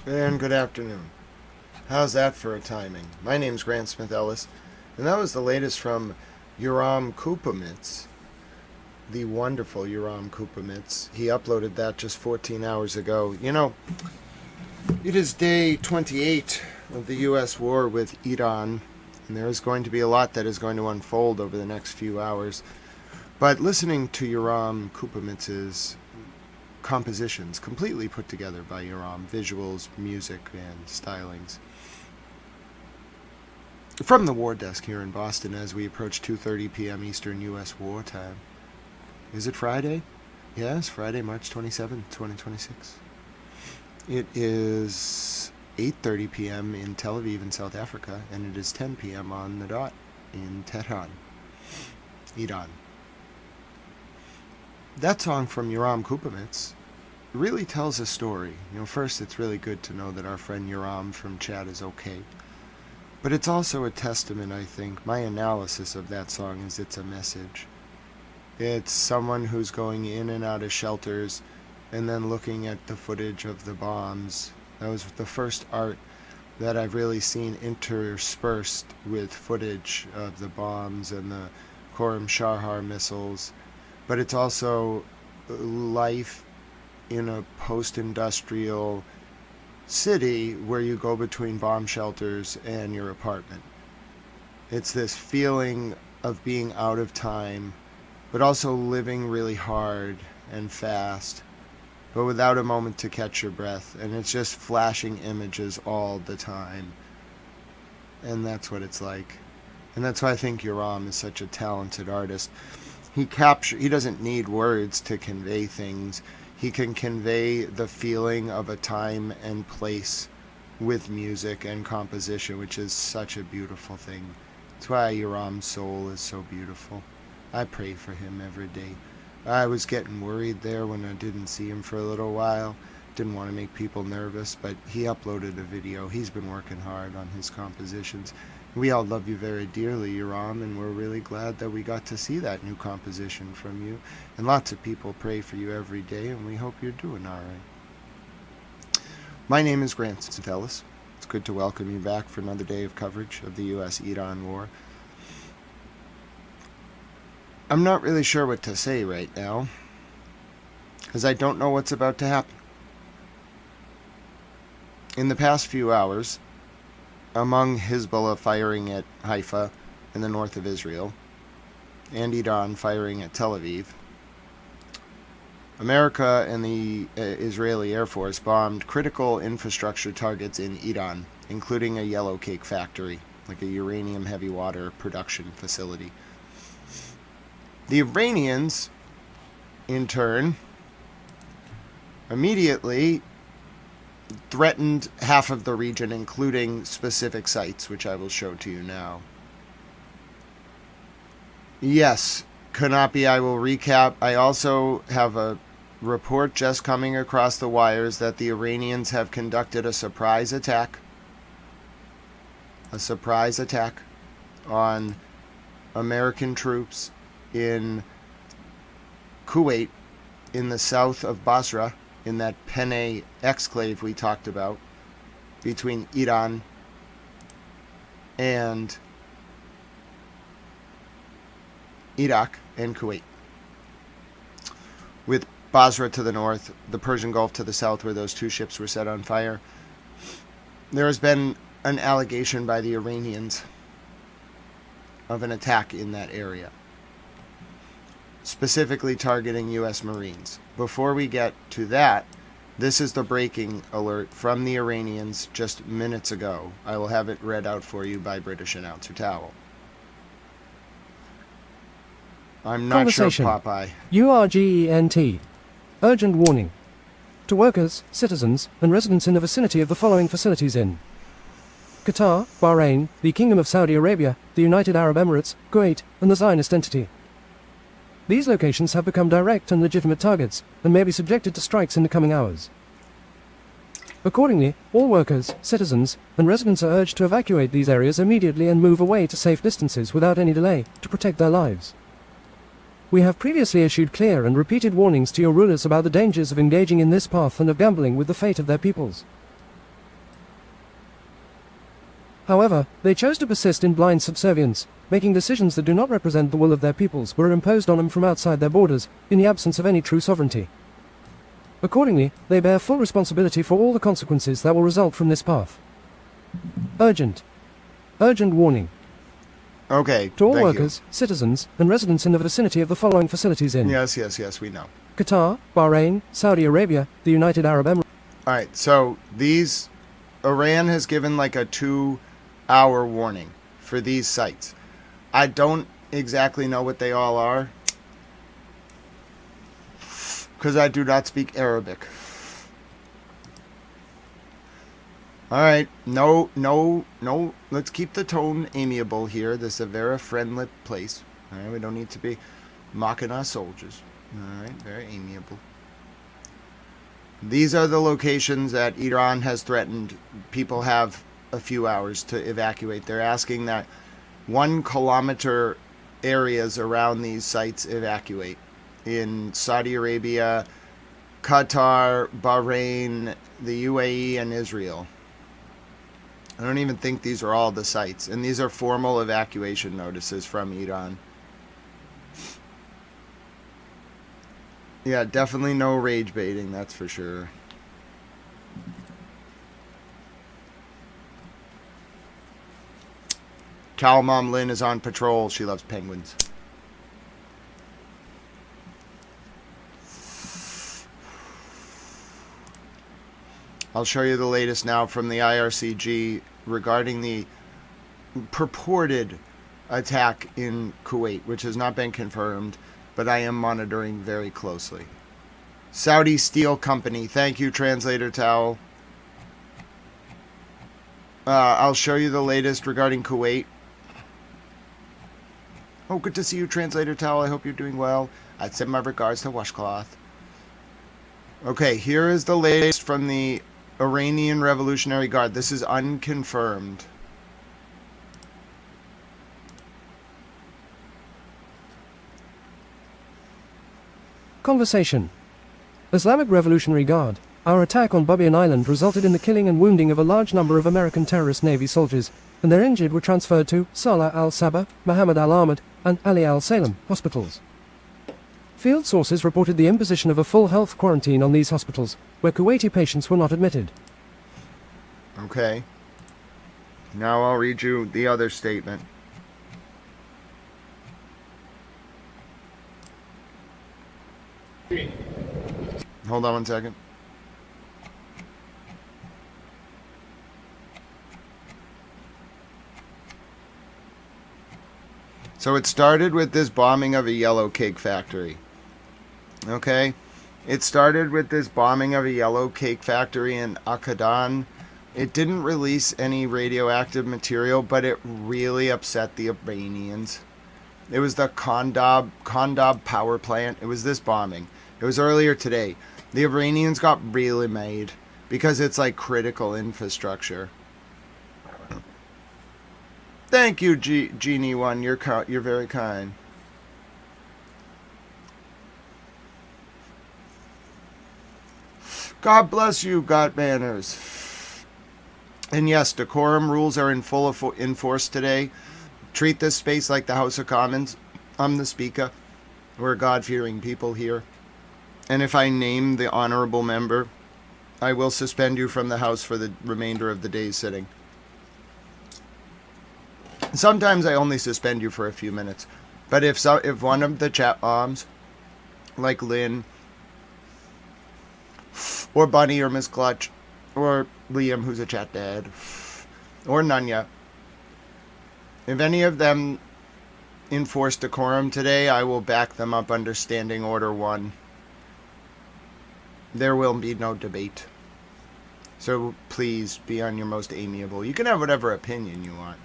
And good afternoon. How's that for a timing? My name's Grant Smith Ellis, and that was the latest from Yoram Kupamits, the wonderful Yoram Kupamits. He uploaded that just 14 hours ago. It is day 28 of the U.S. war with Iran, and there is going to be a lot that is going to unfold over the next few hours. But listening to Yoram Kupamits' compositions, completely put together by Yoram, visuals, music, and stylings, from the War Desk here in Boston as we approach 2:30 p.m. Eastern U.S. war time. Is it Friday? Yes, Friday, March 27th, 2026. It is 8:30 p.m. in Tel Aviv in South Africa, and it is 10 p.m. on the dot in Tehran, Iran. That song from Yoram Kupamits really tells a story. First, it's really good to know that our friend Yoram from Chad is okay. But it's also a testament, I think. My analysis of that song is it's a message. It's someone who's going in and out of shelters and then looking at the footage of the bombs. That was the first art that I've really seen interspersed with footage of the bombs and the Khorram Sharhar missiles. But it's also life in a post-industrial city where you go between bomb shelters and your apartment. It's this feeling of being out of time, but also living really hard and fast, but without a moment to catch your breath. And it's just flashing images all the time. And that's what it's like. And that's why I think Yoram is such a talented artist. He doesn't need words to convey things. He can convey the feeling of a time and place with music and composition, which is such a beautiful thing. That's why Yoram's soul is so beautiful. I pray for him every day. I was getting worried there when I didn't see him for a little while. Didn't want to make people nervous, but he uploaded a video. He's been working hard on his compositions. We all love you very dearly, Yoram, and we're really glad that we got to see that new composition from you. And lots of people pray for you every day, and we hope you're doing all right. My name is Grant Smith Ellis. It's good to welcome you back for another day of coverage of the U.S.-Iran war. I'm not really sure what to say right now, because I don't know what's about to happen. In the past few hours, among Hezbollah firing at Haifa in the north of Israel, and Iran firing at Tel Aviv, America and the Israeli Air Force bombed critical infrastructure targets in Iran, including a yellow cake factory, like a uranium heavy water production facility. The Iranians, in turn, immediately threatened half of the region, including specific sites, which I will show to you now. Yes, Kanapi, I will recap. I also have a report just coming across the wires that the Iranians have conducted a surprise attack on American troops in Kuwait, in the south of Basra, in that Penne exclave we talked about, between Iran and Iraq and Kuwait, with Basra to the north, the Persian Gulf to the south, where those two ships were set on fire. There has been an allegation by the Iranians of an attack in that area, specifically targeting U.S. Marines. Before we get to that, this is the breaking alert from the Iranians just minutes ago. I will have it read out for you by British announcer Towel. I'm not sure, Popeye. URGENT. Urgent warning. To workers, citizens, and residents in the vicinity of the following facilities in Qatar, Bahrain, the Kingdom of Saudi Arabia, the United Arab Emirates, Kuwait, and the Zionist entity. These locations have become direct and legitimate targets, and may be subjected to strikes in the coming hours. Accordingly, all workers, citizens, and residents are urged to evacuate these areas immediately and move away to safe distances without any delay, to protect their lives. We have previously issued clear and repeated warnings to your rulers about the dangers of engaging in this path and of gambling with the fate of their peoples. However, they chose to persist in blind subservience, making decisions that do not represent the will of their peoples but are imposed on them from outside their borders, in the absence of any true sovereignty. Accordingly, they bear full responsibility for all the consequences that will result from this path. Urgent warning. Okay, To all thank workers, citizens, and residents in the vicinity of the following facilities in Yes, we know. Qatar, Bahrain, Saudi Arabia, the United Arab Emirates. Alright, so Iran has given like a 2-hour warning for these sites. I don't exactly know what they all are, because I do not speak Arabic. Alright, no, let's keep the tone amiable here. This is a very friendly place. Alright, we don't need to be mocking our soldiers. Alright, very amiable. These are the locations that Iran has threatened. People have a few hours to evacuate. They're asking that 1 kilometer areas around these sites evacuate. In Saudi Arabia, Qatar, Bahrain, the UAE, and Israel. I don't even think these are all the sites. And these are formal evacuation notices from Iran. Yeah, definitely no rage baiting, that's for sure. Cow Mom Lynn is on patrol. She loves penguins. I'll show you the latest now from the IRCG regarding the purported attack in Kuwait, which has not been confirmed, but I am monitoring very closely. Saudi Steel Company. Thank you, Translator Towel. I'll show you the latest regarding Kuwait. Oh, good to see you, Translator Towel. I hope you're doing well. I'd send my regards to Washcloth. Okay, here is the latest from the Iranian Revolutionary Guard. This is unconfirmed. Conversation. Islamic Revolutionary Guard. Our attack on Bubiyan Island resulted in the killing and wounding of a large number of American terrorist Navy soldiers, and their injured were transferred to Salah al-Sabah, Muhammad al-Ahmad, and Ali al-Salem hospitals. Field sources reported the imposition of a full health quarantine on these hospitals, where Kuwaiti patients were not admitted. Okay. Now I'll read you the other statement. Hold on one second. So it started with this bombing of a yellow cake factory. Okay? It started with this bombing of a yellow cake factory in Akadan. It didn't release any radioactive material, but it really upset the Iranians. It was the Kondab power plant. It was this bombing. It was earlier today. The Iranians got really mad because it's like critical infrastructure. Thank you, Genie One. You're very kind. God bless you, God manners. And yes, decorum rules are in full force today. Treat this space like the House of Commons. I'm the Speaker. We're God-fearing people here. And if I name the honorable member, I will suspend you from the House for the remainder of the day's sitting. Sometimes I only suspend you for a few minutes. But if one of the chat bombs, like Lynn, or Bunny, or Miss Clutch, or Liam, who's a chat dad, or Nunya, if any of them enforce decorum today, I will back them up under Standing Order 1. There will be no debate. So please be on your most amiable. You can have whatever opinion you want.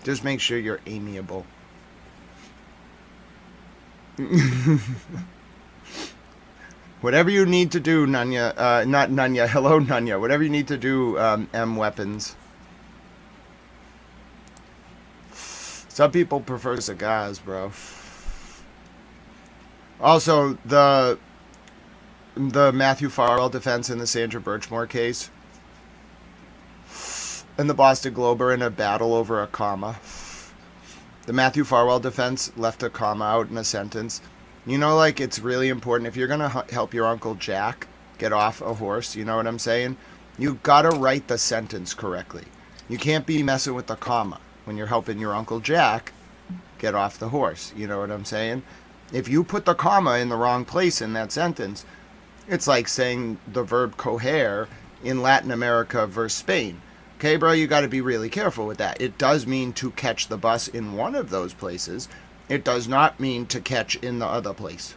Just make sure you're amiable. Whatever you need to do, Nunya. Not Nunya. Hello, Nunya. Whatever you need to do, M Weapons. Some people prefer cigars, bro. Also, the Matthew Farwell defense in the Sandra Birchmore case. and the Boston Globe are in a battle over a comma. The Matthew Farwell defense left a comma out in a sentence. You know, like, it's really important. If you're going to help your Uncle Jack get off a horse, you know what I'm saying? You got to write the sentence correctly. You can't be messing with the comma when you're helping your Uncle Jack get off the horse. You know what I'm saying? If you put the comma in the wrong place in that sentence, it's like saying the verb cohere in Latin America versus Spain. Okay, bro, you got to be really careful with that. It does mean to catch the bus in one of those places. It does not mean to catch in the other place.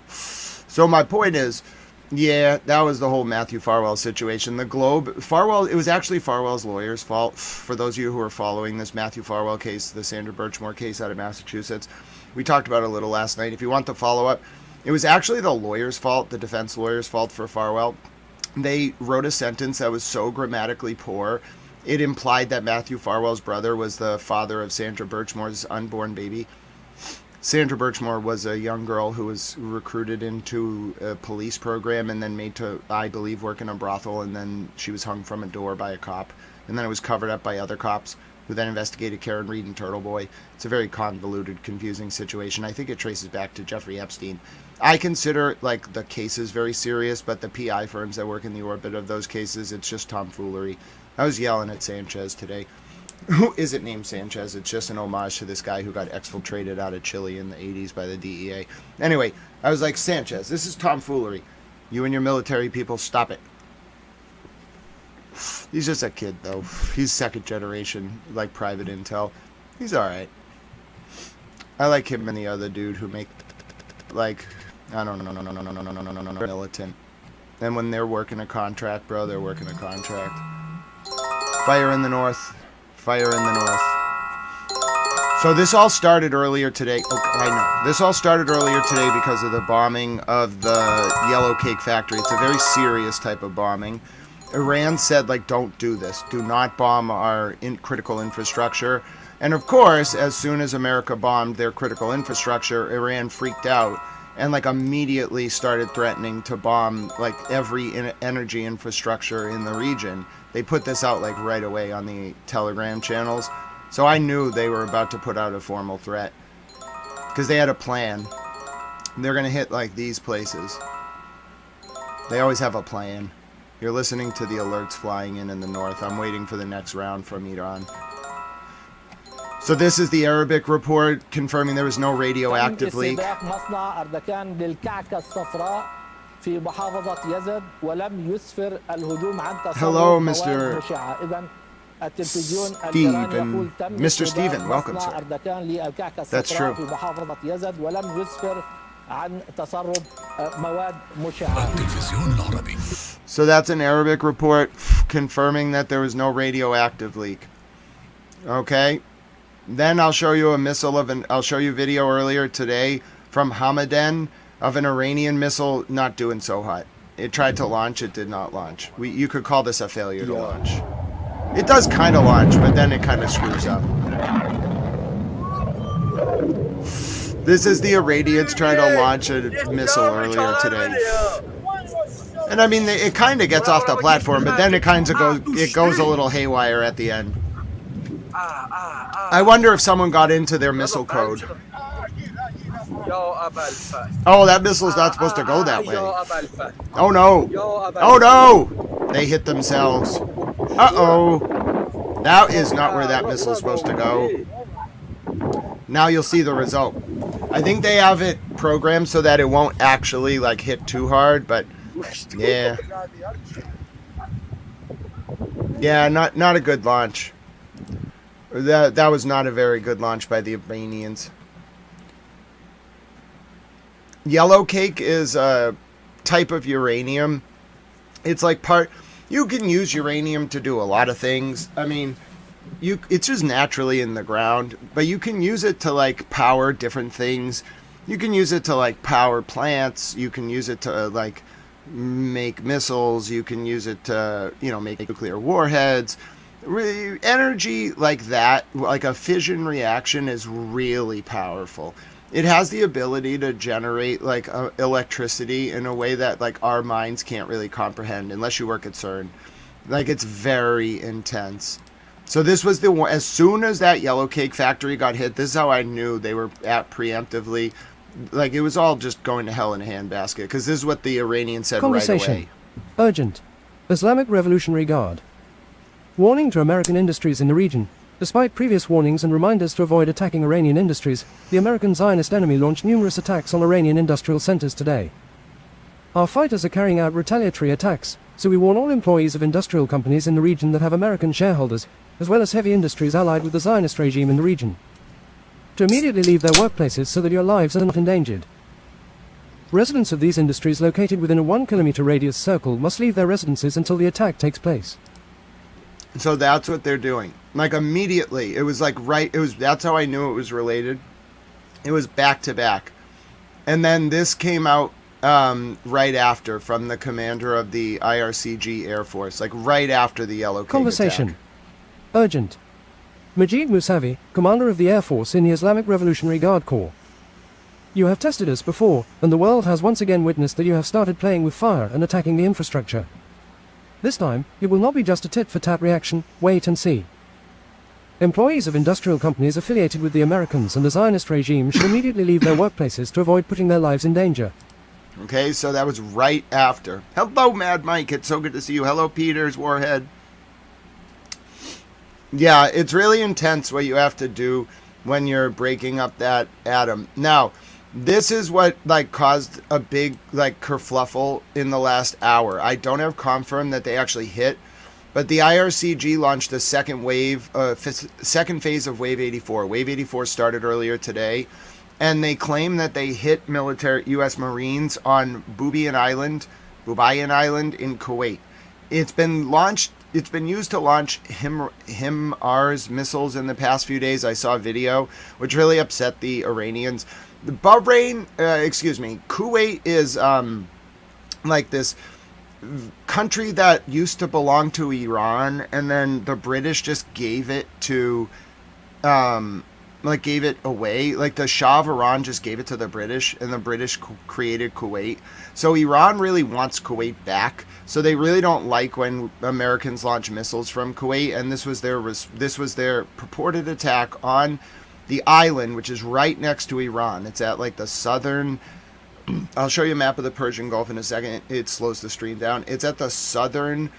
So my point is, yeah, that was the whole Matthew Farwell situation. The Globe, it was actually Farwell's lawyer's fault. For those of you who are following this Matthew Farwell case, the Sandra Birchmore case out of Massachusetts, we talked about it a little last night. If you want the follow-up, it was actually the lawyer's fault, the defense lawyer's fault for Farwell. They wrote a sentence that was so grammatically poor, it implied that Matthew Farwell's brother was the father of Sandra Birchmore's unborn baby. Sandra Birchmore was a young girl who was recruited into a police program and then made to, I believe, work in a brothel, and then she was hung from a door by a cop. And then it was covered up by other cops who then investigated Karen Reed and Turtle Boy. It's a very convoluted, confusing situation. I think it traces back to Jeffrey Epstein. I consider, like, the cases very serious, but the PI firms that work in the orbit of those cases, it's just tomfoolery. I was yelling at Sanchez today. Who isn't named Sanchez? It's just an homage to this guy who got exfiltrated out of Chile in the 80s by the DEA. Anyway, I was like, Sanchez, this is tomfoolery. You and your military people, stop it. He's just a kid, though. He's second generation, like private intel. He's alright. I like him and the other dude who make, like, I don't know, militant. And when they're working a contract, bro, they're working a contract. Fire in the north. Fire in the north. So this all started earlier today. Oh, I know. This all started earlier today because of the bombing of the Yellow Cake factory. It's a very serious type of bombing. Iran said, like, don't do this. Do not bomb our critical infrastructure. And of course, as soon as America bombed their critical infrastructure, Iran freaked out and, like, immediately started threatening to bomb, like, every energy infrastructure in the region. They put this out, like, right away on the Telegram channels. So I knew they were about to put out a formal threat. Because they had a plan. They're going to hit, like, these places. They always have a plan. You're listening to the alerts flying in the north. I'm waiting for the next round from Iran. So this is the Arabic report confirming there was no radioactive leak. Hello, Mr. Steven. Mr. Steven, welcome, sir. That's true. So that's an Arabic report confirming that there was no radioactive leak. Okay. Then I'll show you a missile I'll show you video earlier today from Hamadan of an Iranian missile not doing so hot. It tried to launch, it did not launch. You could call this a failure to launch. It does kind of launch, but then it kind of screws up. This is the Iranians trying to launch a missile earlier today. And I mean, it kind of gets off the platform, but then it goes a little haywire at the end. I wonder if someone got into their missile code. Oh, that missile's not supposed to go that way. Oh no. Oh no! They hit themselves. Uh-oh. That is not where that missile's supposed to go. Now you'll see the result. I think they have it programmed so that it won't actually, like, hit too hard, but yeah. Yeah, not a good launch. That was not a very good launch by the Iranians. Yellow cake is a type of uranium. It's like you can use uranium to do a lot of things. I mean, it's just naturally in the ground, but you can use it to, like, power different things. You can use it to, like, power plants. You can use it to, like, make missiles. You can use it to, make nuclear warheads. Energy like that, like a fission reaction, is really powerful. It has the ability to generate, like, electricity in a way that, like, our minds can't really comprehend unless you work at CERN. Like, it's very intense. So this was the one, as soon as that yellow cake factory got hit, this is how I knew they were at preemptively. Like, it was all just going to hell in a handbasket, because this is what the Iranian said right Conversation. away. Urgent. Islamic Revolutionary Guard. Warning to American industries in the region. Despite previous warnings and reminders to avoid attacking Iranian industries, the American Zionist enemy launched numerous attacks on Iranian industrial centers today. Our fighters are carrying out retaliatory attacks, so we warn all employees of industrial companies in the region that have American shareholders, as well as heavy industries allied with the Zionist regime in the region, to immediately leave their workplaces so that your lives are not endangered. Residents of these industries located within a 1-kilometer radius circle must leave their residences until the attack takes place. So that's what they're doing. Like, immediately, it was like that's how I knew it was related. It was back to back. And then this came out right after from the commander of the IRCG Air Force, like right after the yellow cake Conversation. attack. Urgent. Majid Mousavi, commander of the Air Force in the Islamic Revolutionary Guard Corps. You have tested us before, and the world has once again witnessed that you have started playing with fire and attacking the infrastructure. This time, it will not be just a tit-for-tat reaction, wait and see. Employees of industrial companies affiliated with the Americans and the Zionist regime should immediately leave their workplaces to avoid putting their lives in danger. Okay, so that was right after. Hello, Mad Mike. It's so good to see you. Hello, Peters, Warhead. Yeah, it's really intense what you have to do when you're breaking up that atom. Now, this is what caused a big kerfluffle in the last hour. I don't have confirmed that they actually hit, but the IRCG launched the second phase of Wave 84. Wave 84 started earlier today, and they claim that they hit military U.S. Marines on Bubayan Island in Kuwait. It's been used to launch HIMARS missiles in the past few days. I saw a video which really upset the Iranians. Kuwait is this country that used to belong to Iran, and then the British just gave it to gave it away. Like, the Shah of Iran just gave it to the British, and the British created Kuwait. So Iran really wants Kuwait back. So they really don't like when Americans launch missiles from Kuwait, and this was their purported attack on the island, which is right next to Iran. It's at the southern. I'll show you a map of the Persian Gulf in a second. It slows the stream down. It's at the southern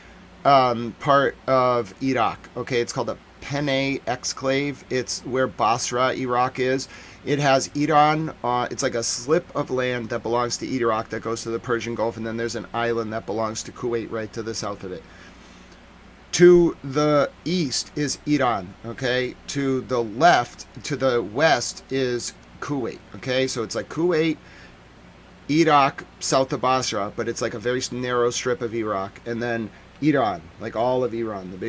part of Iraq. Okay, it's called the Penay exclave. It's where Basra, Iraq is. It has Iran. It's like a slip of land that belongs to Iraq that goes to the Persian Gulf, and then there's an island that belongs to Kuwait right to the south of it. To the east is Iran, okay? To the west is Kuwait, okay? So it's like Kuwait, Iraq, south of Basra, but it's like a very narrow strip of Iraq. And then Iran, like all of Iran,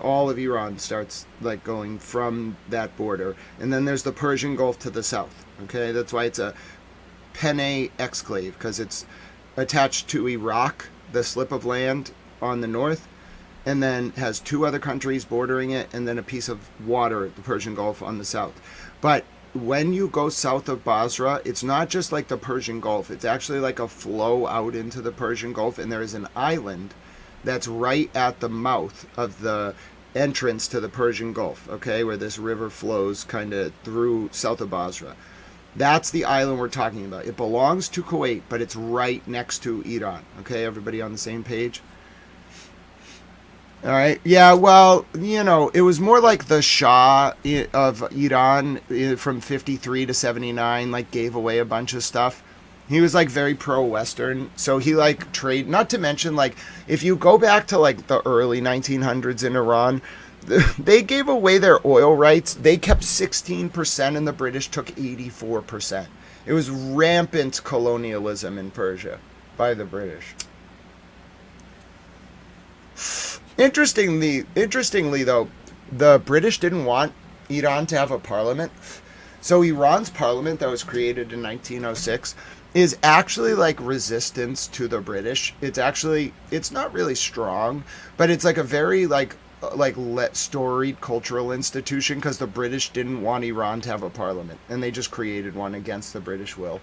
all of Iran starts going from that border. And then there's the Persian Gulf to the south, okay? That's why it's a Penay exclave, because it's attached to Iraq, the slip of land on the north, and then has two other countries bordering it, and then a piece of water, the Persian Gulf, on the south. But when you go south of Basra, it's not just like the Persian Gulf. It's actually like a flow out into the Persian Gulf, and there is an island that's right at the mouth of the entrance to the Persian Gulf, okay, where this river flows kind of through south of Basra. That's the island we're talking about. It belongs to Kuwait, but it's right next to Iran. Okay, everybody on the same page? All right. Yeah, well, it was more like the Shah of Iran from 53 to 79, gave away a bunch of stuff. He was very pro-Western, so he trade. Not to mention, if you go back to the early 1900s in Iran, they gave away their oil rights. They kept 16%, and the British took 84%. It was rampant colonialism in Persia by the British. Interestingly, though, the British didn't want Iran to have a parliament. So Iran's parliament that was created in 1906 is actually resistance to the British. It's not really strong, but it's a very storied cultural institution, because the British didn't want Iran to have a parliament, and they just created one against the British will.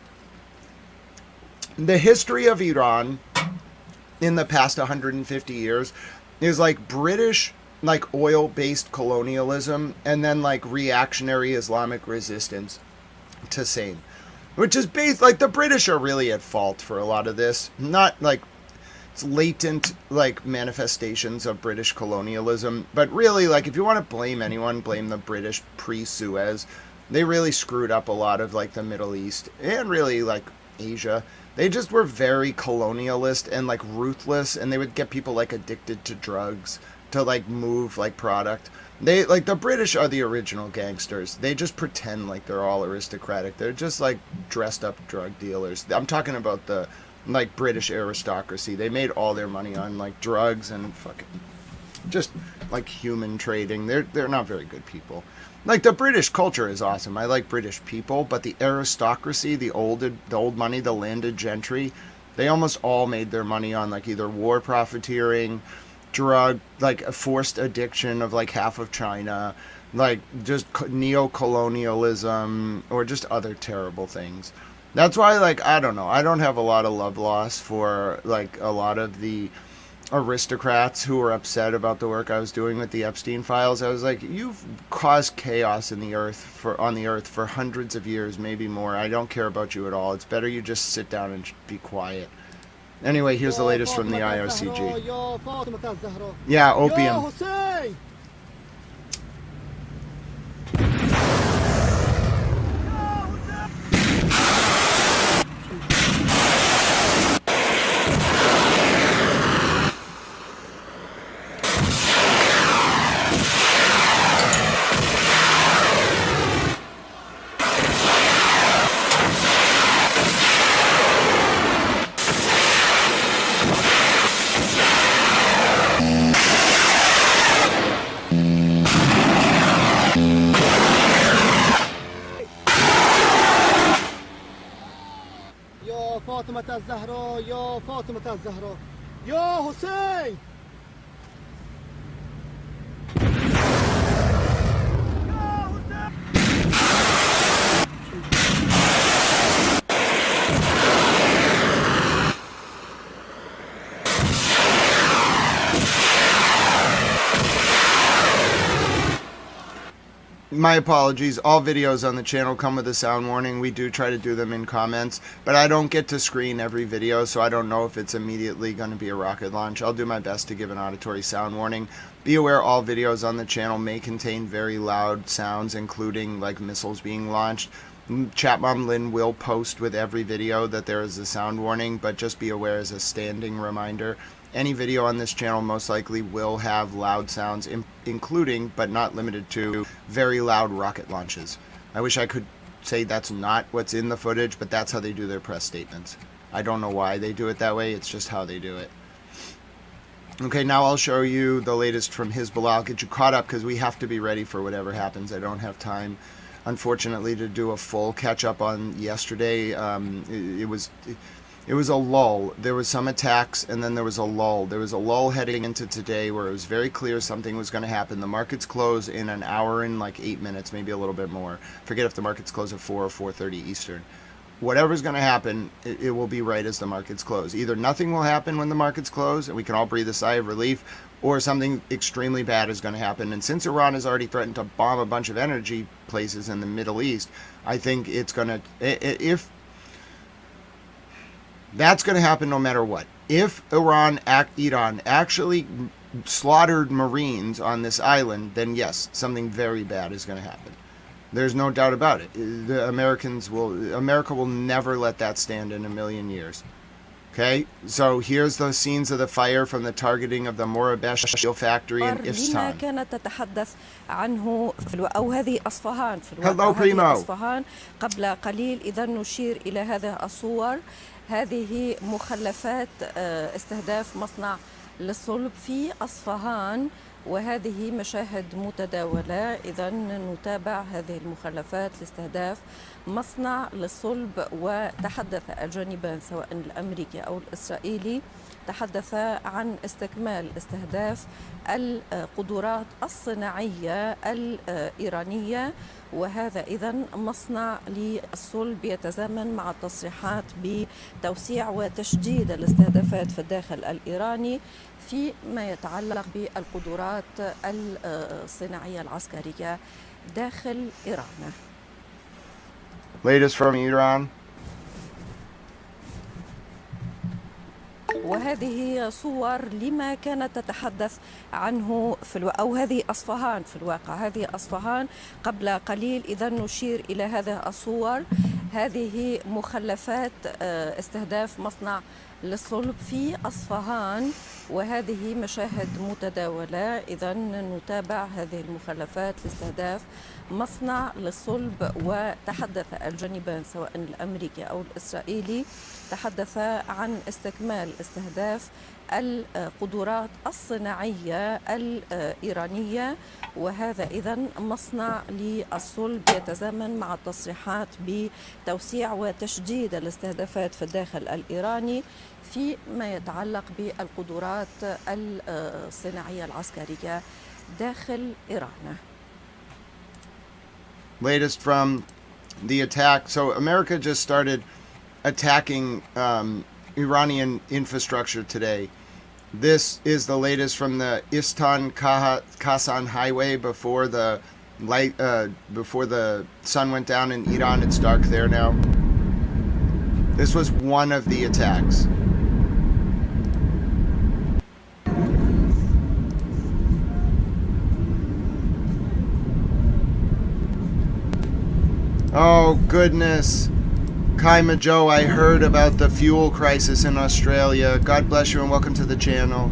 The history of Iran in the past 150 years is like British like oil-based colonialism and then like reactionary Islamic resistance to same, which is based like the British are really at fault for a lot of this. Not like it's latent like manifestations of British colonialism, but really like if you want to blame anyone, blame the British pre-Suez. They really screwed up a lot of like the Middle East and really like Asia. They just were very colonialist and like ruthless, and they would get people like addicted to drugs to like move like product. They like the British are the original gangsters. They just pretend like they're all aristocratic. They're just like dressed up drug dealers. I'm talking about the like British aristocracy. They made all their money on like drugs and fucking just like human trading. They're not very good people. Like the British culture is awesome. I like British people, but the aristocracy, the old money, the landed gentry, they almost all made their money on like either war profiteering, drug, like a forced addiction of like half of China, like just neo-colonialism or just other terrible things. That's why, like, I don't know. I don't have a lot of love loss for like a lot of the aristocrats who were upset about the work I was doing with the Epstein files. I was like, you've caused chaos on the earth for hundreds of years, maybe more. I don't care about you at all. It's better you just sit down and be quiet. Anyway, here's the latest from the IOCG. Yeah, opium. فاطمة الزهراء يا فاطمة الزهراء يا حسين. My apologies. All videos on the channel come with a sound warning. We do try to do them in comments, but I don't get to screen every video, so I don't know if it's immediately going to be a rocket launch. I'll do my best to give an auditory sound warning. Be aware all videos on the channel may contain very loud sounds, including like missiles being launched. Chat Mom Lynn will post with every video that there is a sound warning, but just be aware as a standing reminder. Any video on this channel most likely will have loud sounds, including, but not limited to, very loud rocket launches. I wish I could say that's not what's in the footage, but that's how they do their press statements. I don't know why they do it that way, it's just how they do it. Okay, now I'll show you the latest from Hezbollah. I'll get you caught up because we have to be ready for whatever happens. I don't have time, unfortunately, to do a full catch-up on yesterday. It was a lull. There was some attacks, and then there was a lull. There was a lull heading into today where it was very clear something was going to happen. The markets close in an hour and like 8 minutes, maybe a little bit more. Forget if the markets close at 4 or 4:30 Eastern. Whatever's going to happen, it will be right as the markets close. Either nothing will happen when the markets close, and we can all breathe a sigh of relief, or something extremely bad is going to happen. And since Iran has already threatened to bomb a bunch of energy places in the Middle East, I think it's going to... That's going to happen no matter what. If Iran actually slaughtered Marines on this island, then yes, something very bad is going to happen. There's no doubt about it. America will never let that stand in a million years. Okay, so here's the scenes of the fire from the targeting of the Morabesh steel factory in Isfahan. كانت تتحدث عنه أو هذه أصفهان في الواقع. Hello, Primo. أصفهان قبل قليل. إذا نشير إلى هذه الصور. هذه مخلفات استهداف مصنع للصلب في أصفهان وهذه مشاهد متداولة. إذا نتابع هذه المخلفات لاستهداف مصنع للصلب، وتحدث الجانبان سواء الأمريكي أو الإسرائيلي تحدث عن استكمال استهداف القدرات الصناعية الإيرانية، وهذا إذن مصنع للصلب يتزامن مع التصريحات بتوسيع وتشديد الاستهدافات في الداخل الإيراني فيما يتعلق بالقدرات الصناعية العسكرية داخل إيران. Latest from Iran. وهذه صور لما كانت تتحدث عنه أو هذه أصفهان في الواقع، هذه أصفهان قبل قليل. إذا نشير إلى هذه الصور، هذه مخلفات استهداف مصنع للصلب في أصفهان، وهذه مشاهد متداولة. إذا نتابع هذه المخلفات لاستهداف مصنع للصلب، وتحدث الجانبان سواء الأمريكي أو الإسرائيلي تحدث عن استكمال استهداف القدرات الصناعية الإيرانية، وهذا إذن مصنع للصلب يتزامن مع التصريحات بتوسيع وتشديد الاستهدافات في الداخل الإيراني فيما يتعلق بالقدرات الصناعية العسكرية داخل إيران. Latest from the attack. So America just started attacking Iranian infrastructure today. This is the latest from the Istan-Kasan highway before the sun went down in Iran. It's dark there now. This was one of the attacks. Oh, goodness. Kaima Joe, I heard about the fuel crisis in Australia. God bless you and welcome to the channel.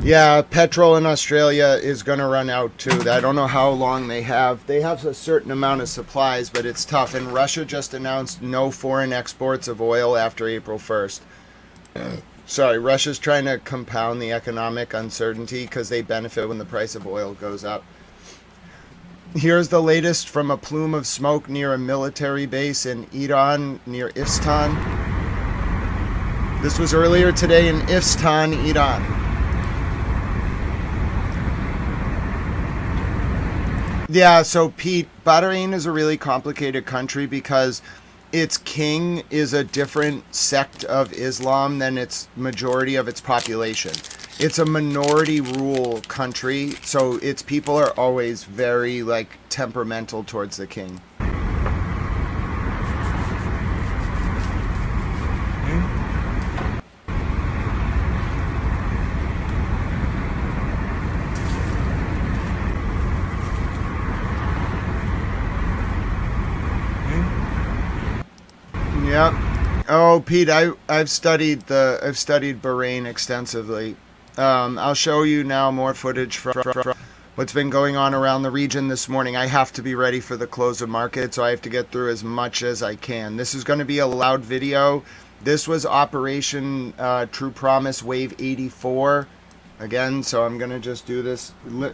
Yeah, petrol in Australia is going to run out too. I don't know how long they have. They have a certain amount of supplies, but it's tough. And Russia just announced no foreign exports of oil after April 1st. Sorry, Russia's trying to compound the economic uncertainty because they benefit when the price of oil goes up. Here's the latest from a plume of smoke near a military base in Iran, near Isfahan. This was earlier today in Isfahan, Iran. Yeah, so Pete, Bahrain is a really complicated country because its king is a different sect of Islam than its majority of its population. It's a minority rule country, so its people are always very temperamental towards the king. Yep. Oh, Pete, I've studied Bahrain extensively. I'll show you now more footage from what's been going on around the region this morning. I have to be ready for the close of market, so I have to get through as much as I can. This is going to be a loud video. This was Operation True Promise Wave 84. Again, so I'm going to just do this.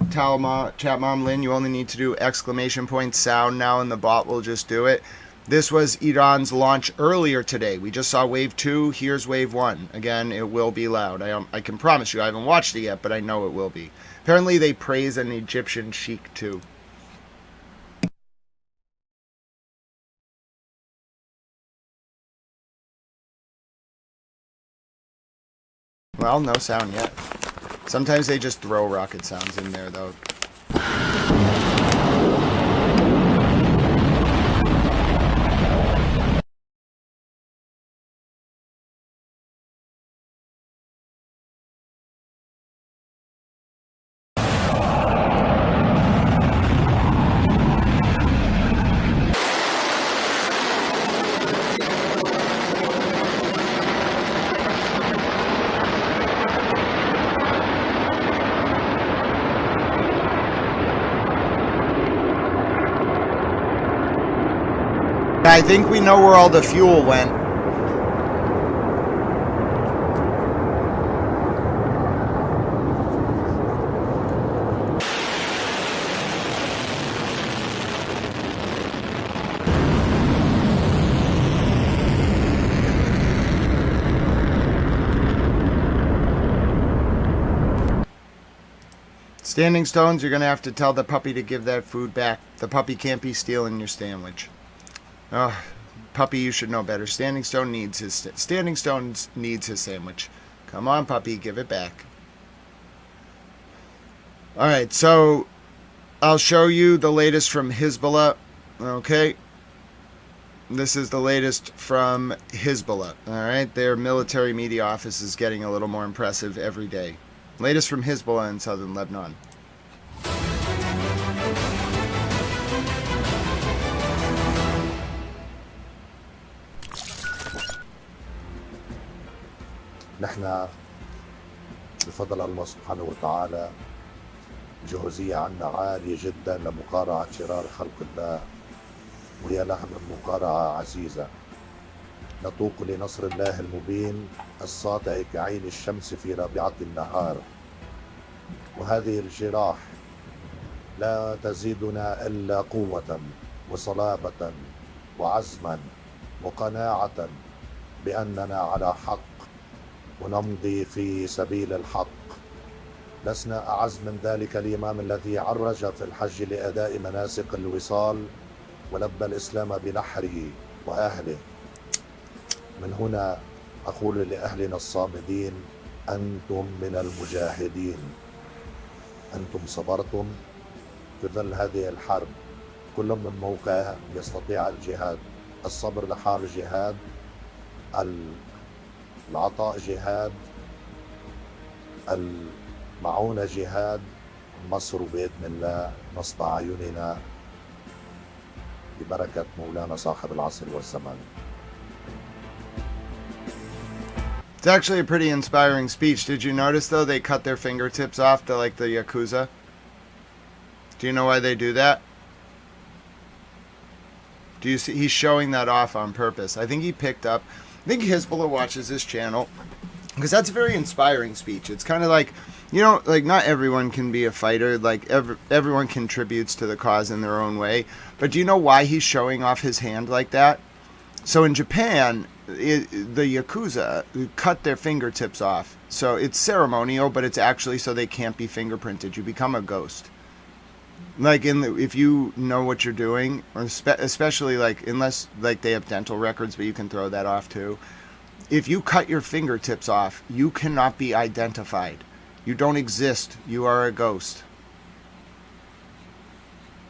Chat Mom Lynn, you only need to do exclamation point sound now, and the bot will just do it. This was Iran's launch earlier today. We just saw Wave 2. Here's Wave 1. Again, it will be loud. I can promise you. I haven't watched it yet, but I know it will be. Apparently, they praise an Egyptian sheik, too. Well, no sound yet. Sometimes they just throw rocket sounds in there, though. I think we know where all the fuel went. Standing stones, you're going to have to tell the puppy to give that food back. The puppy can't be stealing your sandwich. Oh, puppy, you should know better. Standing Stones needs his sandwich. Come on, puppy, give it back. All right, so I'll show you the latest from Hezbollah. Okay. This is the latest from Hezbollah. All right, their military media office is getting a little more impressive every day. Latest from Hezbollah in southern Lebanon. نحن بفضل الله سبحانه وتعالى جهوزية عنا عالية جدا لمقارعة شرار خلق الله، وهي لها من مقارعة عزيزة. نطوق لنصر الله المبين الساطع كعين الشمس في رابعة النهار، وهذه الجراح لا تزيدنا إلا قوة وصلابة وعزما وقناعة بأننا على حق ونمضي في سبيل الحق. لسنا أعز من ذلك الإمام الذي عرج في الحج لأداء مناسك الوصال ولبى الإسلام بنحره وأهله. من هنا أقول لأهلنا الصامدين: أنتم من المجاهدين، أنتم صبرتم في ظل هذه الحرب. كل من موقعه يستطيع الجهاد. الصبر لحال جهاد، العطاء جهاد، المعونة جهاد. مصر بإذن الله نصب أعيننا ببركة مولانا صاحب العصر والزمان. It's actually a pretty inspiring speech. Did you notice, though, they cut their fingertips off to, like, the Yakuza? Do you know why they do that? Do you see? He's showing that off on purpose. I think Hezbollah watches this channel, because that's a very inspiring speech. It's kind of like, like, not everyone can be a fighter. Like, everyone contributes to the cause in their own way. But do you know why he's showing off his hand like that? So in Japan, the Yakuza cut their fingertips off. So it's ceremonial, but it's actually so they can't be fingerprinted. You become a ghost. Like, if you know what you're doing, or especially, like, unless, like, they have dental records, but you can throw that off too. If you cut your fingertips off, you cannot be identified. You don't exist. You are a ghost.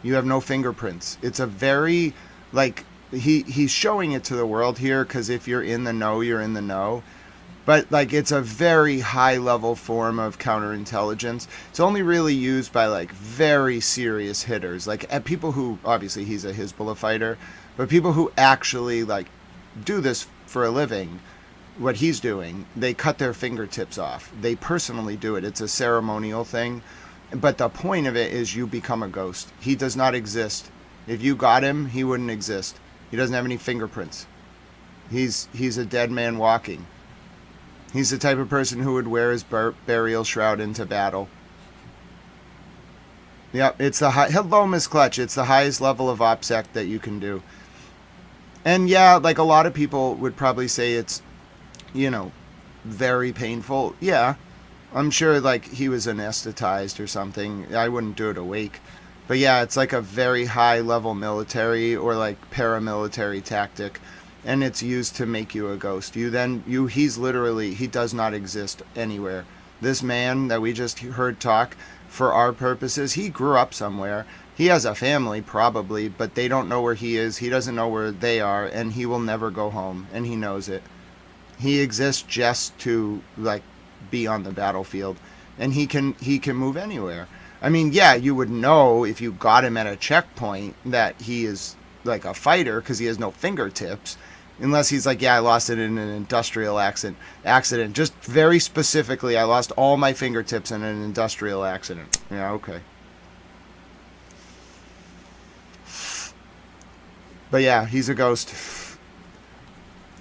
You have no fingerprints. It's a very, like, he's showing it to the world here, because if you're in the know, you're in the know. But, like, it's a very high-level form of counterintelligence. It's only really used by, like, very serious hitters. Like, people who, obviously, he's a Hezbollah fighter, but people who actually, like, do this for a living, what he's doing, they cut their fingertips off. They personally do it. It's a ceremonial thing. But the point of it is you become a ghost. He does not exist. If you got him, he wouldn't exist. He doesn't have any fingerprints. He's a dead man walking. He's the type of person who would wear his burial shroud into battle. Yep, it's the high... Hello, Miss Clutch. It's the highest level of OPSEC that you can do. And yeah, like, a lot of people would probably say it's, very painful. Yeah, I'm sure, like, he was anesthetized or something. I wouldn't do it awake. But yeah, it's like a very high-level military or, like, paramilitary tactic. And it's used to make you a ghost. He does not exist anywhere. This man that we just heard talk, for our purposes, he grew up somewhere. He has a family, probably, but they don't know where he is. He doesn't know where they are, and he will never go home, and he knows it. He exists just to, like, be on the battlefield, and he can move anywhere. I mean, yeah, you would know if you got him at a checkpoint that he is, like, a fighter, because he has no fingertips. Unless he's like, yeah, I lost it in an industrial accident. Just very specifically, I lost all my fingertips in an industrial accident. Yeah, okay. But yeah, he's a ghost.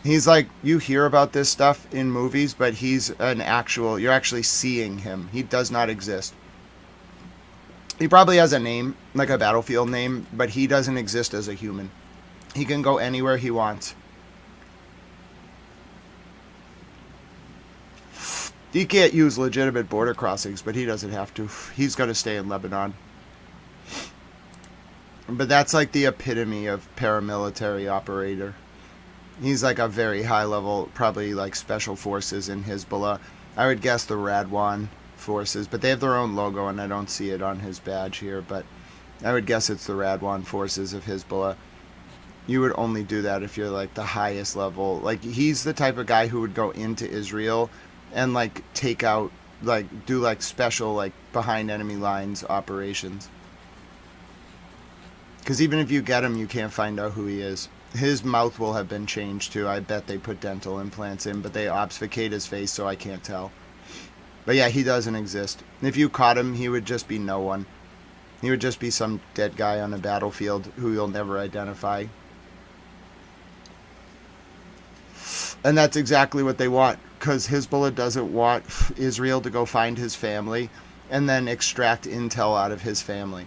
He's like, you hear about this stuff in movies, but he's you're actually seeing him. He does not exist. He probably has a name, like a battlefield name, but he doesn't exist as a human. He can go anywhere he wants. He can't use legitimate border crossings, but he doesn't have to. He's going to stay in Lebanon. But that's like the epitome of paramilitary operator. He's like a very high level, probably like special forces in Hezbollah. I would guess the Radwan forces, but they have their own logo and I don't see it on his badge here, but I would guess it's the Radwan forces of Hezbollah. You would only do that if you're like the highest level. Like he's the type of guy who would go into Israel and like take out, like do like special like behind enemy lines operations. Because even if you get him, you can't find out who he is. His mouth will have been changed too. I bet they put dental implants in, but they obfuscate his face so I can't tell. But yeah, he doesn't exist. If you caught him, he would just be no one. He would just be some dead guy on a battlefield who you'll never identify. And that's exactly what they want, because Hezbollah doesn't want Israel to go find his family and then extract intel out of his family.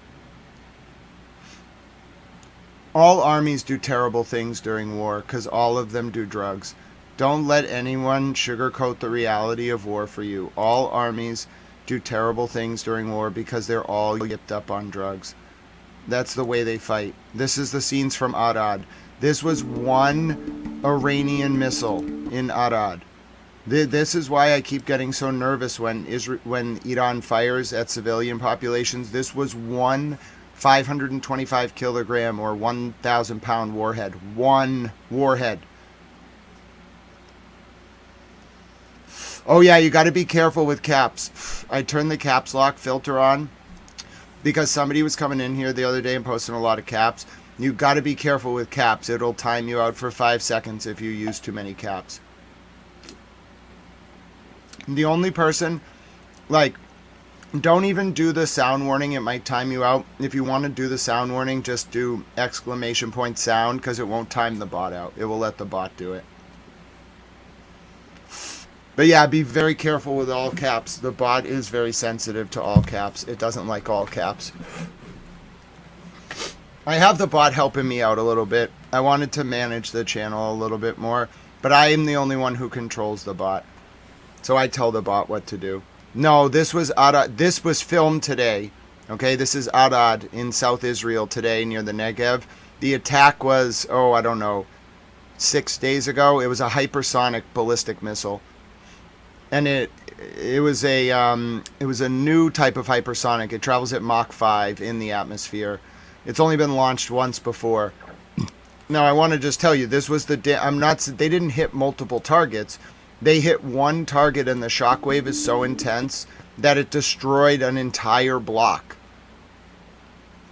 All armies do terrible things during war because all of them do drugs. Don't let anyone sugarcoat the reality of war for you. All armies do terrible things during war because they're all yipped up on drugs. That's the way they fight. This is the scenes from Arad. This was one Iranian missile in Arad. This is why I keep getting so nervous when Iran fires at civilian populations. This was one 525 kilogram or 1,000 pound warhead. One warhead. Oh yeah, you got to be careful with caps. I turned the caps lock filter on because somebody was coming in here the other day and posting a lot of caps. You got to be careful with caps. It'll time you out for 5 seconds if you use too many caps. The only person, like, don't even do the sound warning. It might time you out. If you want to do the sound warning, just do exclamation point sound because it won't time the bot out. It will let the bot do it. But yeah, be very careful with all caps. The bot is very sensitive to all caps. It doesn't like all caps. I have the bot helping me out a little bit. I wanted to manage the channel a little bit more, but I am the only one who controls the bot. So I tell the bot what to do. No, this was Arad. This was filmed today. Okay, this is Arad in South Israel today near the Negev. The attack was, I don't know, 6 days ago. It was a hypersonic ballistic missile. And it was a new type of hypersonic. It travels at Mach 5 in the atmosphere. It's only been launched once before. Now I want to just tell you, this was they didn't hit multiple targets. They hit one target and the shockwave is so intense that it destroyed an entire block.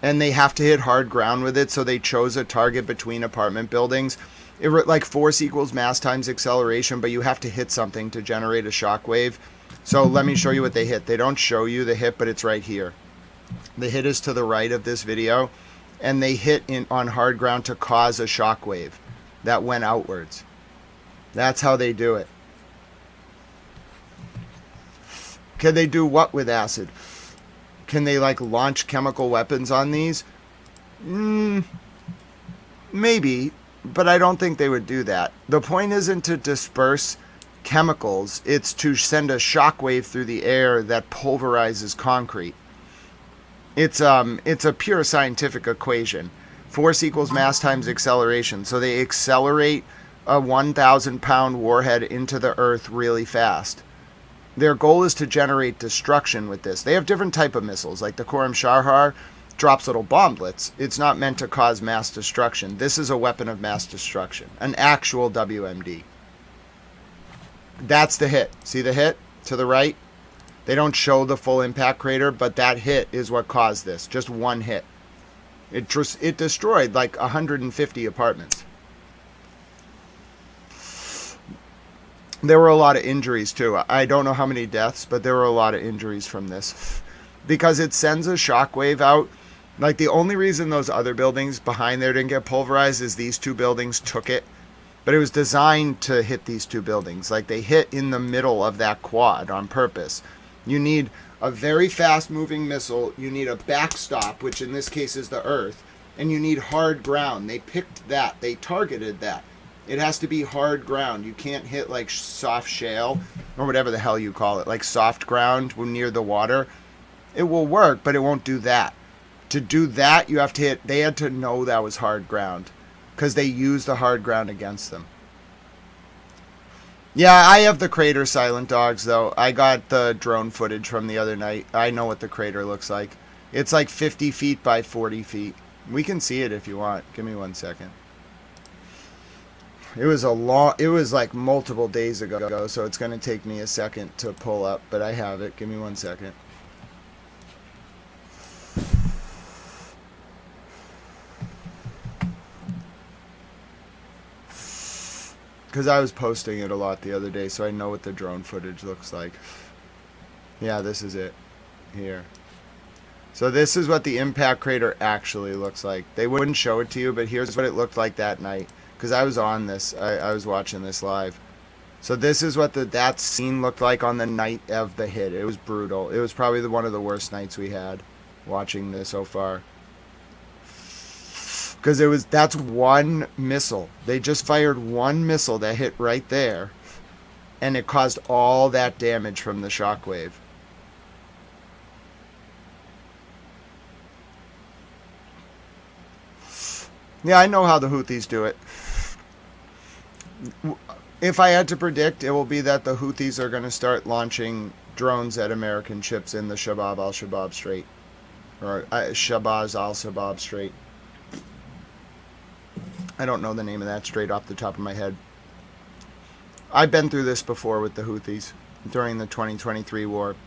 And they have to hit hard ground with it, so they chose a target between apartment buildings. Like force equals mass times acceleration, but you have to hit something to generate a shockwave. So let me show you what they hit. They don't show you the hit, but it's right here. The hit is to the right of this video, and they hit on hard ground to cause a shockwave that went outwards. That's how they do it. Can they do what with acid? Can they like launch chemical weapons on these? Maybe, but I don't think they would do that. The point isn't to disperse chemicals. It's to send a shockwave through the air that pulverizes concrete. It's a pure scientific equation. Force equals mass times acceleration. So they accelerate a 1,000 pound warhead into the earth really fast. Their goal is to generate destruction with this. They have different type of missiles, like the Khorram Sharhar drops little bomblets. It's not meant to cause mass destruction. This is a weapon of mass destruction, an actual WMD. That's the hit. See the hit to the right? They don't show the full impact crater, but that hit is what caused this. Just one hit. It destroyed like 150 apartments. There were a lot of injuries too. I don't know how many deaths, but there were a lot of injuries from this. Because it sends a shockwave out. Like the only reason those other buildings behind there didn't get pulverized is these two buildings took it. But it was designed to hit these two buildings. Like they hit in the middle of that quad on purpose. You need a very fast moving missile. You need a backstop, which in this case is the earth. And you need hard ground. They picked that. They targeted that. It has to be hard ground. You can't hit like soft shale or whatever the hell you call it, like soft ground when near the water. It will work, but it won't do that. To do that, you have to hit, they had to know that was hard ground because they used the hard ground against them. Yeah, I have the crater silent dogs, though. I got the drone footage from the other night. I know what the crater looks like. It's like 50 feet by 40 feet. We can see it if you want. Give me 1 second. It was like multiple days ago, so it's going to take me a second to pull up, but I have it. Give me 1 second. Because I was posting it a lot the other day, so I know what the drone footage looks like. Yeah, this is it. Here. So this is what the impact crater actually looks like. They wouldn't show it to you, but here's what it looked like that night. Because I was on this. I was watching this live. So this is what that scene looked like on the night of the hit. It was brutal. It was probably one of the worst nights we had watching this so far. Because that's one missile. They just fired one missile that hit right there, and it caused all that damage from the shockwave. Yeah, I know how the Houthis do it. If I had to predict, it will be that the Houthis are going to start launching drones at American ships in the Shabab al-Shabaab Strait, or Shabaz al-Shabaab Strait. I don't know the name of that strait off the top of my head. I've been through this before with the Houthis during the 2023 war.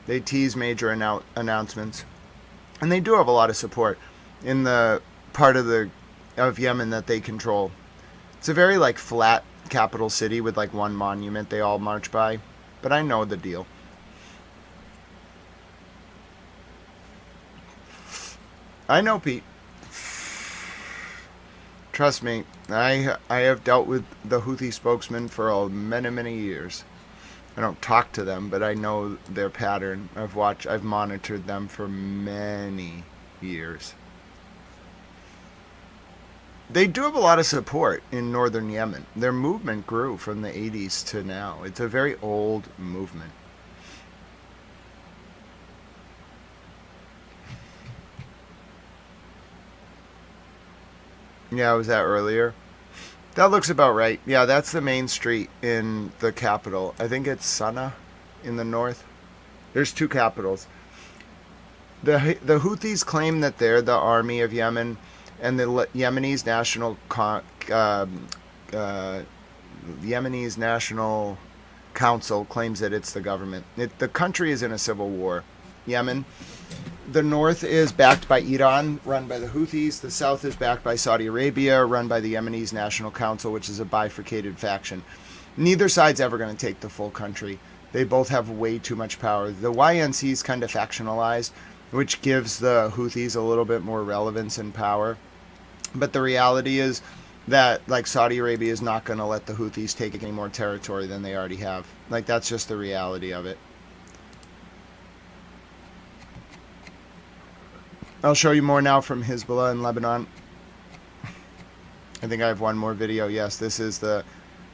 They tease major announcements, and they do have a lot of support in the part of Yemen that they control. It's a very like flat capital city with like one monument they all march by, but I know the deal. I know, Pete. Trust me, I have dealt with the Houthi spokesman for many years. I don't talk to them, but I know their pattern. I've monitored them for many years. They do have a lot of support in northern Yemen. Their movement grew from the 80s to now. It's a very old movement. Yeah, was that earlier? That looks about right. Yeah, that's the main street in the capital. I think it's Sana'a in the north. There's two capitals. The Houthis claim that they're the army of Yemen, and the Yemenese National Council claims that it's the government. The country is in a civil war. Yemen. The north is backed by Iran, run by the Houthis. The south is backed by Saudi Arabia, run by the Yemenese National Council, which is a bifurcated faction. Neither side's ever going to take the full country. They both have way too much power. The YNC is kind of factionalized, which gives the Houthis a little bit more relevance and power. But the reality is that like Saudi Arabia is not going to let the Houthis take any more territory than they already have. Like that's just the reality of it. I'll show you more now from Hezbollah in Lebanon. I think I have one more video. Yes, this is the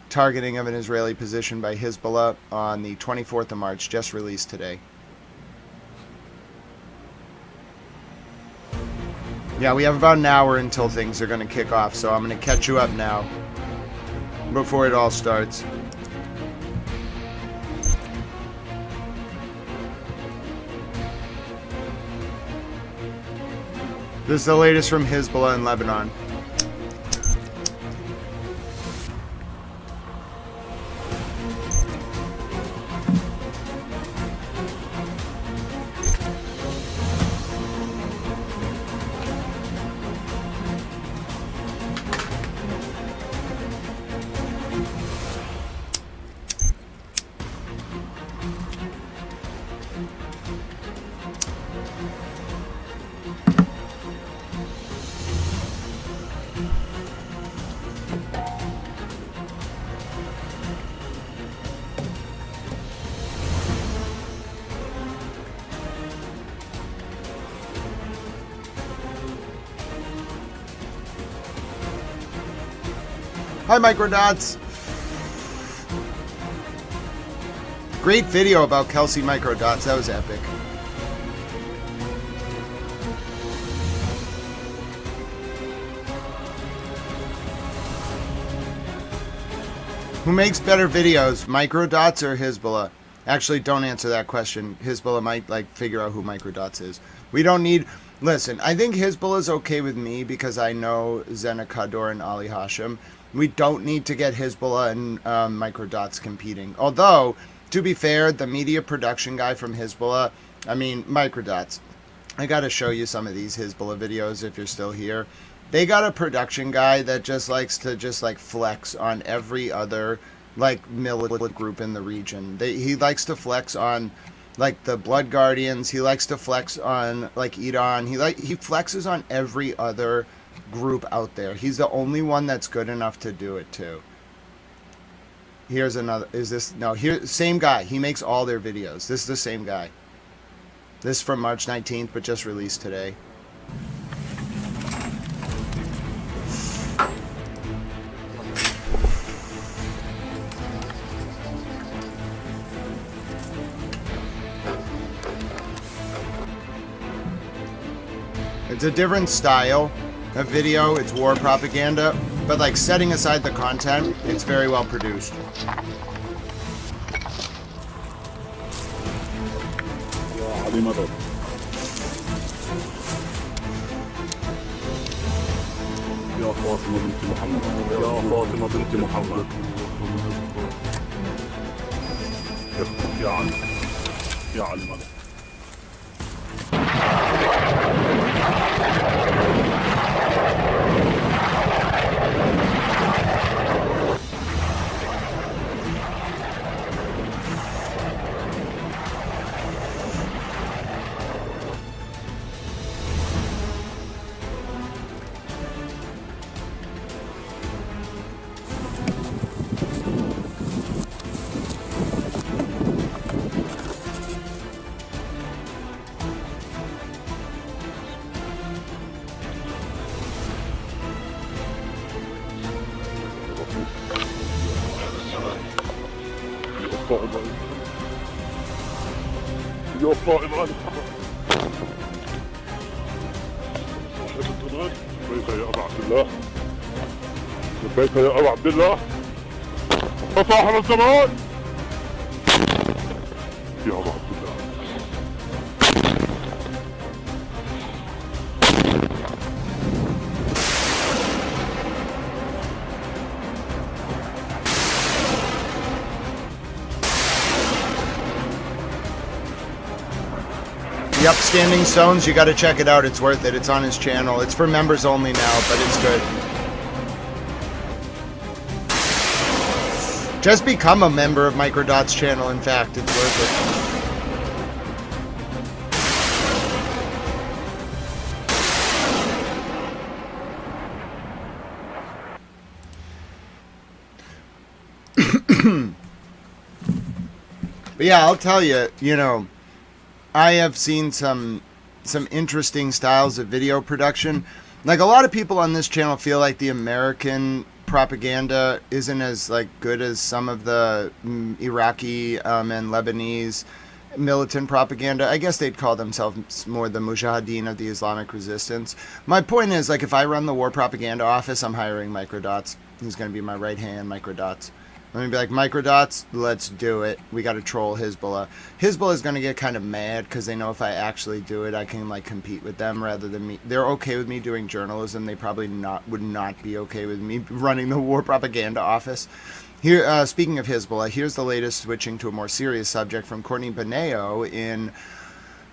targeting of an Israeli position by Hezbollah on the 24th of March, just released today. Yeah, we have about an hour until things are going to kick off, so I'm going to catch you up now before it all starts. This is the latest from Hezbollah in Lebanon. Hi, Microdots. Great video about Kelsey Microdots. That was epic. Who makes better videos, Microdots or Hezbollah? Actually, don't answer that question. Hezbollah might figure out who Microdots is. We don't need. Listen, I think Hezbollah is okay with me because I know Zena Kador and Ali Hashim. We don't need to get Hezbollah and Microdots competing. Although, to be fair, the media production guy from Hezbollah, Microdots. I got to show you some of these Hezbollah videos if you're still here. They got a production guy that just likes to flex on every other militant group in the region. He likes to flex on the Blood Guardians. He likes to flex on Iran. He flexes on every other group out there. He's the only one that's good enough to do it too. Here's another. Is this no? Here, same guy. He makes all their videos. This is the same guy. This is from March 19th, but just released today. It's a different style of video. It's war propaganda, but setting aside the content, it's very well produced. يا فاطمة بنت محمد يا فاطمة بنت محمد يا علي يا علي ملك يا قائم على الحرب صاحب الضلال لبيك يا أبا عبد الله لبيك يا أبا عبد الله صاحب الزمان يا أبا عبد الله The Upstanding Stones, you got to check it out. It's worth it. It's on his channel. It's for members only now, but it's good. Just become a member of Microdot's channel. In fact, it's worth it. But yeah, I'll tell you, I have seen some interesting styles of video production. A lot of people on this channel feel like the American propaganda isn't as good as some of the Iraqi and Lebanese militant propaganda. I guess they'd call themselves more the Mujahideen of the Islamic Resistance. My point is, if I run the war propaganda office, I'm hiring Microdots. He's going to be my right hand, Microdots. I'm going to be like, Microdots, let's do it. We got to troll Hezbollah. Hezbollah is going to get kind of mad because they know if I actually do it, I can compete with them rather than me. They're okay with me doing journalism. They probably would not be okay with me running the war propaganda office. Here, speaking of Hezbollah, here's the latest switching to a more serious subject from Courtney Beneo in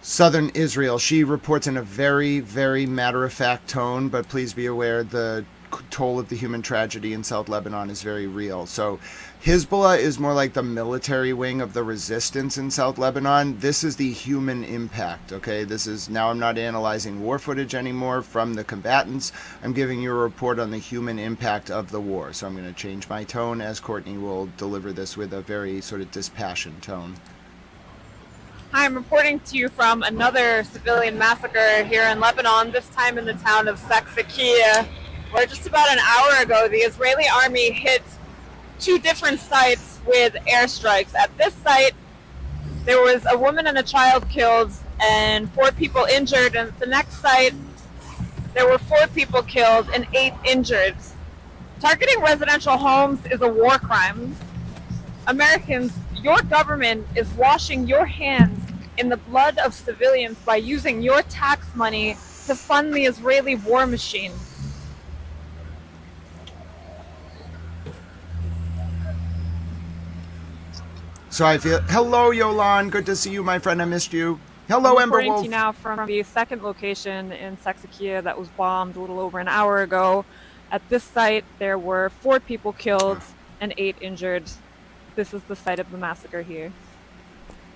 southern Israel. She reports in a very, very matter-of-fact tone, but please be aware the toll of the human tragedy in South Lebanon is very real. So Hezbollah is more like the military wing of the resistance in South Lebanon. This is the human impact, okay? Now I'm not analyzing war footage anymore from the combatants. I'm giving you a report on the human impact of the war. So I'm going to change my tone as Courtney will deliver this with a very sort of dispassionate tone. Hi, I'm reporting to you from another civilian massacre here in Lebanon, this time in the town of Saksakia. where just about an hour ago, the Israeli army hit 2 different sites with airstrikes. At this site, there was a woman and a child killed and 4 people injured. And at the next site, there were 4 people killed and 8 injured. Targeting residential homes is a war crime. Americans, your government is washing your hands in the blood of civilians by using your tax money to fund the Israeli war machine. So I feel, hello Yolan, good to see you, my friend, I missed you. Hello I'm Ember reporting to Wolf. you now from the second location in Seksakia that was bombed a little over an hour ago. At this site, there were 4 people killed and 8 injured. This is the site of the massacre here.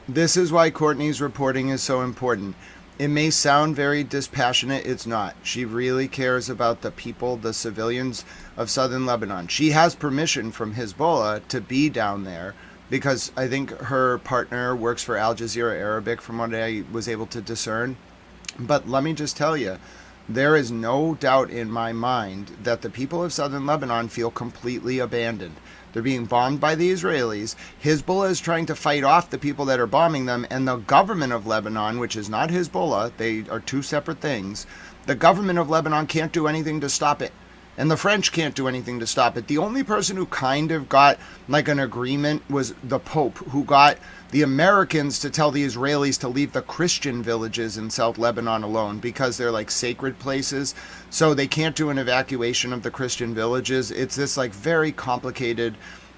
This is why Courtney's reporting is so important. It may sound very dispassionate, it's not. She really cares about the people, the civilians of southern Lebanon. She has permission from Hezbollah to be down there because I think her partner works for Al Jazeera Arabic from what I was able to discern. But let me just tell you, there is no doubt in my mind that the people of southern Lebanon feel completely abandoned. They're being bombed by the Israelis. Hezbollah is trying to fight off the people that are bombing them. And the government of Lebanon, which is not Hezbollah, they are 2 separate things. The government of Lebanon can't do anything to stop it. And the French can't do anything to stop it. The only person who kind of got like an agreement was the Pope, who got the Americans to tell the Israelis to leave the Christian villages in South Lebanon alone because they're like sacred places. So they can't do an evacuation of the Christian villages. It's this like very complicated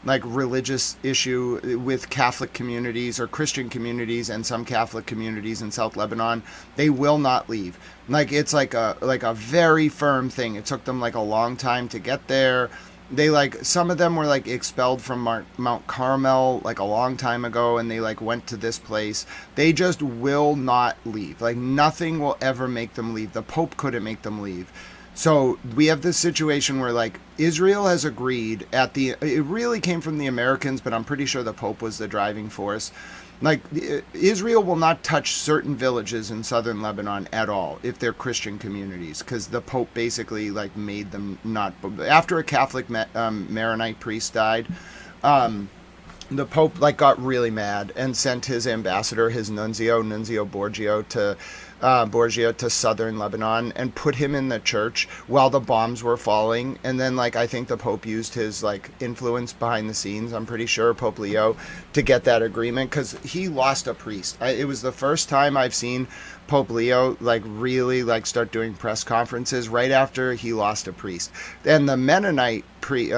like religious issue with Catholic communities or Christian communities and some Catholic communities in South Lebanon. They will not leave. Like it's like a very firm thing. It took them like a long time to get there. They like, some of them were like expelled from Mount Carmel like a long time ago, and they like went to this place. They just will not leave. Like nothing will ever make them leave. The Pope couldn't make them leave. So we have this situation where like Israel has agreed it really came from the Americans, but I'm pretty sure the Pope was the driving force. Like Israel will not touch certain villages in southern Lebanon at all if they're Christian communities, because the Pope basically like made them not. After a Catholic Maronite priest died, the Pope like got really mad and sent his ambassador, his Nunzio Borgio to southern Lebanon and put him in the church while the bombs were falling. And then like I think the Pope used his like influence behind the scenes, I'm pretty sure, Pope Leo, to get that agreement, because he lost a priest. It was the first time I've seen Pope Leo like really like start doing press conferences right after he lost a priest. And the Maronite priests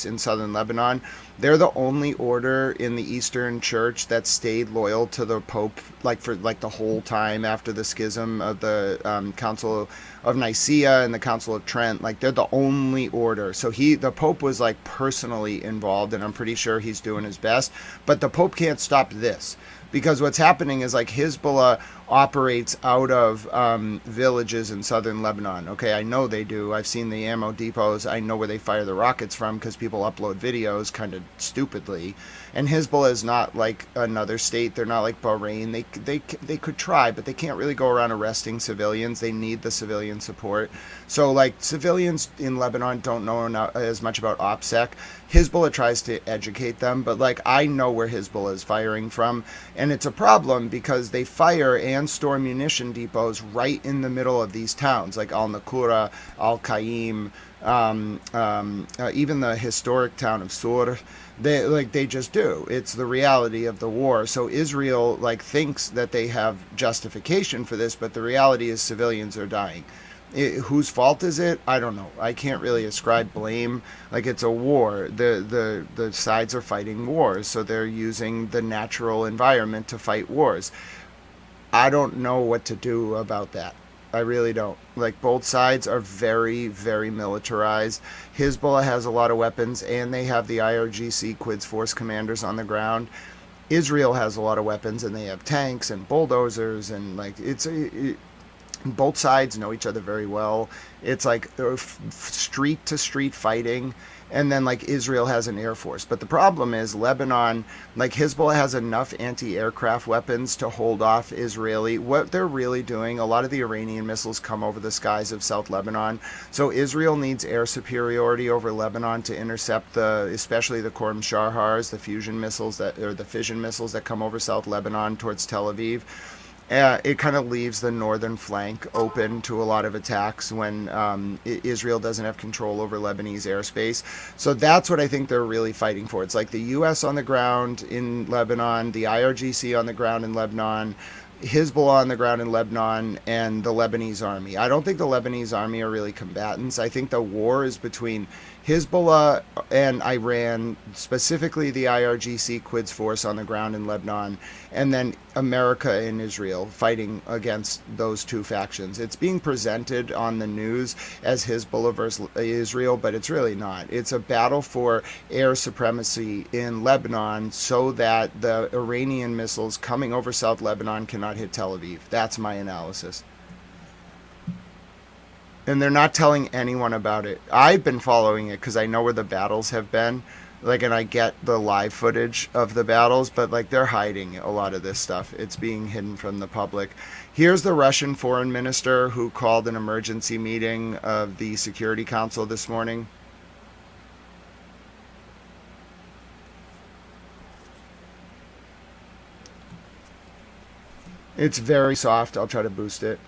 in southern Lebanon, they're the only order in the Eastern Church that stayed loyal to the Pope like for like the whole time after the schism of the Council of Nicaea and the Council of Trent. Like they're the only order. So the Pope was like personally involved, and I'm pretty sure he's doing his best. But the Pope can't stop this. Because what's happening is like Hezbollah operates out of villages in southern Lebanon. Okay, I know they do. I've seen the ammo depots. I know where they fire the rockets from because people upload videos kind of stupidly. And Hezbollah is not like another state. They're not like Bahrain. They could try, but they can't really go around arresting civilians. They need the civilian support. So like civilians in Lebanon don't know as much about OPSEC. Hezbollah tries to educate them, but like I know where Hezbollah is firing from, and it's a problem because they fire and store munition depots right in the middle of these towns, like Al-Naqura, Al-Qaim, even the historic town of Sur. They just do. It's the reality of the war. So Israel like thinks that they have justification for this, but the reality is civilians are dying. Whose fault is it? I don't know. I can't really ascribe blame. Like it's a war. The sides are fighting wars, so they're using the natural environment to fight wars. I don't know what to do about that. I really don't. Like both sides are very, very militarized. Hezbollah has a lot of weapons, and they have the IRGC Quds Force commanders on the ground. Israel has a lot of weapons, and they have tanks and bulldozers, and like Both sides know each other very well. It's like street to street fighting, and then like Israel has an air force. But the problem is Lebanon, like Hezbollah has enough anti-aircraft weapons to hold off Israeli. What they're really doing, a lot of the Iranian missiles come over the skies of South Lebanon. So Israel needs air superiority over Lebanon to intercept especially the Khorm Sharhars, the fission missiles that come over South Lebanon towards Tel Aviv. It kind of leaves the northern flank open to a lot of attacks when Israel doesn't have control over Lebanese airspace. So that's what I think they're really fighting for. It's like the U.S. on the ground in Lebanon, the IRGC on the ground in Lebanon, Hezbollah on the ground in Lebanon, and the Lebanese army. I don't think the Lebanese army are really combatants. I think the war is between Hezbollah and Iran, specifically the IRGC Quds force on the ground in Lebanon, and then America and Israel fighting against those two factions. It's being presented on the news as Hezbollah versus Israel, but it's really not. It's a battle for air supremacy in Lebanon so that the Iranian missiles coming over South Lebanon cannot hit Tel Aviv. That's my analysis. And they're not telling anyone about it. I've been following it because I know where the battles have been, and I get the live footage of the battles, but they're hiding a lot of this stuff. It's being hidden from the public. Here's the Russian foreign minister who called an emergency meeting of the Security Council this morning. It's very soft. I'll try to boost it.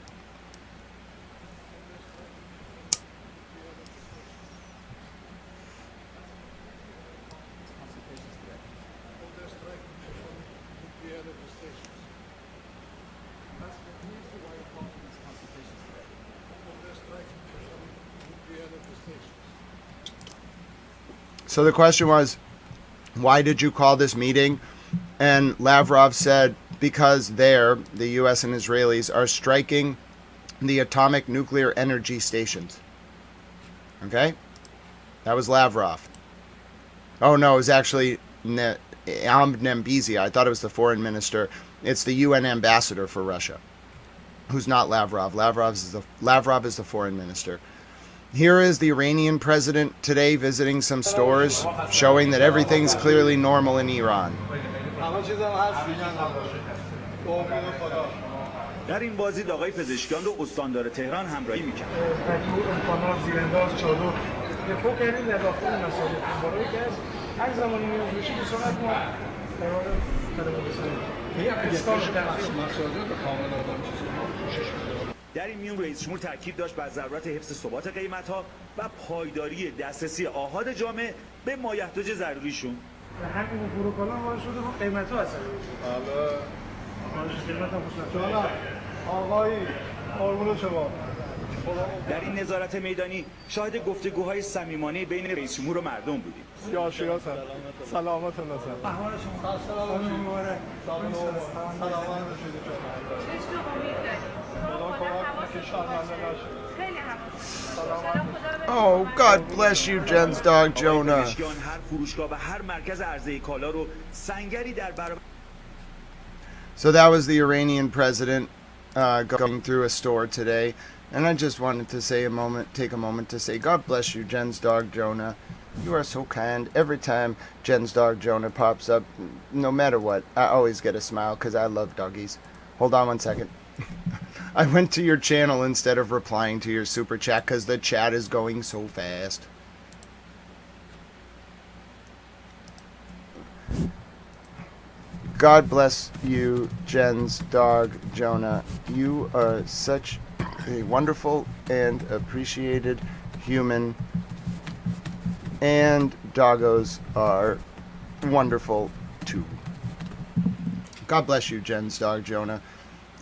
So the question was, why did you call this meeting? And Lavrov said, because the U.S. and Israelis, are striking the atomic nuclear energy stations. Okay? That was Lavrov. Oh, no, it was actually Nembizia. I thought it was the foreign minister. It's the UN ambassador for Russia, who's not Lavrov. Lavrov is the foreign minister. Here is the Iranian president today visiting some stores, showing that everything's clearly normal in Iran. در این بازی آقای پزشکیان رو استاندار تهران همراهی می‌کرد. در این میون رئیس جمهور تاکید داشت بر ضرورت حفظ ثبات قیمت‌ها و پایداری دسترسی آحاد جامعه به مایحتاج ضروریشون. همین فروکالا وارد شده با قیمت‌ها هستن. آقای قربون شما. در این نظارت میدانی شاهد گفتگوهای صمیمانه بین رئیس جمهور و مردم بودیم. سیاسیات سلامت لطفا. احوال شما سلام مبارک. سلامت Oh, God bless you, Jen's dog, Jonah. So that was the Iranian president going through a store today. And I just wanted to take a moment to say, God bless you, Jen's dog, Jonah. You are so kind. Every time Jen's dog, Jonah, pops up, no matter what, I always get a smile because I love doggies. Hold on one second. I went to your channel instead of replying to your super chat because the chat is going so fast. God bless you, Jen's dog, Jonah. You are such a wonderful and appreciated human. And doggos are wonderful too. God bless you, Jen's dog, Jonah.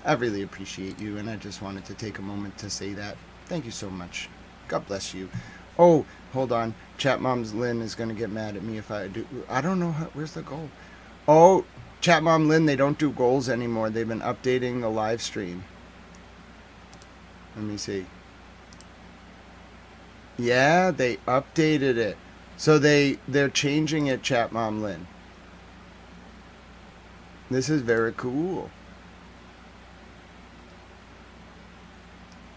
I really appreciate you, and I just wanted to take a moment to say that. Thank you so much. God bless you. Oh, hold on. Chat Mom's Lynn is going to get mad at me if I do. I don't know. Where's the goal? Oh, Chat Mom Lynn, they don't do goals anymore. They've been updating the live stream. Let me see. Yeah, they updated it. So they're changing it, Chat Mom Lynn. This is very cool.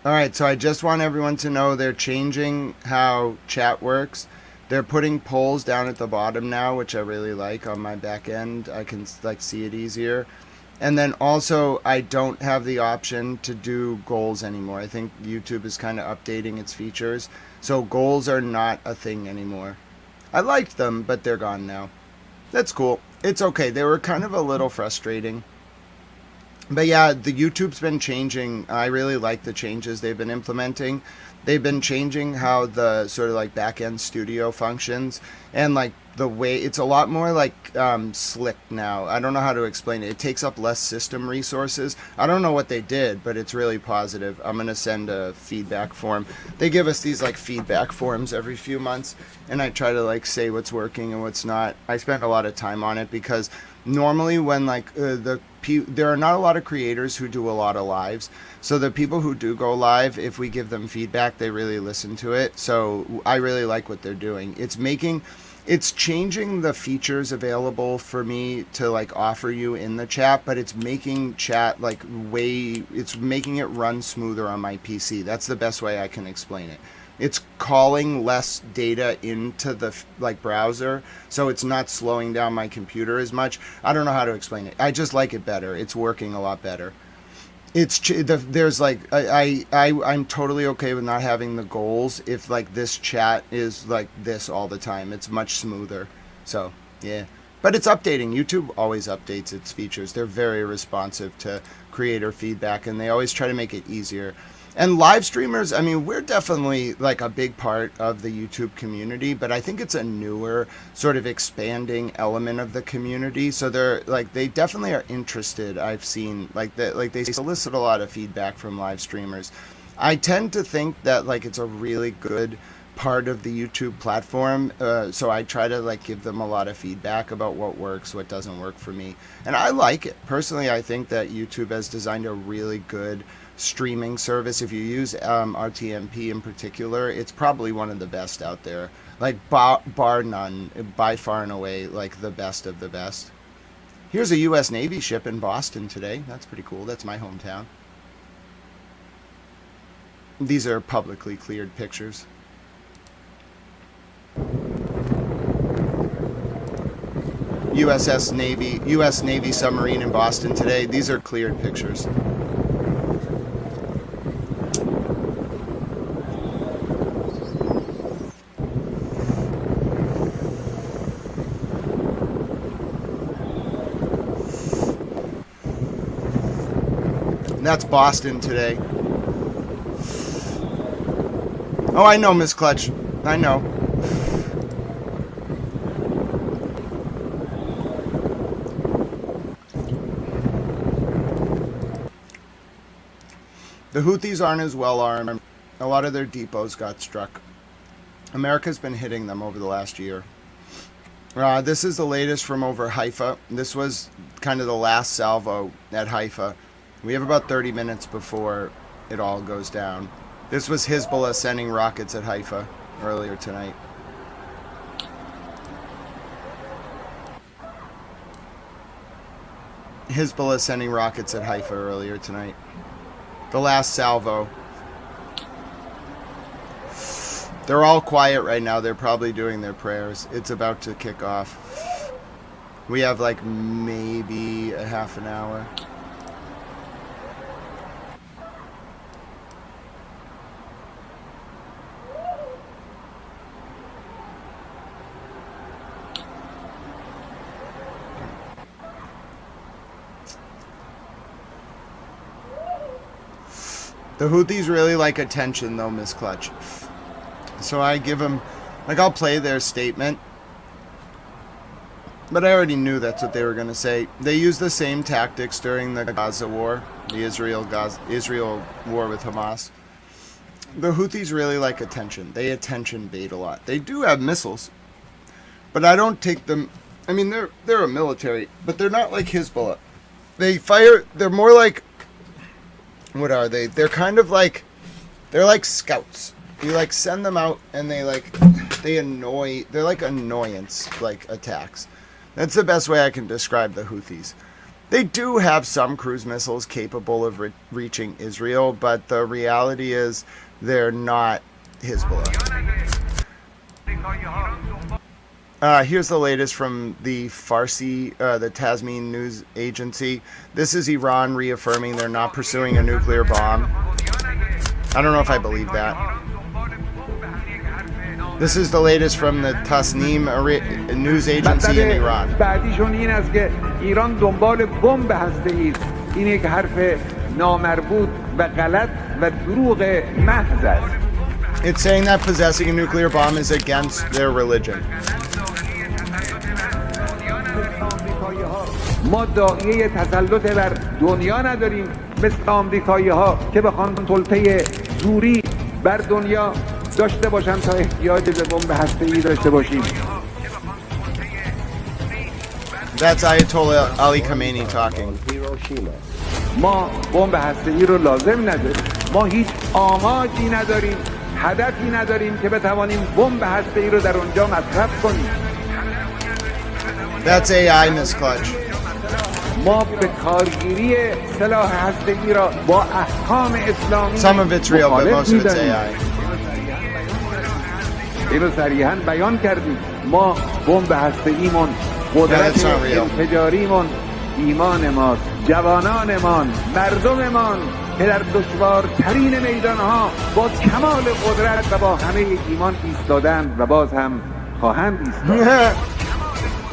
All right, so I just want everyone to know they're changing how chat works. They're putting polls down at the bottom now, which I really like on my back end. I can like see it easier. And then also, I don't have the option to do goals anymore. I think YouTube is kind of updating its features. So goals are not a thing anymore. I liked them, but they're gone now. That's cool. It's okay. They were kind of a little frustrating. But yeah, the YouTube's been changing. I really like the changes they've been implementing. They've been changing how the sort of like back-end studio functions, and like the way it's a lot more like slick now. I don't know how to explain it. It takes up less system resources. I don't know what they did, but it's really positive. I'm gonna send a feedback form. They give us these like feedback forms every few months, and I try to like say what's working and what's not. I spent a lot of time on it because normally when like there are not a lot of creators who do a lot of lives. So the people who do go live, if we give them feedback, they really listen to it. So I really like what they're doing. It's changing the features available for me to like offer you in the chat, but it's making chat like it's making it run smoother on my PC. That's the best way I can explain it. It's calling less data into the like browser, so it's not slowing down my computer as much. I don't know how to explain it. I just like it better. It's working a lot better. There's like I'm totally okay with not having the goals if like this chat is like this all the time. It's much smoother. So yeah, but it's updating. YouTube always updates its features. They're very responsive to creator feedback, and they always try to make it easier. And live streamers, I mean, we're definitely like a big part of the YouTube community, but I think it's a newer sort of expanding element of the community. So they definitely are interested. I've seen they solicit a lot of feedback from live streamers. I tend to think that like it's a really good part of the YouTube platform. So I try to like give them a lot of feedback about what works, what doesn't work for me. And I like it. Personally, I think that YouTube has designed a really good streaming service. If you use RTMP in particular, it's probably one of the best out there, like bar none, by far and away, like the best of the best. Here's a US Navy ship in Boston today. That's pretty cool. That's my hometown. These are publicly cleared pictures. US Navy submarine in Boston today. These are cleared pictures. That's Boston today. Oh, I know, Miss Clutch. I know. The Houthis aren't as well armed. A lot of their depots got struck. America's been hitting them over the last year. This is the latest from over Haifa. This was kind of the last salvo at Haifa. We have about 30 minutes before it all goes down. This was Hezbollah sending rockets at Haifa earlier tonight. Hezbollah sending rockets at Haifa earlier tonight. The last salvo. They're all quiet right now. They're probably doing their prayers. It's about to kick off. We have like maybe a half an hour. The Houthis really like attention, though, Miss Clutch. So I give them, like, I'll play their statement. But I already knew that's what they were going to say. They used the same tactics during the Gaza war, the Israel war with Hamas. The Houthis really like attention. They attention bait a lot. They do have missiles, but I don't take them. I mean, they're a military, but they're not like Hezbollah. They fire. They're more like. What are they? They're kind of like. They're like scouts. You like send them out, and they annoy. They're like annoyance like attacks. That's the best way I can describe the Houthis. They do have some cruise missiles capable of reaching Israel, but the reality is they're not Hezbollah. Here's the latest from the Farsi, the Tasmin news agency. This is Iran reaffirming they're not pursuing a nuclear bomb. I don't know if I believe that. This is the latest from the Tasnim news agency in Iran. بعدیشون این است که ایران دنبال بمب هسته‌ای است. این یک حرف نامربوط و غلط و دروغ محض است. It's saying that possessing a nuclear bomb is against their religion. ما داعیه تسلط بر دنیا نداریم مثل آمریکایی ها که بخوان سلطه زوری بر دنیا داشته باشن تا احتیاج به بمب هسته‌ای داشته باشیم. That's Ayatollah Ali Khamenei talking. ما بمب هسته‌ای رو لازم نداریم. ما هیچ آماجی نداریم، هدفی نداریم که بتوانیم بمب هسته‌ای رو در اونجا مصرف کنیم. That's AI, Miss Clutch. ما به کارگیری سلاح هسته‌ای را با احکام اسلامی Some of it's real, but most of it's AI. اینو صریحاً بیان کردیم. ما بمب هسته‌ایمون قدرت انفجاریمون ایمان ماست، جوانانمان، مردممان که در دشوارترین میدانها با کمال قدرت و با همه ایمان ایستادند و باز هم خواهند ایستاد.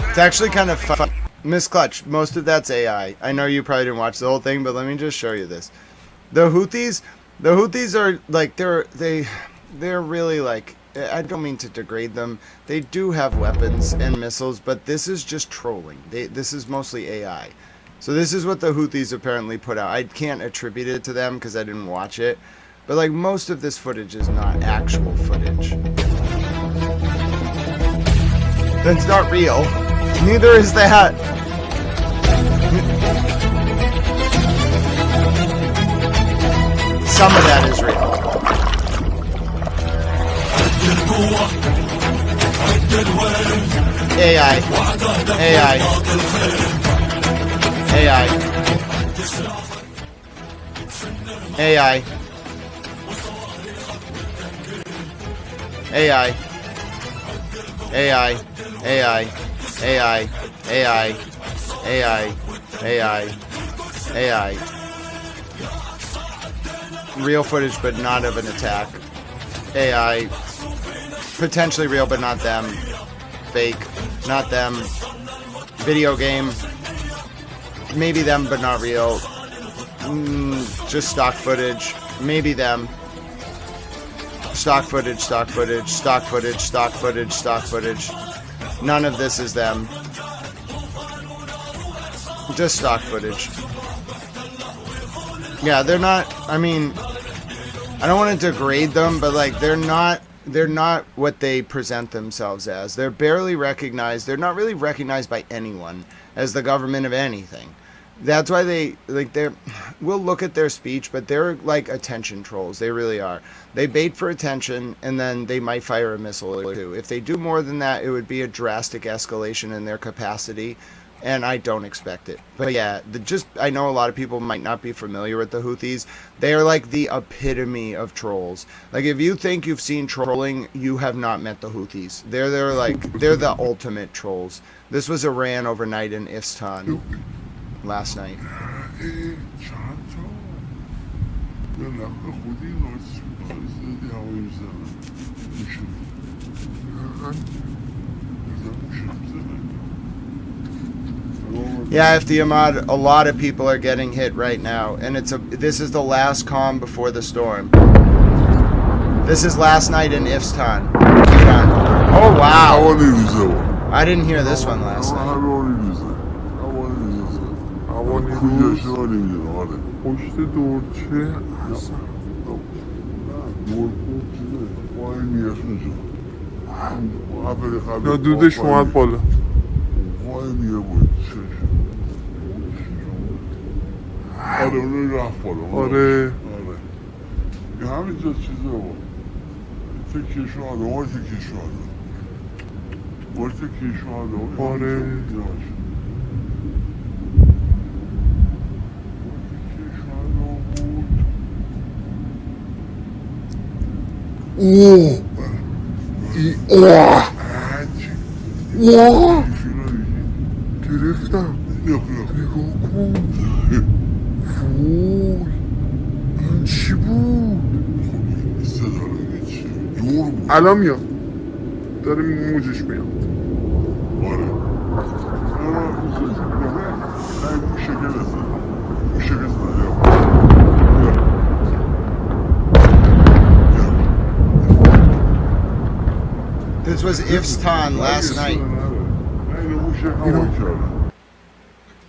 It's actually kind of fun. Miss Clutch, most of that's AI. I know you probably didn't watch the whole thing, but let me just show you this. The Houthis are like they're really like, I don't mean to degrade them. They do have weapons and missiles, but this is just trolling. This is mostly AI. So this is what the Houthis apparently put out. I can't attribute it to them because I didn't watch it, but like most of this footage is not actual footage. That's not real. Neither is that. Some of that is real. AI. AI. AI. AI. AI. AI. AI. AI. AI. AI. AI. AI. Real footage, but not of an attack. AI. Potentially real, but not them. Fake. Not them. Video game. Maybe them, but not real. Just stock footage. Maybe them. Stock footage, stock footage, stock footage, stock footage, stock footage. None of this is them. Just stock footage. Yeah, they're not, I mean, I don't want to degrade them, but like they're not what they present themselves as. They're barely recognized. They're not really recognized by anyone as the government of anything. That's why we'll look at their speech, but they're like attention trolls. They really are. They bait for attention, and then they might fire a missile or two. If they do more than that, it would be a drastic escalation in their capacity, and I don't expect it. But yeah, I know a lot of people might not be familiar with the Houthis. They are like the epitome of trolls. Like if you think you've seen trolling, you have not met the Houthis. They're the ultimate trolls. This was Iran overnight in Isfahan last night. Yeah, Ifti Ahmad, a lot of people are getting hit right now, and this is the last calm before the storm. This is last night in Isfahan, Iran. Oh wow! I didn't hear this one last night. دودش اومد بالا. آره اون رفت بالا. آره این همینجا چیزه با تکیه شاده وای تکیه شاده وای تکیه شاده آره اوه اوه اوه گرفتم نگاه کن وای این چی بود الان میاد داره موجش میاد آره This was Ifstan last night.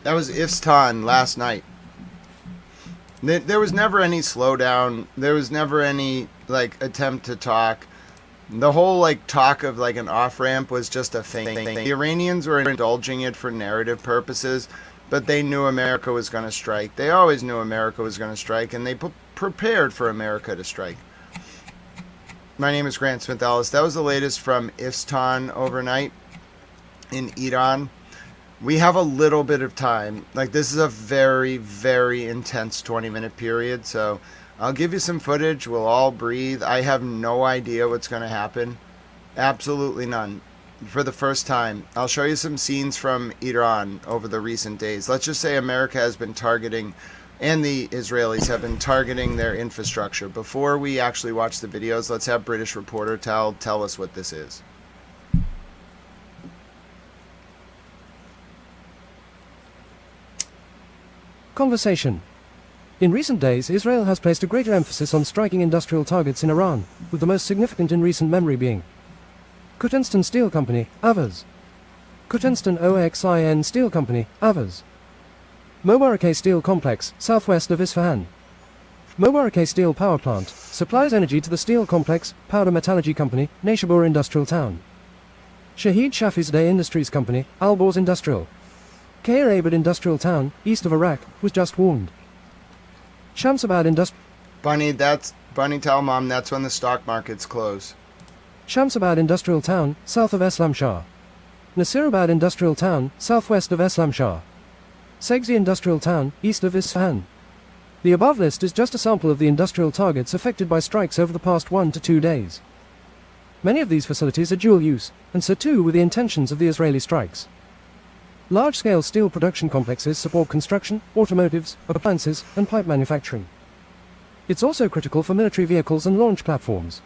That was Ifstan last night. There was never any slowdown. There was never any attempt to talk. The whole talk of an off-ramp was just a thing. The Iranians were indulging it for narrative purposes, but they knew America was going to strike. They always knew America was going to strike, and they prepared for America to strike. My name is Grant Smith Ellis. That was the latest from Ifstan overnight in Iran. We have a little bit of time. This is a very, very intense 20-minute period, so I'll give you some footage. We'll all breathe. I have no idea what's going to happen. Absolutely none. For the first time, I'll show you some scenes from Iran over the recent days. Let's just say America has been targeting, and the Israelis have been targeting their infrastructure. Before we actually watch the videos, let's have British reporter tell us what this is. Conversation. In recent days, Israel has placed a greater emphasis on striking industrial targets in Iran, with the most significant in recent memory being Kutenstan Steel Company, Avaz. Kutenstan Oxin Steel Company, Avaz. Mobarakeh Steel Complex, southwest of Isfahan. Mobarakeh Steel Power Plant, supplies energy to the steel complex, Powder Metallurgy Company, Naishabur Industrial Town. Shahid Shafizadeh Industries Company, Alborz Industrial. Khair Abad Industrial Town, east of Iraq, was just warned. Shamsabad Industrial... Bunny, tell Mom that's when the stock markets close. Shamsabad Industrial Town, south of Islamshah. Nasirabad Industrial Town, southwest of Islamshah. Segzi Industrial Town, east of Isfahan. The above list is just a sample of the industrial targets affected by strikes over the past 1 to 2 days. Many of these facilities are dual use, and so too were the intentions of the Israeli strikes. Large-scale steel production complexes support construction, automotives, appliances, and pipe manufacturing. It's also critical for military vehicles and launch platforms.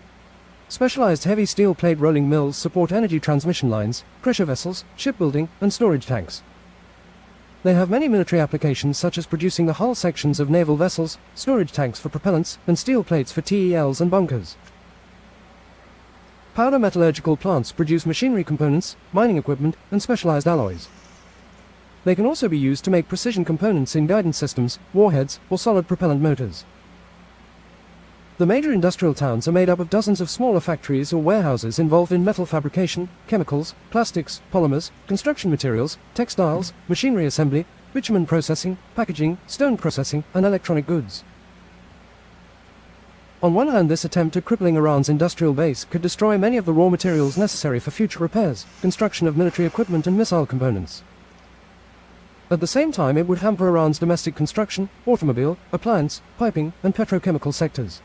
Specialized heavy steel plate rolling mills support energy transmission lines, pressure vessels, shipbuilding, and storage tanks. They have many military applications such as producing the hull sections of naval vessels, storage tanks for propellants, and steel plates for TELs and bunkers. Powder metallurgical plants produce machinery components, mining equipment, and specialized alloys. They can also be used to make precision components in guidance systems, warheads, or solid propellant motors. The major industrial towns are made up of dozens of smaller factories or warehouses involved in metal fabrication, chemicals, plastics, polymers, construction materials, textiles, machinery assembly, bitumen processing, packaging, stone processing, and electronic goods. On one hand, this attempt at crippling Iran's industrial base could destroy many of the raw materials necessary for future repairs, construction of military equipment and missile components. At the same time, it would hamper Iran's domestic construction, automobile, appliance, piping, and petrochemical sectors.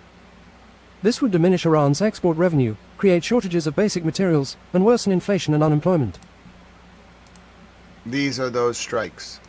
This would diminish Iran's export revenue, create shortages of basic materials, and worsen inflation and unemployment. These are those strikes.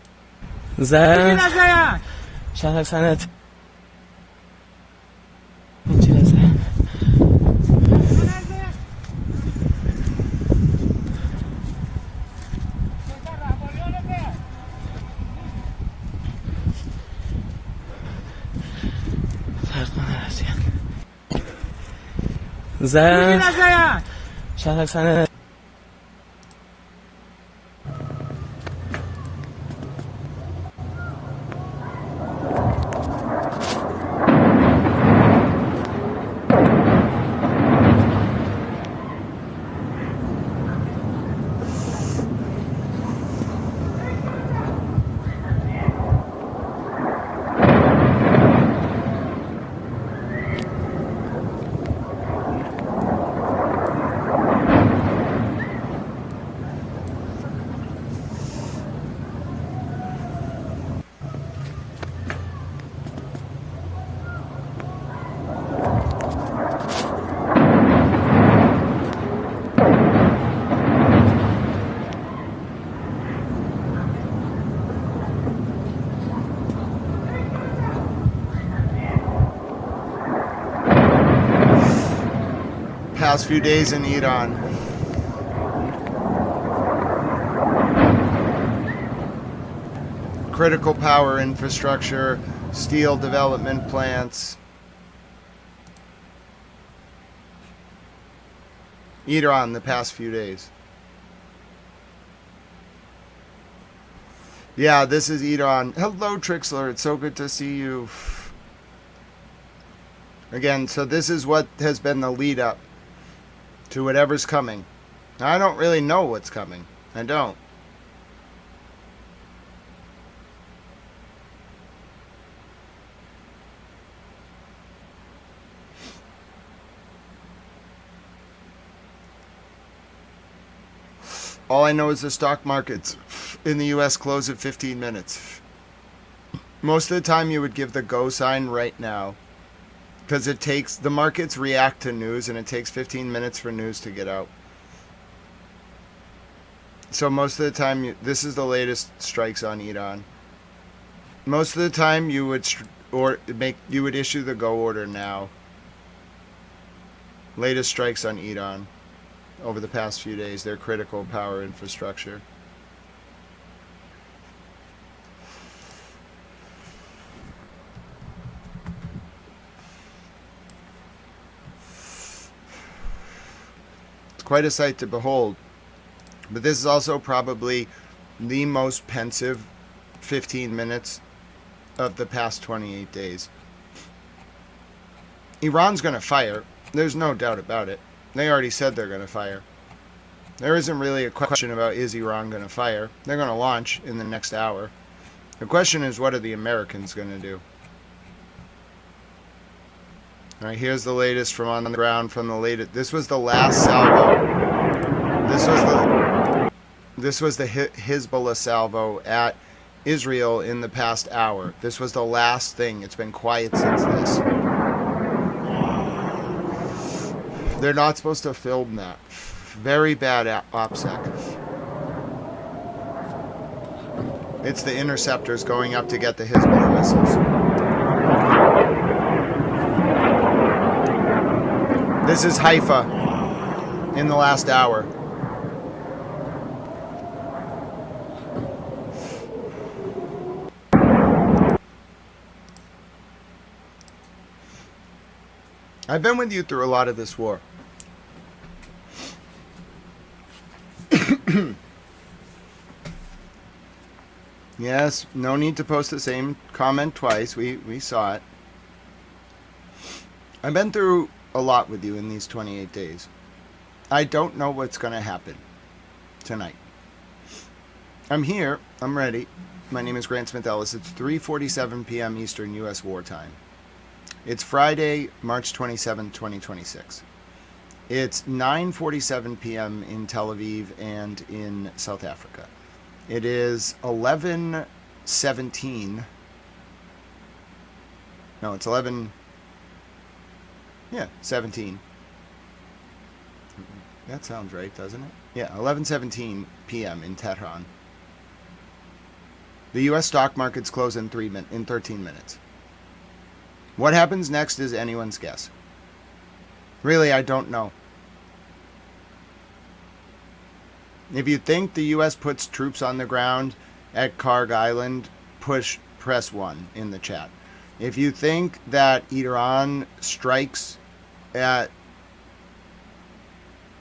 Past few days in Iran. Critical power infrastructure, steel development plants. Iran the past few days. Yeah, this is Iran. Hello, Trixler. It's so good to see you. Again, so this is what has been the lead up to whatever's coming. Now, I don't really know what's coming. I don't. All I know is the stock markets in the US close at 15 minutes. Most of the time you would give the go sign right now, because it takes, the markets react to news and it takes 15 minutes for news to get out. So most of the time, this is the latest strikes on Iran. Most of the time you would issue the go order now. Latest strikes on Iran over the past few days, their critical power infrastructure. It's quite a sight to behold. But this is also probably the most pensive 15 minutes of the past 28 days. Iran's going to fire. There's no doubt about it. They already said they're going to fire. There isn't really a question about is Iran going to fire. They're going to launch in the next hour. The question is, what are the Americans going to do? All right, here's the latest from on the ground from the latest. This was the last salvo. This was the Hezbollah salvo at Israel in the past hour. This was the last thing. It's been quiet since this. They're not supposed to film that. Very bad OPSEC. It's the interceptors going up to get the Hezbollah missiles. This is Haifa in the last hour. I've been with you through a lot of this war. Yes, no need to post the same comment twice. We saw it. I've been through a lot with you in these 28 days. I don't know what's going to happen tonight. I'm here. I'm ready. My name is Grant Smith Ellis. It's 3:47 p.m. Eastern U.S. wartime. It's Friday, March 27, 2026. It's 9:47 p.m. in Tel Aviv and in South Africa. It is 11:17. No, it's 11. Yeah, 17. That sounds right, doesn't it? Yeah, 11:17 p.m. in Tehran. The U.S. stock markets close in 13 minutes. What happens next is anyone's guess. Really, I don't know. If you think the U.S. puts troops on the ground at Karg Island, press 1 in the chat. If you think that Iran strikes at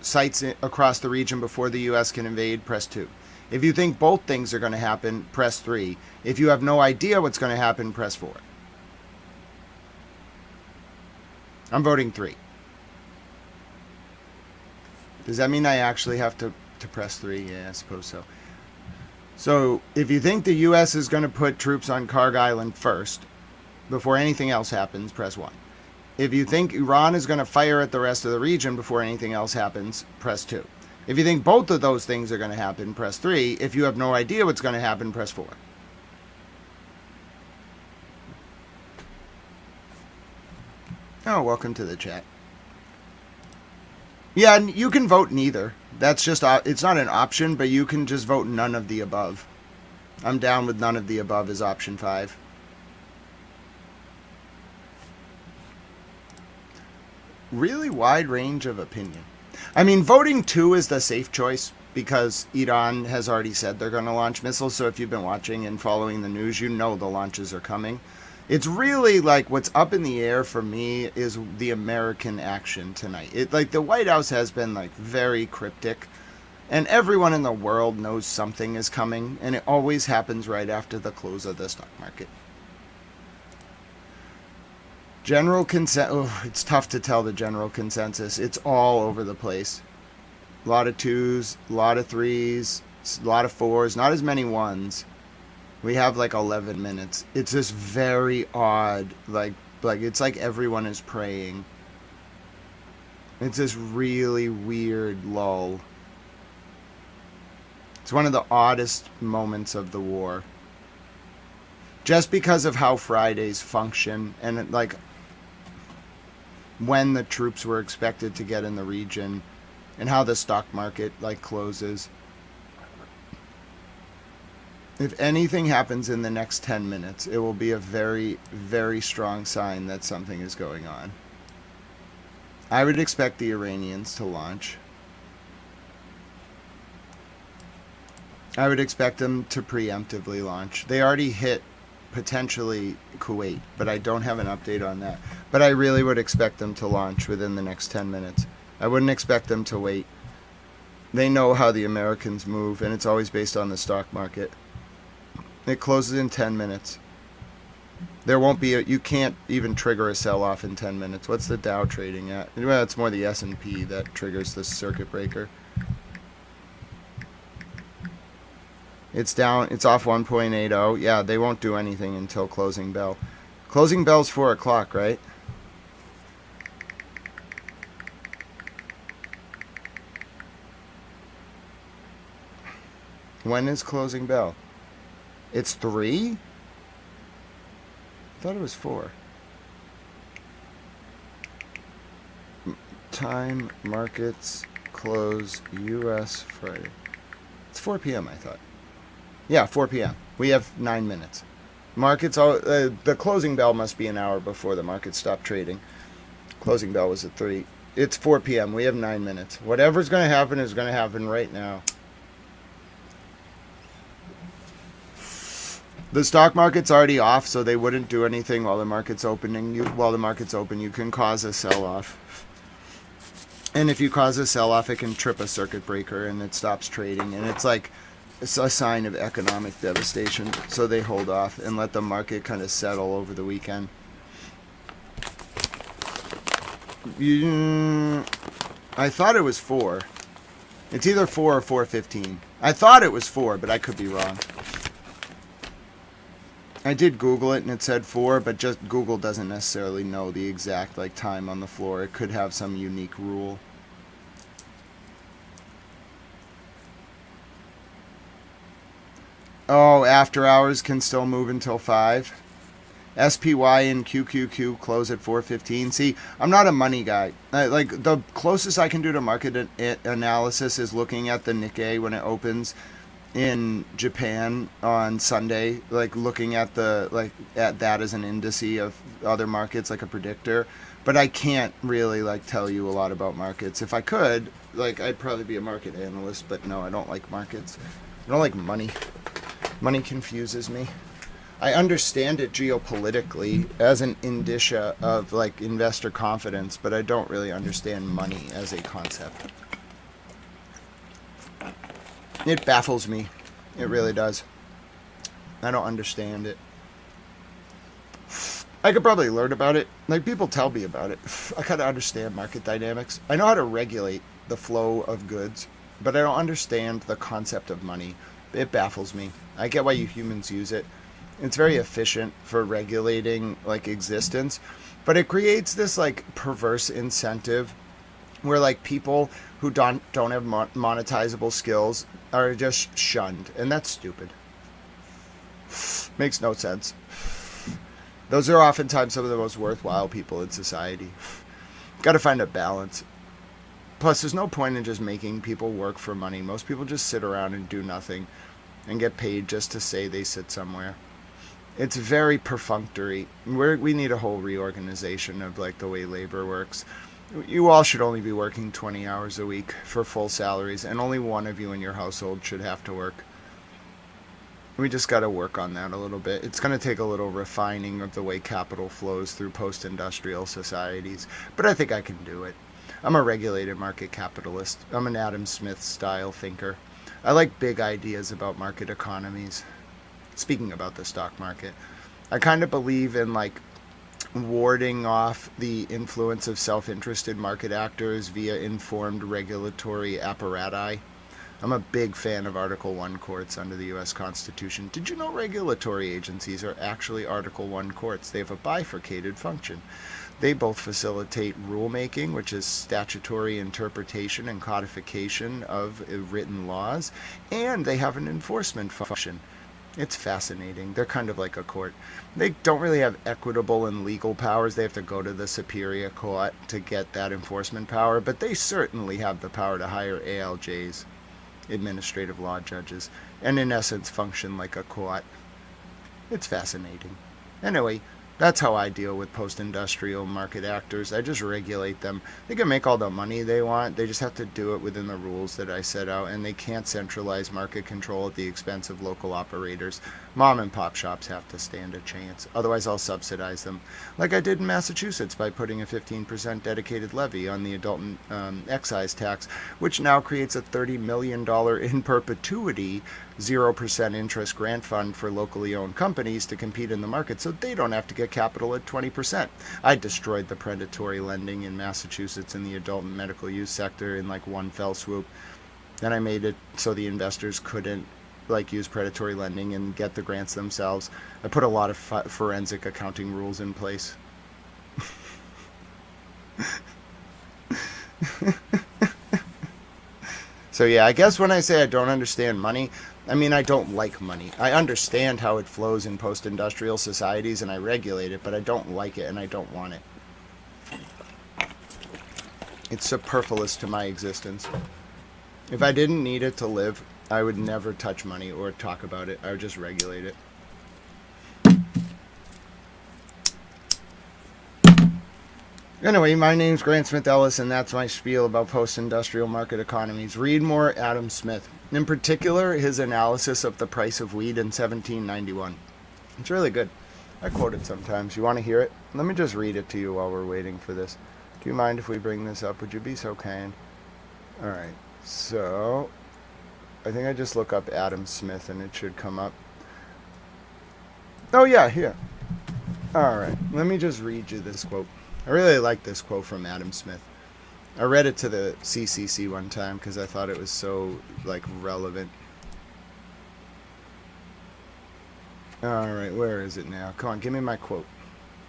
sites across the region before the U.S. can invade, press 2. If you think both things are going to happen, press 3. If you have no idea what's going to happen, press 4. I'm voting 3. Does that mean I actually have to press 3? Yeah, I suppose so. So, if you think the U.S. is going to put troops on Karg Island first, before anything else happens, press 1. If you think Iran is going to fire at the rest of the region before anything else happens, press 2. If you think both of those things are going to happen, press 3. If you have no idea what's going to happen, press 4. Oh, welcome to the chat. Yeah, and you can vote neither. That's just, it's not an option, but you can just vote none of the above. I'm down with none of the above as option 5. really wide range of opinion. I mean, voting 2 is the safe choice because Iran has already said they're going to launch missiles. So if you've been watching and following the news, you know the launches are coming. It's really like what's up in the air for me is the American action tonight. Like the White House has been like very cryptic, and everyone in the world knows something is coming, and it always happens right after the close of the stock market. General consensus. It's tough to tell the general consensus. It's all over the place. A lot of 2s, a lot of 3s, a lot of 4s, not as many 1s. We have like 11 minutes. It's just very odd. Like it's like everyone is praying. It's this really weird lull. It's one of the oddest moments of the war. Just because of how Fridays function and like when the troops were expected to get in the region and how the stock market like closes. If anything happens in the next 10 minutes, it will be a very, very strong sign that something is going on. I would expect the Iranians to launch. I would expect them to preemptively launch. They already hit potentially Kuwait, but I don't have an update on that. But I really would expect them to launch within the next 10 minutes. I wouldn't expect them to wait. They know how the Americans move, and it's always based on the stock market. It closes in 10 minutes. There won't be you can't even trigger a sell-off in 10 minutes. What's the Dow trading at? Well, it's more the S&P that triggers the circuit breaker. It's down. It's off 1.80. Yeah, they won't do anything until closing bell. Closing bell's 4 o'clock, right? When is closing bell? It's 3? I thought it was 4. Time, markets, close, U.S. Friday. It's 4 p.m. I thought. Yeah, 4 p.m. We have 9 minutes. Markets, the closing bell must be an hour before the market stopped trading. Closing bell was at 3. It's 4 p.m. We have 9 minutes. Whatever's going to happen is going to happen right now. The stock market's already off, so they wouldn't do anything while the market's opening. While the market's open, you can cause a sell-off. And if you cause a sell-off, it can trip a circuit breaker and it stops trading. And it's like it's a sign of economic devastation. So they hold off and let the market kind of settle over the weekend. I thought it was 4. It's either 4 or 4:15. I thought it was 4, but I could be wrong. I did Google it and it said 4, but just Google doesn't necessarily know the exact like time on the floor. It could have some unique rule. Oh, after hours can still move until 5. SPY and QQQ close at 4:15. See, I'm not a money guy. Like the closest I can do to market analysis is looking at the Nikkei when it opens in Japan on Sunday, like looking at at that as an indice of other markets, like a predictor. But I can't really like tell you a lot about markets. If I could, like I'd probably be a market analyst, but no, I don't like markets. I don't like money. Money confuses me. I understand it geopolitically as an indicia of like investor confidence, but I don't really understand money as a concept. It baffles me. It really does. I don't understand it. I could probably learn about it. Like, people tell me about it. I kind of understand market dynamics. I know how to regulate the flow of goods, but I don't understand the concept of money. It baffles me. I get why you humans use it. It's very efficient for regulating, like, existence, but it creates this, like, perverse incentive where like people who don't have monetizable skills are just shunned, and that's stupid. Makes no sense. Those are oftentimes some of the most worthwhile people in society. Got to find a balance. Plus, there's no point in just making people work for money. Most people just sit around and do nothing and get paid just to say they sit somewhere. It's very perfunctory. We need a whole reorganization of like the way labor works. You all should only be working 20 hours a week for full salaries, and only one of you in your household should have to work. We just got to work on that a little bit. It's going to take a little refining of the way capital flows through post-industrial societies, but I think I can do it. I'm a regulated market capitalist. I'm an Adam Smith style thinker. I like big ideas about market economies. Speaking about the stock market, I kind of believe in like warding off the influence of self-interested market actors via informed regulatory apparati. I'm a big fan of Article 1 courts under the U.S. Constitution. Did you know regulatory agencies are actually Article 1 courts? They have a bifurcated function. They both facilitate rulemaking, which is statutory interpretation and codification of written laws, and they have an enforcement function. It's fascinating. They're kind of like a court. They don't really have equitable and legal powers. They have to go to the superior court to get that enforcement power, but they certainly have the power to hire ALJs, administrative law judges, and in essence function like a court. It's fascinating. Anyway, that's how I deal with post-industrial market actors. I just regulate them. They can make all the money they want. They just have to do it within the rules that I set out, and they can't centralize market control at the expense of local operators. Mom and pop shops have to stand a chance. Otherwise, I'll subsidize them, like I did in Massachusetts by putting a 15% dedicated levy on the adult excise tax, which now creates a $30 million in perpetuity 0% interest grant fund for locally owned companies to compete in the market so they don't have to get capital at 20%. I destroyed the predatory lending in Massachusetts in the adult and medical use sector in like one fell swoop. Then I made it so the investors couldn't like use predatory lending and get the grants themselves. I put a lot of forensic accounting rules in place. So yeah, I guess when I say I don't understand money, I mean I don't like money. I understand how it flows in post-industrial societies and I regulate it, but I don't like it and I don't want it. It's superfluous to my existence. If I didn't need it to live, I would never touch money or talk about it. I would just regulate it. Anyway, my name's Grant Smith Ellis, and that's my spiel about post-industrial market economies. Read more Adam Smith. In particular, his analysis of the price of weed in 1791. It's really good. I quote it sometimes. You want to hear it? Let me just read it to you while we're waiting for this. Do you mind if we bring this up? Would you be so kind? Alright, so I think I just look up Adam Smith and it should come up. Oh yeah, here. Alright, let me just read you this quote. I really like this quote from Adam Smith. I read it to the CCC one time because I thought it was so, like, relevant. Alright, where is it now? Come on, give me my quote.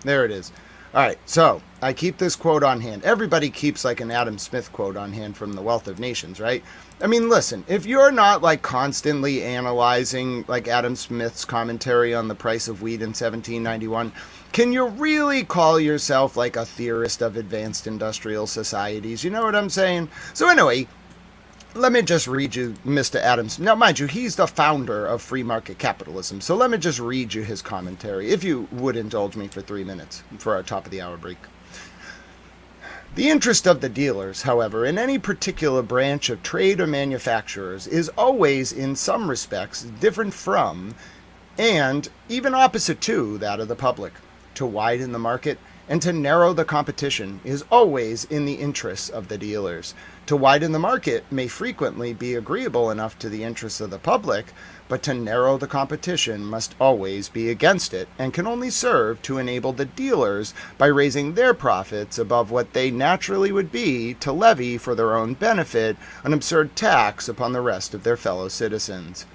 There it is. Alright, so, I keep this quote on hand. Everybody keeps, like, an Adam Smith quote on hand from The Wealth of Nations, right? I mean, listen, if you're not, like, constantly analyzing, like, Adam Smith's commentary on the price of weed in 1791... can you really call yourself like a theorist of advanced industrial societies? You know what I'm saying? So anyway, let me just read you Mr. Adams. Now, mind you, he's the founder of free market capitalism. So let me just read you his commentary, if you would indulge me for 3 minutes for our top of the hour break. The interest of the dealers, however, in any particular branch of trade or manufacturers is always, in some respects, different from, and even opposite to, that of the public. To widen the market and to narrow the competition is always in the interests of the dealers. To widen the market may frequently be agreeable enough to the interests of the public, but to narrow the competition must always be against it, and can only serve to enable the dealers, by raising their profits above what they naturally would be, to levy for their own benefit an absurd tax upon the rest of their fellow citizens.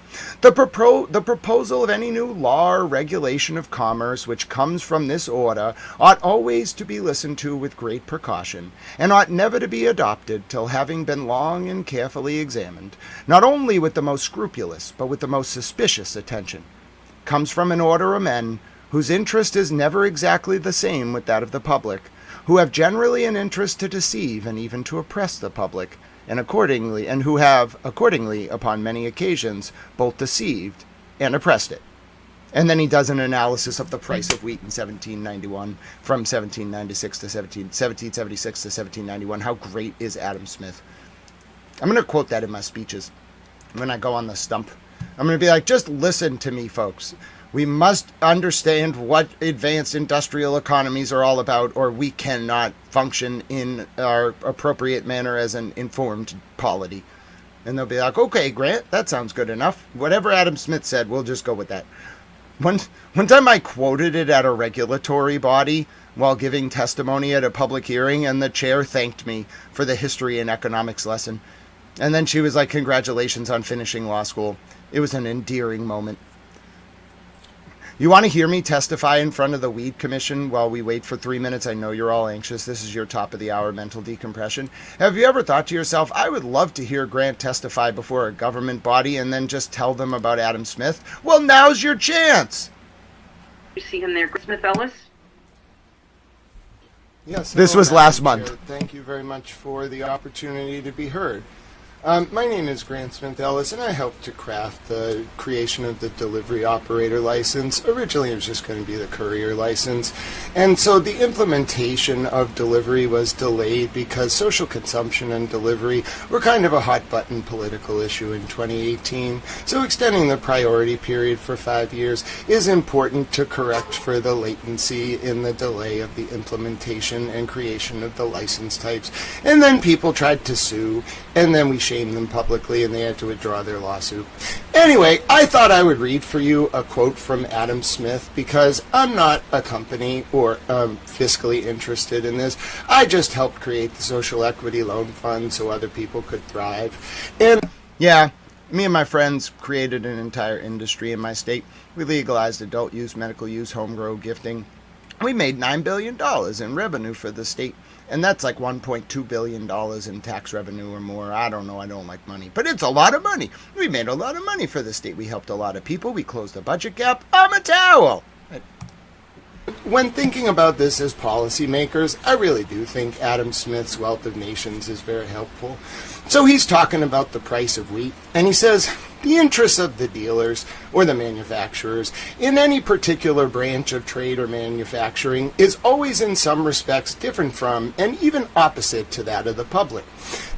The proposal of any new law or regulation of commerce which comes from this order ought always to be listened to with great precaution, and ought never to be adopted till having been long and carefully examined, not only with the most scrupulous, but with the most suspicious attention. Comes from an order of men whose interest is never exactly the same with that of the public, who have generally an interest to deceive and even to oppress the public, and who have accordingly upon many occasions both deceived and oppressed it. And then he does an analysis of the price of wheat in 1791 from 1796 to 1776 to 1791. How great is Adam Smith? I'm going to quote that in my speeches when I go on the stump. I'm going to be like, just listen to me, folks. We must understand what advanced industrial economies are all about, or we cannot function in our appropriate manner as an informed polity. And they'll be like, okay, Grant, that sounds good enough. Whatever Adam Smith said, we'll just go with that. One time I quoted it at a regulatory body while giving testimony at a public hearing, and the chair thanked me for the history and economics lesson. And then she was like, congratulations on finishing law school. It was an endearing moment. You want to hear me testify in front of the Weed Commission while we wait for 3 minutes? I know you're all anxious. This is your top of the hour mental decompression. Have you ever thought to yourself, I would love to hear Grant testify before a government body and then just tell them about Adam Smith? Well, now's your chance. You see him there, Smith Ellis? Yes. This was last month. Thank you very much for the opportunity to be heard. My name is Grant Smith Ellis, and I helped to craft the creation of the delivery operator license. Originally, it was just going to be the courier license. And so the implementation of delivery was delayed because social consumption and delivery were kind of a hot-button political issue in 2018. So extending the priority period for 5 years is important to correct for the latency in the delay of the implementation and creation of the license types. And then people tried to sue, and then we shamed them publicly, and they had to withdraw their lawsuit. Anyway, I thought I would read for you a quote from Adam Smith, because I'm not a company or fiscally interested in this. I just helped create the Social Equity Loan Fund so other people could thrive. And yeah, me and my friends created an entire industry in my state. We legalized adult use, medical use, home-grow gifting. We made $9 billion in revenue for the state. And that's like $1.2 billion in tax revenue or more. I don't know. I don't like money. But it's a lot of money. We made a lot of money for the state. We helped a lot of people. We closed the budget gap. I'm a towel. When thinking about this as policymakers, I really do think Adam Smith's Wealth of Nations is very helpful. So he's talking about the price of wheat, and he says, the interests of the dealers or the manufacturers in any particular branch of trade or manufacturing is always in some respects different from and even opposite to that of the public.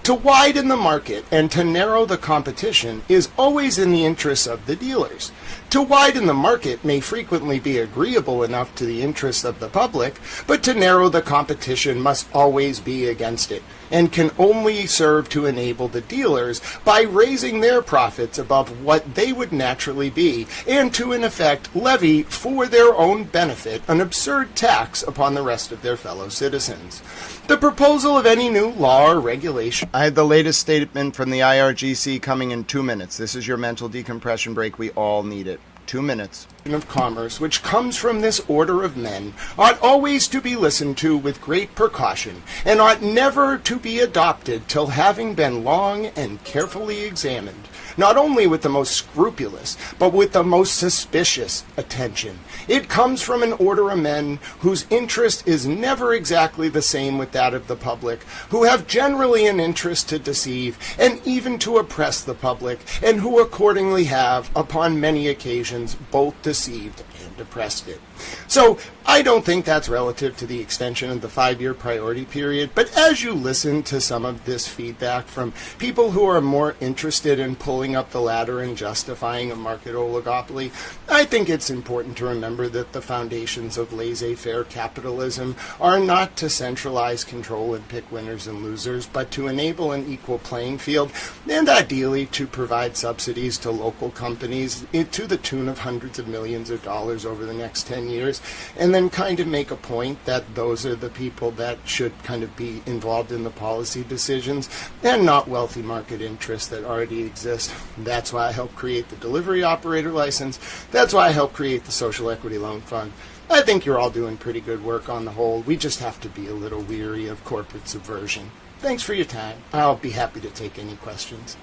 To widen the market and to narrow the competition is always in the interests of the dealers. To widen the market may frequently be agreeable enough to the interests of the public, but to narrow the competition must always be against it, and can only serve to enable the dealers by raising their profits above what they would naturally be, and to in effect levy for their own benefit an absurd tax upon the rest of their fellow citizens. The proposal of any new law or regulation. I had the latest statement from the IRGC coming in 2 minutes. This is your mental decompression break. We all need it. 2 minutes. Of commerce, which comes from this order of men, ought always to be listened to with great precaution, and ought never to be adopted till having been long and carefully examined, not only with the most scrupulous, but with the most suspicious attention. It comes from an order of men whose interest is never exactly the same with that of the public, who have generally an interest to deceive and even to oppress the public, and who accordingly have, upon many occasions, both deceived and oppressed it. So I don't think that's relative to the extension of the 5-year priority period, but as you listen to some of this feedback from people who are more interested in pulling up the ladder and justifying a market oligopoly, I think it's important to remember that the foundations of laissez-faire capitalism are not to centralize control and pick winners and losers, but to enable an equal playing field, and ideally to provide subsidies to local companies to the tune of hundreds of millions of dollars over the next 10 years, and then kind of make a point that those are the people that should kind of be involved in the policy decisions and not wealthy market interests that already exist. That's why I helped create the delivery operator license. That's why I helped create the Social Equity Loan Fund. I think you're all doing pretty good work on the whole. We just have to be a little weary of corporate subversion. Thanks for your time. I'll be happy to take any questions.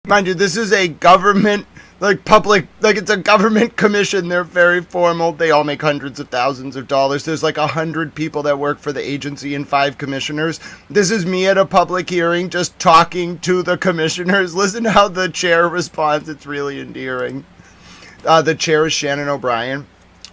Mind you, this is a government, public, it's a government commission. They're very formal. They all make hundreds of thousands of dollars. There's 100 people that work for the agency and 5 commissioners. This is me at a public hearing just talking to the commissioners. Listen how the chair responds. It's really endearing. The chair is Shannon O'Brien.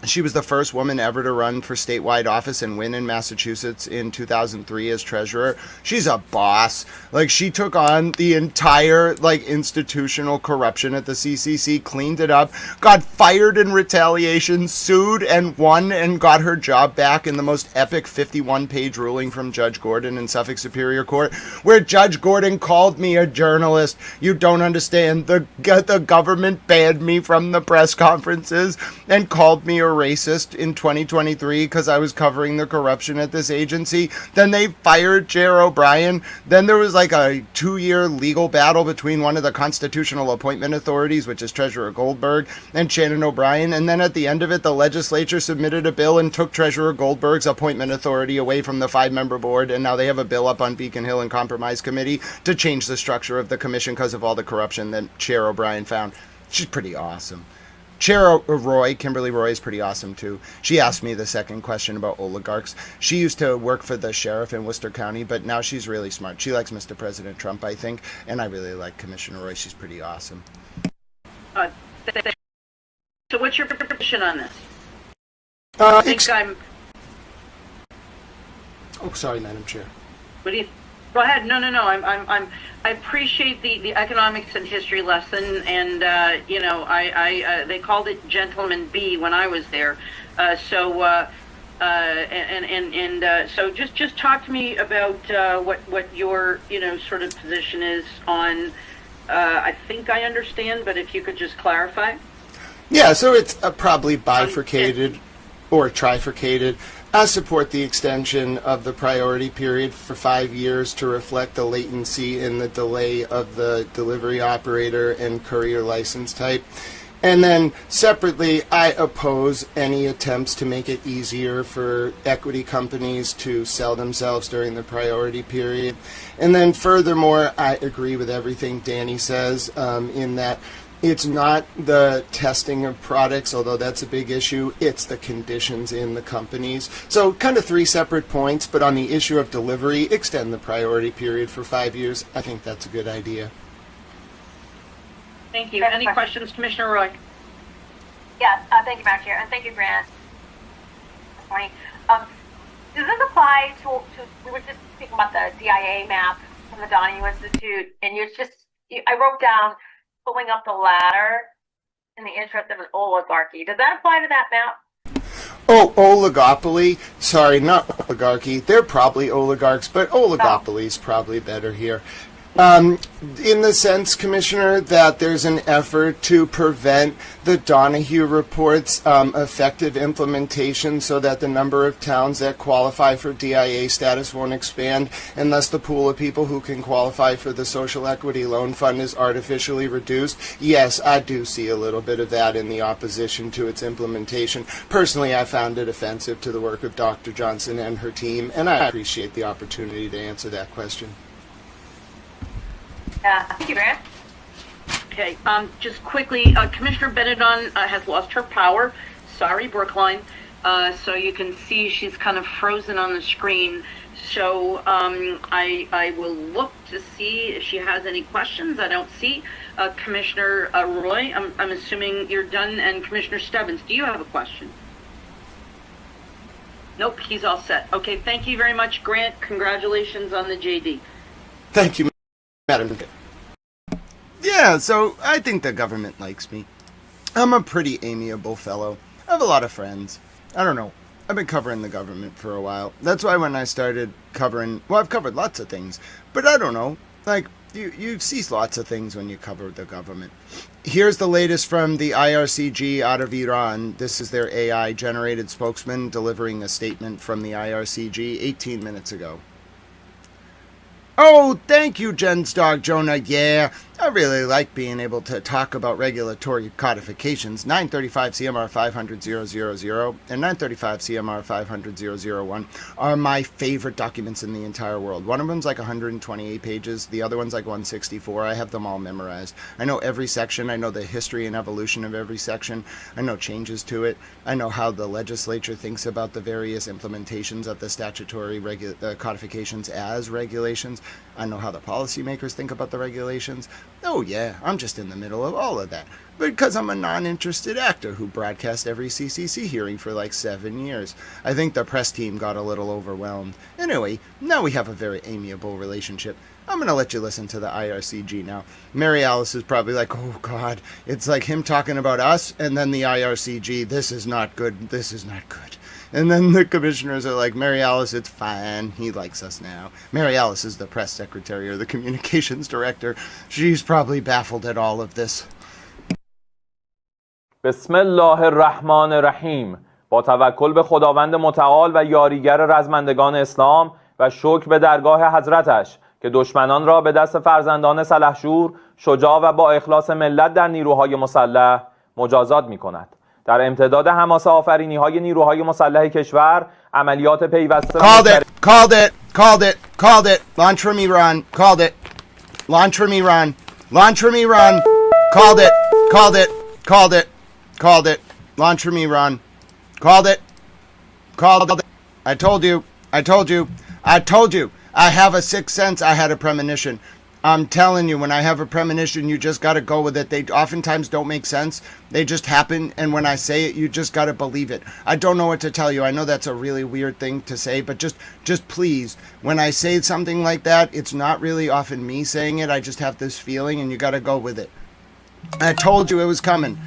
She was the first woman ever to run for statewide office and win in Massachusetts in 2003 as treasurer. She's a boss. Like, she took on the entire, like, institutional corruption at the CCC, cleaned it up, got fired in retaliation, sued and won, and got her job back in the most epic 51-page ruling from Judge Gordon in Suffolk Superior Court, where Judge Gordon called me a journalist. You don't understand. The government banned me from the press conferences and called me a racist in 2023 because I was covering the corruption at this agency. Then they fired Chair O'Brien. Then there was like a 2-year legal battle between one of the constitutional appointment authorities, which is Treasurer Goldberg, and Shannon O'Brien. And then at the end of it, the legislature submitted a bill and took Treasurer Goldberg's appointment authority away from the 5-member board. And now they have a bill up on Beacon Hill and Compromise Committee to change the structure of the commission because of all the corruption that Chair O'Brien found. She's pretty awesome. Chair Roy, Kimberly Roy, is pretty awesome too. She asked me the second question about oligarchs. She used to work for the sheriff in Worcester County, but now she's really smart. She likes Mr. President Trump, I think, and I really like Commissioner Roy. She's pretty awesome. So what's your position on this? I think I'm... Oh, sorry, Madam Chair. What do you... Go ahead. No. I appreciate the economics and history lesson, and they called it Gentleman B when I was there. So just talk to me about what your sort of position is on. I think I understand, but if you could just clarify. Yeah, so it's probably bifurcated or trifurcated. I support the extension of the priority period for 5 years to reflect the latency in the delay of the delivery operator and courier license type. And then separately, I oppose any attempts to make it easier for equity companies to sell themselves during the priority period. And then furthermore, I agree with everything Danny says in that it's not the testing of products, although that's a big issue. It's the conditions in the companies. So kind of 3 separate points, but on the issue of delivery, extend the priority period for 5 years. I think that's a good idea. Thank you. Any questions, Commissioner Roy? Yes, thank you, Madam Chair, and thank you, Grant. This morning. Does this apply to, we were just speaking about the DIA map from the Donahue Institute, and I wrote down pulling up the ladder in the interest of an oligarchy. Does that apply to that map? Oh, oligopoly. Sorry, not oligarchy. They're probably oligarchs, but oligopoly's probably better here. In the sense, Commissioner, that there's an effort to prevent the Donahue report's effective implementation so that the number of towns that qualify for DIA status won't expand, and thus the pool of people who can qualify for the Social Equity Loan Fund is artificially reduced. Yes, I do see a little bit of that in the opposition to its implementation. Personally, I found it offensive to the work of Dr. Johnson and her team, and I appreciate the opportunity to answer that question. Thank you, Grant. Okay, just quickly, Commissioner Benedon has lost her power. Sorry, Brookline. So you can see she's kind of frozen on the screen. So I will look to see if she has any questions. I don't see. Commissioner Roy, I'm assuming you're done. And Commissioner Stebbins, do you have a question? Nope, he's all set. Okay, thank you very much, Grant. Congratulations on the JD. Thank you, Madam. Yeah, so I think the government likes me. I'm a pretty amiable fellow. I have a lot of friends. I don't know. I've been covering the government for a while. That's why when I started covering, well, I've covered lots of things, but I don't know. Like, you see lots of things when you cover the government. Here's the latest from the IRCG out of Iran. This is their AI-generated spokesman delivering a statement from the IRCG 18 minutes ago. Oh, thank you, Jen's dog, Jonah. Yeah, I really like being able to talk about regulatory codifications. 935 CMR 500.000 and 935 CMR 500.001 are my favorite documents in the entire world. One of them's like 128 pages. The other one's like 164. I have them all memorized. I know every section. I know the history and evolution of every section. I know changes to it. I know how the legislature thinks about the various implementations of the statutory codifications as regulations. I know how the policymakers think about the regulations. Oh yeah, I'm just in the middle of all of that. Because I'm a non-interested actor who broadcast every CCC hearing for like 7 years. I think the press team got a little overwhelmed. Anyway, now we have a very amiable relationship. I'm going to let you listen to the IRCG now. Mary Alice is probably like, oh God, it's like him talking about us and then the IRCG. This is not good. This is not good. And then the commissioners are like, Mary Alice, it's fine. He likes us now. Mary Alice is the press secretary or the communications director. She's probably baffled at all of this. بسم الله الرحمن الرحیم. با توکل به خداوند متعال و یاریگر رزمندگان اسلام و شکر به درگاه حضرتش که دشمنان را به دست فرزندان سلحشور شجاع و با اخلاص ملت در نیروهای مسلح مجازات می کند. در امتداد حماسه آفرینی های نیروهای مسلح کشور عملیات پیوسته Called it. Launch from Iran. Called it. Launch from Iran. Called it. Launch from Iran. Called it. I told you. I have a sixth sense. I had a premonition. I'm telling you, when I have a premonition, you just got to go with it. They oftentimes don't make sense. They just happen, and when I say it, you just got to believe it. I don't know what to tell you. I know that's a really weird thing to say, but just please, when I say something like that, it's not really often me saying it. I just have this feeling, and you got to go with it. I told you it was coming.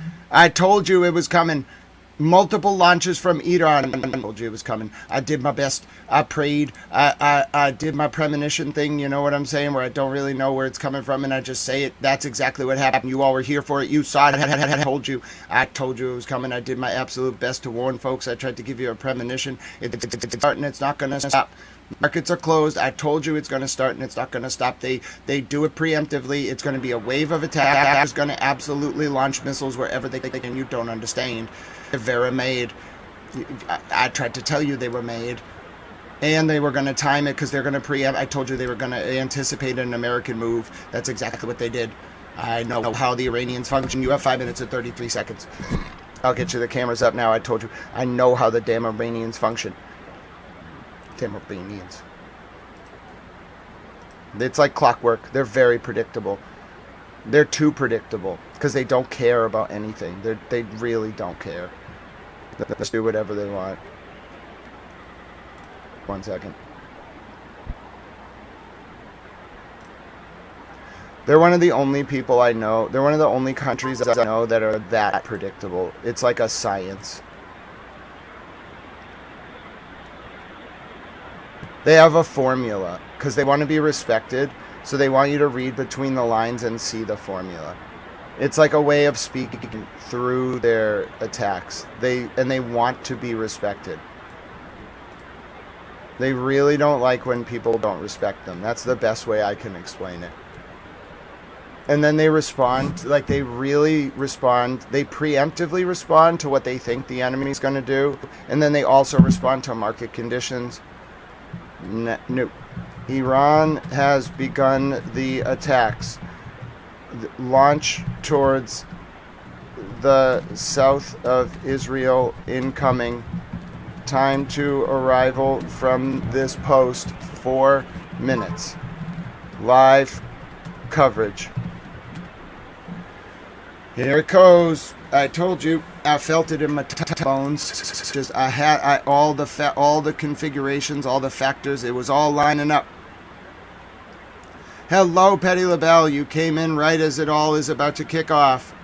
Multiple launches from Iran. I told you it was coming. I did my best. I prayed. I did my premonition thing, you know what I'm saying, where I don't really know where it's coming from, and I just say it. That's exactly what happened. You all were here for it. You saw it. I told you it was coming. I did my absolute best to warn folks. I tried to give you a premonition. It's starting. It's not going to stop. Markets are closed. I told you it's going to start and it's not going to stop. They do it preemptively. It's going to be a wave of attack. It's going to absolutely launch missiles wherever they can. You don't understand. They were made. I tried to tell you they were made. And they were going to time it because they're going to preempt. I told you they were going to anticipate an American move. That's exactly what they did. I know how the Iranians function. You have 5 minutes and 33 seconds. I'll get you the cameras up now. I told you. I know how the damn Iranians function. Damn Iranians. It's like clockwork. They're very predictable. They're too predictable because they don't care about anything. They really don't care. Let's do whatever they want. 1 second. They're one of the only people I know. They're one of the only countries that I know that are that predictable. It's like a science. They have a formula because they want to be respected. So they want you to read between the lines and see the formula. It's like a way of speaking through their attacks. They want to be respected. They really don't like when people don't respect them. That's the best way I can explain it. And then they respond, like they really respond. They preemptively respond to what they think the enemy's going to do. And then they also respond to market conditions. No. Iran has begun the attacks. Launch towards the south of Israel incoming. Time to arrival from this post, 4 minutes. Live coverage. Here it goes. I told you. I felt it in my bones. Just I had all the configurations, all the factors. It was all lining up. Hello, Petty LaBelle. You came in right as it all is about to kick off.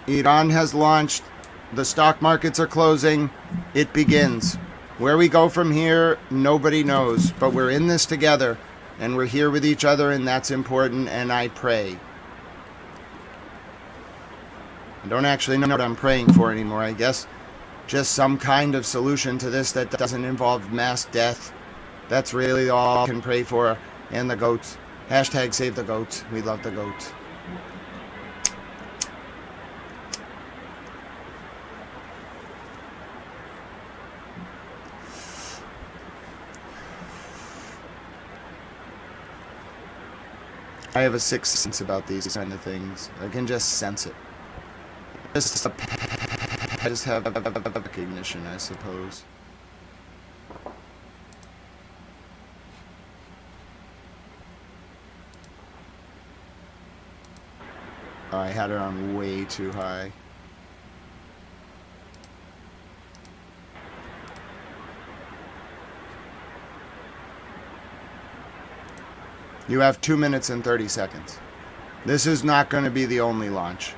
Iran has launched. The stock markets are closing. It begins. Where we go from here, nobody knows. But we're in this together. And we're here with each other, and that's important, and I pray. I don't actually know what I'm praying for anymore, I guess. Just some kind of solution to this that doesn't involve mass death. That's really all I can pray for. And the goats. Hashtag save the goats. We love the goats. I have a sixth sense about these kind of things. I can just sense it. I just have recognition, I suppose. Oh, I had it on way too high. You have 2 minutes and 30 seconds. This is not going to be the only launch.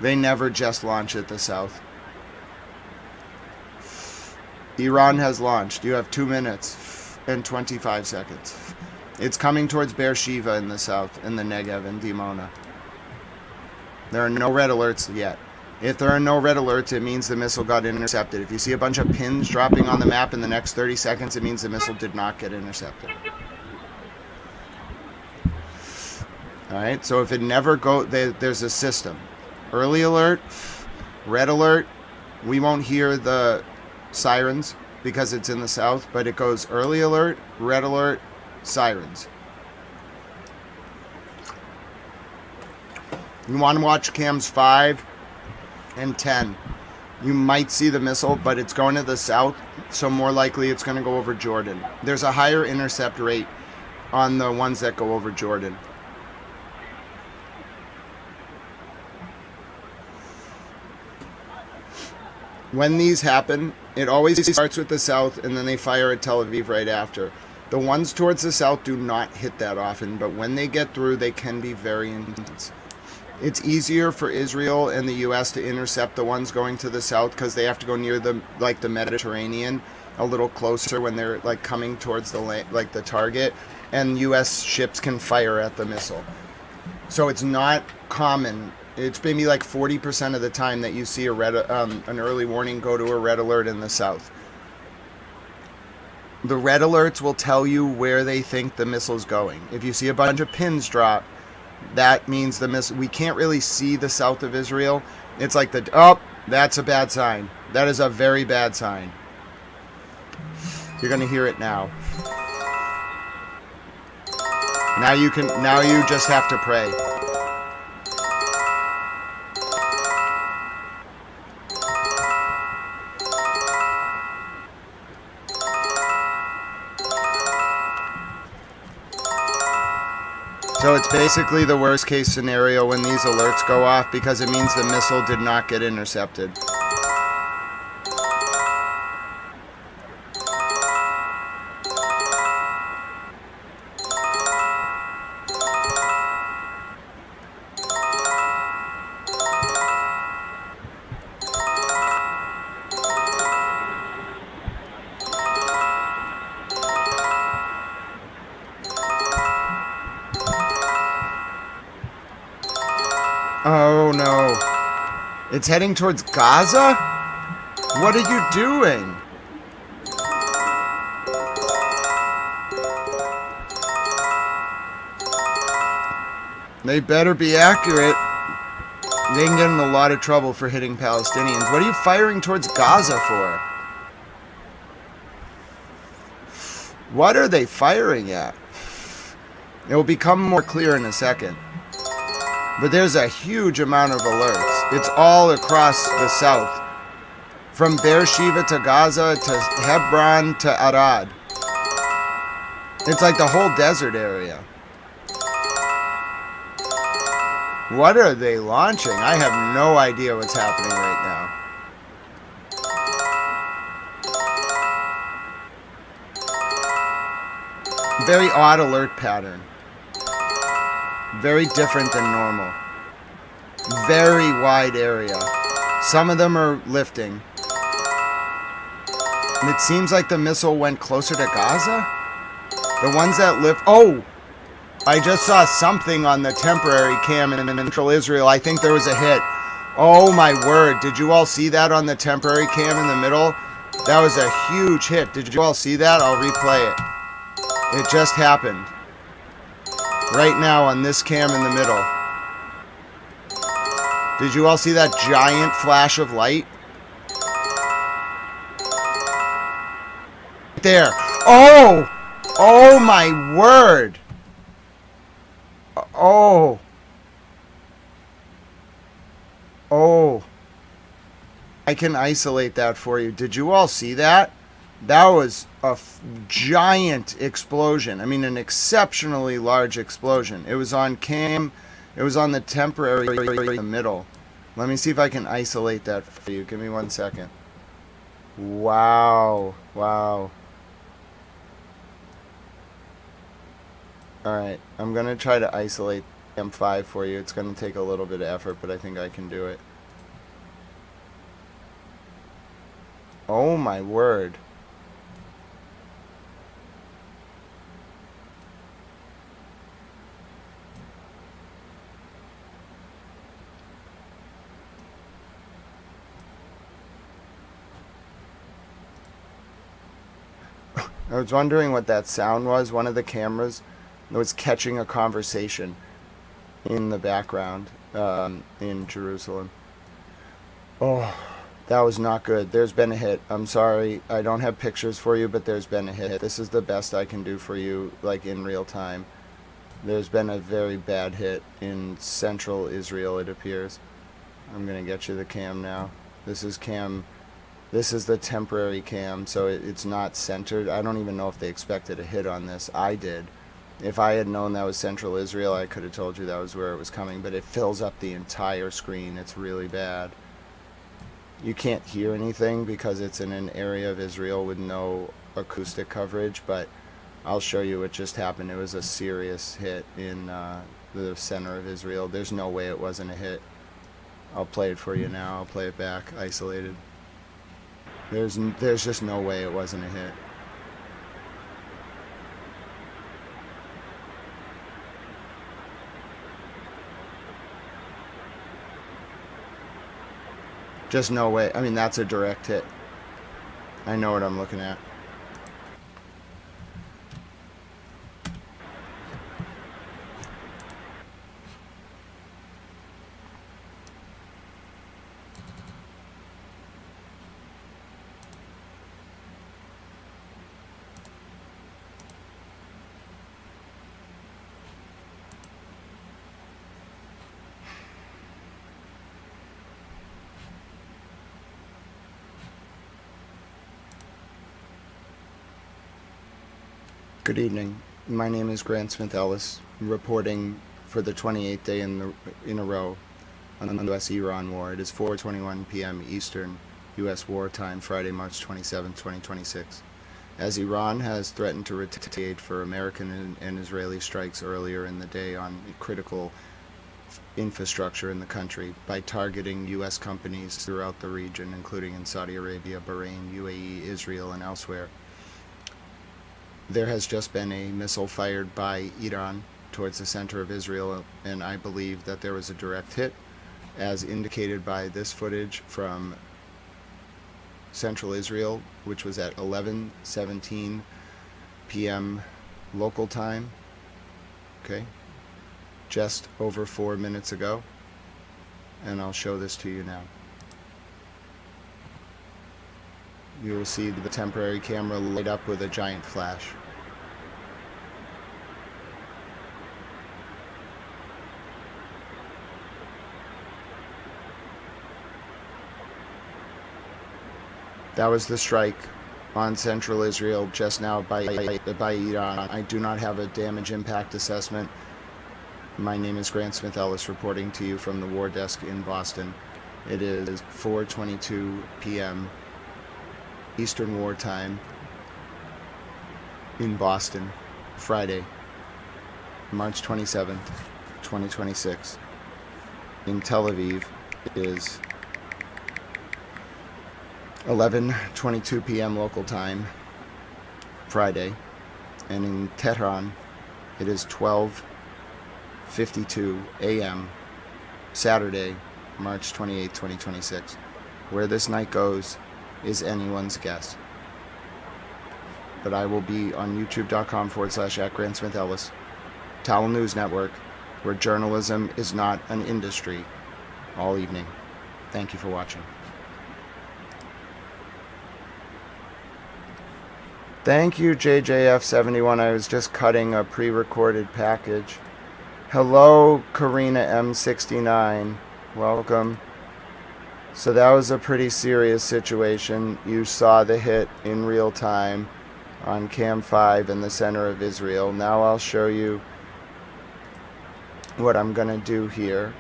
They never just launch at the south. Iran has launched. You have 2 minutes and 25 seconds. It's coming towards Beersheba in the south, in the Negev and Dimona. There are no red alerts yet. If there are no red alerts, it means the missile got intercepted. If you see a bunch of pins dropping on the map in the next 30 seconds, it means the missile did not get intercepted. Alright, so if it never there's a system. Early alert, red alert, we won't hear the sirens because it's in the south, but it goes early alert, red alert, sirens. You want to watch cams 5 and 10. You might see the missile, but it's going to the south, so more likely it's going to go over Jordan. There's a higher intercept rate on the ones that go over Jordan. When these happen, it always starts with the south and then they fire at Tel Aviv right after. The ones towards the south do not hit that often, but when they get through, they can be very intense. It's easier for Israel and the US to intercept the ones going to the south because they have to go near the Mediterranean, a little closer when they're coming towards the target, and US ships can fire at the missile. So it's not common. It's maybe 40% of the time that you see a an early warning go to a red alert in the south. The red alerts will tell you where they think the missile's going. If you see a bunch of pins drop, that means the missile. We can't really see the south of Israel. It's like that's a bad sign. That is a very bad sign. You're gonna hear it now. Now you just have to pray. So it's basically the worst case scenario when these alerts go off because it means the missile did not get intercepted. Oh no. It's heading towards Gaza? What are you doing? They better be accurate. They can get in a lot of trouble for hitting Palestinians. What are you firing towards Gaza for? What are they firing at? It will become more clear in a second. But there's a huge amount of alerts. It's all across the south. From Beersheba to Gaza to Hebron to Arad. It's like the whole desert area. What are they launching? I have no idea what's happening right now. Very odd alert pattern. Very different than normal. Very wide area. Some of them are lifting. And it seems like the missile went closer to Gaza? The ones that lift... Oh! I just saw something on the temporary cam in central Israel. I think there was a hit. Oh my word. Did you all see that on the temporary cam in the middle? That was a huge hit. Did you all see that? I'll replay it. It just happened. Right now on this cam in the middle. Did you all see that giant flash of light? There. Oh! Oh my word! Oh. Oh. I can isolate that for you. Did you all see that? That was a giant explosion. I mean, an exceptionally large explosion. It was on cam. It was on the temporary in the middle. Let me see if I can isolate that for you. Give me 1 second. Wow. Wow. Alright, I'm going to try to isolate M5 for you. It's going to take a little bit of effort, but I think I can do it. Oh my word. I was wondering what that sound was. One of the cameras was catching a conversation in the background in Jerusalem. Oh, that was not good. There's been a hit. I'm sorry. I don't have pictures for you, but there's been a hit. This is the best I can do for you, like in real time. There's been a very bad hit in central Israel, it appears. I'm going to get you the cam now. This is cam. This is the temporary cam, so it's not centered. I don't even know if they expected a hit on this. I did. If I had known that was central Israel, I could have told you that was where it was coming, but it fills up the entire screen. It's really bad. You can't hear anything because it's in an area of Israel with no acoustic coverage, but I'll show you what just happened. It was a serious hit in the center of Israel. There's no way it wasn't a hit. I'll play it for you now. I'll play it back, isolated. There's just no way it wasn't a hit. Just no way. I mean, that's a direct hit. I know what I'm looking at. Good evening. My name is Grant Smith Ellis, reporting for the 28th day in a row on the U.S.-Iran war. It is 4:21 p.m. Eastern U.S. war time, Friday, March 27, 2026. As Iran has threatened to retaliate for American and Israeli strikes earlier in the day on critical infrastructure in the country by targeting U.S. companies throughout the region, including in Saudi Arabia, Bahrain, UAE, Israel, and elsewhere. There has just been a missile fired by Iran towards the center of Israel, and I believe that there was a direct hit, as indicated by this footage from central Israel, which was at 11:17 p.m. local time. Okay, just over 4 minutes ago, and I'll show this to you now. You will see the temporary camera light up with a giant flash. That was the strike on central Israel just now by Iran. I do not have a damage impact assessment. My name is Grant Smith Ellis, reporting to you from the War Desk in Boston. It is 4:22 p.m. Eastern War Time in Boston, Friday, March 27th, 2026. In Tel Aviv, it is 11:22 p.m. local time, Friday, and in Tehran, it is 12:52 a.m. Saturday, March 28, 2026. Where this night goes is anyone's guess. But I will be on youtube.com/@GrantSmithEllis, Towel News Network, where journalism is not an industry, all evening. Thank you for watching. Thank you, JJF71. I was just cutting a pre-recorded package. Hello, Karina M69. Welcome. So that was a pretty serious situation. You saw the hit in real time on Cam 5 in the center of Israel. Now I'll show you what I'm going to do here.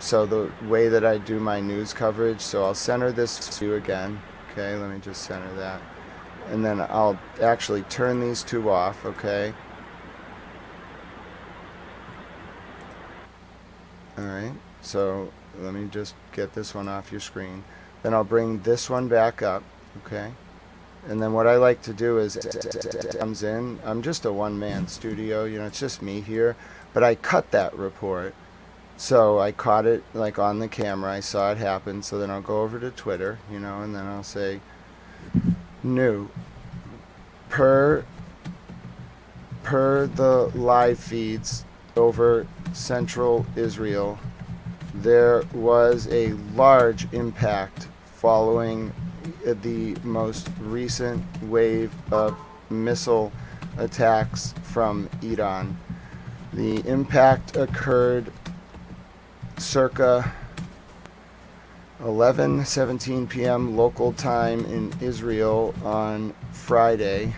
So the way that I do my news coverage, so I'll center this to you again. Okay, let me just center that. And then I'll actually turn these two off, okay? Alright, so let me just get this one off your screen. Then I'll bring this one back up, okay? And then what I like to do is, it comes in, I'm just a one-man studio, you know, it's just me here. But I cut that report, so I caught it like on the camera, I saw it happen, so then I'll go over to Twitter, you know, and then I'll say, new, per the live feeds over central Israel, there was a large impact following the most recent wave of missile attacks from Iran. The impact occurred circa 11:17 p.m. local time in Israel on Friday,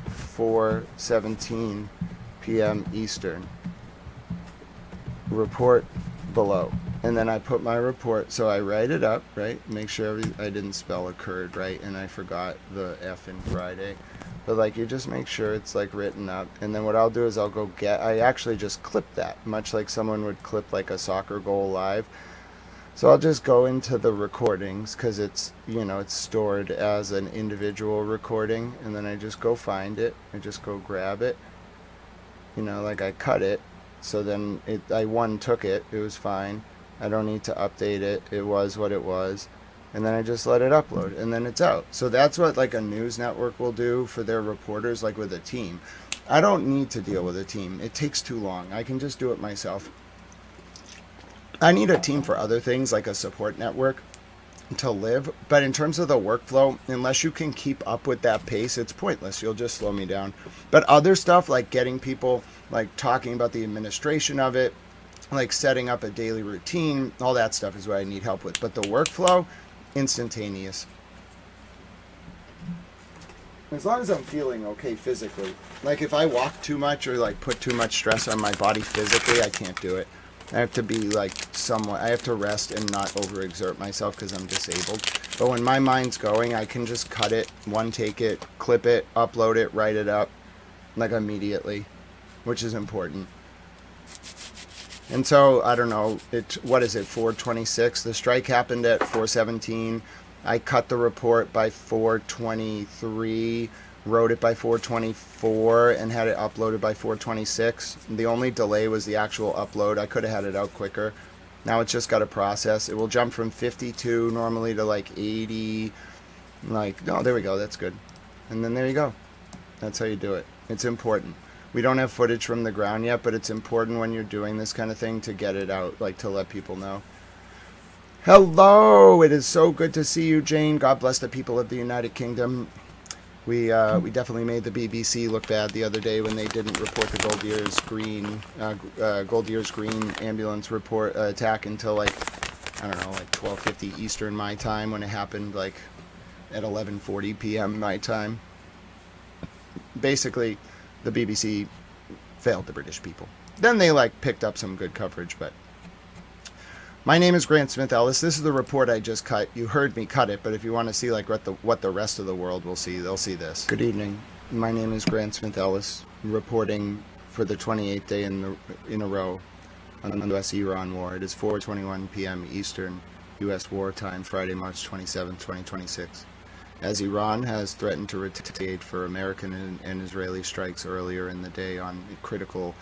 4:17 p.m. Eastern. Report below. And then I put my report, so I write it up, right? Make sure I didn't spell occurred, right? And I forgot the F in Friday. But like, you just make sure it's like written up. And then what I'll do is I actually just clip that, much like someone would clip like a soccer goal live. So I'll just go into the recordings, because it's, you know, it's stored as an individual recording. And then I just go find it. I just go grab it. You know, like I cut it. So then I took it. It was fine. I don't need to update it. It was what it was. And then I just let it upload, and then it's out. So that's what like a news network will do for their reporters, like with a team. I don't need to deal with a team. It takes too long. I can just do it myself. I need a team for other things, like a support network to live. But in terms of the workflow, unless you can keep up with that pace, it's pointless. You'll just slow me down. But other stuff, like getting people, like talking about the administration of it, like setting up a daily routine, all that stuff is what I need help with. But the workflow, instantaneous. As long as I'm feeling okay physically. Like if I walk too much or like put too much stress on my body physically, I can't do it. I have to be like somewhat, I have to rest and not overexert myself because I'm disabled. But when my mind's going, I can just cut it, take it, clip it, upload it, write it up, like immediately, which is important. And so, I don't know, what is it, 4:26? The strike happened at 4:17. I cut the report by 4:23, wrote it by 4:24, and had it uploaded by 4:26. The only delay was the actual upload. I could have had it out quicker. Now it's just got to process. It will jump from 52 normally to like 80. No, there we go, that's good. And then there you go. That's how you do it. It's important. We don't have footage from the ground yet, but it's important when you're doing this kind of thing to get it out, like to let people know. Hello, it is so good to see you, Jane. God bless the people of the United Kingdom. We definitely made the BBC look bad the other day when they didn't report the Goldier's Green ambulance attack until like, I don't know, like 12:50 Eastern my time, when it happened like at 11:40 p.m. my time. Basically, the BBC failed the British people. Then they like picked up some good coverage, but my name is Grant Smith Ellis. This is the report I just cut. You heard me cut it, but if you want to see like what the rest of the world will see, they'll see this. Good evening. My name is Grant Smith Ellis, reporting for the 28th day in a row on the U.S.-Iran war. It is 4:21 p.m. Eastern U.S. wartime, Friday, March 27, 2026. As Iran has threatened to retaliate for American and Israeli strikes earlier in the day on critical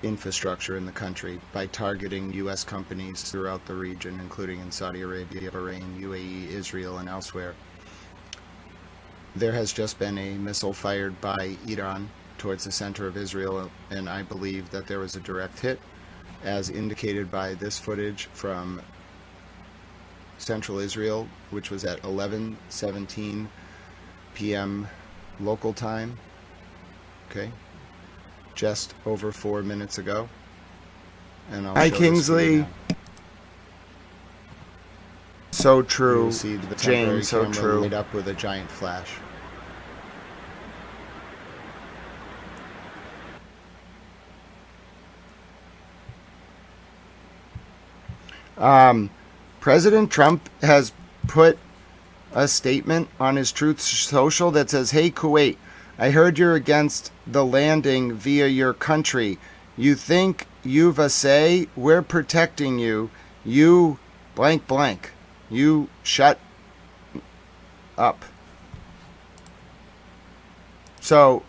infrastructure in the country by targeting U.S. companies throughout the region, including in Saudi Arabia, Bahrain, UAE, Israel, and elsewhere. There has just been a missile fired by Iran towards the center of Israel, and I believe that there was a direct hit, as indicated by this footage from Central Israel, which was at 11:17 p.m. local time. Okay. Just over 4 minutes ago. And I'll Hi, Kingsley. So true. You see the Jane, so true. Lit up with a giant flash. President Trump has put a statement on his Truth Social that says, "Hey Kuwait, I heard you're against the landing via your country. You think you've a say? We're protecting you. You blank blank. You shut up." So,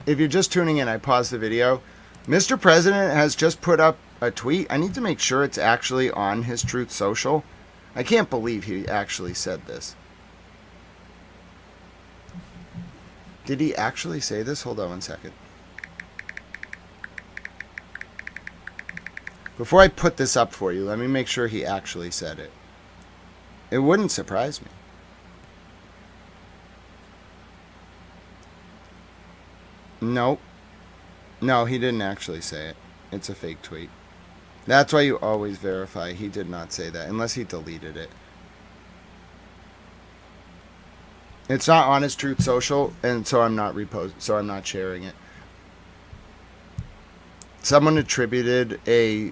if you're just tuning in, I paused the video. Mr. President has just put up a tweet. I need to make sure it's actually on his Truth Social. I can't believe he actually said this. Did he actually say this? Hold on one second. Before I put this up for you, let me make sure he actually said it. It wouldn't surprise me. Nope. No, he didn't actually say it. It's a fake tweet. That's why you always verify. He did not say that, unless he deleted it. It's not on his Truth Social, and so I'm not sharing it. Someone attributed a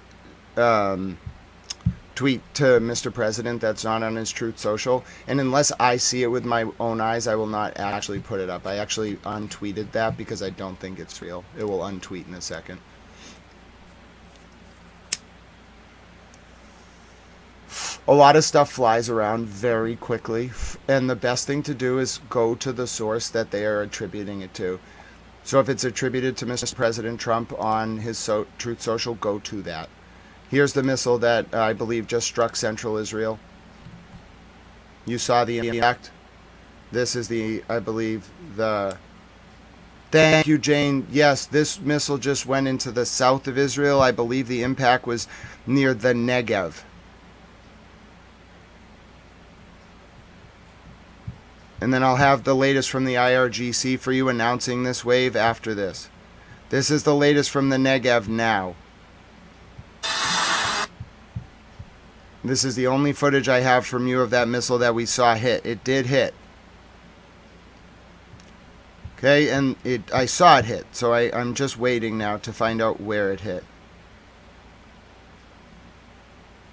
tweet to Mr. President that's not on his Truth Social, and unless I see it with my own eyes, I will not actually put it up. I actually untweeted that because I don't think it's real. It will untweet in a second. A lot of stuff flies around very quickly, and the best thing to do is go to the source that they are attributing it to. So if it's attributed to Mr. President Trump on his Truth Social, go to that. Here's the missile that I believe just struck central Israel. You saw the impact. This is I believe, the... Thank you, Jane. Yes, this missile just went into the south of Israel. I believe the impact was near the Negev. And then I'll have the latest from the IRGC for you announcing this wave after this. This is the latest from the Negev now. This is the only footage I have from you of that missile that we saw hit. It did hit. Okay, and I saw it hit, so I'm just waiting now to find out where it hit.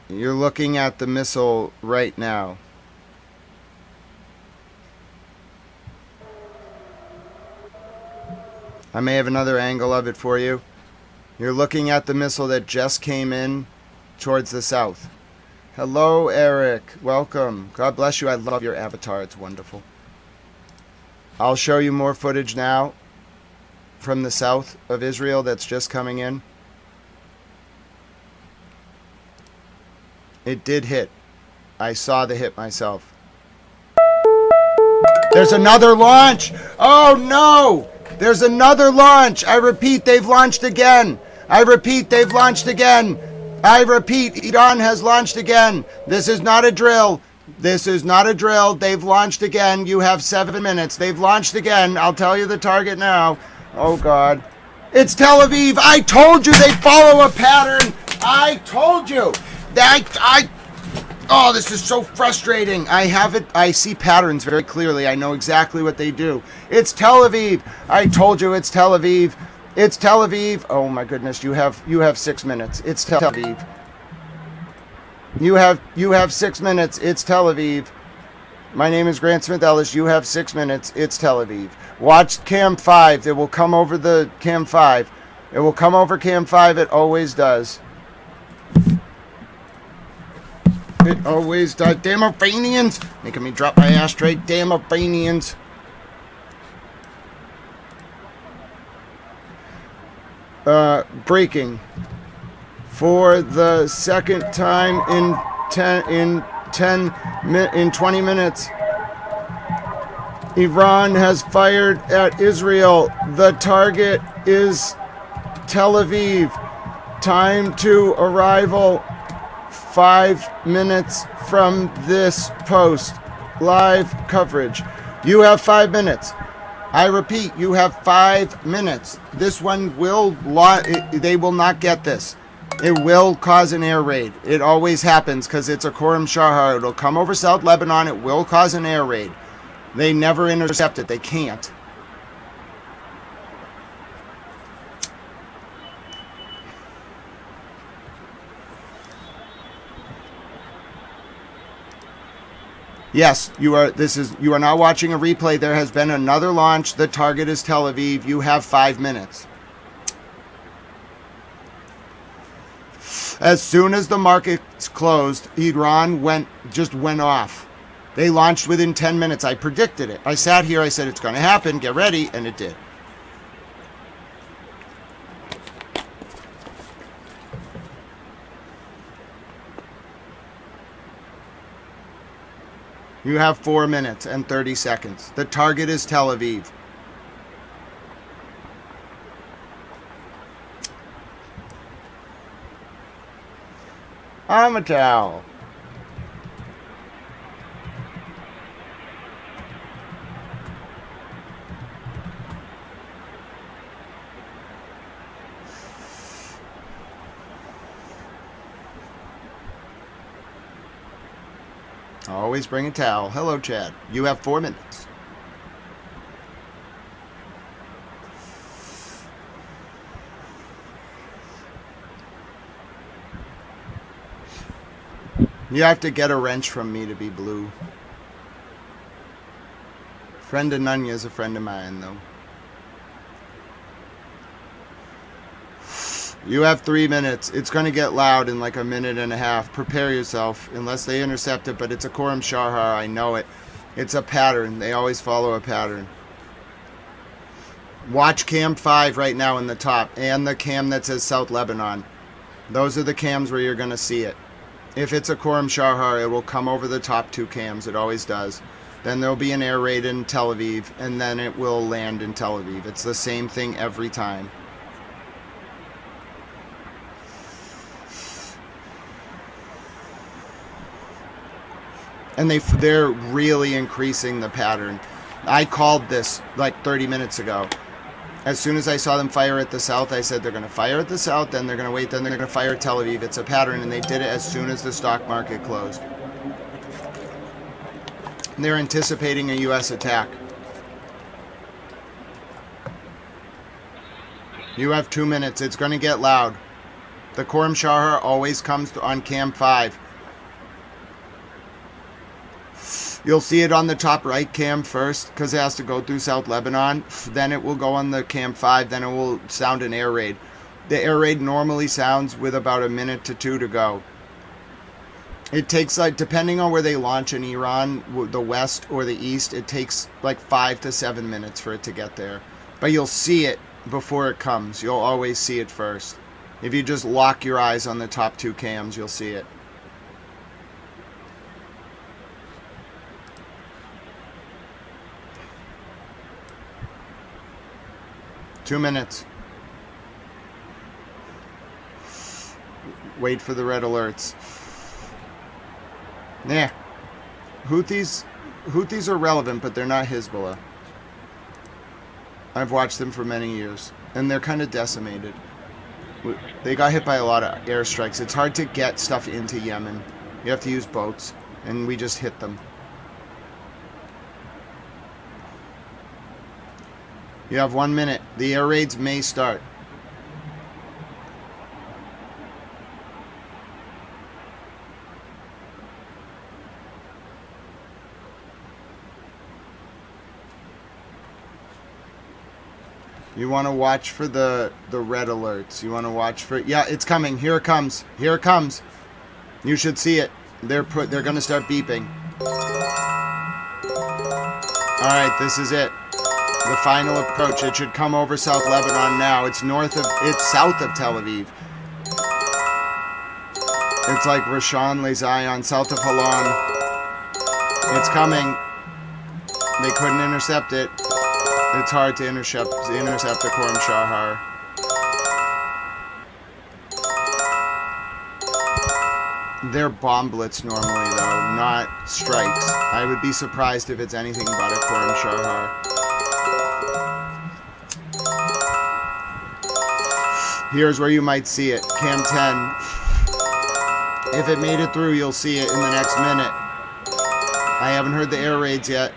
You're looking at the missile right now. I may have another angle of it for you. You're looking at the missile that just came in towards the south. Hello, Eric. Welcome. God bless you. I love your avatar. It's wonderful. I'll show you more footage now from the south of Israel that's just coming in. It did hit. I saw the hit myself. There's another launch! Oh no! There's another launch! I repeat, they've launched again! I repeat, they've launched again! I repeat, Iran has launched again! This is not a drill! This is not a drill. They've launched again. You have 7 minutes. They've launched again. I'll tell you the target now. Oh, God. It's Tel Aviv. I told you they follow a pattern. I told you. Oh, this is so frustrating. I have it. I see patterns very clearly. I know exactly what they do. It's Tel Aviv. I told you it's Tel Aviv. It's Tel Aviv. Oh, my goodness. You have 6 minutes. It's Tel Aviv. You have 6 minutes. It's Tel Aviv. My name is Grant Smith Ellis. You have 6 minutes. It's Tel Aviv. Watch Cam 5. It will come over the Cam 5. It will come over Cam 5. It always does. It always does. Damn Iranians. Making me drop my ashtray. Damn Iranians. Breaking. For the second time in 20 minutes, Iran has fired at Israel. The target is Tel Aviv. Time to arrival 5 minutes from this post. Live coverage. You have 5 minutes. I repeat, you have 5 minutes. This one they will not get this. It will cause an air raid. It always happens because it's a Khorram Shahar. It'll come over South Lebanon. It will cause an air raid. They never intercept it. They can't. Yes, you are now watching a replay. There has been another launch. The target is Tel Aviv. You have 5 minutes. As soon as the markets closed, Iran went off. They launched within 10 minutes. I predicted it. I sat here, I said it's going to happen, get ready, and it did. You have 4 minutes and 30 seconds. The target is Tel Aviv. Amatal. Always bring a towel. Hello, Chad. You have 4 minutes. You have to get a wrench from me to be blue. Friend of Nunya is a friend of mine, though. You have 3 minutes. It's going to get loud in like a minute and a half. Prepare yourself, unless they intercept it, but it's a Quorum Shahar. I know it. It's a pattern. They always follow a pattern. Watch cam 5 right now in the top, and the cam that says South Lebanon. Those are the cams where you're going to see it. If it's a Quorum Shahar, it will come over the top 2 cams. It always does. Then there'll be an air raid in Tel Aviv, and then it will land in Tel Aviv. It's the same thing every time. And they're really increasing the pattern. I called this like 30 minutes ago. As soon as I saw them fire at the south, I said they're going to fire at the south, then they're going to wait, then they're going to fire at Tel Aviv. It's a pattern, and they did it as soon as the stock market closed. They're anticipating a U.S. attack. You have 2 minutes. It's going to get loud. The Quorum Shahar always comes on cam 5. You'll see it on the top right cam first, because it has to go through South Lebanon. Then it will go on the cam 5. Then it will sound an air raid. The air raid normally sounds with about a minute to 2 to go. It takes, like, depending on where they launch in Iran, the west or the east, it takes like 5 to 7 minutes for it to get there. But you'll see it before it comes. You'll always see it first. If you just lock your eyes on the top 2 cams, you'll see it. Two minutes. Wait for the red alerts. Yeah. Houthis are relevant, but they're not Hezbollah. I've watched them for many years, and they're kind of decimated. They got hit by a lot of airstrikes. It's hard to get stuff into Yemen. You have to use boats, and we just hit them. You have 1 minute. The air raids may start. You want to watch for the red alerts. You want to watch for... Yeah, it's coming. Here it comes. Here it comes. You should see it. They're going to start beeping. All right, this is it. The final approach. It should come over South Lebanon now. It's south of Tel Aviv. It's like Rishon LeZion, south of Holon. It's coming. They couldn't intercept it. It's hard to intercept the Quorum Shahar. They're bomb blitz normally, though, not strikes. I would be surprised if it's anything but a Quorum Shahar. Here's where you might see it. Cam 10. If it made it through, you'll see it in the next minute. I haven't heard the air raids yet.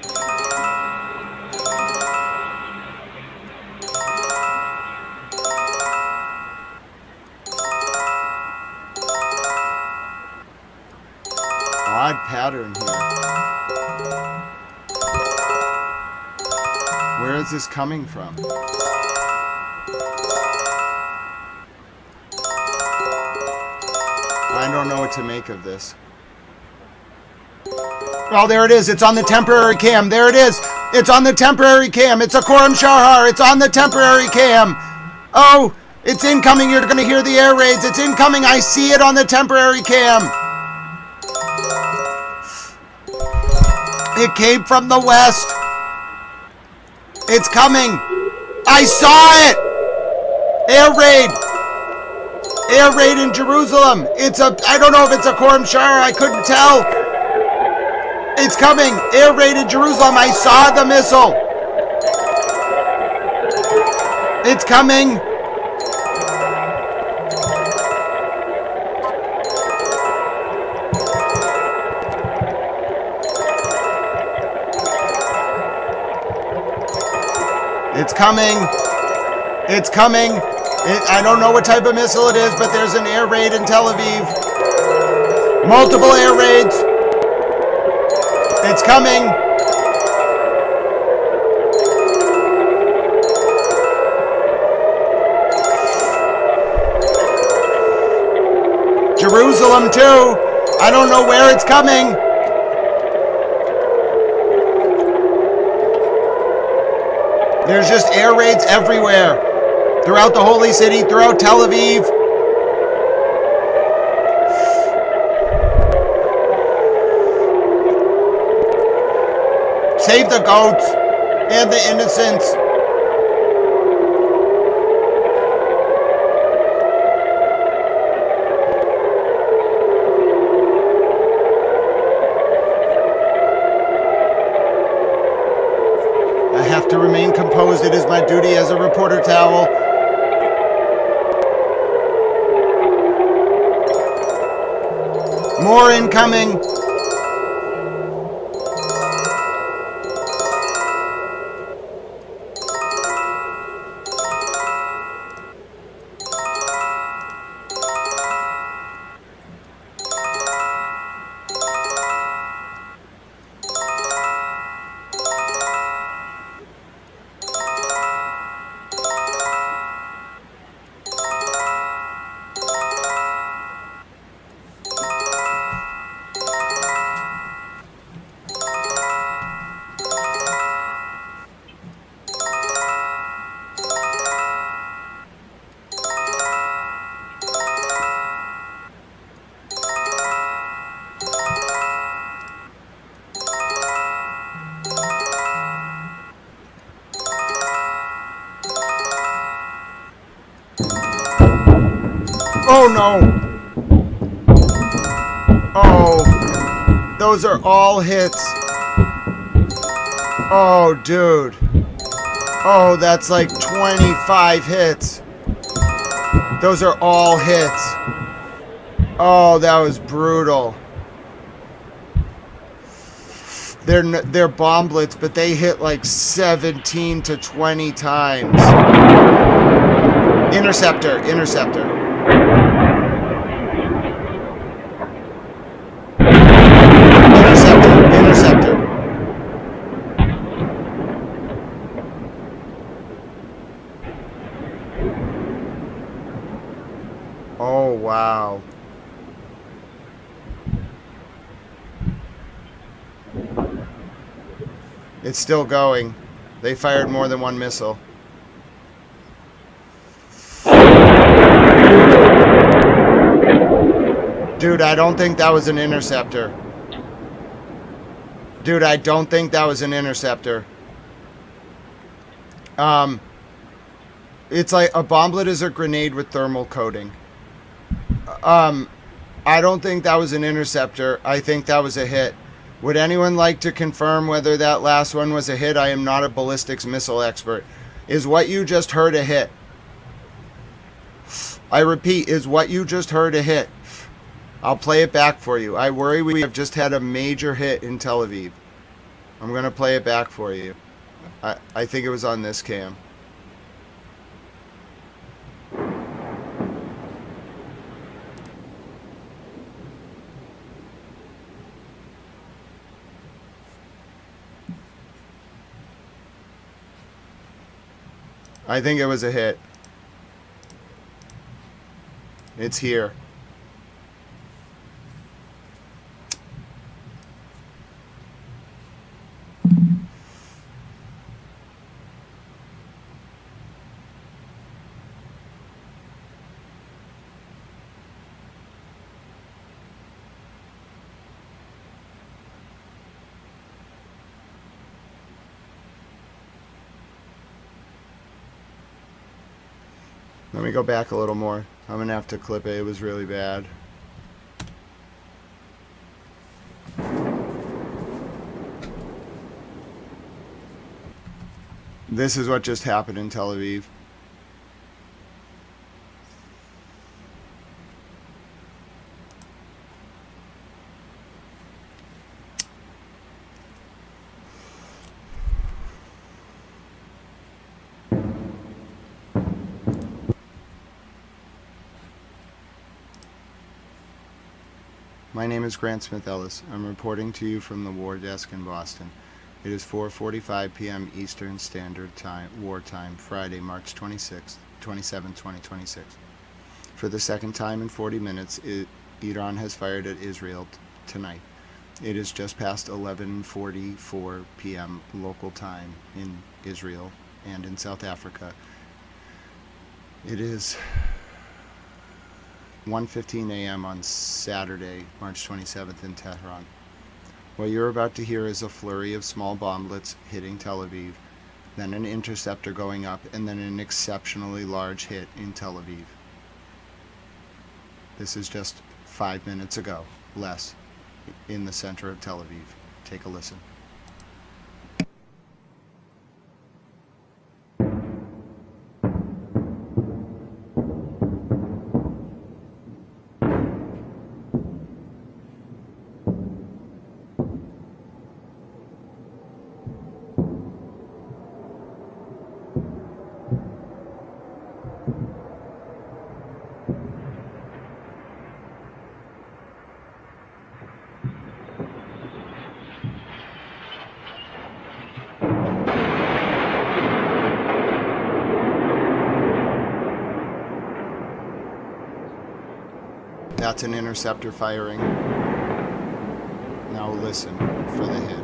Odd pattern here. Where is this coming from? I don't know what to make of this. Oh, there it is. It's on the temporary cam. There it is. It's on the temporary cam. It's a Khorram Shahar. It's on the temporary cam. Oh, it's incoming. You're going to hear the air raids. It's incoming. I see it on the temporary cam. It came from the west. It's coming. I saw it. Air raid. Air raid in Jerusalem. I don't know if it's a Khorram Shahar. I couldn't tell. It's coming. Air raid in Jerusalem. I saw the missile. It's coming. It's coming. It's coming. I don't know what type of missile it is, but there's an air raid in Tel Aviv. Multiple air raids. It's coming. Jerusalem too. I don't know where it's coming. There's just air raids everywhere. Throughout the Holy City, throughout Tel Aviv. Save the goats and the innocents. I have to remain composed. It is my duty as a reporter towel. More incoming. Oh no! Oh, those are all hits. Oh, dude. Oh, that's like 25 hits. Those are all hits. Oh, that was brutal. They're bomblets, but they hit like 17 to 20 times. Interceptor. Interceptor. Oh, wow. It's still going. They fired more than one missile. Dude, I don't think that was an interceptor. Dude, I don't think that was an interceptor. It's like a bomblet is a grenade with thermal coating. I don't think that was an interceptor. I think that was a hit. Would anyone like to confirm whether that last one was a hit? I am not a ballistics missile expert. Is what you just heard a hit? I repeat, is what you just heard a hit? I'll play it back for you. I worry we have just had a major hit in Tel Aviv. I'm going to play it back for you. I think it was on this cam. I think it was a hit. It's here. Let me go back a little more. I'm gonna have to clip it. It was really bad. This is what just happened in Tel Aviv. My name is Grant Smith Ellis. I'm reporting to you from the War Desk in Boston. It is 4:45 p.m. Eastern Standard Time, wartime, Friday, March 27, 2026. For the second time in 40 minutes, Iran has fired at Israel tonight. It is just past 11:44 p.m. local time in Israel and in South Africa. It is 1:15 a.m. on Saturday, March 27th in Tehran. What you're about to hear is a flurry of small bomblets hitting Tel Aviv, then an interceptor going up, and then an exceptionally large hit in Tel Aviv. This is just 5 minutes ago, less, in the center of Tel Aviv. Take a listen. That's an interceptor firing. Now listen for the hit.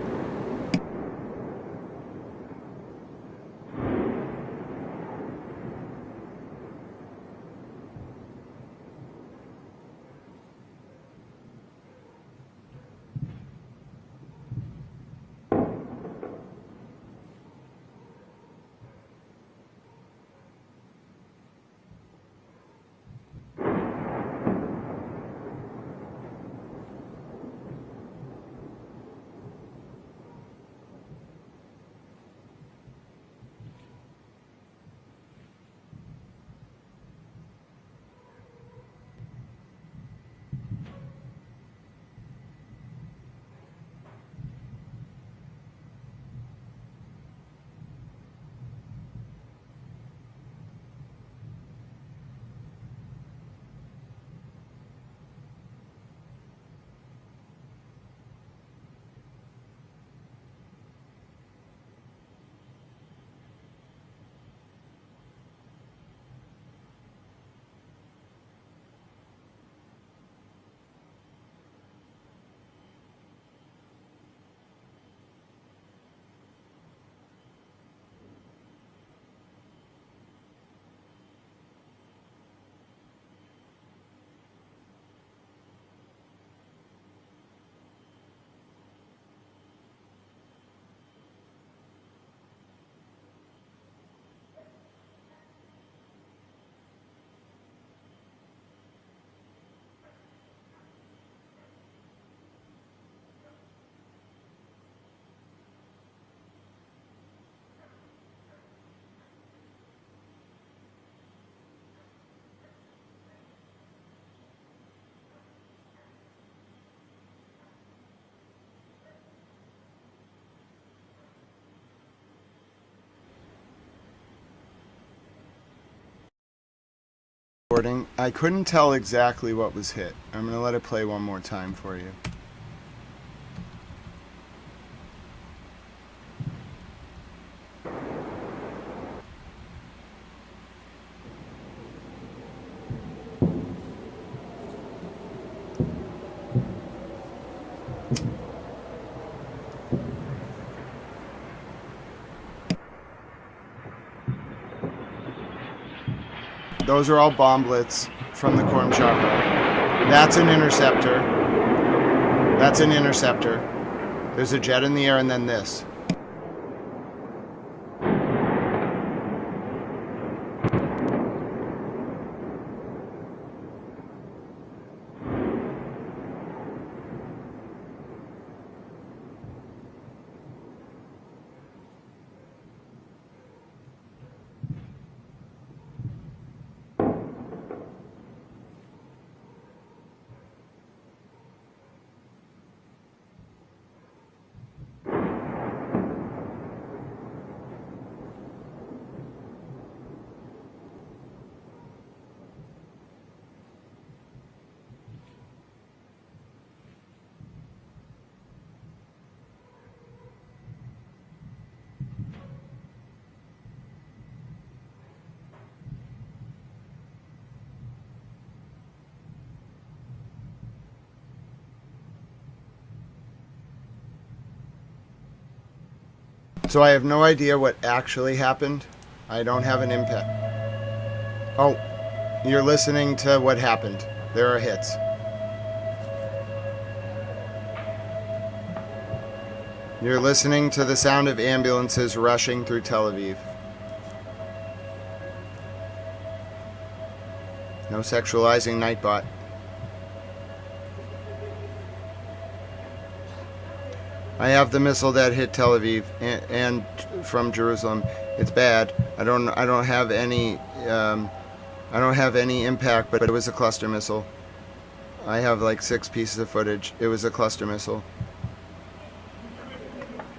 I couldn't tell exactly what was hit. I'm going to let it play one more time for you. Those are all bomblets from the Khorram Sharhar. That's an interceptor. That's an interceptor. There's a jet in the air, and then this. So I have no idea what actually happened. I don't have an impact. Oh, you're listening to what happened. There are hits. You're listening to the sound of ambulances rushing through Tel Aviv. No sexualizing Nightbot. I have the missile that hit Tel Aviv and from Jerusalem. It's bad. I don't have any impact, but it was a cluster missile. I have like 6 pieces of footage. It was a cluster missile.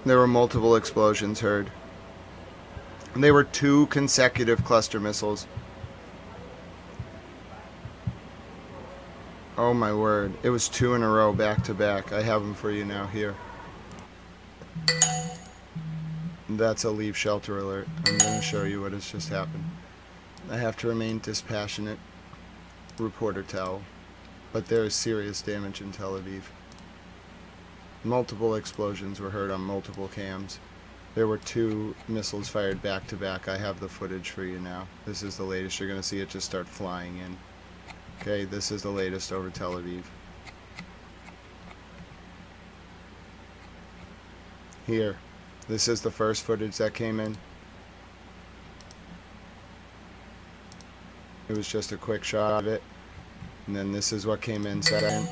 There were multiple explosions heard. And they were 2 consecutive cluster missiles. Oh my word. It was 2 in a row, back to back. I have them for you now here. That's a leave shelter alert. I'm going to show you what has just happened. I have to remain dispassionate, reporter towel, but there is serious damage in Tel Aviv. Multiple explosions were heard on multiple cams. There were 2 missiles fired back to back. I have the footage for you now. This is the latest. You're going to see it just start flying in. Okay, this is the latest over Tel Aviv. Here. This is the first footage that came in. It was just a quick shot of it. And then this is what came in second.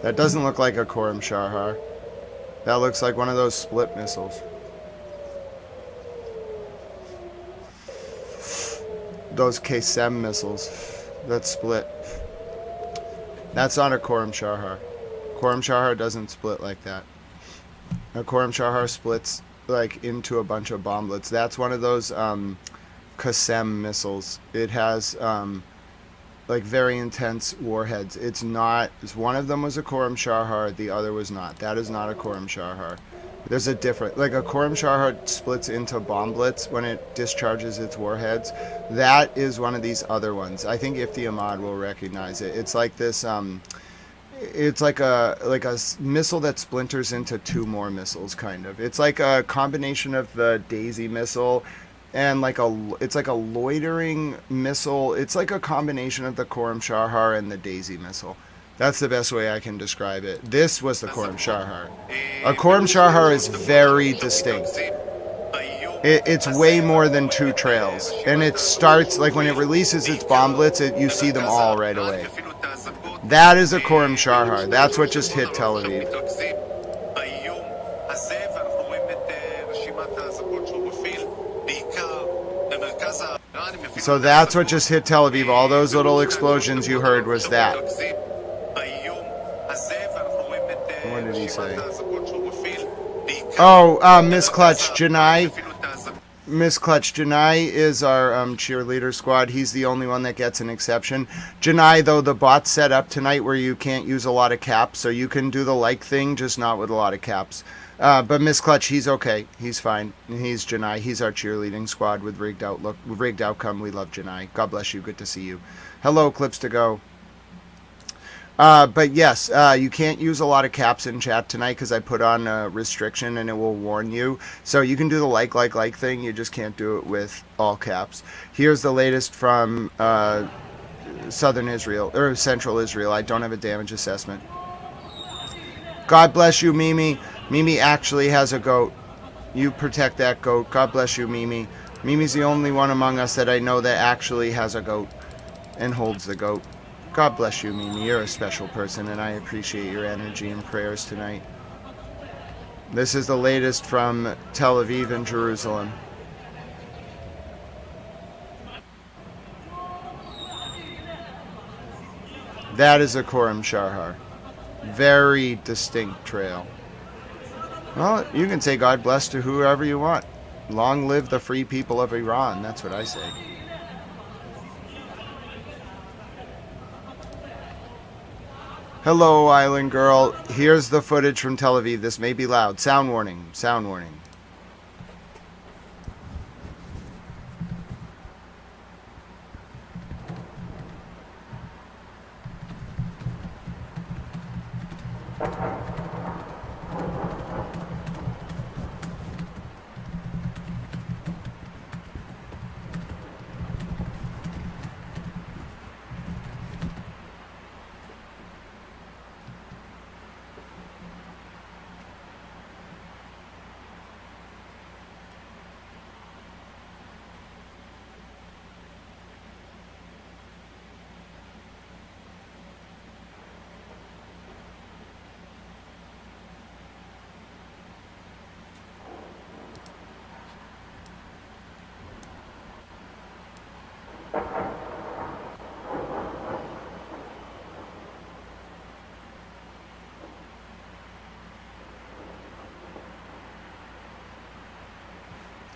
That doesn't look like a Khorram Sharhar. That looks like one of those split missiles. Those K-7 missiles that split. That's not a Khorram Sharhar. Khorram Sharhar doesn't split like that. A Khorram Sharhar splits like into a bunch of bomblets. That's one of those Qasem missiles. It has like very intense warheads. It's not. One of them was a Khorram Sharhar. The other was not. That is not a Khorram Sharhar. There's a different, like a Khorram Sharhar splits into bomblets when it discharges its warheads. That is one of these other ones. I think Ifti Ahmad will recognize it. It's like this, it's like a missile that splinters into 2 more missiles, kind of. It's like a combination of the Daisy missile and it's like a loitering missile. It's like a combination of the Khorram Sharhar and the Daisy missile. That's the best way I can describe it. This was the Khorram Sharhar. A Khorram Sharhar is very distinct. It's way more than 2 trails. And it starts, like when it releases its bomblets, you see them all right away. That is a Khorram Sharhar. That's what just hit Tel Aviv. So that's what just hit Tel Aviv. All those little explosions you heard was that. What did he say? Oh, Miss Clutch Janai. Miss Clutch Janai is our cheerleader squad. He's the only one that gets an exception. Janai, though, the bot's set up tonight where you can't use a lot of caps, so you can do the like thing, just not with a lot of caps. But Miss Clutch, he's okay. He's fine. He's Janai. He's our cheerleading squad with rigged outcome. We love Janai. God bless you. Good to see you. Hello, Clips to Go. But yes, you can't use a lot of caps in chat tonight because I put on a restriction and it will warn you. So you can do the like thing. You just can't do it with all caps. Here's the latest from southern Israel, or central Israel. I don't have a damage assessment. God bless you, Mimi. Mimi actually has a goat. You protect that goat. God bless you, Mimi. Mimi's the only one among us that I know that actually has a goat and holds the goat. God bless you, Mimi. You're a special person, and I appreciate your energy and prayers tonight. This is the latest from Tel Aviv and Jerusalem. That is a Khorram Sharhar. Very distinct trail. Well, you can say God bless to whoever you want. Long live the free people of Iran. That's what I say. Hello, Island Girl. Here's the footage from Tel Aviv. This may be loud. Sound warning. Sound warning.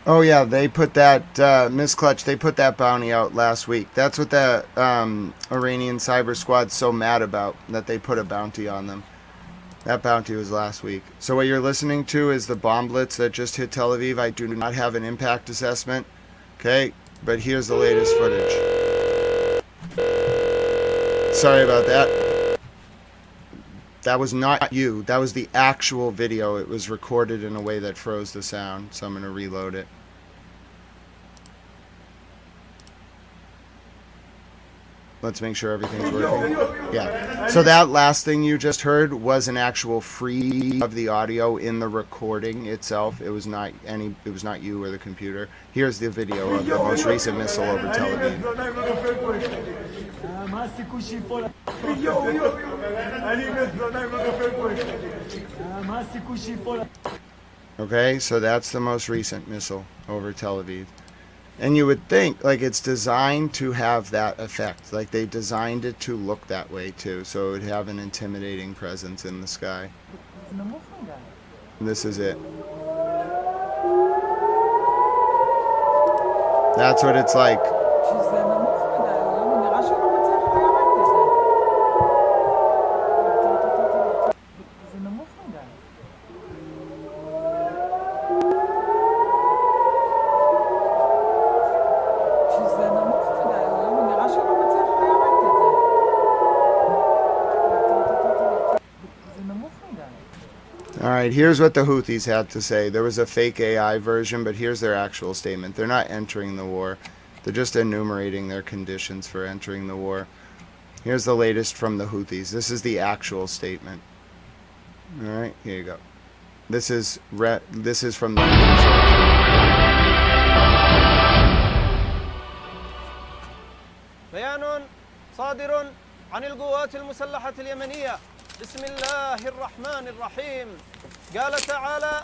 Oh yeah, they put that, Miss Clutch, they put that bounty out last week. That's what the Iranian cyber squad's so mad about, that they put a bounty on them. That bounty was last week. So what you're listening to is the bomb blitz that just hit Tel Aviv. I do not have an impact assessment, okay? But here's the latest footage. Sorry about that. That was not you. That was the actual video. It was recorded in a way that froze the sound, so I'm going to reload it. Let's make sure everything's working. Yeah. So that last thing you just heard was an actual free of the audio in the recording itself. It was not you or the computer. Here's the video of the most recent missile over Tel Aviv. Okay, so that's the most recent missile over Tel Aviv. And you would think, like, it's designed to have that effect. Like, they designed it to look that way, too. So it would have an intimidating presence in the sky. And this is it. That's what it's like. Alright, here's what the Houthis had to say. There was a fake AI version, but here's their actual statement. They're not entering the war. They're just enumerating their conditions for entering the war. Here's the latest from the Houthis. This is the actual statement. Alright, here you go. This is from the بيان صادر عن القوات المسلحة اليمنية بسم الله الرحمن الرحيم قال تعالى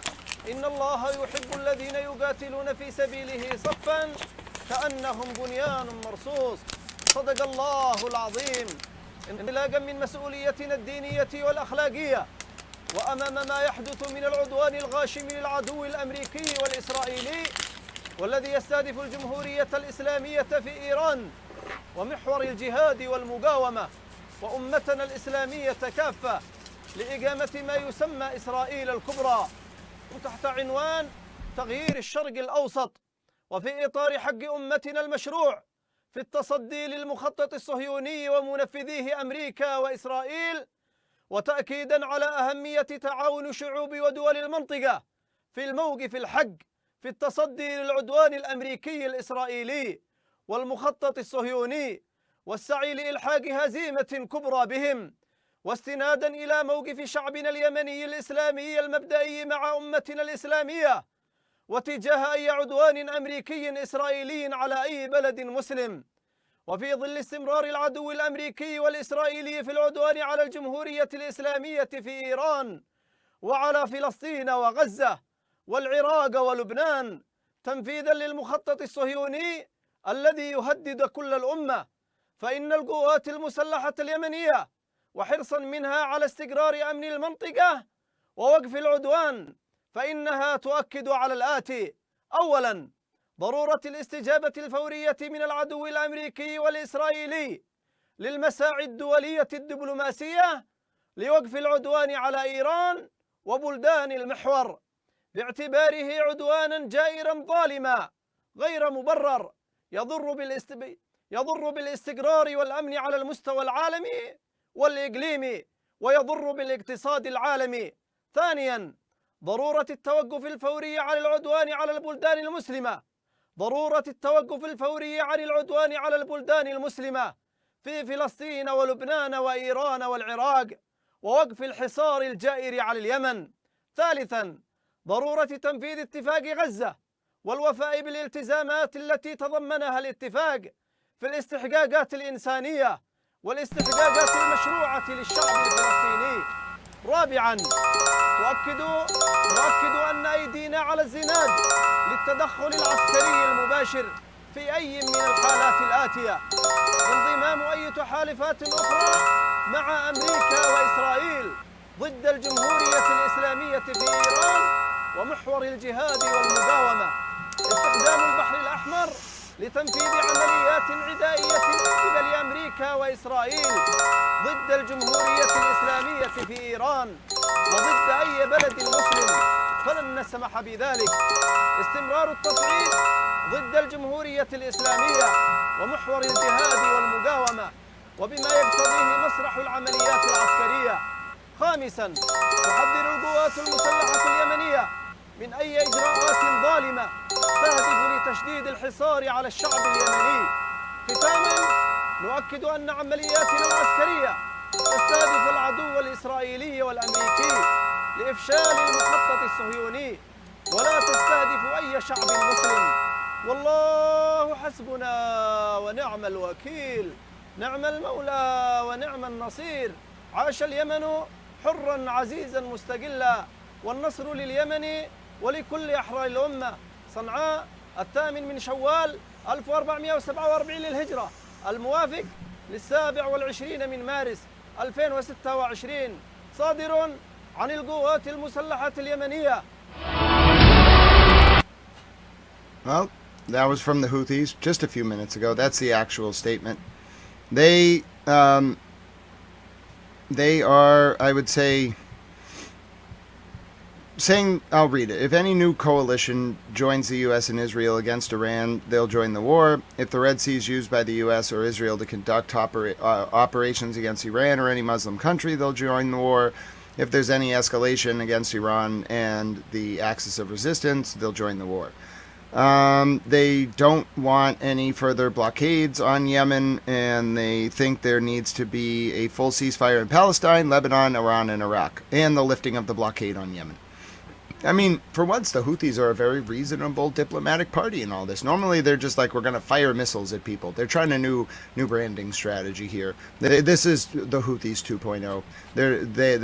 إن الله يحب الذين يقاتلون في سبيله صفا كأنهم بنيان مرصوص صدق الله العظيم انطلاقا من مسؤوليتنا الدينية والأخلاقية وأمام ما يحدث من العدوان الغاشم للعدو الأمريكي والإسرائيلي والذي يستهدف الجمهورية الإسلامية في إيران ومحور الجهاد والمقاومة وأمتنا الإسلامية كافة لإقامة ما يسمى إسرائيل الكبرى وتحت عنوان تغيير الشرق الأوسط وفي إطار حق أمتنا المشروع في في التصدي للمخطط الصهيوني ومنفذيه أمريكا وإسرائيل، وتأكيدا على أهمية تعاون شعوب ودول المنطقة في الموقف الحق في التصدي للعدوان الأمريكي الإسرائيلي والمخطط الصهيوني، والسعي لإلحاق هزيمة كبرى بهم، واستنادا إلى موقف شعبنا اليمني الإسلامي المبدئي مع أمتنا الإسلامية وتجاه أي عدوان أمريكي إسرائيلي على أي بلد مسلم، وفي ظل استمرار العدو الأمريكي والإسرائيلي في العدوان على الجمهورية الإسلامية في إيران وعلى فلسطين وغزة والعراق ولبنان، تنفيذا للمخطط الصهيوني الذي يهدد كل الأمة، فإن القوات المسلحة اليمنية وحرصا منها على استقرار أمن المنطقة ووقف العدوان فإنها تؤكد على الآتي: أولا، ضرورة الاستجابة الفورية من العدو الأمريكي والإسرائيلي للمساعي الدولية الدبلوماسية لوقف العدوان على إيران وبلدان المحور، باعتباره عدوانا جائرا ظالما غير مبرر يضر بالاستقرار والأمن على المستوى العالمي والإقليمي ويضر بالاقتصاد العالمي. ثانيا، ضرورة التوقف الفوري عن العدوان على البلدان المسلمة، ضرورة التوقف الفوري عن العدوان على البلدان المسلمة في فلسطين ولبنان وإيران والعراق، ووقف الحصار الجائر على اليمن. ثالثا، ضرورة تنفيذ اتفاق غزة والوفاء بالالتزامات التي تضمنها الاتفاق في الاستحقاقات الإنسانية والاستحقاقات المشروعة للشعب الفلسطيني. رابعا، نؤكد أن أيدينا على الزناد للتدخل العسكري المباشر في أي من الحالات الآتية: انضمام أي تحالفات أخرى مع أمريكا وإسرائيل ضد الجمهورية الإسلامية في إيران ومحور الجهاد والمقاومة، استخدام البحر الأحمر لتنفيذ عمليات عدائية من قبل أمريكا وإسرائيل ضد الجمهورية الإسلامية في إيران وضد أي بلد مسلم فلن نسمح بذلك، استمرار التصعيد ضد الجمهورية الإسلامية ومحور الجهاد والمقاومة وبما يقتضيه مسرح العمليات العسكرية. خامسا، تحذر القوات المسلحة اليمنية من أي إجراءات ظالمة تهدف لتشديد الحصار على الشعب اليمني. ختاما، نؤكد أن عملياتنا العسكرية تستهدف العدو الإسرائيلي والأمريكي لإفشال المخطط الصهيوني ولا تستهدف أي شعب مسلم. والله حسبنا ونعم الوكيل، نعم المولى ونعم النصير. عاش اليمن حرا عزيزا مستقلا، والنصر لليمن ولكل أحرار الأمة. صنعاء 8 من شوال 1447 للهجرة، الموافق 27 من مارس 2026، صادر عن القوات المسلحة اليمنية. Well, that was from the Houthis just a few minutes ago. That's the actual statement. They are, I would say, saying, I'll read it. If any new coalition joins the U.S. and Israel against Iran, they'll join the war. If the Red Sea is used by the U.S. or Israel to conduct operations against Iran or any Muslim country, they'll join the war. If there's any escalation against Iran and the axis of resistance, they'll join the war. They don't want any further blockades on Yemen, and they think there needs to be a full ceasefire in Palestine, Lebanon, Iran, and Iraq, and the lifting of the blockade on Yemen. I mean, for once, the Houthis are a very reasonable diplomatic party in all this. Normally, they're just like, we're going to fire missiles at people. They're trying a new branding strategy here. This is the Houthis 2.0.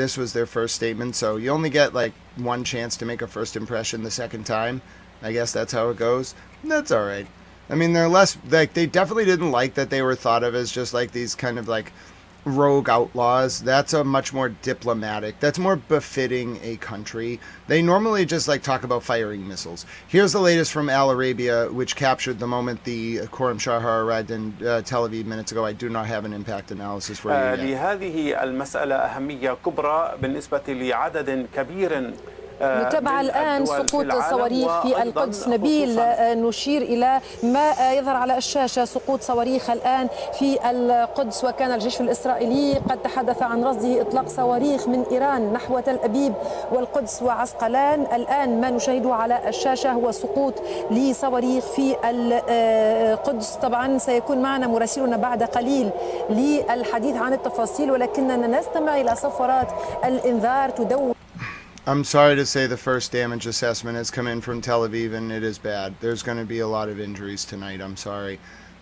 This was their first statement, so you only get like one chance to make a first impression the second time. I guess that's how it goes. That's all right. I mean, they're less, like, they definitely didn't like that they were thought of as just like these kind of like rogue outlaws. That's a much more diplomatic, that's more befitting a country. They normally just like talk about firing missiles. Here's the latest from Al Arabia, which captured the moment the Khorram Shahar arrived in Tel Aviv minutes ago. I do not have an impact analysis for you yet. لهذه المسألة أهمية كبرى بالنسبة لعدد كبير نتابع الآن سقوط صواريخ في القدس. نبيل، نشير إلى ما يظهر على الشاشة، سقوط صواريخ الآن في القدس، وكان الجيش الإسرائيلي قد تحدث عن رصده إطلاق صواريخ من إيران نحو تل أبيب والقدس وعسقلان. الآن ما نشاهده على الشاشة هو سقوط لصواريخ في القدس. طبعا سيكون معنا مراسلنا بعد قليل للحديث عن التفاصيل، ولكننا نستمع إلى صفارات الإنذار تدور. I'm sorry to say the first damage assessment has come in from Tel Aviv, and it is bad. There's going to be a lot of injuries tonight. I'm sorry.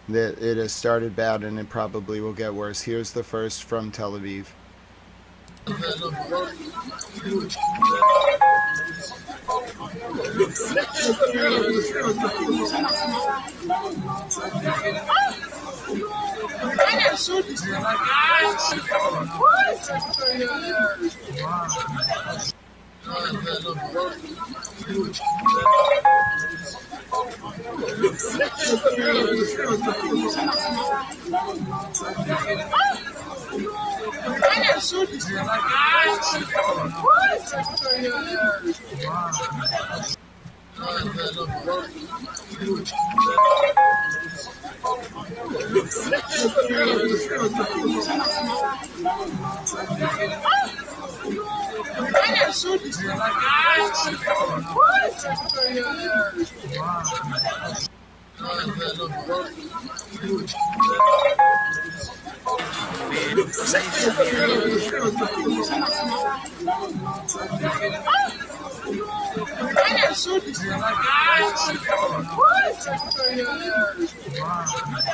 It has started bad, and it probably will get worse. Here's the first from Tel Aviv.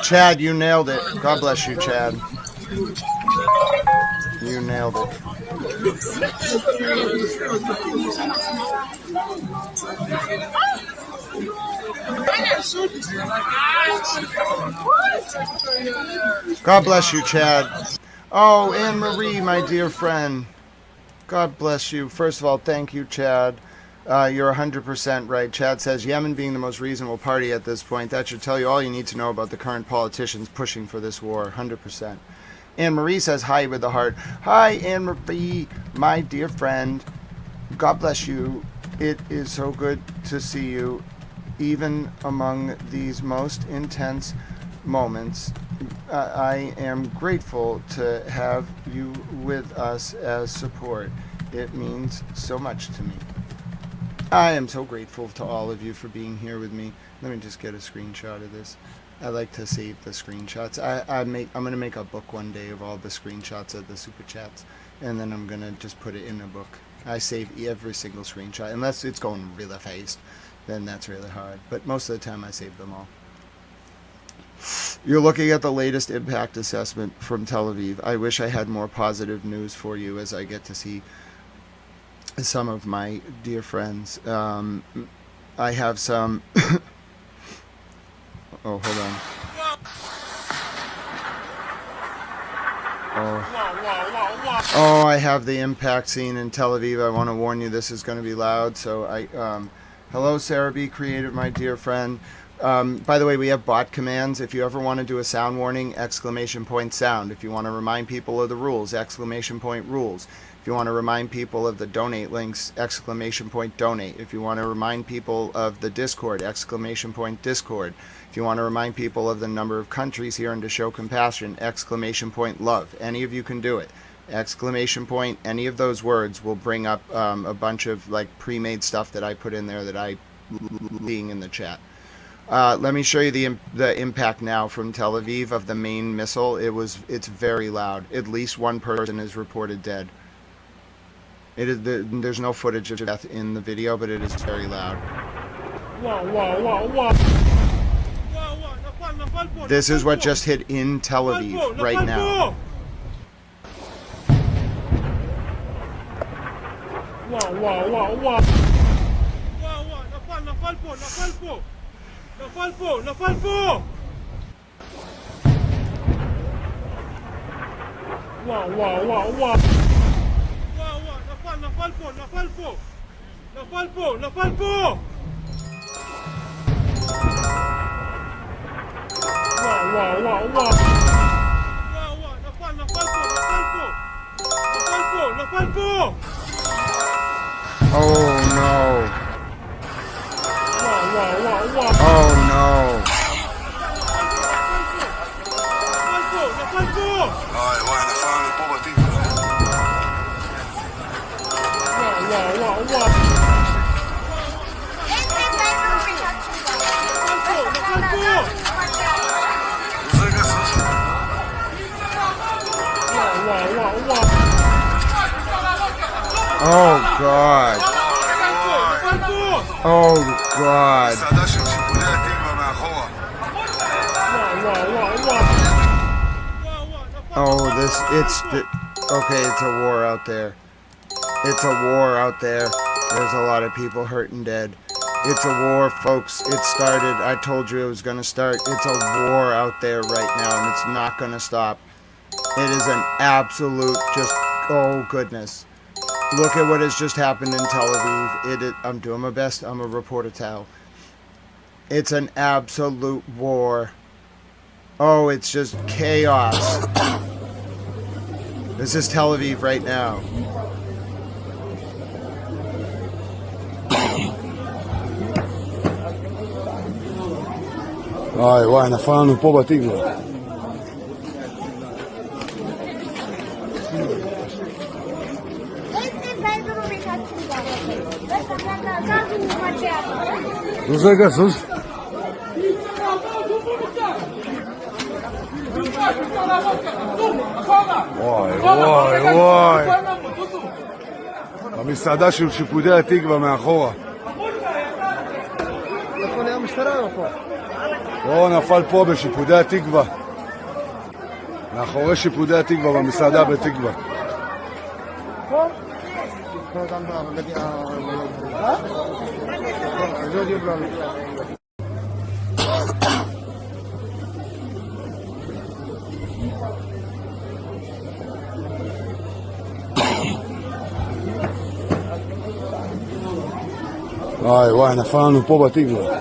Chad, you nailed it. God bless you, Chad. You nailed it. God bless you, Chad. Oh, Anne Marie, my dear friend. God bless you. First of all, thank you, Chad. You're 100% right. Chad says, Yemen being the most reasonable party at this point, that should tell you all you need to know about the current politicians pushing for this war. 100%. Anne Marie says, hi with the heart. Hi, Anne Marie, my dear friend. God bless you. It is so good to see you, even among these most intense moments. I am grateful to have you with us as support. It means so much to me. I am so grateful to all of you for being here with me. Let me just get a screenshot of this. I like to save the screenshots. I'm going to make a book one day of all the screenshots of the super chats, and then I'm going to just put it in a book. I save every single screenshot, unless it's going really fast, then that's really hard. But most of the time I save them all. You're looking at the latest impact assessment from Tel Aviv. I wish I had more positive news for you as I get to see some of my dear friends. I have some... Oh, hold on. Oh, I have the impact scene in Tel Aviv. I want to warn you, this is going to be loud. So hello, Sarah B. Creative, my dear friend. By the way, we have bot commands. If you ever want to do a sound warning, exclamation point sound. If you want to remind people of the rules, exclamation point rules. If you want to remind people of the donate links, exclamation point donate. If you want to remind people of the Discord, exclamation point Discord. If you want to remind people of the number of countries here and to show compassion, exclamation point love. Any of you can do it. Exclamation point, any of those words will bring up a bunch of like pre-made stuff that I put in there that I seeing in the chat. Let me show you the impact now from Tel Aviv of the main missile. It's very loud. At least one person is reported dead. There's no footage of death in the video, but it is very loud. This is what just hit in Tel Aviv right now. Oh no. Oh no. Oh God. Oh God. Oh, okay, it's a war out there. It's a war out there. There's a lot of people hurt and dead. It's a war, folks. It started. I told you it was going to start. It's a war out there right now, and it's not going to stop. It is an absolute oh goodness. Look at what has just happened in Tel Aviv. I'm doing my best. I'm a reporter, Tal. It's an absolute war. Oh, it's just chaos. This is Tel Aviv right now. וואי, נפלנו פה בתקווה. רגע, סוס. וואי. המסעדה של שיפודי התקווה מאחורה. נפל פה בשיפודי התקווה. מאחורי שיפודי התקווה במסעדה בתקווה. וואי, נפלנו פה בתקווה.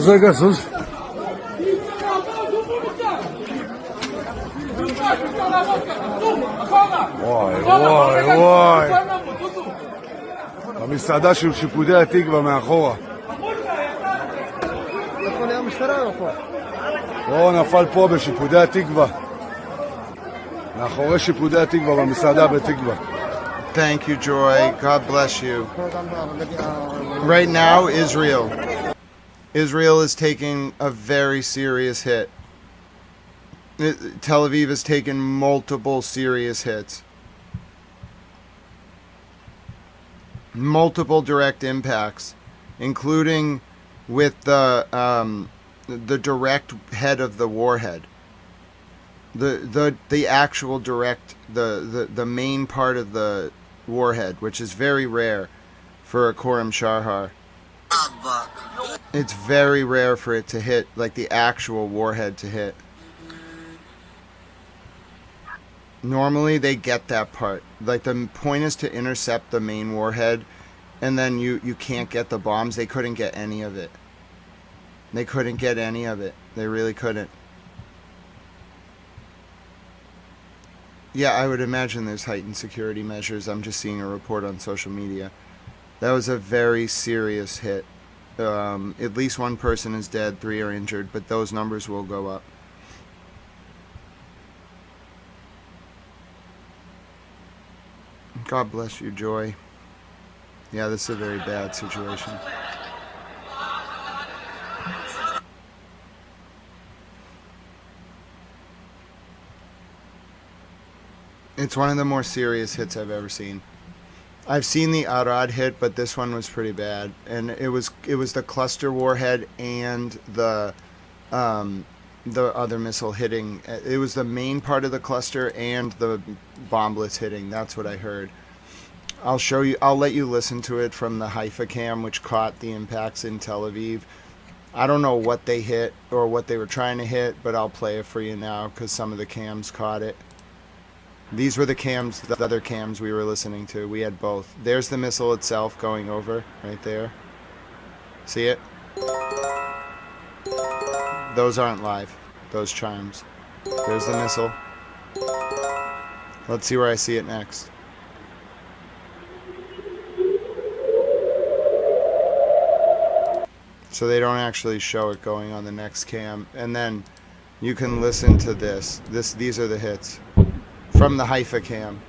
רגע, סוס. וואי. המסעדה של שיפודי התקווה מאחורה. נפל פה בשיפודי התקווה. מאחורי שיפודי התקווה במסעדה בתקווה. Thank you, Joy. God bless you. Right now, Israel. Israel is taking a very serious hit. Tel Aviv has taken multiple serious hits. Multiple direct impacts, including with the direct head of the warhead. The actual direct, the main part of the warhead, which is very rare for a Khorram Sharhar. It's very rare for it to hit, like the actual warhead to hit. Normally they get that part. Like the point is to intercept the main warhead, and then you can't get the bombs. They couldn't get any of it. They couldn't get any of it. They really couldn't. Yeah, I would imagine there's heightened security measures. I'm just seeing a report on social media. That was a very serious hit. At least one person is dead, 3 are injured, but those numbers will go up. God bless you, Joy. Yeah, this is a very bad situation. It's one of the more serious hits I've ever seen. I've seen the Arad hit, but this one was pretty bad. And it was the cluster warhead and the other missile hitting. It was the main part of the cluster and the bomblets hitting. That's what I heard. I'll show you. I'll let you listen to it from the Haifa cam, which caught the impacts in Tel Aviv. I don't know what they hit or what they were trying to hit, but I'll play it for you now because some of the cams caught it. These were the cams, the other cams we were listening to. We had both. There's the missile itself going over right there. See it? those aren't live. Those chimes. There's the missile. Let's see where I see it next. So they don't actually show it going on the next cam. And then you can listen to this. These are the hits from the Haifa cam.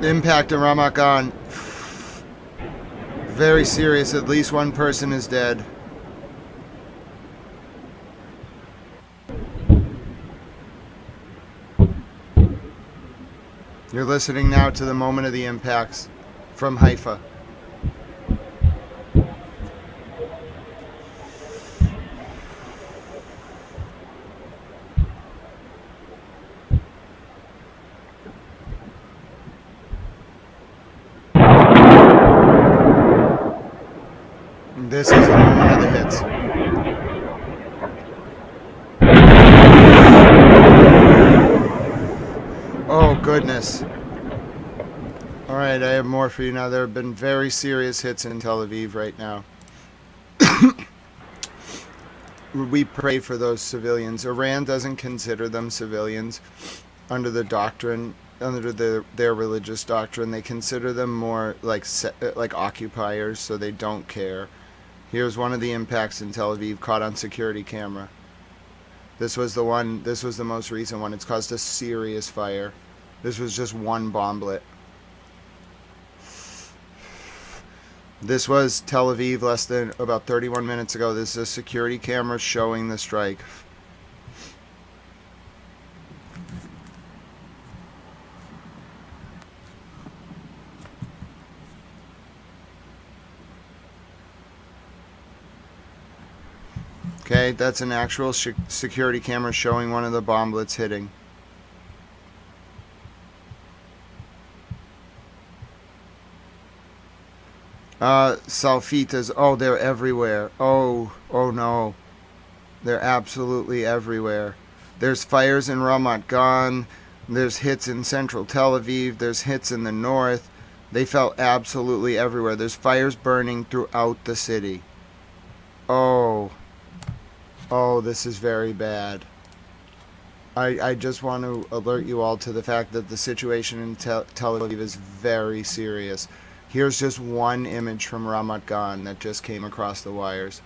Impact in Ramat Gan. Very serious. At least one person is dead. You're listening now to the moment of the impacts from Haifa. This is the moment of the hits. Oh, goodness. Alright, I have more for you now. There have been very serious hits in Tel Aviv right now. We pray for those civilians. Iran doesn't consider them civilians under the doctrine, under their religious doctrine. They consider them more like occupiers, so they don't care. Here's one of the impacts in Tel Aviv caught on security camera. This was the most recent one. It's caused a serious fire. This was just one bomblet. This was Tel Aviv less than about 31 minutes ago. This is a security camera showing the strike. Okay, that's an actual security camera showing one of the bomblets hitting. Salfitas, oh, they're everywhere. Oh no. They're absolutely everywhere. There's fires in Ramat Gan. There's hits in central Tel Aviv. There's hits in the north. They fell absolutely everywhere. There's fires burning throughout the city. Oh, this is very bad. I just want to alert you all to the fact that the situation in Tel Aviv is very serious. Here's just one image from Ramat Gan that just came across the wires.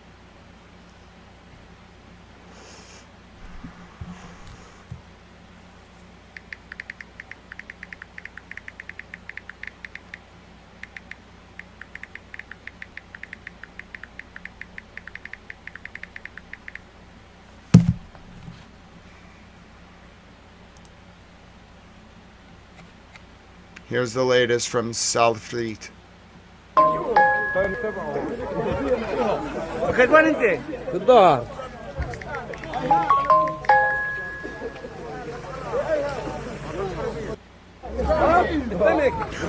Here's the latest from Salfleet.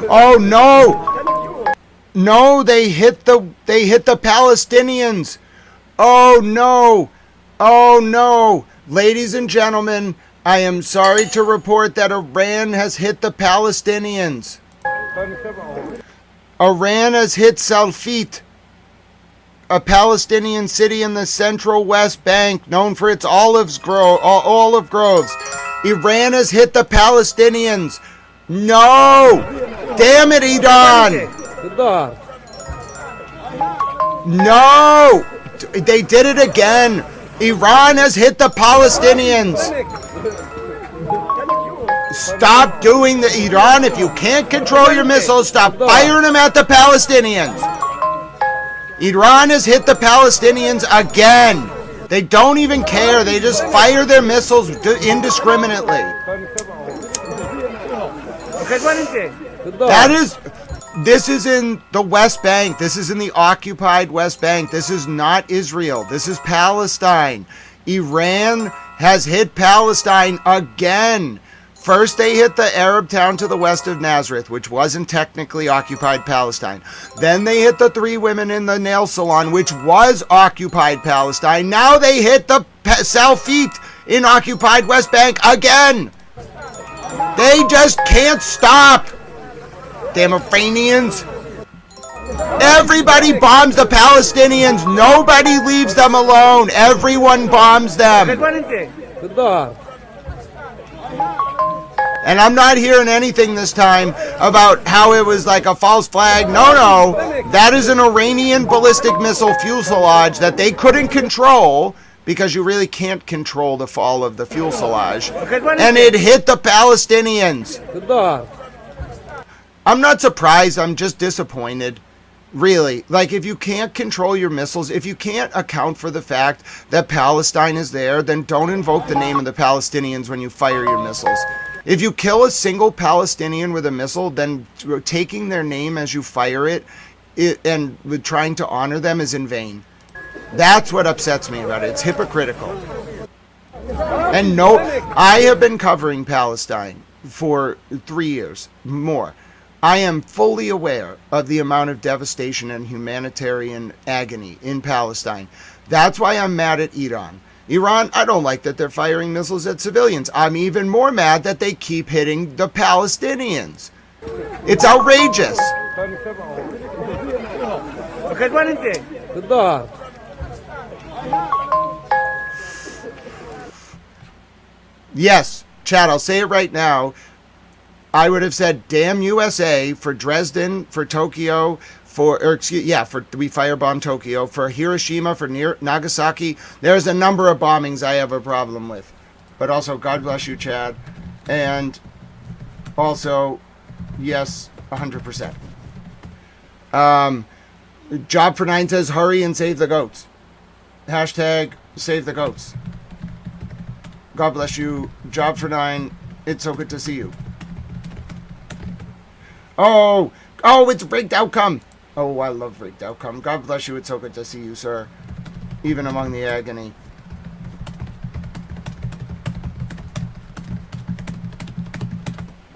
Oh no! No, they hit the Palestinians. Oh no! Oh no! Ladies and gentlemen, I am sorry to report that Iran has hit the Palestinians. Iran has hit Salfit, a Palestinian city in the central West Bank known for its olive groves. Iran has hit the Palestinians. No! Damn it, Iran! No! They did it again. Iran has hit the Palestinians. Stop doing the Iran. If you can't control your missiles, stop firing them at the Palestinians. Iran has hit the Palestinians again. They don't even care. They just fire their missiles indiscriminately. This is in the West Bank. This is in the occupied West Bank. This is not Israel. This is Palestine. Iran has hit Palestine again. First, they hit the Arab town to the west of Nazareth, which wasn't technically occupied Palestine. Then they hit the 3 women in the nail salon, which was occupied Palestine. Now they hit the Salfit in occupied West Bank again. They just can't stop. Damn Iranians. Everybody bombs the Palestinians. Nobody leaves them alone. Everyone bombs them. And I'm not hearing anything this time about how it was like a false flag. No. That is an Iranian ballistic missile fuselage that they couldn't control, because you really can't control the fall of the fuselage. And it hit the Palestinians. I'm not surprised. I'm just disappointed. Really. Like, if you can't control your missiles, if you can't account for the fact that Palestine is there, then don't invoke the name of the Palestinians when you fire your missiles. If you kill a single Palestinian with a missile, then taking their name as you fire it and trying to honor them is in vain. That's what upsets me about it. It's hypocritical. And no, I have been covering Palestine for 3 years, more. I am fully aware of the amount of devastation and humanitarian agony in Palestine. That's why I'm mad at Iran. Iran, I don't like that they're firing missiles at civilians. I'm even more mad that they keep hitting the Palestinians. It's outrageous. Yes, Chad, I'll say it right now. I would have said, damn USA for Dresden, for Tokyo, for we firebombed Tokyo, for Hiroshima, for Nagasaki. There's a number of bombings I have a problem with. But also, God bless you, Chad. And also, yes, 100%. Job for 9 says, hurry and save the goats. Hashtag save the goats. God bless you. Job for 9, it's so good to see you. Oh, it's rigged outcome. Oh, I love rigged outcome. God bless you. It's so good to see you, sir. Even among the agony.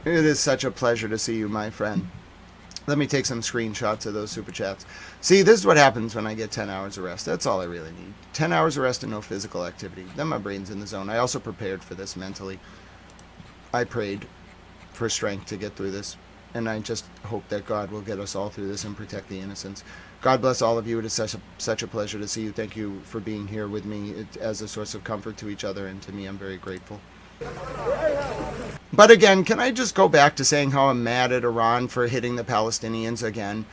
It is such a pleasure to see you, my friend. Let me take some screenshots of those super chats. See, this is what happens when I get 10 hours of rest. That's all I really need. 10 hours of rest and no physical activity. Then my brain's in the zone. I also prepared for this mentally. I prayed for strength to get through this. And I just hope that God will get us all through this and protect the innocents. God bless all of you. It is such a pleasure to see you. Thank you for being here with me as a source of comfort to each other. And to me, I'm very grateful. But again, can I just go back to saying how I'm mad at Iran for hitting the Palestinians again?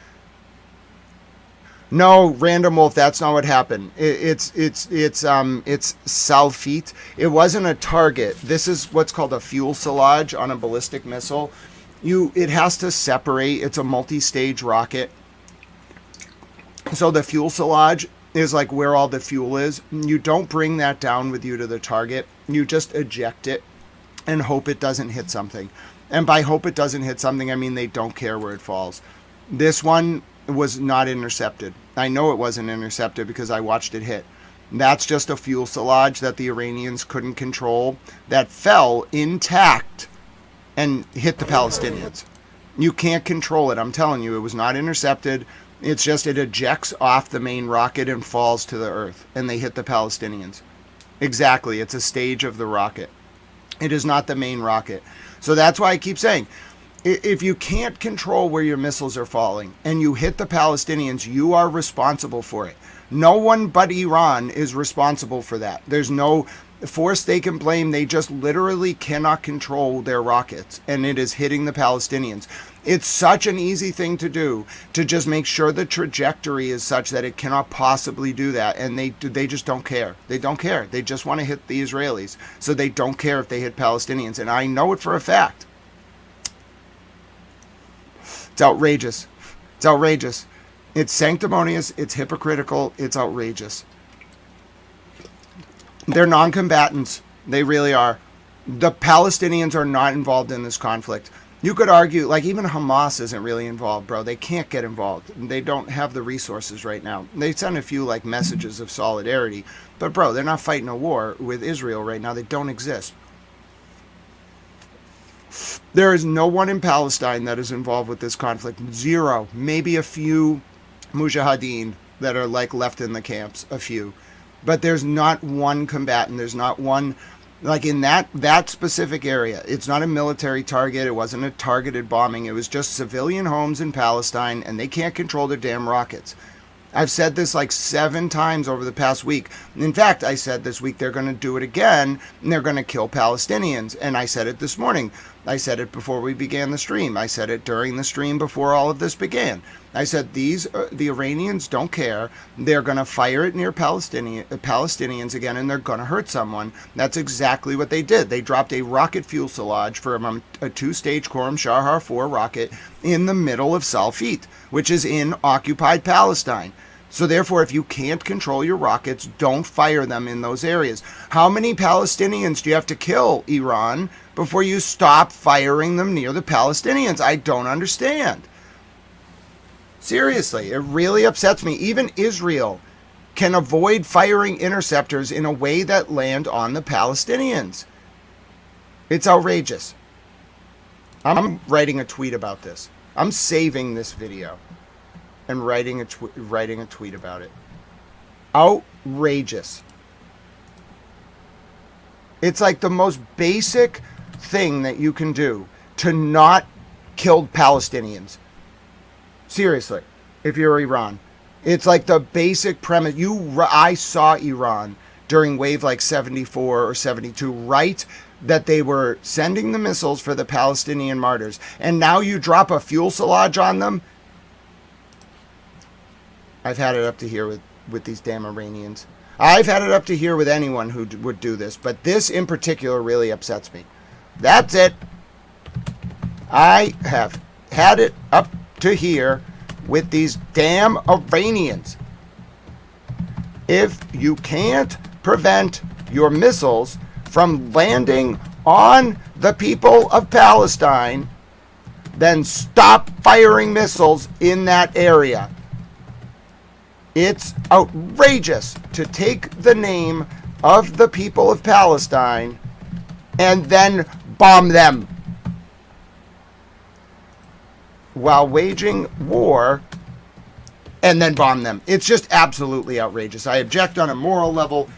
No, Random Wolf, that's not what happened. It's Salfit. It wasn't a target. This is what's called a fuselage on a ballistic missile. It has to separate. It's a multi-stage rocket. So the fuselage is like where all the fuel is. You don't bring that down with you to the target. You just eject it and hope it doesn't hit something. And by hope it doesn't hit something, I mean they don't care where it falls. This one was not intercepted. I know it wasn't intercepted because I watched it hit. That's just a fuselage that the Iranians couldn't control that fell intact and hit the Palestinians. You can't control it. I'm telling you, it was not intercepted. It's just it ejects off the main rocket and falls to the earth, and they hit the Palestinians. Exactly. It's a stage of the rocket. It is not the main rocket. So that's why I keep saying, if you can't control where your missiles are falling and you hit the Palestinians, you are responsible for it. No one but Iran is responsible for that. There's no force they can blame. They just literally cannot control their rockets, and it is hitting the Palestinians. It's such an easy thing to do, to just make sure the trajectory is such that it cannot possibly do that, and they just don't care. They don't care. They just want to hit the Israelis, so they don't care if they hit Palestinians, and I know it for a fact. It's outrageous. It's outrageous. It's sanctimonious. It's hypocritical. It's outrageous. They're non-combatants. They really are. The Palestinians are not involved in this conflict. You could argue, like, even Hamas isn't really involved, bro. They can't get involved. They don't have the resources right now. They send a few, like, messages of solidarity. But, bro, they're not fighting a war with Israel right now. They don't exist. There is no one in Palestine that is involved with this conflict. Zero. Maybe a few mujahideen that are, like, left in the camps. A few. But there's not one combatant. There's not one... Like in that specific area, it's not a military target. It wasn't a targeted bombing. It was just civilian homes in Palestine, and they can't control their damn rockets. I've said this like 7 times over the past week. In fact, I said this week they're going to do it again, and they're going to kill Palestinians. And I said it this morning. I said it before we began the stream. I said it during the stream before all of this began. I said the Iranians don't care. They're going to fire it near Palestinians again, and they're going to hurt someone. That's exactly what they did. They dropped a rocket fuselage for a 2-stage Khorram Shahar 4 rocket in the middle of Salfit, which is in occupied Palestine. So therefore, if you can't control your rockets, don't fire them in those areas. How many Palestinians do you have to kill, Iran, before you stop firing them near the Palestinians? I don't understand. Seriously, it really upsets me. Even Israel can avoid firing interceptors in a way that land on the Palestinians. It's outrageous. I'm writing a tweet about this. I'm saving this video and writing a tweet about it. Outrageous. It's like the most basic thing that you can do to not kill Palestinians. Seriously, if you're Iran, it's like the basic premise. I saw Iran during wave like 74 or 72 write that they were sending the missiles for the Palestinian martyrs, and now you drop a fuselage on them. I've had it up to here with these damn Iranians. I've had it up to here with anyone who would do this, but this in particular really upsets me. That's it. I have had it up to here with these damn Iranians. If you can't prevent your missiles from landing on the people of Palestine, then stop firing missiles in that area. It's outrageous to take the name of the people of Palestine and then bomb them while waging war, and then bomb them. It's just absolutely outrageous. I object on a moral level.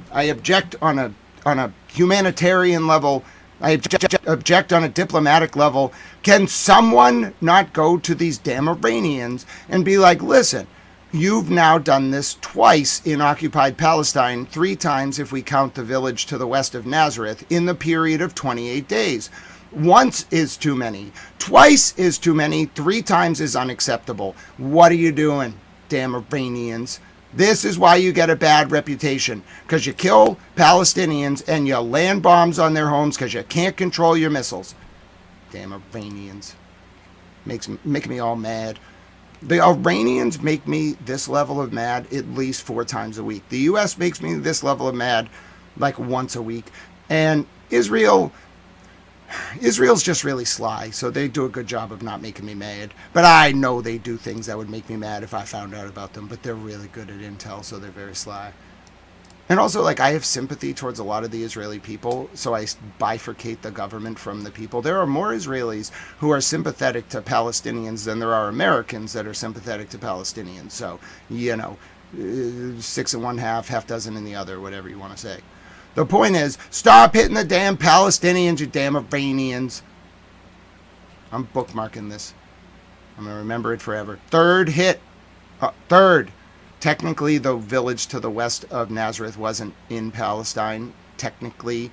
I object on a humanitarian level. I object on a diplomatic level. Can someone not go to these damn Iranians and be like, listen, you've now done this twice in occupied Palestine, 3 times if we count the village to the west of Nazareth, in the period of 28 days. Once is too many. Twice is too many. 3 times is unacceptable. What are you doing, damn Iranians? This is why you get a bad reputation. Because you kill Palestinians and you land bombs on their homes because you can't control your missiles. Damn Iranians. Making me all mad. The Iranians make me this level of mad at least 4 times a week. The U.S. makes me this level of mad like once a week. And Israel's just really sly, so they do a good job of not making me mad. But I know they do things that would make me mad if I found out about them, but they're really good at intel, so they're very sly. And also, like, I have sympathy towards a lot of the Israeli people, so I bifurcate the government from the people. There are more Israelis who are sympathetic to Palestinians than there are Americans that are sympathetic to Palestinians. So, 6 in one half dozen in the other, whatever you want to say. The point is, stop hitting the damn Palestinians, you damn Iranians. I'm bookmarking this. I'm going to remember it forever. Third hit. Third. Technically, the village to the west of Nazareth wasn't in Palestine, technically.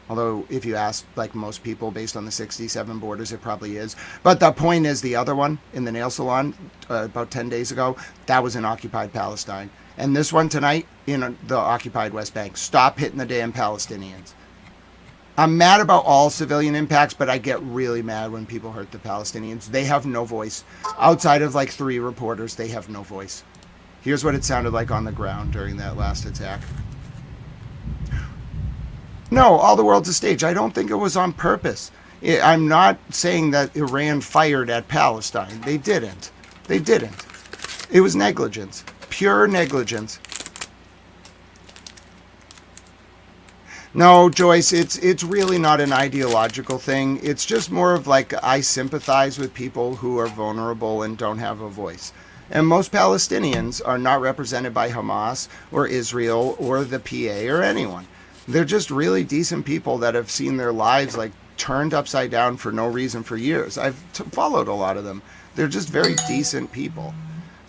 Although, if you ask, like most people, based on the 67 borders, it probably is. But the point is, the other one, in the nail salon, about 10 days ago, that was in occupied Palestine. And this one tonight, in the occupied West Bank. Stop hitting the damn Palestinians. I'm mad about all civilian impacts, but I get really mad when people hurt the Palestinians. They have no voice. Outside of like 3 reporters, they have no voice. Here's what it sounded like on the ground during that last attack. No, all the world's a stage. I don't think it was on purpose. I'm not saying that Iran fired at Palestine. They didn't. They didn't. It was negligence. Pure negligence. No, Joyce, it's really not an ideological thing. It's just more of like I sympathize with people who are vulnerable and don't have a voice. And most Palestinians are not represented by Hamas or Israel or the PA or anyone. They're just really decent people that have seen their lives like turned upside down for no reason for years. I've followed a lot of them. They're just very decent people.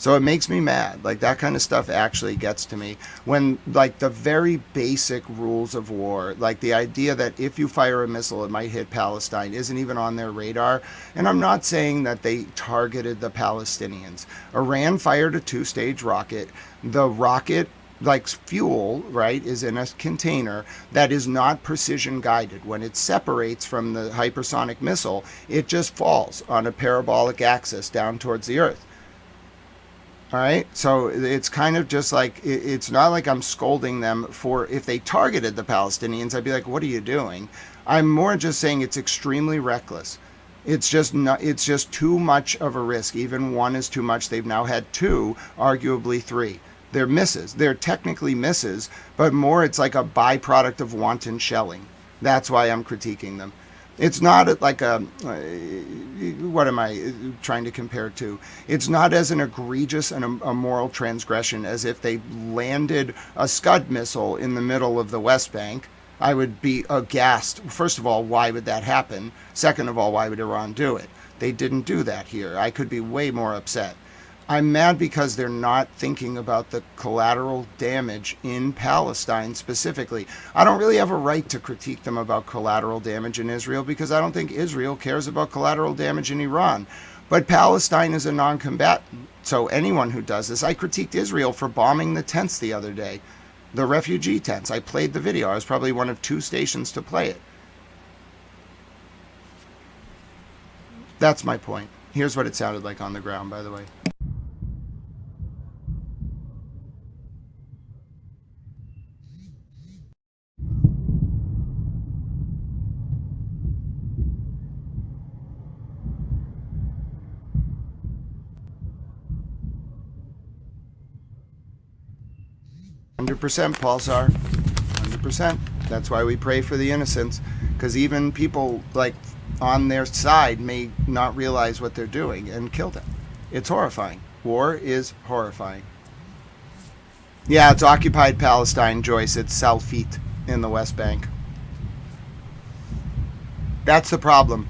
So it makes me mad. Like that kind of stuff actually gets to me when like the very basic rules of war, like the idea that if you fire a missile, it might hit Palestine isn't even on their radar. And I'm not saying that they targeted the Palestinians. Iran fired a 2-stage rocket. The rocket, like fuel, right, is in a container that is not precision guided. When it separates from the hypersonic missile, it just falls on a parabolic axis down towards the earth. All right, so it's kind of just like, it's not like I'm scolding them for, if they targeted the Palestinians, I'd be like, what are you doing? I'm more just saying it's extremely reckless. It's just not, it's just too much of a risk. Even one is too much. They've now had 2, arguably 3. They're misses. They're technically misses, but more it's like a byproduct of wanton shelling. That's why I'm critiquing them. It's not like a, what am I trying to compare it to? It's not as an egregious and a moral transgression as if they landed a Scud missile in the middle of the West Bank. I would be aghast. First of all, why would that happen? Second of all, why would Iran do it? They didn't do that here. I could be way more upset. I'm mad because they're not thinking about the collateral damage in Palestine specifically. I don't really have a right to critique them about collateral damage in Israel because I don't think Israel cares about collateral damage in Iran. But Palestine is a non-combatant, so anyone who does this, I critiqued Israel for bombing the tents the other day, the refugee tents. I played the video. I was probably one of 2 stations to play it. That's my point. Here's what it sounded like on the ground, by the way. 100%, Pulsar. 100%. That's why we pray for the innocents, because even people like on their side may not realize what they're doing and kill them. It's horrifying. War is horrifying. Yeah, it's occupied Palestine, Joyce. It's Salfit in the West Bank. That's the problem.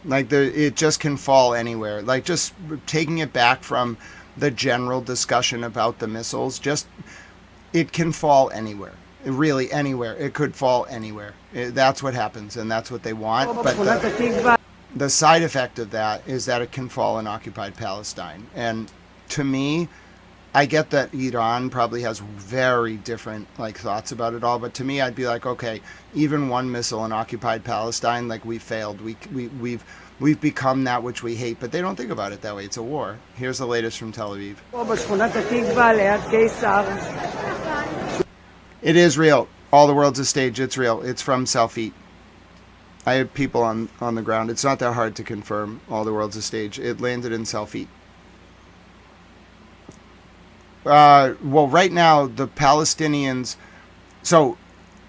Like, it just can fall anywhere. Like, just taking it back from the general discussion about the missiles, just, it can fall anywhere. Really, anywhere. It could fall anywhere. That's what happens, and that's what they want. But the side effect of that is that it can fall in occupied Palestine. And to me, I get that Iran probably has very different like thoughts about it all, but to me, I'd be like, okay, even one missile in occupied Palestine, like we failed. We've become that which we hate, but they don't think about it that way. It's a war. Here's the latest from Tel Aviv. It is real. All the world's a stage. It's real. It's from Salfit. I have people on the ground. It's not that hard to confirm. All the world's a stage. It landed in Salfit. Well, right now, the Palestinians... So,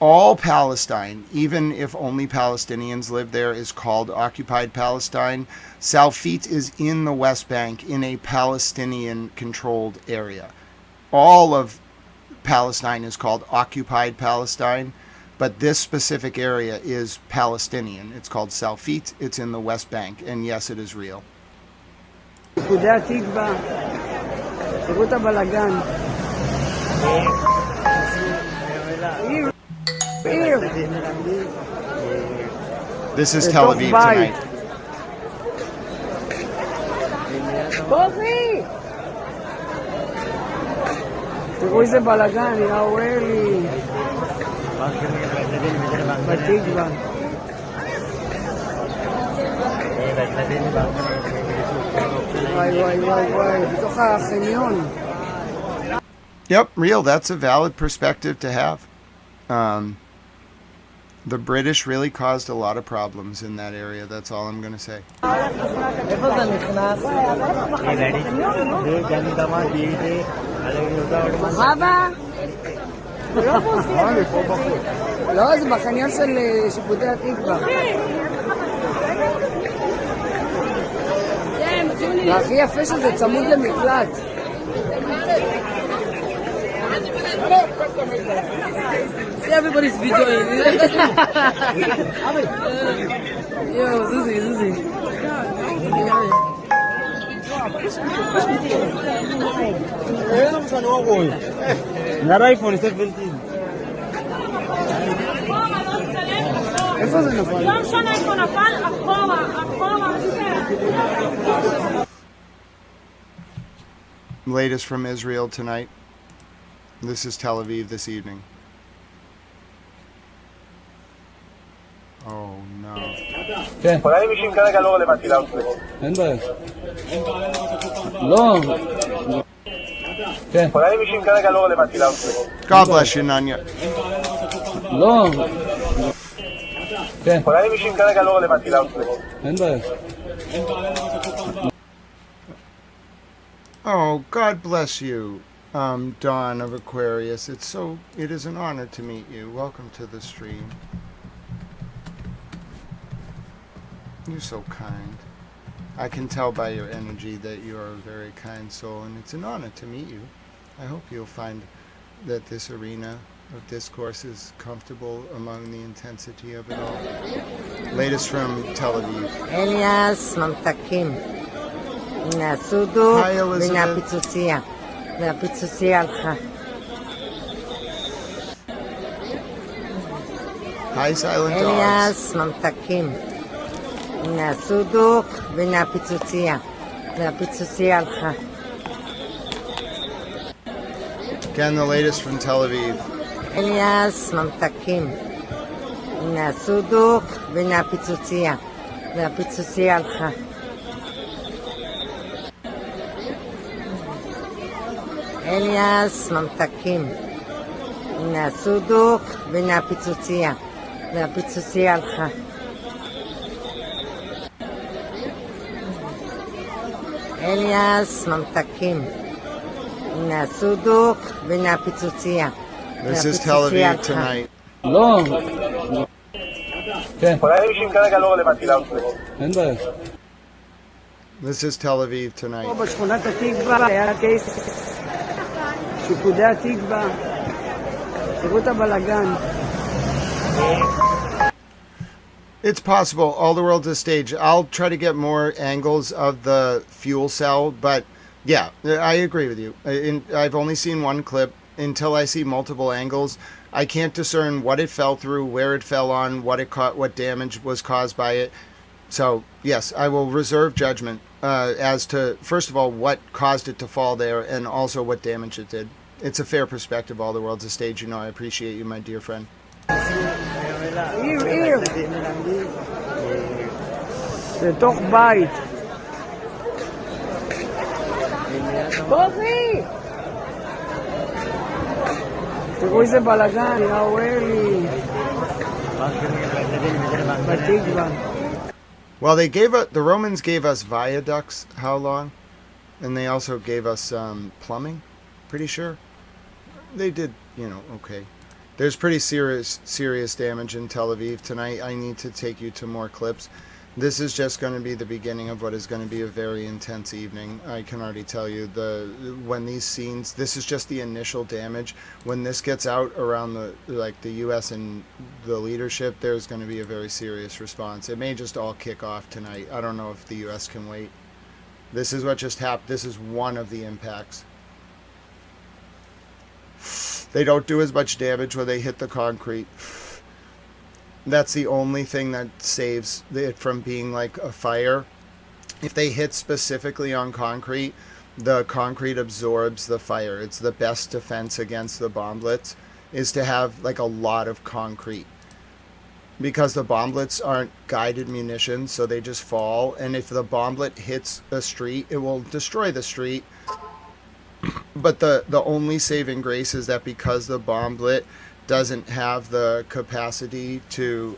all Palestine, even if only Palestinians live there, is called occupied Palestine. Salfit is in the West Bank in a Palestinian-controlled area. All of Palestine is called occupied Palestine, but this specific area is Palestinian. It's called Salfit. It's in the West Bank, and yes, it is real. This is Tel Aviv tonight. תראו איזה בלגן, יא וואלי. בתקווה. וואי, בתוך החניון. Yep, real. That's a valid perspective to have. The British really caused a lot of problems in that area. That's all I'm going to say. לא, זה בחניון של שיפוטי התקווה. והכי יפה שזה צמוד למקלט. See everybody's videoing. Yo, Zuzi. Latest from Israel tonight. This is Tel Aviv this evening. Oh no. כן. אולי מישים כרגע לא רלוונטי לאוטפלט. אין בעיה. לא. כן. אולי מישים כרגע לא רלוונטי לאוטפלט. God bless you, Nanya. לא. כן. אולי מישים כרגע לא רלוונטי לאוטפלט. אין בעיה. Oh, God bless you, Dawn of Aquarius. It is an honor to meet you. Welcome to the stream. You're so kind. I can tell by your energy that you are a very kind soul, and it's an honor to meet you. I hope you'll find that this arena of discourse is comfortable among the intensity of it all. Latest from Tel Aviv. Elias ממתקים. נעשו ונהפיצוציה. והפיצוציה הלכה. Hi, Silent Dogs. אליאס ממתקים. נעשו דוק ונהפיצוציה. והפיצוציה הלכה. Again, the latest from Tel Aviv. אליאס ממתקים. נעשו דוק ונהפיצוציה. והפיצוציה הלכה. אליאס ממתקים. נעשו דוק ונהפיצוציה. והפיצוציה הלכה. אליאס ממתקים. נעשו דוק ונהפיצוציה. This is Tel Aviv tonight. לא. כן. אולי מישים כרגע לא רלוונטי לאוטפלט. אין בעיה. This is Tel Aviv tonight. פה בשכונת התקווה היה קייס שיפודי התקווה. תראו את הבלגן. It's possible. All the world's a stage. I'll try to get more angles of the fuel cell, but yeah, I agree with you. I've only seen one clip. Until I see multiple angles, I can't discern what it fell through, where it fell on, what damage was caused by it. So yes, I will reserve judgment as to, first of all, what caused it to fall there, and also what damage it did. It's a fair perspective. All the world's a stage. You know, I appreciate you, my dear friend. עיר. לתוך בית. בוכי! תראו איזה בלגן, יאוואלי. בתקווה. Well, the Romans gave us viaducts. How long? And they also gave us plumbing. Pretty sure. They did, okay. There's pretty serious damage in Tel Aviv tonight. I need to take you to more clips. This is just going to be the beginning of what is going to be a very intense evening. I can already tell you, when these scenes, this is just the initial damage. When this gets out around the U.S. and the leadership, there's going to be a very serious response. It may just all kick off tonight. I don't know if the U.S. can wait. This is what just happened. This is one of the impacts. They don't do as much damage when they hit the concrete. That's the only thing that saves it from being like a fire. If they hit specifically on concrete, the concrete absorbs the fire. It's the best defense against the bomblets, is to have like a lot of concrete. Because the bomblets aren't guided munitions, so they just fall. And if the bomblet hits a street, it will destroy the street. But the only saving grace is that because the bomblet doesn't have the capacity to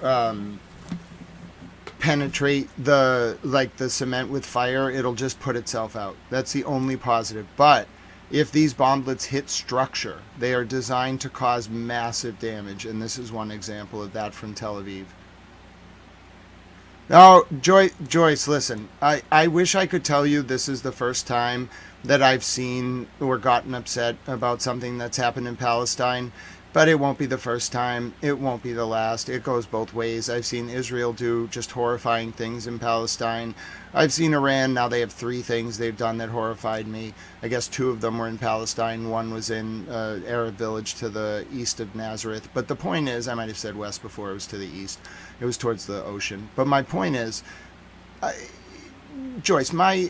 penetrate the cement with fire. It'll just put itself out. That's the only positive. But if these bomblets hit structure, they are designed to cause massive damage, and this is one example of that from Tel Aviv. Now, Joyce, listen, I wish I could tell you this is the first time that I've seen or gotten upset about something that's happened in Palestine, but it won't be the first time. It won't be the last. It goes both ways. I've seen Israel do just horrifying things in Palestine. I've seen Iran. Now they have 3 things they've done that horrified me. I guess 2 of them were in Palestine. One was in an Arab village to the east of Nazareth. But the point is, I might have said west before, it was to the east. It was towards the ocean. But my point is, Joyce, my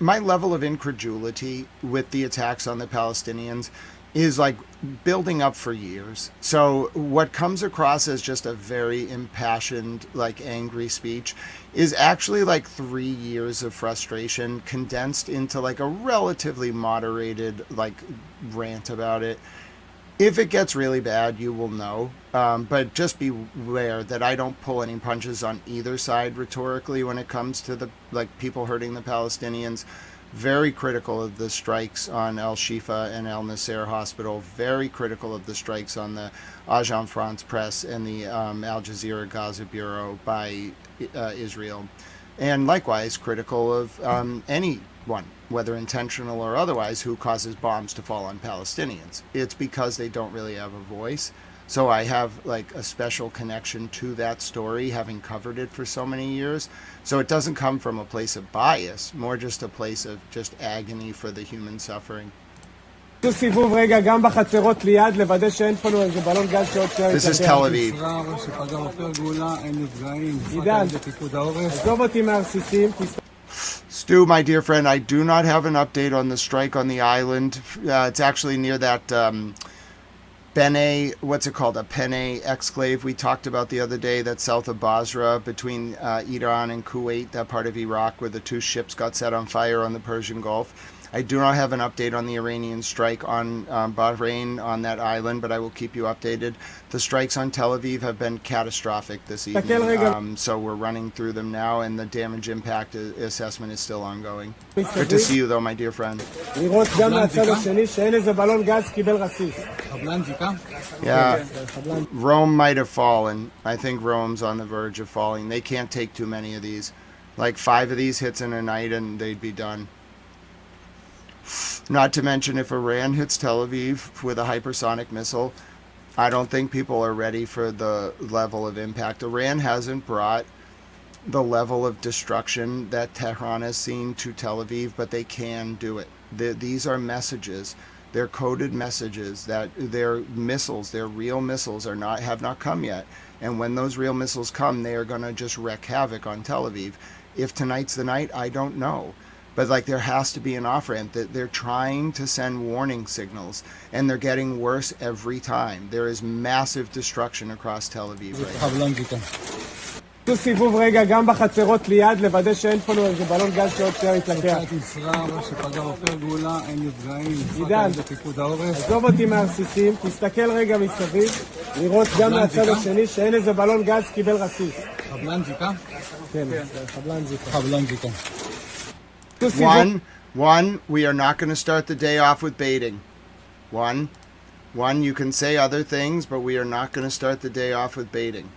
level of incredulity with the attacks on the Palestinians is like building up for years. So what comes across as just a very impassioned, like angry speech is actually like 3 years of frustration condensed into like a relatively moderated like rant about it. If it gets really bad, you will know. But just beware that I don't pull any punches on either side rhetorically when it comes to the like people hurting the Palestinians. Very critical of the strikes on Al Shifa and Al Nasser Hospital. Very critical of the strikes on the Agence France Presse and the Al Jazeera Gaza Bureau by Israel. And likewise critical of anyone, whether intentional or otherwise, who causes bombs to fall on Palestinians. It's because they don't really have a voice. So I have like a special connection to that story, having covered it for so many years. So it doesn't come from a place of bias, more just a place of just agony for the human suffering. This is Tel Aviv. Stu, my dear friend, I do not have an update on the strike on the island. It's actually near that Penne exclave we talked about the other day, that's south of Basra, between Iran and Kuwait, that part of Iraq where the 2 ships got set on fire on the Persian Gulf. I do not have an update on the Iranian strike on Bahrain on that island, but I will keep you updated. The strikes on Tel Aviv have been catastrophic this evening, so we're running through them now, and the damage impact assessment is still ongoing. Good to see you, though, my dear friend. Yeah, Rome might have fallen. I think Rome's on the verge of falling. They can't take too many of these. Like 5 of these hits in a night and they'd be done. Not to mention, if Iran hits Tel Aviv with a hypersonic missile, I don't think people are ready for the level of impact. Iran hasn't brought the level of destruction that Tehran has seen to Tel Aviv, but they can do it. These are messages. They're coded messages that their missiles, their real missiles, have not come yet. And when those real missiles come, they are going to just wreak havoc on Tel Aviv. If tonight's the night, I don't know. But like there has to be an off-ramp. That they're trying to send warning signals, and they're getting worse every time. There is massive destruction across Tel Aviv right now. סיבוב רגע גם בחצרות ליד, לוודא שאין פה איזה בלון גז שעוד שנייה יתלקח. עידן, עזוב אותי מהרסיסים, תסתכל רגע מסביב, לראות גם מהצד השני שאין איזה בלון גז קיבל רסיס. חבלן זיקה? כן, חבלן זיקה. One, we are not going to start the day off with baiting. One, you can say other things, but we are not going to start the day off with baiting.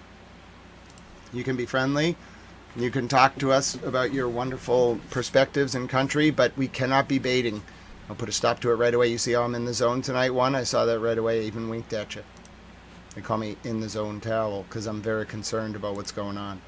You can be friendly. You can talk to us about your wonderful perspectives and country, but we cannot be baiting. I'll put a stop to it right away. You see how I'm in the zone tonight? I saw that right away. I even winked at you. They call me in the zone towel because I'm very concerned about what's going on.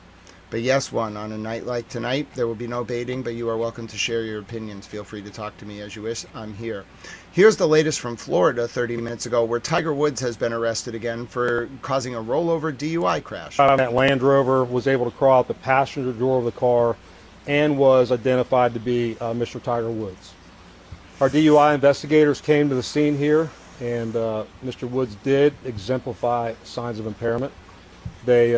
But yes, on a night like tonight, there will be no baiting, but you are welcome to share your opinions. Feel free to talk to me as you wish. I'm here. Here's the latest from Florida 30 minutes ago, where Tiger Woods has been arrested again for causing a rollover DUI crash. That Land Rover was able to crawl out the passenger door of the car and was identified to be Mr. Tiger Woods. Our DUI investigators came to the scene here, and Mr. Woods did exemplify signs of impairment. They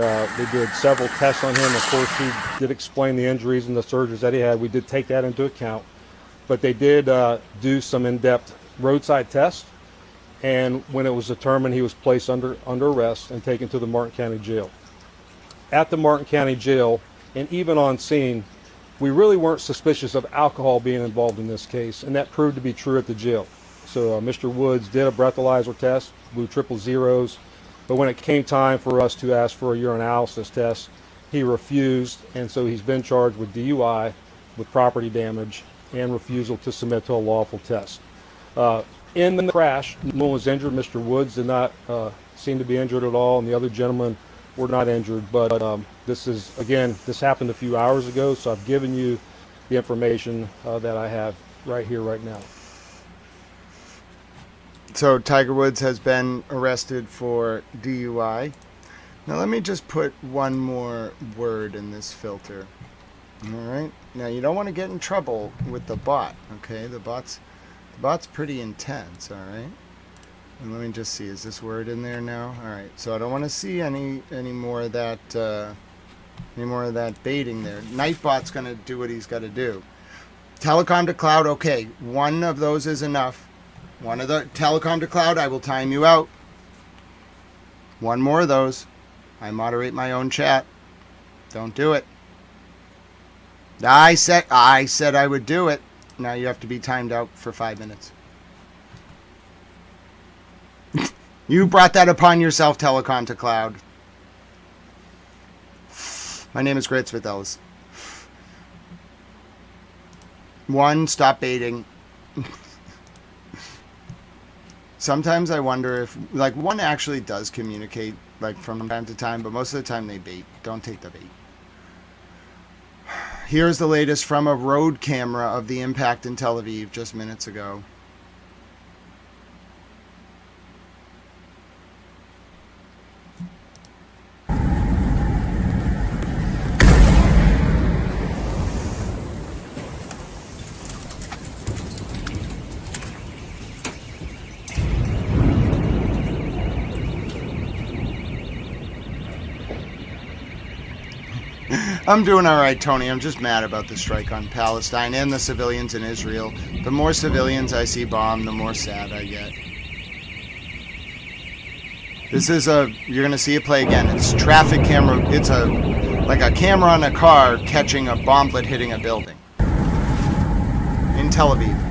did several tests on him. Of course, he did explain the injuries and the surgeries that he had. We did take that into account. But they did do some in-depth roadside tests. and when it was determined, he was placed under arrest and taken to the Martin County Jail. At the Martin County Jail, and even on scene, we really weren't suspicious of alcohol being involved in this case, and that proved to be true at the jail. So Mr. Woods did a breathalyzer test, blew triple zeros, but when it came time for us to ask for a urinalysis test, he refused, and so he's been charged with DUI, with property damage, and refusal to submit to a lawful test. In the crash, no one was injured. Mr. Woods did not seem to be injured at all, and the other gentlemen were not injured. But this happened a few hours ago, so I've given you the information that I have right here, right now. So Tiger Woods has been arrested for DUI. Now let me just put one more word in this filter. All right. Now you don't want to get in trouble with the bot. Okay, the bot's pretty intense. All right. And let me just see. Is this word in there now? All right. So I don't want to see any more of that baiting there. Nightbot's going to do what he's got to do. Telecom to cloud. Okay, one of those is enough. One of the telecom to cloud. I will time you out. One more of those. I moderate my own chat. Don't do it. I said I would do it. Now you have to be timed out for 5 minutes. You brought that upon yourself, telecom to cloud. My name is Great Smith Ellis. 1, stop baiting. Sometimes I wonder if, like, one actually does communicate, like, from time to time, but most of the time they bait. Don't take the bait. Here's the latest from a road camera of the impact in Tel Aviv just minutes ago. I'm doing all right, Tony. I'm just mad about the strike on Palestine and the civilians in Israel. The more civilians I see bombed, the more sad I get. This is you're going to see it play again. It's traffic camera. It's like a camera on a car catching a bomblet hitting a building in Tel Aviv.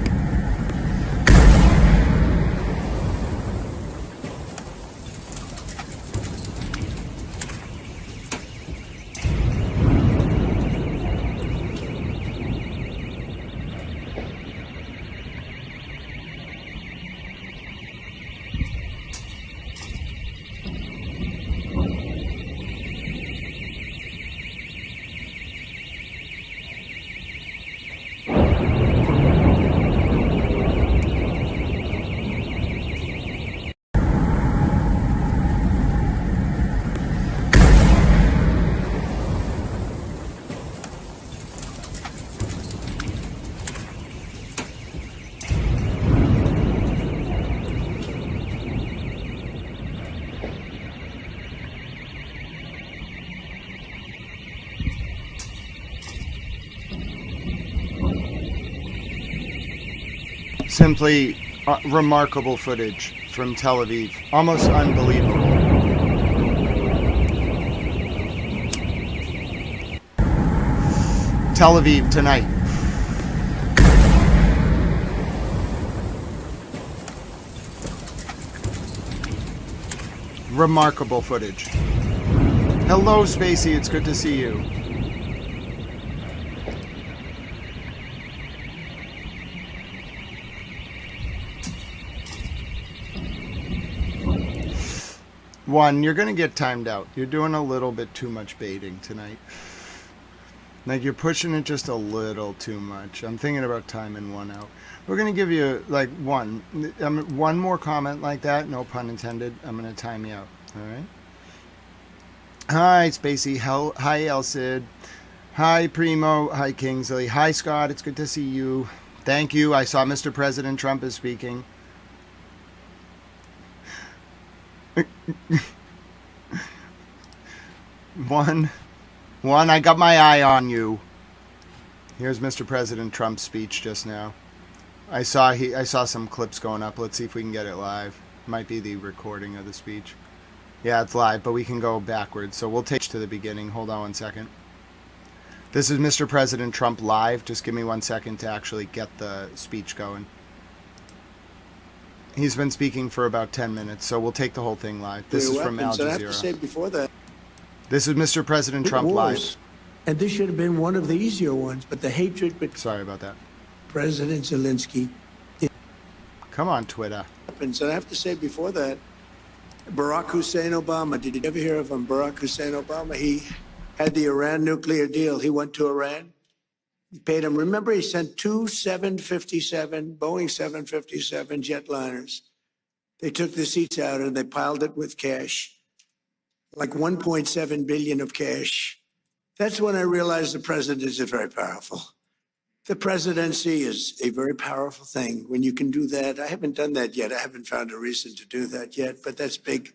Simply remarkable footage from Tel Aviv. Almost unbelievable. Tel Aviv tonight. Remarkable footage. Hello, Spacey. It's good to see you. One, you're going to get timed out. You're doing a little bit too much baiting tonight. Like, you're pushing it just a little too much. I'm thinking about timing one out. We're going to give you, like, one more comment like that. No pun intended. I'm going to time you out. All right? Hi, Spacey. Hi, El Cid. Hi, Primo. Hi, Kingsley. Hi, Scott. It's good to see you. Thank you. I saw Mr. President Trump is speaking. One, I got my eye on you. Here's Mr. President Trump's speech just now. I saw some clips going up. Let's see if we can get it live. Might be the recording of the speech. Yeah, it's live, but we can go backwards. So we'll take to the beginning. Hold on one second. This is Mr. President Trump live. Just give me 1 second to actually get the speech going. He's been speaking for about 10 minutes, so we'll take the whole thing live. This is from Al I have to Jazeera. say before that, This is Mr. President Trump live. and this should have been one of the easier ones, but the hatred between Sorry about that. President Zelensky. Come on, Twitter. And I have to say before that, Barack Hussein Obama, did you ever hear of him? Barack Hussein Obama, he had the Iran nuclear deal. He went to Iran. He paid him. Remember, he sent two Boeing 757 jetliners. They took the seats out and they piled it with cash, like 1.7 billion of cash. That's when I realized the president is very powerful. The presidency is a very powerful thing. When you can do that, I haven't done that yet. I haven't found a reason to do that yet, but that's big.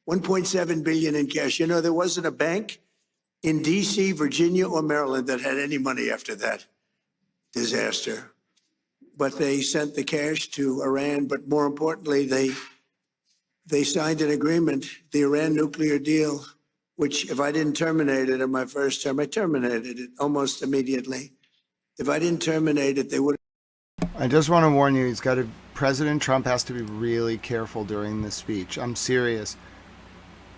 1.7 billion in cash. You know, there wasn't a bank in DC, Virginia, or Maryland that had any money after that disaster. But they sent the cash to Iran, but more importantly, they signed an agreement, the Iran nuclear deal, which if I didn't terminate it in my first term, I terminated it almost immediately. If I didn't terminate it, they would. I just want to warn you, President Trump has to be really careful during this speech. I'm serious.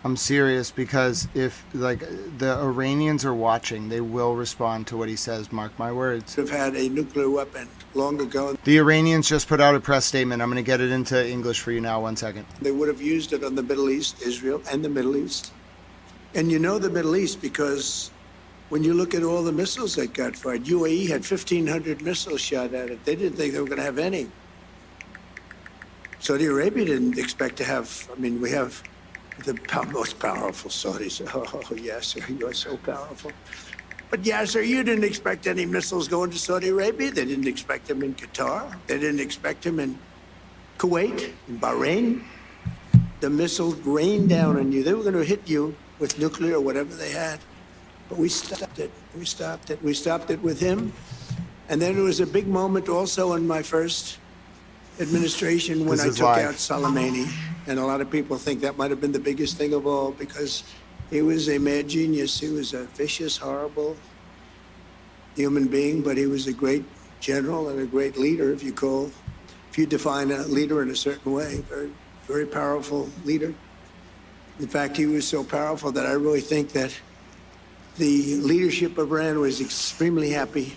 I'm serious because if, like, the Iranians are watching, they will respond to what he says, mark my words. Have had a nuclear weapon long ago. The Iranians just put out a press statement. I'm going to get it into English for you now, 1 second. They would have used it on the Middle East, Israel, and the Middle East. And you know the Middle East because when you look at all the missiles that got fired, UAE had 1,500 missiles shot at it. They didn't think they were going to have any. Saudi Arabia didn't expect to have, I mean, we have the most powerful Saudis. Oh, Yasser, you are so powerful. But Yasser, you didn't expect any missiles going to Saudi Arabia. They didn't expect them in Qatar. They didn't expect them in Kuwait, in Bahrain. The missiles rained down on you. They were going to hit you with nuclear or whatever they had. But we stopped it. We stopped it. We stopped it with him. And then there was a big moment also in my first administration when I took out Soleimani. And a lot of people think that might have been the biggest thing of all because he was a mad genius. He was a vicious, horrible human being, but he was a great general and a great leader, if you define a leader in a certain way. Very, very powerful leader. In fact, he was so powerful that I really think that the leadership of Iran was extremely happy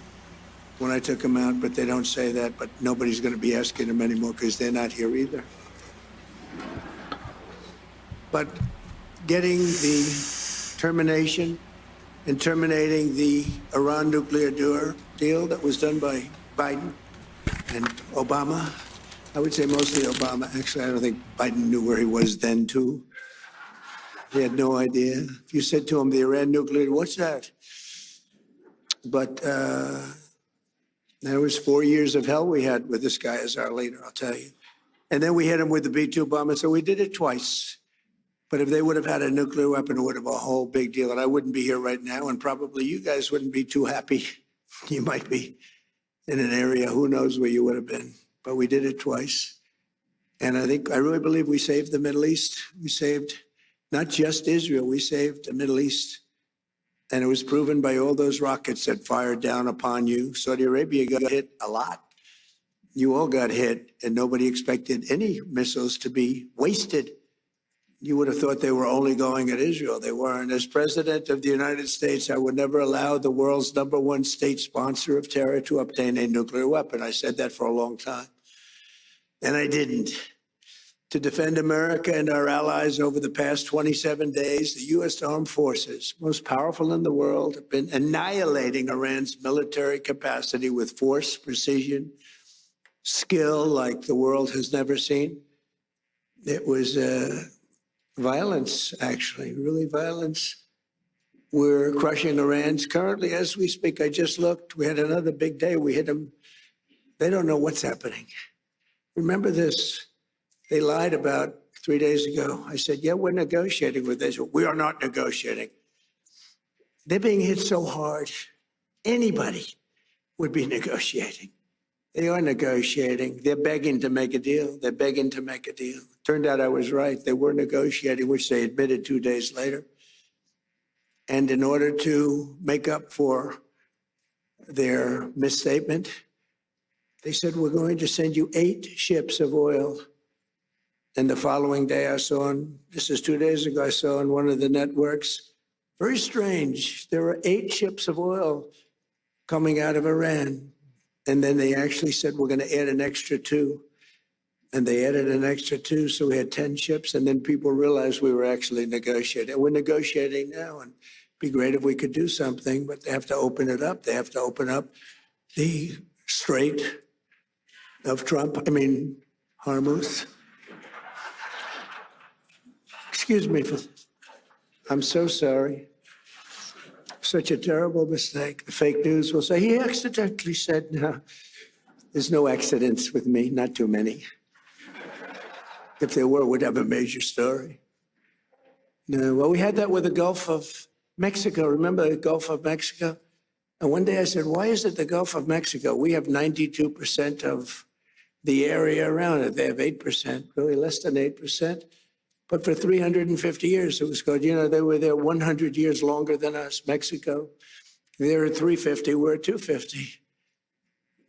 when I took him out, but they don't say that, but nobody's going to be asking him anymore because they're not here either. But getting the termination and terminating the Iran nuclear deal that was done by Biden and Obama, I would say mostly Obama. Actually, I don't think Biden knew where he was then, too. He had no idea. If you said to him, the Iran nuclear, what's that? But there was 4 years of hell we had with this guy as our leader, I'll tell you. And then we hit him with the B-2 bomber, so we did it twice. But if they would have had a nuclear weapon, it would have been a whole big deal. And I wouldn't be here right now, and probably you guys wouldn't be too happy. You might be in an area, who knows where you would have been. But we did it twice. And I really believe we saved the Middle East. We saved not just Israel, we saved the Middle East. And it was proven by all those rockets that fired down upon you. Saudi Arabia got hit a lot. You all got hit, and nobody expected any missiles to be wasted. You would have thought they were only going at Israel. They weren't. As president of the United States, I would never allow the world's #1 state sponsor of terror to obtain a nuclear weapon. I said that for a long time. And I didn't. To defend America and our allies over the past 27 days, the U.S. Armed Forces, most powerful in the world, have been annihilating Iran's military capacity with force, precision, skill like the world has never seen. It was violence, actually, really violence. We're crushing Iran's currently as we speak. I just looked. We had another big day. We hit them. They don't know what's happening. Remember this. They lied about 3 days ago. I said, yeah, we're negotiating with Israel. We are not negotiating. They're being hit so hard, anybody would be negotiating. They are negotiating. They're begging to make a deal. They're begging to make a deal. Turned out I was right. They were negotiating, which they admitted 2 days later. And in order to make up for their misstatement, they said, we're going to send you 8 ships of oil. And the following day I saw, this is 2 days ago, I saw on one of the networks, very strange, there were 8 ships of oil coming out of Iran. And then they actually said, we're going to add an extra 2. And they added an extra 2, so we had 10 ships. And then people realized we were actually negotiating. We're negotiating now, and it'd be great if we could do something, but they have to open it up. They have to open up the Strait of Hormuz. Excuse me for this. I'm so sorry. Such a terrible mistake. The fake news will say, he accidentally said, no. There's no accidents with me, not too many. If there were, we'd have a major story. No, well, we had that with the Gulf of Mexico. Remember the Gulf of Mexico? And one day I said, why is it the Gulf of Mexico? We have 92% of the area around it. They have 8%, really less than 8%. But for 350 years, it was called, they were there 100 years longer than us, Mexico. They're at 350, we're at 250.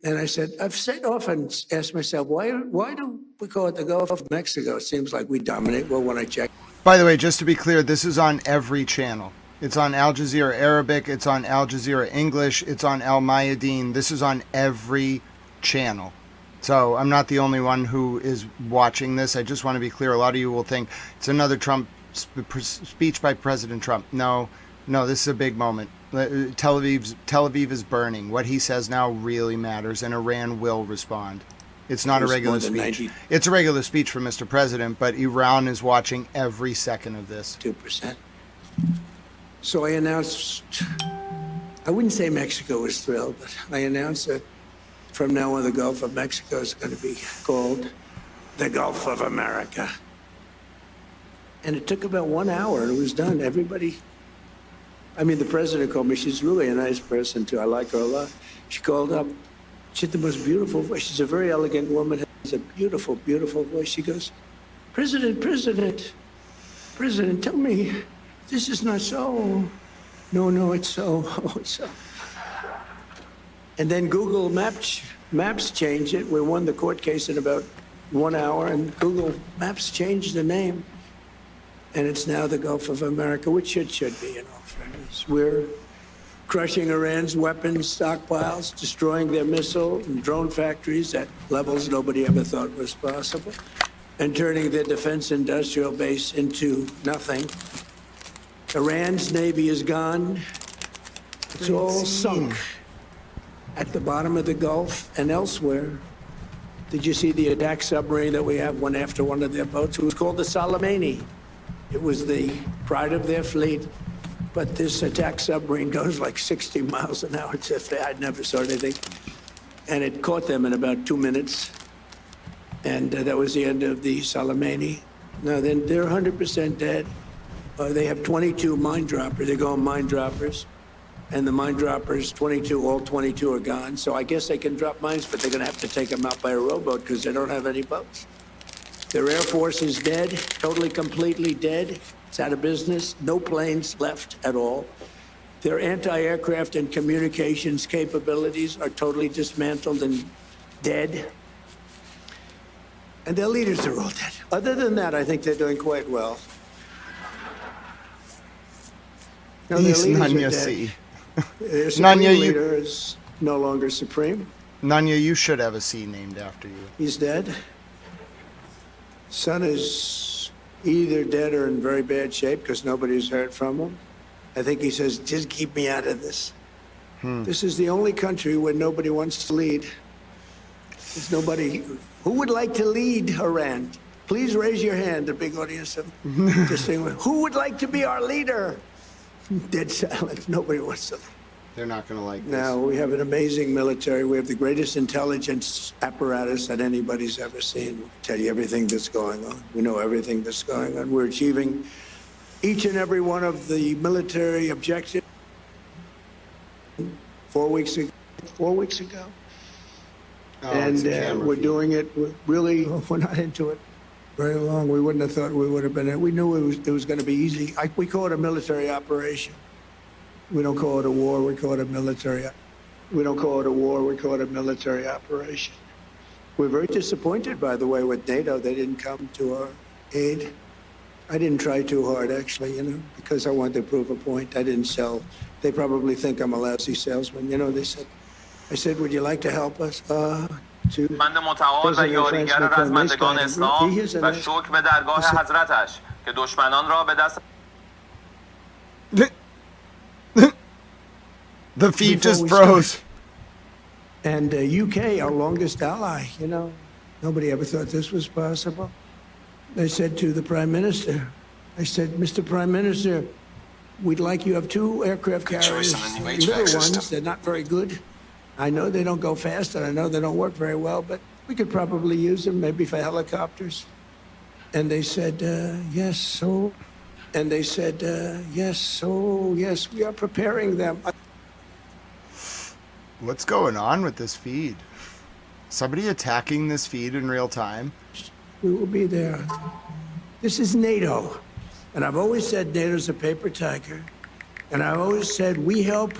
And I said, I've often asked myself, why do we call it the Gulf of Mexico? It seems like we dominate. Well, when I check. By the way, just to be clear, this is on every channel. It's on Al Jazeera Arabic. It's on Al Jazeera English. It's on Al Mayadeen. This is on every channel. So I'm not the only one who is watching this. I just want to be clear. A lot of you will think it's another Trump speech by President Trump. No, this is a big moment. Tel Aviv is burning. What he says now really matters, and Iran will respond. It's not a regular speech. It's a regular speech for Mr. President, but Iran is watching every second of this. 2%. So I announced, I wouldn't say Mexico was thrilled, but I announced that from now on, the Gulf of Mexico is going to be called the Gulf of America. And it took about 1 hour, and it was done. Everybody, the president called me. She's really a nice person, too. I like her a lot. She called up. She had the most beautiful voice. She's a very elegant woman, has a beautiful, beautiful voice. She goes, President, tell me, this is not so. No, it's so. Oh, it's so. And then Google Maps changed it. We won the court case in about 1 hour, and Google Maps changed the name. And it's now the Gulf of America, which it should be, in all fairness. We're crushing Iran's weapons stockpiles, destroying their missile and drone factories at levels nobody ever thought was possible, and turning their defense industrial base into nothing. Iran's navy is gone. It's all sunk at the bottom of the Gulf and elsewhere. Did you see the attack submarine that we have, one after one of their boats? It was called the Soleimani. It was the pride of their fleet. But this attack submarine goes like 60 miles an hour. I'd never saw anything. And it caught them in about 2 minutes. And that was the end of the Soleimani. Now, then they're 100% dead. They have 22 mine droppers. They call them mine droppers. And the mine droppers, all 22 are gone. So I guess they can drop mines, but they're going to have to take them out by a rowboat because they don't have any boats. Their Air Force is dead, totally, completely dead. It's out of business. No planes left at all. Their anti-aircraft and communications capabilities are totally dismantled and dead. And their leaders are all dead. Other than that, I think they're doing quite well. No, their leaders are dead. Their supreme leader is no longer supreme. Nanya, you should have a sea named after you. He's dead. Son is either dead or in very bad shape because nobody's heard from him. I think he says, just keep me out of this. This is the only country where nobody wants to lead. There's nobody. Who would like to lead Iran? Please raise your hand, a big audience of this thing. Who would like to be our leader? Dead silence. Nobody wants to. They're not going to like this. Now, we have an amazing military. We have the greatest intelligence apparatus that anybody's ever seen. We'll tell you everything that's going on. We know everything that's going on. We're achieving each and every one of the military objectives. 4 weeks ago. and we're doing it really. We're not into it very long. We wouldn't have thought we would have been. We knew it was going to be easy. We call it a military operation. We don't call it a war. We call it a military. We don't call it a war. We call it a military operation. We're very disappointed, by the way, with NATO. They didn't come to our aid. I didn't try too hard, actually, because I wanted to prove a point. I didn't sell. They probably think I'm a lousy salesman. I said, would you like to help us? بند متعال و یاریگر رزمندگان اسلام و شکر به درگاه حضرتش که دشمنان را به دست The feed just froze. And UK, our longest ally, nobody ever thought this was possible. I said to the Prime Minister, I said, Mr. Prime Minister, we'd like you to have 2 aircraft carriers, little ones, they're not very good. I know they don't go fast, and I know they don't work very well, but we could probably use them maybe for helicopters. And they said, yes, so. And they said, yes, so, yes, we are preparing them. What's going on with this feed? Somebody attacking this feed in real time? We will be there. This is NATO. And I've always said NATO's a paper tiger. And I've always said we help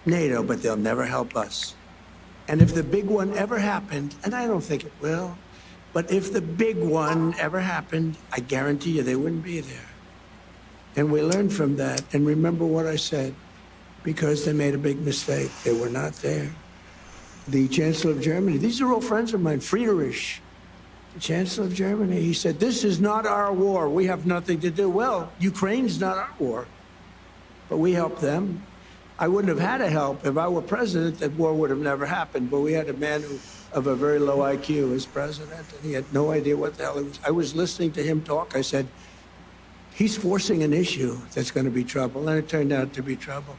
NATO, but they'll never help us. And if the big one ever happened, and I don't think it will, but if the big one ever happened, I guarantee you they wouldn't be there. And we learned from that. And remember what I said, because they made a big mistake. They were not there. The Chancellor of Germany, these are all friends of mine, Friedrich, the Chancellor of Germany, he said, this is not our war. We have nothing to do. Well, Ukraine's not our war, but we help them. I wouldn't have had to help. If I were president, that war would have never happened. But we had a man of a very low IQ as president, and he had no idea what the hell it was. I was listening to him talk. I said, he's forcing an issue that's going to be trouble, and it turned out to be trouble.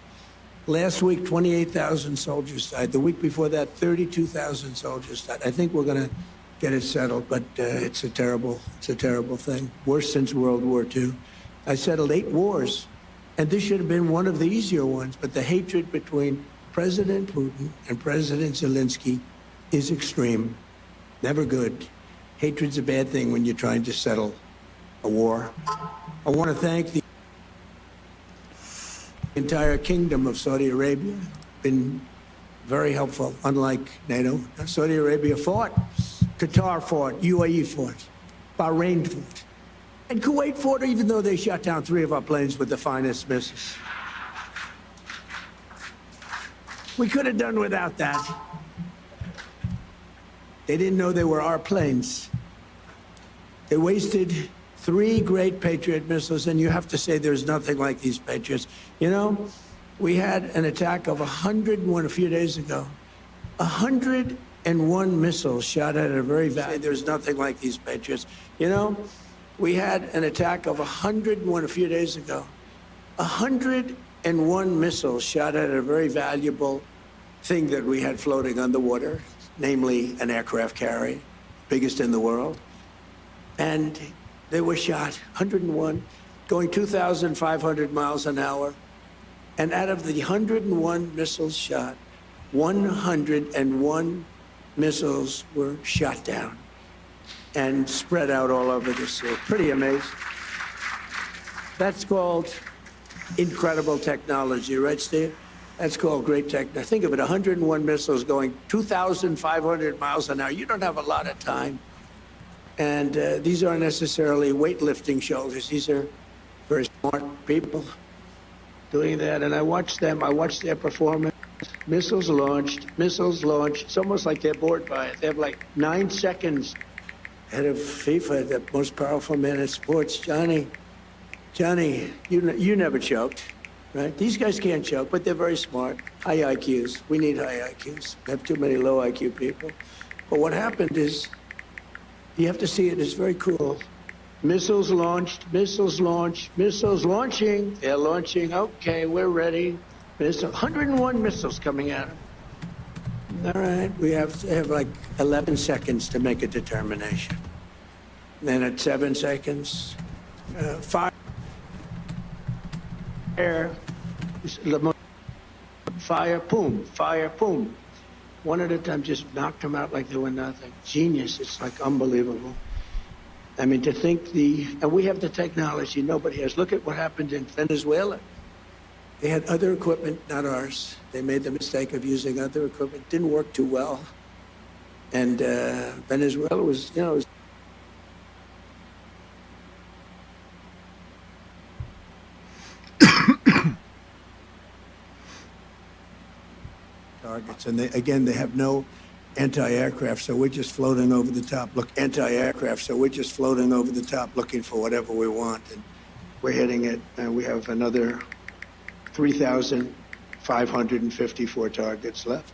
Last week, 28,000 soldiers died. The week before that, 32,000 soldiers died. I think we're going to get it settled, but it's a terrible thing. Worse since World War II. I settled 8 wars. And this should have been one of the easier ones, but the hatred between President Putin and President Zelensky is extreme. Never good. Hatred's a bad thing when you're trying to settle a war. I want to thank the entire kingdom of Saudi Arabia. Been very helpful, unlike NATO. Saudi Arabia fought, Qatar fought, UAE fought, Bahrain fought. And Kuwait fought, even though they shot down 3 of our planes with the finest missiles. We could have done without that. They didn't know they were our planes. They wasted 3 great Patriot missiles, and you have to say there's nothing like these Patriots. We had an attack of 101 a few days ago. 101 missiles shot at a very there's nothing like these Patriots. We had an attack of 101 a few days ago. 101 missiles shot at a very valuable thing that we had floating on the water, namely an aircraft carrier, biggest in the world. And they were shot, 101, going 2,500 miles an hour. And out of the 101 missiles shot, 101 missiles were shot down and spread out all over the sea. Pretty amazing. That's called incredible technology, right, Steve? That's called great technology. Think of it, 101 missiles going 2,500 miles an hour. You don't have a lot of time. And these aren't necessarily weightlifting shoulders. These are very smart people doing that. And I watched them. I watched their performance. Missiles launched. It's almost like they're bored by it. They have like 9 seconds. Head of FIFA, the most powerful man in sports, Johnny, you never choked, right? These guys can't choke, but they're very smart. High IQs. We need high IQs. We have too many low IQ people. But what happened is, you have to see it, it's very cool. Missiles launched, missiles launching. They're launching, okay, we're ready. 101 missiles coming at them. All right, we have to have like 11 seconds to make a determination. Then at 7 seconds, fire, boom, fire, boom. one at a time, just knocked them out like they were nothing. Genius. It's like unbelievable. I mean, to think and we have the technology nobody has. Look at what happened in Venezuela. They had other equipment, not ours. They made the mistake of using other equipment. Didn't work too well. And Venezuela was, targets. And they have no anti-aircraft, so we're just floating over the top. Anti-aircraft, so we're just floating over the top looking for whatever we want. And we're hitting it, and we have another 3,554 targets left.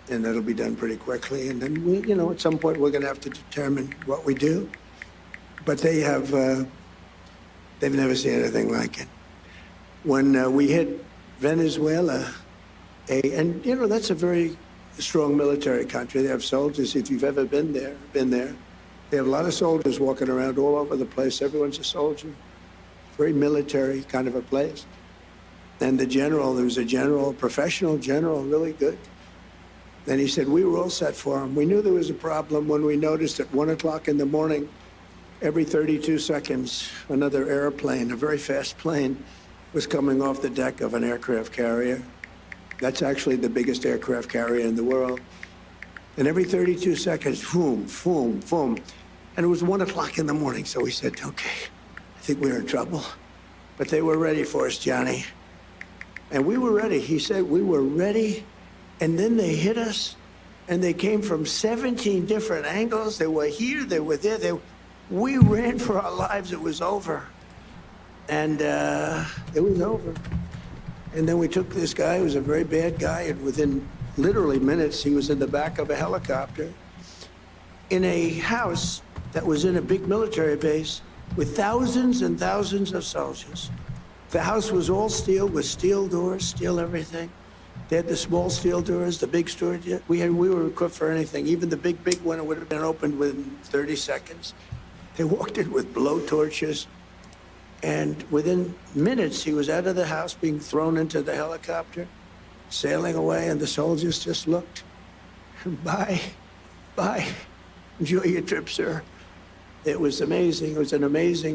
And that'll be done pretty quickly. And then we, at some point we're going to have to determine what we do. But they've never seen anything like it. When we hit Venezuela, that's a very strong military country. They have soldiers. If you've ever been there. They have a lot of soldiers walking around all over the place. Everyone's a soldier. Very military kind of a place. And there was a general, professional general, really good. Then he said, we were all set for him. We knew there was a problem when we noticed at 1 o'clock in the morning, every 32 seconds, another airplane, a very fast plane, was coming off the deck of an aircraft carrier. That's actually the biggest aircraft carrier in the world. And every 32 seconds, boom, boom, boom. And it was 1 o'clock in the morning, so we said, okay, I think we're in trouble. But they were ready for us, Johnny. And we were ready. He said we were ready. And then they hit us, and they came from 17 different angles. They were here, they were there. We ran for our lives. It was over. And it was over. And then we took this guy who was a very bad guy, and within literally minutes, he was in the back of a helicopter in a house that was in a big military base with thousands and thousands of soldiers. The house was all steel, with steel doors, steel everything. They had the small steel doors, the big storage. We were equipped for anything. Even the big one, it would have been opened within 30 seconds. They walked in with blow torches. And within minutes, he was out of the house, being thrown into the helicopter, sailing away, and the soldiers just looked. Bye. Enjoy your trip, sir. It was amazing. It was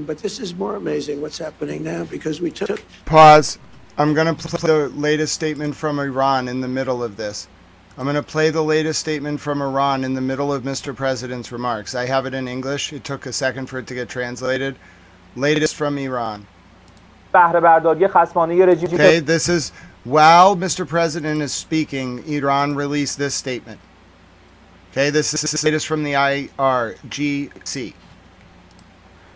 but this is more amazing what's happening now, because we took... Pause. I'm going to play the latest statement from Iran in the middle of this. I'm going to play the latest statement from Iran in the middle of Mr. President's remarks. I have it in English. It took a second for it to get translated. Latest from Iran. Okay, this is while Mr. President is speaking, Iran released this statement. Okay, this is the latest from the IRGC.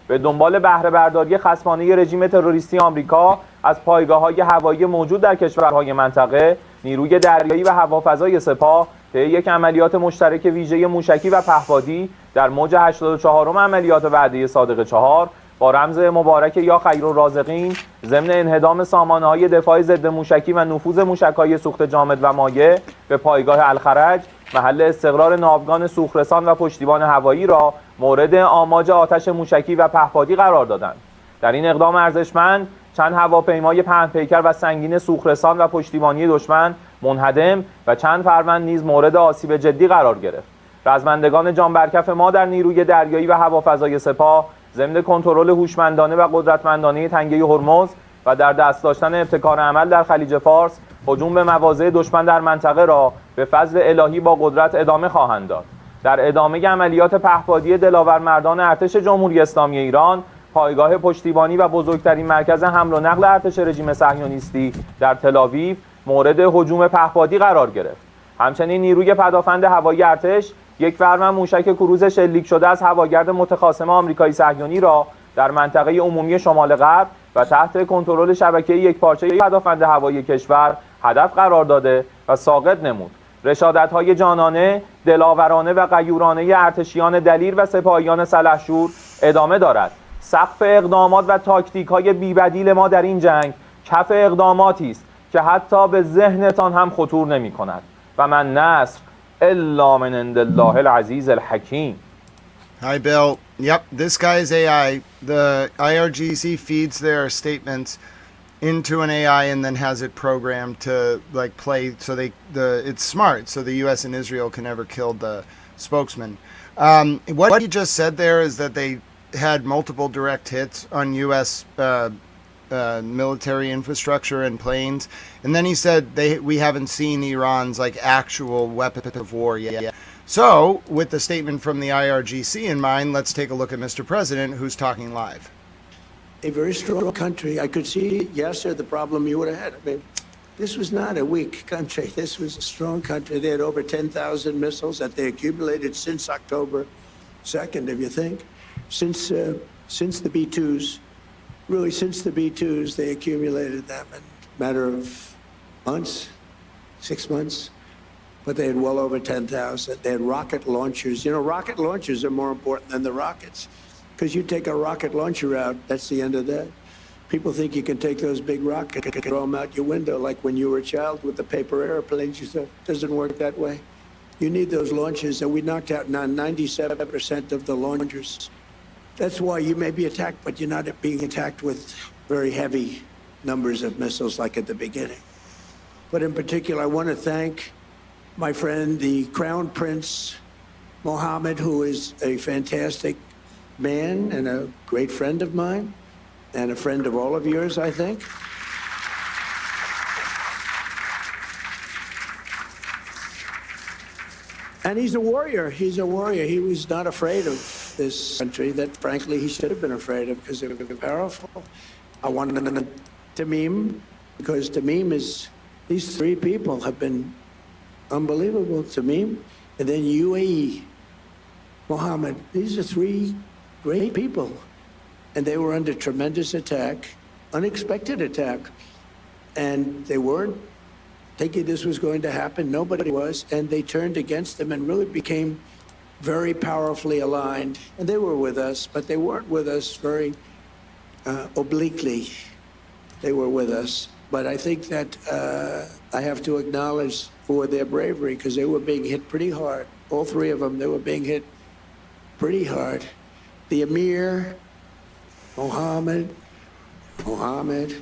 به دنبال بهره برداری خصمانه رژیم تروریستی آمریکا از پایگاه‌های هوایی موجود در کشورهای منطقه، نیروی دریایی و هوافضای سپاه طی یک عملیات مشترک ویژه موشکی و پهپادی در موج 84م عملیات وعده صادق 4 با رمز مبارک یا خیرالرازقین ضمن انهدام سامانه‌های دفاع ضد موشکی و نفوذ موشک‌های سوخت جامد و مایع به پایگاه الخرج، محل استقرار ناوگان سوخترسان و پشتیبان هوایی را مورد آماج آتش موشکی و پهپادی قرار دادند. در این اقدام ارزشمند چند هواپیمای پهن‌پیکر و سنگین سوخترسان و پشتیبانی دشمن منهدم و چند فروند نیز مورد آسیب جدی قرار گرفت. رزمندگان جانبرکف ما در نیروی دریایی و هوافضای سپاه ضمن کنترل هوشمندانه و قدرتمندانه تنگه هرمز و در دست داشتن ابتکار عمل در خلیج فارس، هجوم به مواضع دشمن در منطقه را به فضل الهی با قدرت ادامه خواهند داد. در ادامه عملیات پهپادی دلاورمردان ارتش جمهوری اسلامی ایران، پایگاه پشتیبانی و بزرگترین مرکز حمل و نقل ارتش رژیم صهیونیستی در تل‌آویو مورد هجوم پهپادی قرار گرفت. همچنین نیروی پدافند هوایی ارتش یک فروند موشک کروز شلیک شده از هواگرد متخاصم آمریکایی صهیونی را در منطقه عمومی شمال غرب و تحت کنترل شبکه یکپارچه پدافند هوایی کشور هدف قرار داده و ساقط نمود. رشادت‌های جانانه، دلاورانه و غیورانه ارتشیان دلیر و سپاهیان سلحشور ادامه دارد. سقف اقدامات و تاکتیک‌های بی‌بدیل ما در این جنگ کف اقداماتی است که حتی به ذهنتان هم خطور نمی‌کند. و من نصر الا من عند الله العزیز الحکیم. Hi, Bill. Yep, this guy is AI. The IRGC feeds their statements into an AI and then has it programmed to like play so it's smart so the US and Israel can never kill the spokesman. What he just said there is that they had multiple direct hits on US military infrastructure and planes, and then he said we haven't seen Iran's like actual weapon of war yet. So with the statement from the IRGC in mind, let's take a look at Mr. President, who's talking live. A very strong country. I could see, Yasser, the problem you would have had. I mean, this was not a weak country. This was a strong country. They had over 10,000 missiles that they accumulated since October 2nd, if you think. Since the B-2s, really since the B-2s, they accumulated them in a matter of months, 6 months. But they had well over 10,000. They had rocket launchers. You know, rocket launchers are more important than the rockets. Because you take a rocket launcher out, that's the end of that. People think you can take those big rockets and throw them out your window, like when you were a child with the paper airplanes. You thought, it doesn't work that way. You need those launchers, and we knocked out 97% of the launchers. That's why you may be attacked, but you're not being attacked with very heavy numbers of missiles like at the beginning. But in particular, I want to thank my friend, the Crown Prince Mohammed, who is a fantastic man and a great friend of mine and a friend of all of yours, I think. And he's a warrior. He's a warrior. He was not afraid of this country that, frankly, he should have been afraid of because they were powerful. I wanted Tamim, because Tamim is, these three people have been unbelievable. Tamim, and then UAE, Mohammed. These are three great people. And they were under tremendous attack, unexpected attack. And they weren't thinking this was going to happen. Nobody was. And they turned against them and really became very powerfully aligned. And they were with us, but they weren't with us very obliquely. They were with us. But I think that I have to acknowledge for their bravery, because they were being hit pretty hard. All three of them, they were being hit pretty hard. The Emir, Mohammed, you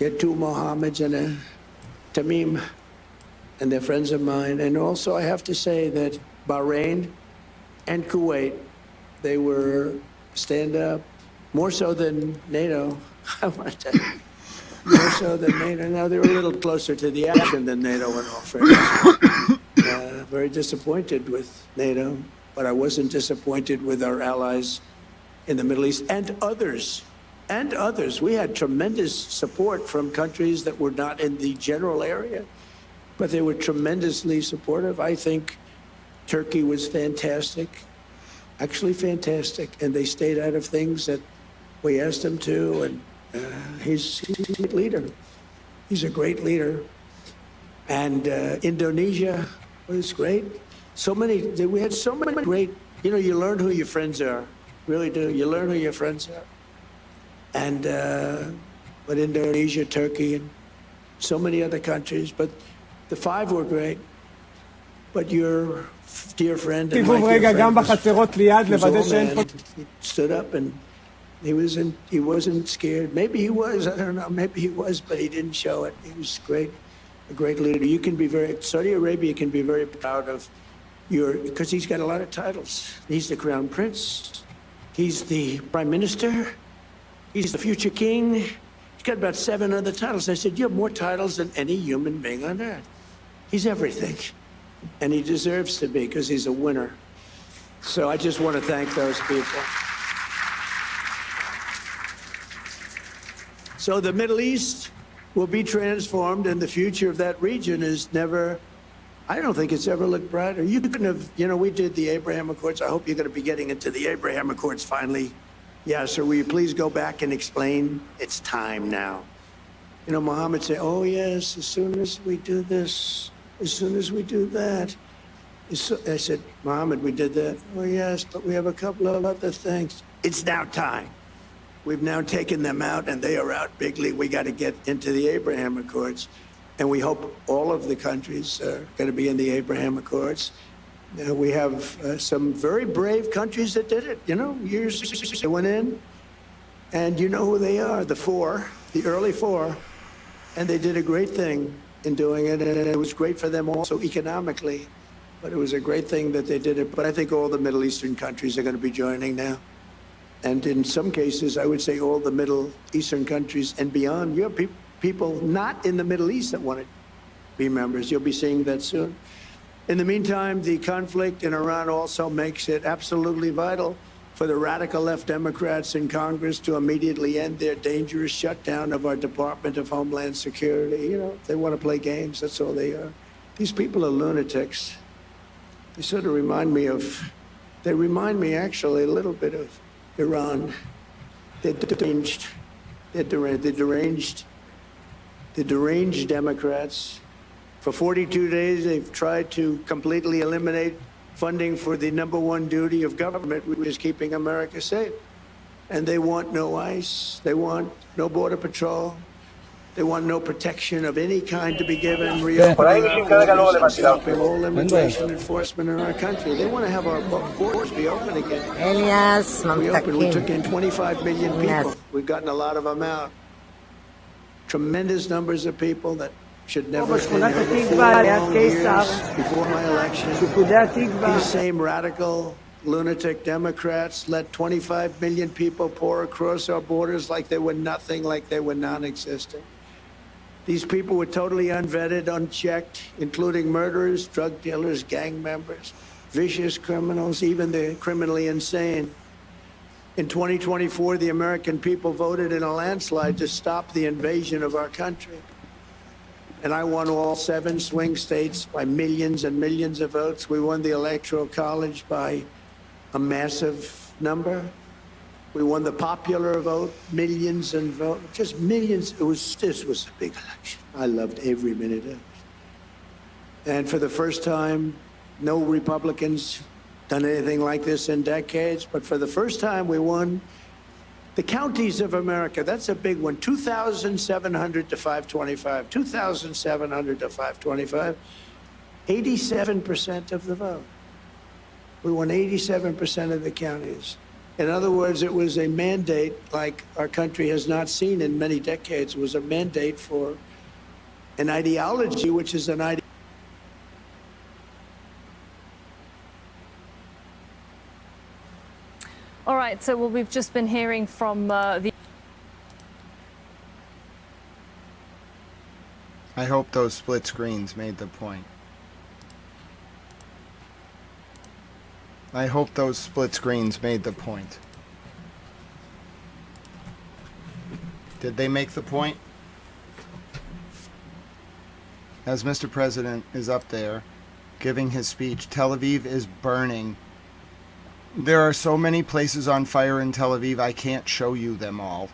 had two Mohammeds and a Tamim, and they're friends of mine. And also I have to say that Bahrain and Kuwait, they were stand up, more so than NATO. I want to tell you, more so than NATO. Now they're a little closer to the action than NATO in all fairness. Very disappointed with NATO, but I wasn't disappointed with our allies in the Middle East and others. And others. We had tremendous support from countries that were not in the general area, but they were tremendously supportive. I think Turkey was fantastic, actually fantastic, and they stayed out of things that we asked them to, and he's a great leader. He's a great leader. And Indonesia was great. We had so many great, you learn who your friends are, really do. You learn who your friends are. And, but Indonesia, Turkey, and so many other countries, but the five were great. But your dear friend and my dear friend he stood up and he wasn't scared. Maybe he was, I don't know, maybe he was, but he didn't show it. He was great, a great leader. Saudi Arabia can be very proud of because he's got a lot of titles. He's the crown prince, he's the prime minister, he's the future king. He's got about 7 other titles. I said, you have more titles than any human being on earth. He's everything. And he deserves to be because he's a winner. So I just want to thank those people. So the Middle East will be transformed, and the future of that region is never, I don't think it's ever looked brighter. You couldn't have, we did the Abraham Accords. I hope you're going to be getting into the Abraham Accords finally. Yeah, so will you please go back and explain? It's time now. Mohammed said, oh, yes, as soon as we do this, as soon as we do that. I said, Mohammed, we did that. Oh, yes, but we have a couple of other things. It's now time. We've now taken them out, and they are out bigly. We got to get into the Abraham Accords. And we hope all of the countries are going to be in the Abraham Accords. We have some very brave countries that did it, years they went in. And you know who they are, the early four. And they did a great thing in doing it, and it was great for them also economically. But it was a great thing that they did it. But I think all the Middle Eastern countries are going to be joining now. And in some cases, I would say all the Middle Eastern countries and beyond. You have people not in the Middle East that want to be members. You'll be seeing that soon. In the meantime, the conflict in Iran also makes it absolutely vital for the radical left Democrats in Congress to immediately end their dangerous shutdown of our Department of Homeland Security. You know, they want to play games. That's all they are. These people are lunatics. They sort of remind me actually a little bit of Iran. They're deranged. They're deranged Democrats. For 42 days, they've tried to completely eliminate funding for the number one duty of government, which is keeping America safe. And they want no ICE. They want no border patrol. They want no protection of any kind to be given, reopening our borders and stopping all immigration enforcement in our country. They want to have our borders be open again. We took in 25 million people. We've gotten a lot of them out. Tremendous numbers of people that should never have been here before my election. These same radical lunatic Democrats let 25 million people pour across our borders like they were nothing, like they were non-existent. These people were totally unvetted, unchecked, including murderers, drug dealers, gang members, vicious criminals, even the criminally insane. In 2024, the American people voted in a landslide to stop the invasion of our country. And I won all 7 swing states by millions and millions of votes. We won the Electoral College by a massive number. We won the popular vote, millions and vote, just millions. This was a big election. I loved every minute of it. And for the first time, no Republicans done anything like this in decades, but for the first time we won the counties of America. That's a big one. 2,700 to 525. 2,700 to 525. 87% of the vote. We won 87% of the counties. In other words, it was a mandate like our country has not seen in many decades. It was a mandate for an ideology, which is an ideology. All right, so we've just been hearing from the... I hope those split screens made the point. I hope those split screens made the point. Did they make the point? As Mr. President is up there giving his speech, Tel Aviv is burning. There are so many places on fire in Tel Aviv, I can't show you them all.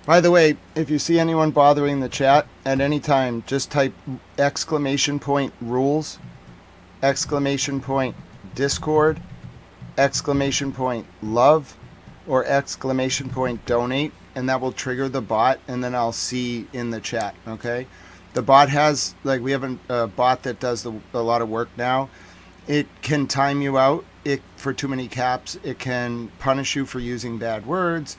By the way, if you see anyone bothering the chat at any time, just type !rules, !discord, !love, or !donate, and that will trigger the bot, and then I'll see in the chat, okay? The bot has, like, we have a bot that does a lot of work now. It can time you out for too many caps. It can punish you for using bad words,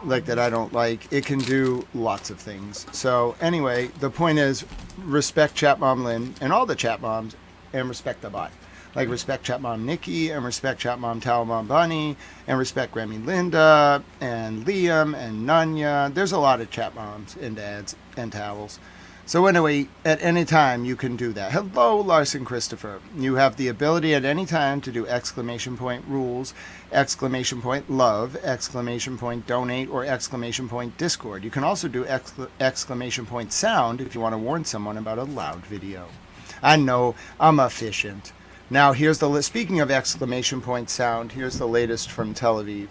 like that I don't like. It can do lots of things. So anyway, the point is respect Chat Mom Lynn and all the Chat Moms, and respect the bot. Like respect Chat Mom Nikki, and respect Chat Mom Towel Mom Bunny, and respect Grammy Linda, and Liam, and Nanya. There's a lot of Chat Moms and dads and towels. So anyway, at any time you can do that. Hello, Larson Christopher. You have the ability at any time to do !rules, !love, !donate, or !discord. You can also do !sound if you want to warn someone about a loud video. I know, I'm efficient. Now here's the list. Speaking of !sound, here's the latest from Tel Aviv.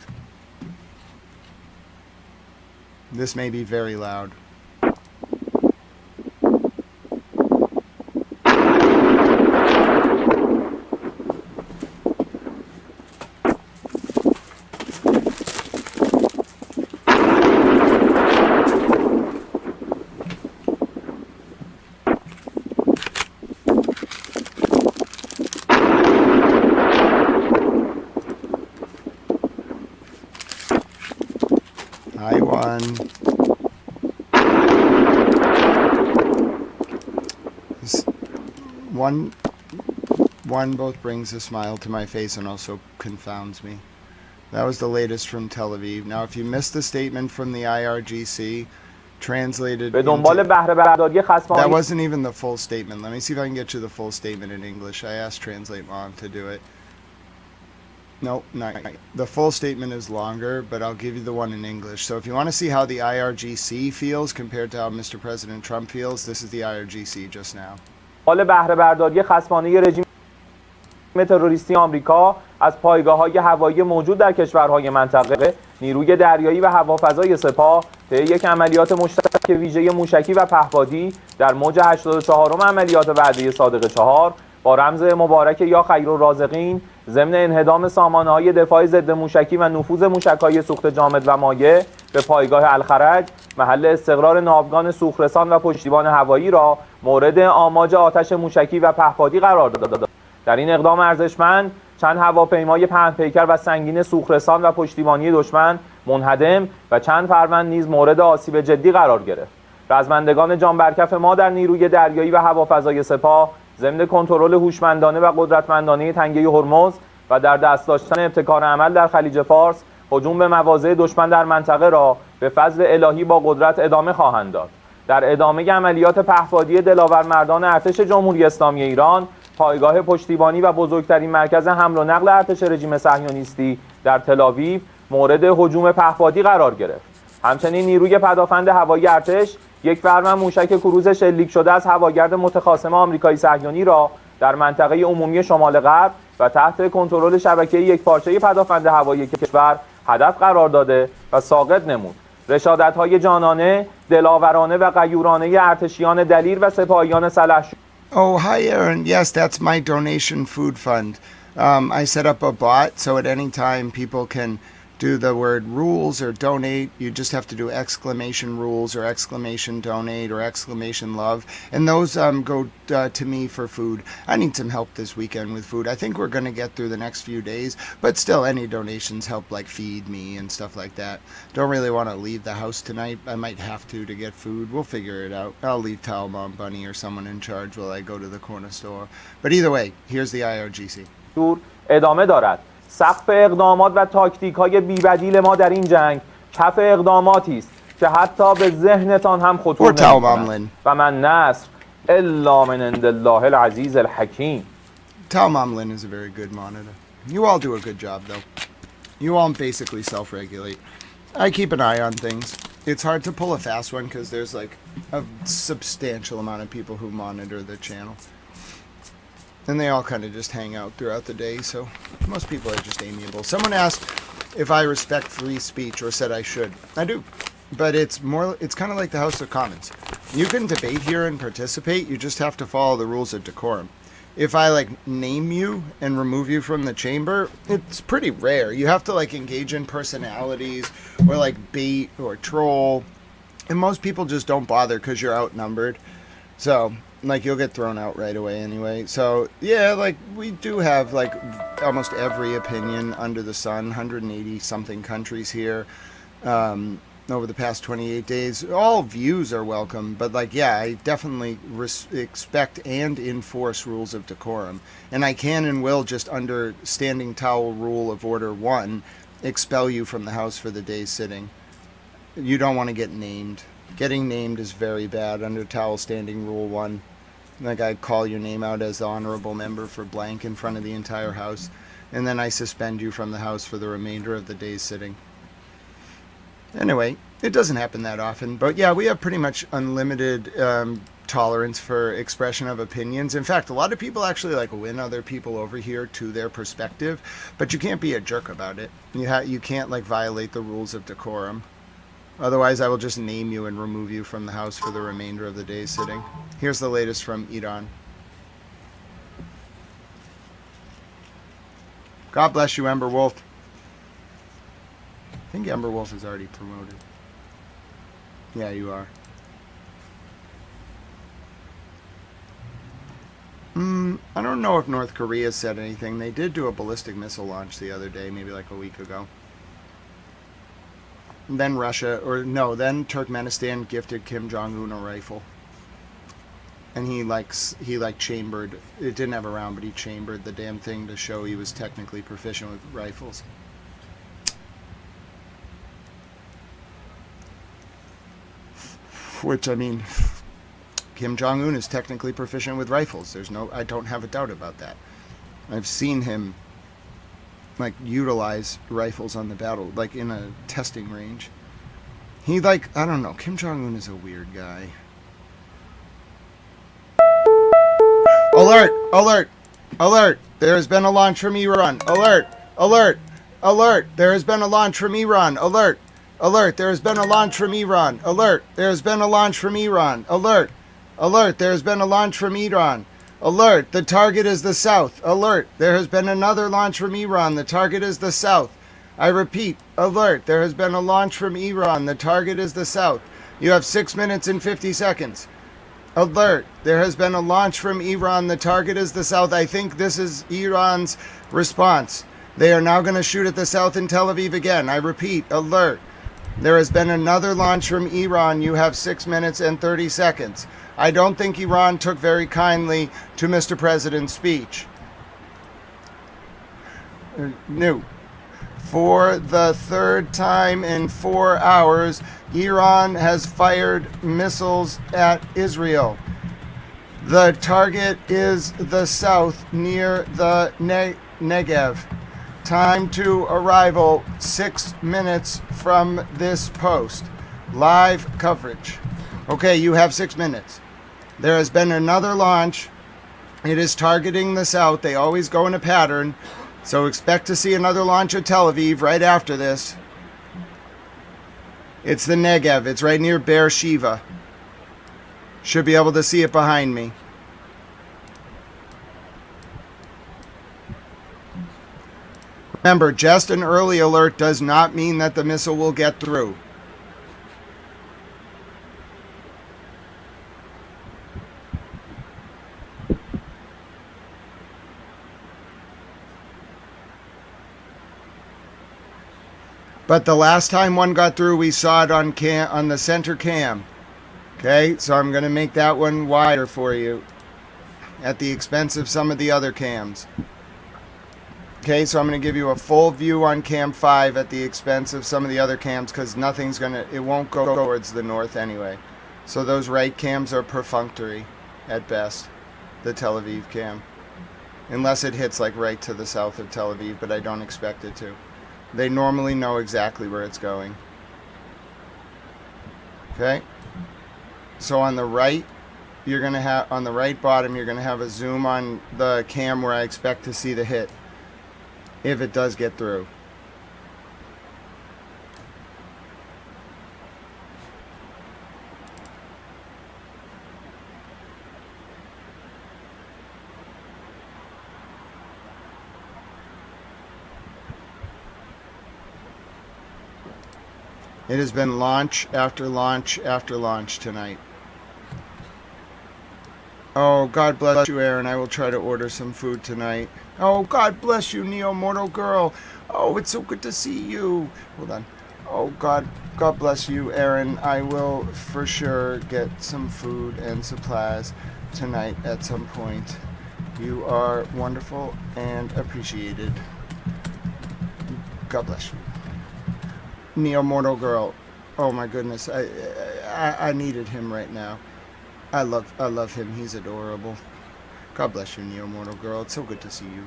This may be very loud. Hi, One both brings a smile to my face and also confounds me. That was the latest from Tel Aviv. Now, if you missed the statement from the IRGC, translated that wasn't even the full statement. Let me see if I can get you the full statement in English. I asked Translate Mom to do it. Nope, not the full statement is longer, but I'll give you the one in English. So if you want to see how the IRGC feels compared to how Mr. President Trump feels, this is the IRGC just now. بهره برداری خصمانه رژیم تروریستی آمریکا از پایگاه‌های هوایی موجود در کشورهای منطقه، نیروی دریایی و هوافضای سپاه طی یک عملیات مشترک ویژه موشکی و پهپادی در موج 84م عملیات وعده صادق 4 با رمز مبارک یا خیرالرازقین ضمن انهدام سامانه‌های دفاع ضد موشکی و نفوذ موشک‌های سوخت جامد و مایع به پایگاه الخرج محل استقرار ناوگان سوخترسان و پشتیبان هوایی را مورد آماج آتش موشکی و پهپادی قرار داد. در این اقدام ارزشمند چند هواپیمای پهن‌پیکر و سنگین سوخترسان و پشتیبانی دشمن منهدم و چند فروند نیز مورد آسیب جدی قرار گرفت. رزمندگان جانبرکف ما در نیروی دریایی و هوافضای سپاه ضمن کنترل هوشمندانه و قدرتمندانه تنگه هرمز و در دست داشتن ابتکار عمل در خلیج فارس هجوم به مواضع دشمن در منطقه را به فضل الهی با قدرت ادامه خواهند داد. در ادامه عملیات پهپادی دلاورمردان ارتش جمهوری اسلامی ایران، پایگاه پشتیبانی و بزرگترین مرکز حمل و نقل ارتش رژیم صهیونیستی در تل‌آویو مورد هجوم پهپادی قرار گرفت. همچنین نیروی پدافند هوایی ارتش یک فروند موشک کروز شلیک شده از هواگرد متخاصم آمریکایی صهیونی را در منطقه عمومی شمال غرب و تحت کنترل شبکه یکپارچه پدافند هوایی کشور هدف قرار داده و ساقط نمود. رشادت‌های جانانه، دلاورانه و غیورانه ارتشیان دلیر و سپاهیان سلحشور. Oh, hi Aaron. Yes, that's my donation food fund. I set up a bot so at any time people can do the word rules or donate. You just have to do exclamation rules or exclamation donate or exclamation love. And those go to me for food. I need some help this weekend with food. I think we're going to get through the next few days. But still, any donations help like feed me and stuff like that. Don't really want to leave the house tonight. I might have to get food. We'll figure it out. I'll leave Towel Mom Bunny or someone in charge while I go to the corner store. But either way, here's the IRGC. ادامه دارد. سقف اقدامات و تاکتیک‌های بی‌بدیل ما در این جنگ کف اقداماتی است که حتی به ذهنتان هم خطور نمی‌کند و من نصر الا من عند الله العزیز الحکیم. Talmamlin is a very good monitor. You all do a good job though. You all basically self-regulate. I keep an eye on things. It's hard to pull a fast one because there's like a substantial amount of people who monitor the channel. And they all kind of just hang out throughout the day, so most people are just amiable. Someone asked if I respect free speech or said I should. I do. But it's kind of like the House of Commons. You can debate here and participate, you just have to follow the rules of decorum. If I like name you and remove you from the chamber, it's pretty rare. You have to like engage in personalities or like bait or troll. And most people just don't bother because you're outnumbered. So like you'll get thrown out right away anyway. So yeah, like we do have like almost every opinion under the sun, 180 something countries here over the past 28 days. All views are welcome, but like yeah, I definitely expect and enforce rules of decorum, and I can and will just under standing towel rule of order 1 expel you from the house for the day's sitting. You don't want to get named. Getting named is very bad under towel standing rule 1. Like I call your name out as the honorable member for blank in front of the entire house, and then I suspend you from the house for the remainder of the day's sitting. Anyway, it doesn't happen that often, but yeah, we have pretty much unlimited tolerance for expression of opinions. In fact, a lot of people actually like win other people over here to their perspective, but you can't be a jerk about it. You can't like violate the rules of decorum. Otherwise, I will just name you and remove you from the house for the remainder of the day's sitting. Here's the latest from Iran. God bless you, Ember Wolf. I think Ember Wolf is already promoted. Yeah, you are. I don't know if North Korea said anything. They did do a ballistic missile launch the other day, maybe like a week ago. then Russia, or no, then Turkmenistan gifted Kim Jong-un a rifle. And he chambered, it didn't have a round, but he chambered the damn thing to show he was technically proficient with rifles. Which, I mean, Kim Jong-un is technically proficient with rifles. I don't have a doubt about that. I've seen him, utilize rifles on the battle, in a testing range. I don't know, Kim Jong-un is a weird guy. Alert! Alert! Alert! There has been a launch from Iran. Alert! Alert! Alert! There has been a launch from Iran. Alert! Alert! There has been a launch from Iran. Alert! There has been a launch from Iran. Alert! Alert! There has been a launch from Iran. Alert! The target is the south. Alert! There has been another launch from Iran. The target is the south. I repeat, alert! There has been a launch from Iran. The target is the south. You have 6 minutes and 50 seconds. Alert! There has been a launch from Iran. The target is the south. I think this is Iran's response. They are now going to shoot at the south in Tel Aviv again. I repeat, alert! There has been another launch from Iran. You have 6 minutes and 30 seconds. I don't think Iran took very kindly to Mr. President's speech. No. For the third time in 4 hours, Iran has fired missiles at Israel. The target is the south near the Negev. Time to arrival 6 minutes from this post. Live coverage. Okay, you have 6 minutes. There has been another launch. It is targeting the south. They always go in a pattern. So expect to see another launch at Tel Aviv right after this. It's the Negev. It's right near Beersheva. Should be able to see it behind me. Remember, just an early alert does not mean that the missile will get through. But the last time one got through, we saw it on the center cam. Okay, so I'm going to make that one wider for you at the expense of some of the other cams. Okay, so I'm going to give you a full view on cam 5 at the expense of some of the other cams because it won't go towards the north anyway. So those right cams are perfunctory at best, the Tel Aviv cam. Unless it hits right to the south of Tel Aviv, but I don't expect it to. They normally know exactly where it's going. Okay? So on the right, you're going to have, on the right bottom, you're going to have a zoom on the cam where I expect to see the hit. If it does get through. It has been launch after launch after launch tonight. Oh, God bless you, Aaron. I will try to order some food tonight. Oh, God bless you, Neo Mortal Girl. Oh, it's so good to see you. Hold on. Oh, God bless you, Aaron. I will for sure get some food and supplies tonight at some point. You are wonderful and appreciated. God bless you. Neo Mortal Girl. Oh my goodness. I needed him right now. I love him. He's adorable. God bless you, Neo Mortal Girl. It's so good to see you.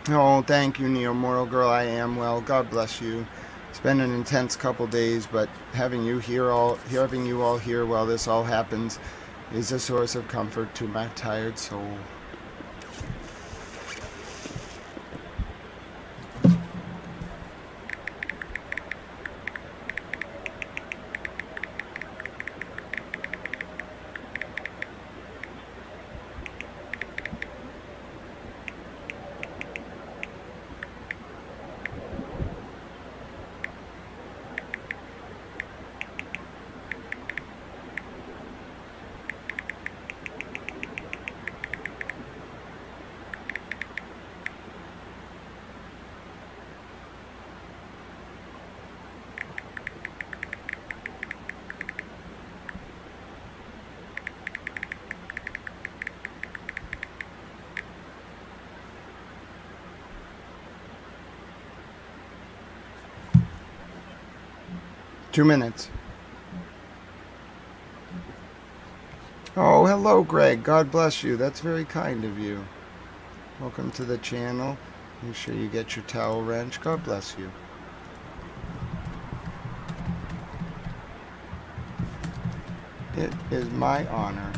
Oh, thank you, Neo Mortal Girl. I am well. God bless you. It's been an intense couple days, but having you all here while this all happens is a source of comfort to my tired soul. 2 minutes. Oh, hello, Greg. God bless you. That's very kind of you. Welcome to the channel. Make sure you get your towel wrench. God bless you. It is my honor.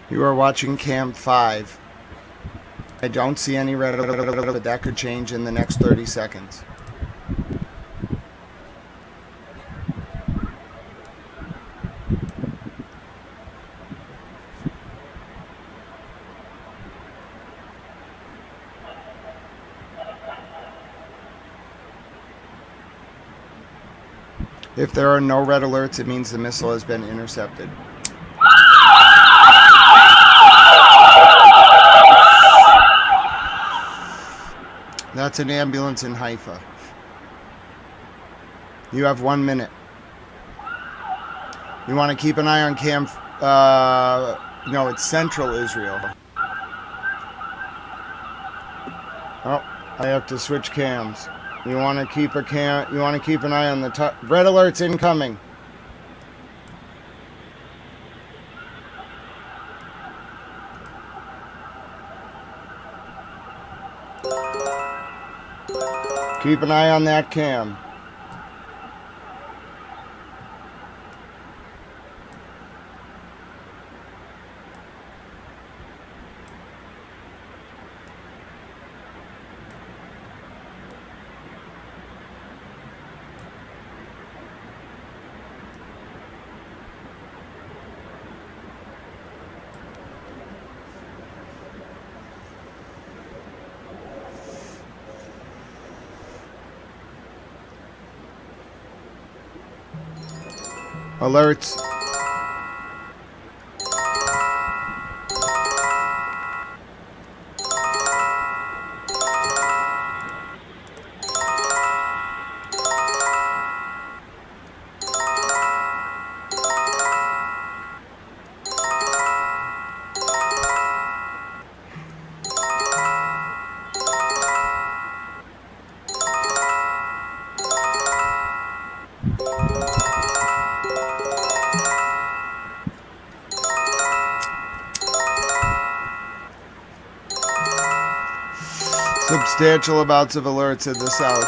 You are watching Cam 5. I don't see any red, but that could change in the next 30 seconds. If there are no red alerts, it means the missile has been intercepted. That's an ambulance in Haifa. You have 1 minute. You want to keep an eye on Cam... no, it's Central Israel. Oh, I have to switch cams. You want to keep an eye on the top. Red alerts incoming. Keep an eye on that cam. Alerts. Substantial amounts of alerts in the south.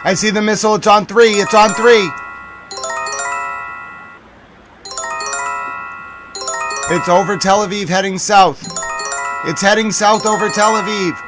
I see the missile. It's on 3. It's on 3. It's over Tel Aviv, heading south. It's heading south over Tel Aviv.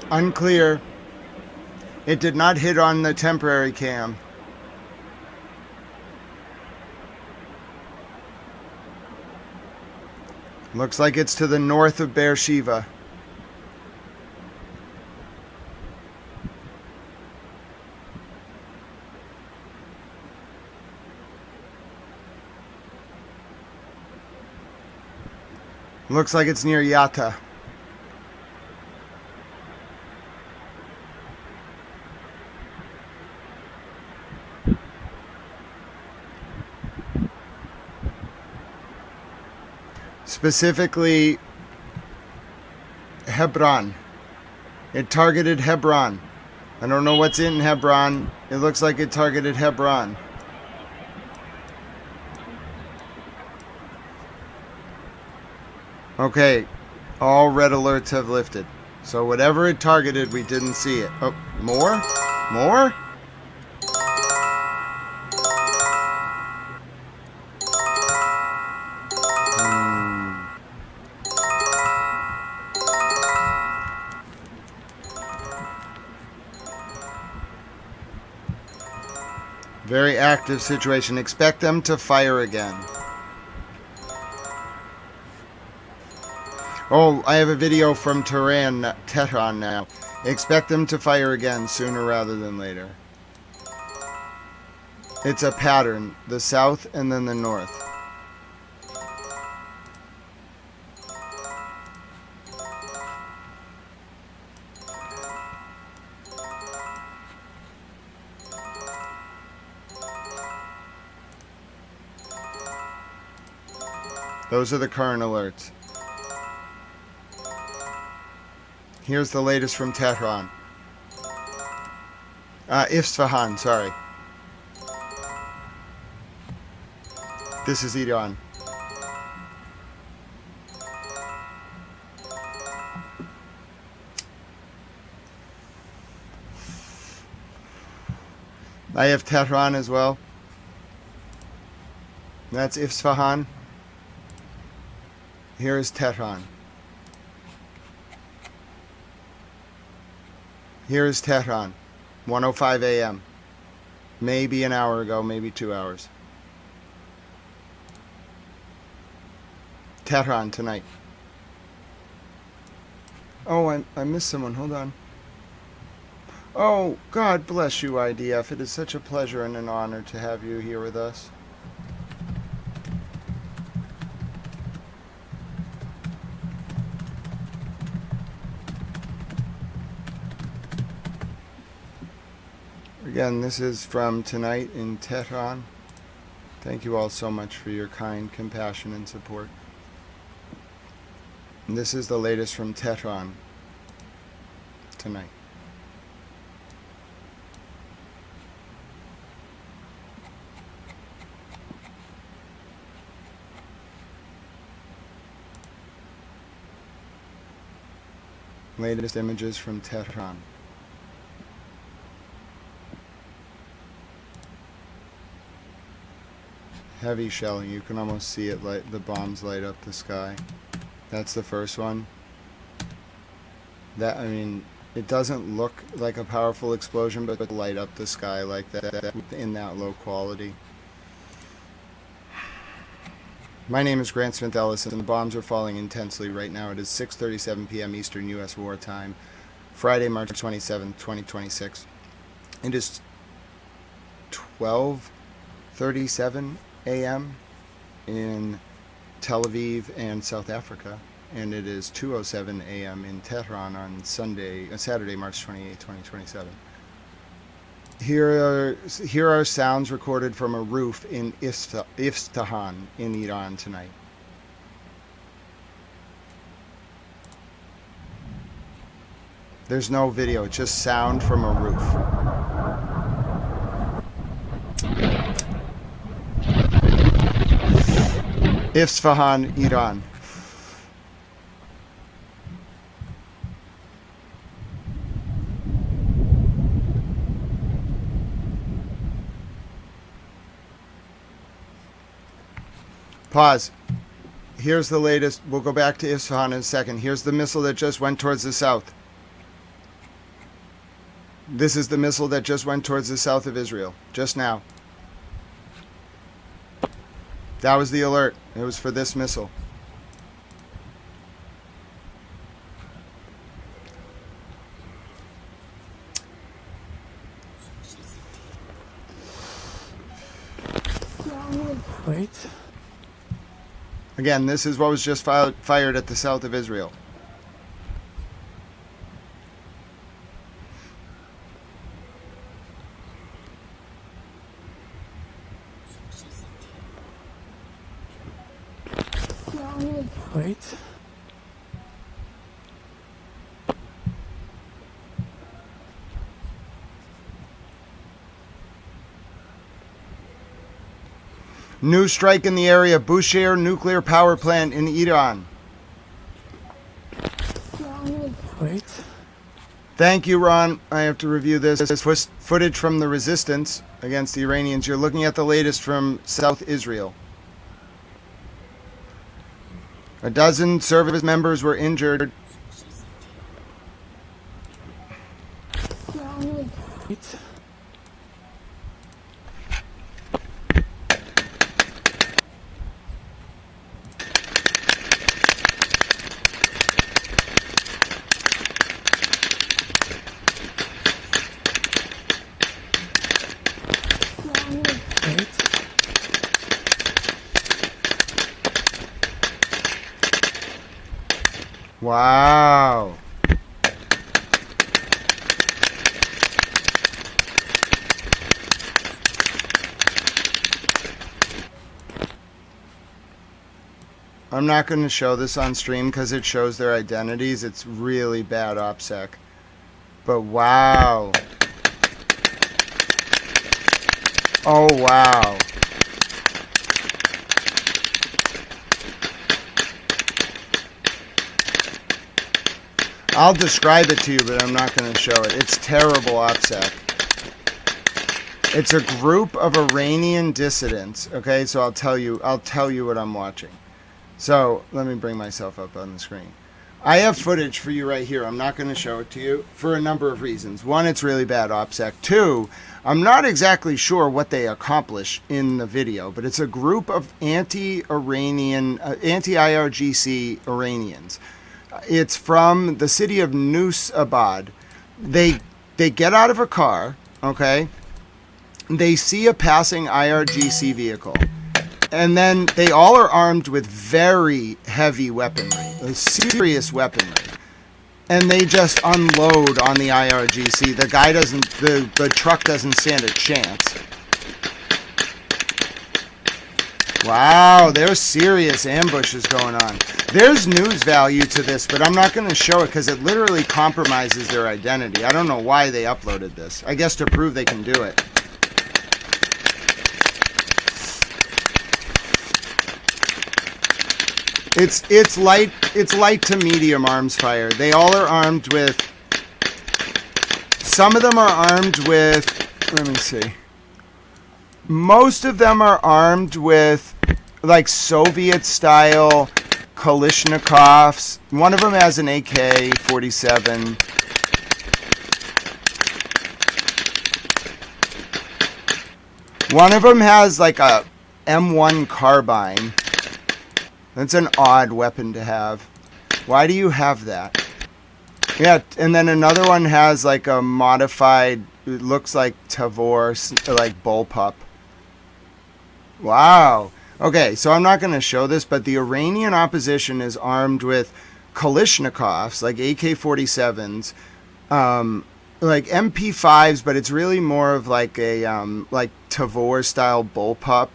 Unclear. It did not hit on the temporary cam. Looks like it's to the north of Beersheba. Looks like it's near Yatta. Specifically, Hebron. It targeted Hebron. I don't know what's in Hebron. It looks like it targeted Hebron. Okay, all red alerts have lifted. So whatever it targeted, we didn't see it. Oh, more? More? Very active situation. Expect them to fire again. Oh, I have a video from Tehran now. Expect them to fire again sooner rather than later. It's a pattern. The south and then the north. Those are the current alerts. Here's the latest from Tehran. Isfahan, sorry. This is Iran. I have Tehran as well. That's Isfahan. Here is Tehran. Here is Tehran, 1:05 a.m. Maybe an hour ago, maybe 2 hours. Tehran tonight. Oh, I missed someone. Hold on. Oh, God bless you, IDF. It is such a pleasure and an honor to have you here with us. Again, this is from tonight in Tehran. Thank you all so much for your kind compassion and support. And this is the latest from Tehran tonight. Latest images from Tehran. Heavy shelling. You can almost see it, like the bombs light up the sky. That's the first one. That, I mean, it doesn't look like a powerful explosion, but light up the sky like that in that low quality. My name is Grant Smith Ellis, and the bombs are falling intensely right now. It is 6:37 p.m. Eastern U.S. War Time, Friday, March 27, 2026. It is 12:37 a.m. in Tel Aviv and South Africa, and it is 2:07 a.m. in Tehran on Saturday, March 28, 2027. Here are sounds recorded from a roof in Isfahan in Iran tonight. There's no video, it's just sound from a roof. Isfahan, Iran. Pause. Here's the latest. We'll go back to Isfahan in a second. Here's the missile that just went towards the south. This is the missile that just went towards the south of Israel, just now. That was the alert. It was for this missile. Wait. Again, this is what was just fired at the south of Israel. Wait. New strike in the area. Bushehr nuclear power plant in Iran. Wait. Thank you, Ron. I have to review this. This was footage from the resistance against the Iranians. You're looking at the latest from South Israel. A dozen service members were injured. Wait. Wow. I'm not going to show this on stream because it shows their identities. It's really bad OPSEC. But wow. Oh, wow. I'll describe it to you, but I'm not going to show it. It's terrible OPSEC. It's a group of Iranian dissidents. Okay, so I'll tell you what I'm watching. So let me bring myself up on the screen. I have footage for you right here. I'm not going to show it to you for a number of reasons. One, it's really bad OPSEC. Two, I'm not exactly sure what they accomplish in the video, but it's a group of anti-Iranian, anti-IRGC Iranians. It's from the city of Nusabad. They get out of a car, okay? They see a passing IRGC vehicle. And then they all are armed with very heavy weaponry, serious weaponry. And they just unload on the IRGC. The guy doesn't, the truck doesn't stand a chance. Wow, there's serious ambushes going on. There's news value to this, but I'm not going to show it because it literally compromises their identity. I don't know why they uploaded this. I guess to prove they can do it. It's light to medium arms fire. They all are armed with. Some of them are armed with. Let me see. Most of them are armed with like Soviet-style Kalashnikovs. One of them has an AK-47. One of them has like a M1 carbine. That's an odd weapon to have. Why do you have that? Yeah, and then another one has like a modified, it looks like Tavor, like bullpup. Wow. Okay, so I'm not going to show this, but the Iranian opposition is armed with Kalashnikovs, like AK-47s, like MP5s, but it's really more of like a like Tavor-style bullpup.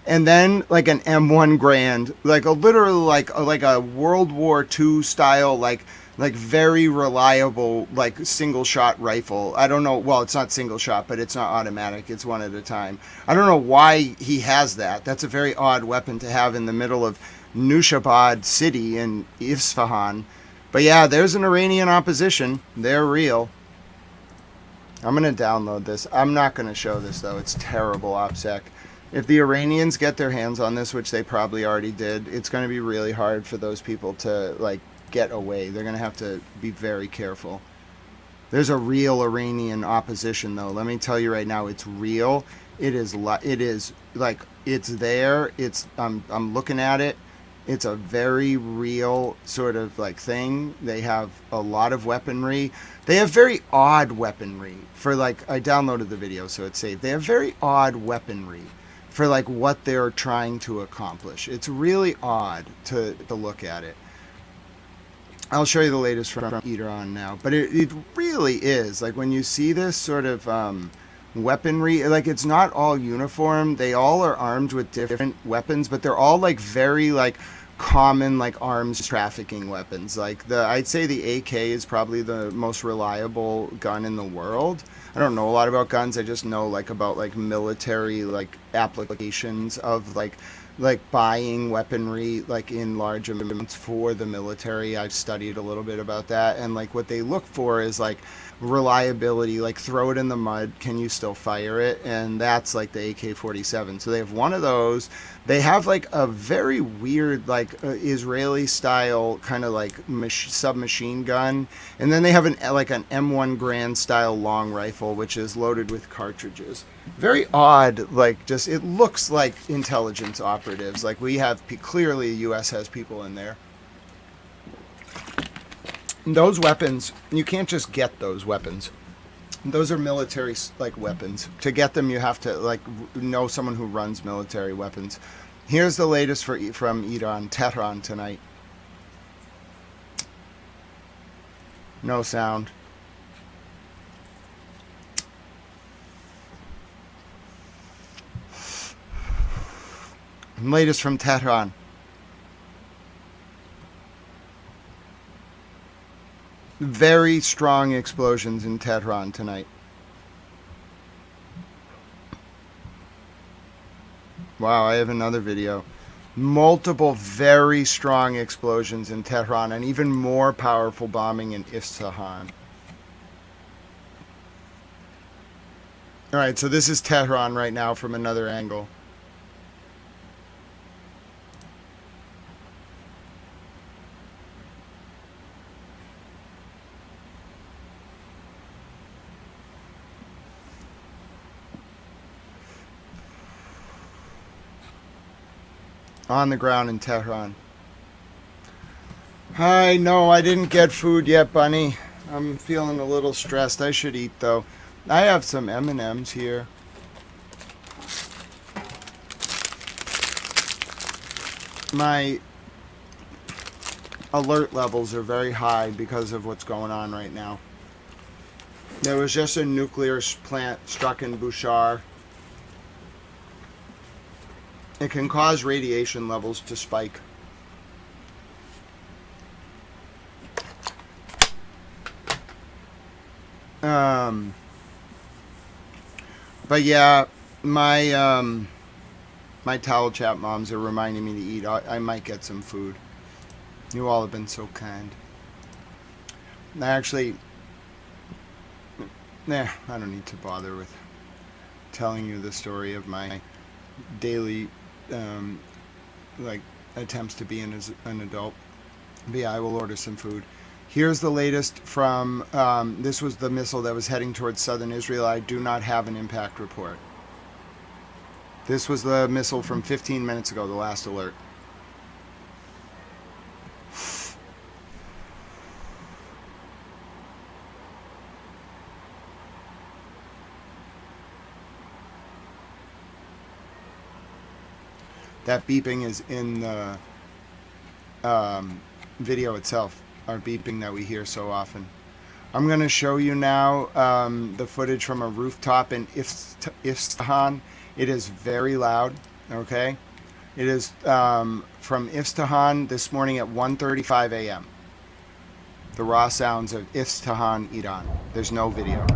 And then like an M1 Grand, like a literally like a World War II style, like very reliable, like single shot rifle. I don't know. Well, it's not single shot, but it's not automatic. It's one at a time. I don't know why he has that. That's a very odd weapon to have in the middle of Nushabad city in Isfahan. But yeah, there's an Iranian opposition. They're real. I'm going to download this. I'm not going to show this though. It's terrible OPSEC. If the Iranians get their hands on this, which they probably already did, it's going to be really hard for those people to like get away. They're going to have to be very careful. There's a real Iranian opposition though. Let me tell you right now, it's real. It is like it's there. It's I'm looking at it. It's a very real sort of like thing. They have a lot of weaponry. They have very odd weaponry for like, I downloaded the video so it's saved. They have very odd weaponry for like what they're trying to accomplish. It's really odd to look at it. I'll show you the latest from Iran now, but it really is like when you see this sort of weaponry, like it's not all uniform. They all are armed with different weapons, but they're all like very like common like arms trafficking weapons. Like I'd say the AK is probably the most reliable gun in the world. I don't know a lot about guns. I just know like about like military like applications of like buying weaponry like in large amounts for the military. I've studied a little bit about that, and like what they look for is like reliability, like throw it in the mud, can you still fire it? And that's like the AK-47. So they have one of those. They have like a very weird like Israeli style kind of like submachine gun, and then they have an M1 Grand style long rifle which is loaded with cartridges. Very odd, like just it looks like intelligence operatives. Like we have clearly the US has people in there. Those weapons, you can't just get those weapons. Those are military like weapons. To get them, you have to like know someone who runs military weapons. Here's the latest from Iran, Tehran tonight. No sound. Latest from Tehran. Very strong explosions in Tehran tonight. Wow, I have another video. Multiple very strong explosions in Tehran and even more powerful bombing in Isfahan. Alright, so this is Tehran right now from another angle. On the ground in Tehran. Hi, no, I didn't get food yet, Bunny. I'm feeling a little stressed. I should eat, though. I have some M&Ms here. My alert levels are very high because of what's going on right now. There was just a nuclear plant struck in Bushehr. It can cause radiation levels to spike. But yeah, my towel chat moms are reminding me to eat. I might get some food. You all have been so kind. I actually, I don't need to bother with telling you the story of my daily like attempts to be an adult. But yeah, I will order some food. Here's the latest from this was the missile that was heading towards southern Israel. I do not have an impact report. This was the missile from 15 minutes ago, the last alert. That beeping is in the video itself, our beeping that we hear so often. I'm going to show you now the footage from a rooftop in Isfahan. It is very loud, okay? It is from Isfahan this morning at 1:35 a.m. The raw sounds of Isfahan, Iran. There's no video.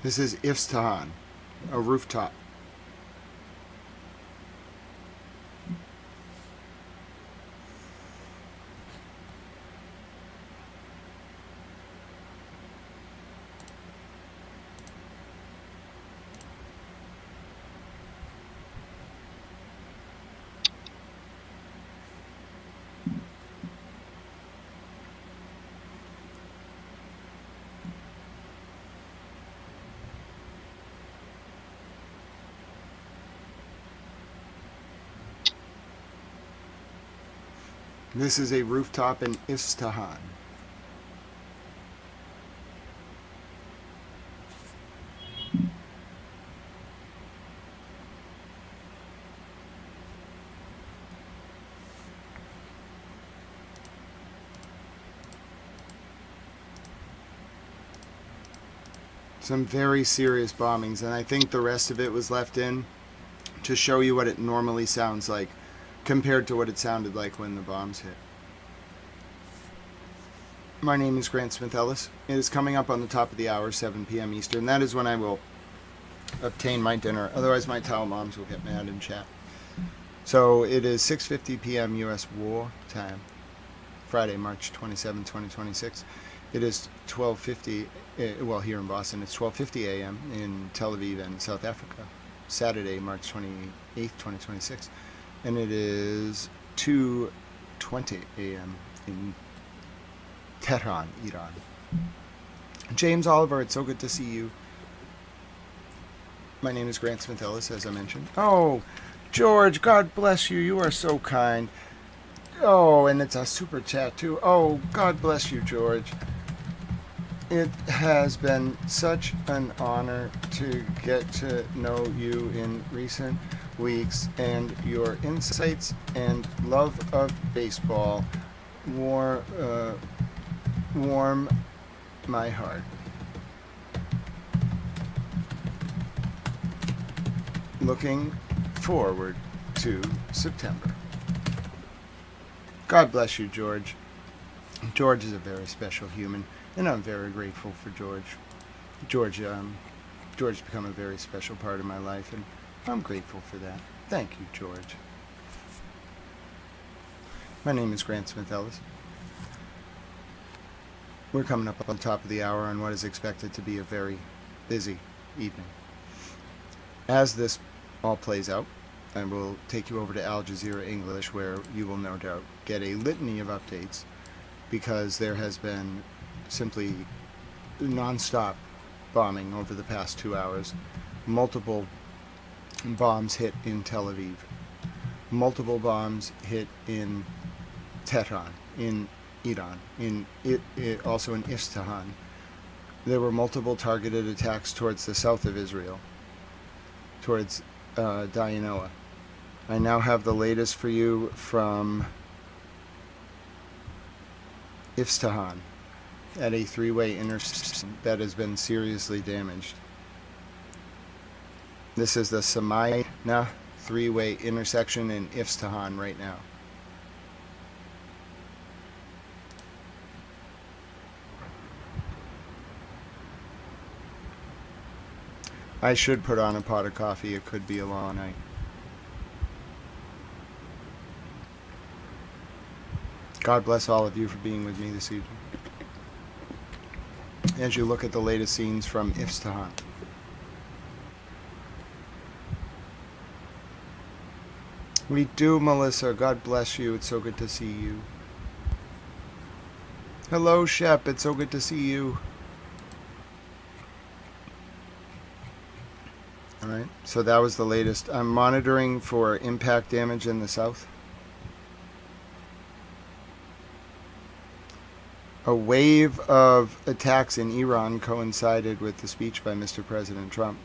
This is Isfahan, a rooftop. This is a rooftop in Isfahan. Some very serious bombings, and I think the rest of it was left in to show you what it normally sounds like compared to what it sounded like when the bombs hit. My name is Grant Smith Ellis. It is coming up on the top of the hour, 7 p.m. Eastern. That is when I will obtain my dinner. Otherwise, my towel moms will get mad in chat. So it is 6:50 p.m. U.S. war time, Friday, March 27, 2026. It is 12:50, well, here in Boston, it's 12:50 a.m. in Tel Aviv and South Africa, Saturday, March 28, 2026. And it is 2:20 a.m. in Tehran, Iran. James Oliver, it's so good to see you. My name is Grant Smith Ellis, as I mentioned. Oh, George, God bless you. You are so kind. Oh, and it's a super chat, too. Oh, God bless you, George. It has been such an honor to get to know you in recent weeks, and your insights and love of baseball warm my heart. Looking forward to September. God bless you, George. George is a very special human, and I'm very grateful for George. George has become a very special part of my life, and I'm grateful for that. Thank you, George. My name is Grant Smith Ellis. We're coming up on the top of the hour on what is expected to be a very busy evening. As this all plays out, I will take you over to Al Jazeera English, where you will no doubt get a litany of updates, because there has been simply non-stop bombing over the past 2 hours. Multiple bombs hit in Tel Aviv. Multiple bombs hit in Tehran, in Iran, also in Isfahan. There were multiple targeted attacks towards the south of Israel, towards Dianoa. I now have the latest for you from Isfahan at a three-way intersection that has been seriously damaged. This is the Samayna three-way intersection in Isfahan right now. I should put on a pot of coffee. It could be a long night. God bless all of you for being with me this evening, as you look at the latest scenes from Isfahan. We do, Melissa. God bless you. It's so good to see you. Hello, Shep. It's so good to see you. Alright, so that was the latest. I'm monitoring for impact damage in the south. A wave of attacks in Iran coincided with the speech by Mr. President Trump.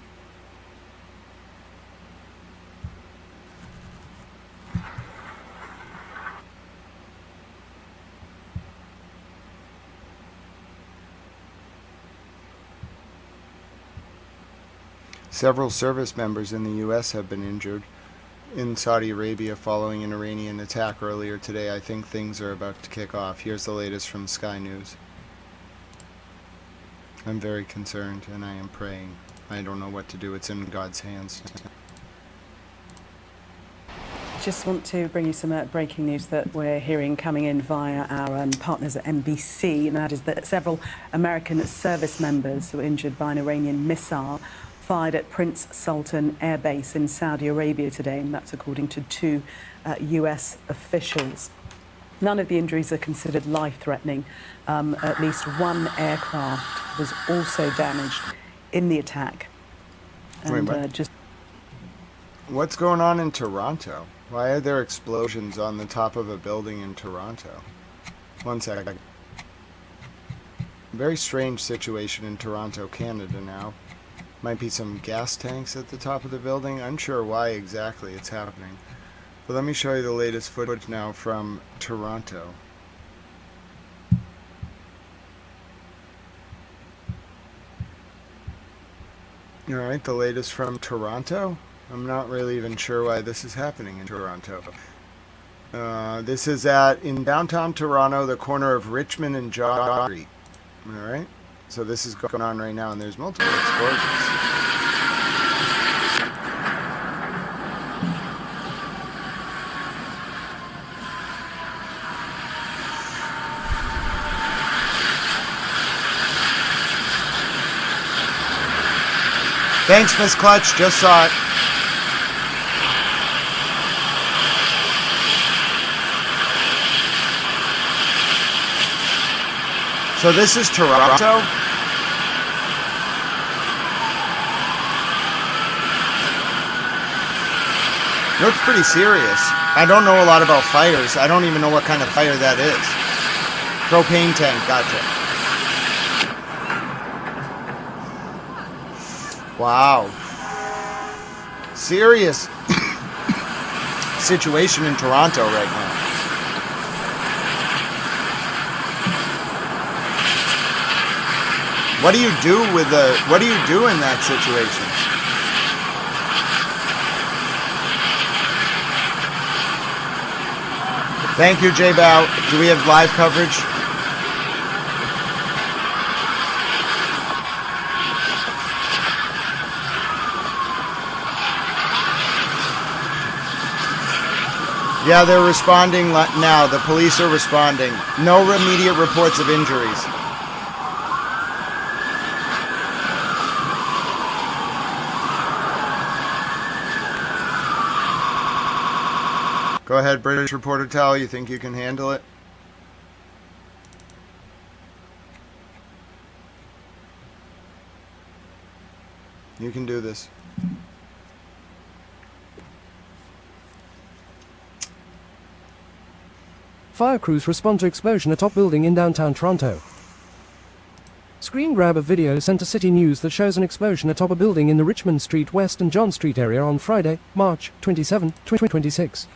Several service members in the U.S. have been injured in Saudi Arabia following an Iranian attack earlier today. I think things are about to kick off. Here's the latest from Sky News. I'm very concerned, and I am praying. I don't know what to do. It's in God's hands. Just want to bring you some breaking news that we're hearing coming in via our partners at NBC, and that is that several American service members were injured by an Iranian missile fired at Prince Sultan Air Base in Saudi Arabia today, and that's according to two US officials. None of the injuries are considered life-threatening. At least one aircraft was also damaged in the attack. And, What's going on in Toronto? Why are there explosions on the top of a building in Toronto? One second. Very strange situation in Toronto, Canada now. Might be some gas tanks at the top of the building. Unsure why exactly it's happening. But let me show you the latest footage now from Toronto. Alright, the latest from Toronto. I'm not really even sure why this is happening in Toronto. This is in downtown Toronto, the corner of Richmond and John Street. Alright, so this is going on right now, and there's multiple explosions. Thanks, Miss Clutch. Just saw it. So this is Toronto. Looks pretty serious. I don't know a lot about fires. I don't even know what kind of fire that is. Propane tank. Gotcha. Wow. Serious situation in Toronto right now. What do you do in that situation? Thank you, J Bow. Do we have live coverage? Yeah, they're responding now. The police are responding. No immediate reports of injuries. Go ahead, British reporter Tal. You think you can handle it? You can do this. Fire crews respond to explosion atop building in downtown Toronto. Screen grab of video sent to City News that shows an explosion atop a building in the Richmond Street West and John Street area on Friday, March 27, 2026.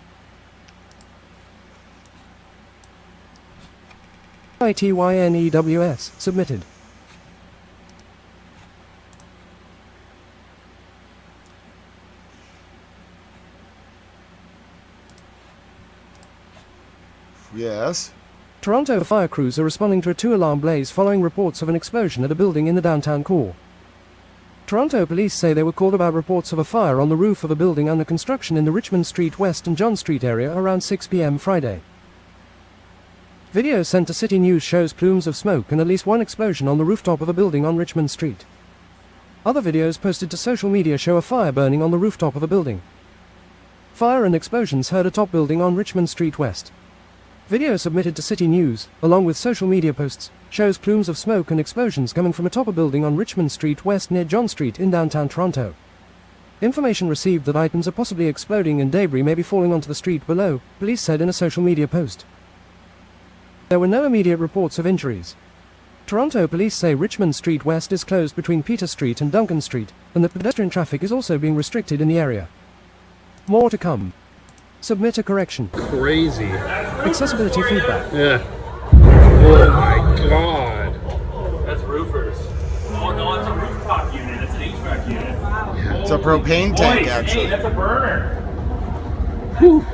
ITYNEWS submitted. Yes. Toronto fire crews are responding to a two-alarm blaze following reports of an explosion at a building in the downtown core. Toronto police say they were called about reports of a fire on the roof of a building under construction in the Richmond Street West and John Street area around 6 p.m. Friday. Video sent to City News shows plumes of smoke and at least one explosion on the rooftop of a building on Richmond Street. Other videos posted to social media show a fire burning on the rooftop of a building. Fire and explosions heard atop building on Richmond Street West. Video submitted to City News, along with social media posts, shows plumes of smoke and explosions coming from atop a building on Richmond Street West near John Street in downtown Toronto. Information received that items are possibly exploding and debris may be falling onto the street below, police said in a social media post. There were no immediate reports of injuries. Toronto police say Richmond Street West is closed between Peter Street and Duncan Street, and that pedestrian traffic is also being restricted in the area. More to come. Submit a correction. Crazy. Accessibility feedback. Yeah. Oh my god. That's roofers. Oh no, it's a rooftop unit. It's an HVAC unit. Yeah, it's a propane tank, boys, actually. Hey, that's a burner. Whew.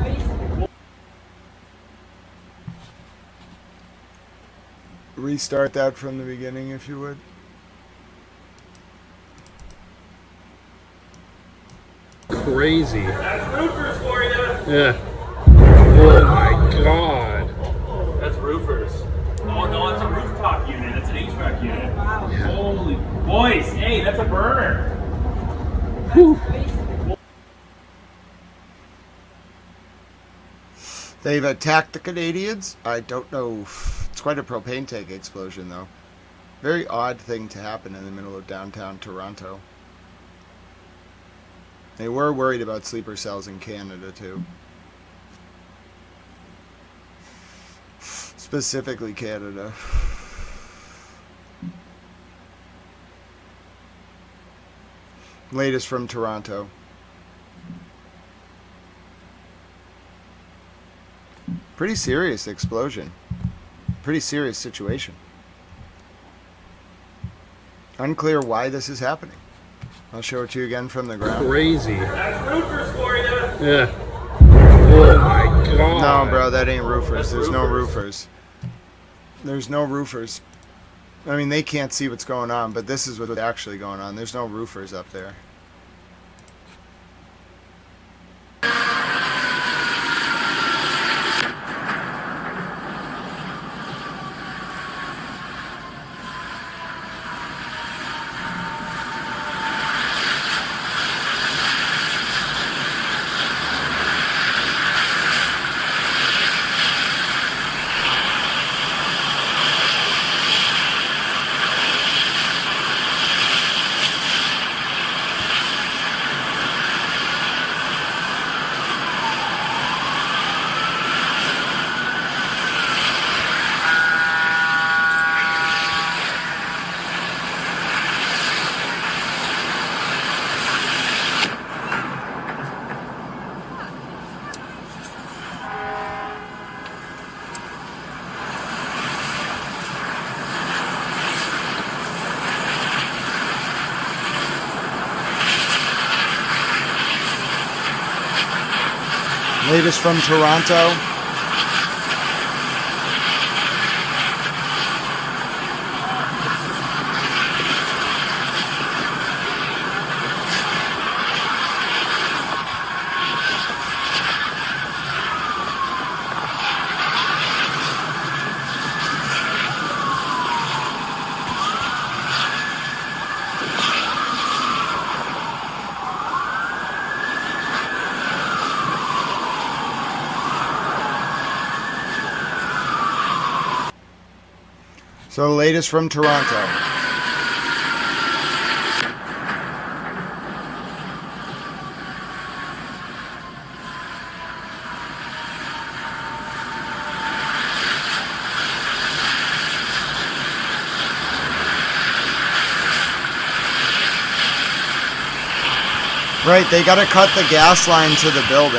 Restart that from the beginning, if you would. crazy. That's roofers for you. Yeah. Oh my god. That's roofers. Oh no, it's a rooftop unit. It's an HVAC unit. Wow. Yeah. Holy boys, hey, that's a burner. Whew. They've attacked the Canadians? I don't know. It's quite a propane tank explosion, though. Very odd thing to happen in the middle of downtown Toronto. They were worried about sleeper cells in Canada, too. Specifically Canada. Latest from Toronto. Pretty serious explosion. Pretty serious situation. Unclear why this is happening. I'll show it to you again from the ground. Crazy. That's roofers for you. Yeah. Oh my god. No, bro, that ain't roofers. There's no roofers. There's no roofers. I mean, they can't see what's going on, but this is what's actually going on. There's no roofers up there. Latest from Toronto. So the latest from Toronto. Right, they gotta cut the gas line to the building.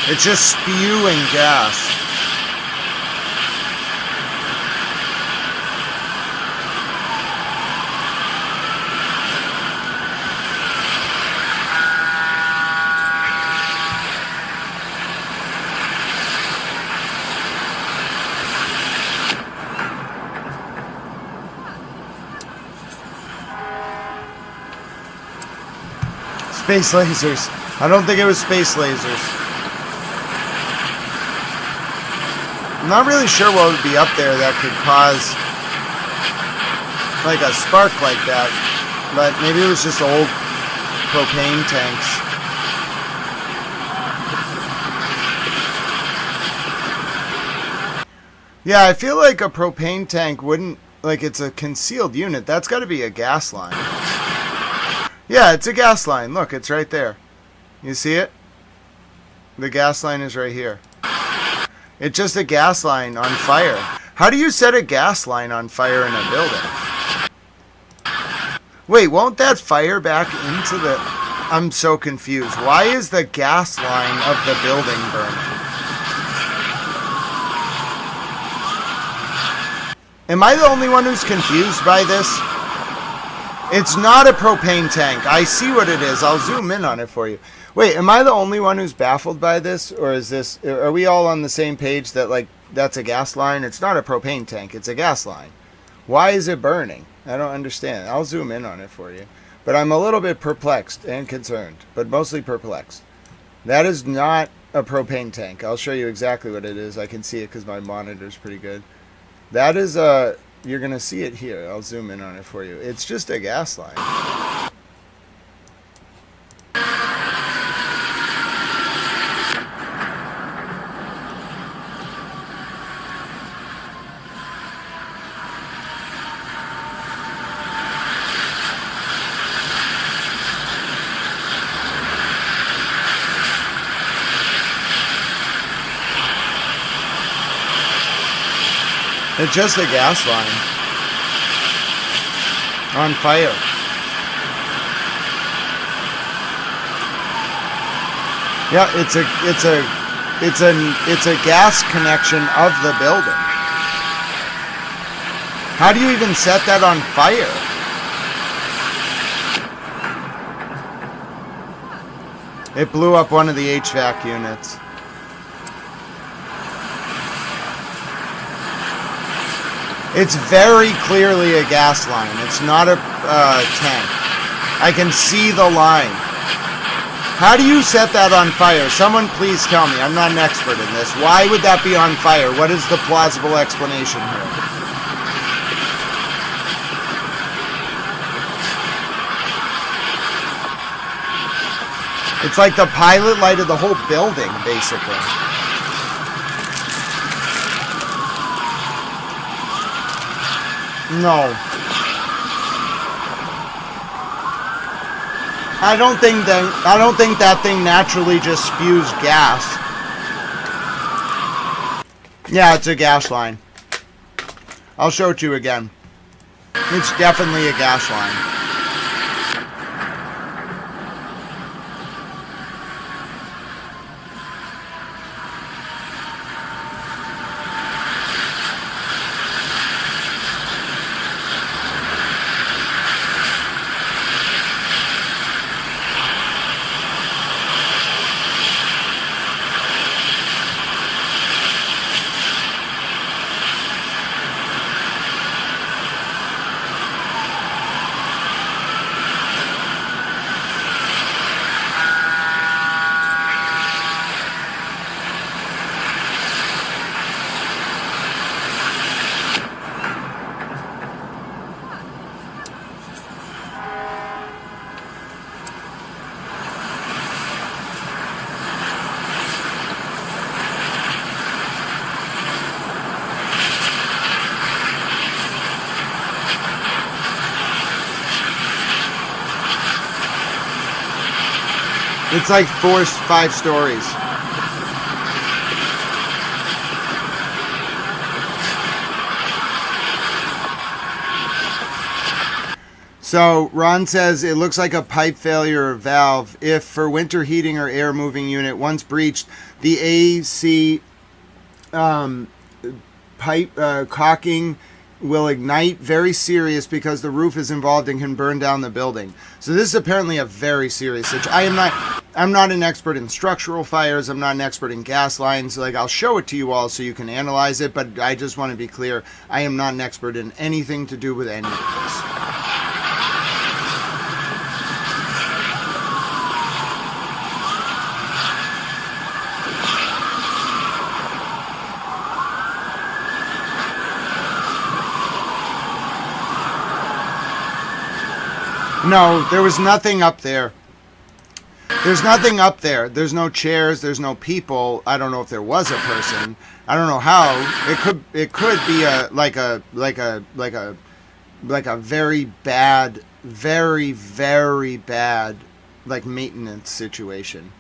It's just spewing gas. Space lasers. I don't think it was space lasers. I'm not really sure what would be up there that could cause like a spark like that, but maybe it was just old propane tanks. Yeah, I feel like a propane tank wouldn't, like, it's a concealed unit. That's got to be a gas line. Yeah, it's a gas line. Look, it's right there. You see it? The gas line is right here. It's just a gas line on fire. How do you set a gas line on fire in a building? Wait, won't that fire back into the... I'm so confused. Why is the gas line of the building burning? Am I the only one who's confused by this? It's not a propane tank. I see what it is. I'll zoom in on it for you. Wait, am I the only one who's baffled by this? Or is this... Are we all on the same page that, like, that's a gas line? It's not a propane tank. It's a gas line. Why is it burning? I don't understand. I'll zoom in on it for you. But I'm a little bit perplexed and concerned, but mostly perplexed. That is not a propane tank. I'll show you exactly what it is. I can see it because my monitor's pretty good. That is you're going to see it here. I'll zoom in on it for you. It's just a gas line. It's just a gas line on fire. Yeah, it's a gas connection of the building. How do you even set that on fire? It blew up one of the HVAC units. It's very clearly a gas line. It's not a tank. I can see the line. How do you set that on fire? Someone please tell me. I'm not an expert in this. Why would that be on fire? What is the plausible explanation here? It's like the pilot light of the whole building, basically. No. I don't think that thing naturally just spews gas. Yeah, it's a gas line. I'll show it to you again. It's definitely a gas line. It's like 4-5 stories. So Ron says it looks like a pipe failure or valve. If for winter heating or air moving unit once breached, the AC pipe caulking will ignite. Very serious because the roof is involved and can burn down the building. So this is apparently a very serious situation. I'm not an expert in structural fires. I'm not an expert in gas lines. Like, I'll show it to you all so you can analyze it, but I just want to be clear. I am not an expert in anything to do with any of this. No, there was nothing up there. There's nothing up there. There's no chairs. There's no people. I don't know if there was a person. I don't know how. It could be like a very bad, very bad like maintenance situation.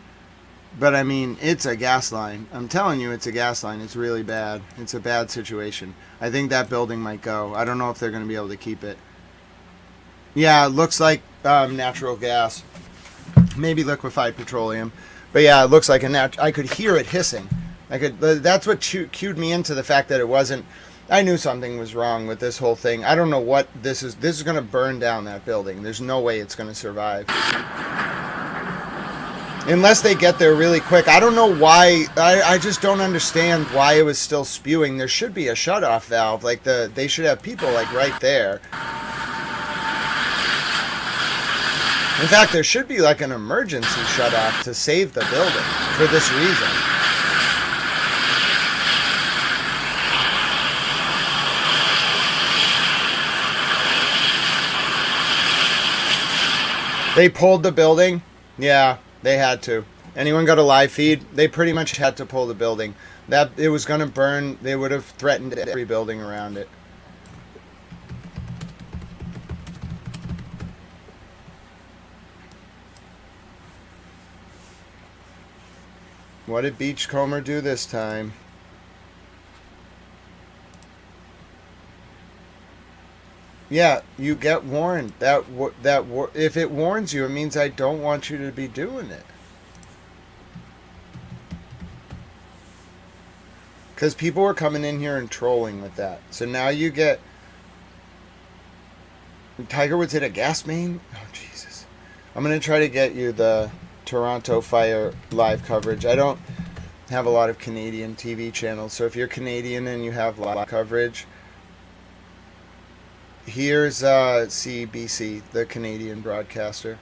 But I mean, it's a gas line. I'm telling you, it's a gas line. It's really bad. It's a bad situation. I think that building might go. I don't know if they're going to be able to keep it. Yeah, it looks like natural gas. Maybe liquefied petroleum. But yeah, it looks like I could hear it hissing. That's what cued me into the fact that it wasn't. I knew something was wrong with this whole thing. I don't know what this is. This is going to burn down that building. There's no way it's going to survive. Unless they get there really quick. I don't know why. I just don't understand why it was still spewing. There should be a shutoff valve. Like they should have people like right there. In fact, there should be like an emergency shut-off to save the building for this reason. They pulled the building? Yeah, they had to. Anyone got a live feed? They pretty much had to pull the building. That it was going to burn. They would have threatened every building around it. What did Beachcomber do this time? Yeah, you get warned. If it warns you, it means I don't want you to be doing it. Because people were coming in here and trolling with that. So now you get... Tiger Woods hit a gas main? Oh, Jesus. I'm going to try to get you the Toronto fire live coverage. I don't have a lot of Canadian TV channels. So if you're Canadian and you have live coverage... Here's CBC, the Canadian broadcaster.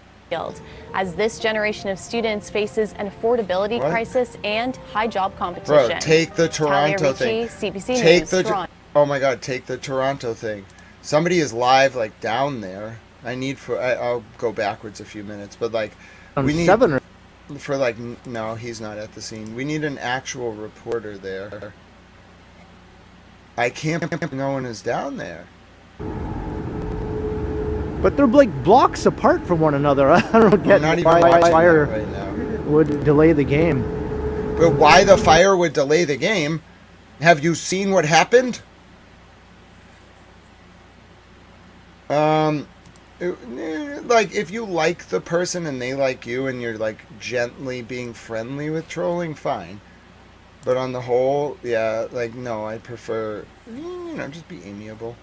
As this generation of students faces an affordability crisis and high job competition. Bro, take the Toronto thing. CBC take News, the Toronto. Oh my God, take the Toronto thing. Somebody is live like down there. I'll go backwards a few minutes, but like we need for like no, he's not at the scene. We need an actual reporter there. I can't. No one is down there. But they're like blocks apart from one another. I don't get why fire would delay the game. But why the fire would delay the game? Have you seen what happened? Like if you like the person and they like you and you're like gently being friendly with trolling, fine. But on the whole, yeah, like no, I prefer just be amiable.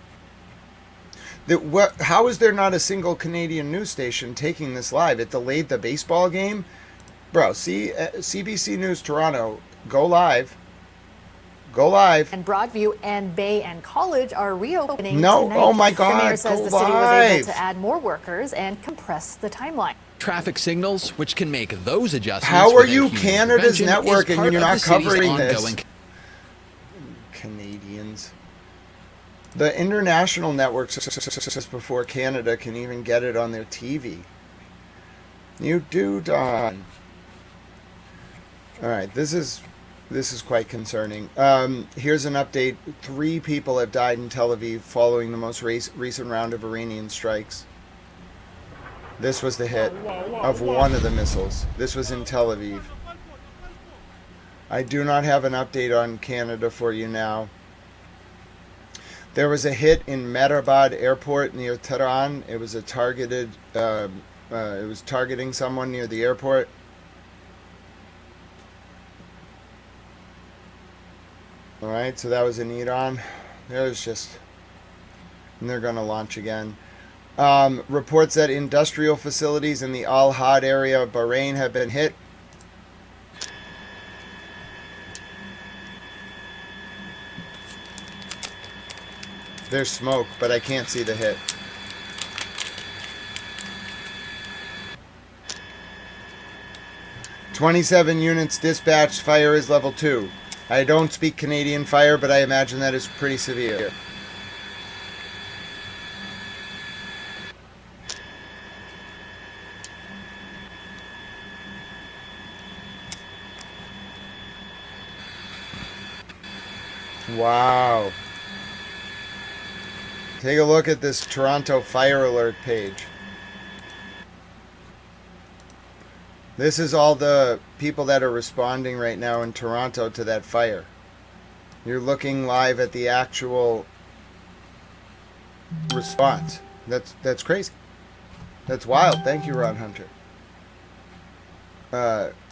How is there not a single Canadian news station taking this live? It delayed the baseball game. Bro, see, CBC News Toronto, go live. Go live. And Broadview and Bay and College are reopening tonight. Oh my God, the mayor says go the city was live. able to add more workers and compress the timeline. Traffic signals, which can make those adjustments. How are you Canada's network and you're not covering this? Canadians. The international networks just before Canada can even get it on their TV. You do, Don. All right, this is quite concerning. Here's an update. 3 people have died in Tel Aviv following the most recent round of Iranian strikes. This was the hit of one of the missiles. This was in Tel Aviv. I do not have an update on Canada for you now. There was a hit in Mehrabad Airport near Tehran. It was a targeted. It was targeting someone near the airport. All right, so that was in Iran. There's just, and they're going to launch again. Reports that industrial facilities in the Al Had area of Bahrain have been hit. There's smoke, but I can't see the hit. "27 units dispatched. Fire is level 2. I don't speak Canadian fire, but I imagine that is pretty severe. Wow. Take a look at this Toronto fire alert page. This is all the people that are responding right now in Toronto to that fire. You're looking live at the actual response. That's crazy. That's wild. Thank you, Ron Hunter.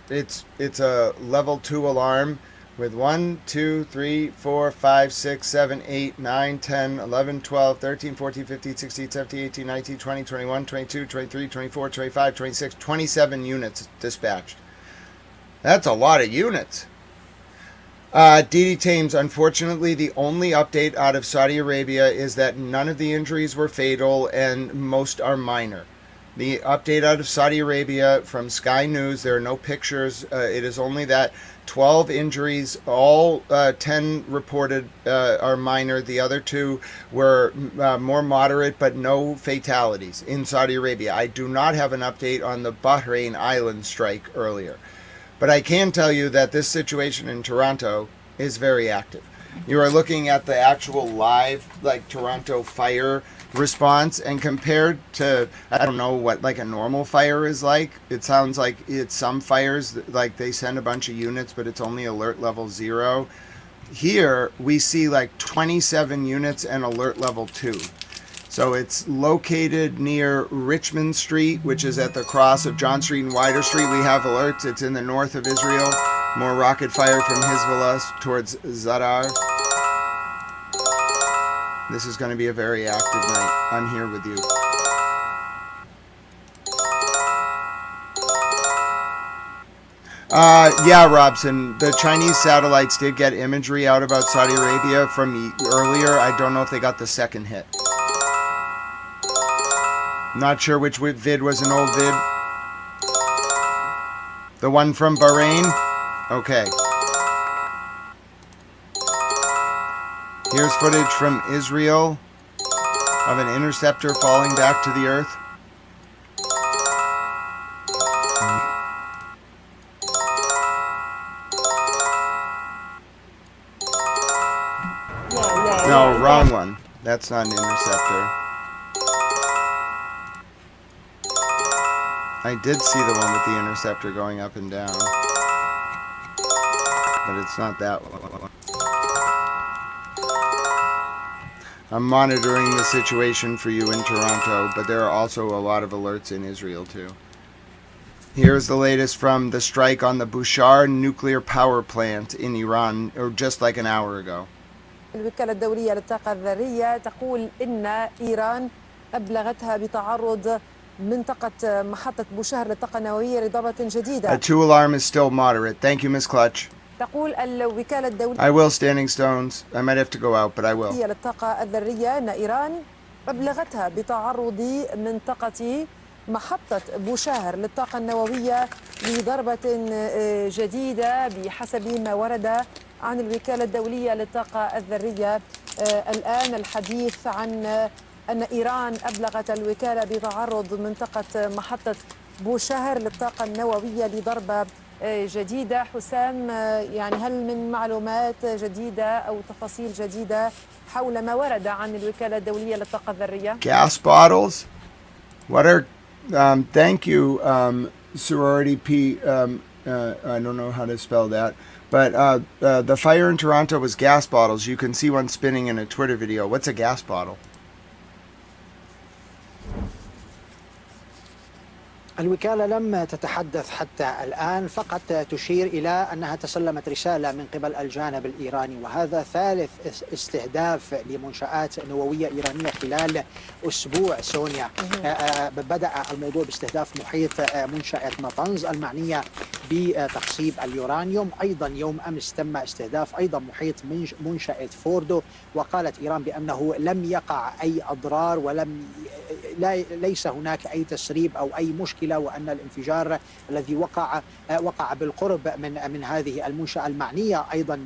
It's a level 2 alarm with 1, 2, 3, 4, 5, 6, 7, 8, 9, 10, 11, 12, 13, 14, 15, 16, 17, 18, 19, 20, 21, 22, 23, 24, 25, 26, 27 units dispatched. That's a lot of units. DD Thames, unfortunately, the only update out of Saudi Arabia is that none of the injuries were fatal and most are minor. The update out of Saudi Arabia from Sky News, there are no pictures. It is only that 12 injuries, all 10 reported are minor. The other 2 were more moderate, but no fatalities in Saudi Arabia. I do not have an update on the Bahrain island strike earlier. But I can tell you that this situation in Toronto is very active. You are looking at the actual live, like, Toronto fire response, and compared to, I don't know what like a normal fire is like, it sounds like it's some fires like they send a bunch of units but it's only alert level 0. Here we see like 27 units and alert level 2. So it's located near Richmond Street, which is at the cross of John Street and Wider Street. We have alerts. It's in the north of Israel. More rocket fire from Hezbollah towards Zadar. This is going to be a very active night. I'm here with you. Yeah, Robson, the Chinese satellites did get imagery out about Saudi Arabia from earlier. I don't know if they got the second hit. Not sure which vid was an old vid. The one from Bahrain? Okay. Here's footage from Israel of an interceptor falling back to the earth. No, wrong one. That's not an interceptor. I did see the one with the interceptor going up and down. But it's not that one. I'm monitoring the situation for you in Toronto, but there are also a lot of alerts in Israel too. Here's the latest from the strike on the Bushehr nuclear power plant in Iran, or just like an hour ago. الوكالة الدولية للطاقة الذرية تقول إن إيران أبلغتها بتعرض منطقة محطة بوشهر للطاقة النووية لضربة جديدة. A 2 alarm is still moderate. Thank you, Ms. Clutch. تقول الوكالة الدولية I will, Standing Stones. I might have to go out, but I will. للطاقة الذرية أن إيران أبلغتها بتعرض منطقة محطة بوشهر للطاقة النووية لضربة جديدة بحسب ما ورد عن الوكالة الدولية للطاقة الذرية. الآن الحديث عن أن إيران أبلغت الوكالة بتعرض منطقة محطة بوشهر للطاقة النووية لضربة جديدة. حسام، يعني هل من معلومات جديدة أو تفاصيل جديدة حول ما ورد عن الوكالة الدولية للطاقة الذرية؟ Gas bottles? What are... thank you, Sorority P... I don't know how to spell that. But the fire in Toronto was gas bottles. You can see one spinning in a Twitter video. What's a gas bottle? الوكالة لم تتحدث حتى الآن، فقط تشير إلى أنها تسلمت رسالة من قبل الجانب الإيراني، وهذا ثالث استهداف لمنشآت نووية إيرانية خلال أسبوع. سونيا، بدأ الموضوع باستهداف محيط منشأة نطنز المعنية بتخصيب اليورانيوم. أيضا يوم أمس تم استهداف أيضا محيط منشأة فوردو، وقالت إيران بأنه لم يقع أي أضرار ليس هناك أي تسريب أو أي مشكلة، وأن الانفجار الذي وقع بالقرب من هذه المنشأة المعنية أيضا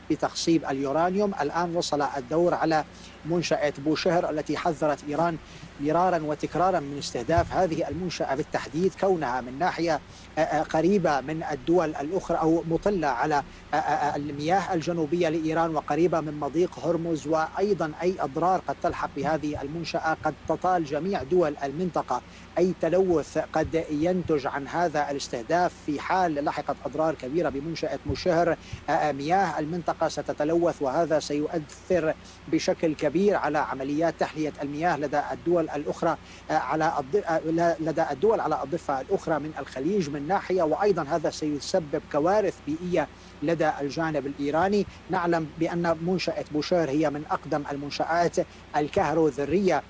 بتخصيب اليورانيوم. الآن وصل الدور على منشأة بوشهر التي حذرت إيران مرارا وتكرارا من استهداف هذه المنشأة بالتحديد، كونها من ناحية قريبة من الدول الأخرى أو مطلة على المياه الجنوبية لإيران وقريبة من مضيق هرمز، وأيضا أي أضرار قد تلحق بهذه المنشأة قد تطال جميع دول المنطقة. أي تلوث قد ينتج عن هذا الاستهداف في حال لحقت أضرار كبيرة بمنشأة بوشهر. مياه المنطقة ستتلوث، وهذا سيؤثر بشكل كبير على عمليات تحلية المياه لدى الدول الأخرى على الضفة الأخرى من الخليج من ناحية، وأيضا هذا سيسبب كوارث بيئية لدى الجانب الإيراني. نعلم بأن منشأة بوشهر هي من أقدم المنشآت الكهروذرية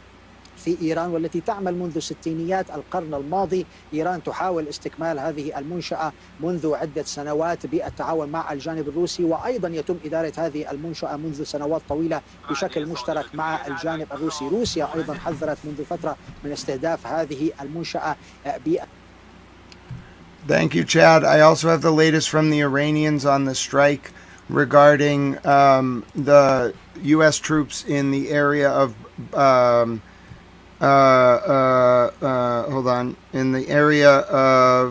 في إيران والتي تعمل منذ ستينيات القرن الماضي. إيران تحاول استكمال هذه المنشأة منذ عدة سنوات بالتعاون مع الجانب الروسي، وأيضا يتم إدارة هذه المنشأة منذ سنوات طويلة بشكل مشترك مع الجانب الروسي. روسيا أيضا حذرت منذ فترة من استهداف هذه المنشأة Thank you, Chad. I also have the latest from the Iranians on the strike regarding the U.S. troops in the area of in the area of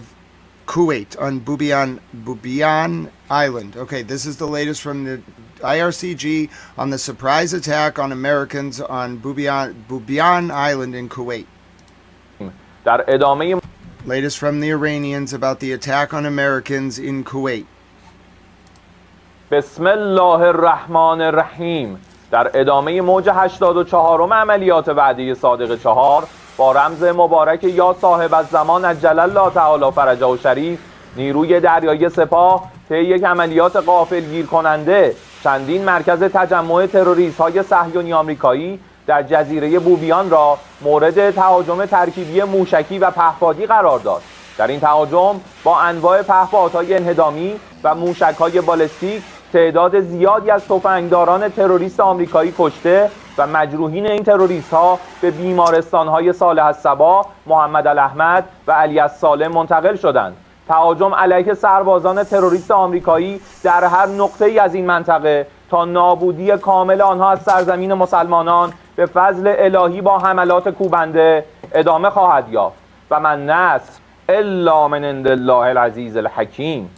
Kuwait on Bubiyan Island. Okay, this is the latest from the IRCG on the surprise attack on Americans on Bubiyan Island in Kuwait. Latest from the Iranians about the attack on Americans in Kuwait. بسم الله الرحمن الرحیم. در ادامه موج 84 عملیات وعده صادق 4 با رمز مبارک یا صاحب الزمان عجل الله تعالی فرجه و شریف، نیروی دریایی سپاه طی یک عملیات غافلگیر کننده چندین مرکز تجمع تروریست های صهیونی آمریکایی در جزیره بوبیان را مورد تهاجم ترکیبی موشکی و پهپادی قرار داد. در این تهاجم با انواع پهپادهای انهدامی و موشک‌های بالستیک تعداد زیادی از تفنگداران تروریست آمریکایی کشته و مجروحین این تروریست‌ها به بیمارستان‌های صالح الصباح، محمد الاحمد و علی السالم منتقل شدند. تهاجم علیه سربازان تروریست آمریکایی در هر نقطه‌ای از این منطقه تا نابودی کامل آنها از سرزمین مسلمانان به فضل الهی با حملات کوبنده ادامه خواهد یافت و من نصر الا من عند الله العزیز الحکیم.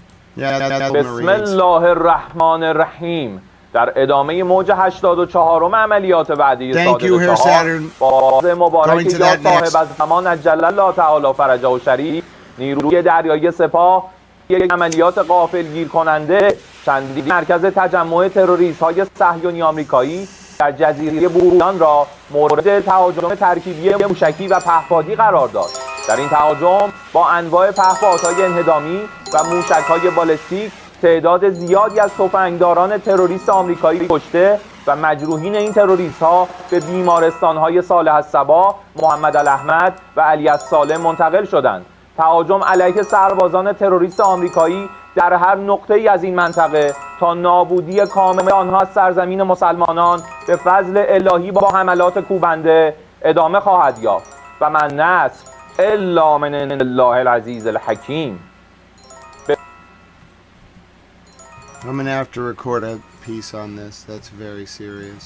بسم الله الرحمن الرحیم. در ادامه موج 84 عملیات وعده صادق 4 با مبارک یا صاحب الزمان عجل الله تعالی فرجه و شریف، نیروی دریایی سپاه یک عملیات غافلگیر کننده چندین مرکز تجمع تروریست های صهیونی آمریکایی در جزیره بوبیان را مورد تهاجم ترکیبی موشکی و پهپادی قرار داد. در این تهاجم با انواع پهپادهای انهدامی و موشک‌های بالستیک تعداد زیادی از تفنگداران تروریست آمریکایی کشته و مجروحین این تروریست‌ها به بیمارستان‌های صالح الصباح، محمد الاحمد و علی السالم منتقل شدند. تهاجم علیه سربازان تروریست آمریکایی در هر نقطه‌ای از این منطقه تا نابودی کامل آنها از سرزمین مسلمانان به فضل الهی با حملات کوبنده ادامه خواهد یافت و من نصر الا من عند الله العزیز الحکیم. I'm gonna have to record a piece on this. That's very serious.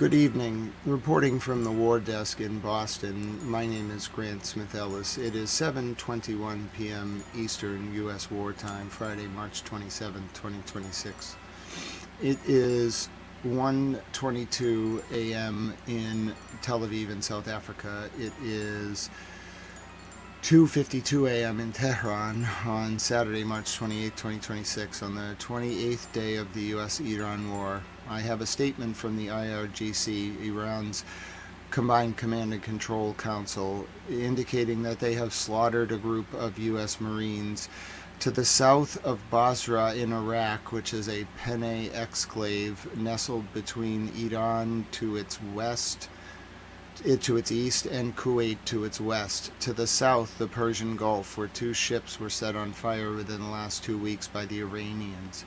Good evening. Reporting from the War Desk in Boston, my name is Grant Smith Ellis. It is 7:21 p.m. Eastern U.S. wartime, Friday, March 27, 2026. It is 1:22 a.m. in Tel Aviv in South Africa. It is 2:52 a.m. in Tehran on Saturday, March 28, 2026, on the 28th day of the U.S.-Iran war. I have a statement from the IRGC, Iran's Combined Command and Control Council, indicating that they have slaughtered a group of U.S. Marines to the south of Basra in Iraq, which is a Penne exclave nestled between Iran to its west, to its east, and Kuwait to its west. To the south, the Persian Gulf, where 2 ships were set on fire within the last 2 weeks by the Iranians.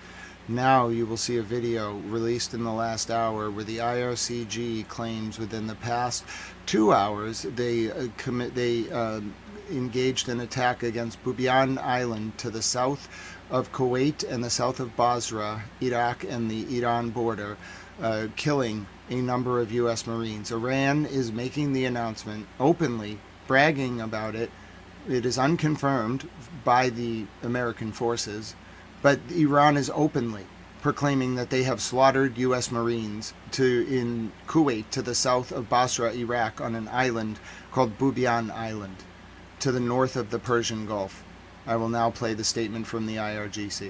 Now you will see a video released in the last hour where the IRCG claims within the past 2 hours they engaged an attack against Bubiyan Island to the south of Kuwait and the south of Basra, Iraq, and the Iran border, killing a number of U.S. Marines. Iran is making the announcement openly, bragging about it. It is unconfirmed by the American forces, but Iran is openly proclaiming that they have slaughtered U.S. Marines in Kuwait to the south of Basra, Iraq, on an island called Bubiyan Island, to the north of the Persian Gulf. I will now play the statement from the IRGC.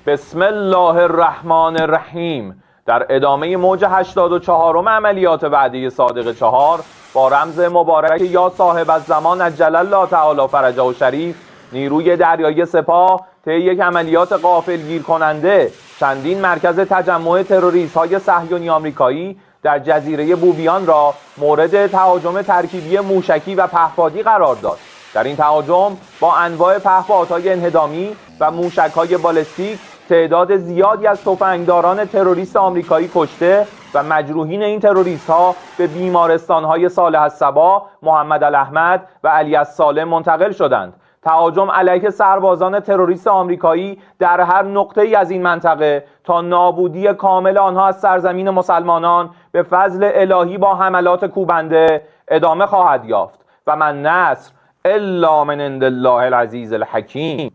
بسم الله الرحمن الرحیم. در ادامه موج 84 عملیات وعده صادق 4 با رمز مبارک یا صاحب الزمان عجل الله تعالی فرجه و شریف، نیروی دریایی سپاه طی یک عملیات غافلگیر کننده چندین مرکز تجمع تروریست‌های صهیونی آمریکایی در جزیره بوبیان را مورد تهاجم ترکیبی موشکی و پهپادی قرار داد. در این تهاجم با انواع پهپادهای انهدامی و موشک‌های بالستیک تعداد زیادی از تفنگداران تروریست آمریکایی کشته و مجروحین این تروریست‌ها به بیمارستان‌های صالح الصبا، محمد الاحمد و علی السالم منتقل شدند. تهاجم علیه سربازان تروریست آمریکایی در هر نقطه‌ای از این منطقه تا نابودی کامل آنها از سرزمین مسلمانان به فضل الهی با حملات کوبنده ادامه خواهد یافت و من نصر الا من عند الله العزیز الحکیم.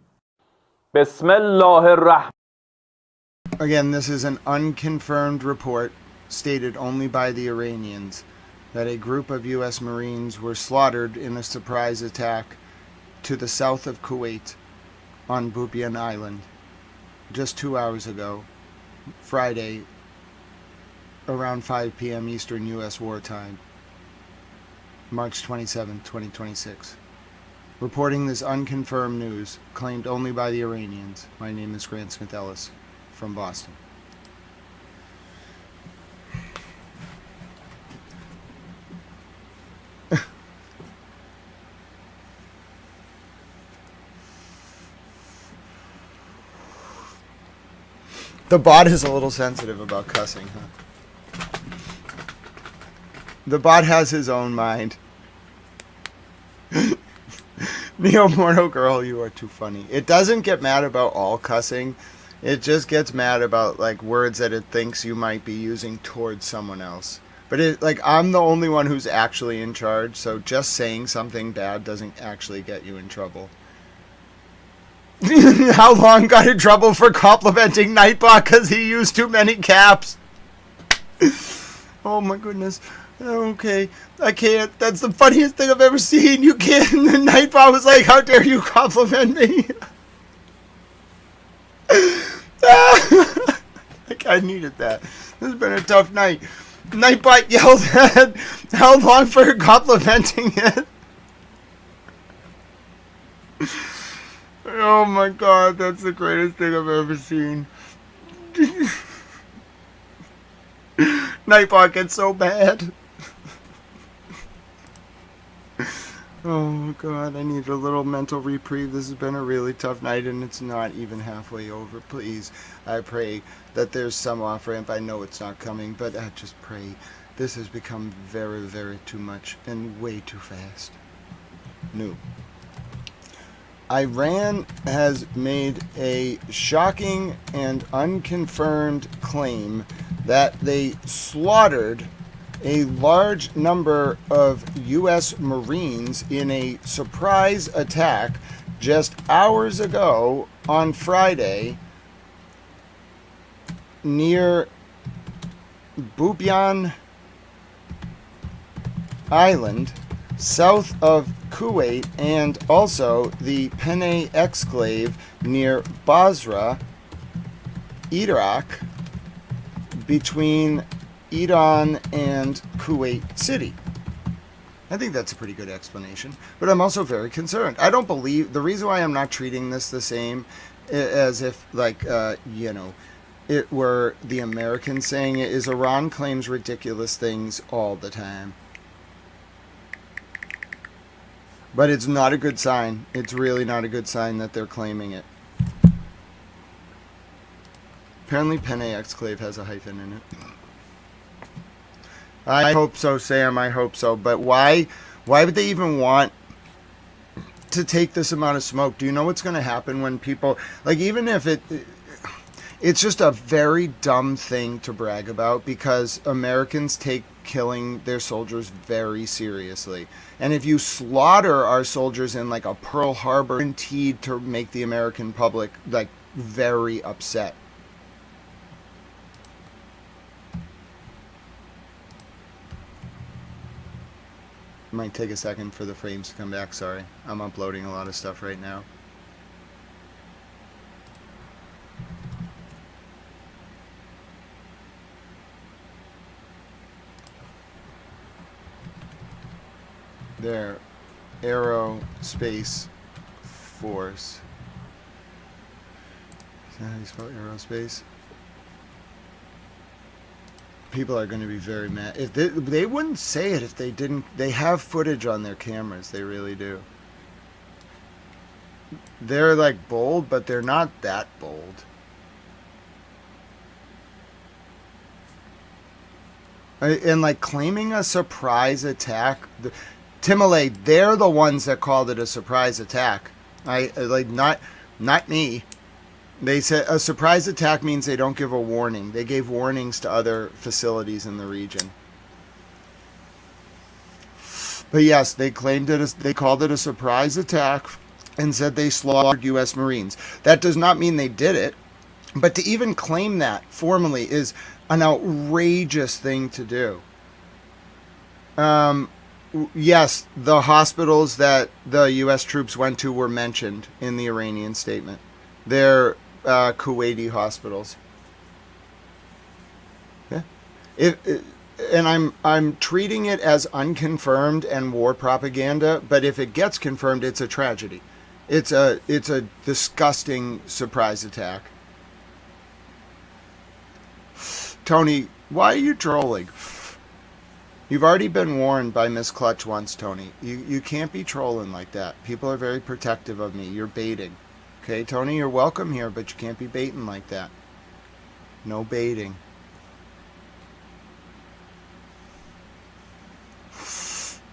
بسم الله الرحمن. Again, this is an unconfirmed report stated only by the Iranians that a group of U.S. Marines were slaughtered in a surprise attack to the south of Kuwait on Bubiyan Island just 2 hours ago, Friday, around 5 p.m. Eastern U.S. wartime, March 27, 2026. Reporting this unconfirmed news, claimed only by the Iranians. My name is Grant Smith Ellis from Boston. The bot is a little sensitive about cussing, huh? The bot has his own mind. Neo Mortal Girl, you are too funny. It doesn't get mad about all cussing. It just gets mad about like words that it thinks you might be using towards someone else. But it like I'm the only one who's actually in charge, so just saying something bad doesn't actually get you in trouble. How long got in trouble for complimenting Nightbot because he used too many caps? Oh my goodness. Okay, I can't. That's the funniest thing I've ever seen. You can't. And Nightbot was like, how dare you compliment me? I needed that. This has been a tough night. Nightbot yelled at how long for complimenting it. Oh my god, that's the greatest thing I've ever seen. Nightbot gets so bad. Oh god, I need a little mental reprieve. This has been a really tough night and it's not even halfway over. Please, I pray that there's some off-ramp. I know it's not coming, but I just pray. This has become very, very too much and way too fast. No. Iran has made a shocking and unconfirmed claim that they slaughtered a large number of U.S. Marines in a surprise attack just hours ago on Friday near Bubiyan Island, south of Kuwait, and also the Penay exclave near Basra, Iraq, between Iran and Kuwait City. I think that's a pretty good explanation, but I'm also very concerned. I don't believe, the reason why I'm not treating this the same as if, like, it were the Americans saying it, is Iran claims ridiculous things all the time. But it's not a good sign. It's really not a good sign that they're claiming it. Apparently Penay exclave has a hyphen in it. I hope so, Sam. I hope so. But why would they even want to take this amount of smoke? Do you know what's going to happen when people, like, even if it's just a very dumb thing to brag about, because Americans take killing their soldiers very seriously. And if you slaughter our soldiers in like a Pearl Harbor, guaranteed to make the American public like very upset. Might take a second for the frames to come back. Sorry, I'm uploading a lot of stuff right now. There, aerospace force. Is that how you spell aerospace? People are going to be very mad. If they wouldn't say it if they didn't. They have footage on their cameras. They really do. They're like bold, but they're not that bold. And like claiming a surprise attack. Timale, they're the ones that called it a surprise attack. Not me. They said a surprise attack means they don't give a warning. They gave warnings to other facilities in the region. But yes, they claimed it. They called it a surprise attack and said they slaughtered U.S. Marines. That does not mean they did it. But to even claim that formally is an outrageous thing to do. Yes, the hospitals that the U.S. troops went to were mentioned in the Iranian statement. They're Kuwaiti hospitals. Yeah. And I'm treating it as unconfirmed and war propaganda, but if it gets confirmed, it's a tragedy. It's a disgusting surprise attack. Tony, why are you trolling? You've already been warned by Miss Clutch once, Tony. You can't be trolling like that. People are very protective of me. You're baiting. Okay, Tony, you're welcome here, but you can't be baiting like that. No baiting.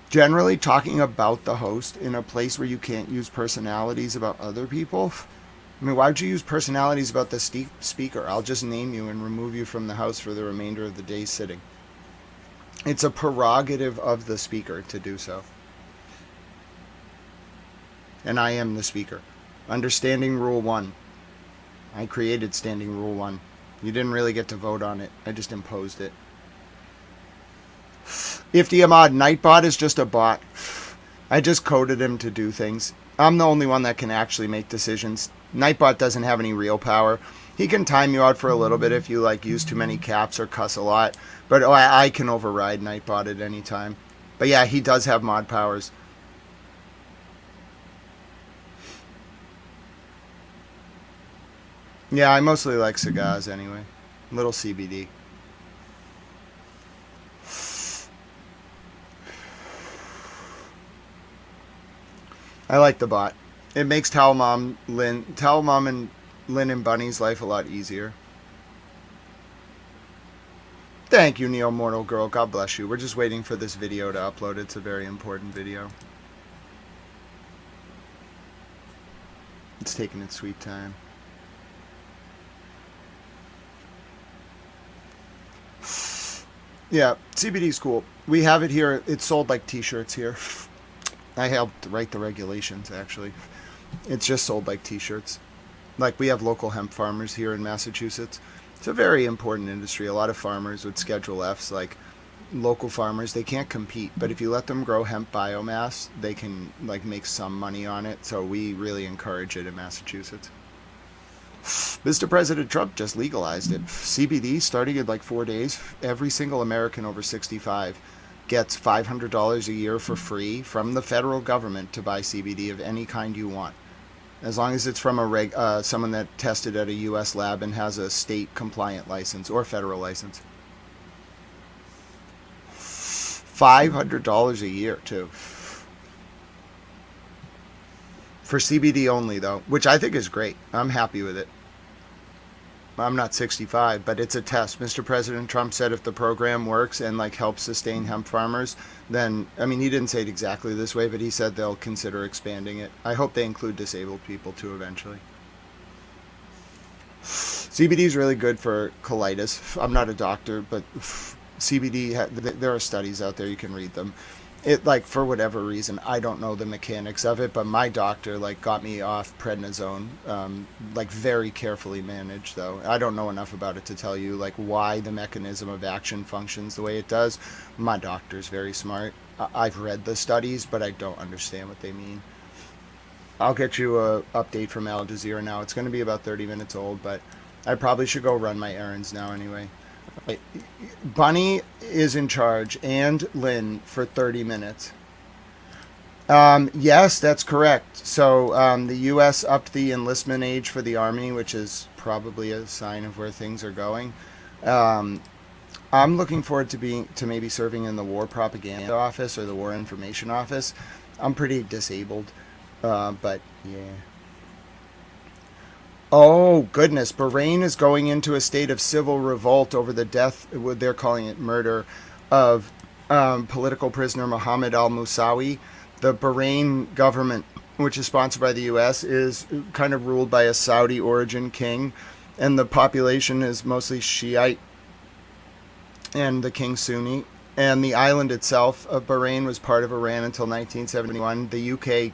Generally, talking about the host in a place where you can't use personalities about other people. I mean, why would you use personalities about the speaker? I'll just name you and remove you from the house for the remainder of the day sitting. It's a prerogative of the speaker to do so. And I am the speaker. Understanding Rule 1. I created Standing Rule 1. You didn't really get to vote on it. I just imposed it. Ifti Ahmad, Nightbot is just a bot. I just coded him to do things. I'm the only one that can actually make decisions. Nightbot doesn't have any real power. He can time you out for a little bit if you like use too many caps or cuss a lot. But I can override Nightbot at any time. But yeah, he does have mod powers. Yeah, I mostly like cigars anyway. Little CBD. I like the bot. It makes Towel Mom and Lynn and Bunny's life a lot easier. Thank you, Neo Mortal Girl. God bless you. We're just waiting for this video to upload. It's a very important video. It's taking its sweet time. Yeah, CBD's cool. We have it here. It's sold like t-shirts here. I helped write the regulations, actually. It's just sold like t-shirts. Like, we have local hemp farmers here in Massachusetts. It's a very important industry. A lot of farmers with Schedule Fs, like local farmers, they can't compete. But if you let them grow hemp biomass, they can like make some money on it. So we really encourage it in Massachusetts. Mr. President Trump just legalized it. CBD, starting in like 4 days, every single American over 65 gets $500 a year for free from the federal government to buy CBD of any kind you want. As long as it's from someone that tested at a U.S. lab and has a state compliant license or federal license. $500 a year, too. For CBD only, though, which I think is great. I'm happy with it. I'm not 65, but it's a test. Mr. President Trump said if the program works and like helps sustain hemp farmers, then, I mean, he didn't say it exactly this way, but he said they'll consider expanding it. I hope they include disabled people too eventually. CBD is really good for colitis. I'm not a doctor, but CBD, there are studies out there, you can read them. It, like, for whatever reason, I don't know the mechanics of it, but my doctor, like, got me off prednisone, like, very carefully managed, though. I don't know enough about it to tell you, like, why the mechanism of action functions the way it does. My doctor's very smart. I've read the studies, but I don't understand what they mean. I'll get you a update from Al Jazeera now. It's going to be about 30 minutes old, but I probably should go run my errands now anyway. Bunny is in charge and Lynn for 30 minutes. Yes, that's correct. So the U.S. upped the enlistment age for the Army, which is probably a sign of where things are going. I'm looking forward to maybe serving in the War Propaganda Office or the War Information Office. I'm pretty disabled, but yeah. Oh, goodness. Bahrain is going into a state of civil revolt over the death, they're calling it murder, of political prisoner Mohammed al-Musawi. The Bahrain government, which is sponsored by the U.S., is kind of ruled by a Saudi origin king, and the population is mostly Shiite and the king Sunni. And the island itself of Bahrain was part of Iran until 1971. The UK,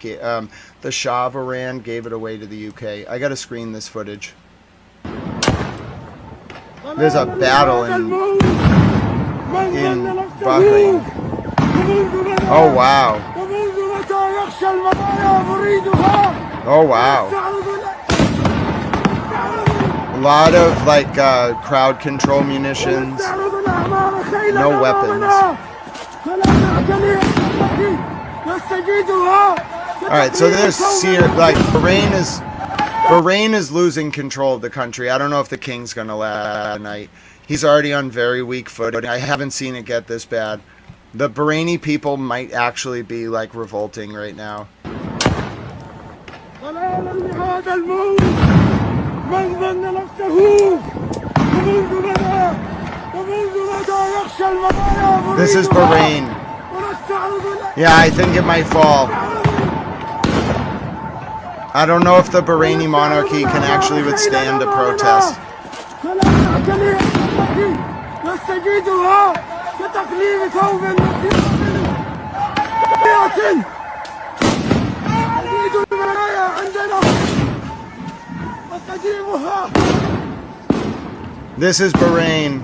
the Shah of Iran gave it away to the UK. I got to screen this footage. There's a battle in Bahrain. Oh wow. Oh wow. A lot of like crowd control munitions. No weapons. Alright, so there's like Bahrain is losing control of the country. I don't know if the king's gonna last tonight. He's already on very weak footing. I haven't seen it get this bad. The Bahraini people might actually be like revolting right now. This is Bahrain. Yeah, I think it might fall. I don't know if the Bahraini monarchy can actually withstand a protest. This is Bahrain.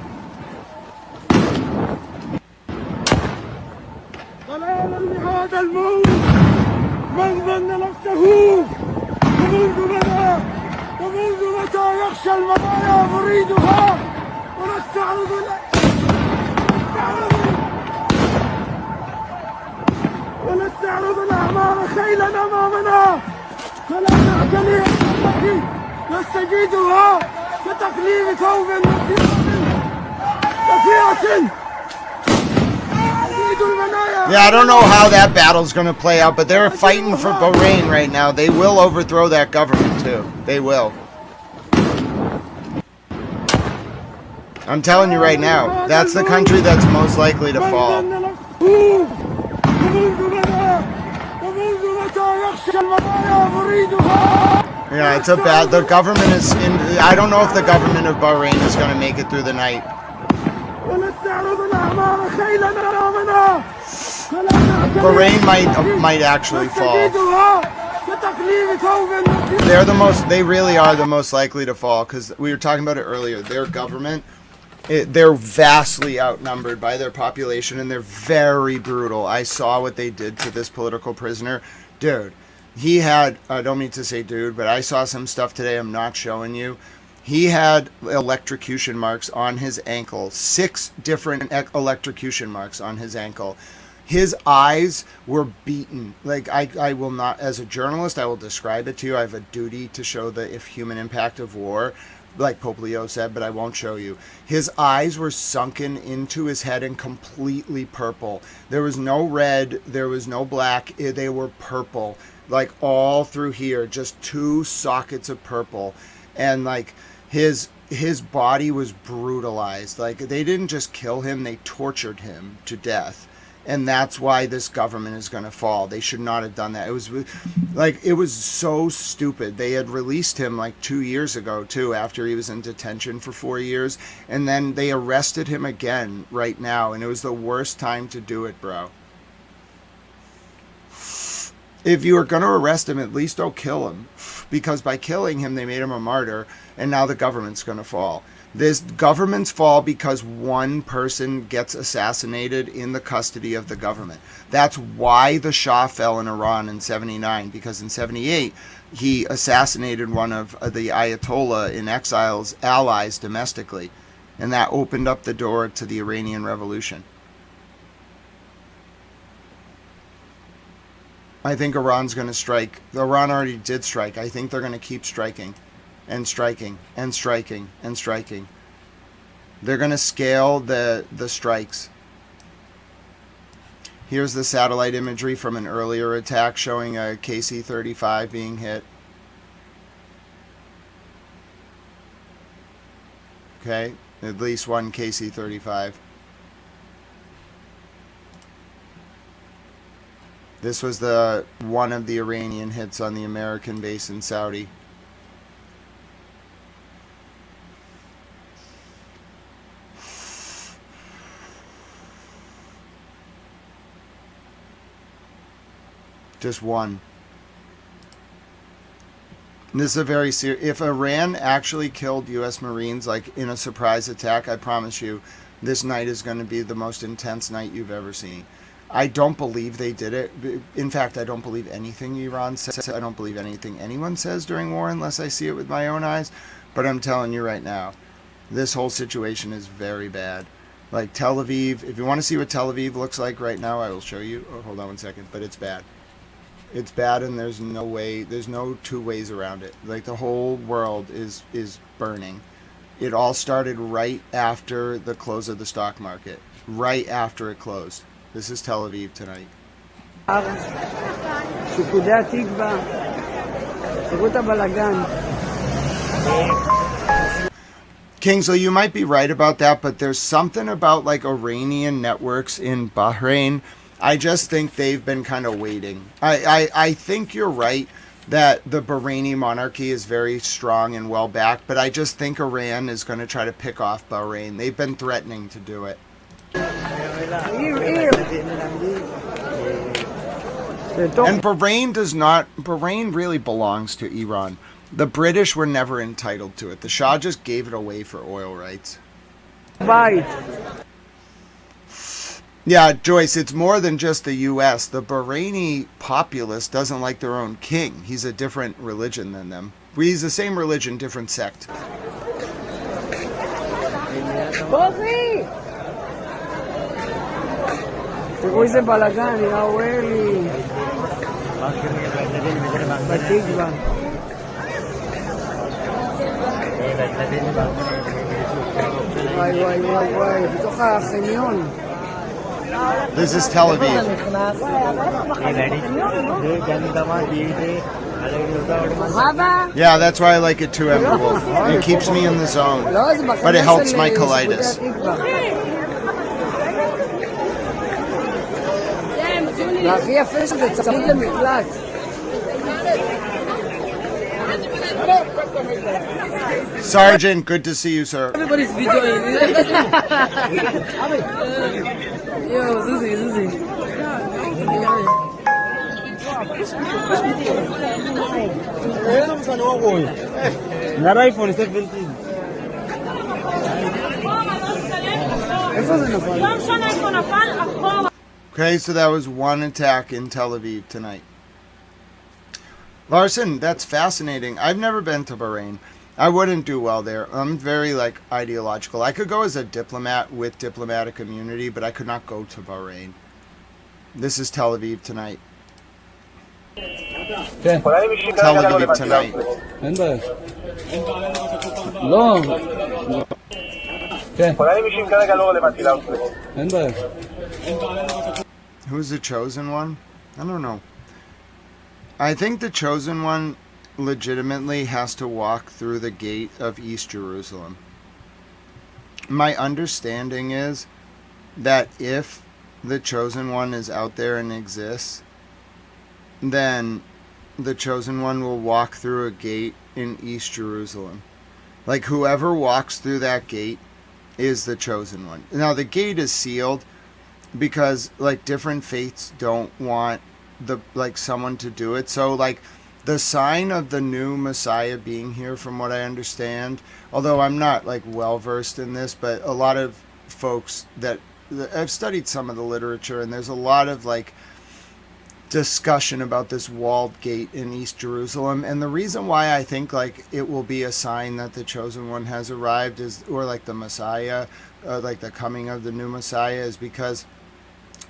Yeah, I don't know how that battle's going to play out, but they're fighting for Bahrain right now. They will overthrow that government, too. They will. I'm telling you right now, that's the country that's most likely to fall. Yeah, it's a bad... The government is in... I don't know if the government of Bahrain is going to make it through the night. Bahrain might actually fall. They really are the most likely to fall, because we were talking about it earlier. Their government, they're vastly outnumbered by their population, and they're very brutal. I saw what they did to this political prisoner. Dude, he had, I don't mean to say dude, but I saw some stuff today I'm not showing you. He had electrocution marks on his ankle. 6 different electrocution marks on his ankle. His eyes were beaten. Like, I will not, as a journalist, I will describe it to you. I have a duty to show the human impact of war, like Pope Leo said, but I won't show you. His eyes were sunken into his head and completely purple. There was no red, there was no black, they were purple. Like, all through here, just 2 sockets of purple. And, like, his body was brutalized. Like, they didn't just kill him, they tortured him to death. And that's why this government is going to fall. They should not have done that. It was so stupid. They had released him like 2 years ago, too, after he was in detention for 4 years. And then they arrested him again right now. And it was the worst time to do it, bro. If you are going to arrest him, at least don't kill him. Because by killing him, they made him a martyr. And now the government's going to fall. This governments fall because one person gets assassinated in the custody of the government. That's why the Shah fell in Iran in 79, because in 78 he assassinated one of the Ayatollah in exile's allies domestically, and that opened up the door to the Iranian Revolution. I think Iran's going to strike. Iran already did strike. I think they're going to keep striking and striking and striking and striking. They're going to scale the strikes. Here's the satellite imagery from an earlier attack showing a KC-35 being hit. Okay, at least one KC-35. This was the one of the Iranian hits on the American base in Saudi. Just one. This is a very serious... If Iran actually killed U.S. Marines, like in a surprise attack, I promise you, this night is going to be the most intense night you've ever seen. I don't believe they did it. In fact, I don't believe anything Iran says. I don't believe anything anyone says during war unless I see it with my own eyes. But I'm telling you right now, this whole situation is very bad. Like Tel Aviv, if you want to see what Tel Aviv looks like right now, I will show you. Oh, hold on one second, but it's bad. It's bad, and there's no way, there's no two ways around it. Like the whole world is burning. It all started right after the close of the stock market. Right after it closed. This is Tel Aviv tonight. Kingsley, you might be right about that, but there's something about like Iranian networks in Bahrain. I just think they've been kind of waiting. I think you're right that the Bahraini monarchy is very strong and well backed, but I just think Iran is going to try to pick off Bahrain. They've been threatening to do it. And Bahrain really belongs to Iran. The British were never entitled to it. The Shah just gave it away for oil rights. Yeah, Joyce, it's more than just the U.S. The Bahraini populace doesn't like their own king. He's a different religion than them. He's the same religion, different sect. תראו איזה בלגן, יא וואלי. בתקווה. וואי וואי וואי וואי, בתוך החניון. This is Tel Aviv. Yeah, that's why I like it too, Ember Wolf. It keeps me in the zone, but it helps my colitis. והכי יפה שזה צמוד למקלט. Sergeant, good to see you, sir. Everybody's videoing. Yo, Zuzi. Okay, so that was one attack in Tel Aviv tonight. Larson, that's fascinating. I've never been to Bahrain. I wouldn't do well there. I'm very, ideological. I could go as a diplomat with diplomatic immunity, but I could not go to Bahrain. This is Tel Aviv tonight. Tel Aviv tonight. Who's the chosen one? I don't know. I think the chosen one legitimately has to walk through the gate of East Jerusalem. My understanding is that if the chosen one is out there and exists, then the chosen one will walk through a gate in East Jerusalem. Like whoever walks through that gate is the chosen one. Now the gate is sealed because different faiths don't want someone to do it. So the sign of the new Messiah being here, from what I understand, although I'm not well versed in this, but a lot of folks that I've studied some of the literature, and there's a lot of discussion about this walled gate in East Jerusalem. And the reason why I think it will be a sign that the chosen one has arrived is, or the Messiah, the coming of the new Messiah, is because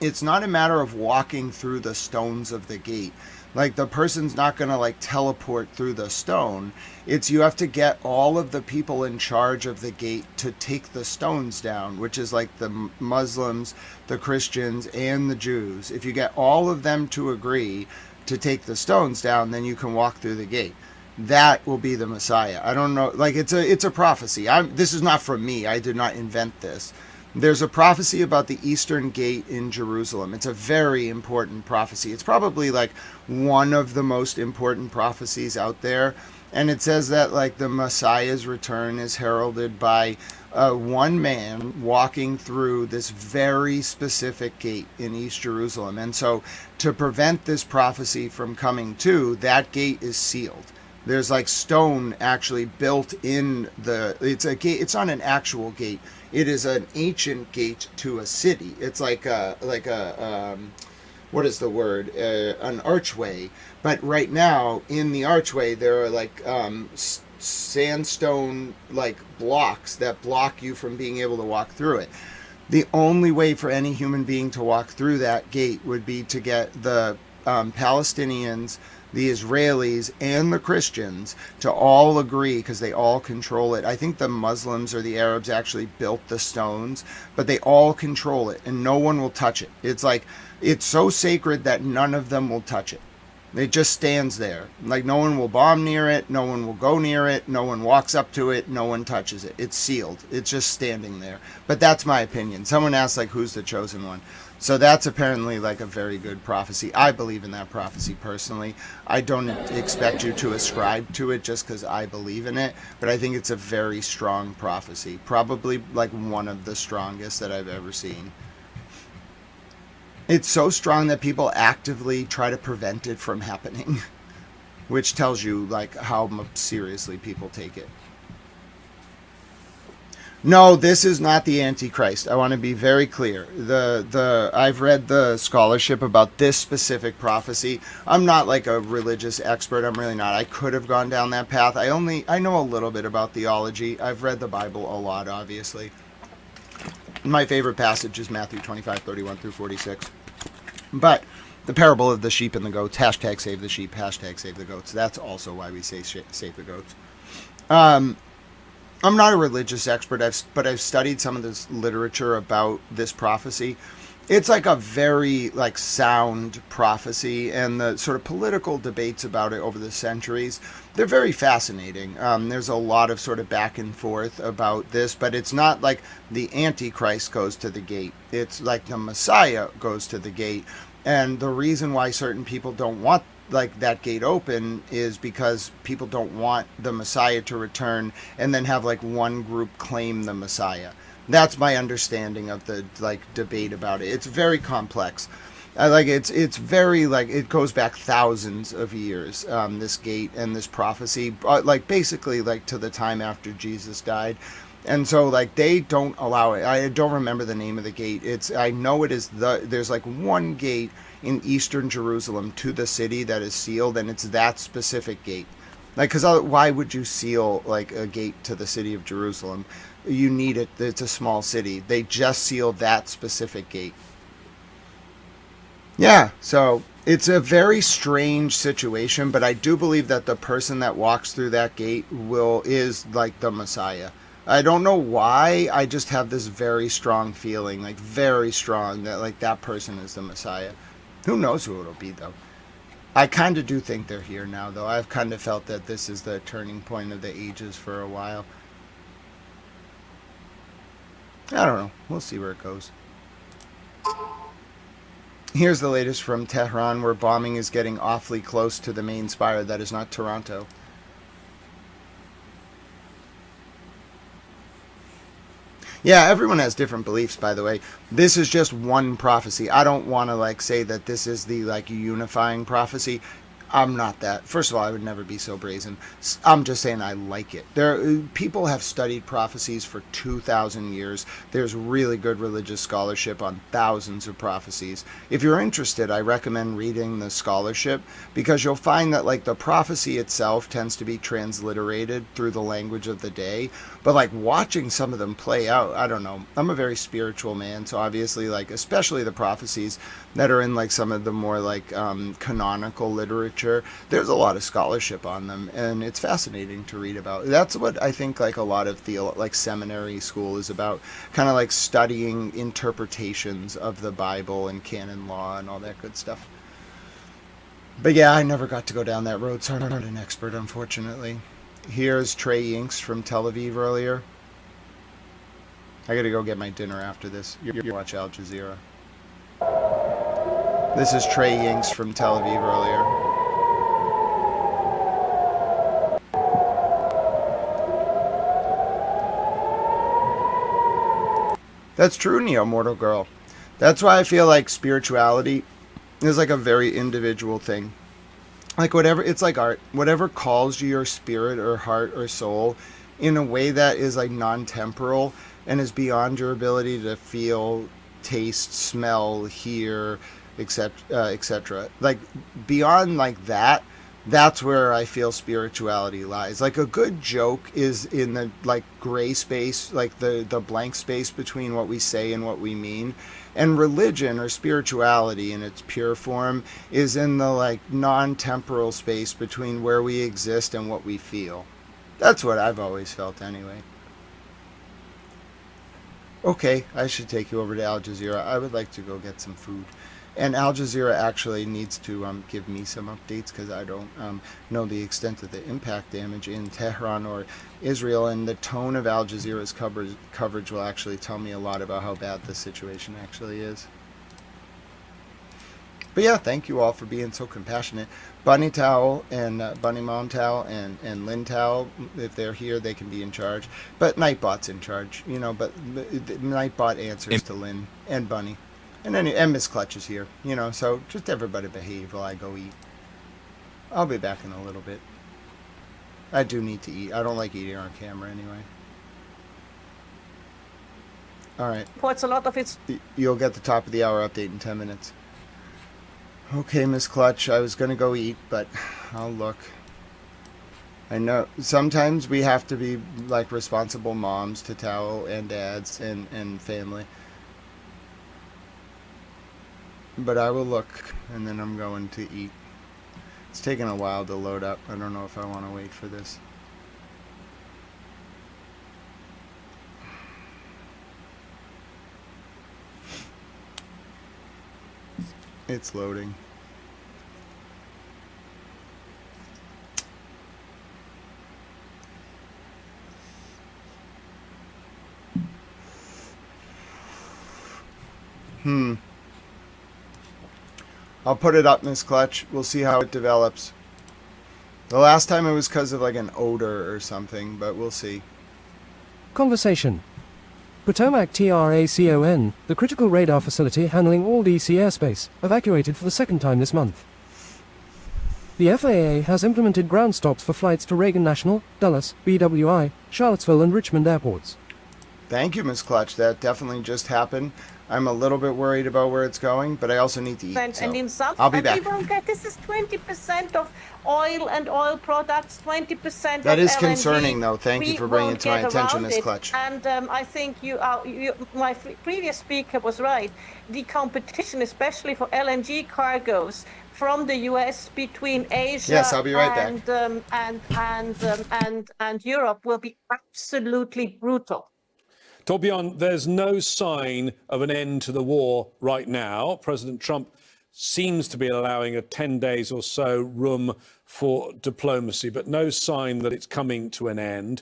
it's not a matter of walking through the stones of the gate. Like, the person's not going to like teleport through the stone. It's you have to get all of the people in charge of the gate to take the stones down, which is like the Muslims, the Christians, and the Jews. If you get all of them to agree to take the stones down, then you can walk through the gate. That will be the Messiah. I don't know, like, it's a prophecy. This is not from me. I did not invent this. There's a prophecy about the Eastern Gate in Jerusalem. It's a very important prophecy. It's probably like one of the most important prophecies out there. And it says that like the Messiah's return is heralded by one man walking through this very specific gate in East Jerusalem. And so to prevent this prophecy from coming true, that gate is sealed. There's like stone actually built in it's a gate. It's not an actual gate. It is an ancient gate to a city. It's like a what is the word? An archway. But right now in the archway there are like sandstone like blocks that block you from being able to walk through it. The only way for any human being to walk through that gate would be to get the Palestinians, the Israelis, and the Christians to all agree, because they all control it. I think the Muslims or the Arabs actually built the stones, but they all control it and no one will touch it. It's like, it's so sacred that none of them will touch it. It just stands there. Like, no one will bomb near it, no one will go near it, no one walks up to it, no one touches it. It's sealed. It's just standing there. But that's my opinion. Someone asked, like, who's the chosen one? So that's apparently like a very good prophecy. I believe in that prophecy personally. I don't expect you to ascribe to it just because I believe in it, but I think it's a very strong prophecy. Probably like one of the strongest that I've ever seen. It's so strong that people actively try to prevent it from happening, which tells you like how seriously people take it. No, this is not the Antichrist. I want to be very clear. I've read the scholarship about this specific prophecy. I'm not like a religious expert. I'm really not. I could have gone down that path. I know a little bit about theology. I've read the Bible a lot, obviously. My favorite passage is Matthew 25:31 through 46. But the parable of the sheep and the goats, hashtag save the sheep, hashtag save the goats. That's also why we say save the goats. I'm not a religious expert, but I've studied some of this literature about this prophecy. It's like a very like sound prophecy, and the sort of political debates about it over the centuries, they're very fascinating. There's a lot of sort of back and forth about this, but it's not like the Antichrist goes to the gate. It's like the Messiah goes to the gate. And the reason why certain people don't want like that gate open is because people don't want the Messiah to return and then have like one group claim the Messiah. That's my understanding of the like debate about it. It's very complex. It's very like it goes back thousands of years. This gate and this prophecy, like basically like to the time after Jesus died. And so like they don't allow it. I don't remember the name of the gate. I know it is there's like one gate in eastern Jerusalem to the city that is sealed, and it's that specific gate. Like, because why would you seal like a gate to the city of Jerusalem? You need it. It's a small city. They just seal that specific gate. Yeah, so it's a very strange situation, but I do believe that the person that walks through that gate is like the Messiah. I don't know why. I just have this very strong feeling, like very strong, that like that person is the Messiah. Who knows who it'll be, though. I kind of do think they're here now, though. I've kind of felt that this is the turning point of the ages for a while. I don't know. We'll see where it goes. Here's the latest from Tehran, where bombing is getting awfully close to the main spire. That is not Toronto. Yeah, everyone has different beliefs, by the way. This is just one prophecy. I don't want to like say that this is the like unifying prophecy. I'm not that. First of all, I would never be so brazen. I'm just saying I like it. People have studied prophecies for 2,000 years. There's really good religious scholarship on thousands of prophecies. If you're interested, I recommend reading the scholarship, because you'll find that like the prophecy itself tends to be transliterated through the language of the day. But like watching some of them play out, I don't know. I'm a very spiritual man, so obviously like especially the prophecies that are in like some of the more like canonical literature, there's a lot of scholarship on them, and it's fascinating to read about. That's what I think like a lot of like seminary school is about, kind of like studying interpretations of the Bible and canon law and all that good stuff. But yeah, I never got to go down that road, so I'm not an expert, unfortunately. Here's Trey Yinks from Tel Aviv earlier. I gotta go get my dinner after this. You watch Al Jazeera. This is Trey Yinks from Tel Aviv earlier. That's true, Neo Mortal Girl. That's why I feel like spirituality is like a very individual thing. Like whatever, it's like art. Whatever calls to your spirit or heart or soul in a way that is like non-temporal and is beyond your ability to feel, taste, smell, hear, etc. Like beyond like that, that's where I feel spirituality lies. Like a good joke is in the like gray space, like the blank space between what we say and what we mean. And religion or spirituality in its pure form is in the like non-temporal space between where we exist and what we feel. That's what I've always felt anyway. Okay, I should take you over to Al Jazeera. I would like to go get some food. And Al Jazeera actually needs to give me some updates, because I don't know the extent of the impact damage in Tehran or Israel. And the tone of Al Jazeera's coverage will actually tell me a lot about how bad the situation actually is. But yeah, thank you all for being so compassionate. Bunny Towel and Bunny Mom Towel and Lynn Towel, if they're here, they can be in charge. But Nightbot's in charge, you know. But Nightbot answers to Lynn and Bunny. And Miss Clutch is here, you know, so just everybody behave while I go eat. I'll be back in a little bit. I do need to eat. I don't like eating on camera anyway. All right. Quite a lot of it. You'll get the top of the hour update in 10 minutes. Okay, Miss Clutch, I was going to go eat, but I'll look. I know sometimes we have to be like responsible moms to Tao and dads and family. But I will look, and then I'm going to eat. It's taking a while to load up. I don't know if I want to wait for this. It's loading. I'll put it up, Miss Clutch. We'll see how it develops. The last time it was because of like an odor or something, but we'll see. Conversation. Potomac TRACON, the critical radar facility handling all DC airspace, evacuated for the second time this month. The FAA has implemented ground stops for flights to Reagan National, Dulles, BWI, Charlottesville and Richmond airports. Thank you, Miss Clutch. That definitely just happened. I'm a little bit worried about where it's going, but I also need to eat. And in some, I'll be back. We won't get, this is 20% of oil and oil products, 20% That of is LNG. concerning, though. Thank you for bringing it to my attention, Miss Clutch. And I think my previous speaker was right. The competition, especially for LNG cargoes from the U.S. between Asia yes, I'll be right back. And Europe will be absolutely brutal. Torbjörn, there's no sign of an end to the war right now. President Trump seems to be allowing a 10 days or so room for diplomacy, but no sign that it's coming to an end.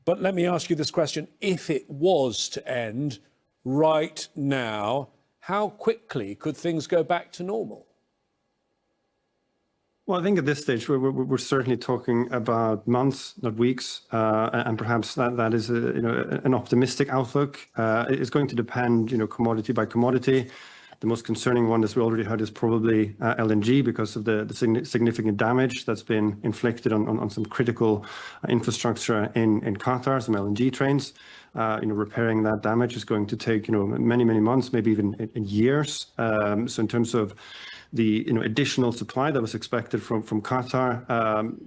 But let me ask you this question. If it was to end right now, how quickly could things go back to normal? Well, I think at this stage, we're certainly talking about months, not weeks, and perhaps that is an optimistic outlook. It's going to depend, commodity by commodity. The most concerning one, as we already heard, is probably LNG because of the significant damage that's been inflicted on some critical infrastructure in Qatar, some LNG trains. Repairing that damage is going to take, many months, maybe even years. So in terms of the additional supply that was expected from Qatar,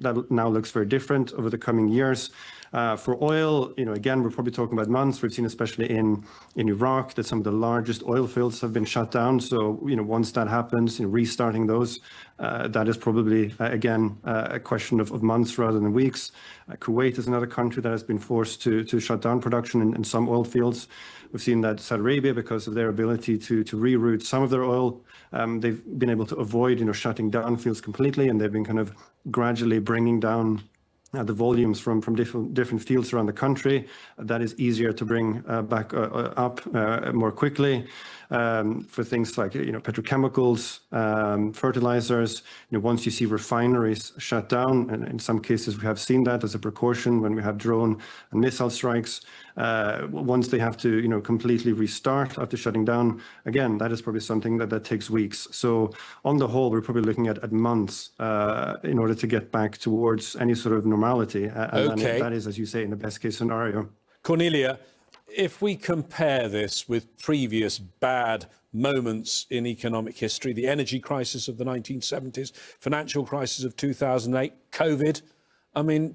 that now looks very different over the coming years. For oil, again, we're probably talking about months. We've seen, especially in Iraq, that some of the largest oil fields have been shut down. So, once that happens, restarting those, that is probably, again, a question of months rather than weeks. Kuwait is another country that has been forced to shut down production in some oil fields. We've seen that Saudi Arabia, because of their ability to reroute some of their oil, they've been able to avoid, shutting down fields completely, and they've been kind of gradually bringing down the volumes from different fields around the country. That is easier to bring back up more quickly. For things like petrochemicals, fertilizers, once you see refineries shut down, and in some cases we have seen that as a precaution when we have drone and missile strikes. Once they have to completely restart after shutting down, again, that is probably something that takes weeks. So on the whole, we're probably looking at months in order to get back towards any sort of normality. And that is, as you say, in the best case scenario. Cornelia, if we compare this with previous bad moments in economic history, the energy crisis of the 1970s, financial crisis of 2008, COVID,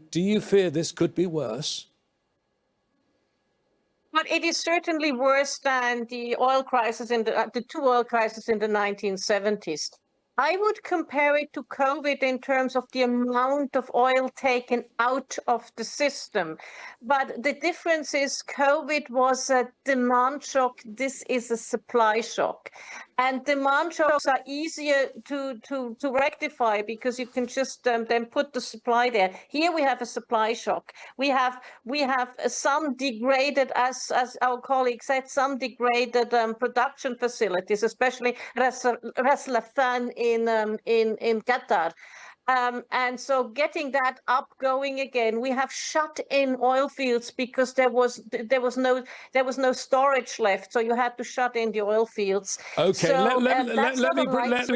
do you fear this could be worse? But it is certainly worse than the oil crisis the two oil crises in the 1970s. I would compare it to COVID in terms of the amount of oil taken out of the system. But the difference is COVID was a demand shock. This is a supply shock. And demand shocks are easier to rectify because you can just then put the supply there. Here we have a supply shock. We have some degraded, as our colleague said, some degraded production facilities, especially Ras Laffan in Qatar. And so getting that up going again, we have shut in oil fields because there was no storage left, so you had to shut in the oil fields. Okay, so, let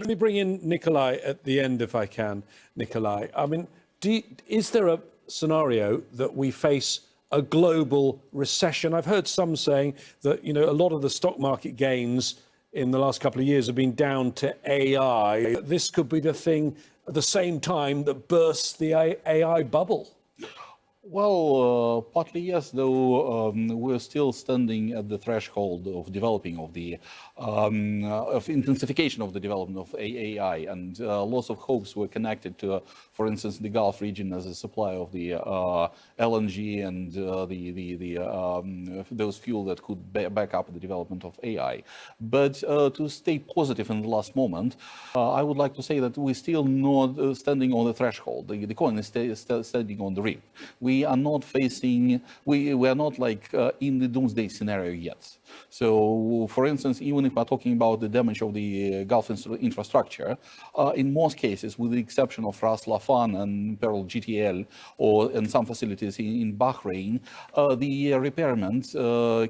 me bring in Nikolai at the end if I can. Nikolai, is there a scenario that we face a global recession? I've heard some saying that a lot of the stock market gains in the last couple of years have been down to AI. This could be the thing at the same time that bursts the AI bubble. Well, partly yes, though we're still standing at the threshold of developing of intensification of the development of AI, and lots of hopes were connected to, for instance, the Gulf region as a supply of the LNG and those fuel that could back up the development of AI. But to stay positive in the last moment, I would like to say that we're still not standing on the threshold. The coin is still standing on the rim. We are not facing, we are not like in the doomsday scenario yet. So, for instance, even if we're talking about the damage of the Gulf infrastructure, in most cases, with the exception of Ras Laffan and Pearl GTL and some facilities in Bahrain, the repairment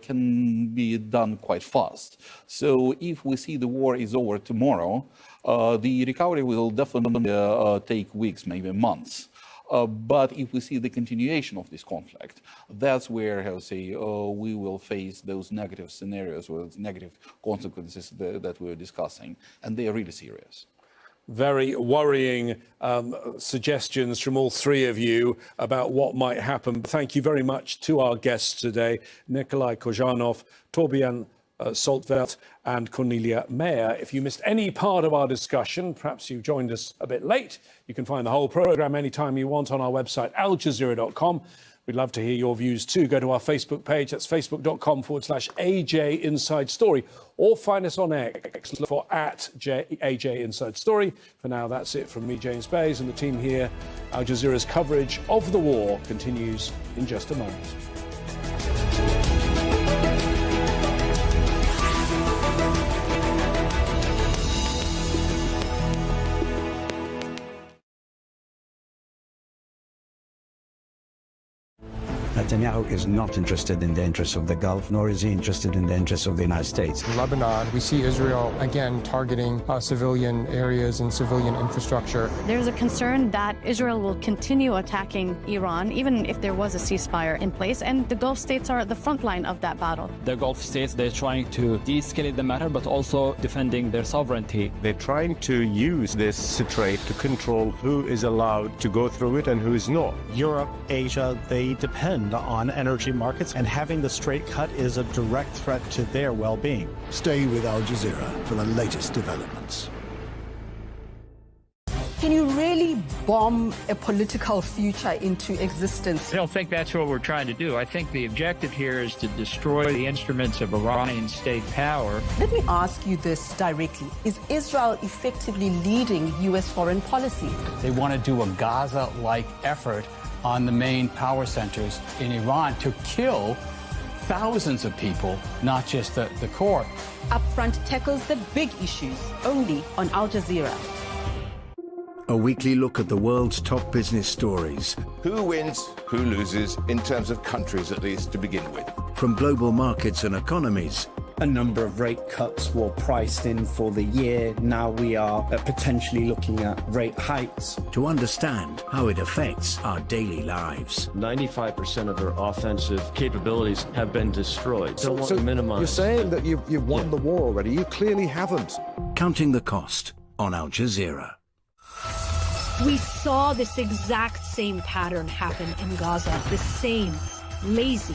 can be done quite fast. So if we see the war is over tomorrow, the recovery will definitely take weeks, maybe months. But if we see the continuation of this conflict, that's where, I would say, we will face those negative scenarios with negative consequences that we're discussing, and they are really serious. Very worrying suggestions from all three of you about what might happen. Thank you very much to our guests today, Nikolai Kozhanov, Torbjörn Saltvedt and Cornelia Mayer. If you missed any part of our discussion, perhaps you joined us a bit late, you can find the whole programme anytime you want on our website, aljazeera.com. We'd love to hear your views too. Go to our Facebook page, that's facebook.com/AJ Inside Story, or find us on X for @AJ Inside Story. For now, that's it from me, James Bays, and the team here. Al Jazeera's coverage of the war continues in just a moment. At Netanyahu is not interested in the interests of the Gulf, nor is he interested in the interests of the United States. In Lebanon, we see Israel again targeting civilian areas and civilian infrastructure. There's a concern that Israel will continue attacking Iran, even if there was a ceasefire in place, and the Gulf states are at the front line of that battle. The Gulf states, they're trying to de-escalate the matter, but also defending their sovereignty. They're trying to use this strait to control who is allowed to go through it and who is not. Europe, Asia, they depend on energy markets, and having the strait cut is a direct threat to their well-being. Stay with Al Jazeera for the latest developments. Can you really bomb a political future into existence? I don't think that's what we're trying to do. I think the objective here is to destroy the instruments of Iranian state power. Let me ask you this directly. Is Israel effectively leading U.S. foreign policy? They want to do a Gaza-like effort on the main power centers in Iran to kill thousands of people, not just the core. Upfront tackles the big issues, only on Al Jazeera. A weekly look at the world's top business stories. Who wins, who loses, in terms of countries at least to begin with. From global markets and economies. A number of rate cuts were priced in for the year. Now we are potentially looking at rate hikes. To understand how it affects our daily lives. 95% of their offensive capabilities have been destroyed. So want to minimize. You're saying that you've won the war already. You clearly haven't. Counting the cost on Al Jazeera. We saw this exact same pattern happen in Gaza, the same lazy,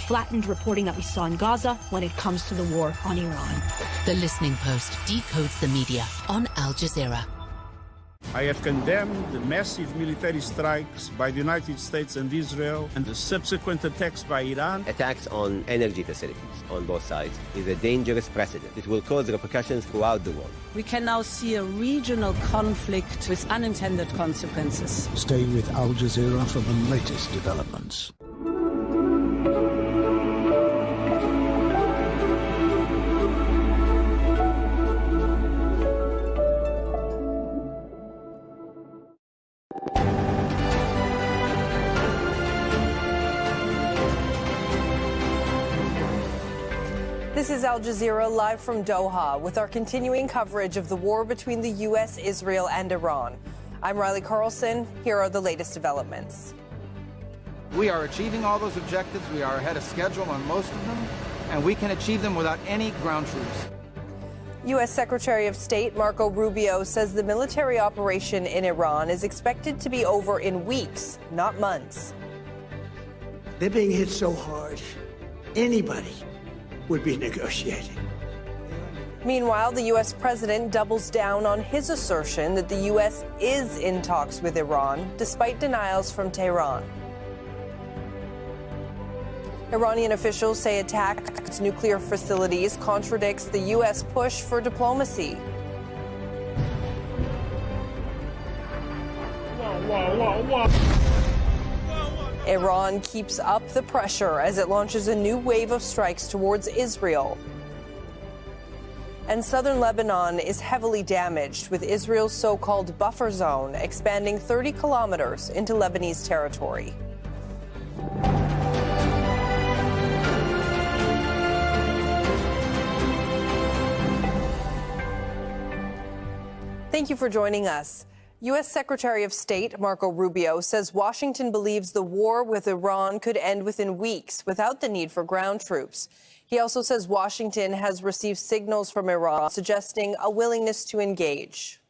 flattened reporting that we saw in Gaza when it comes to the war on Iran. The Listening Post decodes the media on Al Jazeera. I have condemned the massive military strikes by the United States and Israel and the subsequent attacks by Iran. Attacks on energy facilities on both sides is a dangerous precedent. It will cause repercussions throughout the world. We can now see a regional conflict with unintended consequences. Stay with Al Jazeera for the latest developments. This is Al Jazeera live from Doha with our continuing coverage of the war between the U.S., Israel, and Iran. I'm Riley Carlson. Here are the latest developments. We are achieving all those objectives. We are ahead of schedule on most of them, and we can achieve them without any ground troops. U.S. Secretary of State Marco Rubio says the military operation in Iran is expected to be over in weeks, not months. They're being hit so hard, anybody would be negotiating. Meanwhile, the U.S. president doubles down on his assertion that the U.S. is in talks with Iran, despite denials from Tehran. Iranian officials say attack its nuclear facilities contradicts the U.S. push for diplomacy. Iran keeps up the pressure as it launches a new wave of strikes towards Israel. And southern Lebanon is heavily damaged, with Israel's so-called buffer zone expanding 30 kilometers into Lebanese territory. Thank you for joining us. U.S. Secretary of State Marco Rubio says Washington believes the war with Iran could end within weeks without the need for ground troops. He also says Washington has received signals from Iran suggesting a willingness to engage.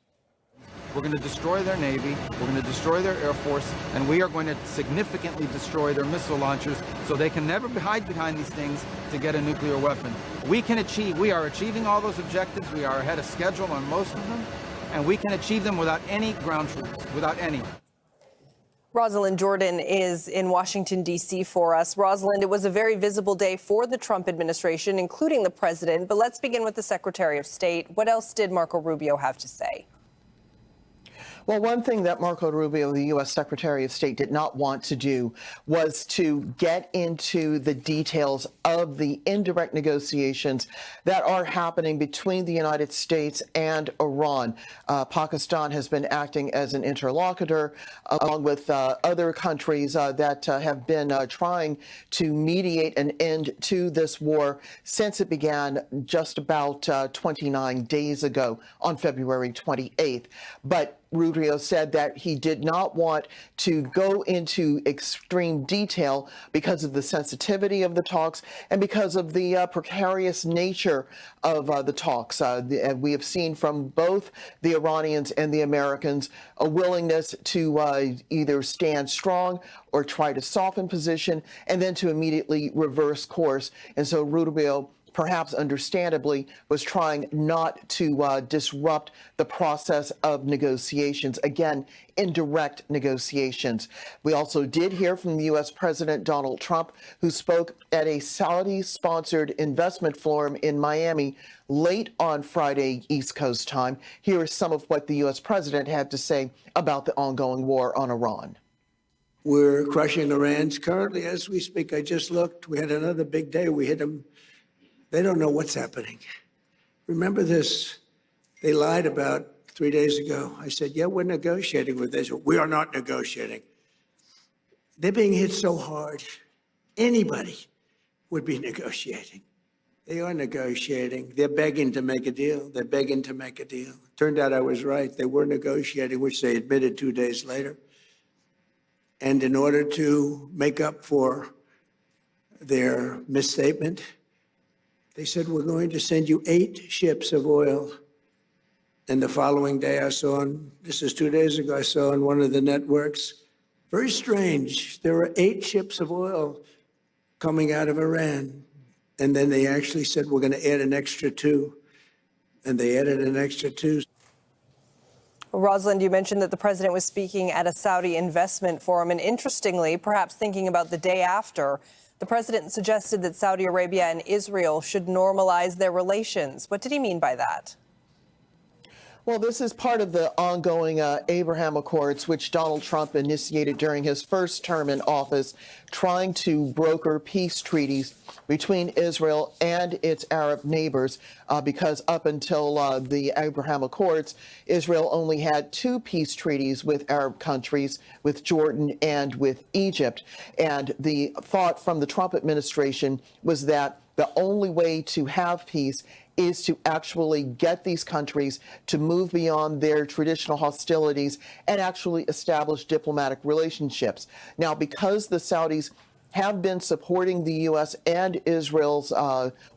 We're going to destroy their Navy, we're going to destroy their Air Force, and we are going to significantly destroy their missile launchers so they can never hide behind these things to get a nuclear weapon. We are achieving all those objectives. We are ahead of schedule on most of them, and we can achieve them without any ground troops, without any. Rosalind Jordan is in Washington, D.C. for us. Rosalind, it was a very visible day for the Trump administration, including the president. But let's begin with the Secretary of State. What else did Marco Rubio have to say? Well, one thing that Marco Rubio, the U.S. Secretary of State, did not want to do was to get into the details of the indirect negotiations that are happening between the United States and Iran. Pakistan has been acting as an interlocutor along with other countries that have been trying to mediate an end to this war since it began just about 29 days ago on February 28th. But Rubio said that he did not want to go into extreme detail because of the sensitivity of the talks and because of the precarious nature of the talks. We have seen from both the Iranians and the Americans a willingness to either stand strong or try to soften position and then to immediately reverse course. And so Rubio, perhaps understandably, was trying not to disrupt the process of negotiations. Again, indirect negotiations. We also did hear from the U.S. President Donald Trump, who spoke at a Saudi-sponsored investment forum in Miami late on Friday, East Coast time. Here is some of what the U.S. President had to say about the ongoing war on Iran. We're crushing Iran's currently as we speak. I just looked. We had another big day. We hit them. They don't know what's happening. Remember this, they lied about 3 days ago. I said, yeah, we're negotiating with Israel. We are not negotiating. They're being hit so hard, anybody would be negotiating. They are negotiating. They're begging to make a deal. They're begging to make a deal. Turned out I was right. They were negotiating, which they admitted 2 days later. And in order to make up for their misstatement, they said, we're going to send you 8 ships of oil. And the following day I saw, this is 2 days ago, I saw on one of the networks, very strange, there were 8 ships of oil coming out of Iran. And then they actually said, we're going to add an extra 2. And they added an extra 2. Rosalind, you mentioned that the president was speaking at a Saudi investment forum. And interestingly, perhaps thinking about the day after, the president suggested that Saudi Arabia and Israel should normalize their relations. What did he mean by that? Well, this is part of the ongoing Abraham Accords, which Donald Trump initiated during his first term in office, trying to broker peace treaties between Israel and its Arab neighbors, because up until the Abraham Accords, Israel only had 2 peace treaties with Arab countries, with Jordan and with Egypt. And the thought from the Trump administration was that the only way to have peace is to actually get these countries to move beyond their traditional hostilities and actually establish diplomatic relationships. Now, because the Saudis have been supporting the U.S. and Israel's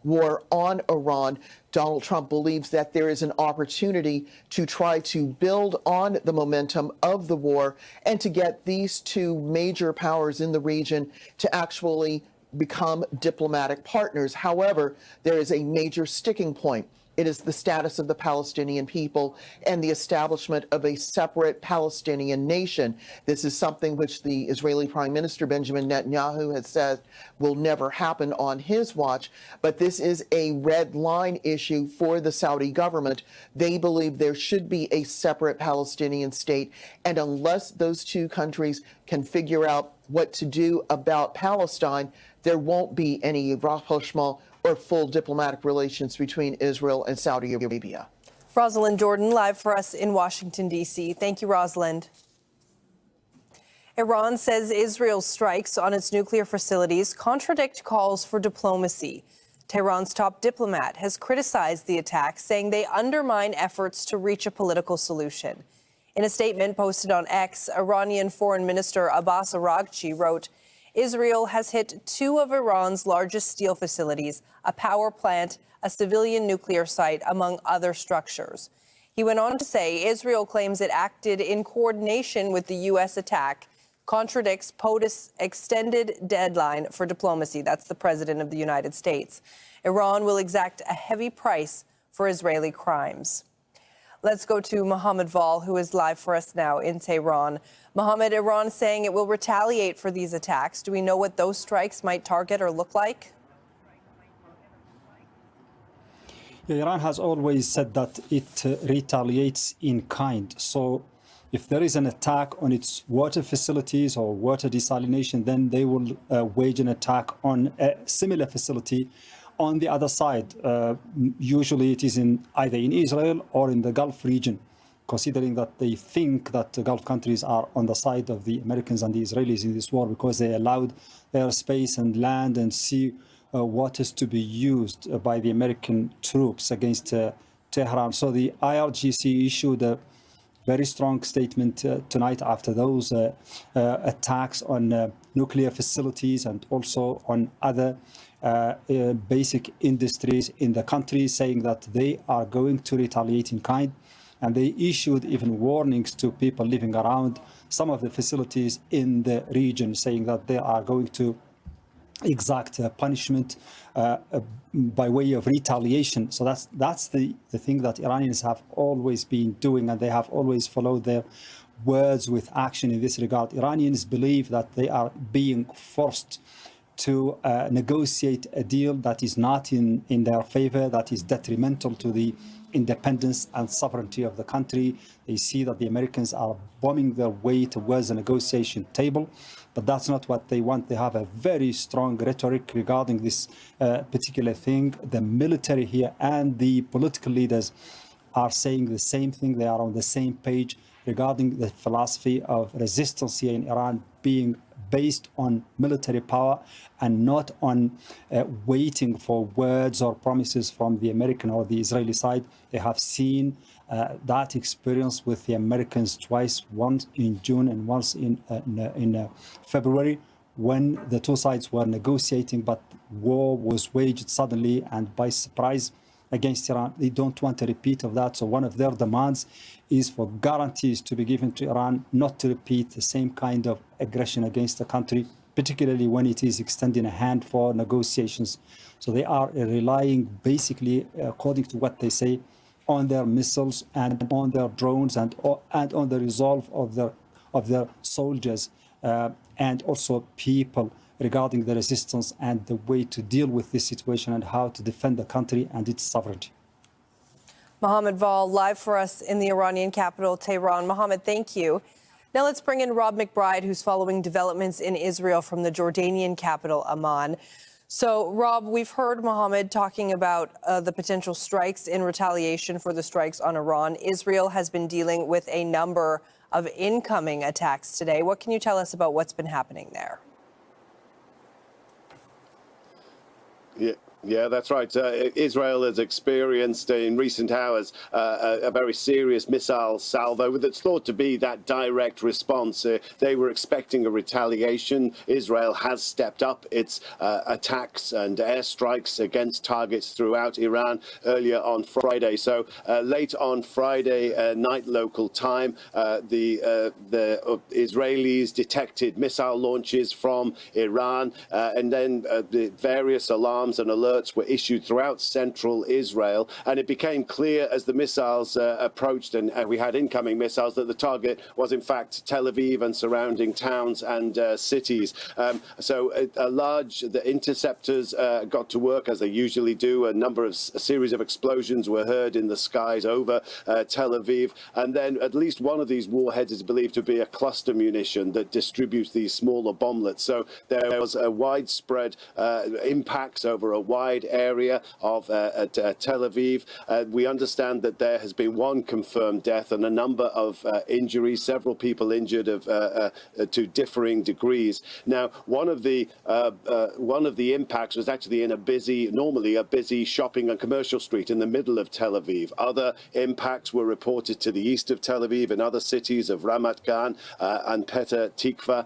war on Iran, Donald Trump believes that there is an opportunity to try to build on the momentum of the war and to get these 2 major powers in the region to actually become diplomatic partners. However, there is a major sticking point. It is the status of the Palestinian people and the establishment of a separate Palestinian nation. This is something which the Israeli Prime Minister Benjamin Netanyahu has said will never happen on his watch, but this is a red line issue for the Saudi government. They believe there should be a separate Palestinian state, and unless those 2 countries can figure out what to do about Palestine, there won't be any rapprochement or full diplomatic relations between Israel and Saudi Arabia. Rosalind Jordan, live for us in Washington, D.C. Thank you, Rosalind. Iran says Israel's strikes on its nuclear facilities contradict calls for diplomacy. Tehran's top diplomat has criticized the attacks, saying they undermine efforts to reach a political solution. In a statement posted on X, Iranian Foreign Minister Abbas Araghchi wrote, Israel has hit 2 of Iran's largest steel facilities, a power plant, a civilian nuclear site, among other structures. He went on to say Israel claims it acted in coordination with the U.S. attack, contradicts POTUS' extended deadline for diplomacy. That's the president of the United States. Iran will exact a heavy price for Israeli crimes. Let's go to Mohammed Val, who is live for us now in Tehran. Mohammed, Iran saying it will retaliate for these attacks. Do we know what those strikes might target or look like? Iran has always said that it retaliates in kind. So if there is an attack on its water facilities or water desalination, then they will wage an attack on a similar facility on the other side. Usually it is either in Israel or in the Gulf region, considering that they think that the Gulf countries are on the side of the Americans and the Israelis in this war because they allowed their space and land and sea waters to be used by the American troops against Tehran. So the IRGC issued a very strong statement tonight after those attacks on nuclear facilities and also on other basic industries in the country, saying that they are going to retaliate in kind. And they issued even warnings to people living around some of the facilities in the region, saying that they are going to exact punishment by way of retaliation. So that's the thing that Iranians have always been doing, and they have always followed their words with action in this regard. Iranians believe that they are being forced to negotiate a deal that is not in their favor, that is detrimental to the independence and sovereignty of the country. They see that the Americans are bombing their way towards the negotiation table, but that's not what they want. They have a very strong rhetoric regarding this particular thing. The military here and the political leaders are saying the same thing. They are on the same page regarding the philosophy of resistance here in Iran being based on military power and not on waiting for words or promises from the American or the Israeli side. They have seen that experience with the Americans twice, once in June and once in February, when the two sides were negotiating, but war was waged suddenly and by surprise against Iran. They don't want a repeat of that. So one of their demands is for guarantees to be given to Iran not to repeat the same kind of aggression against the country, particularly when it is extending a hand for negotiations. So they are relying basically, according to what they say, on their missiles and on their drones and on the resolve of their soldiers and also people regarding the resistance and the way to deal with this situation and how to defend the country and its sovereignty. Mohammed Val, live for us in the Iranian capital, Tehran. Mohammed, thank you. Now let's bring in Rob McBride, who's following developments in Israel from the Jordanian capital, Amman. So, Rob, we've heard Mohammed talking about the potential strikes in retaliation for the strikes on Iran. Israel has been dealing with a number of incoming attacks today. What can you tell us about what's been happening there? Yeah, that's right. Israel has experienced in recent hours a very serious missile salvo that's thought to be that direct response. They were expecting a retaliation. Israel has stepped up its attacks and airstrikes against targets throughout Iran earlier on Friday. So late on Friday night local time, the Israelis detected missile launches from Iran, and then the various alarms and alerts were issued throughout central Israel, and it became clear as the missiles approached and we had incoming missiles that the target was in fact Tel Aviv and surrounding towns and cities. So the interceptors got to work as they usually do. A series of explosions were heard in the skies over Tel Aviv, and then at least one of these warheads is believed to be a cluster munition that distributes these smaller bomblets. So there was a widespread impacts over a wide area of Tel Aviv. We understand that there has been one confirmed death and a number of injuries, several people injured to differing degrees. Now, one of the impacts was actually in normally a busy shopping and commercial street in the middle of Tel Aviv. Other impacts were reported to the east of Tel Aviv in other cities of Ramat Gan and Petah Tikva.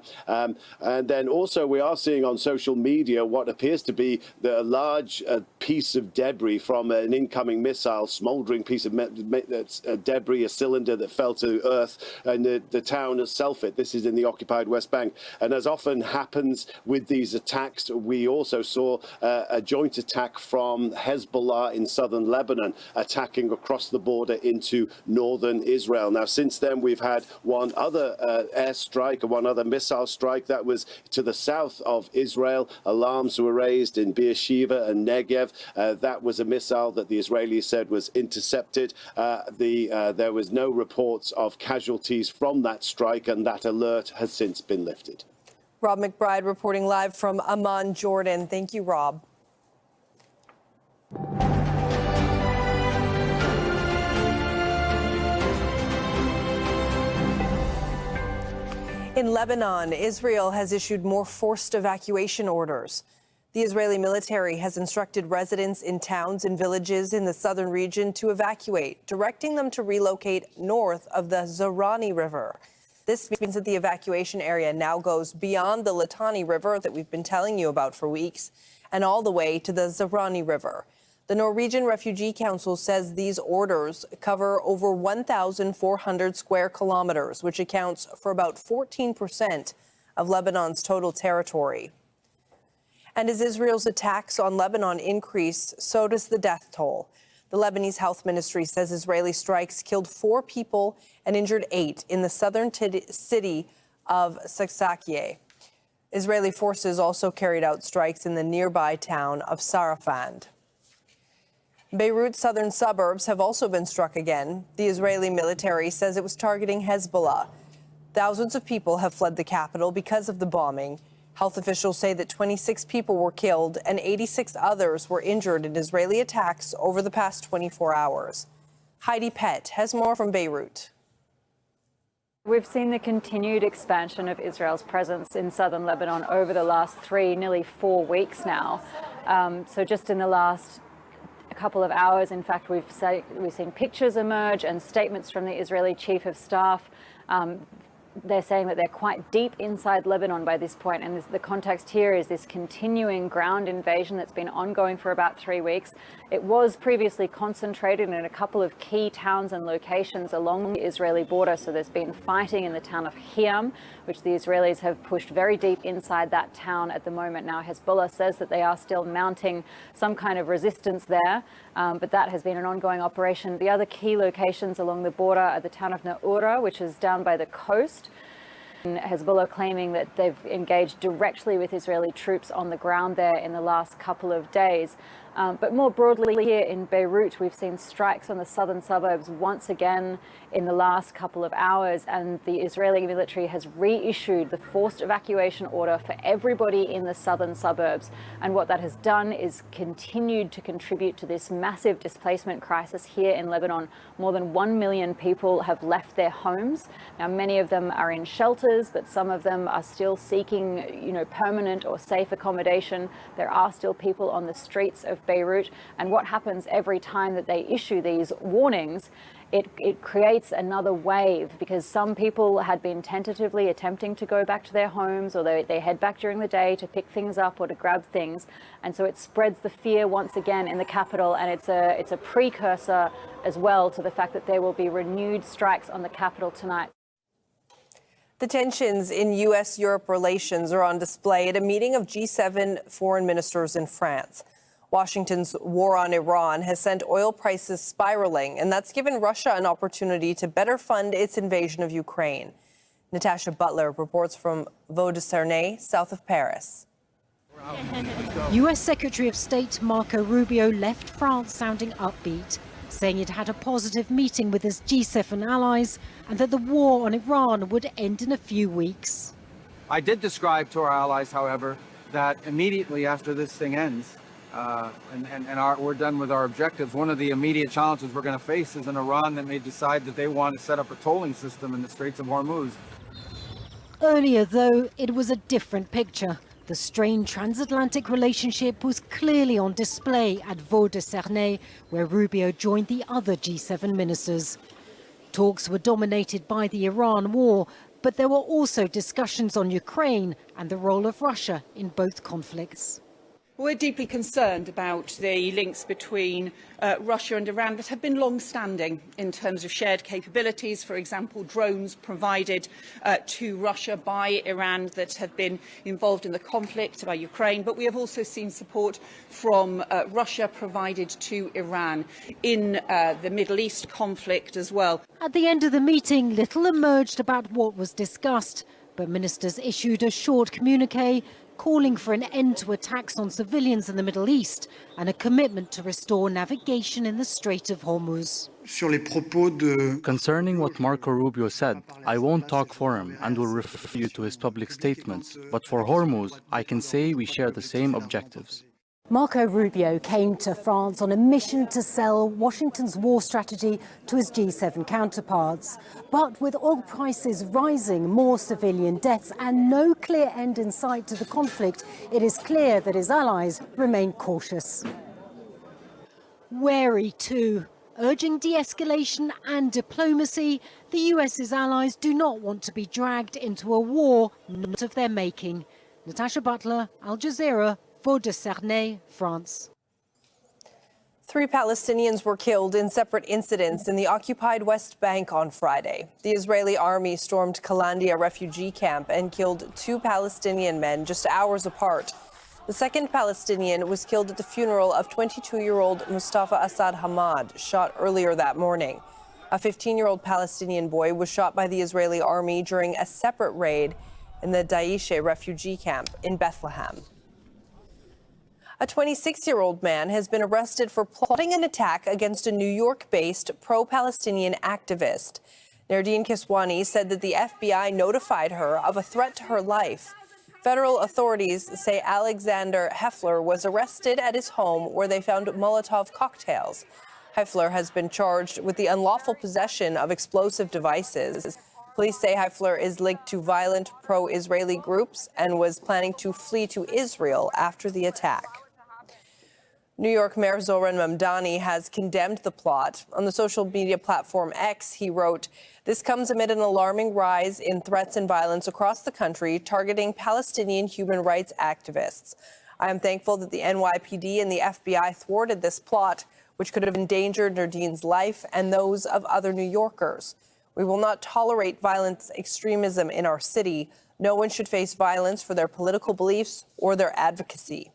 And then also we are seeing on social media what appears to be the large piece of debris from an incoming missile, smoldering piece of debris, a cylinder that fell to earth in the town of Selfit. This is in the occupied West Bank. And as often happens with these attacks, we also saw a joint attack from Hezbollah in southern Lebanon, attacking across the border into northern Israel. Now, since then, we've had one other airstrike, one other missile strike that was to the south of Israel. Alarms were raised in Beersheba and Negev. That was a missile that the Israelis said was intercepted. There was no reports of casualties from that strike, and that alert has since been lifted. Rob McBride reporting live from Amman, Jordan. Thank you, Rob. In Lebanon, Israel has issued more forced evacuation orders. The Israeli military has instructed residents in towns and villages in the southern region to evacuate, directing them to relocate north of the Zarani River. This means that the evacuation area now goes beyond the Litani River that we've been telling you about for weeks and all the way to the Zarani River. The Norwegian Refugee Council says these orders cover over 1,400 square kilometers, which accounts for about 14% of Lebanon's total territory. And as Israel's attacks on Lebanon increase, so does the death toll. The Lebanese health ministry says Israeli strikes killed 4 people and injured 8 in the southern city of Saksakieh. Israeli forces also carried out strikes in the nearby town of Sarafand. Beirut's southern suburbs have also been struck again. The Israeli military says it was targeting Hezbollah. Thousands of people have fled the capital because of the bombing. Health officials say that 26 people were killed and 86 others were injured in Israeli attacks over the past 24 hours. Heidi Pett has more from Beirut. We've seen the continued expansion of Israel's presence in southern Lebanon over the last 3, nearly 4 weeks now. So just in the last couple of hours, in fact, we've seen pictures emerge and statements from the Israeli chief of staff. They're saying that they're quite deep inside Lebanon by this point, and the context here is this continuing ground invasion that's been ongoing for about 3 weeks. It was previously concentrated in a couple of key towns and locations along the Israeli border, so there's been fighting in the town of Hiam, which the Israelis have pushed very deep inside that town at the moment. Now, Hezbollah says that they are still mounting some kind of resistance there, but that has been an ongoing operation. The other key locations along the border are the town of Naura, which is down by the coast. Hezbollah claiming that they've engaged directly with Israeli troops on the ground there in the last couple of days. But more broadly here in Beirut, we've seen strikes on the southern suburbs once again in the last couple of hours, and the Israeli military has reissued the forced evacuation order for everybody in the southern suburbs. And what that has done is continued to contribute to this massive displacement crisis here in Lebanon. More than 1 million people have left their homes. Now, many of them are in shelters, but some of them are still seeking, permanent or safe accommodation. There are still people on the streets of Beirut, and what happens every time that they issue these warnings, it creates another wave, because some people had been tentatively attempting to go back to their homes, or they head back during the day to pick things up or to grab things, and so it spreads the fear once again in the capital, and it's a precursor as well to the fact that there will be renewed strikes on the capital tonight. The tensions in U.S.-Europe relations are on display at a meeting of G7 foreign ministers in France. Washington's war on Iran has sent oil prices spiraling, and that's given Russia an opportunity to better fund its invasion of Ukraine. Natasha Butler reports from Vaud-de-Cernay, south of Paris. U.S. Secretary of State Marco Rubio left France sounding upbeat, saying it had a positive meeting with its G7 allies and that the war on Iran would end in a few weeks. I did describe to our allies, however, that immediately after this thing ends, we're done with our objectives, one of the immediate challenges we're going to face is an Iran that may decide that they want to set up a tolling system in the Straits of Hormuz. Earlier, though, it was a different picture. The strained transatlantic relationship was clearly on display at Vaud-de-Cernay, where Rubio joined the other G7 ministers. Talks were dominated by the Iran war, but there were also discussions on Ukraine and the role of Russia in both conflicts. We're deeply concerned about the links between Russia and Iran that have been long-standing in terms of shared capabilities, for example, drones provided to Russia by Iran that have been involved in the conflict by Ukraine. But we have also seen support from Russia provided to Iran in the Middle East conflict as well. At the end of the meeting, little emerged about what was discussed, but ministers issued a short communiqué calling for an end to attacks on civilians in the Middle East and a commitment to restore navigation in the Strait of Hormuz. Concerning what Marco Rubio said, I won't talk for him and will refer you to his public statements. But for Hormuz, I can say we share the same objectives. Marco Rubio came to France on a mission to sell Washington's war strategy to his G7 counterparts. But with oil prices rising, more civilian deaths and no clear end in sight to the conflict, it is clear that his allies remain cautious. Wary too. Urging de-escalation and diplomacy, the US's allies do not want to be dragged into a war not of their making. Natasha Butler, Al Jazeera, Vaud-de-Cernay, France. 3 Palestinians were killed in separate incidents in the occupied West Bank on Friday. The Israeli army stormed Kalandia refugee camp and killed 2 Palestinian men just hours apart. The second Palestinian was killed at the funeral of 22-year-old Mustafa Assad Hamad, shot earlier that morning. A 15-year-old Palestinian boy was shot by the Israeli army during a separate raid in the Daesh refugee camp in Bethlehem. A 26-year-old man has been arrested for plotting an attack against a New York-based pro-Palestinian activist. Nardine Kiswani said that the FBI notified her of a threat to her life. Federal authorities say Alexander Heffler was arrested at his home where they found Molotov cocktails. Heffler has been charged with the unlawful possession of explosive devices. Police say Heffler is linked to violent pro-Israeli groups and was planning to flee to Israel after the attack. New York Mayor Zoran Mamdani has condemned the plot. On the social media platform X, he wrote, "This comes amid an alarming rise in threats and violence across the country targeting Palestinian human rights activists. I am thankful that the NYPD and the FBI thwarted this plot, which could have endangered Nardine's life and those of other New Yorkers. We will not tolerate violent extremism in our city. No one should face violence for their political beliefs or their advocacy."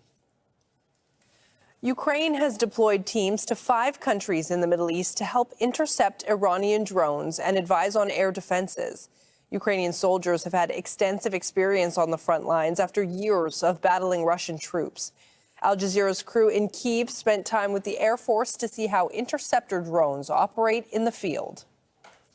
Ukraine has deployed teams to 5 countries in the Middle East to help intercept Iranian drones and advise on air defenses. Ukrainian soldiers have had extensive experience on the front lines after years of battling Russian troops. Al Jazeera's crew in Kyiv spent time with the Air Force to see how interceptor drones operate in the field.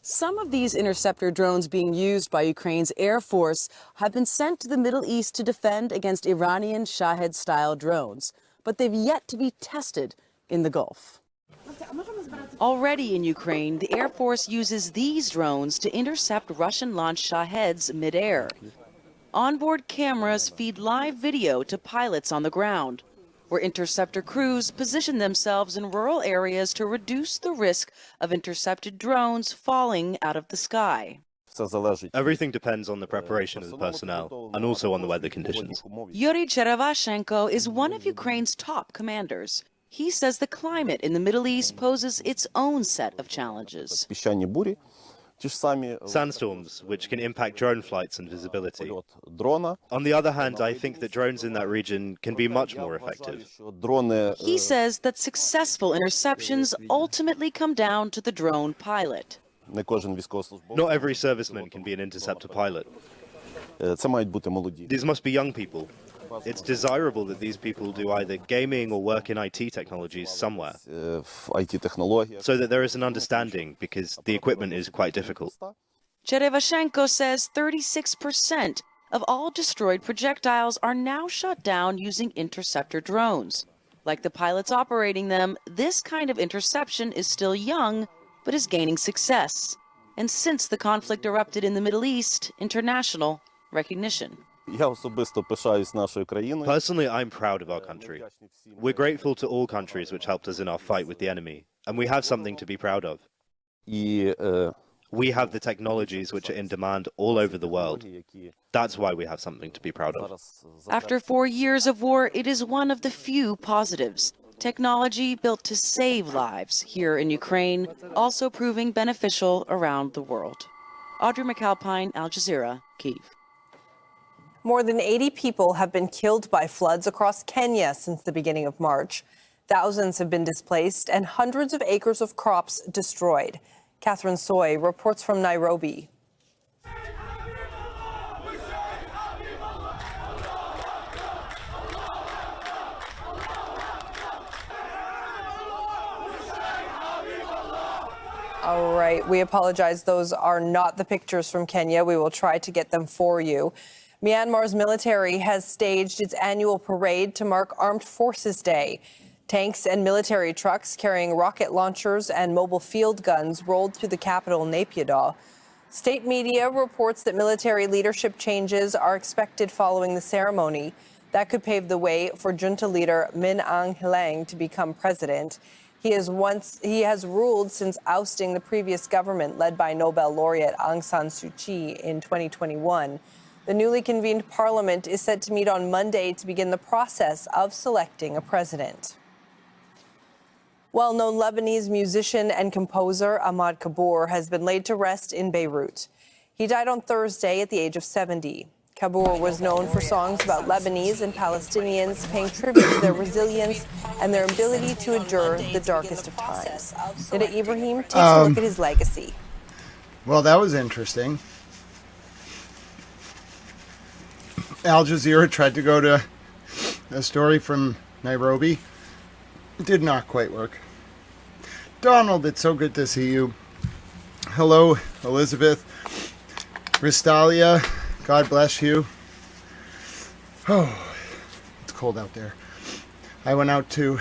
Some of these interceptor drones being used by Ukraine's Air Force have been sent to the Middle East to defend against Iranian Shahed-style drones, but they've yet to be tested in the Gulf. Already in Ukraine, the Air Force uses these drones to intercept Russian-launched Shaheds midair. Onboard cameras feed live video to pilots on the ground, where interceptor crews position themselves in rural areas to reduce the risk of intercepted drones falling out of the sky. Everything depends on the preparation of the personnel and also on the weather conditions. Yuri Cherevashenko is one of Ukraine's top commanders. He says the climate in the Middle East poses its own set of challenges. Sandstorms, which can impact drone flights and visibility. On the other hand, I think that drones in that region can be much more effective. He says that successful interceptions ultimately come down to the drone pilot. Not every serviceman can be an interceptor pilot. These must be young people. It's desirable that these people do either gaming or work in IT technologies somewhere, so that there is an understanding, because the equipment is quite difficult. Cherevashenko says 36% of all destroyed projectiles are now shot down using interceptor drones. Like the pilots operating them, this kind of interception is still young, but is gaining success. And since the conflict erupted in the Middle East, international recognition. Personally, I'm proud of our country. We're grateful to all countries which helped us in our fight with the enemy, and we have something to be proud of. We have the technologies which are in demand all over the world. That's why we have something to be proud of. After 4 years of war, it is one of the few positives. Technology built to save lives here in Ukraine, also proving beneficial around the world. Audrey McAlpine, Al Jazeera, Kyiv. More than 80 people have been killed by floods across Kenya since the beginning of March. Thousands have been displaced and hundreds of acres of crops destroyed. Catherine Soy reports from Nairobi. All right, we apologize. Those are not the pictures from Kenya. We will try to get them for you. Myanmar's military has staged its annual parade to mark Armed Forces Day. Tanks and military trucks carrying rocket launchers and mobile field guns rolled through the capital, Naypyidaw. State media reports that military leadership changes are expected following the ceremony. That could pave the way for junta leader Min Aung Hlaing to become president. He has ruled since ousting the previous government led by Nobel laureate Aung San Suu Kyi in 2021. The newly convened parliament is set to meet on Monday to begin the process of selecting a president. Well-known Lebanese musician and composer Ahmad Kabour has been laid to rest in Beirut. He died on Thursday at the age of 70. Kabour was known for songs about Lebanese and Palestinians, paying tribute to their resilience and their ability to endure the darkest of times. Nida Ibrahim takes a look at his legacy. Well, that was interesting. Al Jazeera tried to go to a story from Nairobi. It did not quite work. Donald, it's so good to see you. Hello, Elizabeth. Ristalia, God bless you. Oh, it's cold out there. I went out to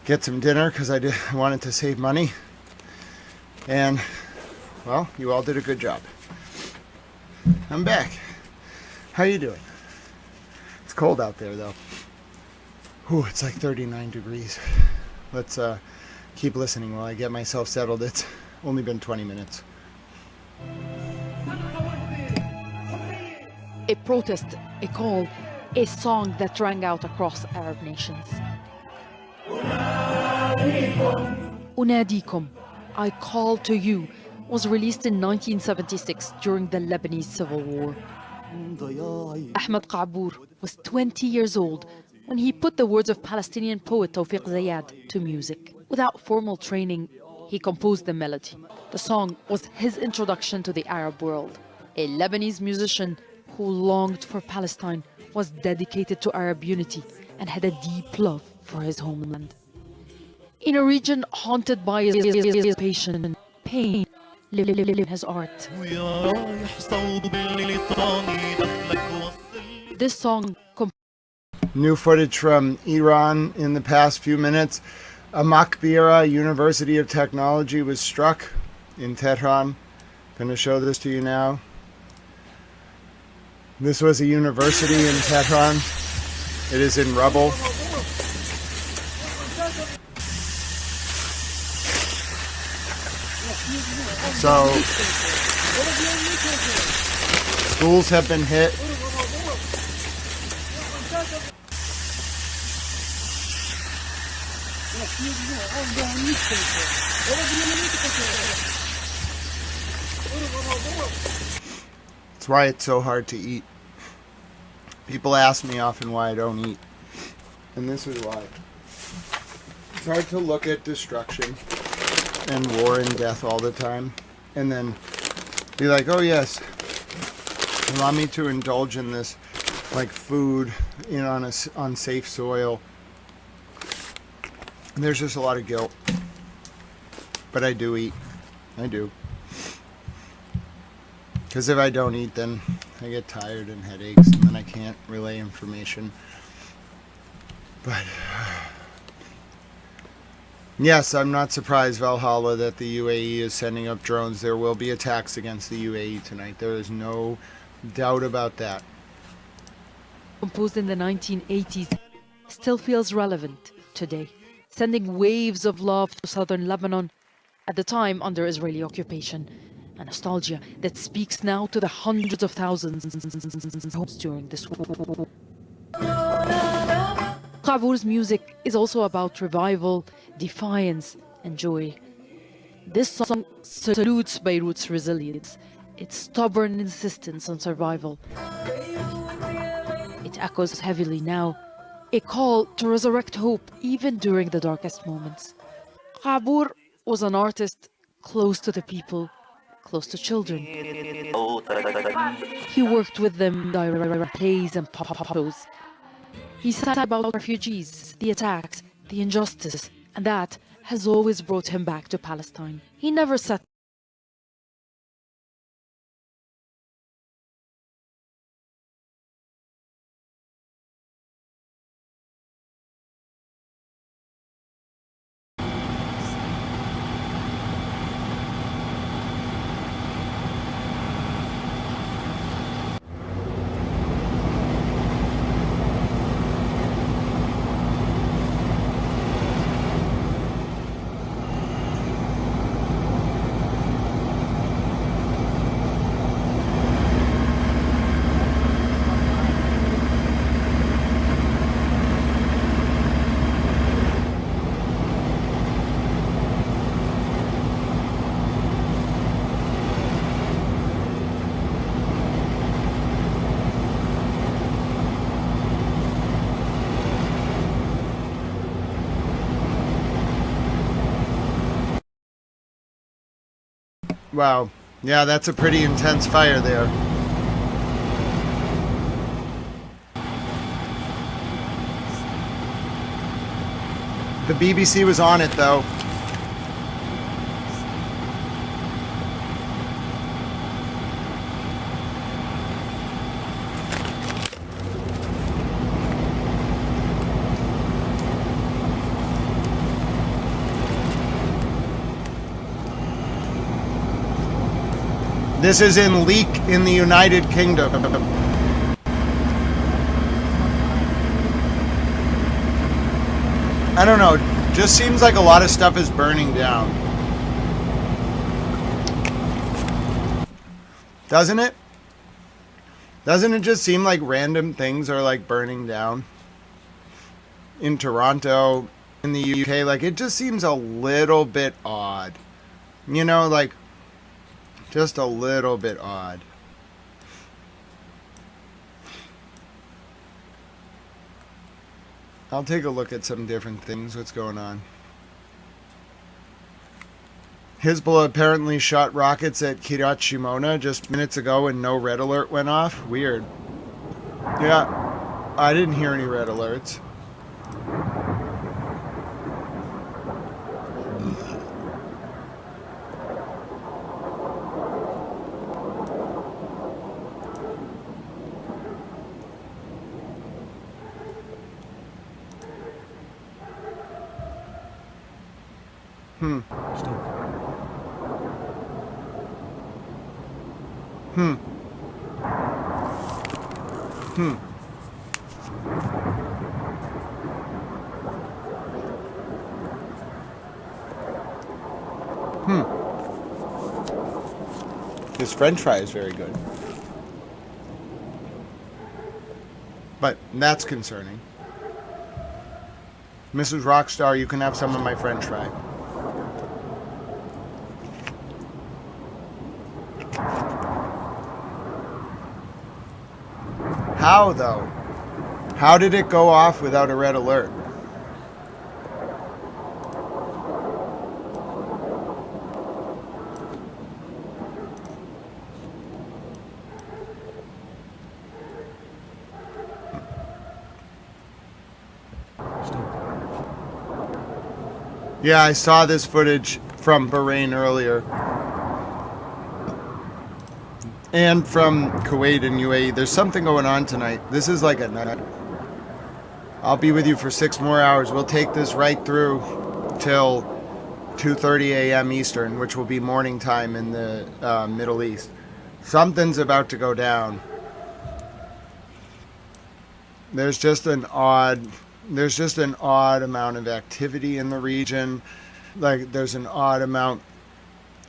get some dinner because I wanted to save money. And, well, you all did a good job. I'm back. How you doing? It's cold out there, though. Ooh, it's like 39 degrees. Let's keep listening while I get myself settled. It's only been 20 minutes. A protest, a call, a song that rang out across Arab nations. Unadikum, I Call to You, was released in 1976 during the Lebanese Civil War. Ahmed Kabour was 20 years old when he put the words of Palestinian poet Tawfiq Zayad to music. Without formal training, he composed the melody. The song was his introduction to the Arab world. A Lebanese musician who longed for Palestine, was dedicated to Arab unity, and had a deep love for his homeland. In a region haunted by occupation, pain lived in his art. This song. New footage from Iran in the past few minutes. A Makbira University of Technology was struck in Tehran. Going to show this to you now. This was a university in Tehran. It is in rubble. So, schools have been hit. That's why it's so hard to eat. People ask me often why I don't eat. And this is why. It's hard to look at destruction and war and death all the time and then be like, oh yes, allow me to indulge in this like food on safe soil. And there's just a lot of guilt. But I do eat. I do. Because if I don't eat, then I get tired and headaches, and then I can't relay information. But yes, I'm not surprised, Valhalla, that the UAE is sending up drones. There will be attacks against the UAE tonight. There is no doubt about that. Composed in the 1980s, still feels relevant today, sending waves of love to southern Lebanon, at the time under Israeli occupation. A nostalgia that speaks now to the hundreds of thousands during this war. Kabour's music is also about revival, defiance, and joy. This song salutes Beirut's resilience, its stubborn insistence on survival. It echoes heavily now, a call to resurrect hope even during the darkest moments. Kabour was an artist close to the people, close to children. He worked with them in plays and pop shows. He sang about refugees, the attacks, the injustice, and that has always brought him back to Palestine. He never set Wow. Yeah, that's a pretty intense fire there. The BBC was on it, though. This is in Leek in the United Kingdom. I don't know, just seems like a lot of stuff is burning down. Doesn't it? Doesn't it just seem like random things are like burning down? In Toronto, in the UK, like it just seems a little bit odd. You know, like just a little bit odd. I'll take a look at some different things. What's going on? Hezbollah apparently shot rockets at Kiryat Shimona just minutes ago and no red alert went off. Weird. Yeah, I didn't hear any red alerts. Hmm. This French fry is very good. But that's concerning. Mrs. Rockstar, you can have some of my French fry. How, though? How did it go off without a red alert? Yeah, I saw this footage from Bahrain earlier. And from Kuwait and UAE. There's something going on tonight. This is like a nut. I'll be with you for 6 more hours. We'll take this right through till 2:30 a.m. Eastern, which will be morning time in the Middle East. Something's about to go down. There's just an odd amount of activity in the region. Like there's an odd amount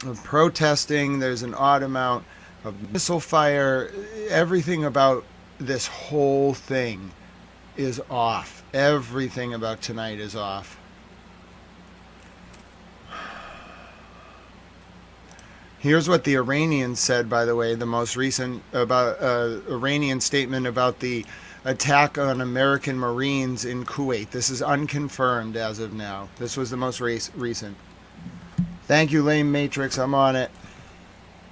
of protesting. There's an odd amount of missile fire. Everything about this whole thing is off. Everything about tonight is off. Here's what the Iranians said, by the way, the most recent about Iranian statement about the attack on American Marines in Kuwait. This is unconfirmed as of now. This was the most recent. Thank you, Lame Matrix. I'm on it.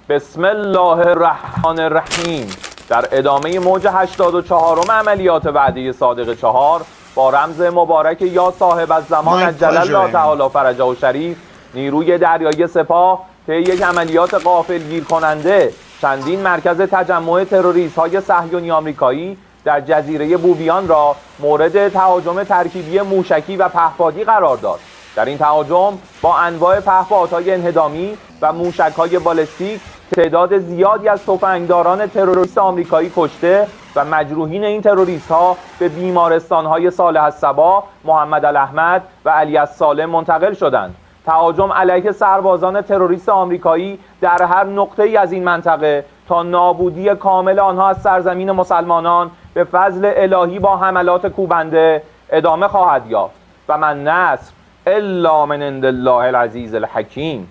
بسم الله الرحمن الرحیم. در ادامه موج 84 عملیات وعده صادق 4 با رمز مبارک یا صاحب الزمان عجل الله تعالی فرجه و شریف نیروی دریایی سپاه طی یک عملیات غافلگیر کننده چندین مرکز تجمع تروریست‌های صهیونی آمریکایی در جزیره بوبیان را مورد تهاجم ترکیبی موشکی و پهپادی قرار داد. در این تهاجم با انواع پهپادهای انهدامی و موشک‌های بالستیک تعداد زیادی از تفنگداران تروریست آمریکایی کشته و مجروحین این تروریست‌ها به بیمارستان‌های صالح الصباح، محمد الاحمد و علی السالم منتقل شدند. تهاجم علیه سربازان تروریست آمریکایی در هر نقطه‌ای از این منطقه تا نابودی کامل آنها از سرزمین مسلمانان به فضل الهی با حملات کوبنده ادامه خواهد یافت و من نصر الا من عند الله العزیز الحکیم.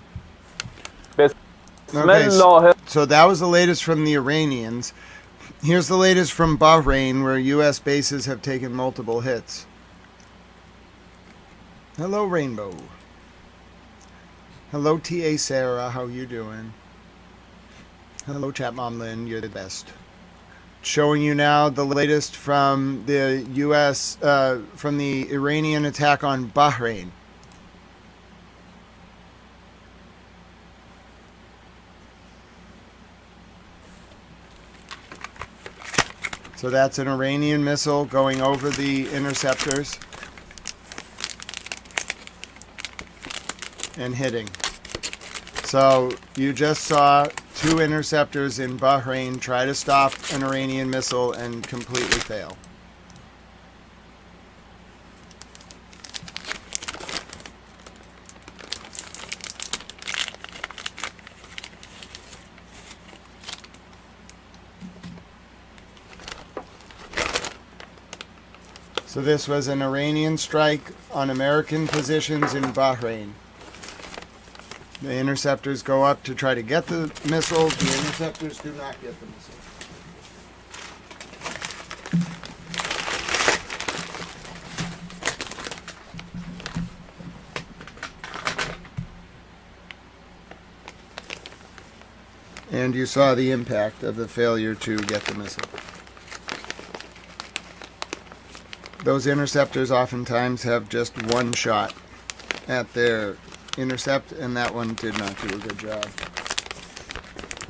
Okay, so that was the latest from the Iranians. Here's the latest from Bahrain, where U.S. bases have taken multiple hits. Hello, Rainbow. Hello, T.A. Sarah. How you doing? Hello, Chat Mom Lynn. You're the best. Showing you now the latest from the U.S. From the Iranian attack on Bahrain. So that's an Iranian missile going over the interceptors and hitting. So you just saw two interceptors in Bahrain try to stop an Iranian missile and completely fail. So this was an Iranian strike on American positions in Bahrain. The interceptors go up to try to get the missile. The interceptors do not get the missile. And you saw the impact of the failure to get the missile. Those interceptors oftentimes have just one shot at their intercept, and that one did not do a good job.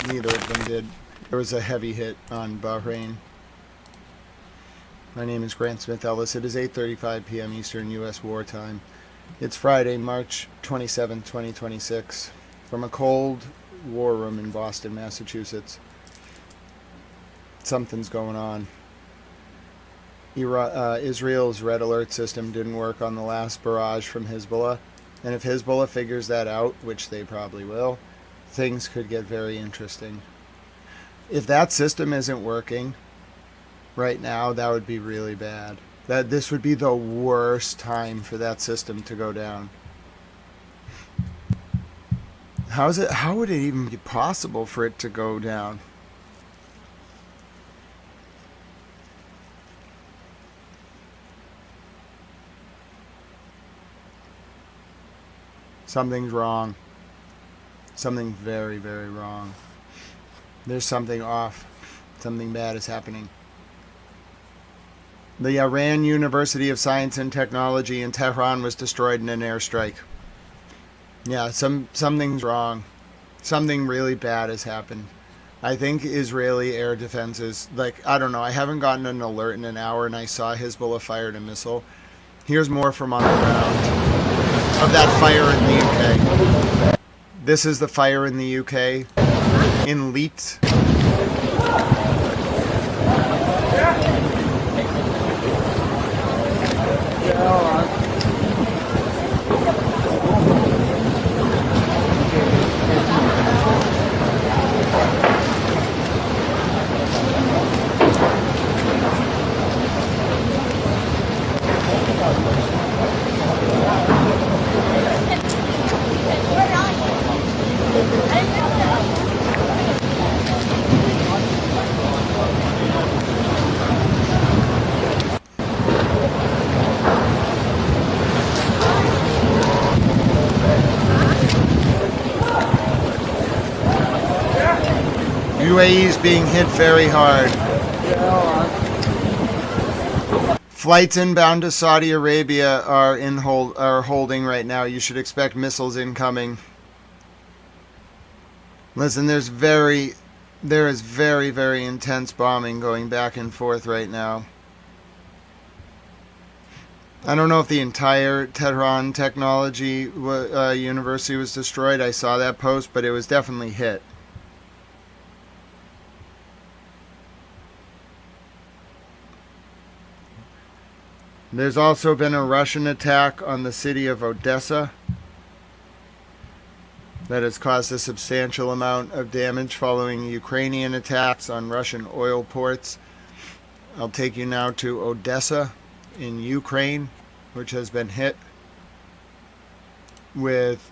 Neither of them did. There was a heavy hit on Bahrain. My name is Grant Smith Ellis. It is 8:35 p.m. Eastern U.S. wartime. It's Friday, March 27, 2026, from a cold war room in Boston, Massachusetts. Something's going on. Israel's red alert system didn't work on the last barrage from Hezbollah. And if Hezbollah figures that out, which they probably will, things could get very interesting. If that system isn't working right now, that would be really bad. This would be the worst time for that system to go down. How would it even be possible for it to go down? Something's wrong. Something very, very wrong. There's something off. Something bad is happening. The Iran University of Science and Technology in Tehran was destroyed in an airstrike. Yeah, something's wrong. Something really bad has happened. I think Israeli air defenses, I don't know, I haven't gotten an alert in an hour, and I saw Hezbollah fired a missile. Here's more from on the ground of that fire in the UK. This is the fire in the UK, in Leeds. UAE is being hit very hard. Flights inbound to Saudi Arabia are holding right now. You should expect missiles incoming. Listen, there is very, very intense bombing going back and forth right now. I don't know if the entire Tehran Technology University was destroyed. I saw that post, but it was definitely hit. There's also been a Russian attack on the city of Odessa that has caused a substantial amount of damage following Ukrainian attacks on Russian oil ports. I'll take you now to Odessa in Ukraine, which has been hit with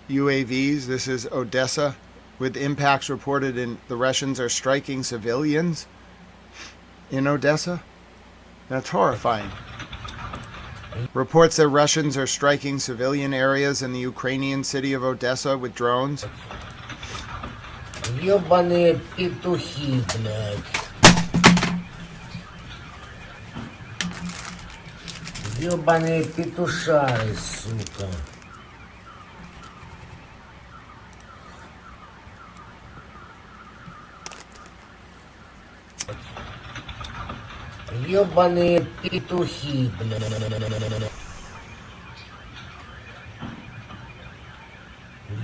UAVs. This is Odessa, with impacts reported in the Russians are striking civilians in Odessa. That's horrifying. Reports that Russians are striking civilian areas in the Ukrainian city of Odessa with drones. Ёбаные петухи, блядь. Ёбаные петушары, сука. Ёбаные петухи, блядь.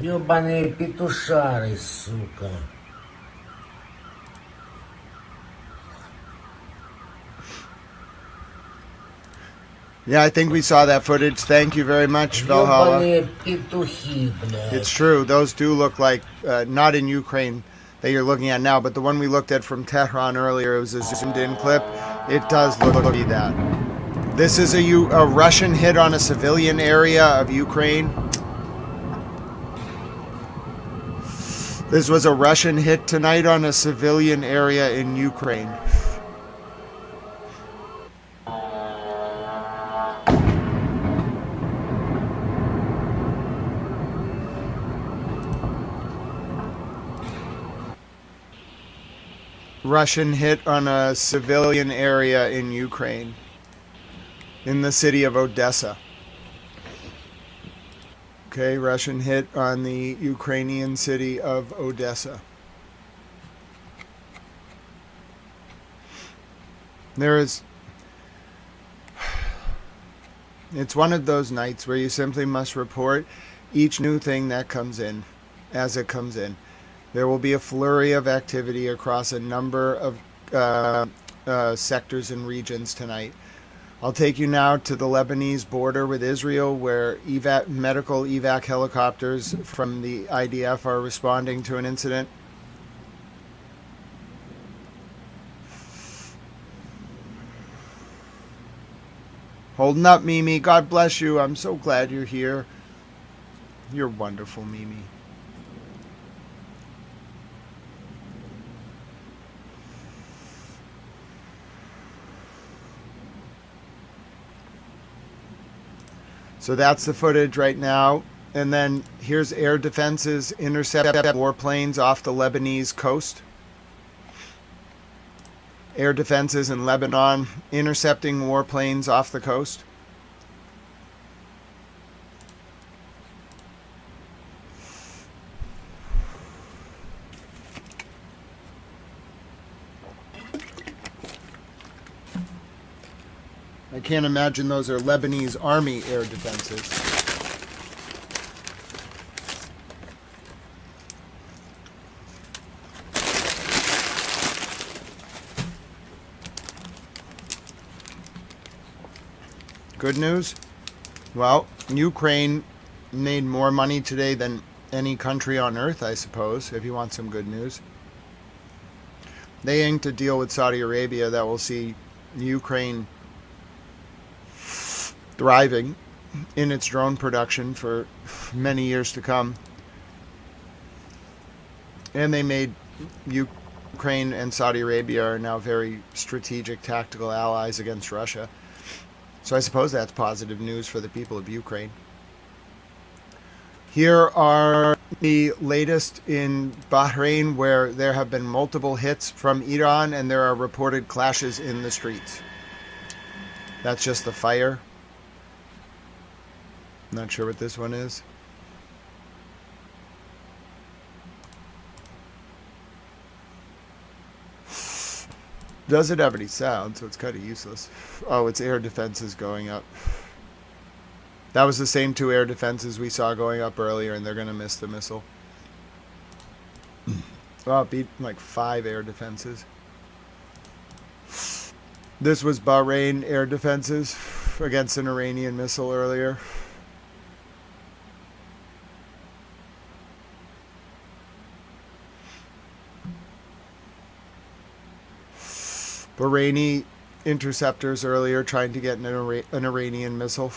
Ёбаные петушары, сука. Yeah, I think we saw that footage. Thank you very much, Valhalla. It's true. Those do look like, not in Ukraine that you're looking at now, but the one we looked at from Tehran earlier, it was a zoomed-in clip. It does look like that. This is a Russian hit on a civilian area of Ukraine. This was a Russian hit tonight on a civilian area in Ukraine. Russian hit on a civilian area in Ukraine, in the city of Odessa. Okay, Russian hit on the Ukrainian city of Odessa. It's one of those nights where you simply must report each new thing that comes in as it comes in. There will be a flurry of activity across a number of sectors and regions tonight. I'll take you now to the Lebanese border with Israel, where medical evac helicopters from the IDF are responding to an incident. Holding up, Mimi. God bless you. I'm so glad you're here. You're wonderful, Mimi. So that's the footage right now. And then here's air defenses intercept warplanes off the Lebanese coast. Air defenses in Lebanon intercepting warplanes off the coast. I can't imagine those are Lebanese army air defenses. Good news? Well, Ukraine made more money today than any country on earth, I suppose, if you want some good news. They inked a deal with Saudi Arabia that will see Ukraine thriving in its drone production for many years to come. And they made Ukraine and Saudi Arabia are now very strategic tactical allies against Russia. So I suppose that's positive news for the people of Ukraine. Here are the latest in Bahrain, where there have been multiple hits from Iran and there are reported clashes in the streets. That's just the fire. Not sure what this one is. Doesn't have any sound, so it's kind of useless. Oh, it's air defenses going up. That was the same 2 air defenses we saw going up earlier, and they're going to miss the missile. Well, it beat like 5 air defenses. This was Bahrain air defenses against an Iranian missile earlier. Bahraini interceptors earlier trying to get an Iranian missile.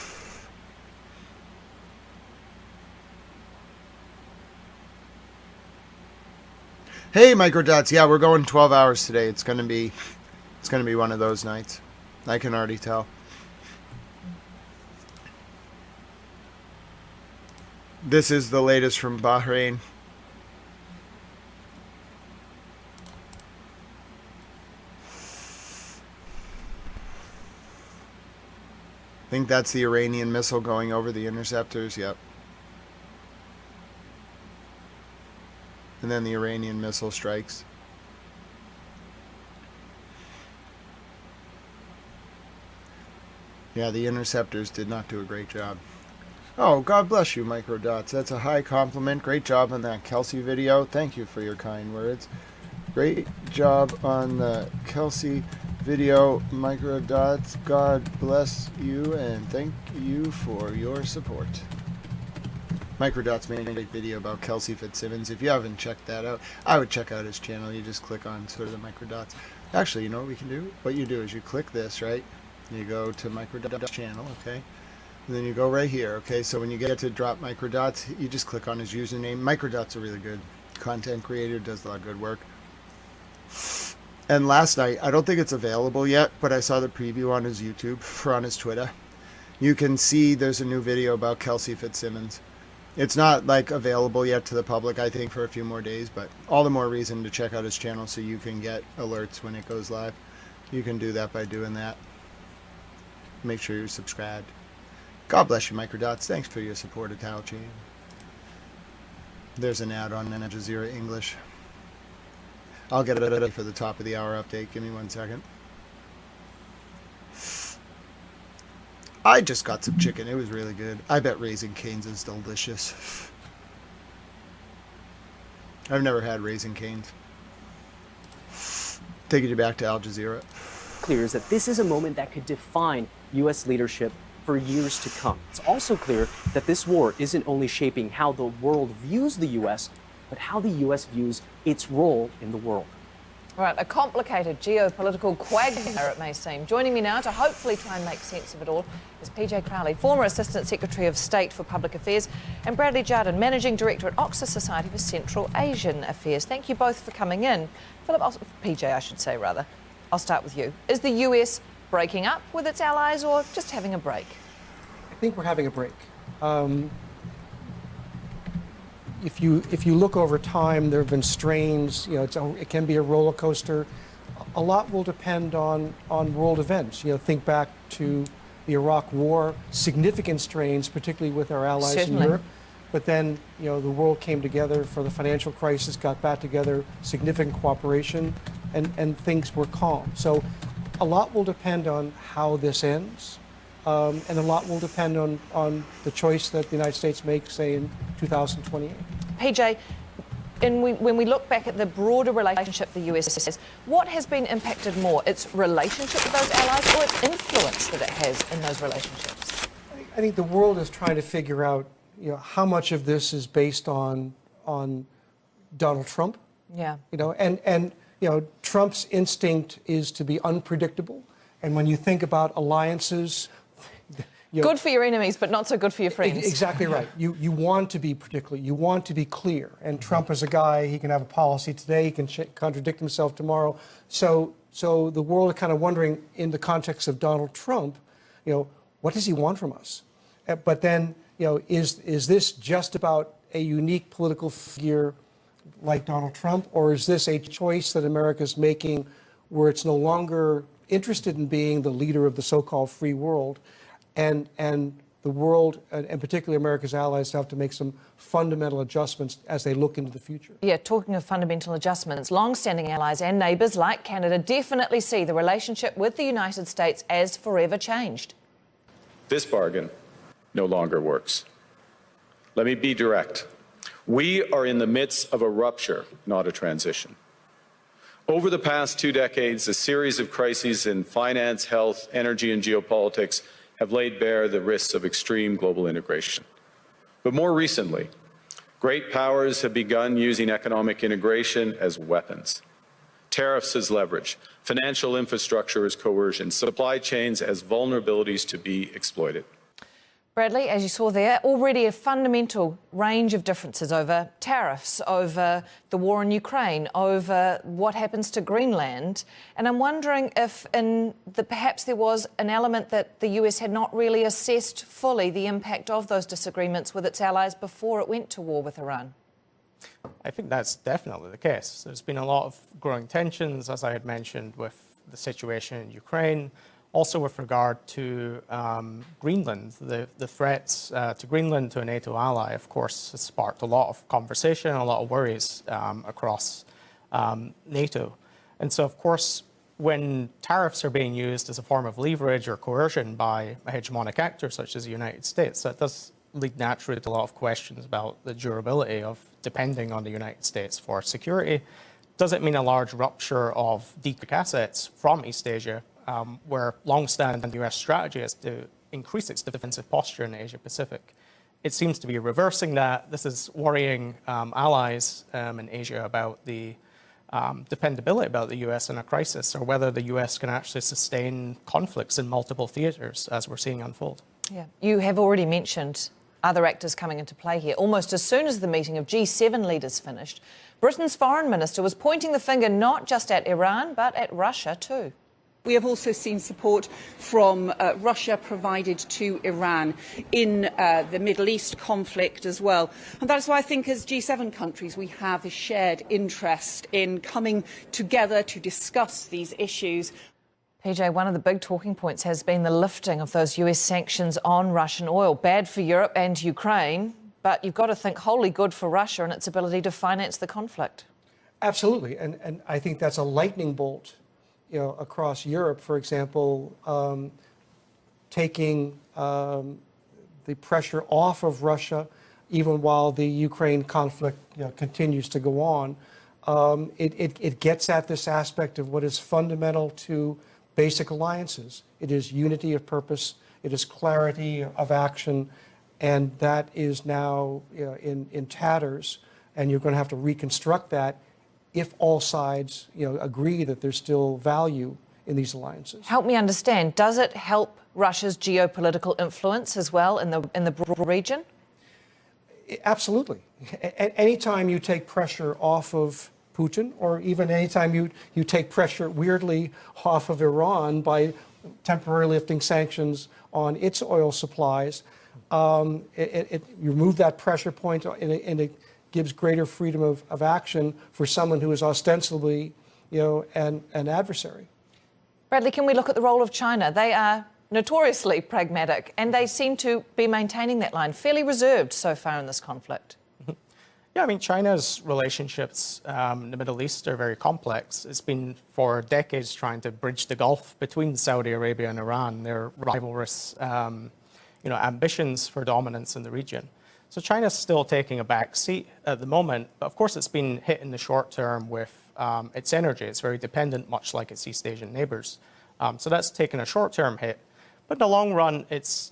Hey, Microdots. Yeah, we're going 12 hours today. It's gonna be one of those nights. I can already tell. This is the latest from Bahrain. I think that's the Iranian missile going over the interceptors. Yep. And then the Iranian missile strikes. Yeah, the interceptors did not do a great job. Oh, God bless you, Microdots. That's a high compliment. Great job on that Kelsey video. Thank you for your kind words. Great job on the Kelsey video, Microdots. God bless you and thank you for your support. Microdots made a video about Kelsey Fitzsimmons. If you haven't checked that out, I would check out his channel. You just click on sort of the Microdots. Actually, you know what we can do? What you do is you click this, right? You go to Microdots channel, okay? And then you go right here, okay? So when you get to drop Microdots, you just click on his username. Microdots are really good content creator, does a lot of good work. And last night, I don't think it's available yet, but I saw the preview on his YouTube or on his Twitter. You can see there's a new video about Kelsey Fitzsimmons. It's not like available yet to the public, I think, for a few more days, but all the more reason to check out his channel so you can get alerts when it goes live. You can do that by doing that. Make sure you're subscribed. God bless you, Microdots. Thanks for your support of Tao Chain. There's an ad on Al Jazeera English. I'll get it ready for the top of the hour update. Give me 1 second. I just got some chicken. It was really good. I bet Raising Cane's is delicious. I've never had Raising Cane's. Taking you back to Al Jazeera. Clear is that this is a moment that could define U.S. leadership for years to come. It's also clear that this war isn't only shaping how the world views the U.S., but how the U.S. views its role in the world. All right, a complicated geopolitical quagmire, it may seem. Joining me now to hopefully try and make sense of it all is PJ Crowley, former Assistant Secretary of State for Public Affairs, and Bradley Jardine, Managing Director at Oxford Society for Central Asian Affairs. Thank you both for coming in. Philip, PJ, I should say, rather. I'll start with you. Is the US breaking up with its allies or just having a break? I think we're having a break. If you look over time, there have been strains. You know, it can be a roller coaster. A lot will depend on world events. You know, think back to the Iraq War, significant strains, particularly with our allies in Europe. But then, you know, the world came together for the financial crisis, got back together, significant cooperation, and things were calm. So a lot will depend on how this ends. And a lot will depend on the choice that the United States makes, say, in 2028. PJ, when we look back at the broader relationship the US has, what has been impacted more, its relationship with those allies or its influence that it has in those relationships? I think the world is trying to figure out, you know, how much of this is based on Donald Trump. Yeah. You know, and you know, Trump's instinct is to be unpredictable. And when you think about alliances, you know, good for your enemies, but not so good for your friends. Exactly right. You want to be particular. You want to be clear. And Trump is a guy, he can have a policy today, he can contradict himself tomorrow. So the world is kind of wondering, in the context of Donald Trump, you know, what does he want from us? But then, you know, is this just about a unique political figure like Donald Trump, or is this a choice that America's making where it's no longer interested in being the leader of the so-called free world, and the world, and particularly America's allies, have to make some fundamental adjustments as they look into the future. Yeah, talking of fundamental adjustments, long-standing allies and neighbours like Canada definitely see the relationship with the United States as forever changed. This bargain no longer works. Let me be direct. We are in the midst of a rupture, not a transition. Over the past 2 decades, a series of crises in finance, health, energy, and geopolitics have laid bare the risks of extreme global integration. But more recently, great powers have begun using economic integration as weapons. Tariffs as leverage, financial infrastructure as coercion, supply chains as vulnerabilities to be exploited. Bradley, as you saw there, already a fundamental range of differences over tariffs, over the war in Ukraine, over what happens to Greenland. And I'm wondering if perhaps there was an element that the US had not really assessed fully the impact of those disagreements with its allies before it went to war with Iran. I think that's definitely the case. There's been a lot of growing tensions, as I had mentioned, with the situation in Ukraine. Also with regard to Greenland, the threats to Greenland, to a NATO ally, of course, has sparked a lot of conversation, a lot of worries across NATO. And so, of course, when tariffs are being used as a form of leverage or coercion by a hegemonic actor such as the United States, that does lead naturally to a lot of questions about the durability of depending on the United States for security. Does it mean a large rupture of decreased assets from East Asia, where long-standing US strategy is to increase its defensive posture in the Asia-Pacific? It seems to be reversing that. This is worrying allies in Asia about the dependability about the US in a crisis, or whether the US can actually sustain conflicts in multiple theaters, as we're seeing unfold. Yeah, you have already mentioned other actors coming into play here. Almost as soon as the meeting of G7 leaders finished, Britain's foreign minister was pointing the finger not just at Iran, but at Russia too. We have also seen support from Russia provided to Iran in the Middle East conflict as well. And that is why I think as G7 countries we have a shared interest in coming together to discuss these issues. PJ, one of the big talking points has been the lifting of those US sanctions on Russian oil. Bad for Europe and Ukraine, but you've got to think wholly good for Russia and its ability to finance the conflict. Absolutely, and I think that's a lightning bolt, across Europe, for example, taking the pressure off of Russia, even while the Ukraine conflict continues to go on. It gets at this aspect of what is fundamental to basic alliances. It is unity of purpose, it is clarity of action, and that is now in tatters, and you're going to have to reconstruct that if all sides agree that there's still value in these alliances. Help me understand, does it help Russia's geopolitical influence as well in the broader region? Absolutely. Anytime you take pressure off of Putin, or even anytime you take pressure weirdly off of Iran by temporarily lifting sanctions on its oil supplies, you remove that pressure point and it gives greater freedom of action for someone who is ostensibly, an adversary. Bradley, can we look at the role of China? They are notoriously pragmatic, and they seem to be maintaining that line, fairly reserved so far in this conflict. Yeah, I mean, China's relationships in the Middle East are very complex. It's been for decades trying to bridge the gulf between Saudi Arabia and Iran, their rivalrous, ambitions for dominance in the region. So China's still taking a back seat at the moment, but of course it's been hit in the short term with its energy. It's very dependent, much like its East Asian neighbors. So that's taken a short-term hit. But in the long run, it's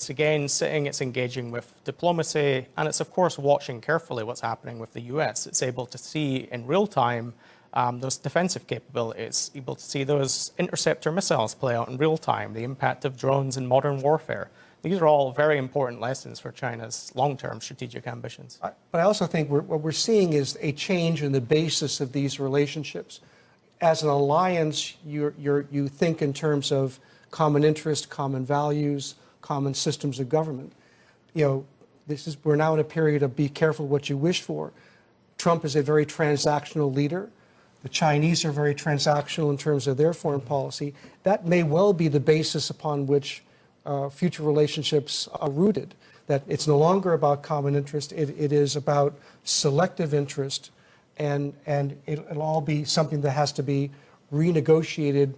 again sitting, it's engaging with diplomacy, and it's of course watching carefully what's happening with the US. It's able to see in real time those defensive capabilities, able to see those interceptor missiles play out in real time, the impact of drones in modern warfare. These are all very important lessons for China's long-term strategic ambitions. But I also think what we're seeing is a change in the basis of these relationships. As an alliance, you think in terms of common interest, common values, common systems of government. We're now in a period of be careful what you wish for. Trump is a very transactional leader. The Chinese are very transactional in terms of their foreign policy. That may well be the basis upon which future relationships are rooted, that it's no longer about common interest, it is about selective interest, and it'll all be something that has to be renegotiated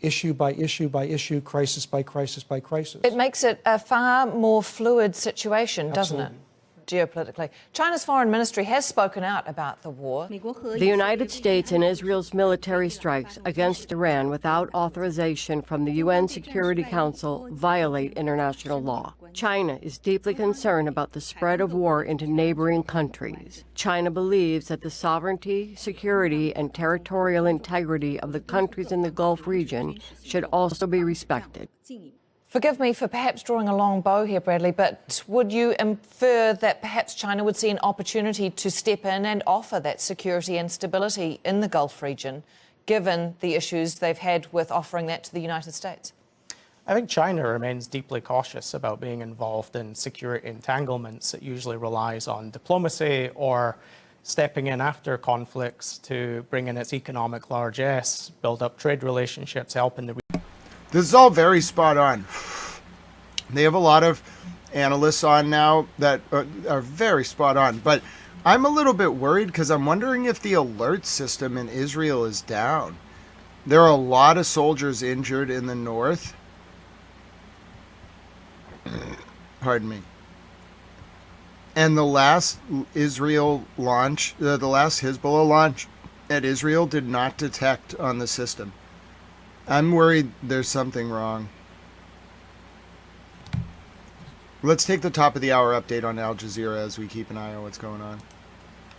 issue by issue by issue, crisis by crisis by crisis. It makes it a far more fluid situation, doesn't it? Geopolitically. China's foreign ministry has spoken out about the war. The United States and Israel's military strikes against Iran without authorization from the UN Security Council violate international law. China is deeply concerned about the spread of war into neighboring countries. China believes that the sovereignty, security, and territorial integrity of the countries in the Gulf region should also be respected. Forgive me for perhaps drawing a long bow here, Bradley, but would you infer that perhaps China would see an opportunity to step in and offer that security and stability in the Gulf region, given the issues they've had with offering that to the United States? I think China remains deeply cautious about being involved in security entanglements. It usually relies on diplomacy or stepping in after conflicts to bring in its economic largesse, build up trade relationships, help in the region. This is all very spot on. They have a lot of analysts on now that are very spot on, but I'm a little bit worried because I'm wondering if the alert system in Israel is down. There are a lot of soldiers injured in the north. Pardon me. And the last Israel launch, the last Hezbollah launch at Israel did not detect on the system. I'm worried there's something wrong. Let's take the top of the hour update on Al Jazeera as we keep an eye on what's going on.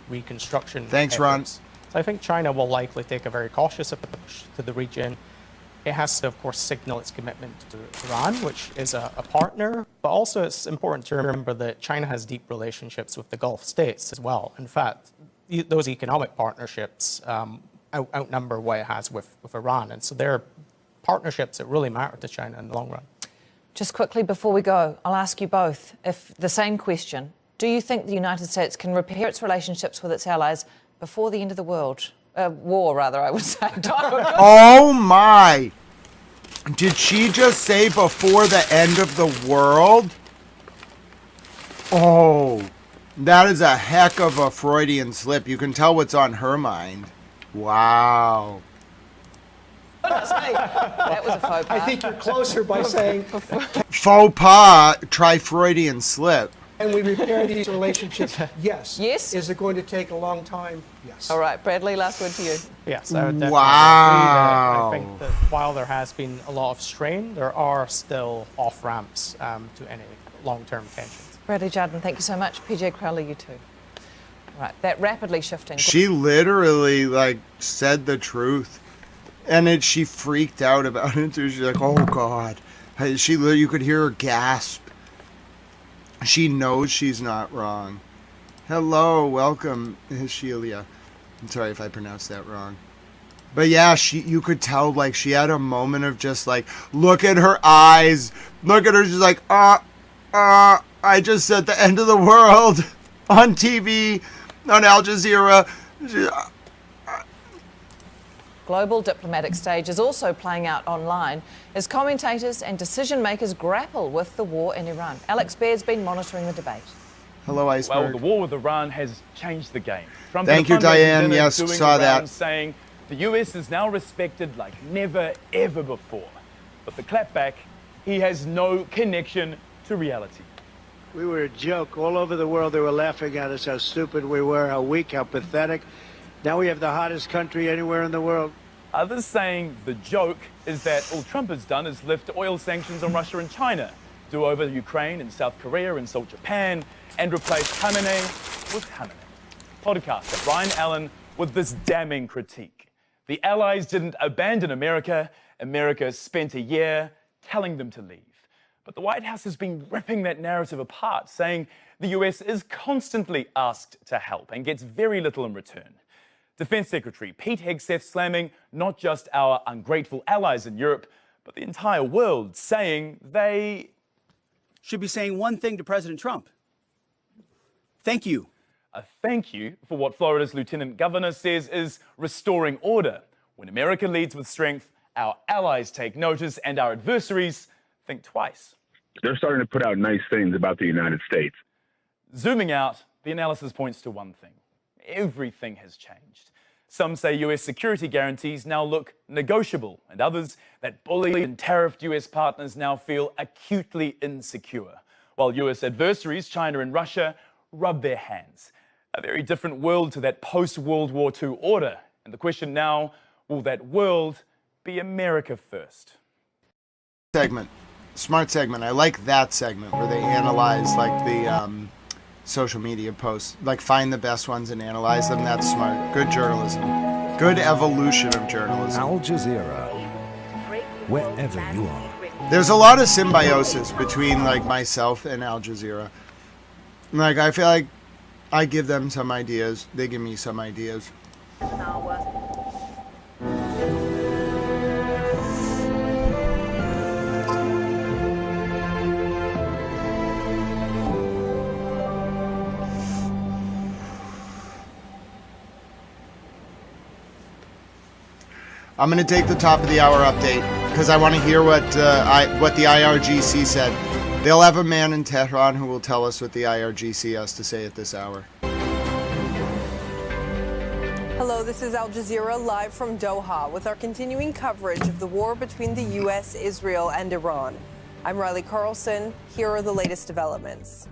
Reconstruction. Thanks, Ron. So I think China will likely take a very cautious approach to the region. It has to, of course, signal its commitment to Iran, which is a partner, but also it's important to remember that China has deep relationships with the Gulf states as well. In fact, those economic partnerships outnumber what it has with Iran. And so they're partnerships that really matter to China in the long run. Just quickly before we go, I'll ask you both if the same question. Do you think the United States can repair its relationships with its allies before the end of the world? War, rather, I would say. Oh my! Did she just say before the end of the world? Oh, that is a heck of a Freudian slip. You can tell what's on her mind. Wow. That was a faux pas. I think you're closer by saying Faux pas, try Freudian slip. and we repair these relationships. Yes. Yes. Is it going to take a long time? Yes. All right, Bradley, last word to you. Yes, I would definitely Wow. agree. I think that while there has been a lot of strain, there are still off-ramps to any long-term tensions. Bradley Jardin, thank you so much. PJ Crowley, you too. Right, that rapidly shifting. She literally said the truth, and she freaked out about it too. She's like, "Oh God!" You could hear her gasp. She knows she's not wrong. Hello, welcome, Shelia. I'm sorry if I pronounced that wrong. But yeah, you could tell she had a moment of just look at her eyes. Look at her, she's like, I just said the end of the world on TV, on Al Jazeera. Global diplomatic stage is also playing out online as commentators and decision makers grapple with the war in Iran. Alex Baird's been monitoring the debate. Hello, Iceberg. Well, the war with Iran has changed the game. Trump Thank you, Diane. Yes, saw that. Saying the US is now respected like never, ever before. But the clapback, he has no connection to reality. We were a joke. All over the world, they were laughing at us, how stupid we were, how weak, how pathetic. Now we have the hottest country anywhere in the world. Others saying the joke is that all Trump has done is lift oil sanctions on Russia and China, do over Ukraine and South Korea, insult Japan, and replace Khamenei with Khamenei. Podcaster Brian Allen with this damning critique. The Allies didn't abandon America. America spent a year telling them to leave. But the White House has been ripping that narrative apart, saying the US is constantly asked to help and gets very little in return. Defense Secretary Pete Hegseth slamming not just our ungrateful allies in Europe, but the entire world, saying they should be saying one thing to President Trump. Thank you. A thank you for what Florida's Lieutenant Governor says is restoring order. When America leads with strength, our allies take notice and our adversaries think twice. They're starting to put out nice things about the United States. Zooming out, the analysis points to one thing. Everything has changed. Some say US security guarantees now look negotiable, and others that bullied and tariffed US partners now feel acutely insecure, while US adversaries, China and Russia, rub their hands. A very different world to that post-World War II order. And the question now, will that world be America first? Segment. Smart segment. I like that segment where they analyze like the social media posts, like find the best ones and analyze them. That's smart. Good journalism. Good evolution of journalism. Al Jazeera, wherever you are. There's a lot of symbiosis between like myself and Al Jazeera. Like I feel like I give them some ideas, they give me some ideas. I'm going to take the top of the hour update because I want to hear what the IRGC said. They'll have a man in Tehran who will tell us what the IRGC has to say at this hour. Hello, this is Al Jazeera live from Doha with our continuing coverage of the war between the U.S., Israel, and Iran. I'm Riley Carlson. Here are the latest developments.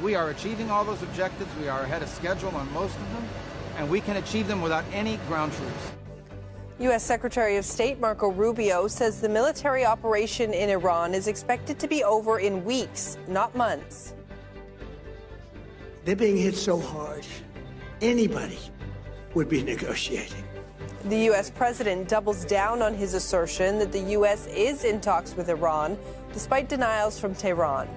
We are achieving all those objectives. We are ahead of schedule on most of them, and we can achieve them without any ground troops. U.S. Secretary of State Marco Rubio says the military operation in Iran is expected to be over in weeks, not months. They're being hit so hard, anybody would be negotiating. The U.S. president doubles down on his assertion that the U.S. is in talks with Iran, despite denials from Tehran.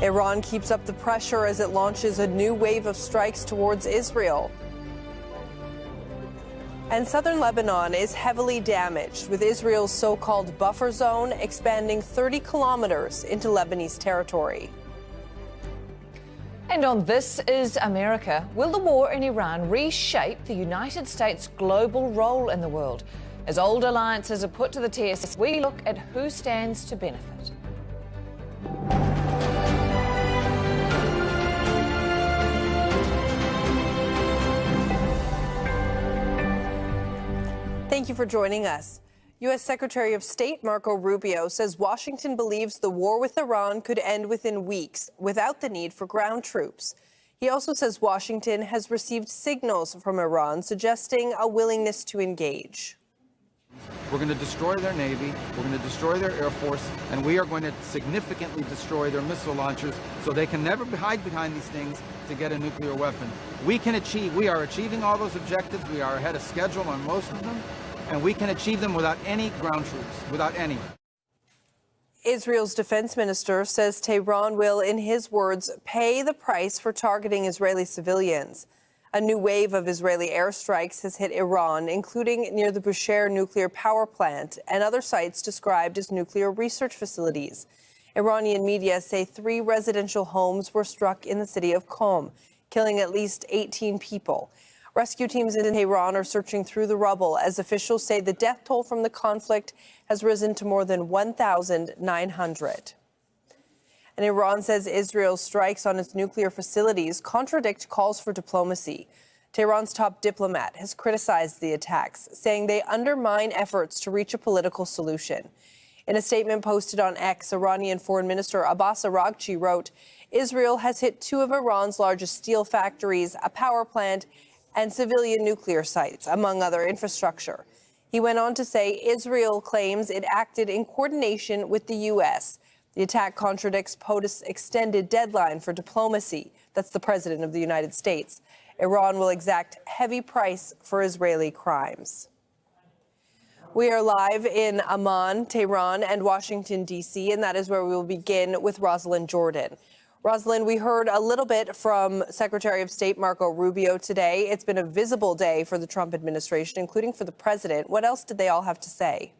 Iran keeps up the pressure as it launches a new wave of strikes towards Israel. And southern Lebanon is heavily damaged, with Israel's so-called buffer zone expanding 30 kilometers into Lebanese territory. And on This Is America, will the war in Iran reshape the United States' global role in the world? As old alliances are put to the test, we look at who stands to benefit. Thank you for joining us. U.S. Secretary of State Marco Rubio says Washington believes the war with Iran could end within weeks without the need for ground troops. He also says Washington has received signals from Iran suggesting a willingness to engage. We're going to destroy their Navy, we're going to destroy their Air Force, and we are going to significantly destroy their missile launchers so they can never hide behind these things to get a nuclear weapon. We are achieving all those objectives. We are ahead of schedule on most of them, and we can achieve them without any ground troops, without any. Israel's defense minister says Tehran will, in his words, pay the price for targeting Israeli civilians. A new wave of Israeli airstrikes has hit Iran, including near the Bushehr nuclear power plant and other sites described as nuclear research facilities. Iranian media say 3 residential homes were struck in the city of Qom, killing at least 18 people. Rescue teams in Tehran are searching through the rubble as officials say the death toll from the conflict has risen to more than 1,900. And Iran says Israel's strikes on its nuclear facilities contradict calls for diplomacy. Tehran's top diplomat has criticized the attacks, saying they undermine efforts to reach a political solution. In a statement posted on X, Iranian Foreign Minister Abbas Araghchi wrote, Israel has hit 2 of Iran's largest steel factories, a power plant, and civilian nuclear sites, among other infrastructure. He went on to say Israel claims it acted in coordination with the U.S. The attack contradicts POTUS's extended deadline for diplomacy. That's the president of the United States. Iran will exact heavy price for Israeli crimes. We are live in Amman, Tehran, and Washington, D.C., and that is where we will begin with Rosalind Jordan. Rosalind, we heard a little bit from Secretary of State Marco Rubio today. It's been a visible day for the Trump administration, including for the president. What else did they all have to say?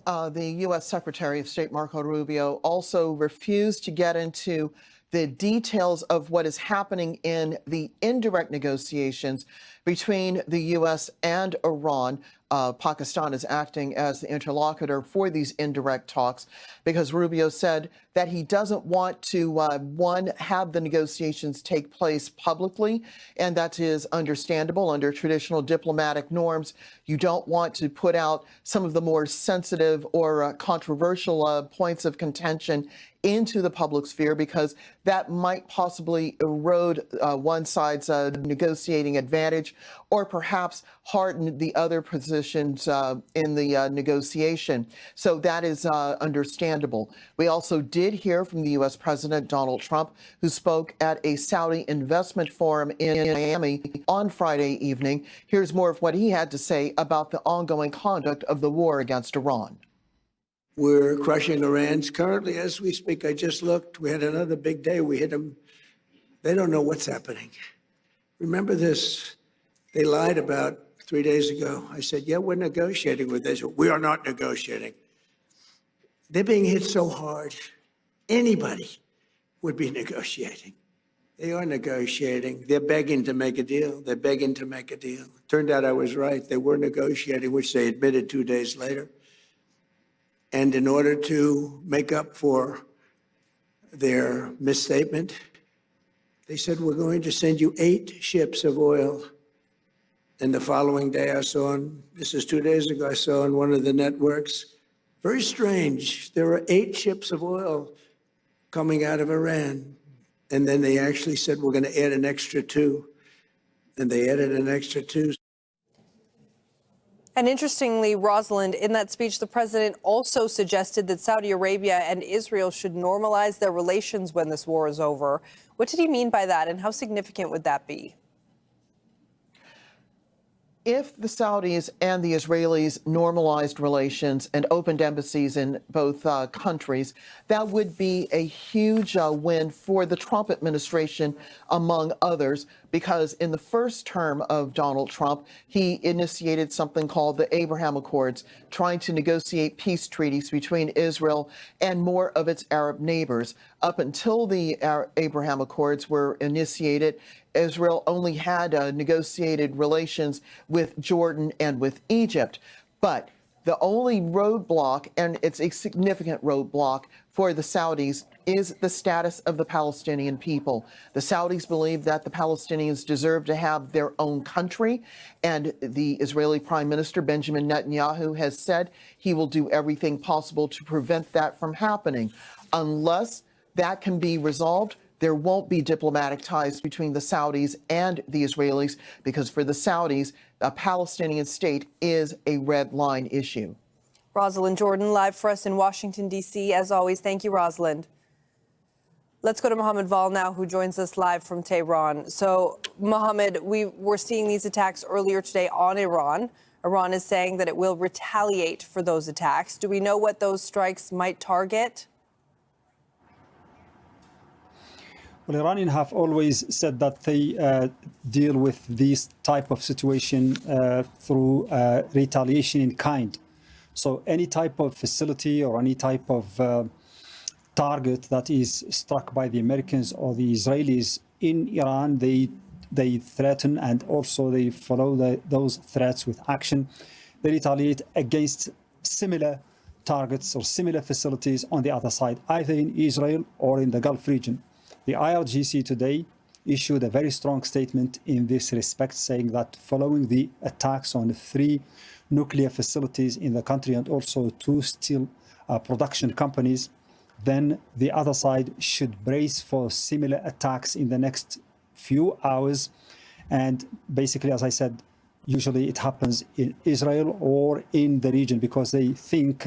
the U.S. Secretary of State Marco Rubio also refused to get into the details of what is happening in the indirect negotiations between the U.S. and Iran. Pakistan is acting as the interlocutor for these indirect talks because Rubio said that he doesn't want to, have the negotiations take place publicly, and that is understandable under traditional diplomatic norms. You don't want to put out some of the more sensitive or controversial points of contention into the public sphere because that might possibly erode one side's negotiating advantage or perhaps harden the other positions in the negotiation. So that is understandable. We also did hear from the U.S. President Donald Trump, who spoke at a Saudi investment forum in Miami on Friday evening. Here's more of what he had to say about the ongoing conduct of the war against Iran. We're crushing Iran's currently as we speak. I just looked. We had another big day. We hit them. They don't know what's happening. Remember this? They lied about 3 days ago. I said, yeah, we're negotiating with this. We are not negotiating. They're being hit so hard. Anybody would be negotiating. They are negotiating. They're begging to make a deal. They're begging to make a deal. Turned out I was right. They were negotiating, which they admitted 2 days later. And in order to make up for their misstatement, they said, we're going to send you 8 ships of oil. And the following day I saw, this is 2 days ago, I saw on one of the networks, very strange, there were 8 ships of oil coming out of Iran. And then they actually said, we're going to add an extra 2. And they added an extra 2. And interestingly, Rosalind, in that speech, the president also suggested that Saudi Arabia and Israel should normalize their relations when this war is over. What did he mean by that, and how significant would that be? If the Saudis and the Israelis normalized relations and opened embassies in both countries, that would be a huge win for the Trump administration, among others, because in the first term of Donald Trump, he initiated something called the Abraham Accords, trying to negotiate peace treaties between Israel and more of its Arab neighbors. Up until the Abraham Accords were initiated, Israel only had negotiated relations with Jordan and with Egypt. But the only roadblock, and it's a significant roadblock for the Saudis, is the status of the Palestinian people. The Saudis believe that the Palestinians deserve to have their own country, and the Israeli Prime Minister Benjamin Netanyahu has said he will do everything possible to prevent that from happening. Unless that can be resolved, there won't be diplomatic ties between the Saudis and the Israelis, because for the Saudis, a Palestinian state is a red line issue. Rosalind Jordan, live for us in Washington, D.C. As always, thank you, Rosalind. Let's go to Mohammed Val now, who joins us live from Tehran. So, Mohammed, we were seeing these attacks earlier today on Iran. Iran is saying that it will retaliate for those attacks. Do we know what those strikes might target? Well, Iranians have always said that they deal with this type of situation through retaliation in kind. So any type of facility or any type of target that is struck by the Americans or the Israelis in Iran, they threaten, and also they follow those threats with action. They retaliate against similar targets or similar facilities on the other side, either in Israel or in the Gulf region. The IRGC today issued a very strong statement in this respect, saying that following the attacks on 3 nuclear facilities in the country and also 2 steel production companies, then the other side should brace for similar attacks in the next few hours. And basically, as I said, usually it happens in Israel or in the region, because they think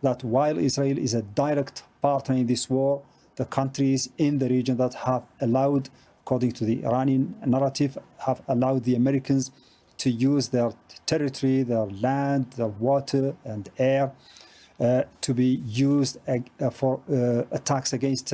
that while Israel is a direct partner in this war, the countries in the region that have allowed, according to the Iranian narrative, have allowed the Americans to use their territory, their land, their water and air to be used for attacks against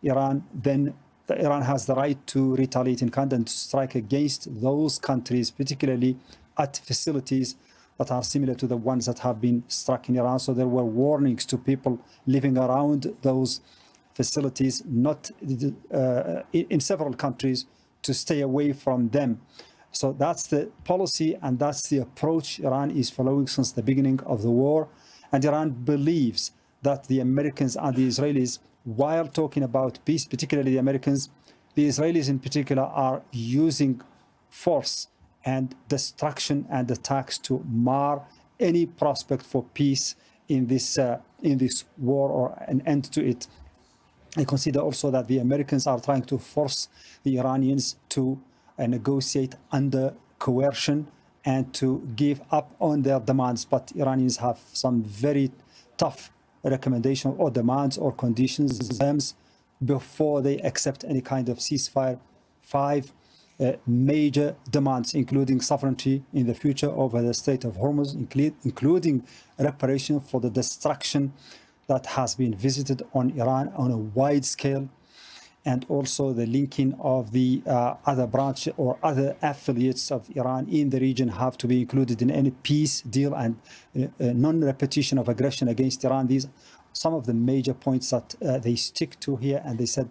Iran, then Iran has the right to retaliate in kind and to strike against those countries, particularly at facilities that are similar to the ones that have been struck in Iran. So there were warnings to people living around those facilities, not in several countries, to stay away from them. So that's the policy and that's the approach Iran is following since the beginning of the war. And Iran believes that the Americans and the Israelis, while talking about peace, particularly the Americans, the Israelis in particular, are using force and destruction and attacks to mar any prospect for peace in this war or an end to it. I consider also that the Americans are trying to force the Iranians to negotiate under coercion and to give up on their demands. But Iranians have some very tough recommendations or demands or conditions before they accept any kind of ceasefire. 5 major demands, including sovereignty in the future over the Strait of Hormuz, including reparation for the destruction that has been visited on Iran on a wide scale, and also the linking of the other branch or other affiliates of Iran in the region have to be included in any peace deal, and non-repetition of aggression against Iran. These are some of the major points that they stick to here, and they said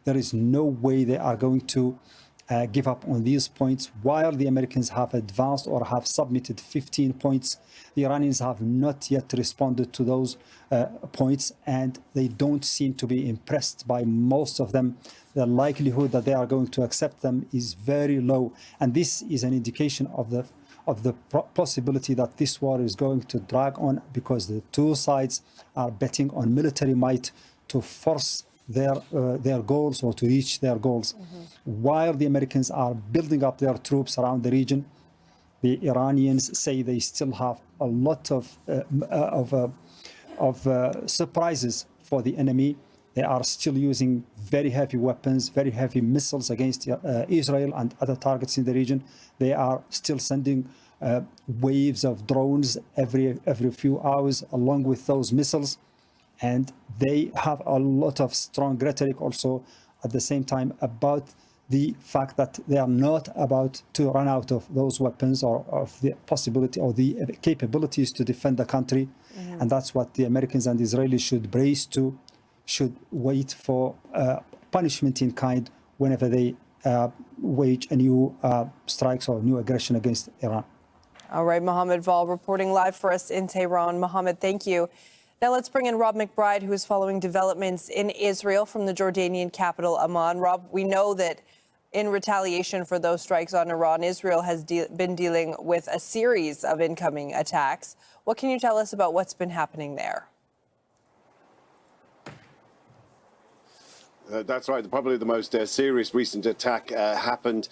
there is no way they are going to give up on these points. While the Americans have advanced or have submitted 15 points, the Iranians have not yet responded to those points, and they don't seem to be impressed by most of them. The likelihood that they are going to accept them is very low, and this is an indication of the possibility that this war is going to drag on, because the two sides are betting on military might to force their goals or to reach their goals. While the Americans are building up their troops around the region, the Iranians say they still have a lot of surprises for the enemy. They are still using very heavy weapons, very heavy missiles against Israel and other targets in the region. They are still sending waves of drones every few hours along with those missiles. And they have a lot of strong rhetoric also at the same time about the fact that they are not about to run out of those weapons or of the possibility or the capabilities to defend the country. And that's what the Americans and the Israelis should brace to, should wait for punishment in kind whenever they wage a new strikes or new aggression against Iran. All right, Mohammed Val reporting live for us in Tehran. Mohammed, thank you. Now let's bring in Rob McBride, who is following developments in Israel from the Jordanian capital, Amman. Rob, we know that in retaliation for those strikes on Iran, Israel has been dealing with a series of incoming attacks. What can you tell us about what's been happening there? That's right. Probably the most serious recent attack happened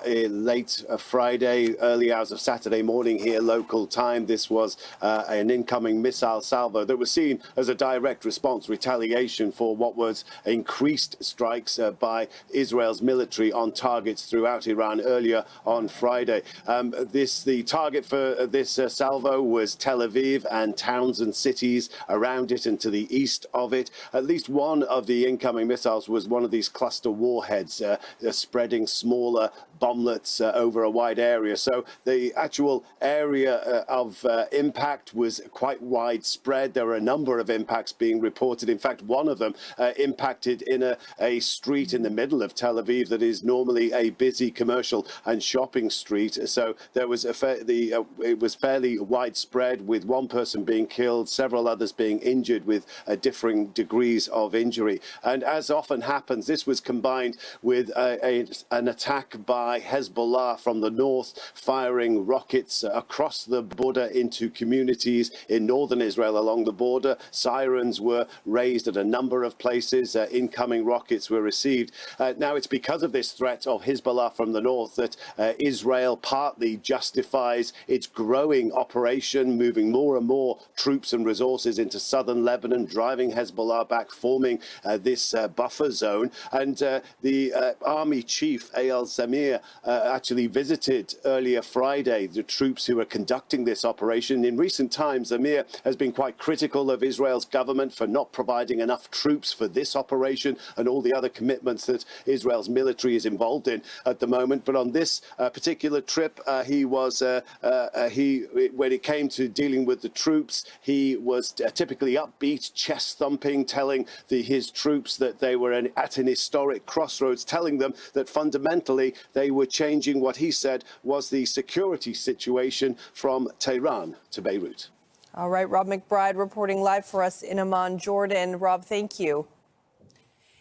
late Friday, early hours of Saturday morning here, local time. This was an incoming missile salvo that was seen as a direct response, retaliation for what was increased strikes by Israel's military on targets throughout Iran earlier on Friday. The target for this salvo was Tel Aviv and towns and cities around it and to the east of it. At least one of the incoming missiles was one of these cluster warheads spreading smaller bomblets over a wide area. So the actual area of impact was quite widespread. There were a number of impacts being reported. In fact, one of them impacted in a street in the middle of Tel Aviv that is normally a busy commercial and shopping street. So there was it was fairly widespread, with one person being killed, several others being injured with differing degrees of injury. And as often happens, this was combined with an attack by Hezbollah from the north, firing rockets across the border into communities in northern Israel along the border. Sirens were raised at a number of places. Incoming rockets were received. Now, it's because of this threat of Hezbollah from the north that Israel partly justifies its growing operation, moving more and more troops and resources into southern Lebanon, driving Hezbollah back, forming this buffer zone. And the army chief, Eyal Zamir, actually visited earlier Friday the troops who are conducting this operation. In recent times, Amir has been quite critical of Israel's government for not providing enough troops for this operation and all the other commitments that Israel's military is involved in at the moment. But on this particular trip, when it came to dealing with the troops, he was typically upbeat, chest thumping, telling his troops that they were at an historic crossroads, telling them that fundamentally they were changing what he said was the security situation from Tehran to Beirut. All right, Rob McBride reporting live for us in Amman, Jordan. Rob, thank you.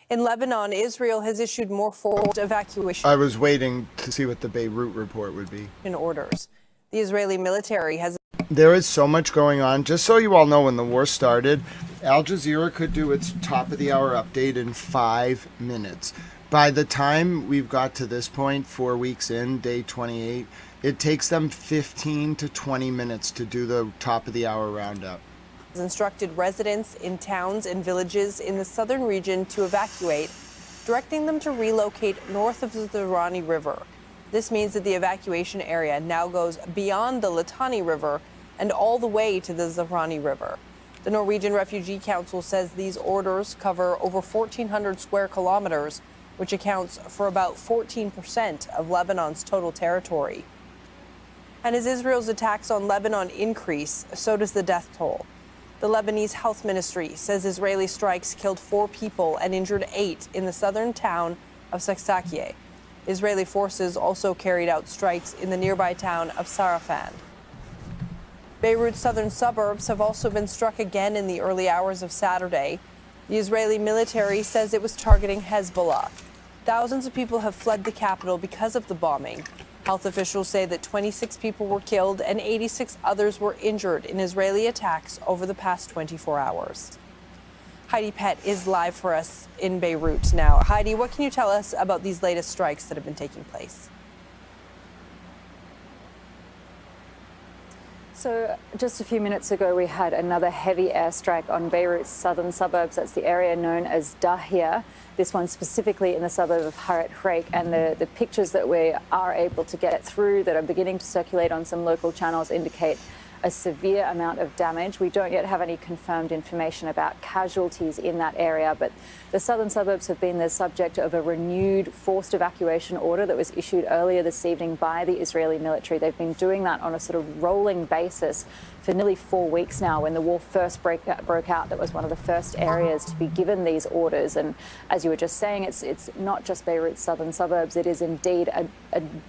In Lebanon, Israel has issued more forced evacuation. I was waiting to see what the Beirut report would be. In orders. The Israeli military has... There is so much going on. Just so you all know, when the war started, Al Jazeera could do its top-of-the-hour update in 5 minutes. By the time we've got to this point, 4 weeks in, day 28, it takes them 15 to 20 minutes to do the top-of-the-hour roundup. Instructed residents in towns and villages in the southern region to evacuate, directing them to relocate north of the Zahrani River. This means that the evacuation area now goes beyond the Litani River and all the way to the Zahrani River. The Norwegian Refugee Council says these orders cover over 1,400 square kilometers, which accounts for about 14% of Lebanon's total territory. And as Israel's attacks on Lebanon increase, so does the death toll. The Lebanese Health Ministry says Israeli strikes killed 4 people and injured 8 in the southern town of Saksakieh. Israeli forces also carried out strikes in the nearby town of Sarafan. Beirut's southern suburbs have also been struck again in the early hours of Saturday. The Israeli military says it was targeting Hezbollah. Thousands of people have fled the capital because of the bombing. Health officials say that 26 people were killed and 86 others were injured in Israeli attacks over the past 24 hours. Heidi Pett is live for us in Beirut now. Heidi, what can you tell us about these latest strikes that have been taking place? So just a few minutes ago, we had another heavy airstrike on Beirut's southern suburbs. That's the area known as Dahia. This one specifically in the suburb of Rhetoric. And the pictures that we are able to get through that are beginning to circulate on some local channels indicate a severe amount of damage. We don't yet have any confirmed information about casualties in that area, but the southern suburbs have been the subject of a renewed forced evacuation order that was issued earlier this evening by the Israeli military. They've been doing that on a sort of rolling basis for nearly 4 weeks now. When the war first broke out, that was one of the first areas to be given these orders. And as you were just saying, it's not just Beirut's southern suburbs. It is indeed a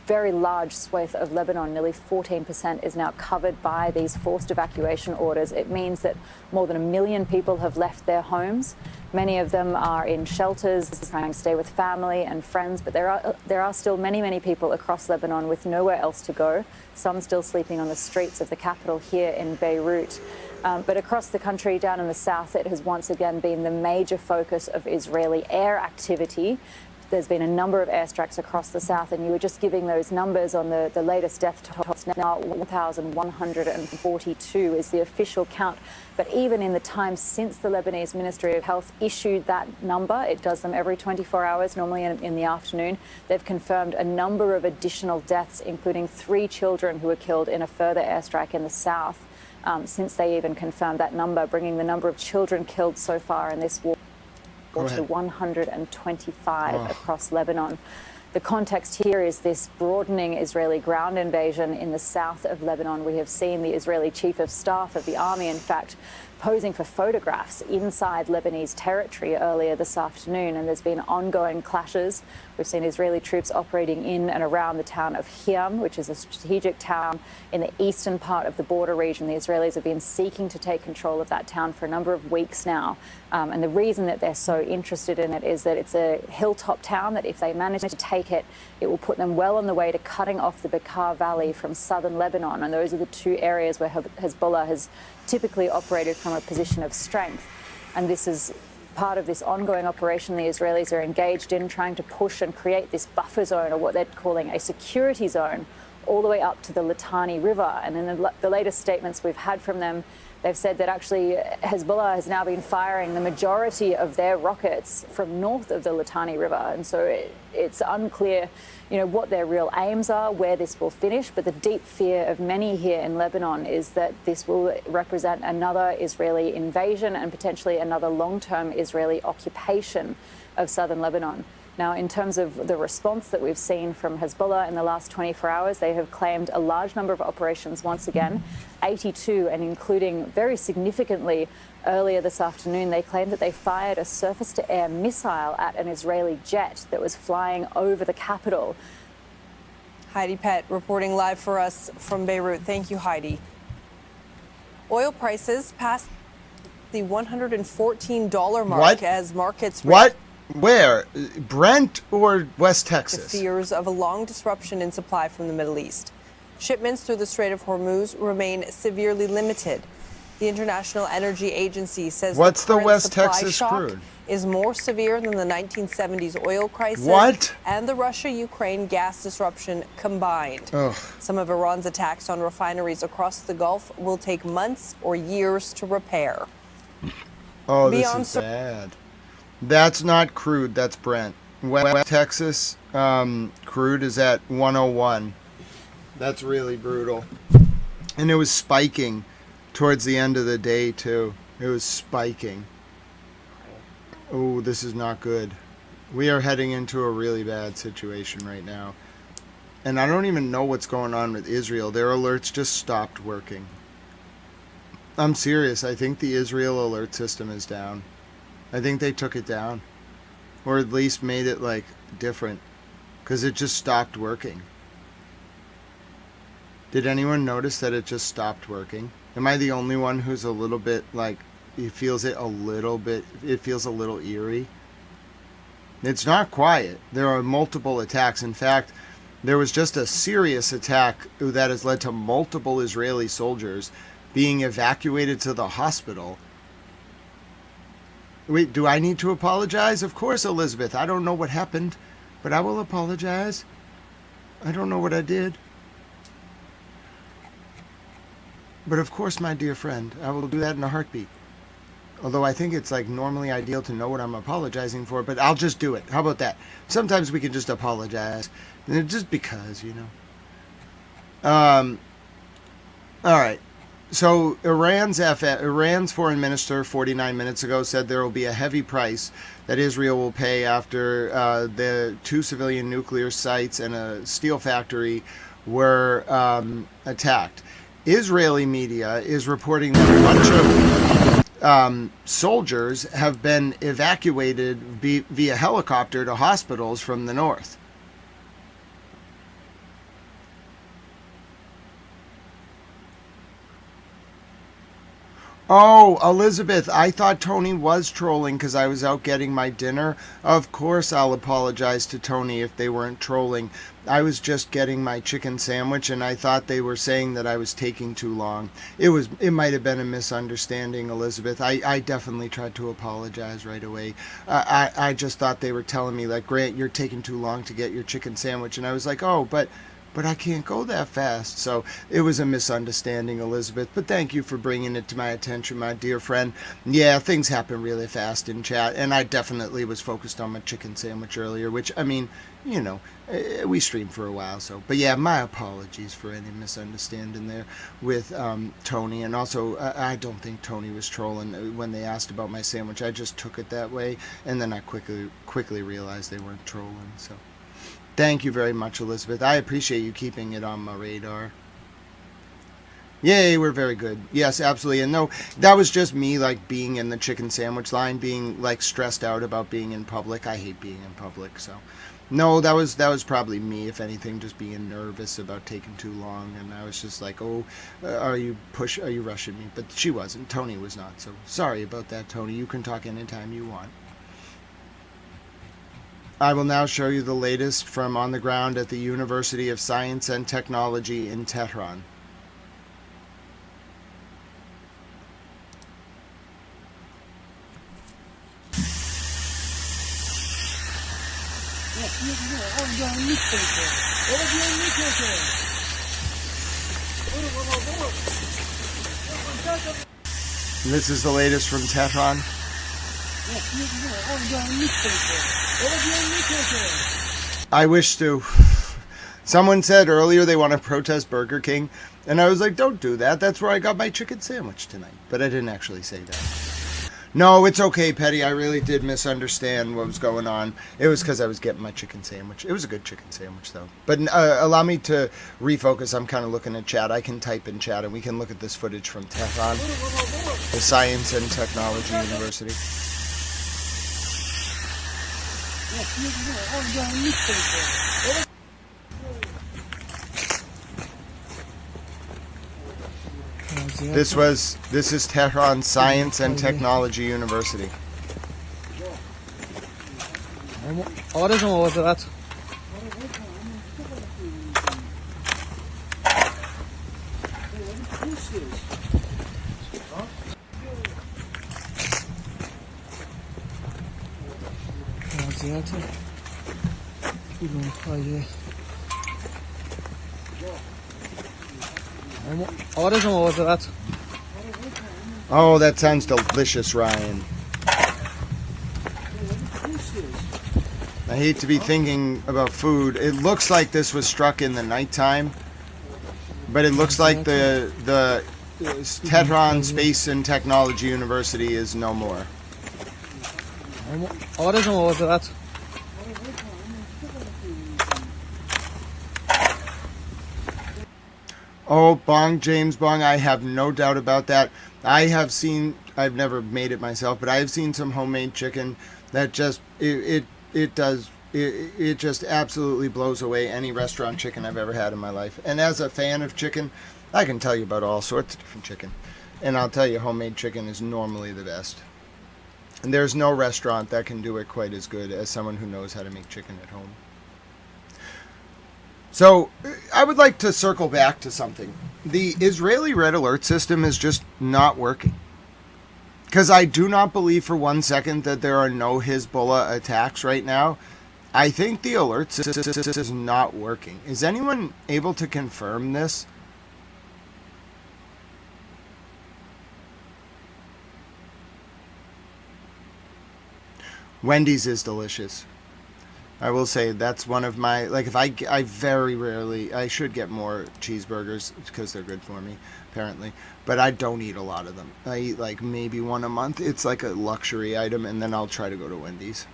very large swathe of Lebanon. Nearly 14% is now covered by these forced evacuation orders. It means that more than 1 million people have left their homes. Many of them are in shelters, trying to stay with family and friends, but there are still many people across Lebanon with nowhere else to go, some still sleeping on the streets of the capital here in Beirut. But across the country, down in the south, it has once again been the major focus of Israeli air activity. There's been a number of airstrikes across the south, and you were just giving those numbers on the latest death tolls. Now 1,142 is the official count. But even in the time since the Lebanese Ministry of Health issued that number, it does them every 24 hours, normally in the afternoon, they've confirmed a number of additional deaths, including 3 children who were killed in a further airstrike in the south, since they even confirmed that number, bringing the number of children killed so far in this war to 125 across Lebanon. The context here is this broadening Israeli ground invasion in the south of Lebanon. We have seen the Israeli chief of staff of the army, in fact, posing for photographs inside Lebanese territory earlier this afternoon, and there's been ongoing clashes. We've seen Israeli troops operating in and around the town of Hiam, which is a strategic town in the eastern part of the border region. The Israelis have been seeking to take control of that town for a number of weeks now. And the reason that they're so interested in it is that it's a hilltop town that if they manage to take it, it will put them well on the way to cutting off the Bekaa Valley from southern Lebanon. And those are the 2 areas where Hezbollah has typically operated from a position of strength. And this is part of this ongoing operation the Israelis are engaged in, trying to push and create this buffer zone, or what they're calling a security zone, all the way up to the Litani River. And in the latest statements we've had from them, they've said that actually Hezbollah has now been firing the majority of their rockets from north of the Litani River. And so it's unclear, what their real aims are, where this will finish. But the deep fear of many here in Lebanon is that this will represent another Israeli invasion and potentially another long-term Israeli occupation of southern Lebanon. Now, in terms of the response that we've seen from Hezbollah in the last 24 hours, they have claimed a large number of operations once again, 82, and including very significantly earlier this afternoon, they claimed that they fired a surface-to-air missile at an Israeli jet that was flying over the capital. Heidi Pett reporting live for us from Beirut. Thank you, Heidi. Oil prices passed the $114 mark as markets... What? Where? Brent or West Texas? The fears of a long disruption in supply from the Middle East. Shipments through the Strait of Hormuz remain severely limited. The International Energy Agency says what's the West supply Texas shock crude? Is more severe than the 1970s oil crisis What? and the Russia-Ukraine gas disruption combined. Ugh. Some of Iran's attacks on refineries across the Gulf will take months or years to repair. Oh, this is bad. That's not crude, that's Brent. West Texas crude is at 101. That's really brutal. And it was spiking towards the end of the day, too. It was spiking. Oh, this is not good. We are heading into a really bad situation right now. And I don't even know what's going on with Israel. Their alerts just stopped working. I'm serious. I think the Israel alert system is down. I think they took it down. Or at least made it, different. Because it just stopped working. Did anyone notice that it just stopped working? Am I the only one who's a little bit, it feels a little eerie? It's not quiet. There are multiple attacks. In fact, there was just a serious attack that has led to multiple Israeli soldiers being evacuated to the hospital. Wait, do I need to apologize? Of course, Elizabeth. I don't know what happened, but I will apologize. I don't know what I did. But of course, my dear friend, I will do that in a heartbeat. Although I think it's normally ideal to know what I'm apologizing for, but I'll just do it. How about that? Sometimes we can just apologize. Just because, All right. So Iran's foreign minister 49 minutes ago said there will be a heavy price that Israel will pay after the 2 civilian nuclear sites and a steel factory were attacked. Israeli media is reporting that a bunch of soldiers have been evacuated via helicopter to hospitals from the north. Oh, Elizabeth, I thought Tony was trolling because I was out getting my dinner. Of course I'll apologize to Tony if they weren't trolling. I was just getting my chicken sandwich and I thought they were saying that I was taking too long. It might have been a misunderstanding, Elizabeth. I definitely tried to apologize right away. I just thought they were telling me, Grant, you're taking too long to get your chicken sandwich. And I was like, oh, but I can't go that fast. So it was a misunderstanding, Elizabeth. But thank you for bringing it to my attention, my dear friend. Yeah, things happen really fast in chat. And I definitely was focused on my chicken sandwich earlier, which, we streamed for a while. So, but yeah, my apologies for any misunderstanding there with Tony. And also, I don't think Tony was trolling when they asked about my sandwich. I just took it that way. And then I quickly realized they weren't trolling. So thank you very much, Elizabeth. I appreciate you keeping it on my radar. Yay, we're very good. Yes, absolutely. And no, that was just me, being in the chicken sandwich line, being, stressed out about being in public. I hate being in public, so. No, that was probably me, if anything, just being nervous about taking too long. And I was just oh, are you rushing me? But she wasn't. Tony was not. So sorry about that, Tony. You can talk anytime you want. I will now show you the latest from on the ground at the University of Science and Technology in Tehran. This is the latest from Tehran. I wish to. Someone said earlier they want to protest Burger King, and I was like, don't do that. That's where I got my chicken sandwich tonight. But I didn't actually say that. No, it's okay, Petty. I really did misunderstand what was going on. It was because I was getting my chicken sandwich. It was a good chicken sandwich, though. But allow me to refocus. I'm kind of looking at chat. I can type in chat, and we can look at this footage from Tehran, the Science and Technology University. This is Tehran Science and Technology University. Oh, that sounds delicious, Ryan. I hate to be thinking about food. It looks like this was struck in the nighttime, but it looks like the Tehran Space and Technology University is no more. Oh, Bong, James Bong, I have no doubt about that. I've never made it myself, but I have seen some homemade chicken that just, it just absolutely blows away any restaurant chicken I've ever had in my life. And as a fan of chicken, I can tell you about all sorts of different chicken. And I'll tell you, homemade chicken is normally the best. And there's no restaurant that can do it quite as good as someone who knows how to make chicken at home. So, I would like to circle back to something. The Israeli red alert system is just not working. Because I do not believe for 1 second that there are no Hezbollah attacks right now. I think the alert system is not working. Is anyone able to confirm this? Wendy's is delicious. I will say that's one of my, like, if I very rarely, I should get more cheeseburgers because they're good for me, apparently, but I don't eat a lot of them. I eat like maybe one a month. It's like a luxury item, and then I'll try to go to Wendy's.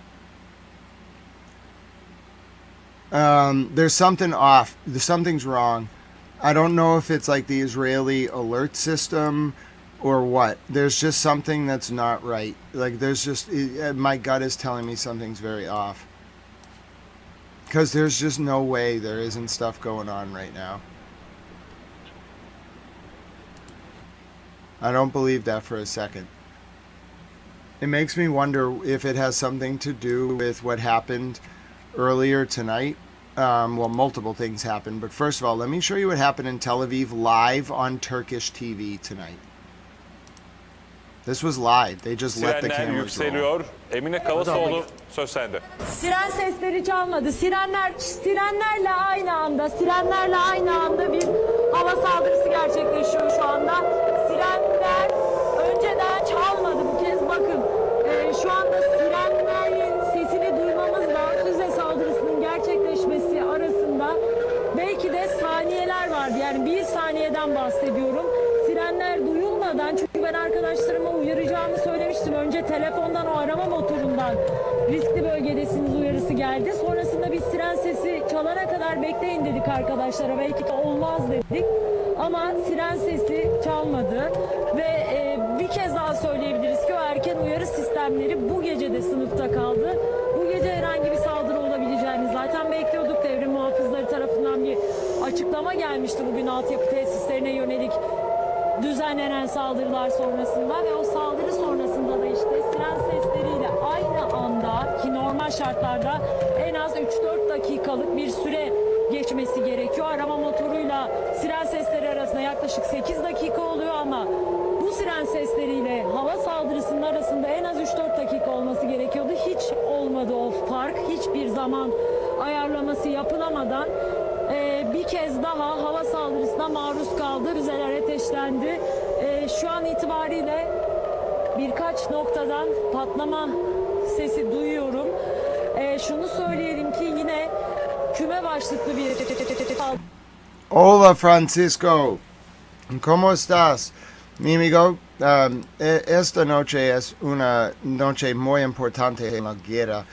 There's something off. Something's wrong. I don't know if it's like the Israeli alert system or what. There's just something that's not right. Like, there's just, my gut is telling me something's very off. Because there's just no way there isn't stuff going on right now. I don't believe that for a second. It makes me wonder if it has something to do with what happened earlier tonight. Well, multiple things happened. But first of all, let me show you what happened in Tel Aviv live on Turkish TV tonight. This was live. They just let the cameras roll. Emine Kavasoğlu söz sende. Siren sesleri çalmadı. Sirenlerle aynı anda bir hava saldırısı gerçekleşiyor şu anda. Sirenler önceden çalmadı. Bu kez bakın. Şu anda sirenlerin sesini duymamızla füze saldırısının gerçekleşmesi arasında belki de saniyeler vardı. Yani bir saniyeden bahsediyorum. Sirenler duyulmadan, çünkü ben arkadaşlarıma uyaracağımı söylemiştim. Önce telefondan, o arama motorundan riskli bölgedesiniz uyarısı geldi. Sonrasında biz siren sesi çalana kadar bekleyin dedik arkadaşlara. Belki de olmaz dedik. Ama siren sesi çalmadı. Ve bir kez daha söyleyebiliriz ki o erken uyarı sistemleri bu gece de sınıfta kaldı. Bu gece herhangi bir saldırı olabileceğini zaten bekliyorduk. Devrim muhafızları tarafından bir açıklama gelmişti bugün altyapı tesislerine yönelik düzenlenen saldırılar sonrasında ve o saldırı sonrasında da işte siren sesleriyle aynı anda, ki normal şartlarda en az 3-4 dakikalık bir süre geçmesi gerekiyor. Arama motoruyla siren sesleri arasında yaklaşık 8 dakika oluyor ama bu siren sesleriyle hava saldırısının arasında en az 3-4 dakika olması gerekiyordu. Hiç olmadı o fark. Hiçbir zaman ayarlaması yapılamadan bir kez daha hava saldırısına maruz kaldı. Füzeler ateşlendi. Şu an an itibariyle birkaç noktadan patlama sesi duyuyorum. Şunu söyleyelim ki yine küme başlıklı bir... Hola, Francisco. ¿Cómo estás, mi amigo? Esta noche es una noche muy importante en la guerra.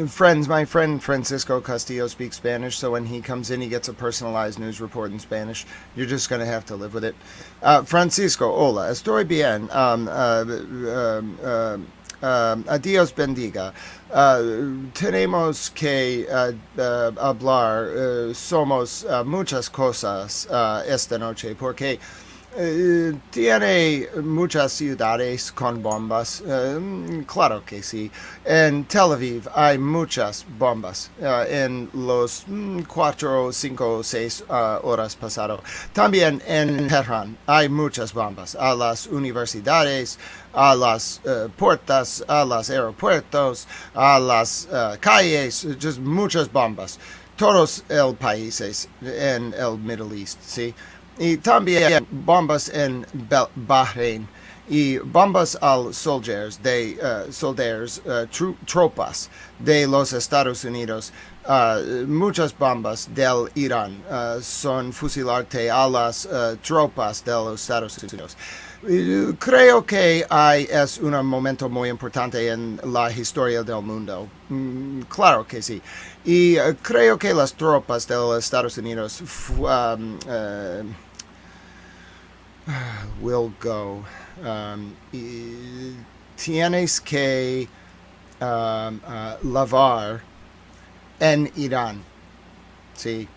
Friends, my friend Francisco Castillo speaks Spanish, so when he comes in, he gets a personalized news report in Spanish. You're just going to have to live with it. Francisco, hola, estoy bien. Adiós bendiga. Tenemos que hablar. Somos muchas cosas esta noche, porque tiene muchas ciudades con bombas. Claro que sí. En Tel Aviv hay muchas bombas en los 4, 5, 6 horas pasado. También en Tehran hay muchas bombas a las universidades, a las puertas, a los aeropuertos, a las calles, just muchas bombas. Todos los países en el Middle East, ¿sí? Y también bombas en Bahrain y bombas al soldiers, tropas de los Estados Unidos. Muchas bombas del Irán son fusilarte a las tropas de los Estados Unidos. Creo que es un momento muy importante en la historia del mundo. Claro que sí. Y creo que las tropas de los Estados Unidos will go. Tienes que lavar en Irán. Sí.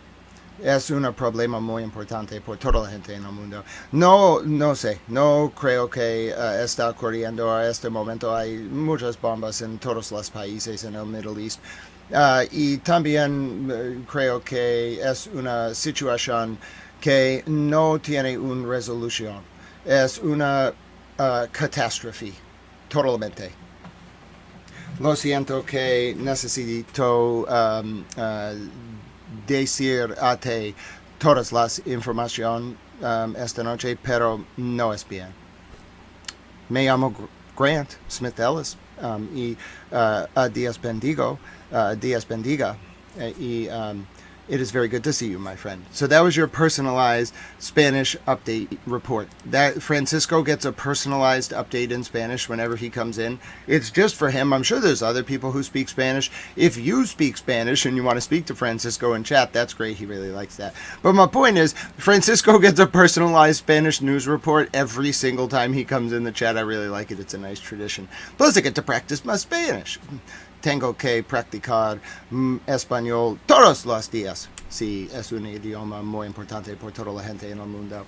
Es un problema muy importante por toda la gente en el mundo. No sé, no creo que está ocurriendo a este momento. Hay muchas bombas en todos los países en el Middle East. Y también creo que es una situación que no tiene una resolución. Es una catástrofe, totalmente. Lo siento que necesito decirte todas las información esta noche, pero no es bien. Me llamo Grant Smith Ellis y Dios bendiga. It is very good to see you, my friend. So that was your personalized Spanish update report. That Francisco gets a personalized update in Spanish whenever he comes in. It's just for him. I'm sure there's other people who speak Spanish. If you speak Spanish and you want to speak to Francisco in chat, that's great. He really likes that. But my point is, Francisco gets a personalized Spanish news report every single time he comes in the chat. I really like it. It's a nice tradition. Plus, I get to practice my Spanish. Tengo que practicar español todos los días. Sí, es un idioma muy importante por toda la gente en el mundo.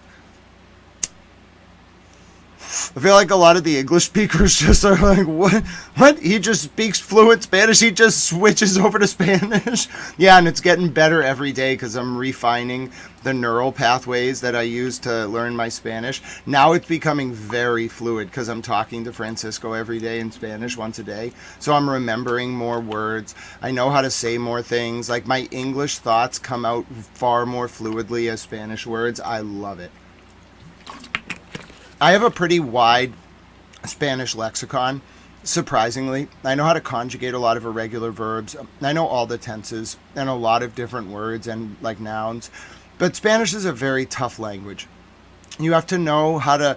I feel like a lot of the English speakers just are like, what? He just speaks fluent Spanish. He just switches over to Spanish. Yeah, and it's getting better every day because I'm refining the neural pathways that I use to learn my Spanish. Now it's becoming very fluid because I'm talking to Francisco every day in Spanish once a day. So I'm remembering more words. I know how to say more things. Like my English thoughts come out far more fluidly as Spanish words. I love it. I have a pretty wide Spanish lexicon, surprisingly. I know how to conjugate a lot of irregular verbs. I know all the tenses and a lot of different words and like nouns. But Spanish is a very tough language. You have to know how to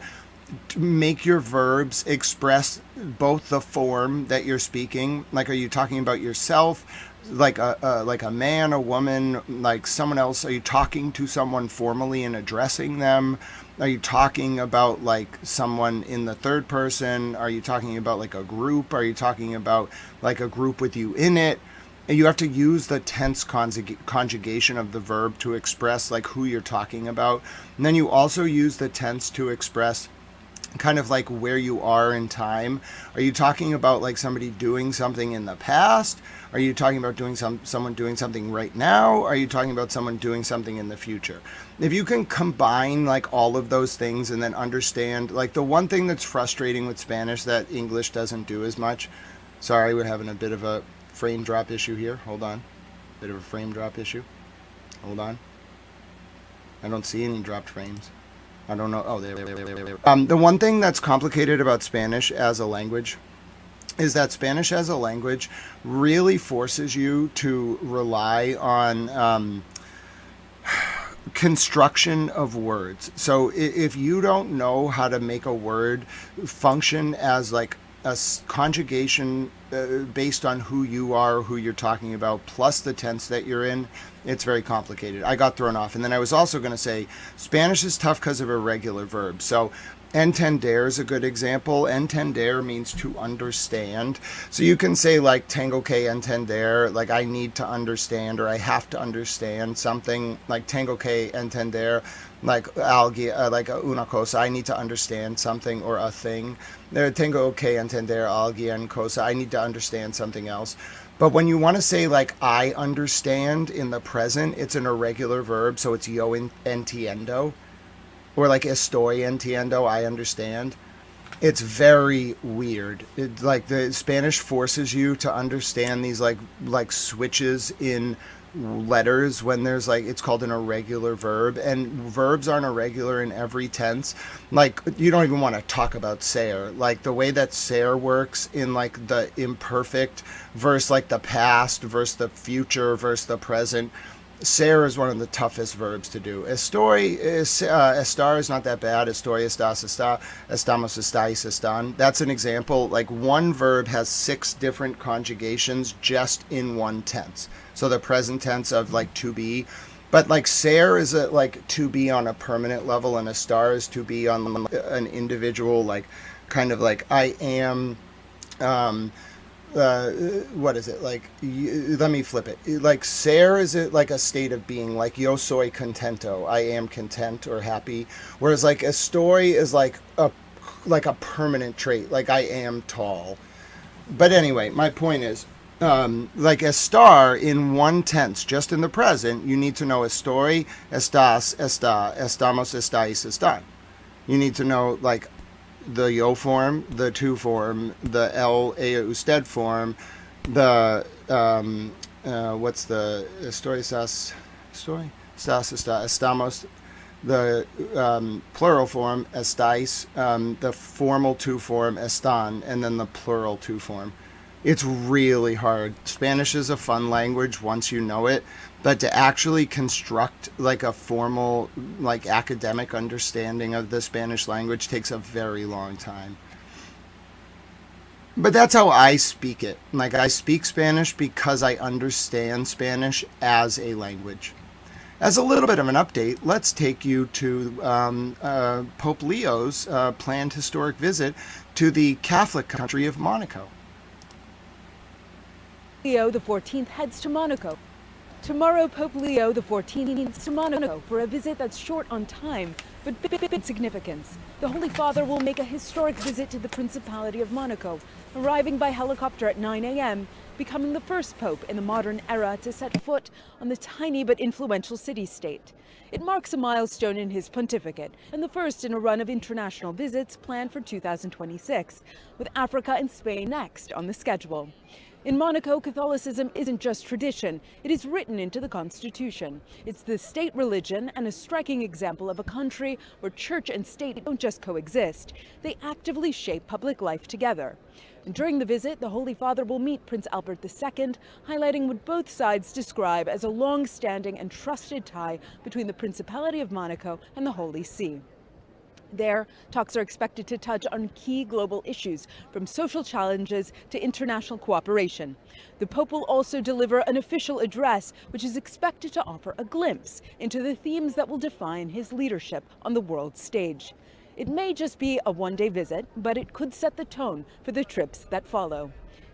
make your verbs express both the form that you're speaking. Like, are you talking about yourself? Like a man, a woman, like someone else? Are you talking to someone formally and addressing them? Are you talking about like someone in the third person? Are you talking about like a group? Are you talking about like a group with you in it? And you have to use the tense conjugation of the verb to express like who you're talking about. And then you also use the tense to express kind of like where you are in time. Are you talking about like somebody doing something in the past? Are you talking about someone doing something right now? Are you talking about someone doing something in the future? If you can combine like all of those things and then understand, like the one thing that's frustrating with Spanish that English doesn't do as much. Sorry, we're having a bit of a frame drop issue here. Hold on. Bit of a frame drop issue. Hold on. I don't see any dropped frames. I don't know. Oh, there. The one thing that's complicated about Spanish as a language is that Spanish as a language really forces you to rely on construction of words. So if you don't know how to make a word function as like a conjugation based on who you are, who you're talking about, plus the tense that you're in, it's very complicated. I got thrown off. And then I was also going to say Spanish is tough because of irregular verbs. So entender is a good example. Entender means to understand. So you can say like tengo que entender, like I need to understand, or I have to understand something, like tengo que entender, like like una cosa, I need to understand something or a thing. Tengo que entender alguien cosa, I need to understand something else. But when you want to say like I understand in the present, it's an irregular verb, so it's yo entiendo. Or like estoy entiendo, I understand. It's very weird. Like the Spanish forces you to understand these like switches in letters when there's like, it's called an irregular verb, and verbs aren't irregular in every tense. Like you don't even want to talk about ser. Like the way that ser works in like the imperfect versus like the past versus the future versus the present. Ser is one of the toughest verbs to do. Estoy, estar is not that bad. Estoy, estás, está, estamos, estáis, están. That's an example. Like one verb has 6 different conjugations just in one tense. So the present tense of like to be. But like ser is like to be on a permanent level, and estar is to be on an individual, like kind of like I am. What is it like? Let me flip it. Like ser is it like a state of being, like yo soy contento, I am content or happy. Whereas like estoy is like a permanent trait, like I am tall. But anyway, my point is, like estar in one tense, just in the present, you need to know estoy, estás, está, estamos, estáis, están. You need to know like the yo form, the to form, the el, usted form, the what's the estoy, estás, estamos, the plural form estáis, the formal to form están, and then the plural to form. It's really hard. Spanish is a fun language once you know it, but to actually construct like a formal, like academic understanding of the Spanish language takes a very long time. But that's how I speak it. Like I speak Spanish because I understand Spanish as a language. As a little bit of an update, let's take you to Pope Leo's planned historic visit to the Catholic country of Monaco. Leo XIV heads to Monaco. Tomorrow, Pope Leo XIV heads to Monaco for a visit that's short on time, but big significance. The Holy Father will make a historic visit to the Principality of Monaco, arriving by helicopter at 9 a.m., becoming the first pope in the modern era to set foot on the tiny but influential city-state. It marks a milestone in his pontificate and the first in a run of international visits planned for 2026, with Africa and Spain next on the schedule. In Monaco, Catholicism isn't just tradition, it is written into the constitution. It's the state religion and a striking example of a country where church and state don't just coexist, they actively shape public life together. And during the visit, the Holy Father will meet Prince Albert II, highlighting what both sides describe as a long-standing and trusted tie between the Principality of Monaco and the Holy See. There, talks are expected to touch on key global issues, from social challenges to international cooperation. The Pope will also deliver an official address, which is expected to offer a glimpse into the themes that will define his leadership on the world stage. It may just be a one-day visit, but it could set the tone for the trips that follow.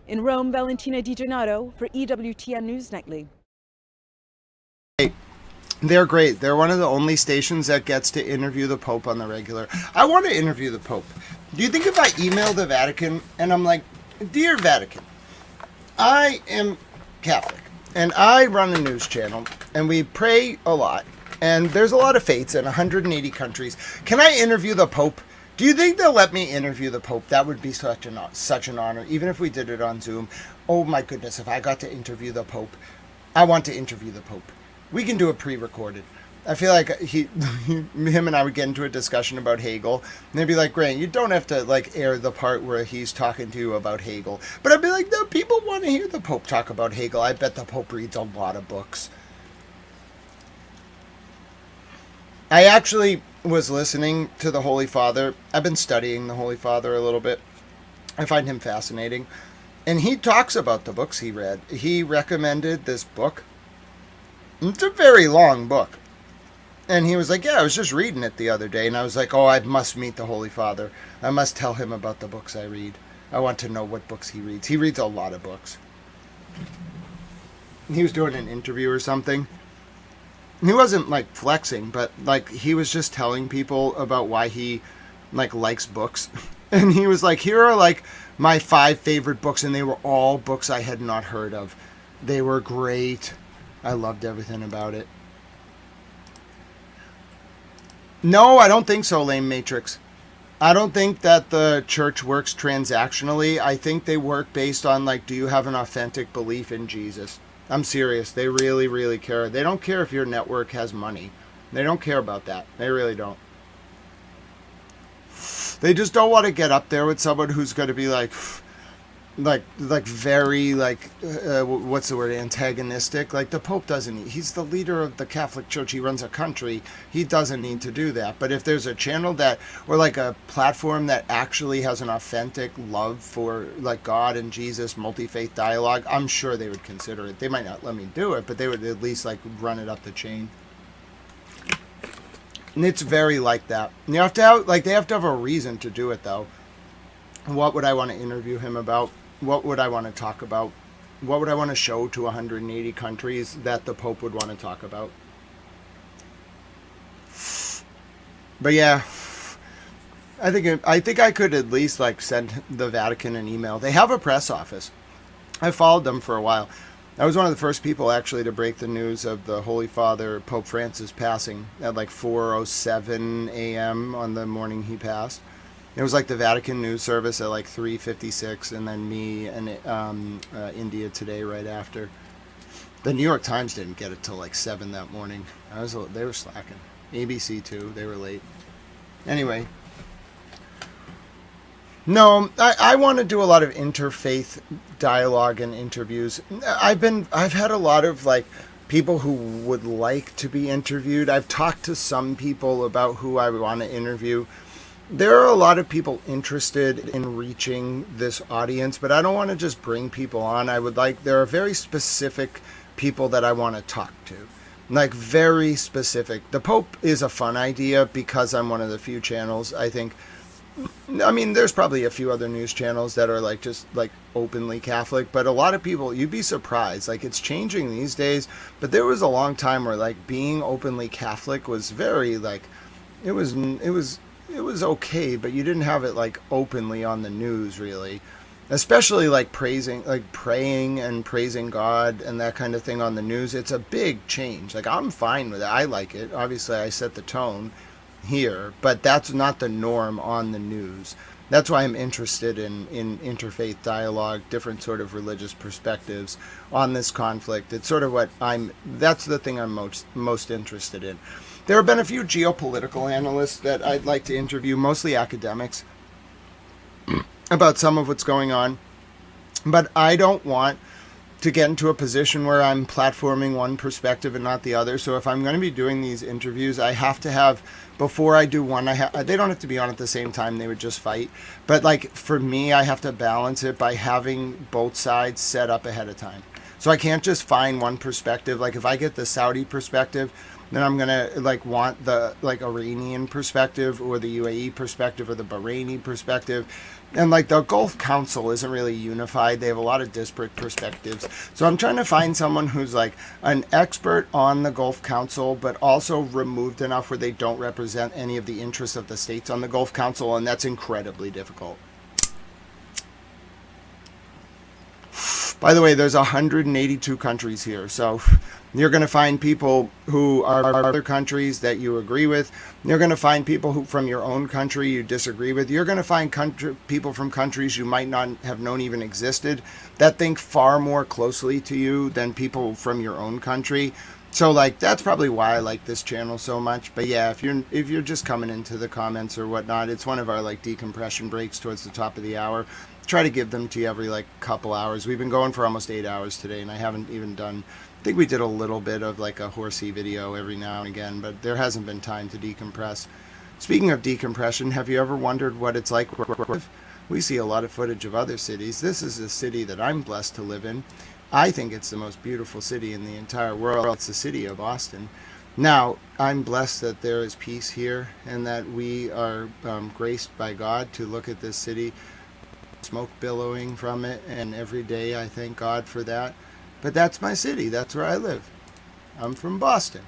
In Rome, Valentina Di Donato for EWTN News Nightly. They're great. They're one of the only stations that gets to interview the Pope on the regular. I want to interview the Pope. Do you think if I email the Vatican and I'm like, Dear Vatican, I am Catholic and I run a news channel and we pray a lot and there's a lot of faiths in 180 countries. Can I interview the Pope? Do you think they'll let me interview the Pope? That would be such an honor, even if we did it on Zoom. Oh my goodness, if I got to interview the Pope. I want to interview the Pope. We can do it pre-recorded. I feel like him and I would get into a discussion about Hegel, and they'd be like, Grant, you don't have to like air the part where he's talking to you about Hegel. But I'd be like, no, people want to hear the Pope talk about Hegel. I bet the Pope reads a lot of books. I actually was listening to the Holy Father. I've been studying the Holy Father a little bit. I find him fascinating. And he talks about the books he read. He recommended this book. It's a very long book. And he was like, yeah, I was just reading it the other day. And I was like, oh, I must meet the Holy Father. I must tell him about the books I read. I want to know what books he reads. He reads a lot of books. He was doing an interview or something. He wasn't like flexing, but like he was just telling people about why he like likes books. And he was like, here are like my 5 favorite books. And they were all books I had not heard of. They were great. I loved everything about it. No, I don't think so, Lame Matrix. I don't think that the church works transactionally. I think they work based on, like, do you have an authentic belief in Jesus? I'm serious. They really, really care. They don't care if your network has money. They don't care about that. They really don't. They just don't want to get up there with someone who's going to be like very, what's the word, antagonistic. Like, the Pope doesn't, he's the leader of the Catholic Church. He runs a country. He doesn't need to do that. But if there's a channel that, or like a platform that actually has an authentic love for like God and Jesus, multi-faith dialogue, I'm sure they would consider it. They might not let me do it, but they would at least like run it up the chain. And it's very like that. And you have to have, like, they have to have a reason to do it though. What would I want to interview him about? What would I want to talk about? What would I want to show to 180 countries that the Pope would want to talk about? But yeah, I think I could at least like send the Vatican an email. They have a press office. I followed them for a while. I was one of the first people actually to break the news of the Holy Father Pope Francis passing at like 4:07 a.m. on the morning he passed. It was like the Vatican news service at like 3:56, and then me and India Today right after. The New York Times didn't get it till like 7 that morning. They were slacking. ABC too. They were late. Anyway. No, I want to do a lot of interfaith dialogue and interviews. I've had a lot of like people who would like to be interviewed. I've talked to some people about who I want to interview. There are a lot of people interested in reaching this audience, but I don't want to just bring people on. There are very specific people that I want to talk to. Like, very specific. The Pope is a fun idea because I'm one of the few channels, I think. I mean, there's probably a few other news channels that are like just like openly Catholic, but a lot of people, you'd be surprised. Like, it's changing these days, but there was a long time where like being openly Catholic was very like, it was okay, but you didn't have it like openly on the news really, especially like praying and praising God and that kind of thing on the news. It's a big change. Like, I'm fine with it. I like it. Obviously I set the tone here, but that's not the norm on the news. That's why I'm interested in interfaith dialogue, different sort of religious perspectives on this conflict. It's sort of that's the thing I'm most interested in. There have been a few geopolitical analysts that I'd like to interview, mostly academics, about some of what's going on. But I don't want to get into a position where I'm platforming one perspective and not the other. So if I'm going to be doing these interviews, I have to have, before I do one, they don't have to be on at the same time. They would just fight. But like for me, I have to balance it by having both sides set up ahead of time. So I can't just find one perspective. Like if I get the Saudi perspective, then I'm going to like want the like Iranian perspective or the UAE perspective or the Bahraini perspective. And like the Gulf Council isn't really unified. They have a lot of disparate perspectives. So I'm trying to find someone who's like an expert on the Gulf Council, but also removed enough where they don't represent any of the interests of the states on the Gulf Council. And that's incredibly difficult. By the way, there's 182 countries here. So you're going to find people who are other countries that you agree with. You're going to find people who from your own country you disagree with. You're going to find people from countries you might not have known even existed that think far more closely to you than people from your own country. So like that's probably why I like this channel so much. But yeah, if you're just coming into the comments or whatnot, it's one of our like decompression breaks towards the top of the hour. Try to give them to you every like couple hours. We've been going for almost 8 hours today, and I haven't even done. I think we did a little bit of like a horsey video every now and again, but there hasn't been time to decompress. Speaking of decompression, have you ever wondered what it's like? We see a lot of footage of other cities. This is a city that I'm blessed to live in. I think it's the most beautiful city in the entire world. It's the city of Boston. Now, I'm blessed that there is peace here and that we are graced by God to look at this city, smoke billowing from it, and every day I thank God for that. But that's my city. That's where I live. I'm from Boston.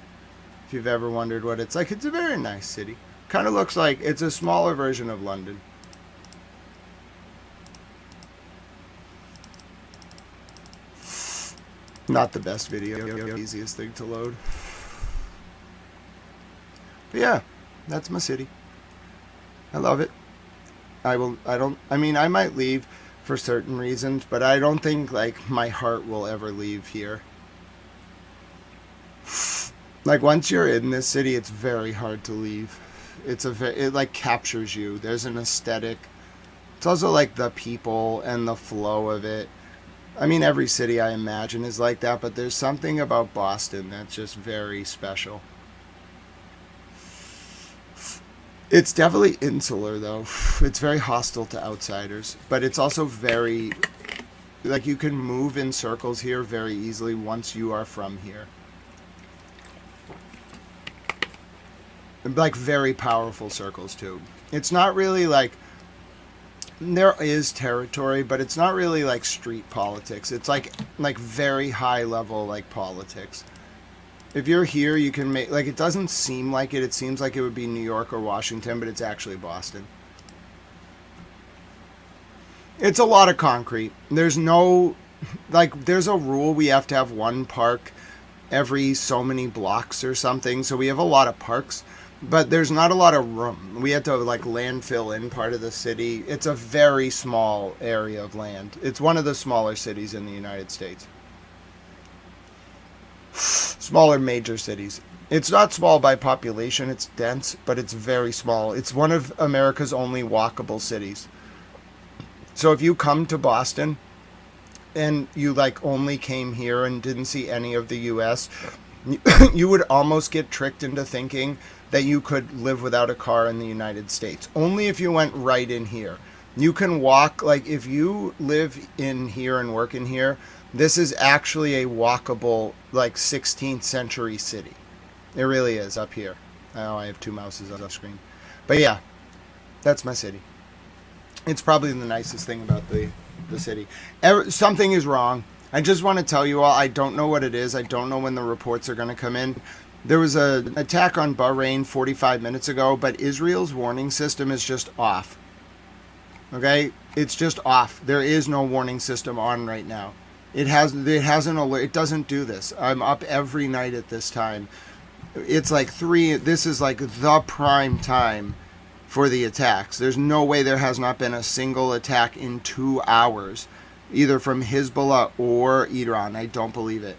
If you've ever wondered what it's like, it's a very nice city. Kind of looks like it's a smaller version of London. Not the best video, easiest thing to load. But yeah, that's my city. I love it. I might leave for certain reasons, but I don't think like my heart will ever leave here. Like once you're in this city, it's very hard to leave. It like captures you. There's an aesthetic. It's also like the people and the flow of it. I mean, every city I imagine is like that, but there's something about Boston that's just very special. It's definitely insular, though. It's very hostile to outsiders, but it's also very, like, you can move in circles here very easily once you are from here. Like, very powerful circles, too. It's not really, like, there is territory, but it's not really like street politics. It's like very high level like politics. If you're here, you can make like it doesn't seem like it. It seems like it would be New York or Washington, but it's actually Boston. It's a lot of concrete. There's no like there's a rule we have to have one park every so many blocks or something. So we have a lot of parks. But there's not a lot of room. We had to like landfill in part of the city. It's a very small area of land. It's one of the smaller cities in the United States. Smaller major cities. It's not small by population. It's dense, but it's very small. It's one of America's only walkable cities. So if you come to Boston and you like only came here and didn't see any of the U.S., you would almost get tricked into thinking that you could live without a car in the United States. Only if you went right in here. You can walk, like if you live in here and work in here, this is actually a walkable, like 16th century city. It really is up here. Oh, I have two mouses on the screen. But yeah, that's my city. It's probably the nicest thing about the city. Something is wrong. I just want to tell you all, I don't know what it is. I don't know when the reports are going to come in. There was an attack on Bahrain 45 minutes ago, but Israel's warning system is just off. Okay? It's just off. There is no warning system on right now. It has an alert. It doesn't do this. I'm up every night at this time. It's like this is like the prime time for the attacks. There's no way there has not been a single attack in 2 hours, either from Hezbollah or Iran. I don't believe it.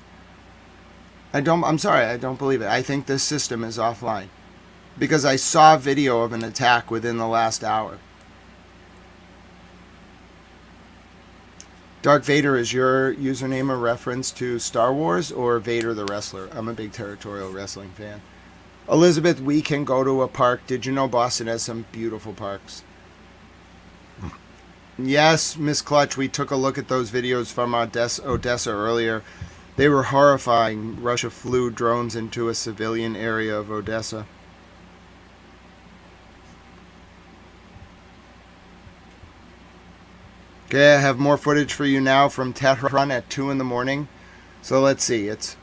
I'm sorry, I don't believe it. I think this system is offline. Because I saw a video of an attack within the last hour. Dark Vader, is your username a reference to Star Wars or Vader the Wrestler? I'm a big territorial wrestling fan. Elizabeth, we can go to a park. Did you know Boston has some beautiful parks? Yes, Miss Clutch, we took a look at those videos from Odessa earlier. They were horrifying. Russia flew drones into a civilian area of Odessa. Okay, I have more footage for you now from Tehran at 2 in the morning. So let's see, it's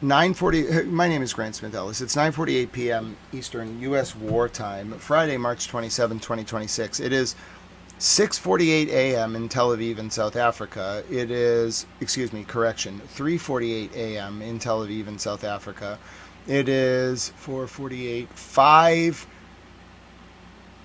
9:40. My name is Grant Smith Ellis. It's 9:48 p.m. Eastern U.S. wartime, Friday, March 27, 2026. It is 6:48 a.m. in Tel Aviv in South Africa. It is, 3:48 a.m. in Tel Aviv in South Africa. It is 4:48,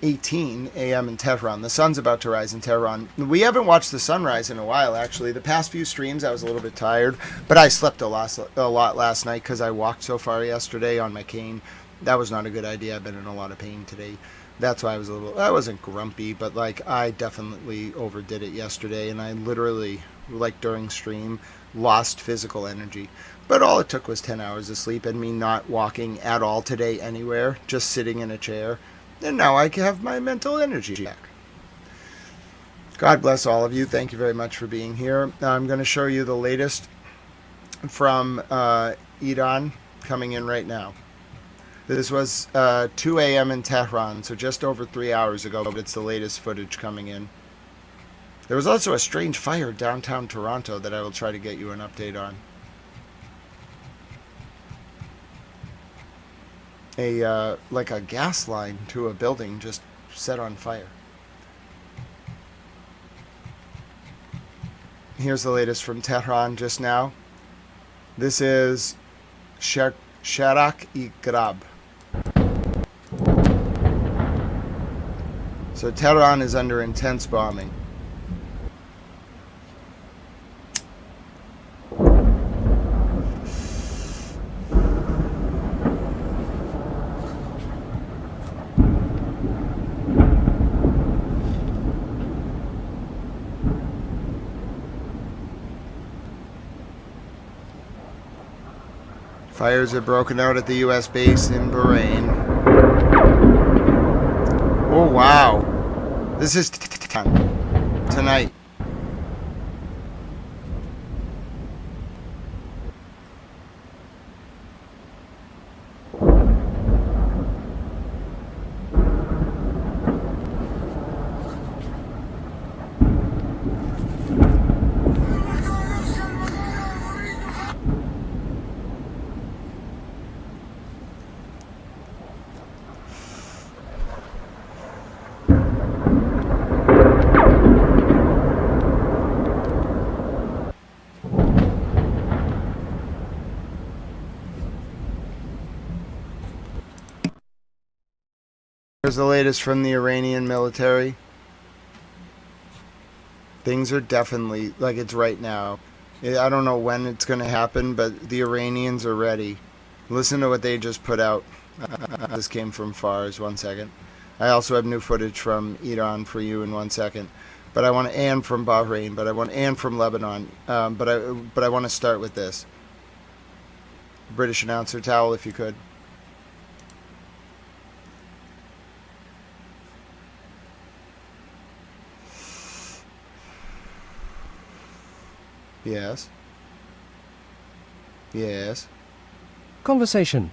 7:18 a.m. in Tehran. The sun's about to rise in Tehran. We haven't watched the sunrise in a while, actually. The past few streams, I was a little bit tired, but I slept a lot last night because I walked so far yesterday on my cane. That was not a good idea. I've been in a lot of pain today. That's why I wasn't grumpy, but like I definitely overdid it yesterday, and I literally, like during stream, lost physical energy. But all it took was 10 hours of sleep and me not walking at all today anywhere, just sitting in a chair. And now I can have my mental energy back. God bless all of you. Thank you very much for being here. I'm going to show you the latest from Iran coming in right now. This was 2 a.m. in Tehran, so just over 3 hours ago, but it's the latest footage coming in. There was also a strange fire downtown Toronto that I will try to get you an update on. Like a gas line to a building just set on fire. Here's the latest from Tehran just now. This is Sharak-i-Grab. So Tehran is under intense bombing. Fires have broken out at the U.S. base in Bahrain. Oh, wow. This is tonight. Here's the latest from the Iranian military. Things are definitely, like it's right now. I don't know when it's going to happen, but the Iranians are ready. Listen to what they just put out. This came from Fars, 1 second. I also have new footage from Iran for you in 1 second. But I want to, and from Bahrain, and from Lebanon. But I want to start with this. British announcer towel, if you could. Yes. Yes. Conversation.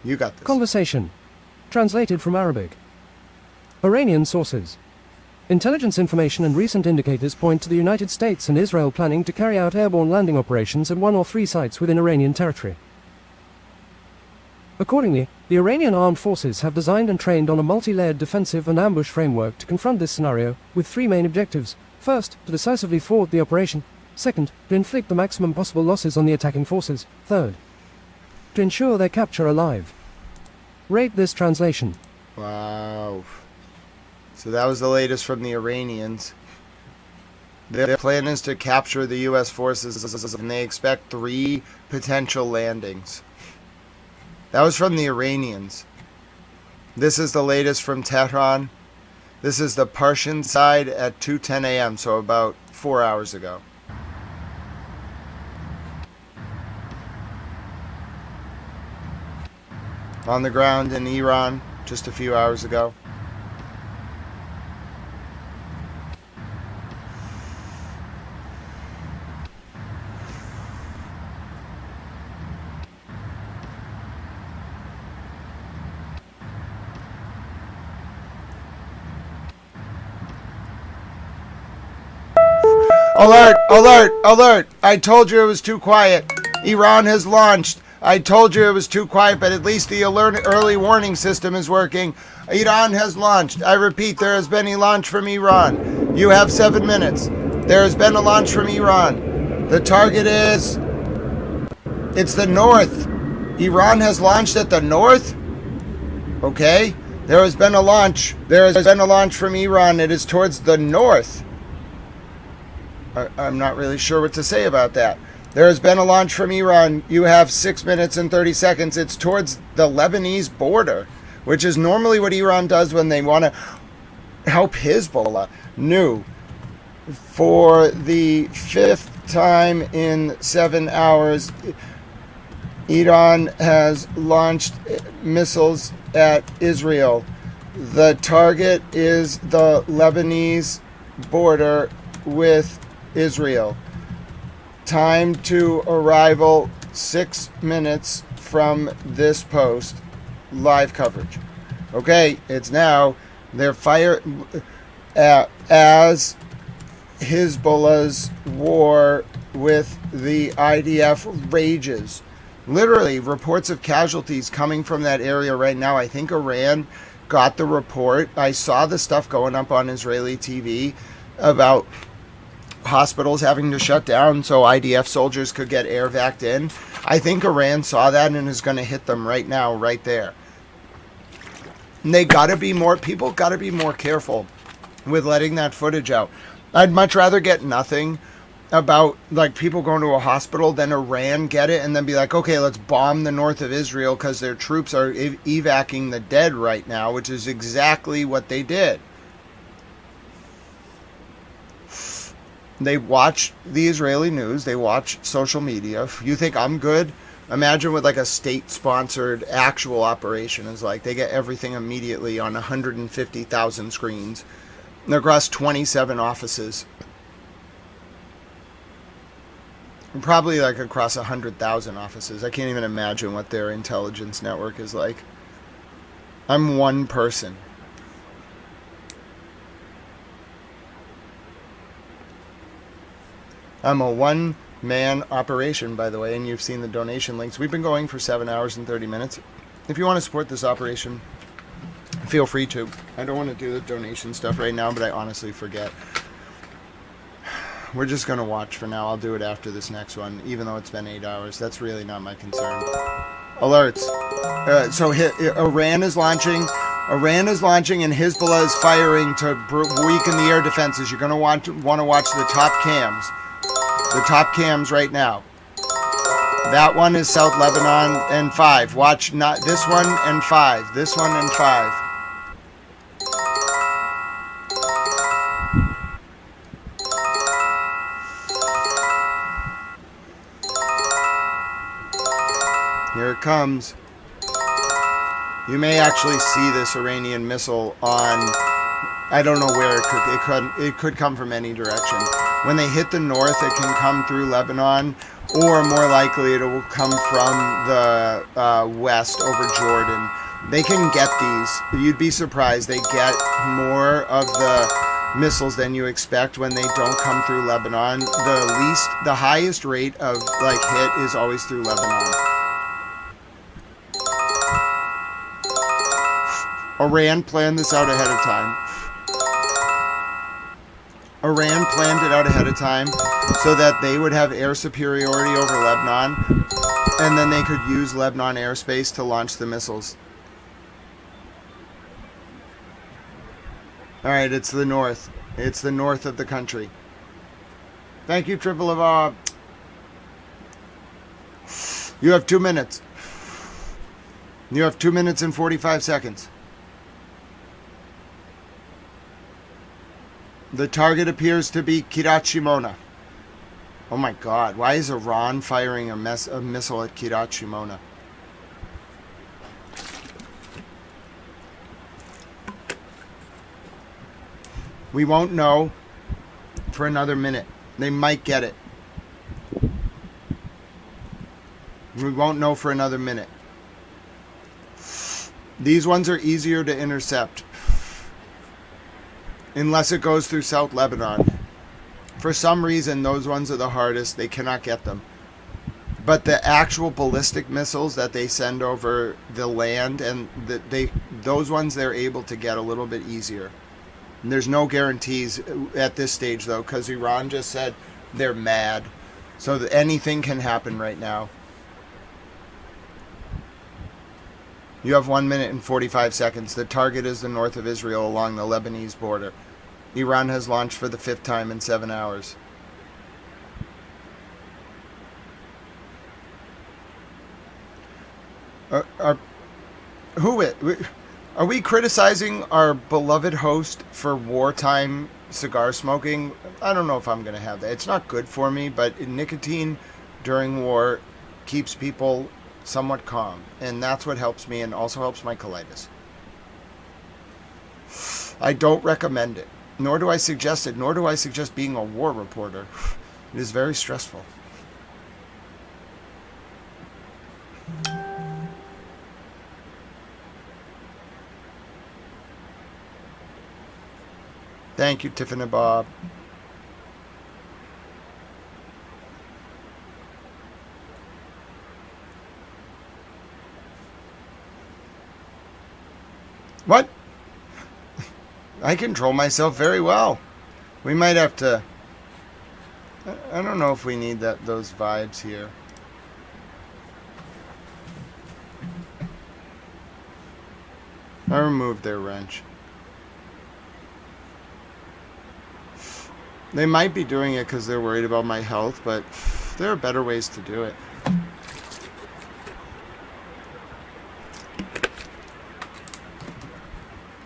You got this. Conversation. Translated from Arabic. Iranian sources. Intelligence information and recent indicators point to the United States and Israel planning to carry out airborne landing operations at 1 or 3 sites within Iranian territory. Accordingly, the Iranian armed forces have designed and trained on a multi-layered defensive and ambush framework to confront this scenario, with 3 main objectives. First, to decisively thwart the operation. Second, to inflict the maximum possible losses on the attacking forces. Third, to ensure their capture alive. Rate this translation. Wow. So that was the latest from the Iranians. Their plan is to capture the U.S. forces, and they expect 3 potential landings. That was from the Iranians. This is the latest from Tehran. This is the Persian side at 2:10 a.m., so about 4 hours ago. On the ground in Iran, just a few hours ago. Alert! Alert! Alert! I told you it was too quiet. Iran has launched. I told you it was too quiet, but at least the alert early warning system is working. Iran has launched. I repeat, there has been a launch from Iran. You have 7 minutes. There has been a launch from Iran. The target is... It's the north. Iran has launched at the north? Okay? There has been a launch. There has been a launch from Iran. It is towards the north. I'm not really sure what to say about that. There has been a launch from Iran. You have 6 minutes and 30 seconds. It's towards the Lebanese border, which is normally what Iran does when they want to help Hezbollah. New. For the 5th time in 7 hours, Iran has launched missiles at Israel. The target is the Lebanese border with Israel. Time to arrival 6 minutes from this post. Live coverage. Okay, it's now. They're as Hezbollah's war with the IDF rages. Literally, reports of casualties coming from that area right now. I think Iran got the report. I saw the stuff going up on Israeli TV about hospitals having to shut down so IDF soldiers could get air vac'd in. I think Iran saw that and is going to hit them right now, right there. And they got to be more, people got to be more careful with letting that footage out. I'd much rather get nothing about like people going to a hospital than Iran get it and then be like, okay, let's bomb the north of Israel because their troops are evacuating the dead right now, which is exactly what they did. They watch the Israeli news. They watch social media. You think I'm good? Imagine with like a state-sponsored actual operation is like they get everything immediately on 150,000 screens. They're across 27 offices. Probably like across 100,000 offices. I can't even imagine what their intelligence network is like. I'm one person. I'm a one-man operation, by the way, and you've seen the donation links. We've been going for 7 hours and 30 minutes. If you want to support this operation, feel free to. I don't want to do the donation stuff right now, but I honestly forget. We're just going to watch for now. I'll do it after this next one, even though it's been 8 hours. That's really not my concern. Alerts. So Iran is launching, and Hezbollah is firing to weaken the air defenses. You're going to want to watch the top cams. The top cams right now. That one is South Lebanon and 5. Watch not this one and 5. This one and 5. Here it comes. You may actually see this Iranian missile on, I don't know where it could come from any direction. When they hit the north, it can come through Lebanon, or more likely it will come from the west over Jordan. They can get these. You'd be surprised. They get more of the missiles than you expect when they don't come through Lebanon. The highest rate of like hit is always through Lebanon. Iran planned this out ahead of time. Iran planned it out ahead of time so that they would have air superiority over Lebanon, and then they could use Lebanon airspace to launch the missiles. All right, it's the north. It's the north of the country. Thank you, Triple of You have 2 minutes. You have 2 minutes and 45 seconds. The target appears to be Kiryat Shimona. Oh my God, why is Iran firing a missile at Kiryat Shimona? We won't know for another minute. They might get it. We won't know for another minute. These ones are easier to intercept. Unless it goes through South Lebanon. For some reason, those ones are the hardest. They cannot get them. But the actual ballistic missiles that they send over the land, and those ones they're able to get a little bit easier. And there's no guarantees at this stage, though, because Iran just said they're mad. So that anything can happen right now. You have 1 minute and 45 seconds. The target is the north of Israel along the Lebanese border. Iran has launched for the 5th time in 7 hours. Are we criticizing our beloved host for wartime cigar smoking? I don't know if I'm going to have that. It's not good for me, but nicotine during war keeps people somewhat calm, and that's what helps me and also helps my colitis. I don't recommend it, nor do I suggest it, nor do I suggest being a war reporter. It is very stressful. Thank you, Tiffany Bob. What? I control myself very well. We might have to... I don't know if we need those vibes here. I removed their wrench. They might be doing it because they're worried about my health, but there are better ways to do it.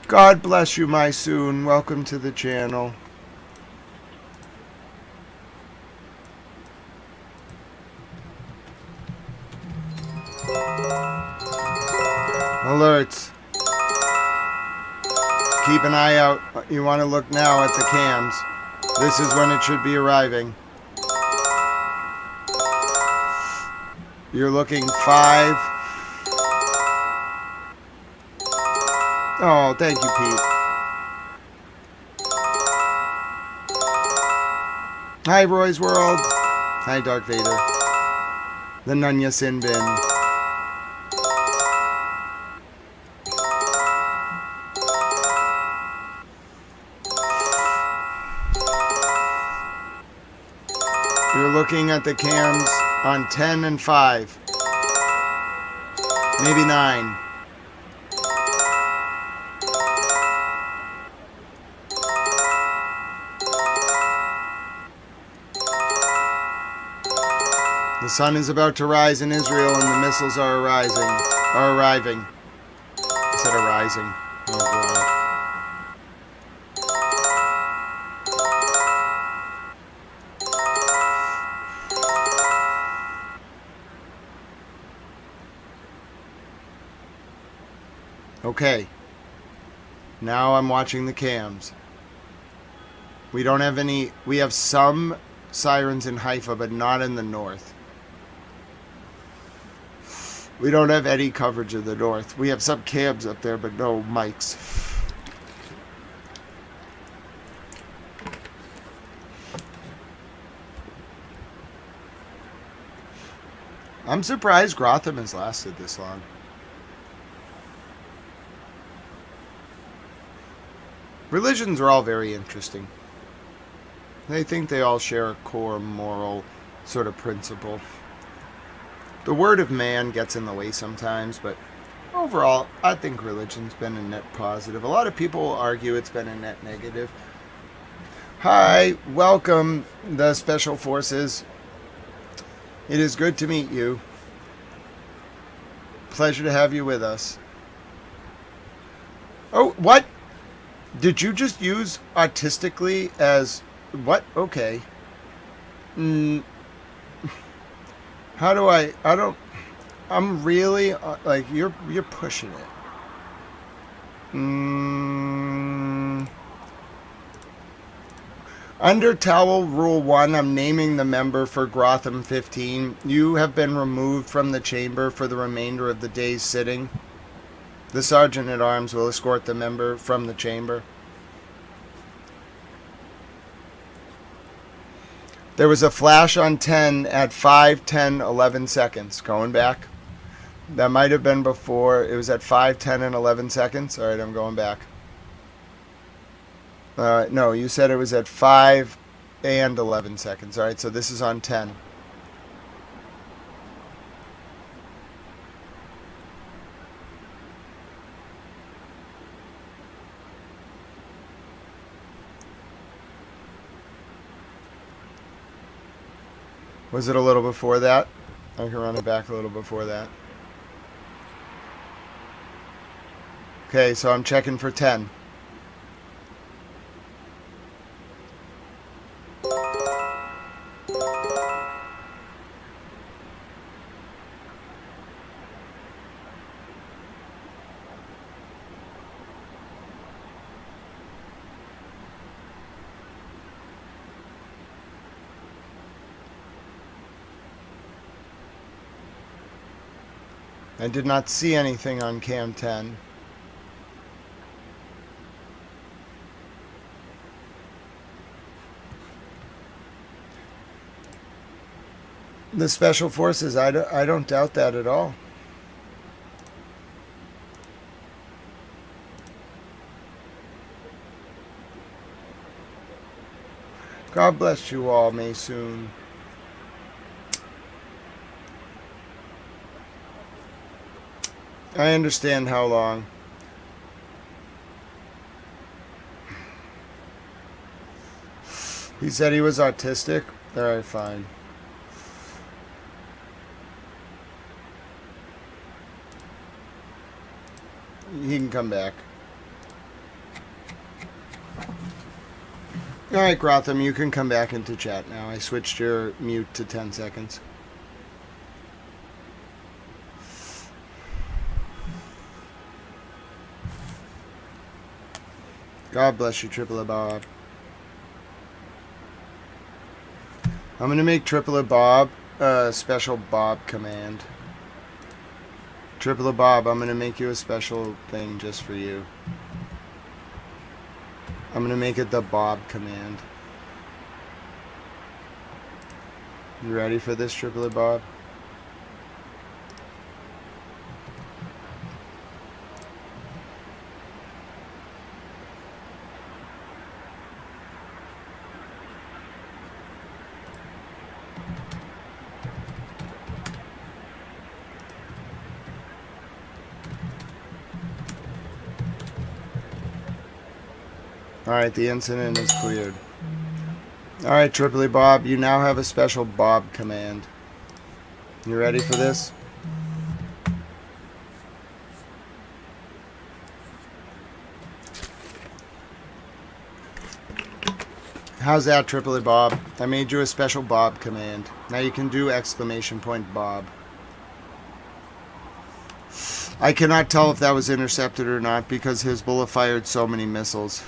God bless you, my soon. Welcome to the channel. Alerts. Keep an eye out. You want to look now at the cams. This is when it should be arriving. You're looking 5. Oh, thank you, Pete. Hi, Roy's World. Hi, Dark Vader. The Nunya Sin Bin. You're looking at the cams on 10 and 5. Maybe 9. The sun is about to rise in Israel and the missiles are arriving. I said arising. Oh, God. Okay. Now I'm watching the cams. We don't have any... We have some sirens in Haifa, but not in the north. We don't have any coverage of the north. We have some cams up there, but no mics. I'm surprised Gotham has lasted this long. Religions are all very interesting. They think they all share a core moral sort of principle. The word of man gets in the way sometimes, but overall, I think religion's been a net positive. A lot of people argue it's been a net negative. Hi, welcome, the Special Forces. It is good to meet you. Pleasure to have you with us. Oh, what? Did you just use autistically as... What? Okay. How do I don't... I'm really... like, you're pushing it. Under Towel Rule 1, I'm naming the member for Gotham 15. You have been removed from the chamber for the remainder of the day's sitting. The Sergeant-at-Arms will escort the member from the chamber. There was a flash on 10 at 5, 10, 11 seconds. Going back. That might have been before. It was at 5, 10, and 11 seconds. All right, I'm going back. No, you said it was at 5 and 11 seconds. All right, so this is on 10. Was it a little before that? I can run it back a little before that. Okay, so I'm checking for 10. I did not see anything on cam 10. The special forces, I don't doubt that at all. God bless you all, Maysoon. I understand how long. He said he was autistic. All right, fine. He can come back. All right, Grotham, you can come back into chat now. I switched your mute to 10 seconds. God bless you, Triple Bob. I'm going to make Triple Bob a special Bob command. Triple Bob, I'm going to make you a special thing just for you. I'm going to make it the Bob command. You ready for this, Triple Bob? Alright, the incident is cleared. Alright, Tripoli Bob, you now have a special Bob command. You ready for this? How's that, Tripoli Bob? I made you a special Bob command. Now you can do exclamation point Bob. I cannot tell if that was intercepted or not because Hezbollah fired so many missiles.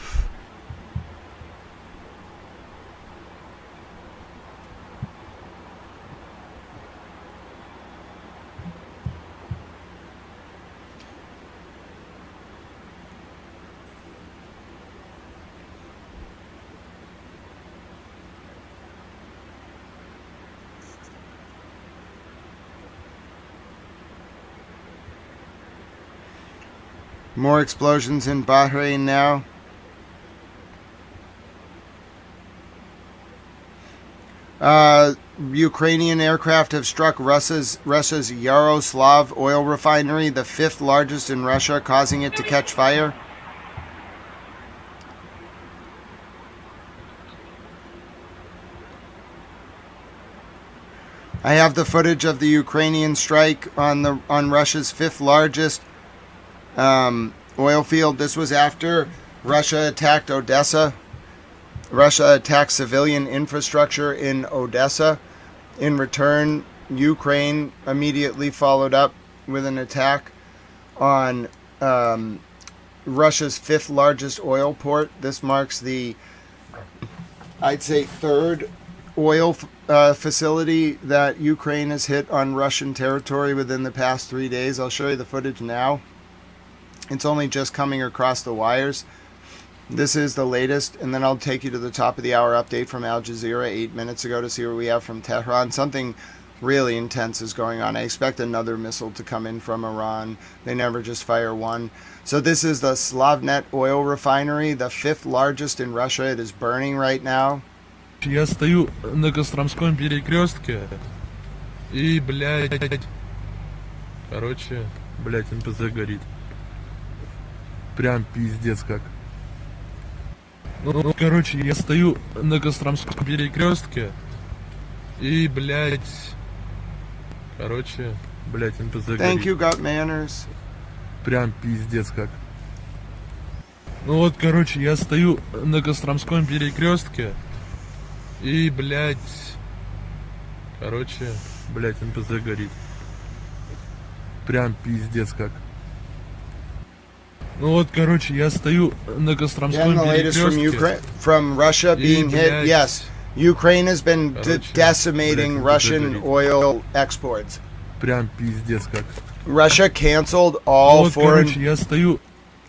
More explosions in Bahrain now. Ukrainian aircraft have struck Russia's Yaroslav oil refinery, the 5th largest in Russia, causing it to catch fire. I have the footage of the Ukrainian strike on Russia's 5th largest oil field. This was after Russia attacked Odessa. Russia attacked civilian infrastructure in Odessa. In return, Ukraine immediately followed up with an attack on Russia's 5th largest oil port. This marks the, I'd say, 3rd oil facility that Ukraine has hit on Russian territory within the past 3 days. I'll show you the footage now. It's only just coming across the wires. This is the latest, and then I'll take you to the top of the hour update from Al Jazeera 8 minutes ago to see what we have from Tehran. Something really intense is going on. I expect another missile to come in from Iran. They never just fire one. So this is the Slavnet oil refinery, the 5th largest in Russia. It is burning right now. Я стою на Костромском перекрестке и, блядь, короче, блядь, МПЗ горит. Прям пиздец как. Ну, короче, я стою на Костромском перекрестке И, блядь, короче, блядь, НПЗ горит. Thank you, got manners. Прям пиздец как. Ну вот, короче, я стою на Костромском перекрестке. И, блядь, короче, блядь, НПЗ горит. Прям пиздец как. Ну вот, короче, я стою на Костромском And the latest from перекрестке. from Russia being hit. Yes, Ukraine has been decimating Russian oil exports. Прям пиздец как. Russia canceled all Вот, foreign. короче, я стою.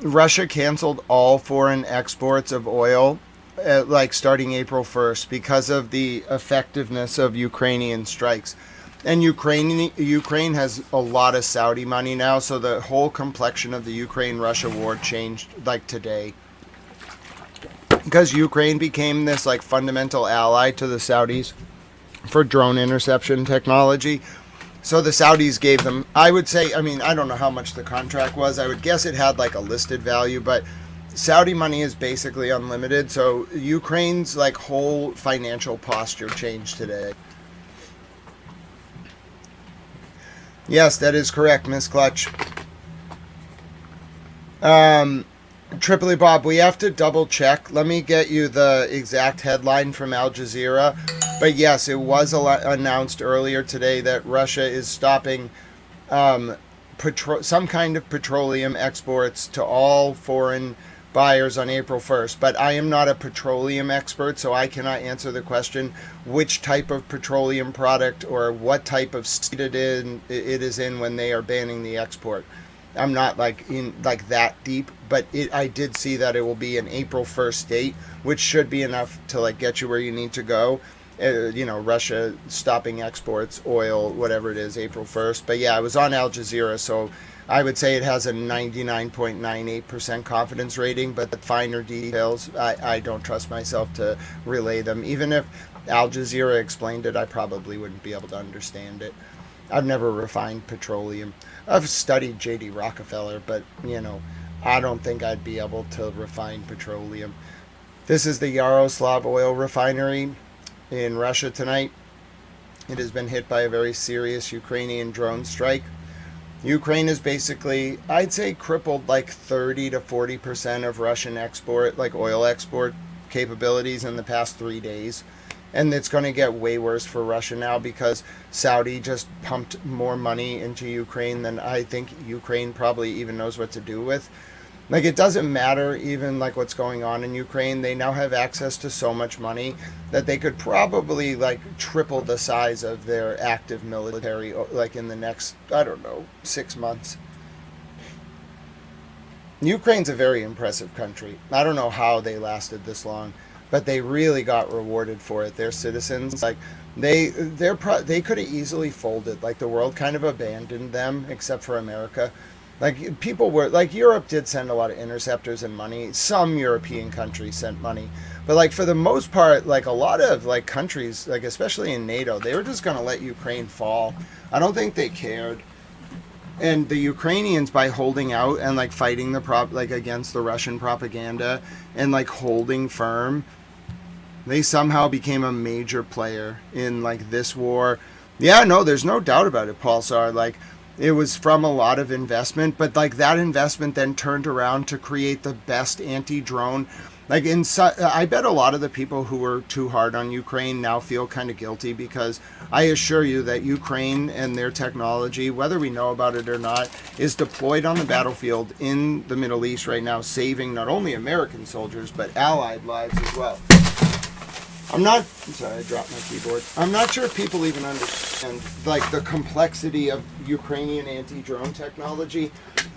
Russia canceled all foreign exports of oil, like starting April 1st, because of the effectiveness of Ukrainian strikes. And Ukraine has a lot of Saudi money now, so the whole complexion of the Ukraine-Russia war changed like today. Because Ukraine became this like fundamental ally to the Saudis for drone interception technology. So the Saudis gave them, I would say, I mean, I don't know how much the contract was. I would guess it had like a listed value, but Saudi money is basically unlimited. So Ukraine's like whole financial posture changed today. Yes, that is correct, Miss Clutch. Tripoli Bob, we have to double check. Let me get you the exact headline from Al Jazeera. But yes, it was announced earlier today that Russia is stopping some kind of petroleum exports to all foreign buyers on April 1st. But I am not a petroleum expert, so I cannot answer the question which type of petroleum product or what type of state it is in when they are banning the export. I'm not like that deep, but I did see that it will be an April 1st date, which should be enough to like get you where you need to go. You know, Russia stopping exports, oil, whatever it is, April 1st. But yeah, I was on Al Jazeera, so I would say it has a 99.98% confidence rating, but the finer details, I don't trust myself to relay them. Even if Al Jazeera explained it, I probably wouldn't be able to understand it. I've never refined petroleum. I've studied J.D. Rockefeller, but, you know, I don't think I'd be able to refine petroleum. This is the Yaroslav oil refinery in Russia tonight. It has been hit by a very serious Ukrainian drone strike. Ukraine is basically, I'd say, crippled like 30 to 40% of Russian export, like oil export capabilities in the past 3 days. And it's going to get way worse for Russia now because Saudi just pumped more money into Ukraine than I think Ukraine probably even knows what to do with. Like, it doesn't matter even like what's going on in Ukraine. They now have access to so much money that they could probably like triple the size of their active military like in the next, I don't know, 6 months. Ukraine's a very impressive country. I don't know how they lasted this long, but they really got rewarded for it. Their citizens, like they could have easily folded. Like the world kind of abandoned them, except for America. Like people were like Europe did send a lot of interceptors and money. Some European countries sent money, but like for the most part, like a lot of like countries, like especially in NATO, they were just going to let Ukraine fall. I don't think they cared. And the Ukrainians, by holding out and like fighting the against the Russian propaganda and like holding firm, they somehow became a major player in like this war. Yeah, no, there's no doubt about it, Paul Sar. Like it was from a lot of investment, but like that investment then turned around to create the best anti-drone. Like I bet a lot of the people who were too hard on Ukraine now feel kind of guilty because I assure you that Ukraine and their technology, whether we know about it or not, is deployed on the battlefield in the Middle East right now, saving not only American soldiers, but Allied lives as well. I'm sorry, I dropped my keyboard. I'm not sure if people even understand like the complexity of Ukrainian anti-drone technology.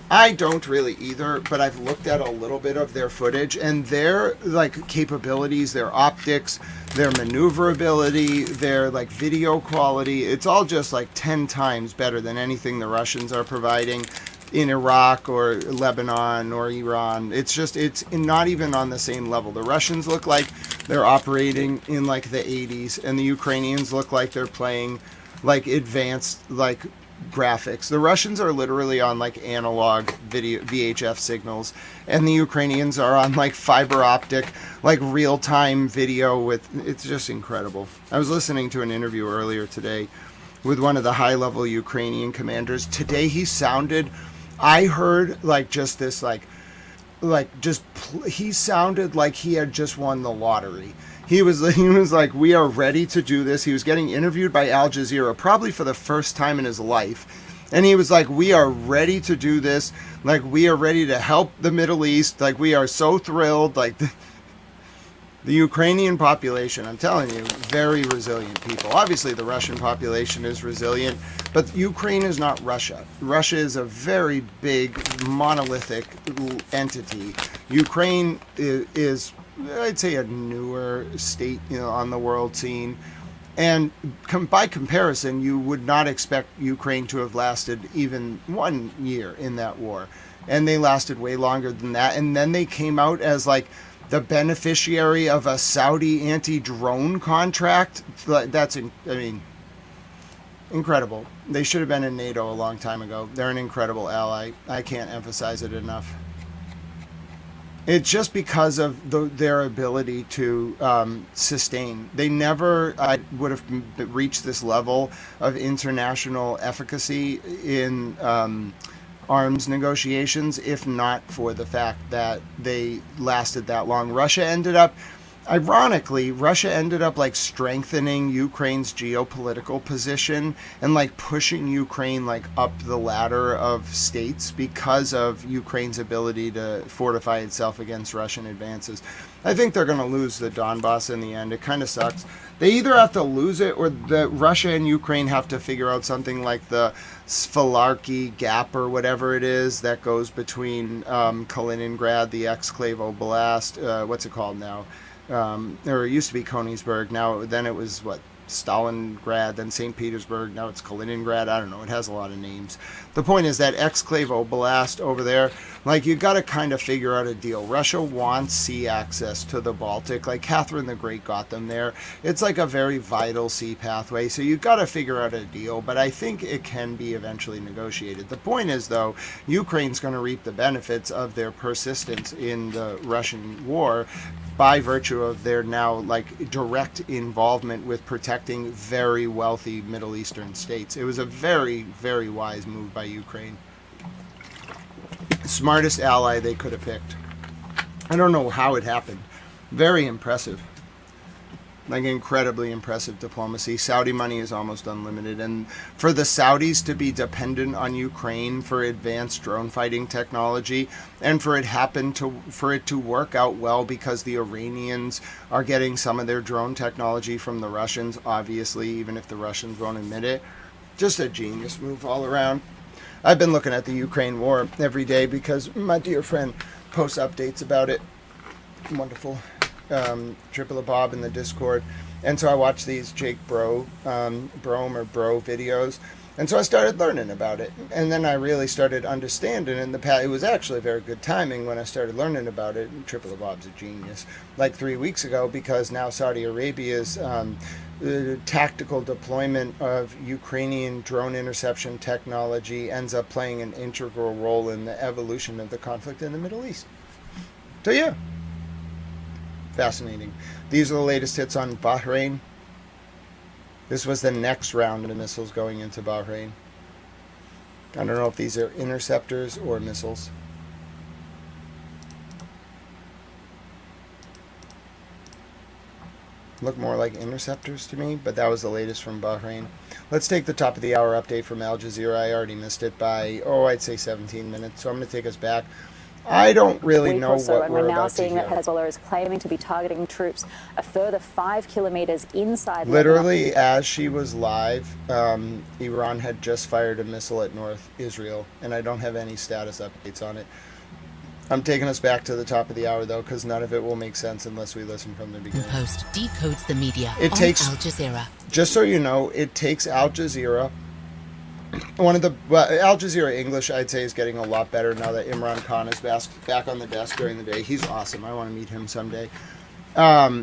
I don't really either, but I've looked at a little bit of their footage and their like capabilities, their optics, their maneuverability, their like video quality. It's all just like 10 times better than anything the Russians are providing in Iraq or Lebanon or Iran. It's not even on the same level. The Russians look like they're operating in like the 80s and the Ukrainians look like they're playing like advanced like graphics. The Russians are literally on like analog video VHF signals, and the Ukrainians are on like fiber optic, like real-time video with, it's just incredible. I was listening to an interview earlier today with one of the high-level Ukrainian commanders. Today he sounded, I heard like just this he sounded like he had just won the lottery. He was like, we are ready to do this. He was getting interviewed by Al Jazeera, probably for the first time in his life. And he was like, we are ready to do this. Like, we are ready to help the Middle East. Like, we are so thrilled. Like, the Ukrainian population, I'm telling you, very resilient people. Obviously, the Russian population is resilient, but Ukraine is not Russia. Russia is a very big, monolithic entity. Ukraine is I'd say a newer state, on the world scene. And by comparison, you would not expect Ukraine to have lasted even 1 year in that war. And they lasted way longer than that. And then they came out as like the beneficiary of a Saudi anti-drone contract. That's, incredible. They should have been in NATO a long time ago. They're an incredible ally. I can't emphasize it enough. It's just because of their ability to sustain. They never would have reached this level of international efficacy in arms negotiations if not for the fact that they lasted that long. Ironically, Russia ended up like strengthening Ukraine's geopolitical position and like pushing Ukraine like up the ladder of states because of Ukraine's ability to fortify itself against Russian advances. I think they're going to lose the Donbass in the end. It kind of sucks. They either have to lose it or Russia and Ukraine have to figure out something like the Svalarki Gap or whatever it is that goes between Kaliningrad, the ex-Clave Oblast, what's it called now? Or it used to be Königsberg. Then it was Stalingrad, then St. Petersburg. Now it's Kaliningrad. I don't know. It has a lot of names. The point is that ex-Clave Oblast over there, like, you got to kind of figure out a deal. Russia wants sea access to the Baltic. Like Catherine the Great got them there. It's like a very vital sea pathway. So you've got to figure out a deal. But I think it can be eventually negotiated. The point is, though, Ukraine's going to reap the benefits of their persistence in the Russian war by virtue of their now like direct involvement with protecting very wealthy Middle Eastern states. It was a very, very wise move by Ukraine. Smartest ally they could have picked. I don't know how it happened. Very impressive. Like incredibly impressive diplomacy. Saudi money is almost unlimited, and for the Saudis to be dependent on Ukraine for advanced drone fighting technology, and for it to work out well because the Iranians are getting some of their drone technology from the Russians, obviously, even if the Russians won't admit it. Just a genius move all around. I've been looking at the Ukraine war every day because my dear friend posts updates about it. Wonderful. Triple Bob in the Discord, and so I watched these Jake Bro videos, and so I started learning about it, and then I really started understanding in the past. It was actually very good timing when I started learning about it. Triple Bob's a genius. Like 3 weeks ago, because now Saudi Arabia's tactical deployment of Ukrainian drone interception technology ends up playing an integral role in the evolution of the conflict in the Middle East. So yeah. Fascinating. These are the latest hits on Bahrain. This was the next round of missiles going into Bahrain. I don't know if these are interceptors or missiles. Look more like interceptors to me, but that was the latest from Bahrain. Let's take the top of the hour update from Al Jazeera. I already missed it by, I'd say 17 minutes, so I'm going to take us back. I don't really know what we're now now seeing that Hezbollah is claiming to be targeting troops a further 5 kilometers inside. Literally, as she was live, Iran had just fired a missile at North Israel, and I don't have any status updates on it. I'm taking us back to the top of the hour, though, because none of it will make sense unless we listen from the beginning. Post decodes the media It on takes, Al Jazeera. Just so you know, it takes Al Jazeera. Al Jazeera English, I'd say, is getting a lot better now that Imran Khan is back on the desk during the day. He's awesome. I want to meet him someday.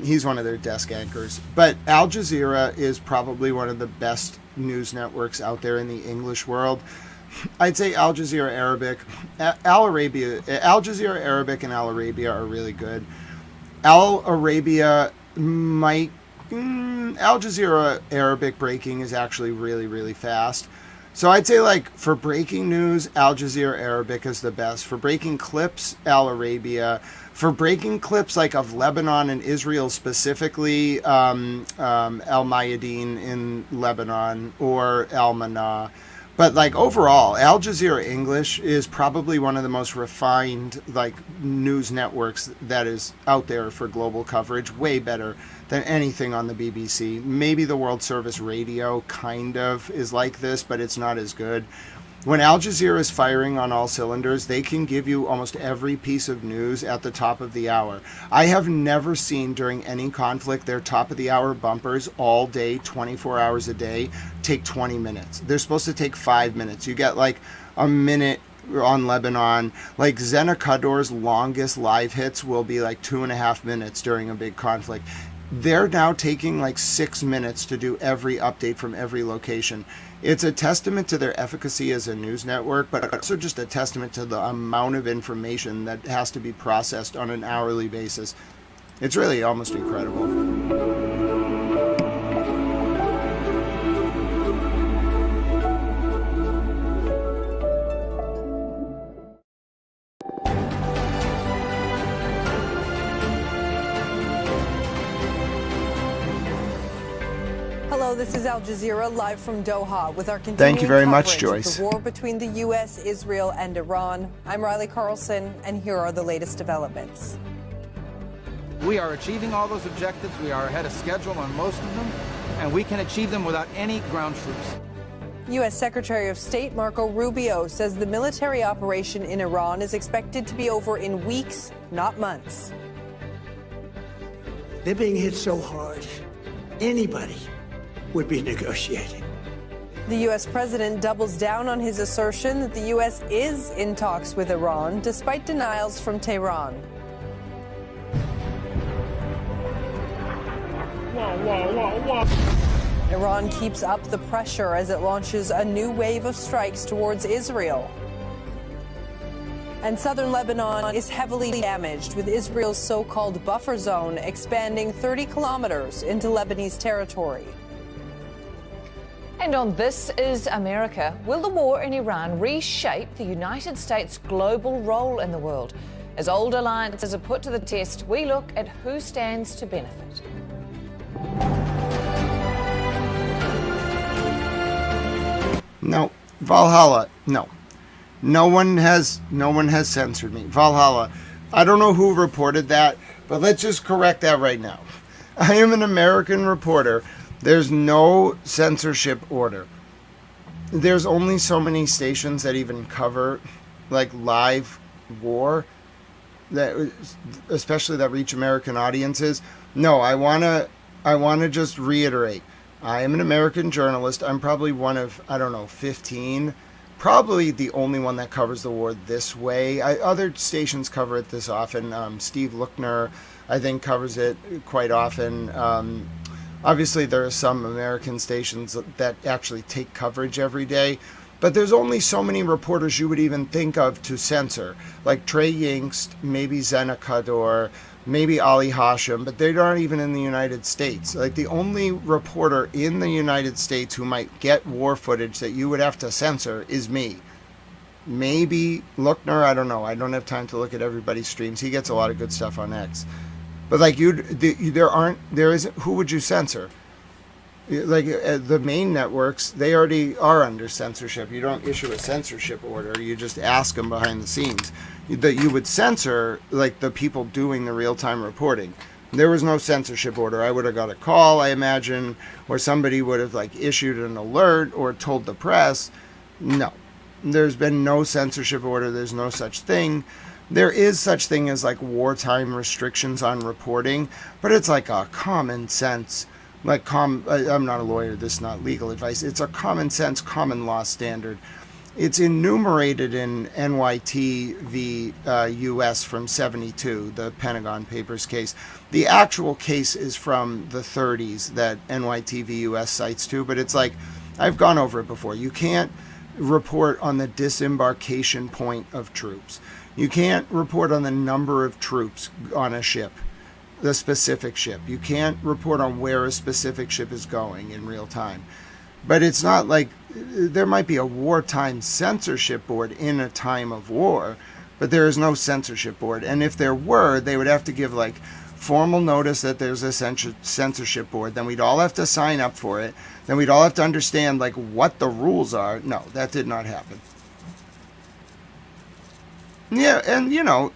He's one of their desk anchors. But Al Jazeera is probably one of the best news networks out there in the English world. I'd say Al Jazeera Arabic, Al Jazeera Arabic and Al Arabia are really good. Al Arabia might, Al Jazeera Arabic breaking is actually really, really fast. So I'd say, like, for breaking news, Al Jazeera Arabic is the best. For breaking clips, Al Arabia. For breaking clips, like, of Lebanon and Israel specifically, Al Mayadeen in Lebanon or Al Mana. But, like, overall, Al Jazeera English is probably one of the most refined, like, news networks that is out there for global coverage. Way better than anything on the BBC. Maybe the World Service Radio kind of is like this, but it's not as good. When Al Jazeera is firing on all cylinders, they can give you almost every piece of news at the top of the hour. I have never seen during any conflict their top of the hour bumpers all day, 24 hours a day, take 20 minutes. They're supposed to take 5 minutes. You get like a minute on Lebanon. Like Zena Kador's longest live hits will be like 2.5 minutes during a big conflict. They're now taking like 6 minutes to do every update from every location. It's a testament to their efficacy as a news network, but also just a testament to the amount of information that has to be processed on an hourly basis. It's really almost incredible. This is Al Jazeera live from Doha with our continuing Thank you very much, coverage Joyce. of the war between the U.S., Israel, and Iran. I'm Riley Carlson, and here are the latest developments. We are achieving all those objectives. We are ahead of schedule on most of them, and we can achieve them without any ground troops. U.S. Secretary of State Marco Rubio says the military operation in Iran is expected to be over in weeks, not months. They're being hit so hard. Anybody would be negotiating. The U.S. president doubles down on his assertion that the U.S. is in talks with Iran, despite denials from Tehran. Iran keeps up the pressure as it launches a new wave of strikes towards Israel. And southern Lebanon is heavily damaged, with Israel's so-called buffer zone expanding 30 kilometers into Lebanese territory. And on This Is America, will the war in Iran reshape the United States' global role in the world? As old alliances are put to the test, we look at who stands to benefit. No, Valhalla, no. No one has censored me. Valhalla, I don't know who reported that, but let's just correct that right now. I am an American reporter. There's no censorship order. There's only so many stations that even cover like live war, that especially that reach American audiences. No, I wanna just reiterate. I am an American journalist. I'm probably one of, 15, probably the only one that covers the war this way. Other stations cover it this often. Steve Lookner, I think, covers it quite often. Obviously, there are some American stations that actually take coverage every day, but there's only so many reporters you would even think of to censor, like Trey Yingst, maybe Zena Kador, maybe Ali Hashim, but they aren't even in the United States. Like, the only reporter in the United States who might get war footage that you would have to censor is me. Maybe Lookner, I don't know. I don't have time to look at everybody's streams. He gets a lot of good stuff on X. But like there isn't, who would you censor? Like the main networks, they already are under censorship. You don't issue a censorship order. You just ask them behind the scenes. That you would censor like the people doing the real-time reporting. There was no censorship order. I would have got a call, I imagine, or somebody would have like issued an alert or told the press. No, there's been no censorship order. There's no such thing. There is such thing as like wartime restrictions on reporting, but it's like a common sense, I'm not a lawyer, this is not legal advice. It's a common sense, common law standard. it's enumerated in NYT v. U.S. from 72, the Pentagon Papers case. The actual case is from the 30s that NYT v. U.S. cites too, but it's like, I've gone over it before. You can't report on the disembarkation point of troops. You can't report on the number of troops on a ship, the specific ship. You can't report on where a specific ship is going in real time. But it's not like there might be a wartime censorship board in a time of war, but there is no censorship board. And if there were, they would have to give like formal notice that there's a censorship board. Then we'd all have to sign up for it. Then we'd all have to understand like what the rules are. No, that did not happen. Yeah, and you know,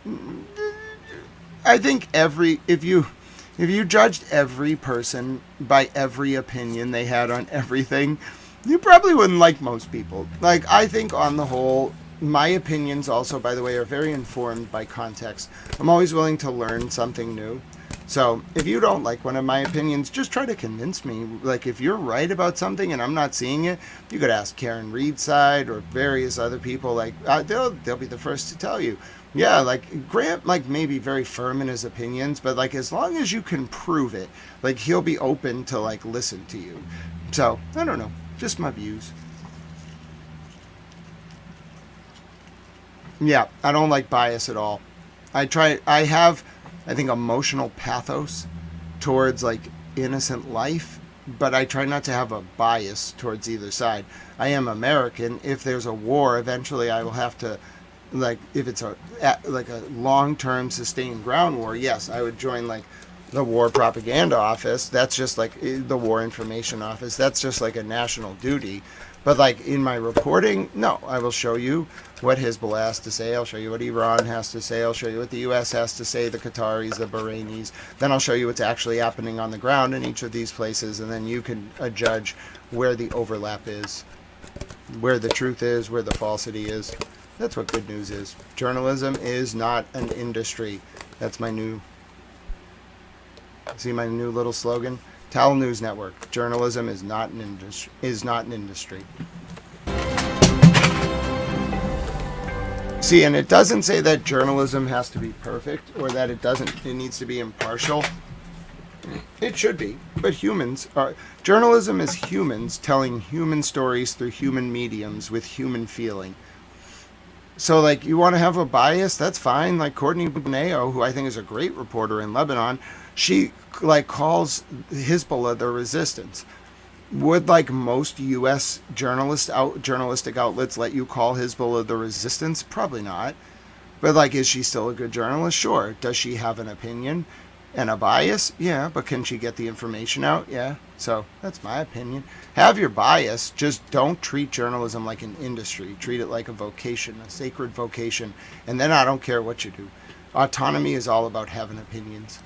I think if you judged every person by every opinion they had on everything, you probably wouldn't like most people. Like, I think on the whole, my opinions also, by the way, are very informed by context. I'm always willing to learn something new. So if you don't like one of my opinions, just try to convince me. Like, if you're right about something and I'm not seeing it, you could ask Karen Reed's side or various other people. Like, they'll be the first to tell you. Yeah, like, Grant, like, may be very firm in his opinions, but, like, as long as you can prove it, like, he'll be open to, like, listen to you. So, I don't know. Just my views. Yeah, I don't like bias at all. I have, I think, emotional pathos towards, like, innocent life, but I try not to have a bias towards either side. I am American. If there's a war, eventually I will have to, like, if it's a long-term sustained ground war, yes, I would join, like, the War Propaganda Office. That's just like the War Information Office. That's just like a national duty. But like in my reporting, no, I will show you what Hezbollah has to say. I'll show you what Iran has to say. I'll show you what the U.S. has to say, the Qataris, the Bahrainis. Then I'll show you what's actually happening on the ground in each of these places, and then you can judge where the overlap is, where the truth is, where the falsity is. That's what good news is. Journalism is not an industry. That's my new... See my new little slogan? Tal News Network. Journalism is not an industry. See, and it doesn't say that journalism has to be perfect or that it needs to be impartial. It should be, but journalism is humans telling human stories through human mediums with human feeling. So, like, you want to have a bias, that's fine. Like Courtney Buneo, who I think is a great reporter in Lebanon, she, like, calls Hezbollah the resistance. Would, like, most U.S. journalistic outlets let you call Hezbollah the resistance? Probably not. But, like, is she still a good journalist? Sure. Does she have an opinion and a bias? Yeah. But can she get the information out? Yeah. So, that's my opinion. Have your bias, just don't treat journalism like an industry. Treat it like a vocation, a sacred vocation, and then I don't care what you do. Autonomy is all about having opinions.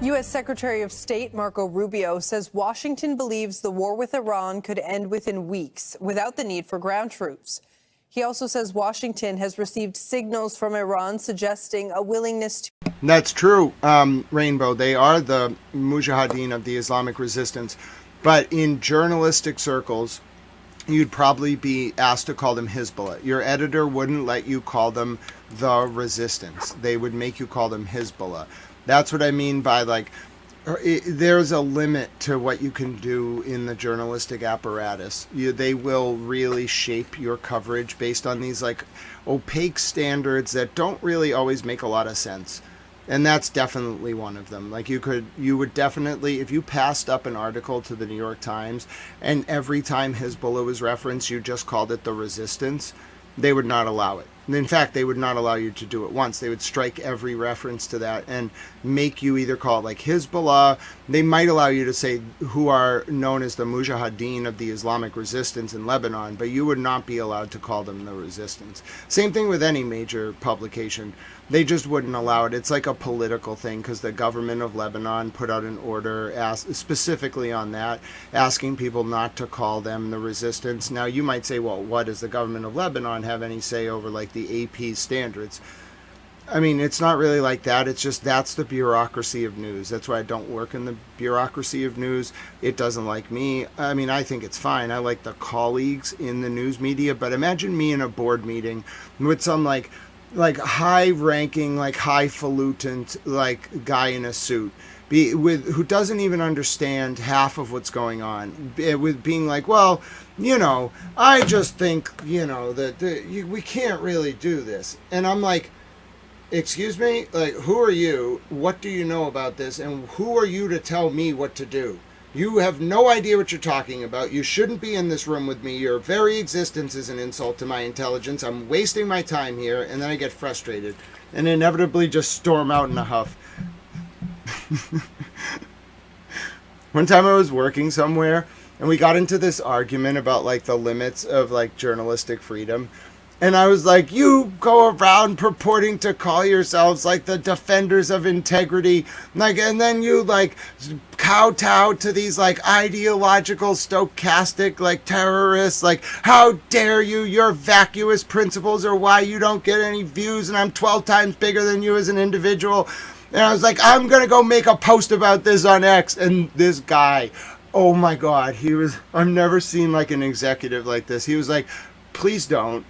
U.S. Secretary of State Marco Rubio says Washington believes the war with Iran could end within weeks without the need for ground troops. He also says Washington has received signals from Iran suggesting a willingness to... That's true, Rainbow. They are the Mujahideen of the Islamic resistance. But in journalistic circles, you'd probably be asked to call them Hezbollah. Your editor wouldn't let you call them the resistance. They would make you call them Hezbollah. That's what I mean by, like, there's a limit to what you can do in the journalistic apparatus. They will really shape your coverage based on these, like, opaque standards that don't really always make a lot of sense. And that's definitely one of them. Like, you would definitely, if you passed up an article to the New York Times and every time Hezbollah was referenced, you just called it the resistance, they would not allow it. In fact, they would not allow you to do it once. They would strike every reference to that and make you either call it like Hezbollah. They might allow you to say who are known as the Mujahideen of the Islamic resistance in Lebanon, but you would not be allowed to call them the resistance. Same thing with any major publication. They just wouldn't allow it. It's like a political thing because the government of Lebanon put out an order specifically on that, asking people not to call them the resistance. Now, you might say, well, what does the government of Lebanon have any say over, like, the AP standards? I mean, it's not really like that. It's just that's the bureaucracy of news. That's why I don't work in the bureaucracy of news. It doesn't like me. I mean, I think it's fine. I like the colleagues in the news media, but imagine me in a board meeting with some like high-ranking, like highfalutin, like guy in a suit, who doesn't even understand half of what's going on, with being like, well, you know, I just think, you know, that we can't really do this. And I'm like, excuse me, like, who are you? What do you know about this? And who are you to tell me what to do? You have no idea what you're talking about. You shouldn't be in this room with me. Your very existence is an insult to my intelligence. I'm wasting my time here. And then I get frustrated and inevitably just storm out in a huff. One time I was working somewhere and we got into this argument about like the limits of like journalistic freedom. And I was like, you go around purporting to call yourselves like the defenders of integrity, like, and then you like kowtow to these like ideological, stochastic, like terrorists. Like, how dare you? Your vacuous principles are why you don't get any views, and I'm 12 times bigger than you as an individual. And I was like, I'm gonna go make a post about this on X. And this guy, oh my God, I've never seen like an executive like this. He was like, please don't.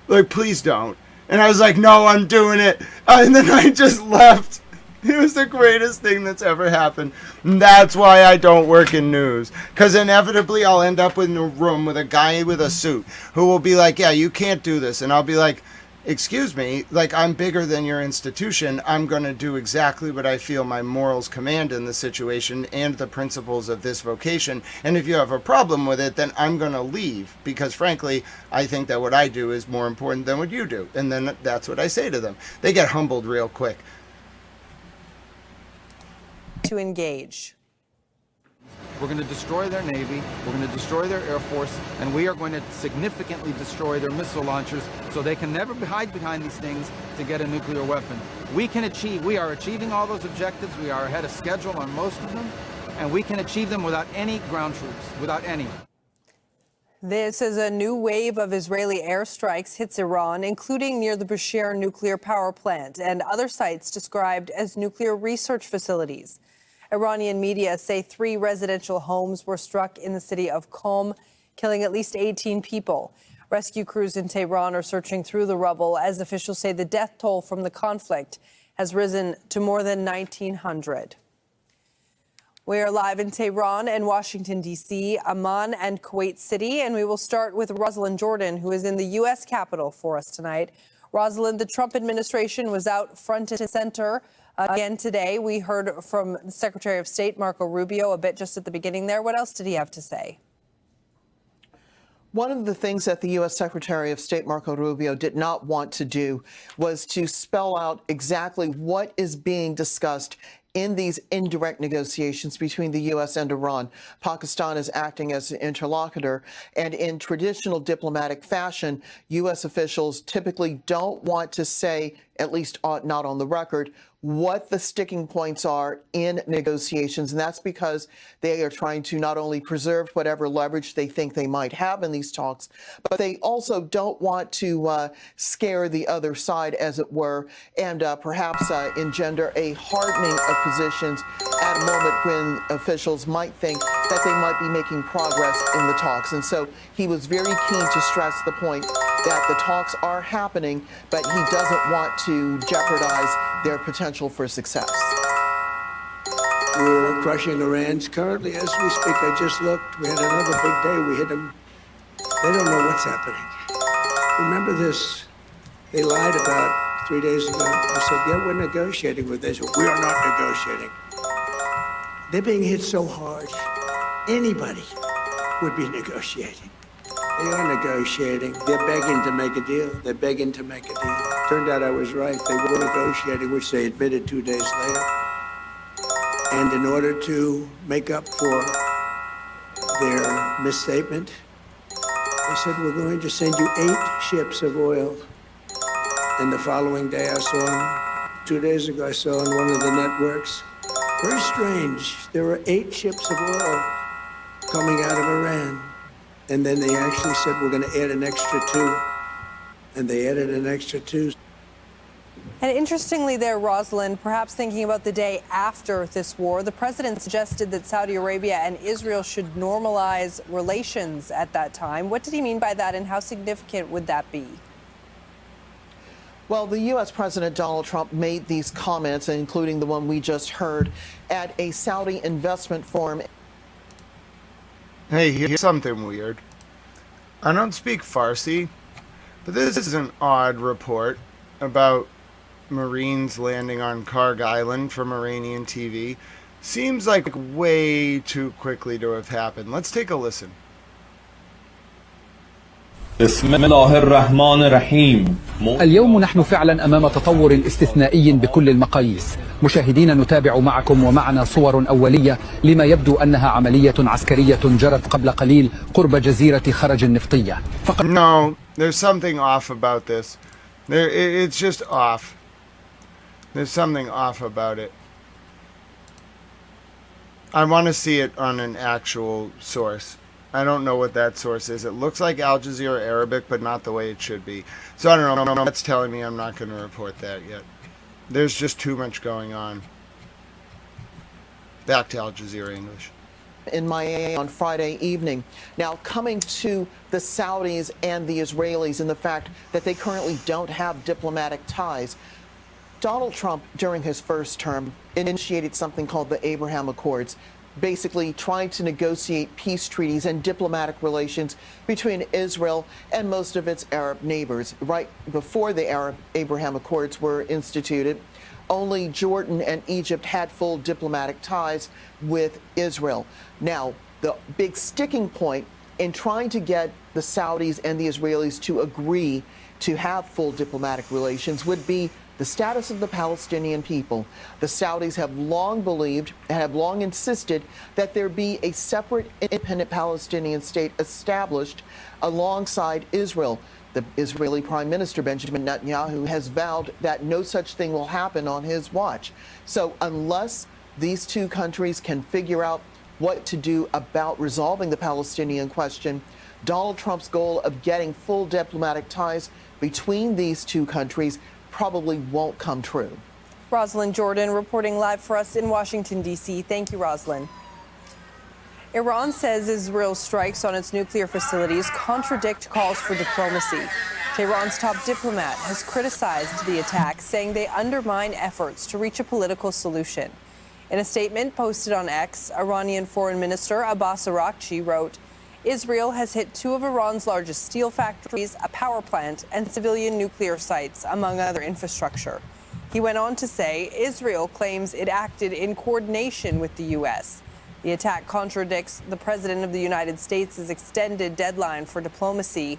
Like, please don't. And I was like, no, I'm doing it. And then I just left. It was the greatest thing that's ever happened. And that's why I don't work in news. Because inevitably I'll end up in a room with a guy with a suit who will be like, yeah, you can't do this. And I'll be like, excuse me, like, I'm bigger than your institution. I'm going to do exactly what I feel my morals command in the situation and the principles of this vocation. And if you have a problem with it, then I'm going to leave because, frankly, I think that what I do is more important than what you do. And then that's what I say to them. They get humbled real quick. To engage. We're going to destroy their Navy, we're going to destroy their Air Force, and we are going to significantly destroy their missile launchers so they can never hide behind these things to get a nuclear weapon. We are achieving all those objectives. We are ahead of schedule on most of them, and we can achieve them without any ground troops, without any. This is a new wave of Israeli airstrikes hits Iran, including near the Bushehr nuclear power plant and other sites described as nuclear research facilities. Iranian media say 3 residential homes were struck in the city of Qom, killing at least 18 people. Rescue crews in Tehran are searching through the rubble as officials say the death toll from the conflict has risen to more than 1,900. We are live in Tehran and Washington, D.C., Amman and Kuwait City, and we will start with Rosalind Jordan, who is in the U.S. Capitol for us tonight. Rosalind, the Trump administration was out front and center again today. We heard from the Secretary of State, Marco Rubio, a bit just at the beginning there. What else did he have to say? One of the things that the U.S. Secretary of State, Marco Rubio, did not want to do was to spell out exactly what is being discussed in these indirect negotiations between the U.S. and Iran. Pakistan is acting as an interlocutor, and in traditional diplomatic fashion, U.S. officials typically don't want to say, at least not on the record, what the sticking points are in negotiations. And that's because they are trying to not only preserve whatever leverage they think they might have in these talks, but they also don't want to scare the other side, as it were, and perhaps engender a hardening of positions at a moment when officials might think that they might be making progress in the talks. And so he was very keen to stress the point that the talks are happening, but he doesn't want to jeopardize their potential for success. We're crushing Iran's currently as we speak. I just looked. We had another big day. We hit them. They don't know what's happening. Remember this? They lied about 3 days ago. I said, yeah, we're negotiating with Israel. We are not negotiating. They're being hit so hard. Anybody would be negotiating. They are negotiating. They're begging to make a deal. They're begging to make a deal. Turned out I was right. They were negotiating, which they admitted 2 days later. And in order to make up for their misstatement, they said, we're going to send you 8 ships of oil. And the following day, 2 days ago, I saw on one of the networks, very strange, there were 8 ships of oil coming out of Iran. And then they actually said, we're going to add an extra 2. And they added an extra 2. And interestingly there, Rosalind, perhaps thinking about the day after this war, the president suggested that Saudi Arabia and Israel should normalize relations at that time. What did he mean by that, and how significant would that be? Well, the U.S. President Donald Trump made these comments, including the one we just heard, at a Saudi investment forum. Hey, here's something weird. I don't speak Farsi, but this is an odd report about Marines landing on Karg Island from Iranian TV. Seems like way too quickly to have happened. Let's take a listen. بسم الله الرحمن الرحيم. اليوم نحن فعلا أمام تطور استثنائي بكل المقاييس. مشاهدين نتابع معكم ومعنا صور أولية لما يبدو أنها عملية عسكرية جرت قبل قليل قرب جزيرة خرج النفطية. No, there's something off about this. It's just off. There's something off about it. I want to see it on an actual source. I don't know what that source is. It looks like Al Jazeera Arabic, but not the way it should be. So I don't know. That's telling me I'm not going to report that yet. There's just too much going on. Back to Al Jazeera English. In Miami on Friday evening. Now, coming to the Saudis and the Israelis and the fact that they currently don't have diplomatic ties, Donald Trump, during his first term, initiated something called the Abraham Accords, basically trying to negotiate peace treaties and diplomatic relations between Israel and most of its Arab neighbors. Right before the Abraham Accords were instituted, only Jordan and Egypt had full diplomatic ties with Israel. Now, the big sticking point in trying to get the Saudis and the Israelis to agree to have full diplomatic relations would be the status of the Palestinian people. The Saudis have long believed and have long insisted that there be a separate independent Palestinian state established alongside Israel. The Israeli Prime Minister Benjamin Netanyahu has vowed that no such thing will happen on his watch. So unless these two countries can figure out what to do about resolving the Palestinian question, Donald Trump's goal of getting full diplomatic ties between these two countries probably won't come true. Rosalind Jordan reporting live for us in Washington, D.C. Thank you, Rosalind. Iran says Israel's strikes on its nuclear facilities contradict calls for diplomacy. Tehran's top diplomat has criticized the attacks, saying they undermine efforts to reach a political solution. In a statement posted on X, Iranian Foreign Minister Abbas Araghchi wrote, Israel has hit two of Iran's largest steel factories, a power plant, and civilian nuclear sites, among other infrastructure. He went on to say Israel claims it acted in coordination with the U.S. The attack contradicts the President of the United States' extended deadline for diplomacy.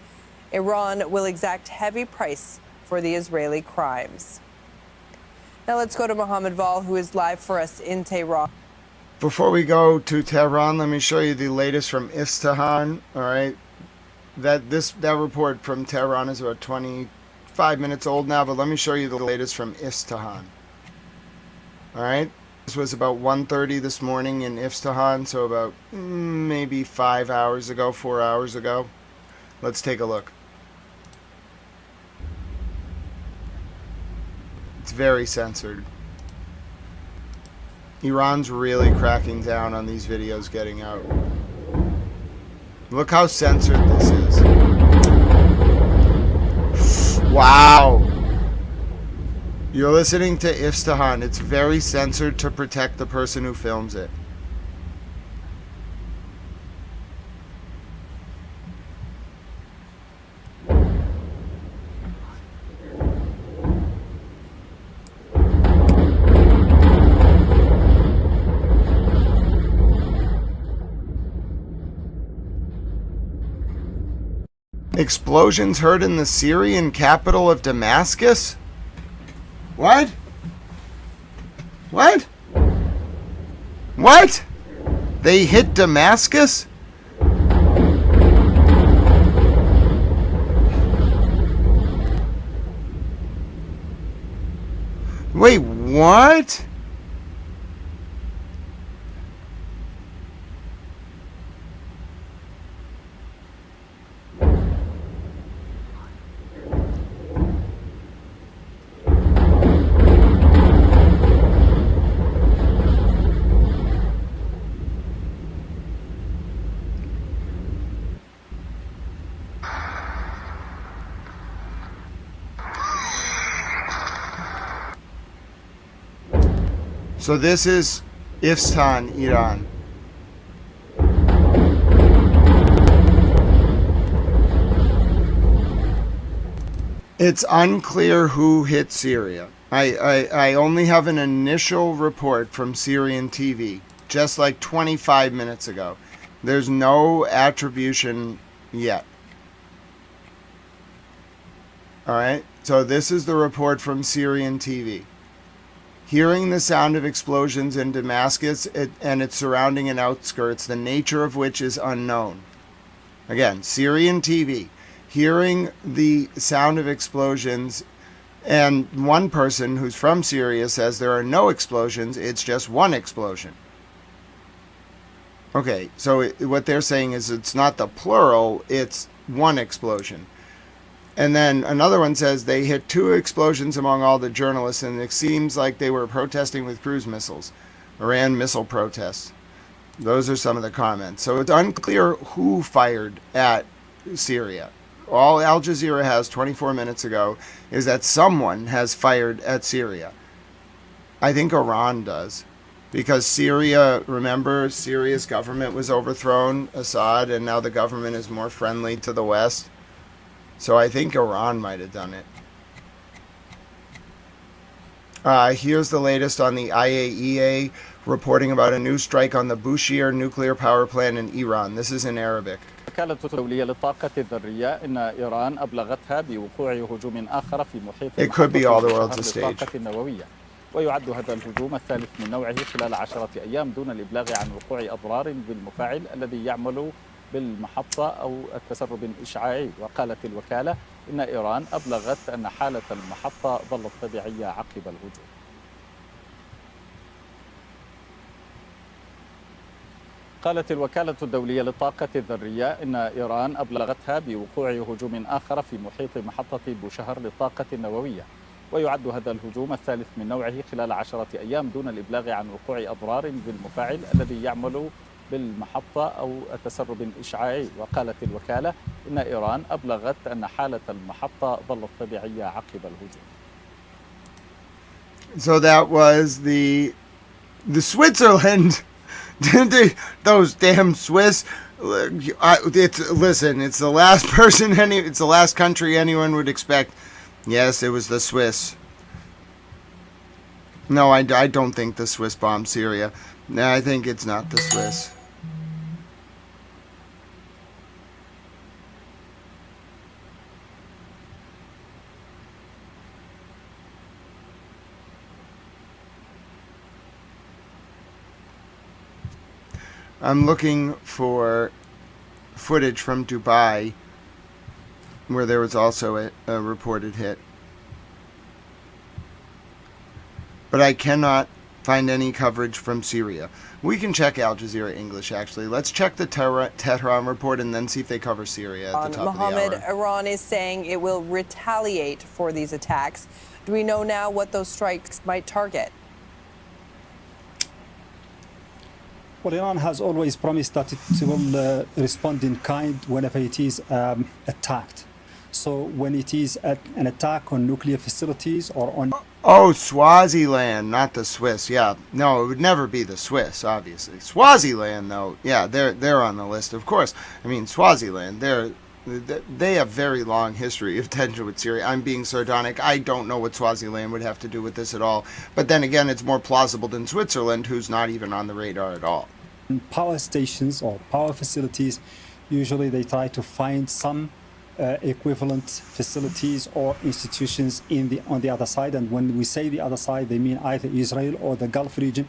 Iran will exact heavy price for the Israeli crimes. Now let's go to Mohammed Val, who is live for us in Tehran. Before we go to Tehran, let me show you the latest from Isfahan. All right, that report from Tehran is about 25 minutes old now, but let me show you the latest from Isfahan. All right, this was about 1:30 this morning in Isfahan, so about maybe 5 hours ago, 4 hours ago. Let's take a look. It's very censored. Iran's really cracking down on these videos getting out. Look how censored this is. Wow. You're listening to Isfahan. It's very censored to protect the person who films it. Explosions heard in the Syrian capital of Damascus? What? What? What? They hit Damascus? Wait, what? So this is Isfahan, Iran. It's unclear who hit Syria. I only have an initial report from Syrian TV, just like 25 minutes ago. There's no attribution yet. All right, so this is the report from Syrian TV. Hearing the sound of explosions in Damascus and its surrounding and outskirts, the nature of which is unknown. Again, Syrian TV. Hearing the sound of explosions, and one person who's from Syria says there are no explosions, it's just one explosion. Okay, so what they're saying is it's not the plural, it's one explosion. And then another one says they hit 2 explosions among all the journalists, and it seems like they were protesting with cruise missiles. Iran missile protests. Those are some of the comments. So it's unclear who fired at Syria. All Al Jazeera has 24 minutes ago is that someone has fired at Syria. I think Iran does. Because Syria, remember, Syria's government was overthrown, Assad, and now the government is more friendly to the West. So I think Iran might have done it. Here's the latest on the IAEA reporting about a new strike on the Bushehr nuclear power plant in Iran. This is in Arabic. الوكالة الدولية للطاقة الذرية إن إيران أبلغتها بوقوع هجوم آخر في محيط الطاقة النووية ويعد هذا الهجوم الثالث من نوعه خلال 10 أيام دون الإبلاغ عن وقوع أضرار بالمفاعل الذي يعمل بالمحطة أو التسرب الإشعاعي. وقالت الوكالة إن إيران أبلغت أن حالة المحطة ظلت طبيعية عقب الهجوم. قالت الوكالة الدولية للطاقة الذرية إن إيران أبلغتها بوقوع هجوم آخر في محيط محطة بوشهر للطاقة النووية ويعد هذا الهجوم الثالث من نوعه خلال 10 أيام دون الإبلاغ عن وقوع أضرار بالمفاعل الذي يعمل بالمحطة أو التسرب الإشعاعي. وقالت الوكالة إن إيران أبلغت أن حالة المحطة ظلت طبيعية عقب الهجوم. So that was the Switzerland. Those damn Swiss. Listen, it's the last person. It's the last country anyone would expect. Yes, it was the Swiss. No, I don't think the Swiss bombed Syria. No, I think it's not the Swiss. I'm looking for footage from Dubai where there was also a reported hit. But I cannot find any coverage from Syria. We can check Al Jazeera English, actually. Let's check the Tehran report and then see if they cover Syria at the top Mohammed, of the hour. Iran is saying it will retaliate for these attacks. Do we know now what those strikes might target? Well, Iran has always promised that it will respond in kind whenever it is attacked. So when it is an attack on nuclear facilities or on... Oh, Swaziland, not the Swiss. Yeah, no, it would never be the Swiss, obviously. Swaziland, though, yeah, they're on the list, of course. I mean, Swaziland, they have very long history of tension with Syria. I'm being sardonic. I don't know what Swaziland would have to do with this at all. But then again, it's more plausible than Switzerland, who's not even on the radar at all. Power stations or power facilities, usually they try to find some equivalent facilities or institutions on the other side. And when we say the other side, they mean either Israel or the Gulf region,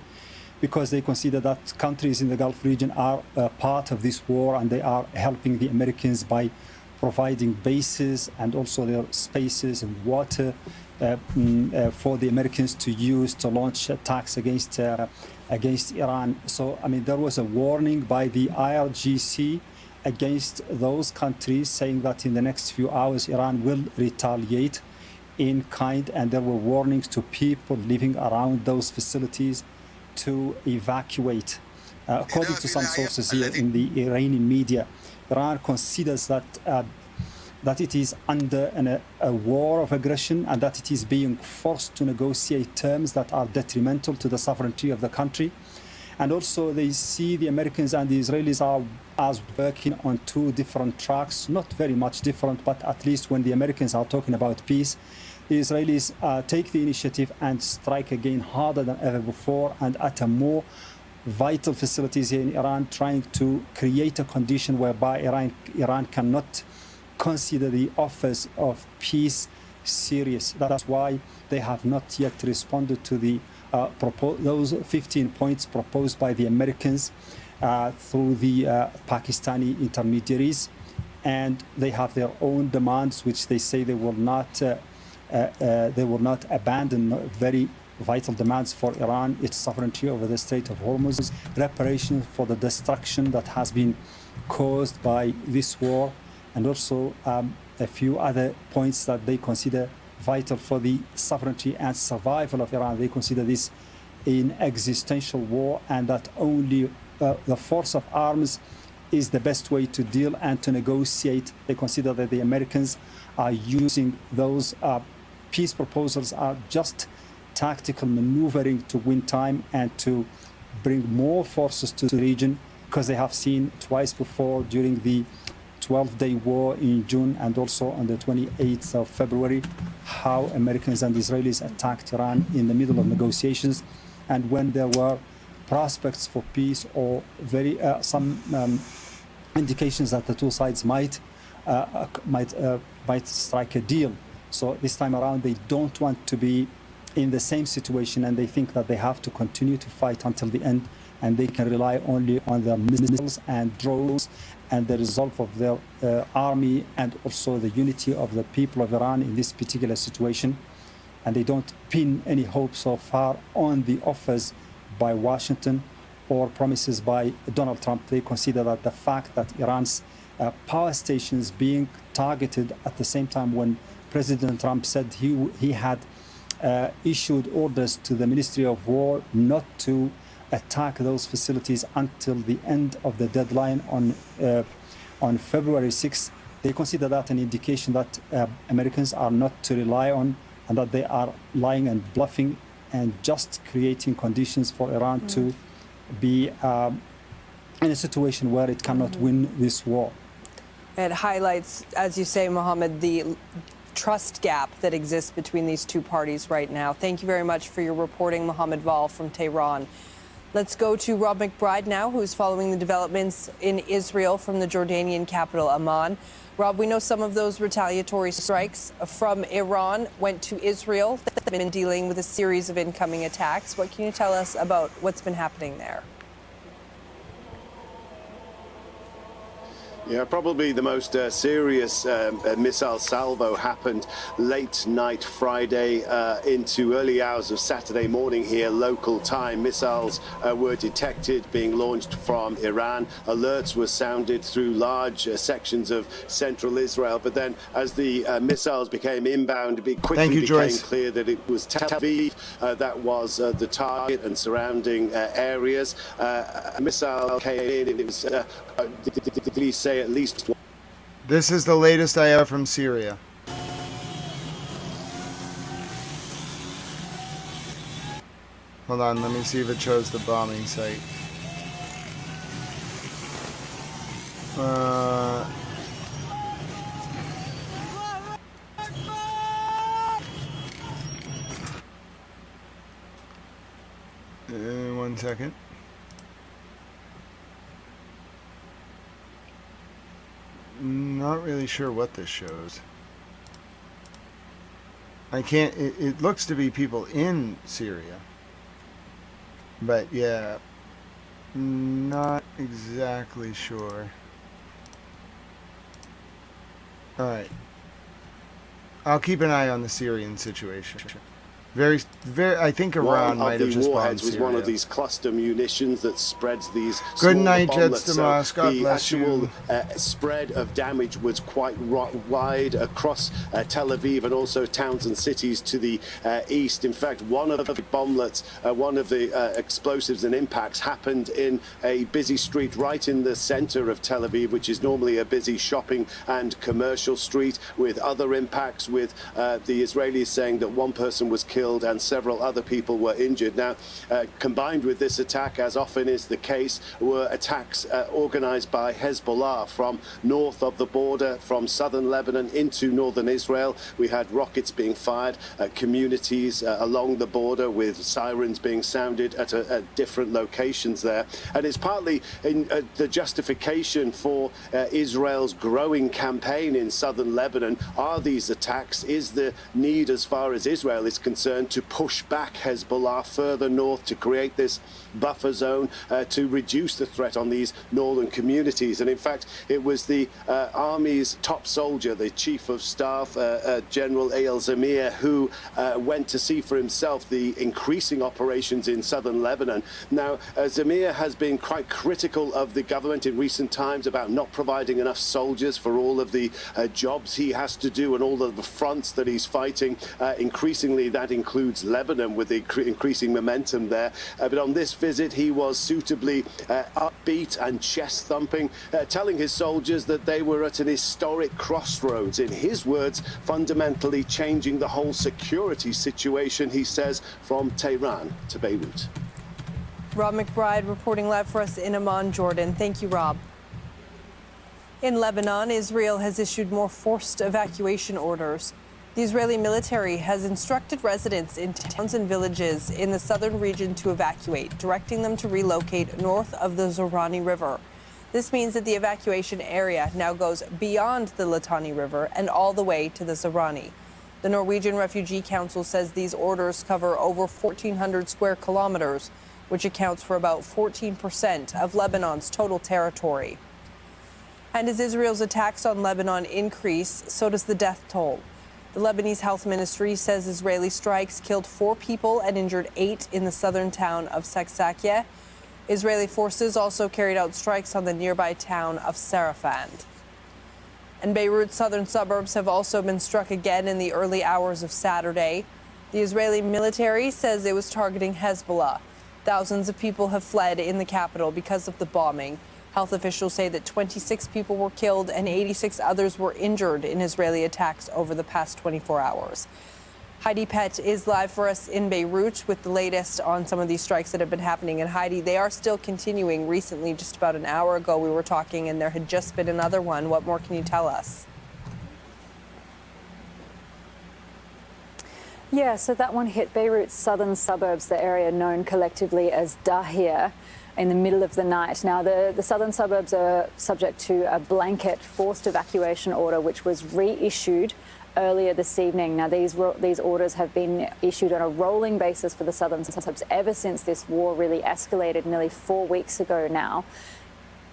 because they consider that countries in the Gulf region are part of this war, and they are helping the Americans by providing bases and also their spaces and water for the Americans to use to launch attacks against Iran. So, I mean, there was a warning by the IRGC against those countries, saying that in the next few hours Iran will retaliate in kind, and there were warnings to people living around those facilities to evacuate. According to some sources here in the Iranian media, Iran considers that that it is under a war of aggression and that it is being forced to negotiate terms that are detrimental to the sovereignty of the country. And also they see the Americans and the Israelis are as working on two different tracks, not very much different, but at least when the Americans are talking about peace, the Israelis take the initiative and strike again harder than ever before and at a more vital facilities here in Iran, trying to create a condition whereby Iran cannot consider the offers of peace serious. That's why they have not yet responded to the those 15 points proposed by the Americans through the Pakistani intermediaries, and they have their own demands, which they say they will not abandon. Very vital demands for Iran: its sovereignty over the Strait of Hormuz, reparations for the destruction that has been caused by this war, and also a few other points that they consider vital for the sovereignty and survival of Iran. They consider this an existential war, and that only the force of arms is the best way to deal and to negotiate. They consider that the Americans are using those peace proposals are just tactical maneuvering to win time and to bring more forces to the region, because they have seen twice before during the 12-day war in June and also on the 28th of February how Americans and Israelis attacked Iran in the middle of negotiations, and when there were prospects for peace or some indications that the two sides might strike a deal. So this time around they don't want to be in the same situation, and they think that they have to continue to fight until the end, and they can rely only on their missiles and drones and the resolve of their army and also the unity of the people of Iran in this particular situation. And they don't pin any hope so far on the offers by Washington or promises by Donald Trump. They consider that the fact that Iran's power stations being targeted at the same time when President Trump said he had issued orders to the Ministry of War not to attack those facilities until the end of the deadline on February 6th. They consider that an indication that Americans are not to rely on, and that they are lying and bluffing and just creating conditions for Iran to be in a situation where it cannot win this war. It highlights, as you say, Mohammed, the trust gap that exists between these two parties right now. Thank you very much for your reporting, Mohammed Val from Tehran. Let's go to Rob McBride now, who's following the developments in Israel from the Jordanian capital, Amman. Rob, we know some of those retaliatory strikes from Iran went to Israel. They've been dealing with a series of incoming attacks. What can you tell us about what's been happening there? Yeah, probably the most serious missile salvo happened late night Friday into early hours of Saturday morning here, local time. Missiles were detected being launched from Iran. Alerts were sounded through large sections of central Israel. But then as the missiles became inbound, it quickly became clear that it was Tel Aviv that was the target and surrounding areas. A missile came in. It was, the police say, at least. This is the latest I have from Syria. Hold on, let me see if it shows the bombing site. One second. Not really sure what this shows. I can't, it looks to be people in Syria. But yeah, not exactly sure. Alright. I'll keep an eye on the Syrian situation. I think Iran might have just bombed warheads was Syria. one of these cluster munitions that spreads these Good small night, bomblets. Jets Damas. God the bless actual you. spread of damage was quite wide across Tel Aviv and also towns and cities to the east. In fact, one of the bomblets, one of the explosives and impacts happened in a busy street right in the center of Tel Aviv, which is normally a busy shopping and commercial street, with other impacts, with the Israelis saying that one person was killed and several other people were injured. Now, combined with this attack, as often is the case, were attacks organized by Hezbollah from north of the border, from southern Lebanon into northern Israel. We had rockets being fired at communities along the border, with sirens being sounded at different locations there. And it's partly in the justification for Israel's growing campaign in southern Lebanon are these attacks, is the need, as far as Israel is concerned, to push back Hezbollah further north, to create this buffer zone, to reduce the threat on these northern communities. And in fact, it was the army's top soldier, the chief of staff, General Eyal Zamir, who went to see for himself the increasing operations in southern Lebanon. Now, Zamir has been quite critical of the government in recent times about not providing enough soldiers for all of the jobs he has to do and all of the fronts that he's fighting. Increasingly, that includes Lebanon, with the increasing momentum there. But on this visit, he was suitably upbeat and chest-thumping, telling his soldiers that they were at an historic crossroads. In his words, fundamentally changing the whole security situation, he says, from Tehran to Beirut. Rob McBride reporting live for us in Amman, Jordan. Thank you, Rob. In Lebanon, Israel has issued more forced evacuation orders. The Israeli military has instructed residents in towns and villages in the southern region to evacuate, directing them to relocate north of the Zorani River. This means that the evacuation area now goes beyond the Litani River and all the way to the Zorani. The Norwegian Refugee Council says these orders cover over 1,400 square kilometers, which accounts for about 14% of Lebanon's total territory. And as Israel's attacks on Lebanon increase, so does the death toll. The Lebanese Health Ministry says Israeli strikes killed 4 people and injured 8 in the southern town of Saksakyeh. Israeli forces also carried out strikes on the nearby town of Sarafand. And Beirut's southern suburbs have also been struck again in the early hours of Saturday. The Israeli military says it was targeting Hezbollah. Thousands of people have fled in the capital because of the bombing. Health officials say that 26 people were killed and 86 others were injured in Israeli attacks over the past 24 hours. Heidi Pett is live for us in Beirut with the latest on some of these strikes that have been happening. And Heidi, they are still continuing. Recently, just about an hour ago, we were talking and there had just been another one. What more can you tell us? Yeah, so that one hit Beirut's southern suburbs, the area known collectively as Dahia, in the middle of the night. Now, the southern suburbs are subject to a blanket forced evacuation order, which was reissued earlier this evening. Now, these orders have been issued on a rolling basis for the southern suburbs ever since this war really escalated nearly 4 weeks ago now.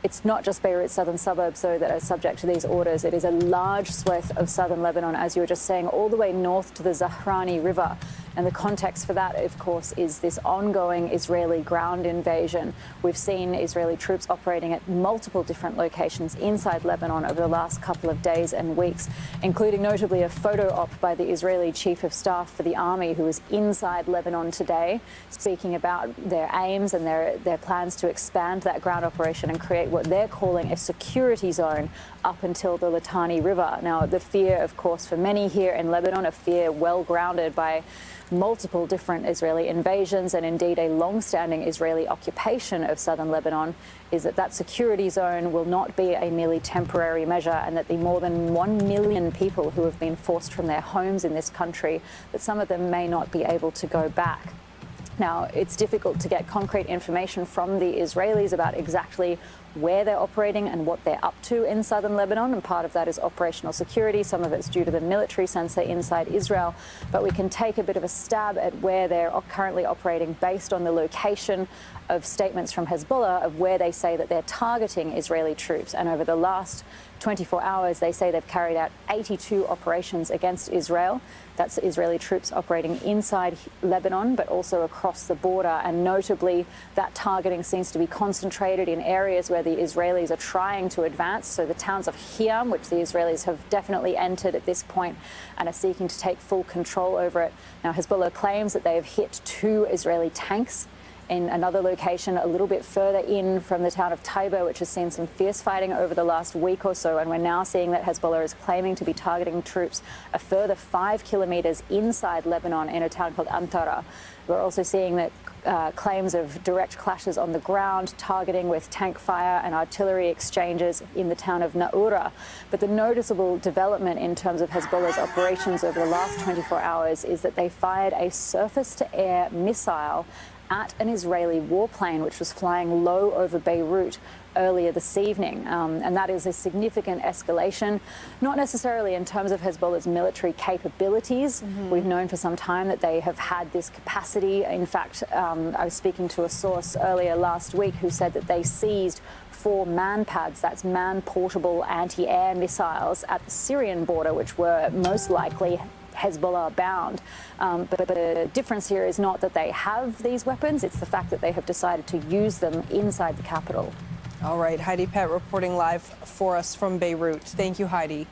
It's not just Beirut's southern suburbs, though, that are subject to these orders. It is a large swathe of southern Lebanon, as you were just saying, all the way north to the Zahrani River. And the context for that, of course, is this ongoing Israeli ground invasion. We've seen Israeli troops operating at multiple different locations inside Lebanon over the last couple of days and weeks, including notably a photo op by the Israeli chief of staff for the army, who was inside Lebanon today, speaking about their aims and their plans to expand that ground operation and create what they're calling a security zone up until the Litani River. Now, the fear, of course, for many here in Lebanon, a fear well grounded by multiple different Israeli invasions and indeed a long-standing Israeli occupation of southern Lebanon, is that that security zone will not be a merely temporary measure, and that the more than 1 million people who have been forced from their homes in this country, that some of them may not be able to go back. Now, it's difficult to get concrete information from the Israelis about exactly where they're operating and what they're up to in southern Lebanon, and part of that is operational security. Some of it's due to the military sensor inside Israel, but we can take a bit of a stab at where they're currently operating based on the location of statements from Hezbollah of where they say that they're targeting Israeli troops. And over the last 24 hours, they say they've carried out 82 operations against Israel. That's Israeli troops operating inside Lebanon, but also across the border. And notably, that targeting seems to be concentrated in areas where the Israelis are trying to advance. So the towns of Hiam, which the Israelis have definitely entered at this point and are seeking to take full control over it. Now, Hezbollah claims that they have hit 2 Israeli tanks in another location a little bit further in from the town of Taiba, which has seen some fierce fighting over the last week or so. And we're now seeing that Hezbollah is claiming to be targeting troops a further 5 kilometers inside Lebanon in a town called Antara. We're also seeing that claims of direct clashes on the ground, targeting with tank fire and artillery exchanges in the town of Naura. But the noticeable development in terms of Hezbollah's operations over the last 24 hours is that they fired a surface-to-air missile at an Israeli warplane, which was flying low over Beirut earlier this evening. And that is a significant escalation, not necessarily in terms of Hezbollah's military capabilities. We've known for some time that they have had this capacity. In fact, I was speaking to a source earlier last week who said that they seized 4 man-pads, that's man-portable anti-air missiles at the Syrian border, which were most likely Hezbollah bound. But the difference here is not that they have these weapons, it's the fact that they have decided to use them inside the capital. All right, Heidi Pett reporting live for us from Beirut. Thank you, Heidi.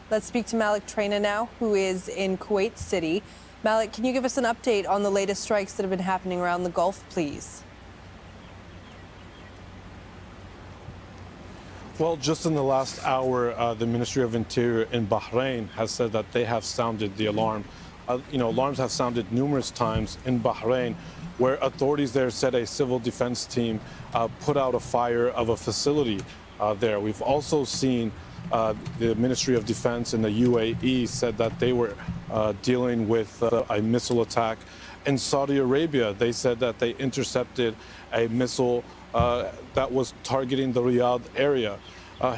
Let's speak to Malik Traina now, who is in Kuwait City. Malik, can you give us an update on the latest strikes that have been happening around the Gulf, please? Well, just in the last hour, the Ministry of Interior in Bahrain has said that they have sounded the alarm. Alarms have sounded numerous times in Bahrain, where authorities there said a civil defense team put out a fire of a facility there. We've also seen the Ministry of Defense in the UAE said that they were dealing with a missile attack. In Saudi Arabia, they said that they intercepted a missile that was targeting the Riyadh area.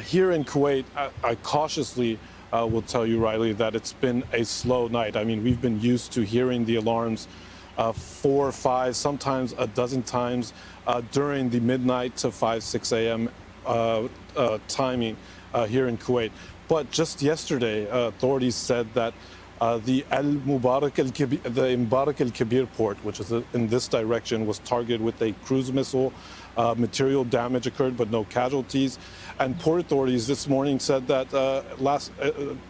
Here in Kuwait, I cautiously will tell you, Riley, that it's been a slow night. I mean, we've been used to hearing the alarms 4, 5, sometimes a dozen times during the midnight to 5, 6 a.m. Timing here in Kuwait. But just yesterday, authorities said that the Mubarak al-Kabir port, which is in this direction, was targeted with a cruise missile. Material damage occurred, but no casualties. And port authorities this morning said that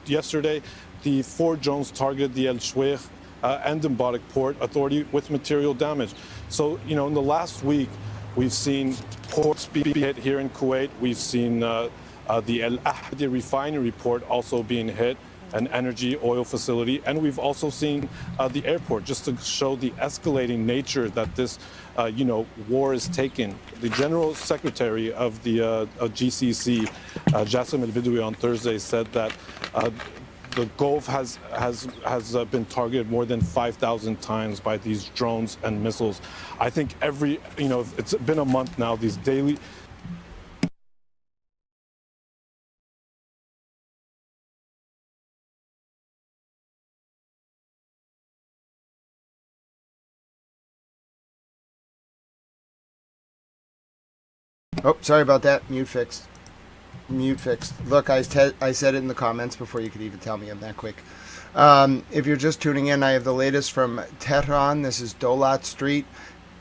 yesterday, the 4 drones targeted the El Shweikh and Mubarak Port Authority with material damage. So, in the last week, we've seen ports be hit here in Kuwait. We've seen the El Ahdi refinery port also being hit, an energy oil facility. And we've also seen the airport, just to show the escalating nature that this war is taking. The General Secretary of the GCC, Jassim al-Bidoui, on Thursday said that the Gulf has been targeted more than 5,000 times by these drones and missiles. I think it's been a month now, these daily. Oh, sorry about that. Mute fixed. Look, I said it in the comments before you could even tell me I'm that quick. If you're just tuning in, I have the latest from Tehran. This is Dolat Street.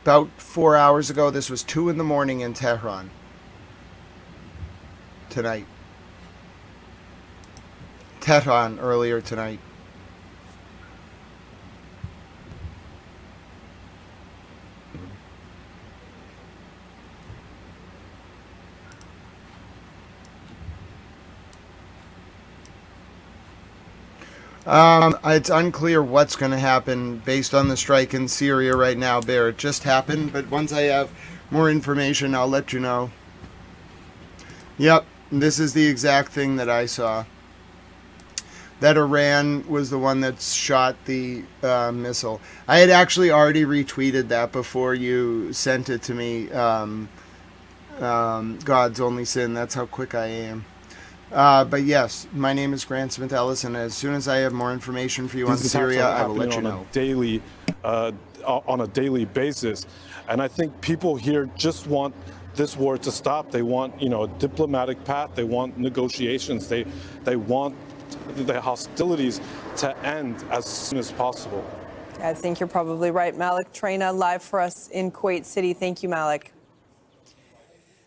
About 4 hours ago, this was 2 in the morning in Tehran. Tonight. Tehran earlier tonight. It's unclear what's going to happen based on the strike in Syria right now, Bear. It just happened, but once I have more information, I'll let you know. Yep, this is the exact thing that I saw. That Iran was the one that shot the missile. I had actually already retweeted that before you sent it to me God's only sin. That's how quick I am. But yes, my name is Grant Smith Ellis, and as soon as I have more information for you on Syria, I will let you know. On a daily basis, and I think people here just want this war to stop. They want, a diplomatic path. They want negotiations. They want the hostilities to end as soon as possible. I think you're probably right. Malik Traina live for us in Kuwait City. Thank you, Malik.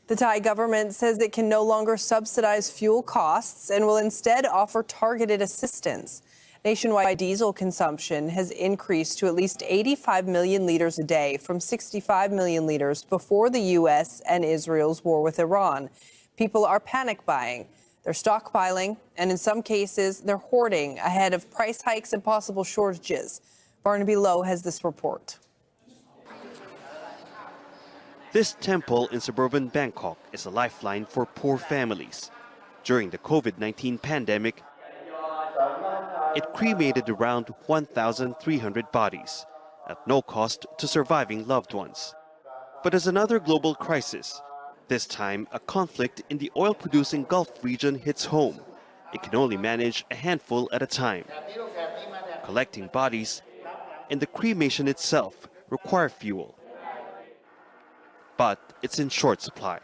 The Thai government says it can no longer subsidize fuel costs and will instead offer targeted assistance. Nationwide diesel consumption has increased to at least 85 million liters a day from 65 million liters before the U.S. and Israel's war with Iran. People are panic buying. They're stockpiling, and in some cases, they're hoarding ahead of price hikes and possible shortages. Barnaby Lowe has this report. This temple in suburban Bangkok is a lifeline for poor families. During the COVID-19 pandemic, it cremated around 1,300 bodies at no cost to surviving loved ones. But as another global crisis, this time a conflict in the oil-producing Gulf region hits home, it can only manage a handful at a time. Collecting bodies and the cremation itself require fuel, but it's in short supply.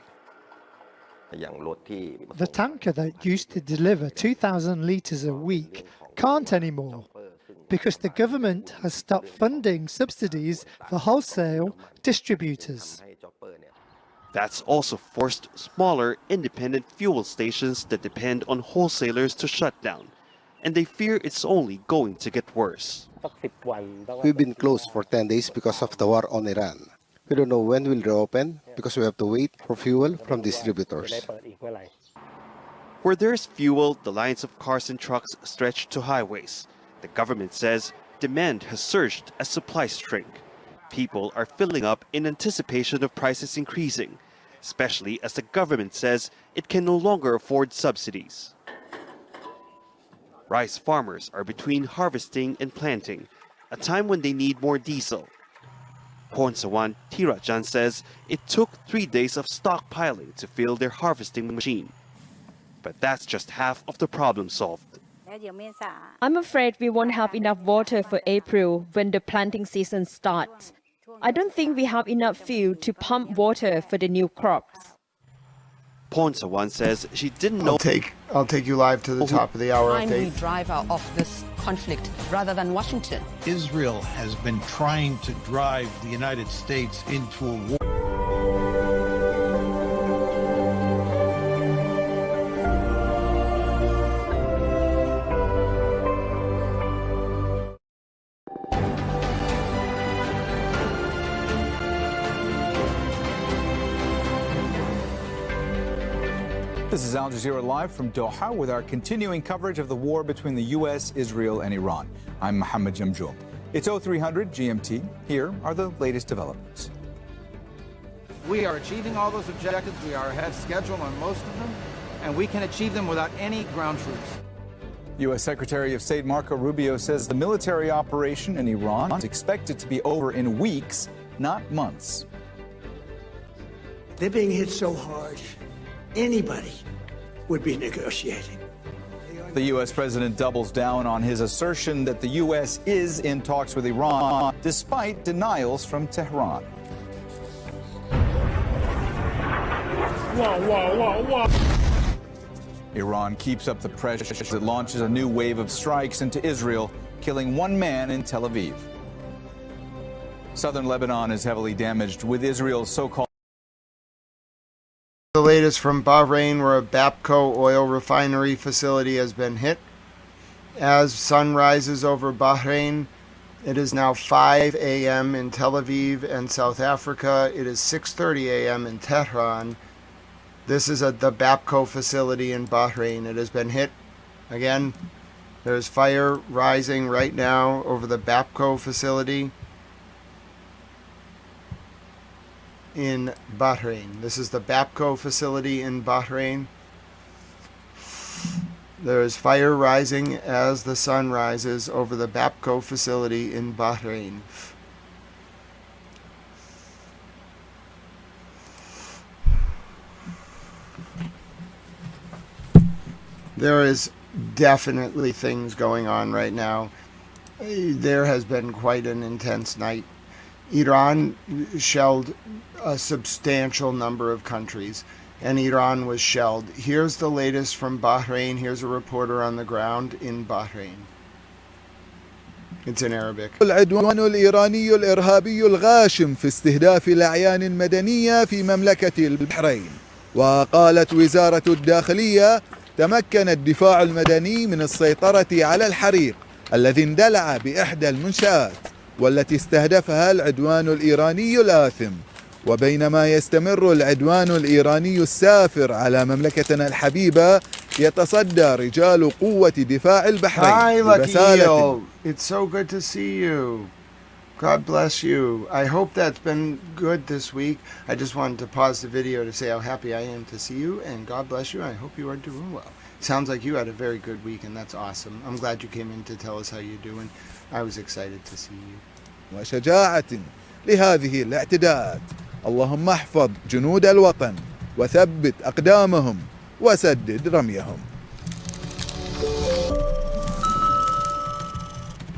The tanker that used to deliver 2,000 litres a week can't anymore because the government has stopped funding subsidies for wholesale distributors. That's also forced smaller independent fuel stations that depend on wholesalers to shut down, and they fear it's only going to get worse. We've been closed for 10 days because of the war on Iran. We don't know when we'll reopen because we have to wait for fuel from distributors. Where there's fuel, the lines of cars and trucks stretch to highways. The government says demand has surged as supplies shrink. People are filling up in anticipation of prices increasing, especially as the government says it can no longer afford subsidies. Rice farmers are between harvesting and planting, a time when they need more diesel. Ponsawan Tirajan says it took 3 days of stockpiling to fill their harvesting machine. But that's just half of the problem solved. I'm afraid we won't have enough water for April when the planting season starts. I don't think we have enough fuel to pump water for the new crops. Ponsawan says she didn't know. I'll take you live to the top of the hour update. Primary driver of this conflict rather than Washington. Israel has been trying to drive the United States into a war. This is Al Jazeera Live from Doha with our continuing coverage of the war between the U.S., Israel, and Iran. I'm Mohammed Jamjoom. It's 0300 GMT. Here are the latest developments. We are achieving all those objectives. We are ahead of schedule on most of them, and we can achieve them without any ground troops. U.S. Secretary of State Marco Rubio says the military operation in Iran is expected to be over in weeks, not months. They're being hit so hard. Anybody would be negotiating. The U.S. president doubles down on his assertion that the U.S. is in talks with Iran, despite denials from Tehran. Iran keeps up the pressure as it launches a new wave of strikes into Israel, killing one man in Tel Aviv. Southern Lebanon is heavily damaged, with Israel's so-called. The latest from Bahrain, where a Bapco oil refinery facility has been hit. As sun rises over Bahrain, it is now 5 a.m. in Tel Aviv and South Africa. It is 6:30 a.m. in Tehran. This is at the Bapco facility in Bahrain. It has been hit. Again, there's fire rising right now over the Bapco facility in Bahrain. This is the Bapco facility in Bahrain. There is fire rising as the sun rises over the Bapco facility in Bahrain. There is definitely things going on right now. There has been quite an intense night. Iran shelled a substantial number of countries, and Iran was shelled. Here's the latest from Bahrain. Here's a reporter on the ground in Bahrain. It's in Arabic. العدوان الإيراني الإرهابي الغاشم في استهداف الأعيان المدنية في مملكة البحرين. وقالت وزارة الداخلية تمكن الدفاع المدني من السيطرة على الحريق الذي اندلع بإحدى المنشآت والتي استهدفها العدوان الإيراني الآثم. وبينما يستمر العدوان الإيراني السافر على مملكتنا الحبيبة يتصدى رجال قوة دفاع البحرين ببسالة. It's so good to see you. God bless you. I hope that's been good this week. I just wanted to pause the video to say how happy I am to see you, and God bless you. I hope you are doing well. Sounds like you had a very good week, and that's awesome. I'm glad you came in to tell us how you're doing. I was excited to see you. وشجاعة لهذه الاعتداءات. اللهم احفظ جنود الوطن وثبت أقدامهم وسدد رميهم.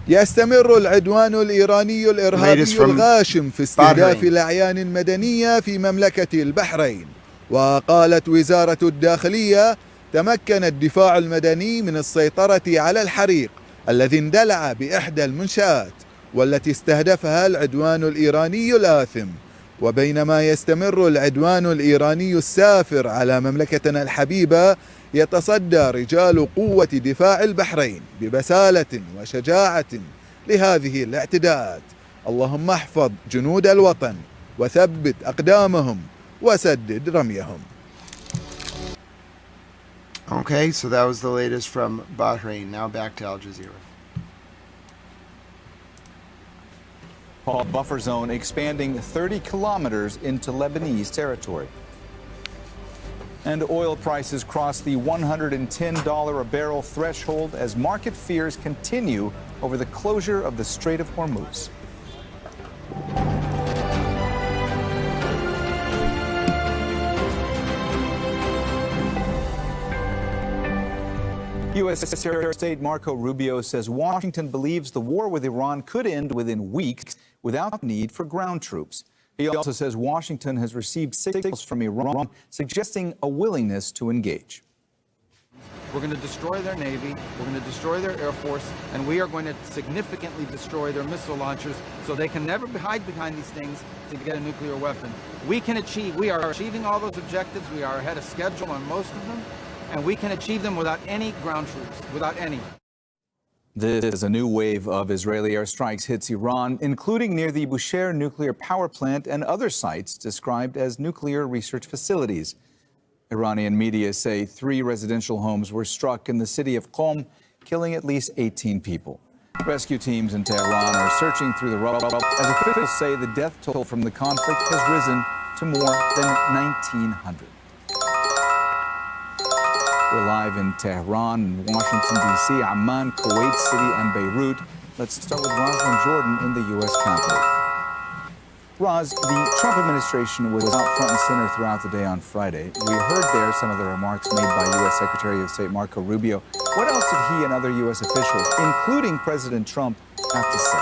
يستمر العدوان الإيراني الإرهابي الغاشم في استهداف الأعيان المدنية في مملكة البحرين. وقالت وزارة الداخلية تمكن الدفاع المدني من السيطرة على الحريق الذي اندلع بإحدى المنشآت والتي استهدفها العدوان الإيراني الآثم. وبينما يستمر العدوان الإيراني السافر على مملكتنا الحبيبة يتصدى رجال قوة دفاع البحرين ببسالة وشجاعة لهذه الاعتداءات. اللهم احفظ جنود الوطن وثبت أقدامهم وسدد رميهم. Okay, so that was the latest from Bahrain. Now back to Al Jazeera. Buffer zone expanding 30 kilometers into Lebanese territory. And oil prices cross the $110 a barrel threshold as market fears continue over the closure of the Strait of Hormuz. U.S. Secretary of State Marco Rubio says Washington believes the war with Iran could end within weeks without need for ground troops. He also says Washington has received signals from Iran suggesting a willingness to engage. We're going to destroy their Navy, we're going to destroy their Air Force, and we are going to significantly destroy their missile launchers so they can never hide behind these things to get a nuclear weapon. We are achieving all those objectives. We are ahead of schedule on most of them, and we can achieve them without any ground troops, without any. This is a new wave of Israeli airstrikes hits Iran, including near the Bushehr nuclear power plant and other sites described as nuclear research facilities. Iranian media say 3 residential homes were struck in the city of Qom, killing at least 18 people. Rescue teams in Tehran are searching through the rubble as officials say the death toll from the conflict has risen to more than 1,900. We're live in Tehran, Washington, D.C., Amman, Kuwait City, and Beirut. Let's start with Rosalind Jordan in the U.S. Capitol. Roz, the Trump administration was out front and center throughout the day on Friday. We heard there some of the remarks made by U.S. Secretary of State Marco Rubio. What else did he and other U.S. officials, including President Trump, have to say?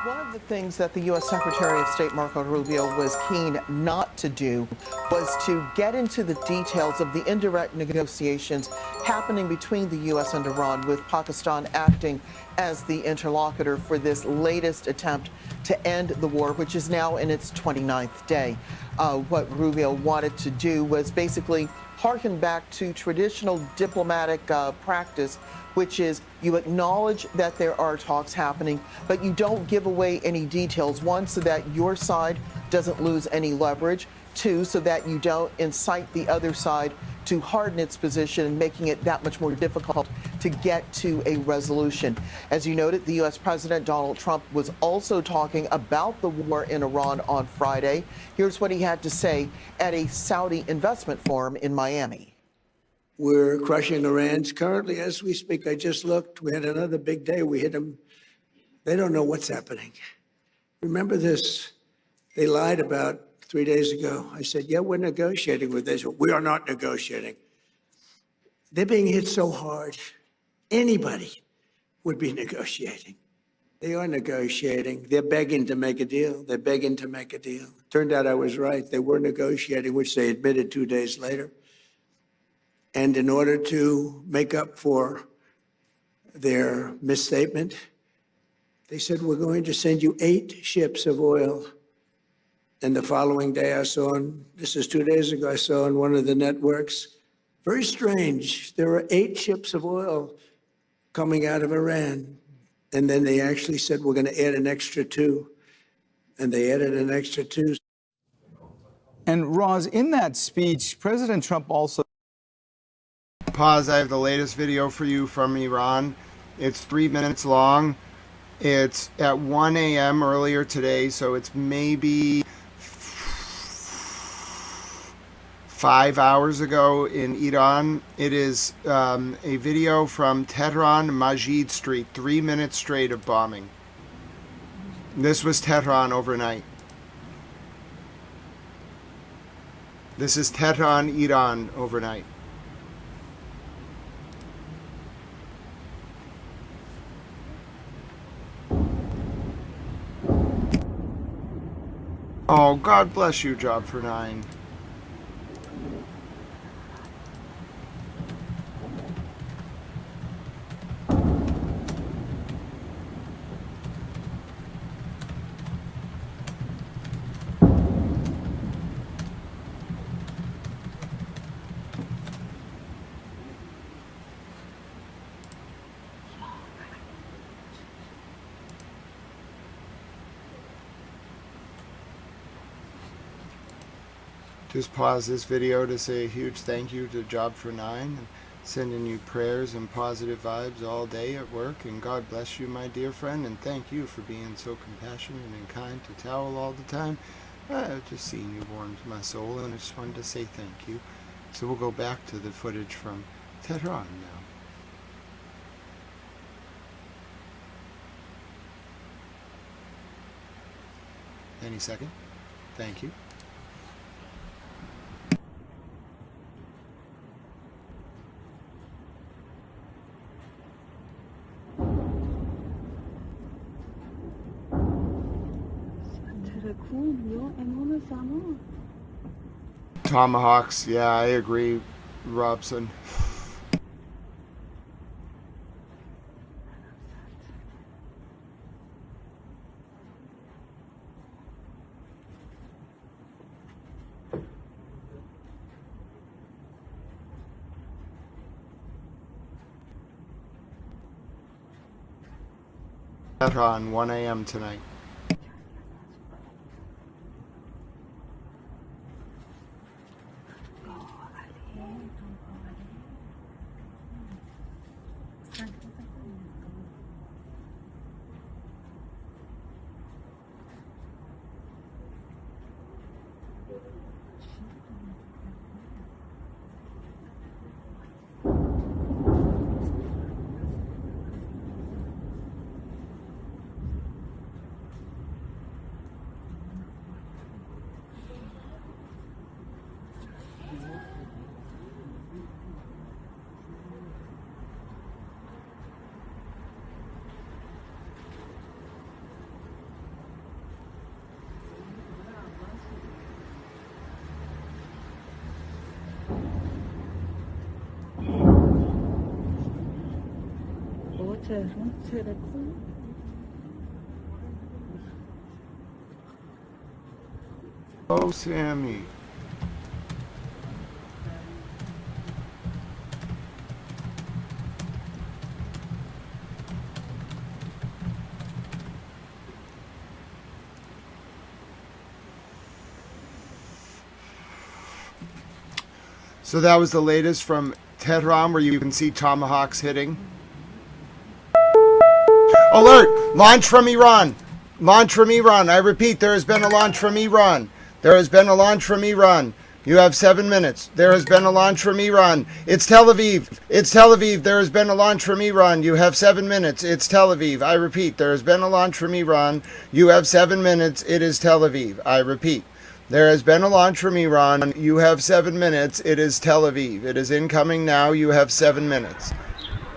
One of the things that the U.S. Secretary of State Marco Rubio was keen not to do was to get into the details of the indirect negotiations happening between the U.S. and Iran, with Pakistan acting as the interlocutor for this latest attempt to end the war, which is now in its 29th day. What Rubio wanted to do was basically harken back to traditional diplomatic practice, which is you acknowledge that there are talks happening, but you don't give away any details. One, so that your side doesn't lose any leverage. Two, so that you don't incite the other side to harden its position, making it that much more difficult to get to a resolution. As you noted, the U.S. President Donald Trump was also talking about the war in Iran on Friday. Here's what he had to say at a Saudi investment forum in Miami. We're crushing Iran's currently as we speak. I just looked. We had another big day. We hit them. They don't know what's happening. Remember this. They lied about 3 days ago. I said, yeah, we're negotiating with Israel. We are not negotiating. They're being hit so hard, anybody would be negotiating. They are negotiating. They're begging to make a deal. They're begging to make a deal. Turned out I was right. They were negotiating, which they admitted 2 days later. And in order to make up for their misstatement, they said, we're going to send you 8 ships of oil. And the following day I saw, this is 2 days ago, I saw on one of the networks, very strange, there are 8 ships of oil coming out of Iran. And then they actually said, we're going to add an extra 2. And they added an extra 2. And Roz, in that speech, President Trump also... Pause, I have the latest video for you from Iran. It's 3 minutes long. It's at 1 a.m. earlier today, so it's maybe 5 hours ago in Iran. It is a video from Tehran Majid Street, 3 minutes straight of bombing. This was Tehran overnight. This is Tehran, Iran overnight. Oh, God bless you, Job for 9. Just pause this video to say a huge thank you to Job for 9 and sending you prayers and positive vibes all day at work. And God bless you, my dear friend, and thank you for being so compassionate and kind to Towel all the time. Just seeing you warms my soul, and I just wanted to say thank you. So we'll go back to the footage from Tehran now. Any second. Thank you. Tomahawks, yeah, I agree, Robson. On 1 a.m. tonight. Oh, Sammy. So that was the latest from Tehran, where you can see tomahawks hitting. Alert! Launch from Iran! Launch from Iran. I repeat, there has been a launch from Iran. There has been a launch from Iran. You have 7 minutes. There has been a launch from Iran. It's Tel Aviv. It's Tel Aviv. There has been a launch from Iran. You have 7 minutes. It's Tel Aviv. I repeat, there has been a launch from Iran. You have 7 minutes. It is Tel Aviv. I repeat, There has been a launch from Iran. You have 7 minutes. It is Tel Aviv. It is incoming now. You have 7 minutes.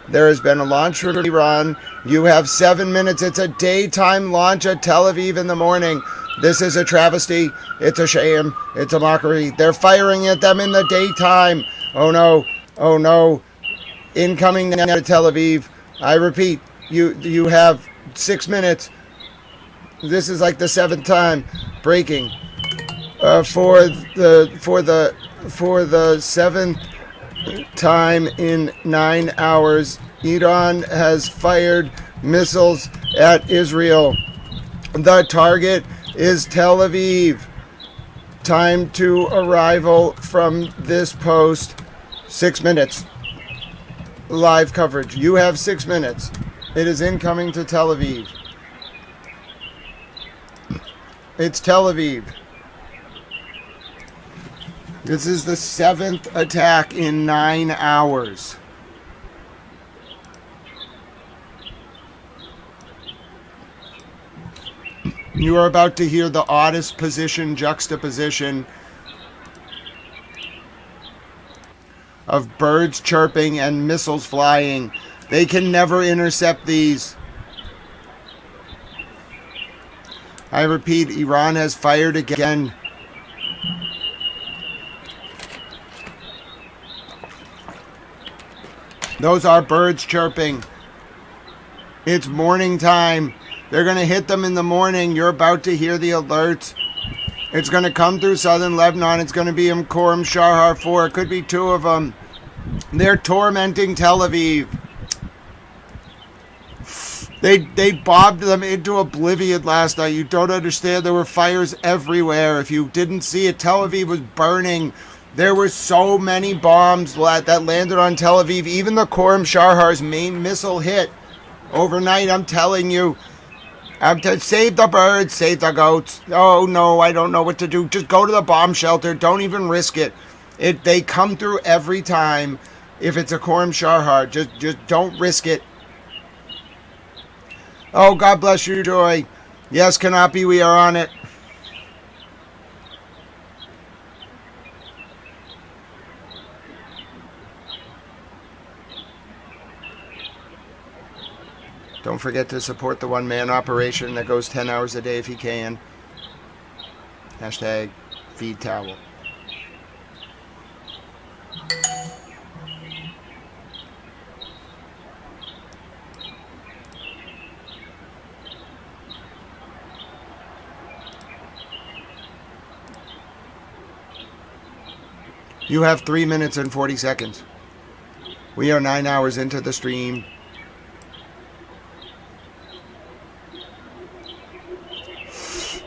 There has been a launch from Iran. You have 7 minutes. It's a daytime launch at Tel Aviv in the morning. This is a travesty. It's a shame. It's a mockery. They're firing at them in the daytime. Oh no. Oh no. Incoming now to Tel Aviv. I repeat, you have 6 minutes. This is like the 7th time breaking. For the 7th time in 9 hours, Iran has fired missiles at Israel. The target is Tel Aviv. Time to arrival from this post, 6 minutes. Live coverage. You have 6 minutes. It is incoming to Tel Aviv. It's Tel Aviv. This is the 7th attack in 9 hours. You are about to hear the oddest juxtaposition of birds chirping and missiles flying. They can never intercept these. I repeat, Iran has fired again. Those are birds chirping. It's morning time. They're going to hit them in the morning. You're about to hear the alerts. It's going to come through southern Lebanon. It's going to be in Khorram Shahar 4. It could be 2 of them. They're tormenting Tel Aviv. They bobbed them into oblivion last night. You don't understand. There were fires everywhere. If you didn't see it, Tel Aviv was burning. There were so many bombs that landed on Tel Aviv. Even the Khorram Shahar's main missile hit overnight. I'm telling you. Save the birds, save the goats. Oh no, I don't know what to do. Just go to the bomb shelter. Don't even risk it. They come through every time. If it's a Khorram Shahar, just don't risk it. Oh, God bless you, Joy. Yes, Kanapi, we are on it. Don't forget to support the one-man operation that goes 10 hours a day if you can. Hashtag feed towel. You have 3 minutes and 40 seconds. We are 9 hours into the stream.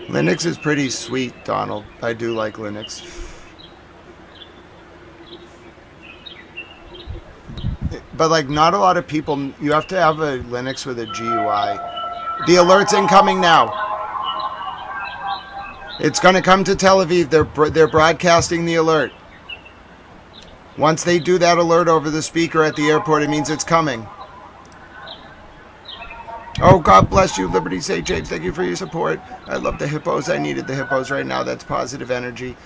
Linux is pretty sweet, Donald. I do like Linux. But like not a lot of people, you have to have a Linux with a GUI. The alert's incoming now. It's going to come to Tel Aviv. They're broadcasting the alert. Once they do that alert over the speaker at the airport, it means it's coming. Oh, God bless you, Liberty St. James. Thank you for your support. I love the hippos. I needed the hippos right now. That's positive energy.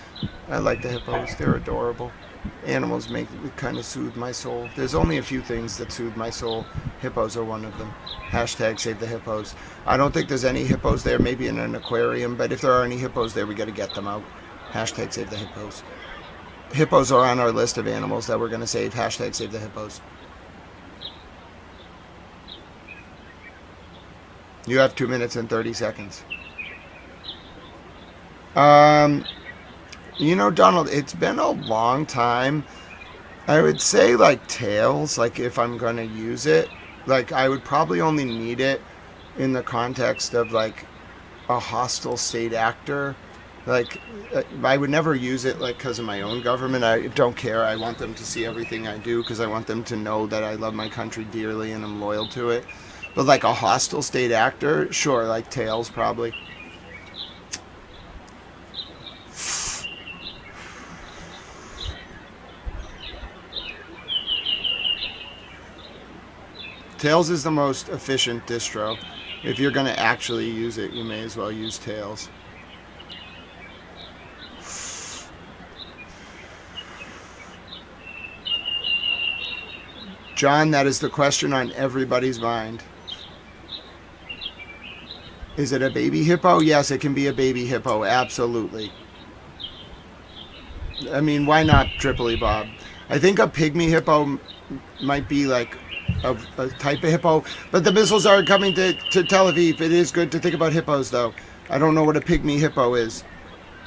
I like the hippos. They're adorable. Animals kind of soothe my soul. There's only a few things that soothe my soul. Hippos are one of them. Hashtag save the hippos. I don't think there's any hippos there, maybe in an aquarium, but if there are any hippos there, we got to get them out. Hashtag save the hippos. Hippos are on our list of animals that we're going to save. Hashtag save the hippos. You have 2 minutes and 30 seconds. You know, Donald, it's been a long time. I would say like Tails, like if I'm going to use it, like I would probably only need it in the context of like a hostile state actor. Like I would never use it like because of my own government. I don't care. I want them to see everything I do because I want them to know that I love my country dearly and I'm loyal to it. But like a hostile state actor, sure, like Tails probably. Tails is the most efficient distro. If you're going to actually use it, you may as well use Tails. John, that is the question on everybody's mind. Is it a baby hippo? Yes, it can be a baby hippo. Absolutely. I mean, why not Tripoli Bob? I think a pygmy hippo might be like a type of hippo, but the missiles are coming to Tel Aviv. It is good to think about hippos, though. I don't know what a pygmy hippo is.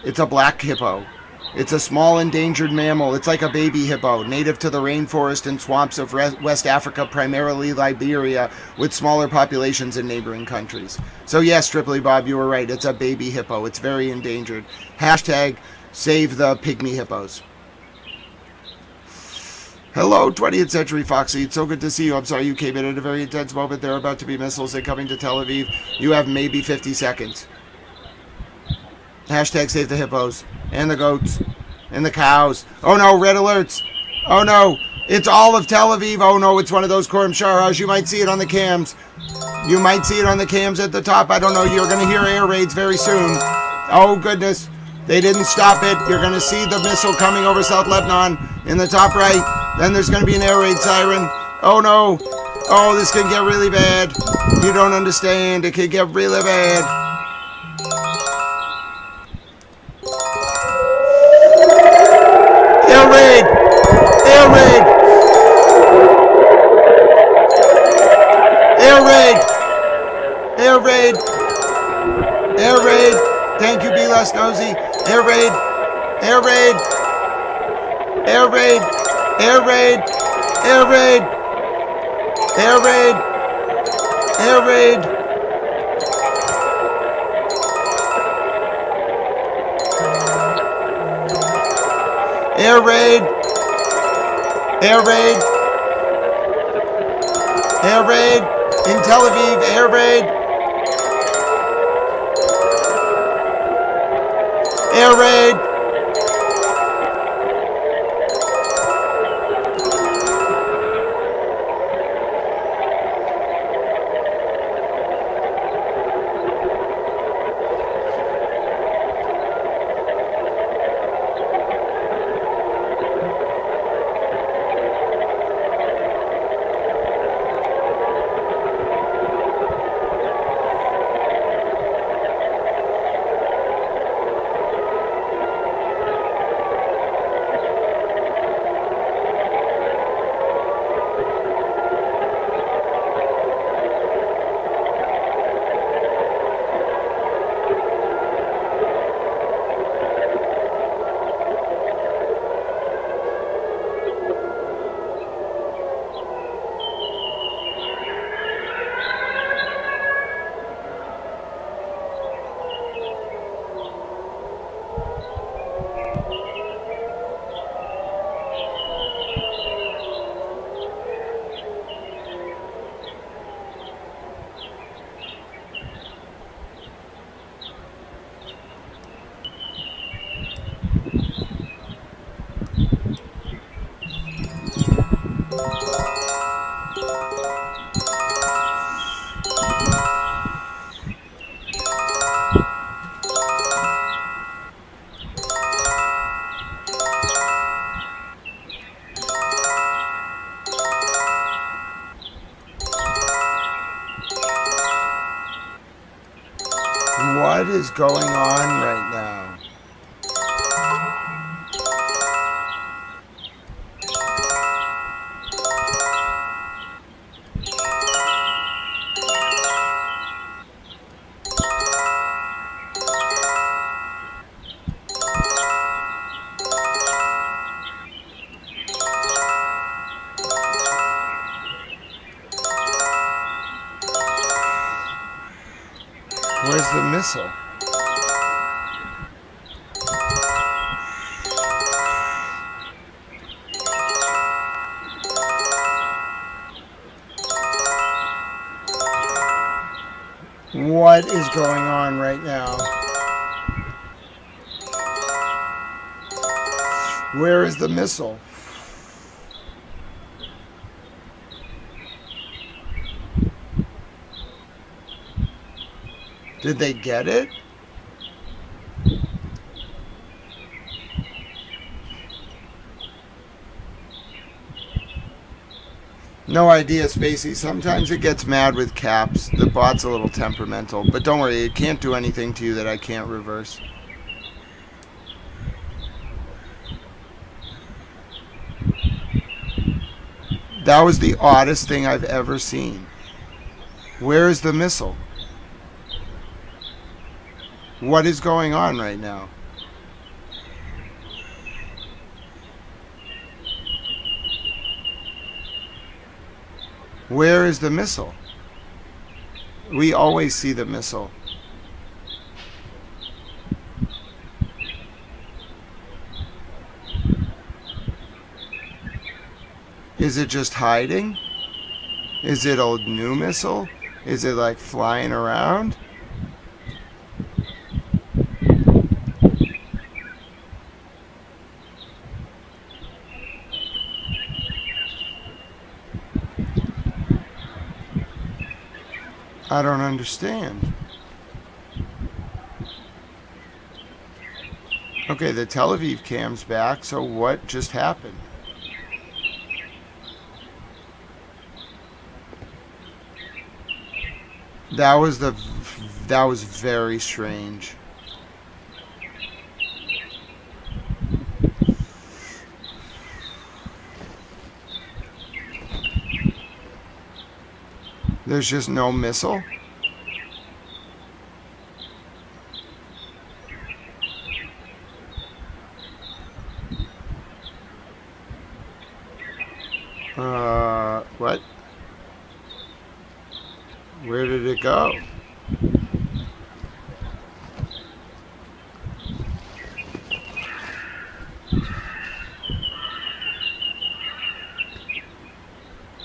It's a black hippo. It's a small endangered mammal. It's like a baby hippo, native to the rainforest and swamps of West Africa, primarily Liberia, with smaller populations in neighboring countries. So yes, Tripoli Bob, you were right. It's a baby hippo. It's very endangered. Hashtag save the pygmy hippos. Hello, 20th Century Foxy. It's so good to see you. I'm sorry you came in at a very intense moment. There are about to be missiles incoming to Tel Aviv. You have maybe 50 seconds. Hashtag save the hippos and the goats and the cows. Oh no, red alerts. Oh no, it's all of Tel Aviv. Oh no, it's one of those Khorram Sharras. You might see it on the cams. You might see it on the cams at the top. I don't know. You're going to hear air raids very soon. Oh goodness. They didn't stop it. You're going to see the missile coming over South Lebanon in the top right. Then there's going to be an air raid siren. Oh no. Oh, this can get really bad. You don't understand. It can get really bad. Air raid! Air raid! Air raid! Air raid! Air raid! Thank you, Be Less Nosy. Air raid! Air raid! Air raid! Air raid! Air raid! Air raid! Air raid! Air raid! Air raid! Air raid! In Tel Aviv, air raid! Air raid! What is going on right now? Where's the missile? What is going on right now? Where is the missile? Did they get it? No idea, Spacey. Sometimes it gets mad with caps. The bot's a little temperamental. But don't worry, it can't do anything to you that I can't reverse. That was the oddest thing I've ever seen. Where is the missile? What is going on right now? Where is the missile? We always see the missile. Is it just hiding? Is it a new missile? Is it like flying around? I don't understand. Okay, the Tel Aviv cam's back, so what just happened? That was very strange. There's just no missile? What? Where did it go?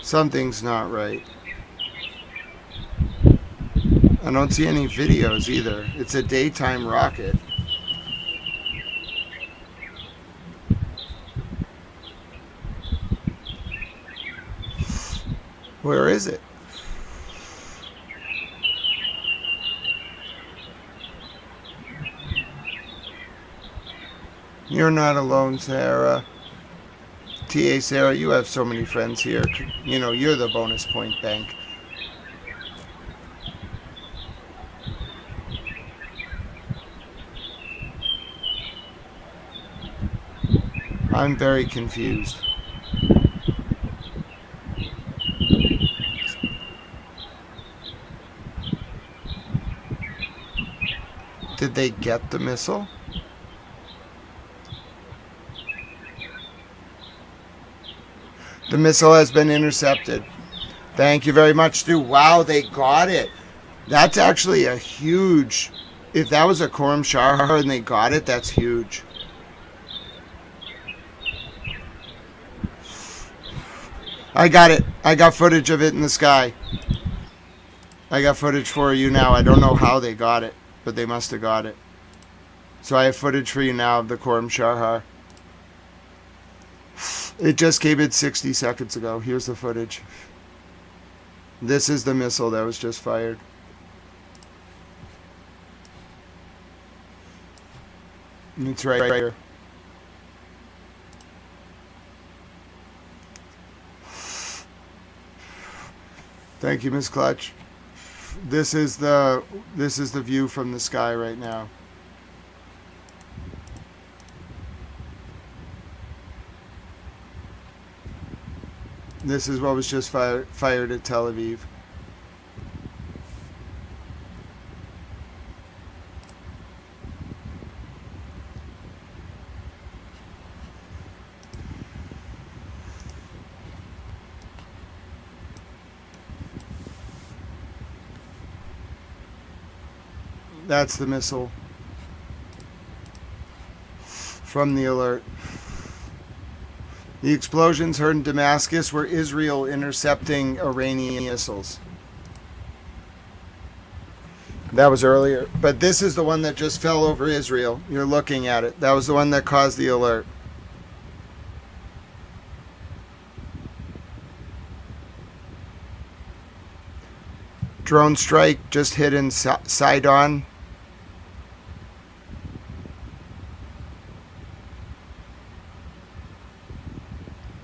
Something's not right. I don't see any videos either. It's a daytime rocket. Where is it? You're not alone, Sarah. TA Sarah, you have so many friends here. You know, you're the bonus point bank. I'm very confused. Did they get the missile? The missile has been intercepted. Thank you very much, Stu. Wow, they got it. That's actually a huge... If that was a Khorram Shahar and they got it, that's huge. I got it. I got footage of it in the sky. I got footage for you now. I don't know how they got it, but they must have got it. So I have footage for you now of the Khorram Shahar. It just came in 60 seconds ago. Here's the footage. This is the missile that was just fired. It's right here. Thank you, Miss Clutch. This is the view from the sky right now. This is what was just fired at Tel Aviv. That's the missile from the alert. The explosions heard in Damascus were Israel intercepting Iranian missiles. That was earlier. But this is the one that just fell over Israel. You're looking at it. That was the one that caused the alert. Drone strike just hit in Sidon.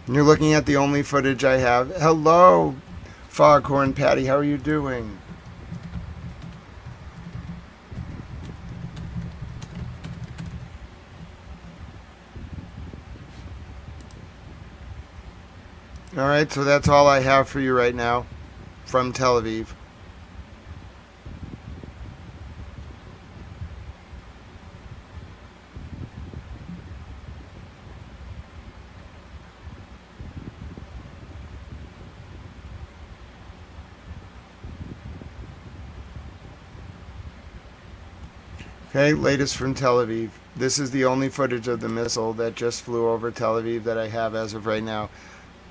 You're looking at the only footage I have. Hello, Foghorn Patty. How are you doing? All right, so that's all I have for you right now from Tel Aviv. Okay, latest from Tel Aviv. This is the only footage of the missile that just flew over Tel Aviv that I have as of right now.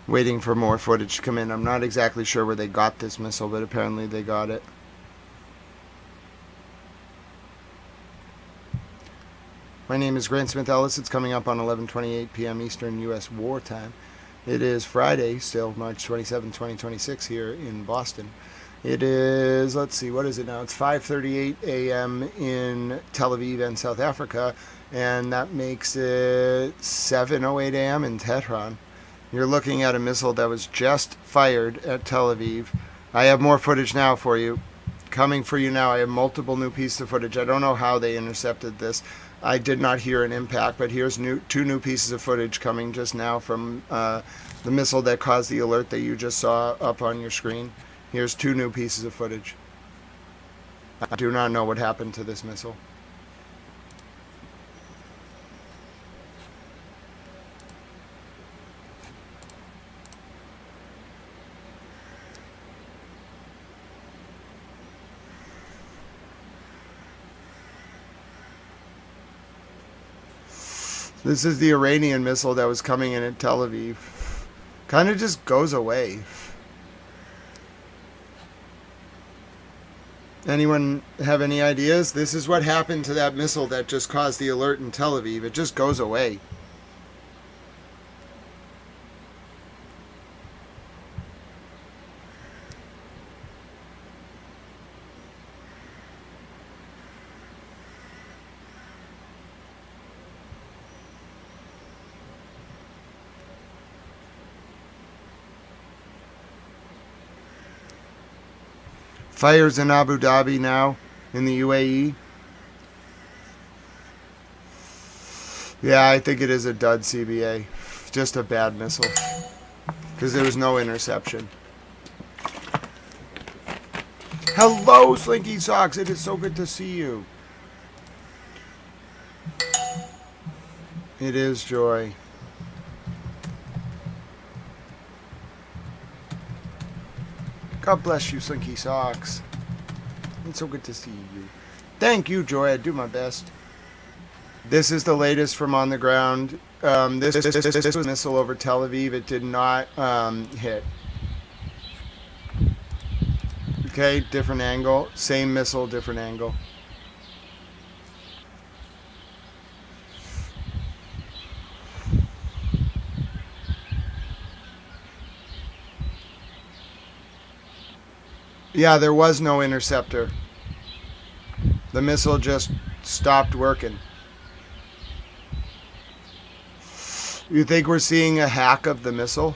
Waiting for more footage to come in. I'm not exactly sure where they got this missile, but apparently they got it. My name is Grant Smith Ellis. It's coming up on 11:28 p.m. Eastern U.S. wartime. It is Friday, still March 27, 2026 here in Boston. It is, let's see, what is it now? It's 5:38 a.m. in Tel Aviv and South Africa, and that makes it 7:08 a.m. in Tehran. You're looking at a missile that was just fired at Tel Aviv. I have more footage now for you. Coming for you now. I have multiple new pieces of footage. I don't know how they intercepted this. I did not hear an impact, but here's two new pieces of footage coming just now from the missile that caused the alert that you just saw up on your screen. Here's two new pieces of footage. I do not know what happened to this missile. This is the Iranian missile that was coming in at Tel Aviv. Kind of just goes away. Anyone have any ideas? This is what happened to that missile that just caused the alert in Tel Aviv. It just goes away. Fires in Abu Dhabi now, in the UAE. Yeah, I think it is a dud CBA. Just a bad missile. Because there was no interception. Hello, Slinky Socks. It is so good to see you. It is Joy. God bless you, Slinky Socks. It's so good to see you. Thank you, Joy. I do my best. This is the latest from on the ground. This was a missile over Tel Aviv. It did not hit. Okay, different angle. Same missile, different angle. Yeah, there was no interceptor. The missile just stopped working. You think we're seeing a hack of the missile?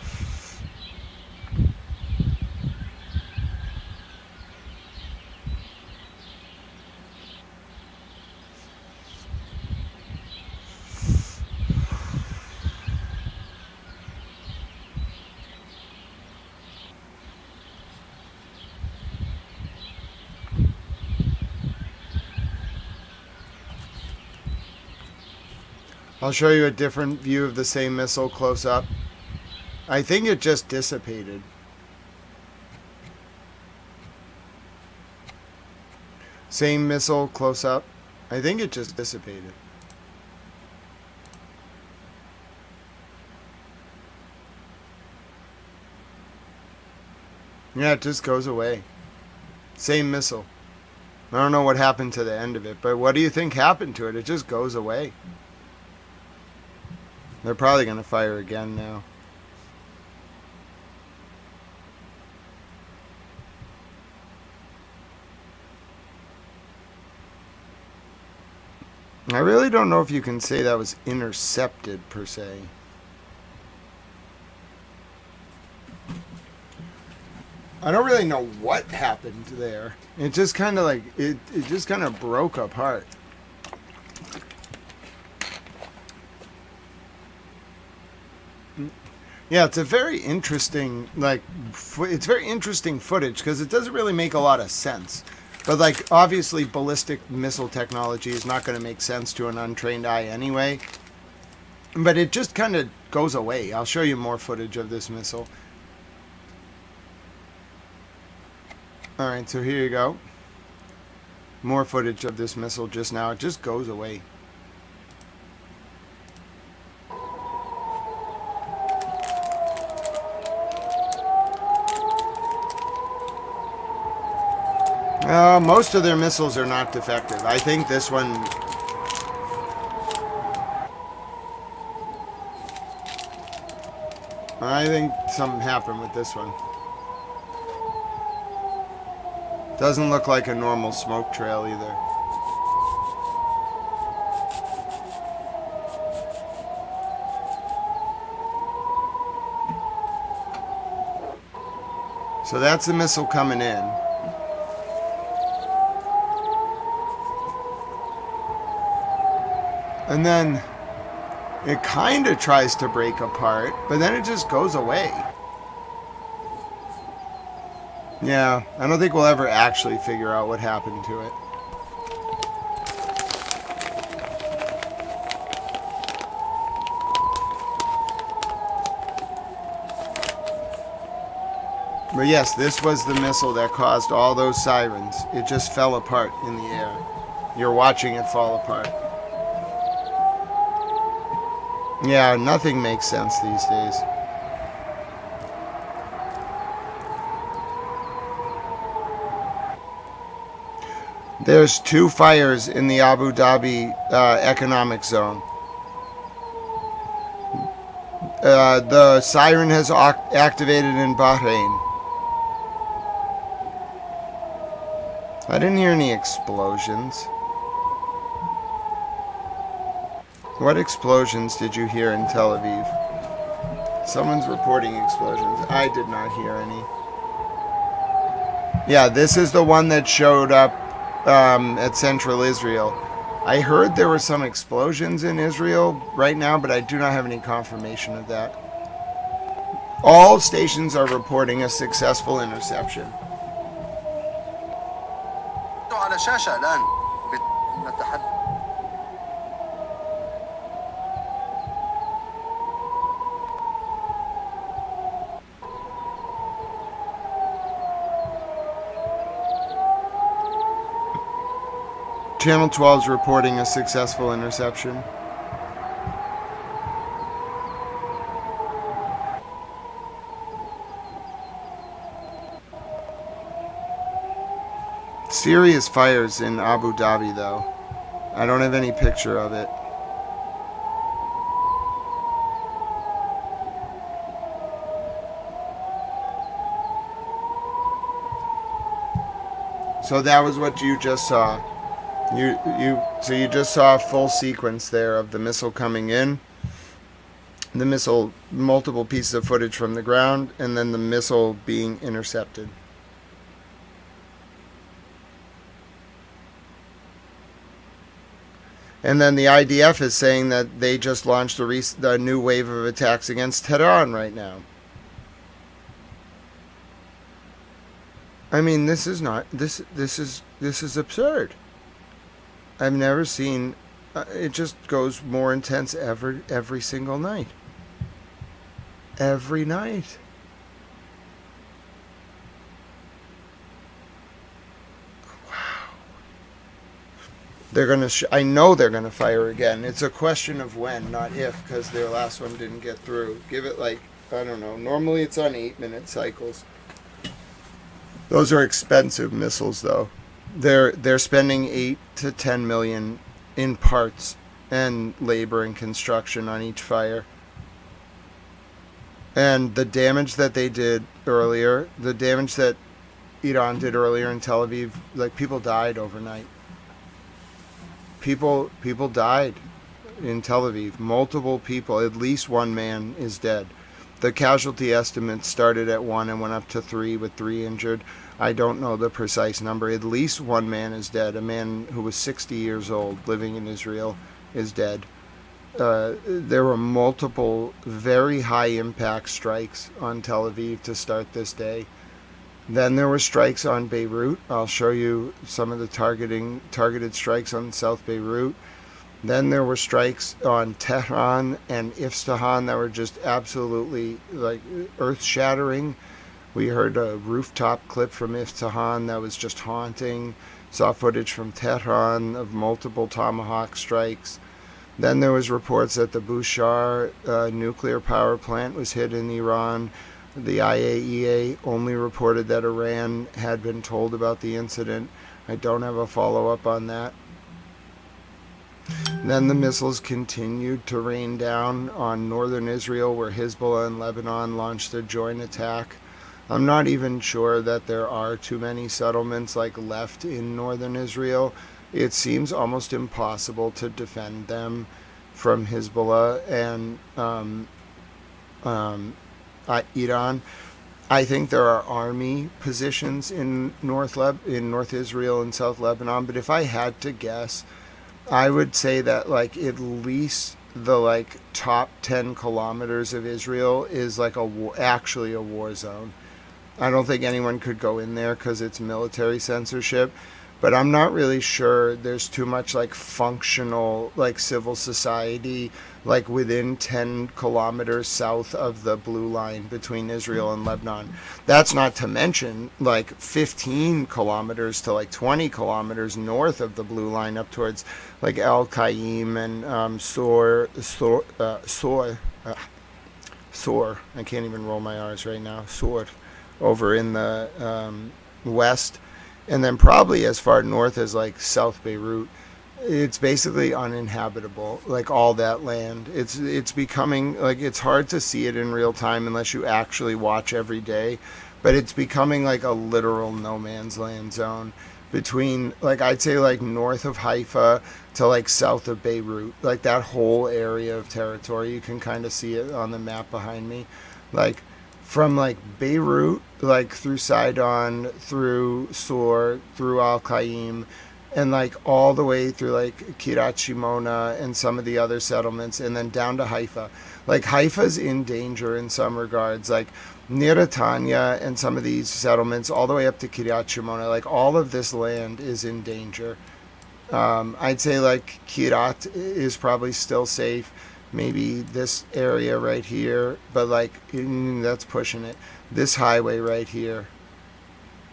I'll show you a different view of the same missile close up. I think it just dissipated. Same missile close up. I think it just dissipated. Yeah, it just goes away. Same missile. I don't know what happened to the end of it, but what do you think happened to it? It just goes away. They're probably going to fire again now. I really don't know if you can say that was intercepted per se. I don't really know what happened there. It just kind of like, it just kind of broke apart. Yeah, it's a very interesting, like, it's very interesting footage because it doesn't really make a lot of sense. But, like, obviously ballistic missile technology is not going to make sense to an untrained eye anyway. But it just kind of goes away. I'll show you more footage of this missile. Alright, so here you go. More footage of this missile just now. It just goes away. Most of their missiles are not defective. I think this one... I think something happened with this one. Doesn't look like a normal smoke trail either. So that's the missile coming in. And then it kind of tries to break apart, but then it just goes away. Yeah, I don't think we'll ever actually figure out what happened to it. But yes, this was the missile that caused all those sirens. It just fell apart in the air. You're watching it fall apart. Yeah, nothing makes sense these days. There's 2 fires in the Abu Dhabi economic zone. The siren has activated in Bahrain. I didn't hear any explosions. What explosions did you hear in Tel Aviv? Someone's reporting explosions. I did not hear any. Yeah, this is the one that showed up at central Israel. I heard there were some explosions in Israel right now, but I do not have any confirmation of that. All stations are reporting a successful interception. Channel 12 is reporting a successful interception. Serious fires in Abu Dhabi, though. I don't have any picture of it. So that was what you just saw. So you just saw a full sequence there of the missile coming in, the missile, multiple pieces of footage from the ground, and then the missile being intercepted. And then the IDF is saying that they just launched a new wave of attacks against Tehran right now. I mean, this is not, this is absurd. I've never seen, it just goes more intense every single night. Every night. Wow. They're going to, I know they're going to fire again. It's a question of when, not if, because their last one didn't get through. Give it like, I don't know, normally it's on 8-minute cycles. Those are expensive missiles, though. They're spending 8 to 10 million in parts and labor and construction on each fire. And the damage that they did earlier, the damage that Iran did earlier in Tel Aviv, like people died overnight. People died in Tel Aviv. Multiple people, at least one man is dead. The casualty estimates started at 1 and went up to 3 with 3 injured. I don't know the precise number. At least one man is dead. A man who was 60 years old living in Israel is dead. There were multiple very high impact strikes on Tel Aviv to start this day. Then there were strikes on Beirut. I'll show you some of the targeted strikes on South Beirut. Then there were strikes on Tehran and Isfahan that were just absolutely like earth-shattering. We heard a rooftop clip from Isfahan that was just haunting. Saw footage from Tehran of multiple Tomahawk strikes. Then there was reports that the Bushehr nuclear power plant was hit in Iran. The IAEA only reported that Iran had been told about the incident. I don't have a follow-up on that. Then the missiles continued to rain down on northern Israel, where Hezbollah and Lebanon launched a joint attack. I'm not even sure that there are too many settlements like left in northern Israel. It seems almost impossible to defend them from Hezbollah and Iran. I think there are army positions in North Israel and South Lebanon, but if I had to guess, I would say that like at least the like top 10 kilometers of Israel is like actually a war zone. I don't think anyone could go in there because it's military censorship, but I'm not really sure there's too much like functional like civil society like within 10 kilometers south of the blue line between Israel and Lebanon. That's not to mention like 15 kilometers to like 20 kilometers north of the blue line up towards like Al-Qaim and Sor. I can't even roll my R's right now. Sor over in the west. And then probably as far north as like South Beirut. It's basically uninhabitable, like all that land. It's becoming like it's hard to see it in real time unless you actually watch every day, but it's becoming like a literal no man's land zone between like I'd say like north of Haifa to like south of Beirut, like that whole area of territory. You can kind of see it on the map behind me, like from like Beirut, like through Sidon, through Sor, through Al-Qaim, and like all the way through like Kiryat Shimona and some of the other settlements, and then down to Haifa. Like Haifa's in danger in some regards, like near Netanya and some of these settlements all the way up to Kiryat Shimona, like all of this land is in danger. I'd say like Kiryat is probably still safe, maybe this area right here, but like that's pushing it. This highway right here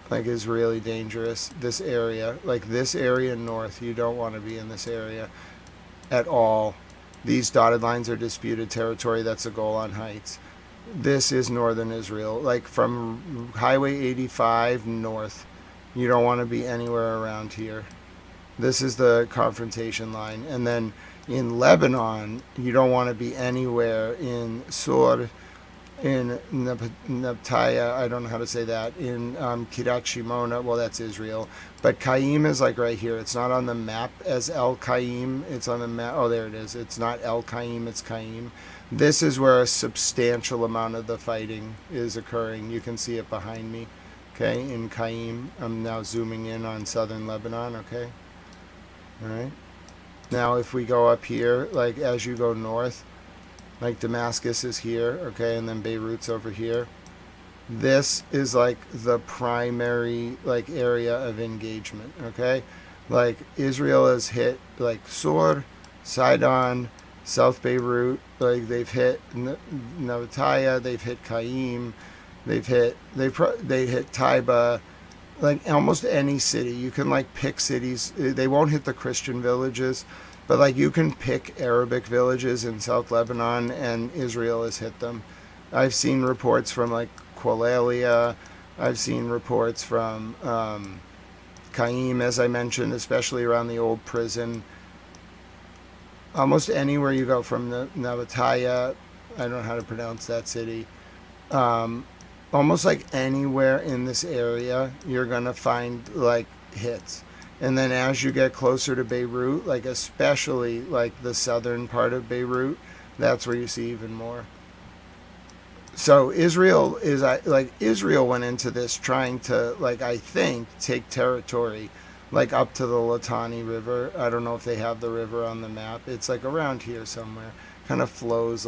like is really dangerous. This area, like this area north, you don't want to be in this area at all. These dotted lines are disputed territory. That's the Golan Heights. This is northern Israel, like from Highway 85 north. You don't want to be anywhere around here. This is the confrontation line. And then in Lebanon, you don't want to be anywhere in Sur, in Nabtaya, I don't know how to say that, in Kiryat Shimona, well, that's Israel. But Qaim is like right here. It's not on the map as El Qaim. It's on the map. Oh, there it is. It's not El Qaim, it's Qaim. This is where a substantial amount of the fighting is occurring. You can see it behind me, okay, in Qaim. I'm now zooming in on southern Lebanon, okay? All right. Now, if we go up here, like as you go north, like Damascus is here, okay, and then Beirut's over here. This is like the primary like area of engagement, okay? Like Israel has hit like Sur, Sidon, South Beirut, like they've hit Navataya, they've hit Qaim, they hit Taiba, like almost any city. You can like pick cities. They won't hit the Christian villages, but like you can pick Arabic villages in South Lebanon, and Israel has hit them. I've seen reports from like Qualalia. I've seen reports from Qaim, as I mentioned, especially around the old prison. Almost anywhere you go from Navataya, I don't know how to pronounce that city. Almost like anywhere in this area, you're gonna find like hits. And then as you get closer to Beirut, like especially like the southern part of Beirut, that's where you see even more. So Israel is Israel went into this trying to, I think, take territory up to the Litani River. I don't know if they have the river on the map. It's around here somewhere. Kind of flows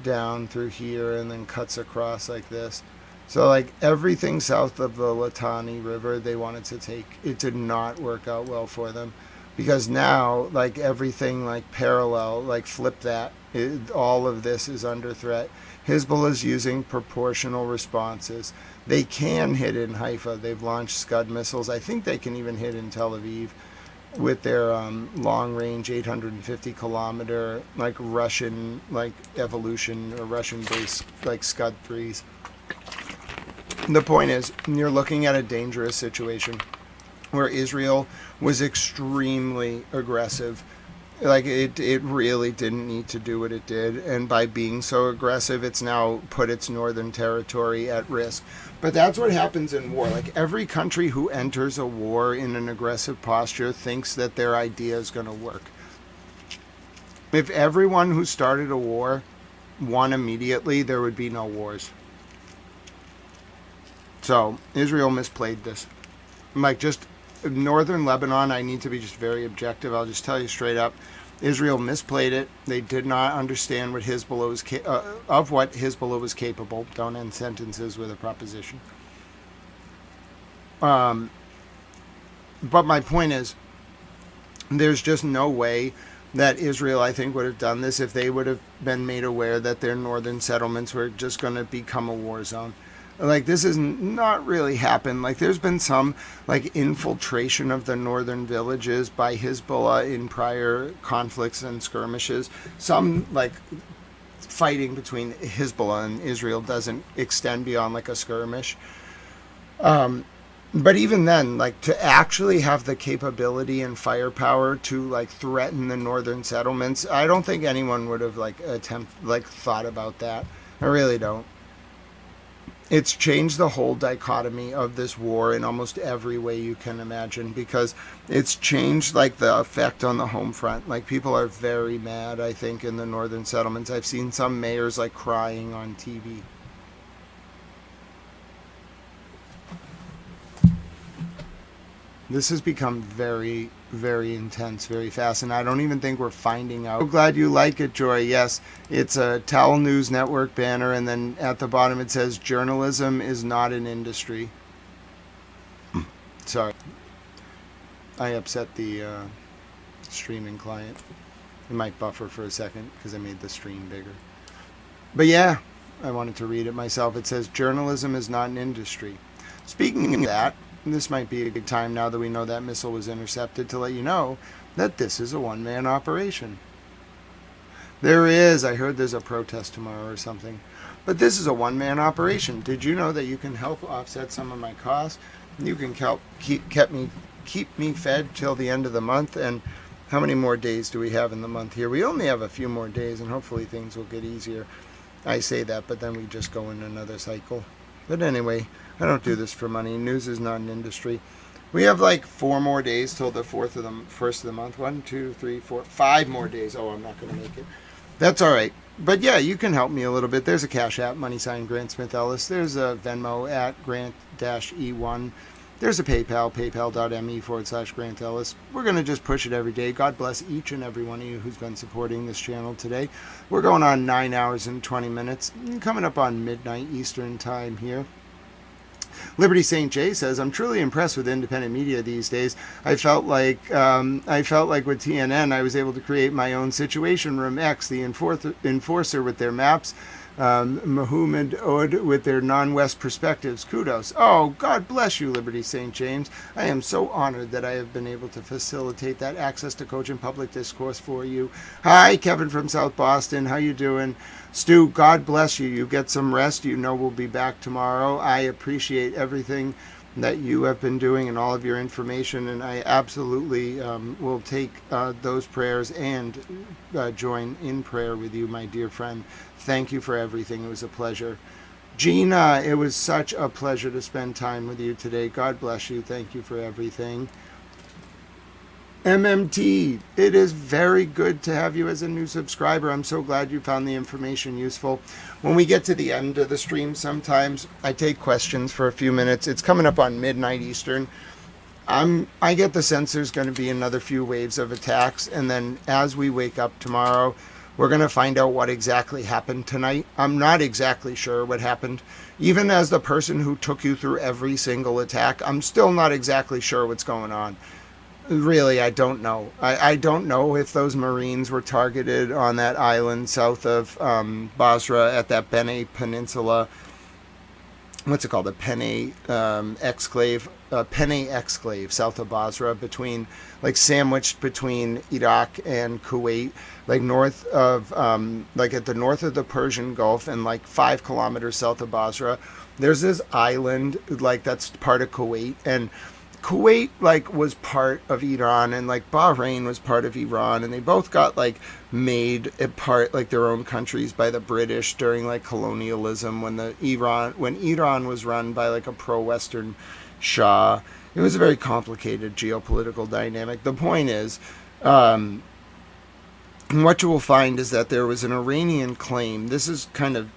down through here and then cuts across like this. So everything south of the Litani River they wanted to take. It did not work out well for them, because now everything parallel, flip that. All of this is under threat. Hezbollah is using proportional responses. They can hit in Haifa. They've launched Scud missiles. I think they can even hit in Tel Aviv with their long-range 850-kilometer Russian evolution or Russian-based Scud 3s. The point is, you're looking at a dangerous situation where Israel was extremely aggressive. It really didn't need to do what it did, and by being so aggressive, it's now put its northern territory at risk. But that's what happens in war. Every country who enters a war in an aggressive posture thinks that their idea is going to work. If everyone who started a war won immediately, there would be no wars. So Israel misplayed this. Just northern Lebanon, I need to be just very objective. I'll just tell you straight up, Israel misplayed it. They did not understand what Hezbollah was of what Hezbollah was capable. Don't end sentences with a proposition. But my point is, there's just no way that Israel, I think, would have done this if they would have been made aware that their northern settlements were just going to become a war zone. This has not really happened. There's been some infiltration of the northern villages by Hezbollah in prior conflicts and skirmishes. Some fighting between Hezbollah and Israel doesn't extend beyond a skirmish. But even then, to actually have the capability and firepower to threaten the northern settlements, I don't think anyone would have thought about that. I really don't. It's changed the whole dichotomy of this war in almost every way you can imagine, because it's changed the effect on the home front. People are very mad, I think, in the northern settlements. I've seen some mayors crying on TV. This has become very, very intense, very fast, and I don't even think we're finding out. I'm glad you like it, Joy. Yes, it's a Towel News Network banner, and then at the bottom it says, journalism is not an industry. Sorry. I upset the streaming client. It might buffer for a second because I made the stream bigger. But yeah, I wanted to read it myself. It says, journalism is not an industry. Speaking of that, this might be a good time, now that we know that missile was intercepted, to let you know that this is a one-man operation. There is. I heard there's a protest tomorrow or something. But this is a one-man operation. Did you know that you can help offset some of my costs? You can help keep me fed till the end of the month. And how many more days do we have in the month here? We only have a few more days, and hopefully things will get easier. I say that, but then we just go in another cycle. But anyway, I don't do this for money. News is not an industry. We have 4 more days till the 1st of the month. 1, 2, 3, 4, 5 more days. Oh, I'm not going to make it. That's all right. But yeah, you can help me a little bit. There's a Cash App, # Grant Smith Ellis. There's a Venmo at Grant-E1. There's a PayPal, paypal.me/Grant Ellis. We're going to just push it every day. God bless each and every one of you who's been supporting this channel today. We're going on 9 hours and 20 minutes, coming up on midnight Eastern time here. Liberty St. J says, I'm truly impressed with independent media these days. I felt like with TNN, I was able to create my own Situation Room X, the enforcer with their maps, Muhammad Od with their non-West perspectives. Kudos. Oh, God bless you, Liberty St. James. I am so honored that I have been able to facilitate that access to cogent public discourse for you. Hi, Kevin from South Boston. How you doing? Stu, God bless you. You get some rest. You know we'll be back tomorrow. I appreciate everything that you have been doing and all of your information, and I absolutely will take those prayers and join in prayer with you, my dear friend. Thank you for everything. It was a pleasure. Gina, it was such a pleasure to spend time with you today. God bless you. Thank you for everything. MMT, it is very good to have you as a new subscriber. I'm so glad you found the information useful. When we get to the end of the stream, sometimes I take questions for a few minutes. It's coming up on midnight Eastern. I get the sense there's going to be another few waves of attacks, and then as we wake up tomorrow, we're going to find out what exactly happened tonight. I'm not exactly sure what happened. Even as the person who took you through every single attack, I'm still not exactly sure what's going on. Really, I don't know. I don't know if those Marines were targeted on that island south of Basra at that Bene Peninsula. What's it called? The Penne exclave south of Basra, between, like, sandwiched between Iraq and Kuwait, like north of, like at the north of the Persian Gulf and like 5 kilometers south of Basra. There's this island, like, that's part of Kuwait, and Kuwait, like, was part of Iran, and like Bahrain was part of Iran, and they both got like made apart, like their own countries, by the British during like colonialism, when Iran was run by like a pro-Western Shah. It was a very complicated geopolitical dynamic. The point is, what you will find is that there was an Iranian claim. This is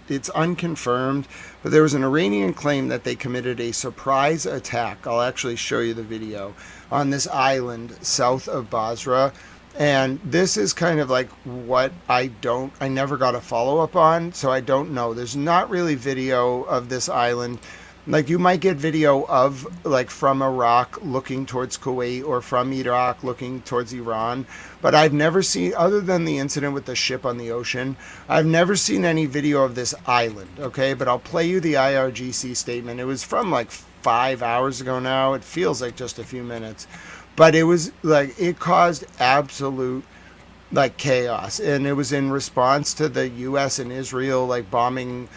it's unconfirmed, but there was an Iranian claim that they committed a surprise attack. I'll actually show you the video on this island south of Basra. And this is kind of like what I never got a follow-up on, so I don't know. There's not really video of this island. Like, you might get video of, like, from Iraq looking towards Kuwait, or from Iraq looking towards Iran. But I've never seen, other than the incident with the ship on the ocean, I've never seen any video of this island, okay? But I'll play you the IRGC statement. It was from like 5 hours ago now. It feels like just a few minutes. But it was like, it caused absolute, like, chaos. And it was in response to the US and Israel, like, bombing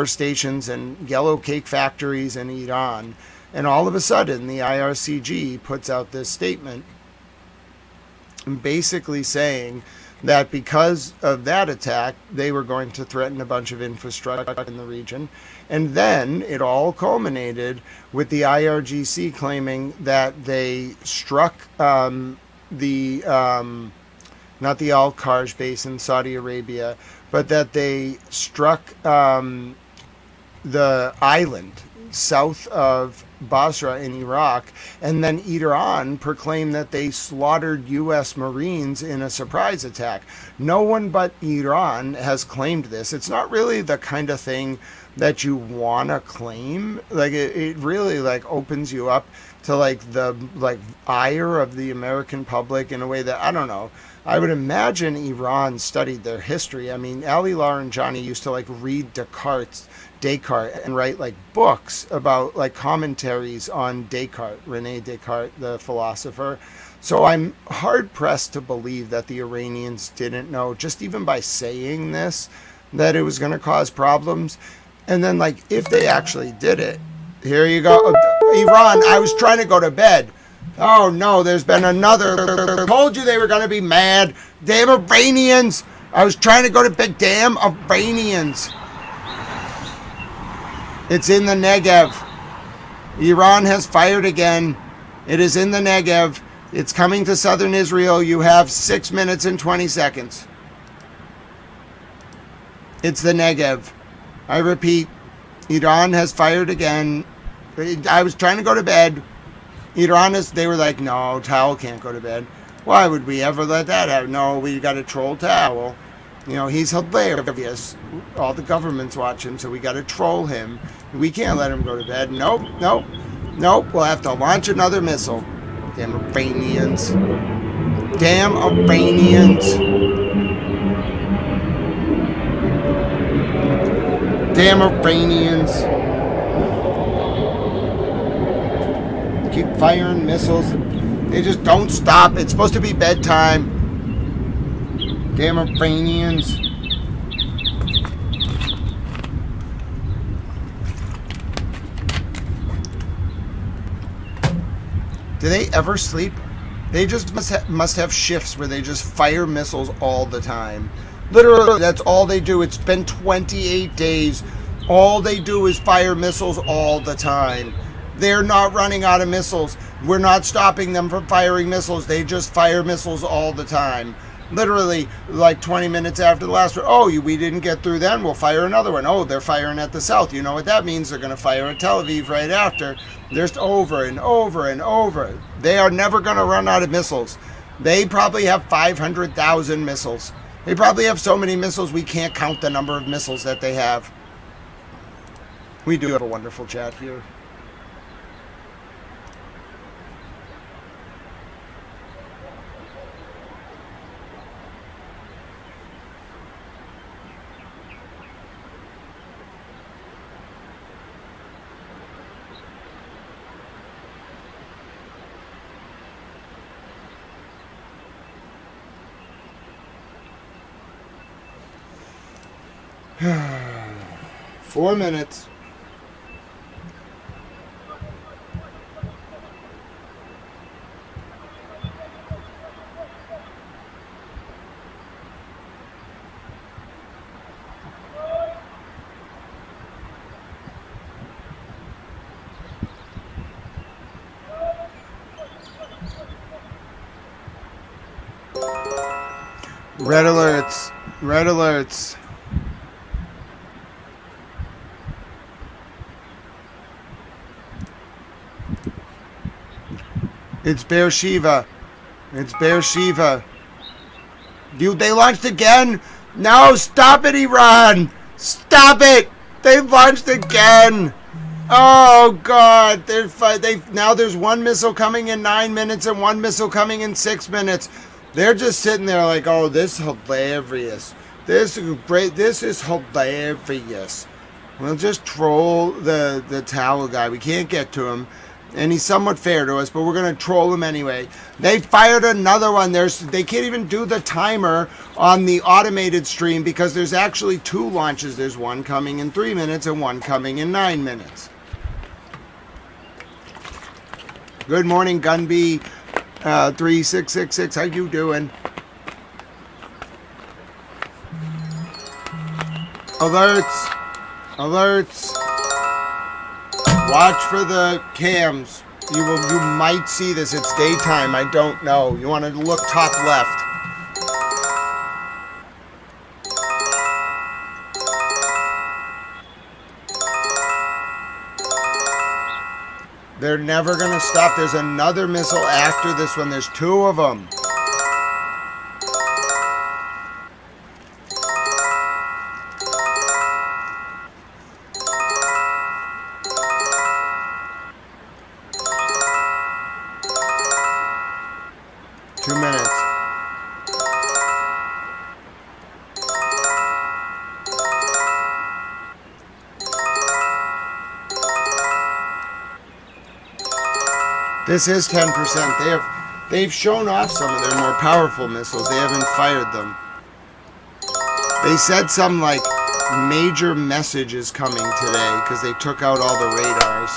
stations and yellow cake factories in Iran. And all of a sudden, the IRCG puts out this statement basically saying that because of that attack, they were going to threaten a bunch of infrastructure in the region. And then it all culminated with the IRGC claiming that they struck not the Al-Kharj base in Saudi Arabia, but that they struck the island south of Basra in Iraq, and then Iran proclaimed that they slaughtered U.S. Marines in a surprise attack. No one but Iran has claimed this. It's not really the kind of thing that you want to claim. Like, it really, like, opens you up to, like, the, like, ire of the American public in a way that, I don't know. I would imagine Iran studied their history. I mean, Ali Laranjani used to, like, read Descartes and write, like, books about, like, commentaries on Descartes, Rene Descartes, the philosopher. So I'm hard pressed to believe that the Iranians didn't know, just even by saying this, that it was going to cause problems. And then, like, if they actually did it, here you go. Iran, I was trying to go to bed. Oh no, there's been another. Told you they were going to be mad. Damn Iranians. I was trying to go to bed. Damn Iranians. It's in the Negev. Iran has fired again. It is in the Negev. It's coming to southern Israel. You have 6 minutes and 20 seconds. It's the Negev. I repeat, Iran has fired again. I was trying to go to bed. They were like, no, Towel can't go to bed. Why would we ever let that happen? No, we got to troll Towel. You know, he's hilarious. All the governments watch him, so we got to troll him. We can't let him go to bed. Nope. We'll have to launch another missile. Damn Iranians. Damn Iranians. Damn Iranians. Keep firing missiles. They just don't stop. It's supposed to be bedtime. Damn Iranians. Do they ever sleep? They just must have shifts where they just fire missiles all the time. Literally, that's all they do. It's been 28 days. All they do is fire missiles all the time. They're not running out of missiles. We're not stopping them from firing missiles. They just fire missiles all the time. Literally, like 20 minutes after the last one. Oh, we didn't get through then. We'll fire another one. Oh, they're firing at the south. You know what that means? They're going to fire at Tel Aviv right after. Just over and over and over. They are never going to run out of missiles. They probably have 500,000 missiles. They probably have so many missiles we can't count the number of missiles that they have. We do have a wonderful chat here. Four minutes. Red alerts. Red alerts. It's Beersheba. It's Beersheba. They launched again? No, stop it, Iran. Stop it. They launched again. Oh, God. Now there's one missile coming in 9 minutes and one missile coming in 6 minutes. They're just sitting there like, oh, this is hilarious. This is great. This is hilarious. We'll just troll the towel guy. We can't get to him. And he's somewhat fair to us, but we're going to troll him anyway. They fired another one. They can't even do the timer on the automated stream because there's actually 2 launches. There's one coming in 3 minutes and one coming in 9 minutes. Good morning, Gunby 3666. How you doing? Alerts. Alerts. Watch for the cams. You might see this. It's daytime. I don't know. You want to look top left. They're never going to stop. There's another missile after this one. There's 2 of them. This is 10%. They've shown off some of their more powerful missiles. They haven't fired them. They said some like major message is coming today because they took out all the radars.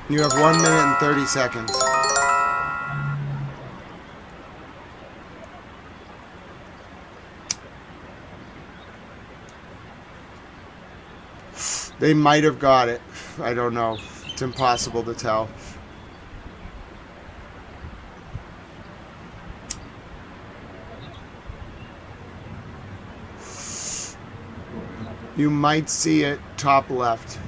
You have 1 minute and 30 seconds. They might have got it. I don't know. It's impossible to tell. You might see it top left.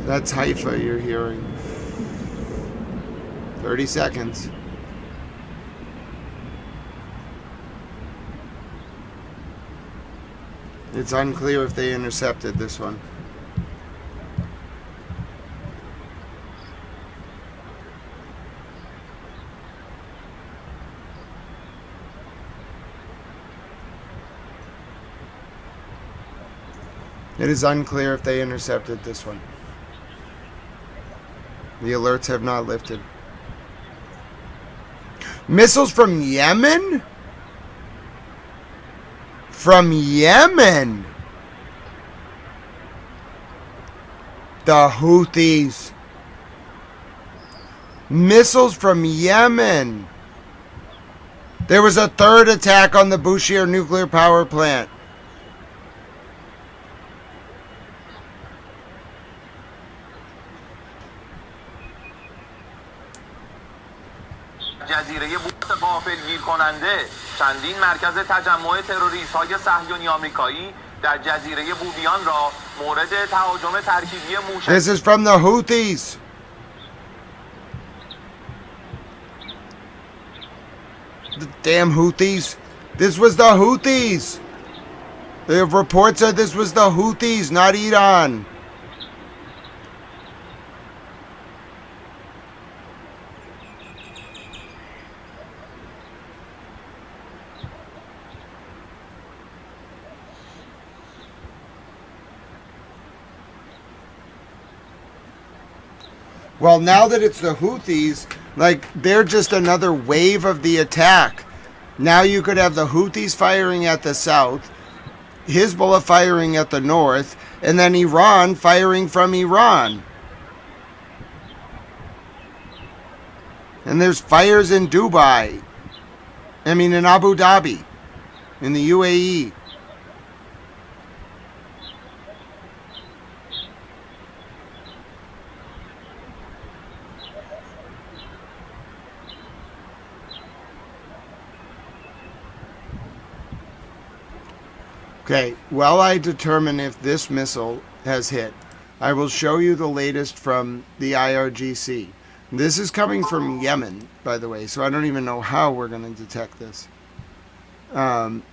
That's Haifa you're hearing. 30 seconds. It's unclear if they intercepted this one. It is unclear if they intercepted this one. The alerts have not lifted. Missiles from Yemen? From Yemen! The Houthis. Missiles from Yemen. There was a third attack on the Bushehr nuclear power plant. جزیره بوت غافلگیر کننده چندین مرکز تجمع تروریست‌های صهیونی آمریکایی در جزیره بوبیان را مورد تهاجم ترکیبی موشک. This is from the Houthis. The damn Houthis. This was the Houthis. The report said this was the Houthis, not Iran. Well, now that it's the Houthis, like, they're just another wave of the attack. Now you could have the Houthis firing at the south, Hezbollah firing at the north, and then Iran firing from Iran. And there's fires in Dubai. I mean, in Abu Dhabi, in the UAE. Okay, while I determine if this missile has hit, I will show you the latest from the IRGC. This is coming from Yemen, by the way, so I don't even know how we're going to detect this.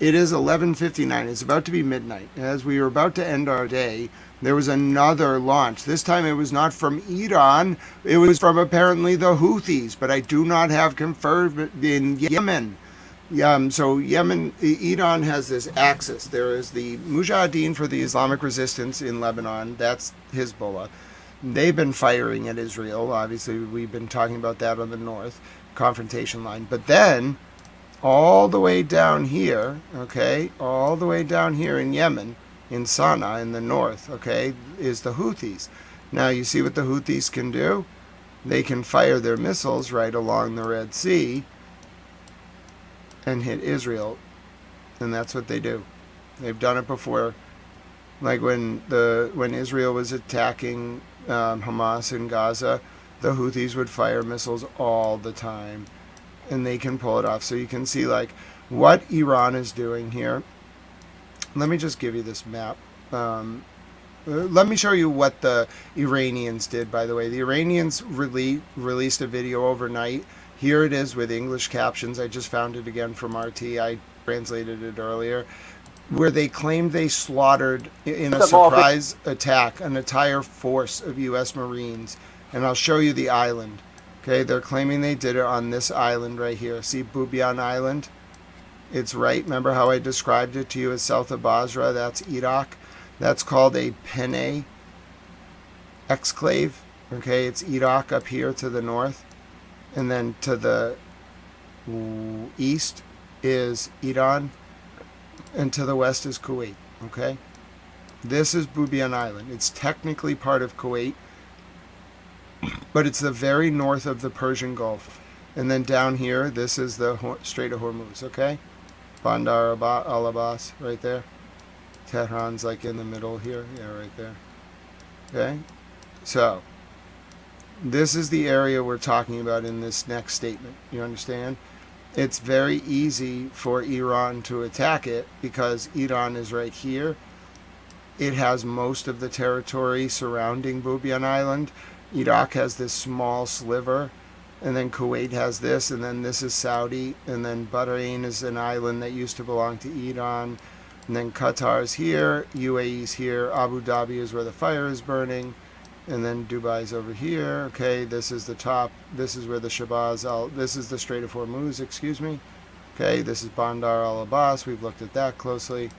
It is 11:59. It's about to be midnight. As we were about to end our day, there was another launch. This time it was not from Iran. It was from apparently the Houthis, but I do not have confirmed in Yemen. So Yemen, Iran has this axis. There is the Mujahideen for the Islamic Resistance in Lebanon. That's Hezbollah. They've been firing at Israel. Obviously, we've been talking about that on the north confrontation line. But then, all the way down here, okay, all the way down here in Yemen, in Sana'a in the north, okay, is the Houthis. Now, you see what the Houthis can do? They can fire their missiles right along the Red Sea and hit Israel, and that's what they do. They've done it before, like when Israel was attacking Hamas in Gaza, the Houthis would fire missiles all the time, and they can pull it off. So you can see like what Iran is doing here. Let me just give you this map. Let me show you what the Iranians did, by the way. The Iranians released a video overnight. Here it is with English captions. I just found it again from RT. I translated it earlier, where they claimed they slaughtered in a surprise attack an entire force of U.S. Marines. And I'll show you the island. Okay, they're claiming they did it on this island right here. See Bubiyan Island? It's right. Remember how I described it to you as south of Basra? That's Iraq. That's called a Penne exclave. Okay, it's Iraq up here to the north. And then to the east is Iran, and to the west is Kuwait, okay? This is Bubiyan Island. It's technically part of Kuwait, but it's the very north of the Persian Gulf. And then down here, this is the Strait of Hormuz, okay? Bandar al-Abbas, right there. Tehran's like in the middle here, yeah, right there. Okay? So, this is the area we're talking about in this next statement. You understand? It's very easy for Iran to attack it because Iran is right here. It has most of the territory surrounding Bubiyan Island. Iraq has this small sliver, and then Kuwait has this, and then this is Saudi, and then Bahrain is an island that used to belong to Iran, and then Qatar's here, UAE's here, Abu Dhabi is where the fire is burning. And then Dubai's over here. Okay, this is the top. This is where the this is the Strait of Hormuz, excuse me. Okay, this is Bandar al-Abbas. We've looked at that closely.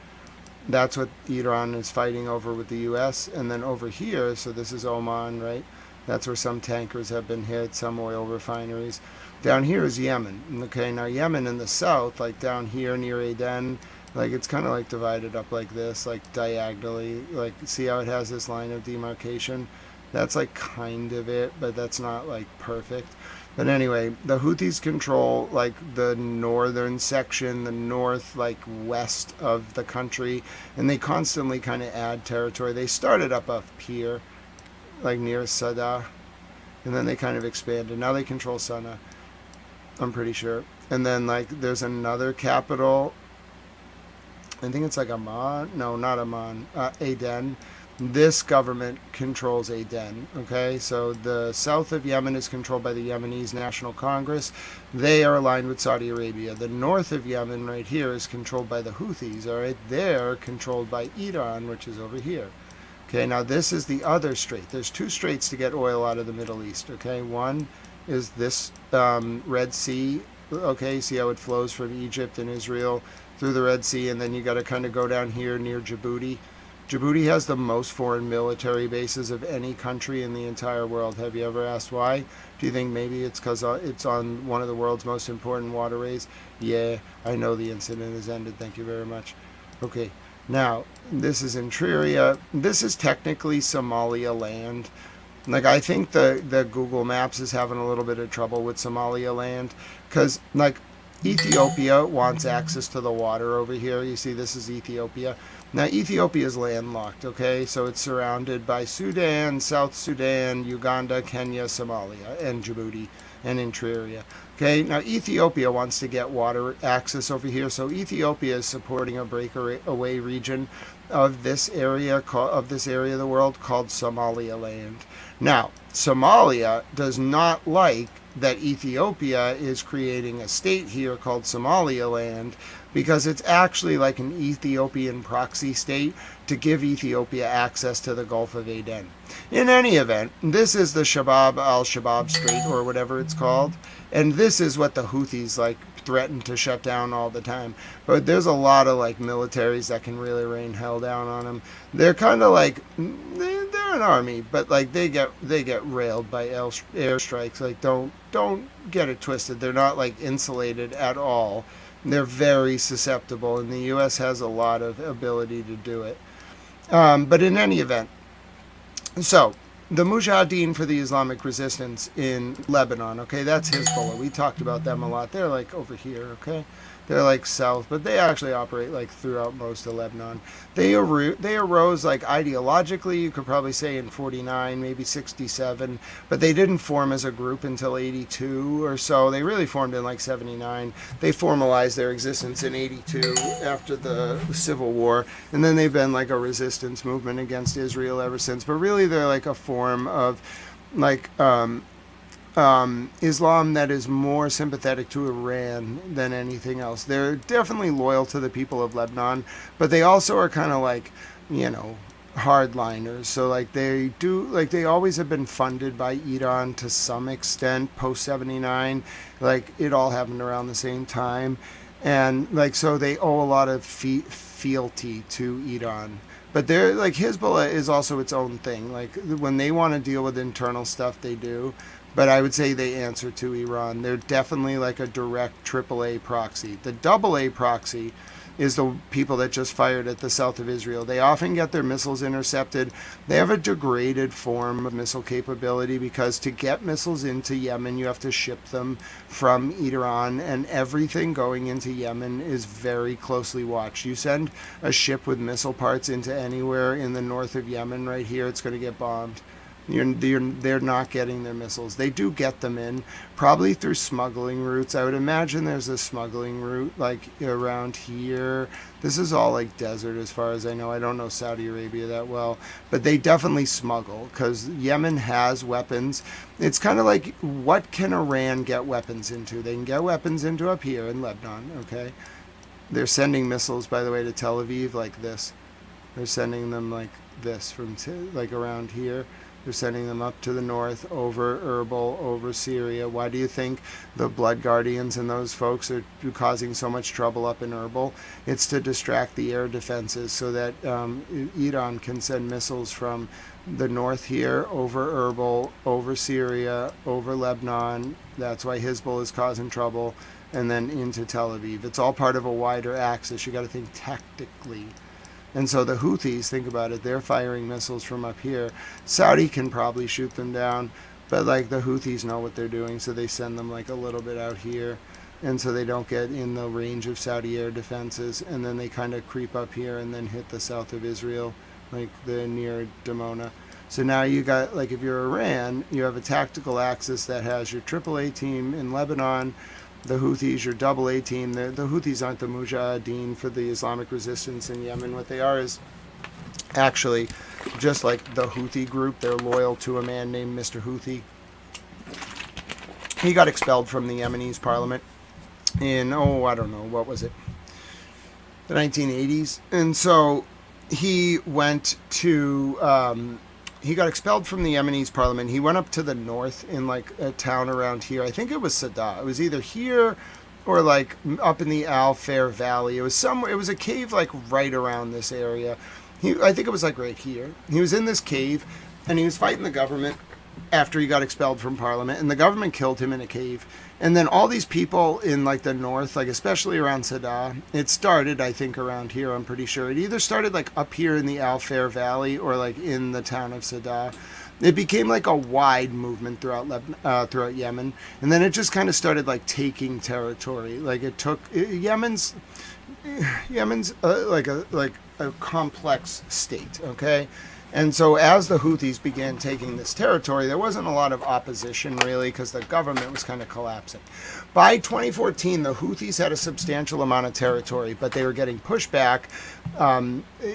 That's what Iran is fighting over with the U.S. And then over here, so this is Oman, right? That's where some tankers have been hit, some oil refineries. Down here is Yemen. Okay, now Yemen in the south, like down here near Aden, like it's kind of like divided up like this, like diagonally. Like, see how it has this line of demarcation? That's like kind of it, but that's not like perfect. But anyway, the Houthis control like the northern section, the north like west of the country, and they constantly kind of add territory. They started up here, like near Sada, and then they kind of expanded. Now they control Sana'a, I'm pretty sure. And then like there's another capital, I think it's like Amman. No, not Amman. Aden. This government controls Aden. Okay, so the south of Yemen is controlled by the Lebanese National Congress. They are aligned with Saudi Arabia. The north of Yemen right here is controlled by the Houthis. All right, they're controlled by Iran, which is over here. Okay, now this is the other strait. There's two straits to get oil out of the Middle East. Okay, one is this Red Sea. Okay, see how it flows from Egypt and Israel through the Red Sea, and then you got to kind of go down here near Djibouti. Djibouti has the most foreign military bases of any country in the entire world. Have you ever asked why? Do you think maybe it's because it's on one of the world's most important waterways? Yeah, I know the incident has ended. Thank you very much. Okay, now this is in Triria. This is technically Somalia land. Like, I think the Google Maps is having a little bit of trouble with Somalia land because, like, Ethiopia wants access to the water over here. You see, this is Ethiopia. Now, Ethiopia is landlocked, okay? So it's surrounded by Sudan, South Sudan, Uganda, Kenya, Somalia, and Djibouti, and Interior. Okay, now Ethiopia wants to get water access over here. So Ethiopia is supporting a breakaway region of this area of the world called Somaliland. Now, Somalia does not like that Ethiopia is creating a state here called Somaliland because it's actually like an Ethiopian proxy state to give Ethiopia access to the Gulf of Aden. In any event, this is the al-Shabaab Strait or whatever it's called, and this is what the Houthis like threaten to shut down all the time. But there's a lot of like militaries that can really rain hell down on them. They're kind of like they're an army, but like they get railed by airstrikes. Like don't get it twisted. They're not like insulated at all. They're very susceptible, and the U.S. has a lot of ability to do it. But in any event, so the Mujahideen for the Islamic Resistance in Lebanon, okay, that's Hezbollah. We talked about them a lot. They're like over here, okay? They're like south, but they actually operate like throughout most of Lebanon. They arose like ideologically, you could probably say in 49, maybe 67, but they didn't form as a group until 82 or so. They really formed in like 79. They formalized their existence in 82 after the Civil War, and then they've been like a resistance movement against Israel ever since. But really they're like a form of like Islam that is more sympathetic to Iran than anything else. They're definitely loyal to the people of Lebanon, but they also are kind of like, you know, hardliners. So like they always have been funded by Iran to some extent post 79. Like it all happened around the same time, and like so they owe a lot of fealty to Iran. But they're like Hezbollah is also its own thing. Like when they want to deal with internal stuff, they do. But I would say they answer to Iran. They're definitely like a direct AAA proxy. The AA proxy is the people that just fired at the south of Israel. They often get their missiles intercepted. They have a degraded form of missile capability because to get missiles into Yemen, you have to ship them from Iran, and everything going into Yemen is very closely watched. You send a ship with missile parts into anywhere in the north of Yemen right here, it's going to get bombed. They're not getting their missiles. They do get them in, probably through smuggling routes. I would imagine there's a smuggling route like around here. This is all like desert as far as I know. I don't know Saudi Arabia that well, but they definitely smuggle because Yemen has weapons. It's kind of like, what can Iran get weapons into? They can get weapons into up here in Lebanon, okay? They're sending missiles, by the way, to Tel Aviv like this. They're sending them like this from like around here. They're sending them up to the north, over Erbil, over Syria. Why do you think the Blood Guardians and those folks are causing so much trouble up in Erbil? It's to distract the air defenses so that Iran can send missiles from the north here, over Erbil, over Syria, over Lebanon. That's why Hezbollah is causing trouble, and then into Tel Aviv. It's all part of a wider axis. You got to think tactically. And so the Houthis, think about it, they're firing missiles from up here. Saudi can probably shoot them down, but like the Houthis know what they're doing, so they send them like a little bit out here, and so they don't get in the range of Saudi air defenses, and then they kind of creep up here and then hit the south of Israel, like the near Dimona. So now you got, like, if you're Iran, you have a tactical axis that has your AAA team in Lebanon, the Houthis, your AA team. The Houthis aren't the Mujahideen for the Islamic resistance in Yemen. What they are is actually just like the Houthi group. They're loyal to a man named Mr. Houthi. He got expelled from the Yemenis parliament in, I don't know, what was it? The 1980s. And so he went to... he got expelled from the Yemenis parliament. He went up to the north in like a town around here. I think it was Sadah. It was either here or like up in the Al Fair Valley. It was somewhere. It was a cave like right around this area. I think it was like right here. He was in this cave and he was fighting the government after he got expelled from parliament, and the government killed him in a cave. And then all these people in like the north, like especially around Sadah, it started, I think, around here, I'm pretty sure. It either started like up here in the Al Fair Valley or like in the town of Sadah. It became like a wide movement throughout Yemen. And then it just kind of started like taking territory. Like it took, Yemen's like a complex state, okay? And so as the Houthis began taking this territory, there wasn't a lot of opposition really because the government was kind of collapsing. By 2014, the Houthis had a substantial amount of territory, but they were getting pushed back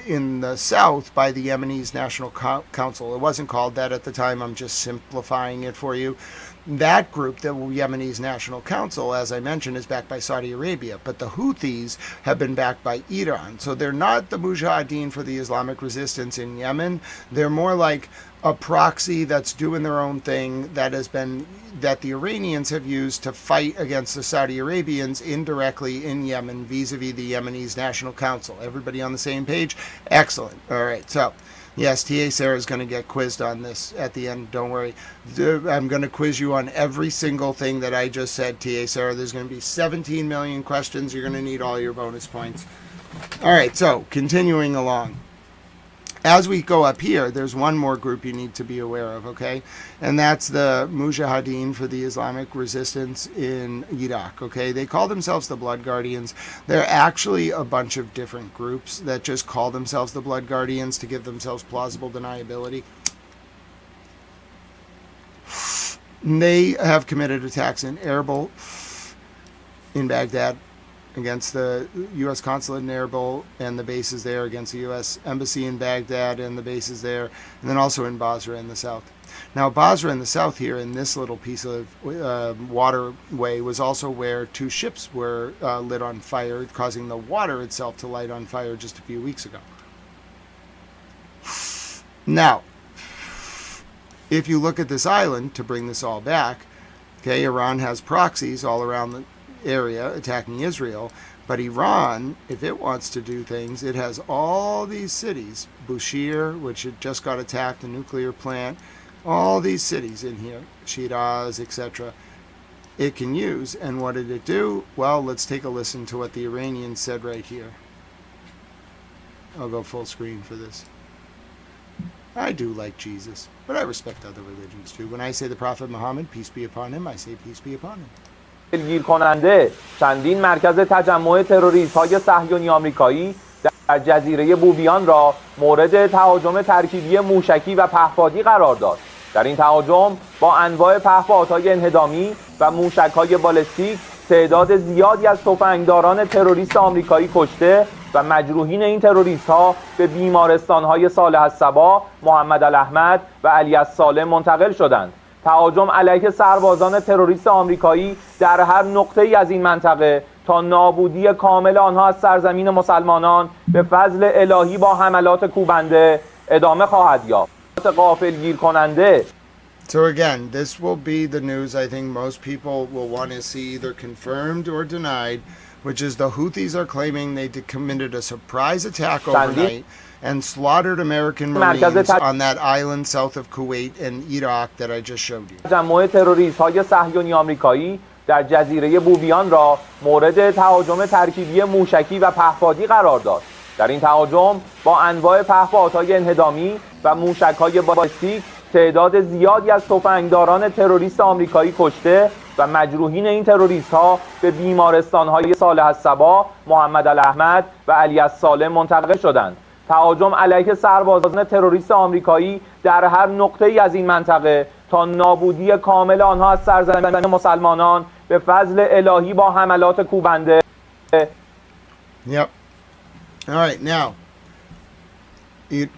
in the south by the Yemenis National Council. It wasn't called that at the time. I'm just simplifying it for you. That group, the Yemenis National Council, as I mentioned, is backed by Saudi Arabia, but the Houthis have been backed by Iran. So they're not the Mujahideen for the Islamic resistance in Yemen. They're more like a proxy that's doing their own thing that the Iranians have used to fight against the Saudi Arabians indirectly in Yemen vis-a-vis the Yemenis National Council. Everybody on the same page? Excellent. All right, so yes, T.A. Sarah is going to get quizzed on this at the end. Don't worry. I'm going to quiz you on every single thing that I just said, T.A. Sarah. There's going to be 17 million questions. You're going to need all your bonus points. All right, so continuing along. As we go up here, there's one more group you need to be aware of, okay? And that's the Mujahideen for the Islamic resistance in Iraq, okay? They call themselves the Blood Guardians. They're actually a bunch of different groups that just call themselves the Blood Guardians to give themselves plausible deniability. They have committed attacks in Erbil, in Baghdad, against the U.S. consulate in Erbil and the bases there, against the U.S. embassy in Baghdad and the bases there, and then also in Basra in the south. Now, Basra in the south here, in this little piece of waterway, was also where 2 ships were lit on fire, causing the water itself to light on fire just a few weeks ago. Now, if you look at this island, to bring this all back, okay, Iran has proxies all around the area attacking Israel, but Iran, if it wants to do things, it has all these cities, Bushehr, which it just got attacked, a nuclear plant, all these cities in here, Shiraz, etc., it can use. And what did it do? Well, let's take a listen to what the Iranians said right here. I'll go full screen for this. I do like Jesus, but I respect other religions too. When I say the Prophet Muhammad, peace be upon him, I say peace be upon him. گیر کننده چندین مرکز تجمع تروریست‌های صهیونی آمریکایی در جزیره بوبیان را مورد تهاجم ترکیبی موشکی و پهپادی قرار داد. در این تهاجم با انواع پهپادهای انهدامی و موشک‌های بالستیک تعداد زیادی از تفنگداران تروریست آمریکایی کشته و مجروحین این تروریست‌ها به بیمارستان‌های صالح الصبا، محمد الاحمد و علی السالم منتقل شدند. تهاجم علیه سربازان تروریست آمریکایی در هر نقطه‌ای از این منطقه تا نابودی کامل آنها از سرزمین مسلمانان به فضل الهی با حملات کوبنده ادامه خواهد یافت. اطلاعات غافلگیر کننده. So again, this will be the news I think most people will want to see either confirmed or denied, which is the Houthis are claiming they committed a surprise attack overnight and slaughtered American Marines on that island south of Kuwait and Iraq that I just showed you. تجمع تروریست‌های صهیونی آمریکایی در جزیره بوبیان را مورد تهاجم ترکیبی موشکی و پهپادی قرار داد. در این تهاجم با انواع پهپادهای انهدامی و موشک‌های بالستیک تعداد زیادی از تفنگداران تروریست آمریکایی کشته و مجروحین این تروریست‌ها به بیمارستان‌های صالح الصبا، محمد الاحمد و علی السالم منتقل شدند. تهاجم علیه سربازان تروریست آمریکایی در هر نقطه‌ای از این منطقه تا نابودی کامل آنها از سرزمین مسلمانان به فضل الهی با حملات کوبنده. Yep. All right, now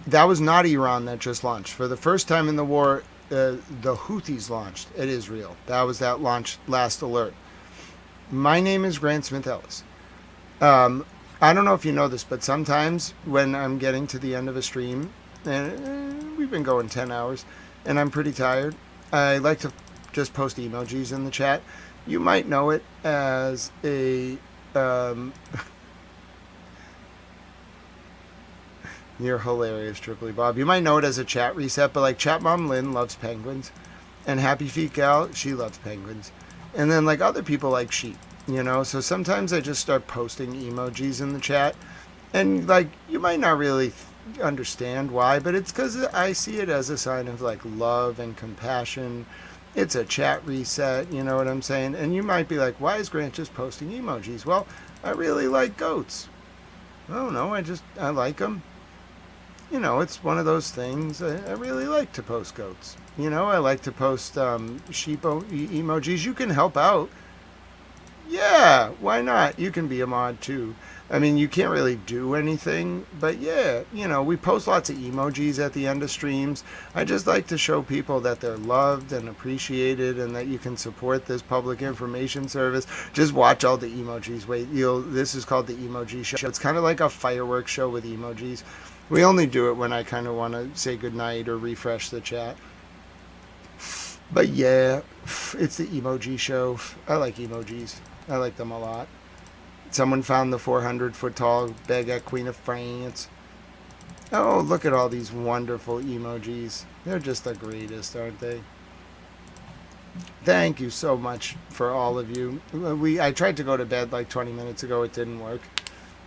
that was not Iran that just launched. For the first time in the war, the Houthis launched at Israel. That was that launch last alert. My name is Grant Smith Ellis. I don't know if you know this, but sometimes when I'm getting to the end of a stream, and we've been going 10 hours, and I'm pretty tired, I like to just post emojis in the chat. You might know it as a... You're hilarious, Tripoli Bob. You might know it as a chat reset, but like Chat Mom Lynn loves penguins, and Happy Feet Gal, she loves penguins. And then like other people like sheep, you know? So sometimes I just start posting emojis in the chat, and like you might not really understand why, but it's because I see it as a sign of like love and compassion. It's a chat reset, you know what I'm saying? And you might be like, why is Grant just posting emojis? Well, I really like goats. I don't know, I like them. You know, it's one of those things. I really like to post goats. You know, I like to post sheep emojis. You can help out. Yeah, why not? You can be a mod too. I mean, you can't really do anything, but yeah, you know, we post lots of emojis at the end of streams. I just like to show people that they're loved and appreciated and that you can support this public information service. Just watch all the emojis. Wait, this is called the emoji show. It's kind of like a fireworks show with emojis. We only do it when I kind of want to say goodnight or refresh the chat. But yeah, it's the emoji show. I like emojis. I like them a lot. Someone found the 400-foot tall baguette queen of France. Oh, look at all these wonderful emojis. They're just the greatest, aren't they? Thank you so much for all of you. I tried to go to bed like 20 minutes ago. It didn't work.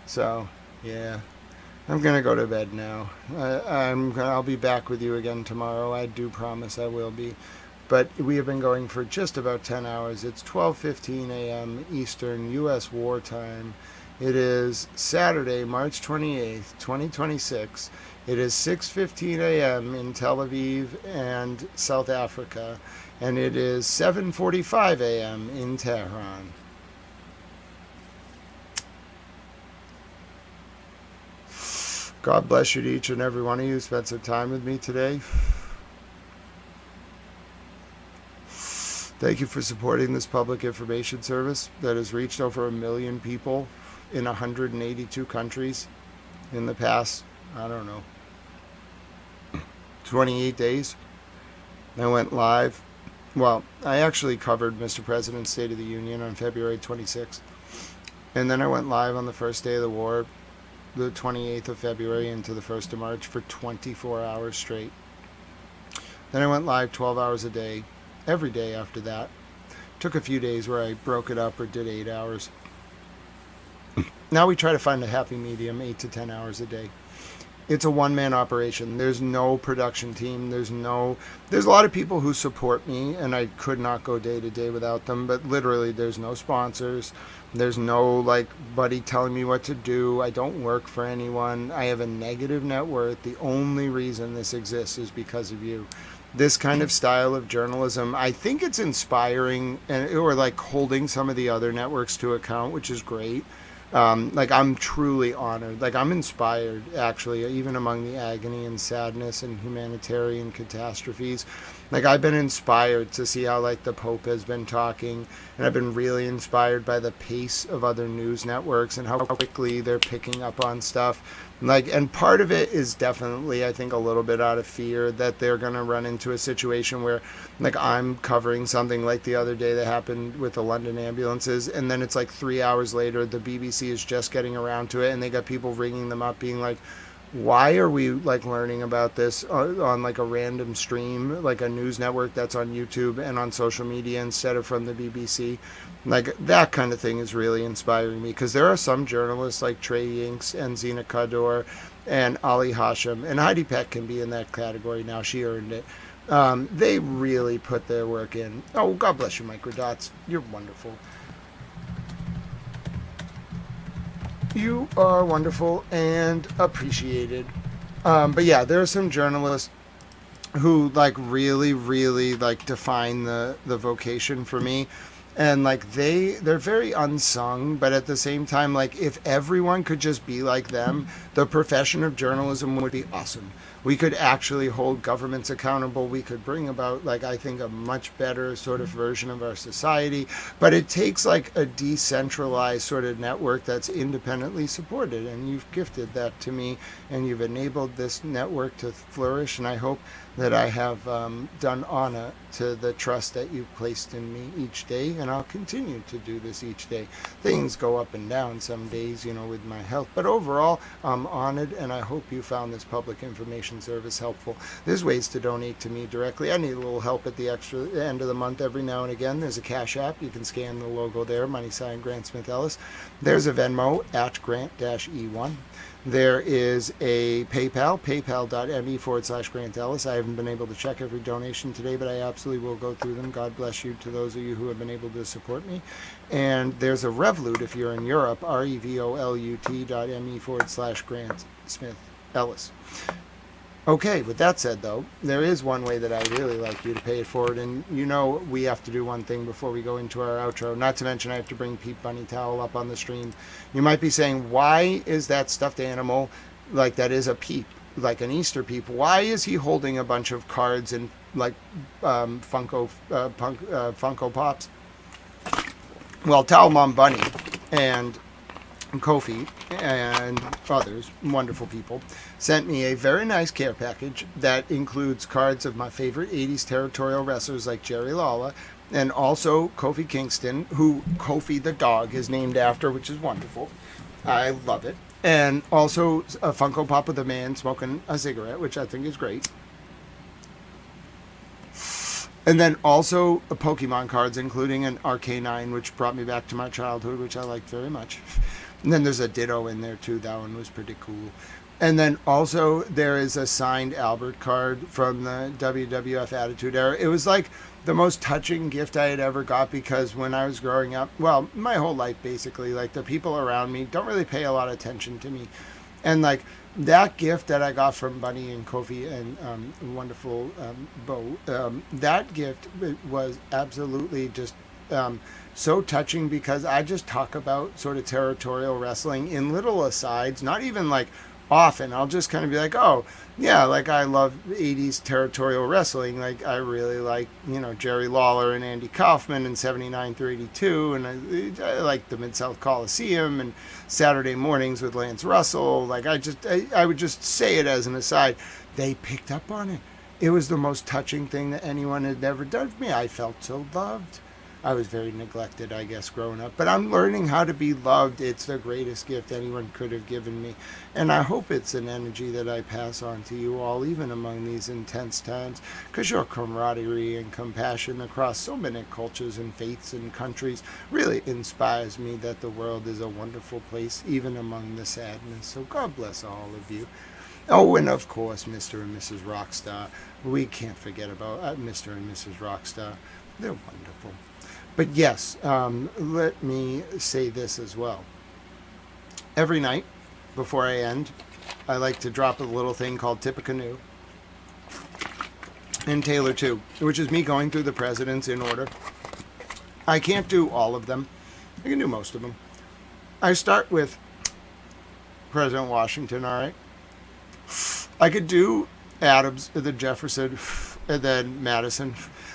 So, yeah. I'm going to go to bed now. I'll be back with you again tomorrow. I do promise I will be. But we have been going for just about 10 hours. It's 12:15 a.m. Eastern U.S. wartime. It is Saturday, March 28th, 2026. It is 6:15 a.m. in Tel Aviv and South Africa. And it is 7:45 a.m. in Tehran. God bless you to each and every one of you who spent some time with me today. Thank you for supporting this public information service that has reached over 1 million people in 182 countries in the past, I don't know, 28 days. I went live. Well, I actually covered Mr. President's State of the Union on February 26th. And then I went live on the first day of the war, the 28th of February into the 1st of March for 24 hours straight. Then I went live 12 hours a day, every day after that. Took a few days where I broke it up or did 8 hours. Now we try to find a happy medium, 8 to 10 hours a day. It's a one-man operation. There's no production team. There's a lot of people who support me, and I could not go day to day without them, but literally there's no sponsors. There's no like buddy telling me what to do. I don't work for anyone. I have a negative net worth. The only reason this exists is because of you. This kind of style of journalism, I think it's inspiring, or like holding some of the other networks to account, which is great. Like I'm truly honored. Like I'm inspired, actually, even among the agony and sadness and humanitarian catastrophes. Like, I've been inspired to see how, like, the Pope has been talking, and I've been really inspired by the pace of other news networks and how quickly they're picking up on stuff. Like, and part of it is definitely, I think, a little bit out of fear that they're going to run into a situation where, like, I'm covering something like the other day that happened with the London ambulances, and then it's like 3 hours later, the BBC is just getting around to it, and they got people ringing them up being like, why are we, like, learning about this on like a random stream, like a news network that's on YouTube and on social media instead of from the BBC? Like, that kind of thing is really inspiring me, because there are some journalists like Trey Yinks and Zina Kador and Ali Hashim, and Heidi Peck can be in that category now. She earned it. They really put their work in. Oh, God bless you, Microdots. You're wonderful. You are wonderful and appreciated. But yeah, there are some journalists who, like, really, really, like, define the vocation for me. And, like, they're very unsung, but at the same time, like, if everyone could just be like them, the profession of journalism would be awesome. We could actually hold governments accountable. We could bring about, like, I think, a much better sort of version of our society. But it takes, like, a decentralized sort of network that's independently supported. And you've gifted that to me, and you've enabled this network to flourish. And I hope that I have done honor to the trust that you've placed in me each day. And I'll continue to do this each day. Things go up and down some days, you know, with my health. But overall, I'm honored, and I hope you found this public information service helpful. There's ways to donate to me directly. I need a little help at the end of the month every now and again. There's a Cash App. You can scan the logo there, # Grant Smith Ellis. There's a Venmo @ Grant-E1. There is a PayPal, paypal.me/Grant Ellis. I haven't been able to check every donation today, but I absolutely will go through them. God bless you to those of you who have been able to support me. And there's a Revolut if you're in Europe, revolut.me/Grant Smith Ellis. Okay, with that said, though, there is one way that I really like you to pay it forward, and you know we have to do one thing before we go into our outro, not to mention I have to bring Pete Bunny Towel up on the stream. You might be saying, why is that stuffed animal, like that is a peep, like an Easter peep, why is he holding a bunch of cards and, like, Funko Pops? Well, Towel Mom Bunny and Kofi and others, wonderful people, sent me a very nice care package that includes cards of my favorite 80s territorial wrestlers like Jerry Lawler, and also Kofi Kingston, who Kofi the dog is named after, which is wonderful. I love it. And also a Funko Pop of the man smoking a cigarette, which I think is great. And then also Pokemon cards, including an Arcanine, which brought me back to my childhood, which I liked very much. And then there's a Ditto in there too. That one was pretty cool. And then also there is a signed Albert card from the WWF Attitude Era. It was like the most touching gift I had ever got, because when I was growing up, well, my whole life basically, like, the people around me don't really pay a lot of attention to me. And, like, that gift that I got from Bunny and Kofi and wonderful Bo, that gift was absolutely just so touching, because I just talk about sort of territorial wrestling in little asides, not even like often. I'll just kind of be like, oh yeah, like, I love 80s territorial wrestling, like I really like, you know, Jerry Lawler and Andy Kaufman in 79 through 82, and I like the Mid-South Coliseum and Saturday mornings with Lance Russell. Like, I would just say it as an aside. They picked up on it. It was the most touching thing that anyone had ever done for me. I felt so loved. I was very neglected, I guess, growing up. But I'm learning how to be loved. It's the greatest gift anyone could have given me. And I hope it's an energy that I pass on to you all, even among these intense times, because your camaraderie and compassion across so many cultures and faiths and countries really inspires me that the world is a wonderful place, even among the sadness. So God bless all of you. Oh, and of course, Mr. and Mrs. Rockstar. We can't forget about Mr. and Mrs. Rockstar. They're wonderful. But yes, let me say this as well. Every night, before I end, I like to drop a little thing called Tip a Canoe. And Taylor too, which is me going through the presidents in order. I can't do all of them. I can do most of them. I start with President Washington, all right? I could do Adams, the Jefferson, and then Madison.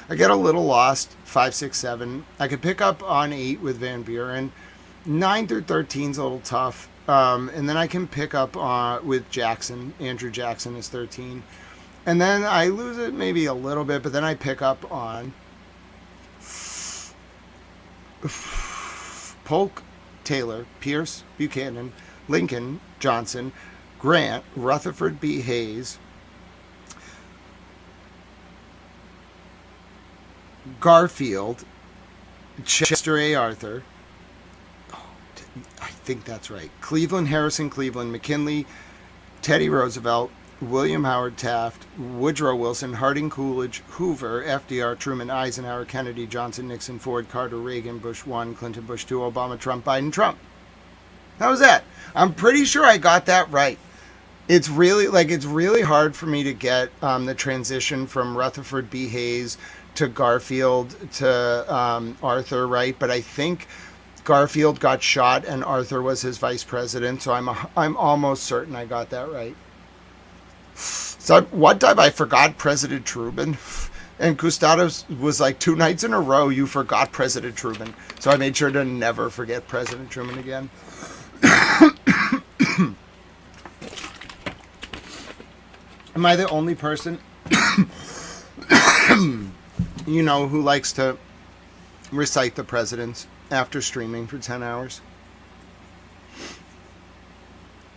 I get a little lost, 5, 6, 7. I could pick up on 8 with Van Buren. 9 through 13 is a little tough. And then I can pick up with Jackson. Andrew Jackson is 13. And then I lose it maybe a little bit, but then I pick up on Polk, Taylor, Pierce, Buchanan, Lincoln, Johnson, Grant, Rutherford B. Hayes, Garfield, Chester A. Arthur, I think that's right, Cleveland, Harrison, Cleveland, McKinley, Teddy Roosevelt, William Howard Taft, Woodrow Wilson, Harding Coolidge, Hoover, FDR, Truman, Eisenhower, Kennedy, Johnson, Nixon, Ford, Carter, Reagan, Bush 1, Clinton, Bush 2, Obama, Trump, Biden, Trump. How was that? I'm pretty sure I got that right. It's really hard for me to get the transition from Rutherford B. Hayes to Garfield to Arthur right, but I think Garfield got shot and Arthur was his vice president, so I'm almost certain I got that right. So one time I forgot President Truman, and Gustados was like, 2 nights in a row you forgot President Truman. So I made sure to never forget President Truman again. Am I the only person you know who likes to recite the presidents after streaming for 10 hours?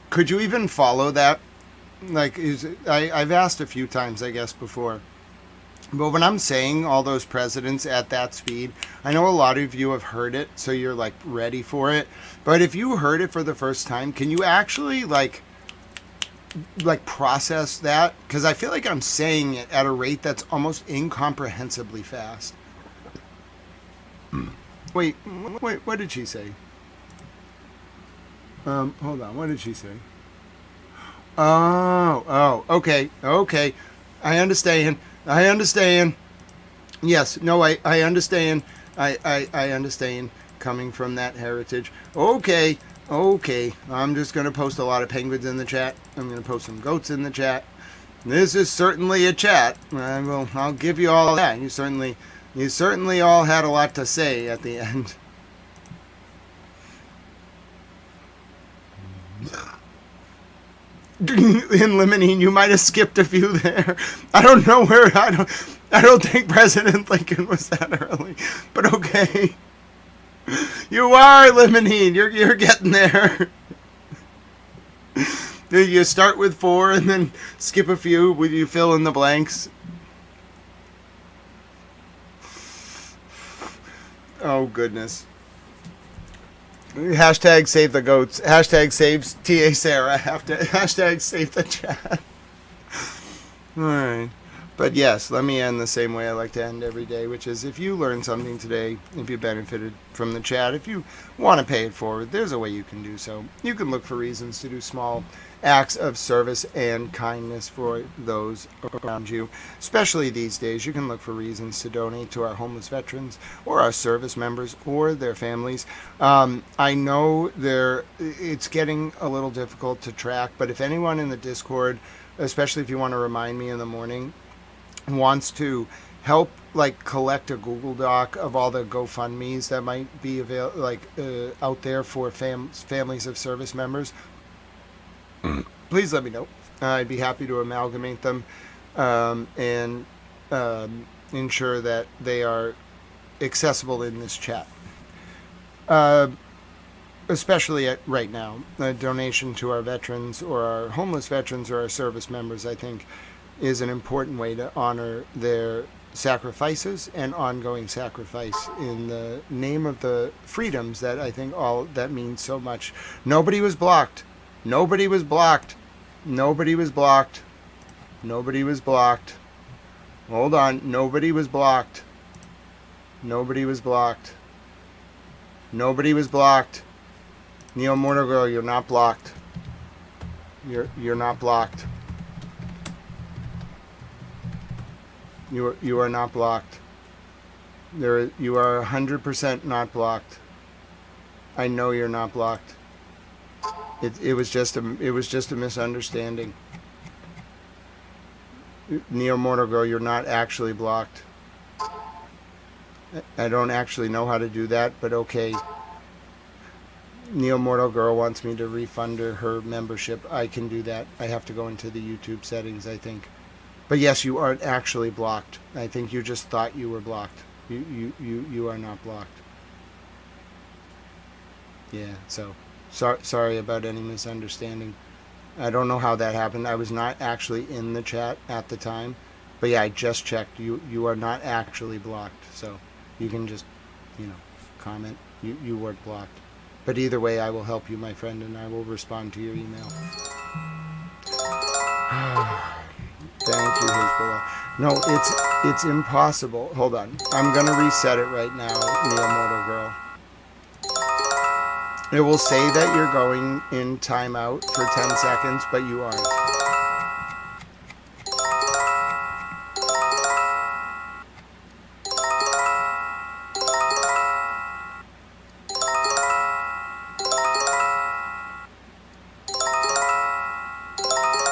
Could you even follow that? Like, I've asked a few times, I guess, before. But when I'm saying all those presidents at that speed, I know a lot of you have heard it, so you're, like, ready for it. But if you heard it for the first time, can you actually, like process that? Because I feel like I'm saying it at a rate that's almost incomprehensibly fast. Wait, what did she say? Hold on, what did she say? Oh, okay. I understand. Yes, no, I understand. I understand coming from that heritage. Okay. I'm just going to post a lot of penguins in the chat. I'm going to post some goats in the chat. This is certainly a chat. I'll give you all that. You certainly all had a lot to say at the end. In Lebanese, you might have skipped a few there. I don't know where. I don't think President Lincoln was that early, but okay. You are Lebanese. You're getting there. You start with 4 and then skip a few. Will you fill in the blanks? Oh goodness. Hashtag save the goats. Hashtag saves TA Sarah. Hashtag save the chat. Alright. But yes, let me end the same way I like to end every day, which is if you learned something today, if you benefited from the chat, if you want to pay it forward, there's a way you can do so. You can look for reasons to do small acts of service and kindness for those around you. Especially these days, you can look for reasons to donate to our homeless veterans or our service members or their families. I know it's getting a little difficult to track, but if anyone in the Discord, especially if you want to remind me in the morning, wants to help collect a Google Doc of all the GoFundMes that might be out there for families of service members, please let me know. I'd be happy to amalgamate them and ensure that they are accessible in this chat. Especially right now, a donation to our veterans or our homeless veterans or our service members, I think, is an important way to honor their sacrifices and ongoing sacrifice in the name of the freedoms that I think all that means so much. Nobody was blocked. Nobody was blocked. Nobody was blocked. Nobody was blocked. Hold on. Nobody was blocked. Nobody was blocked. Nobody was blocked. Neil Mornogirl, you're not blocked. You're not blocked. You are not blocked. You are 100% not blocked. I know you're not blocked. It was just a misunderstanding. Neo Mortal Girl, you're not actually blocked. I don't actually know how to do that, but okay. Neo Mortal Girl wants me to refund her membership. I can do that. I have to go into the YouTube settings, I think. But yes, you aren't actually blocked. I think you just thought you were blocked. You are not blocked. Yeah, so sorry about any misunderstanding. I don't know how that happened. I was not actually in the chat at the time. But yeah, I just checked. You are not actually blocked. So you can just, comment. You weren't blocked. But either way, I will help you, my friend, and I will respond to your email. Thank you, Hezbollah. No, it's impossible. Hold on. I'm going to reset it right now, Neo Mortal Girl. It will say that you're going in timeout for 10 seconds, but you aren't.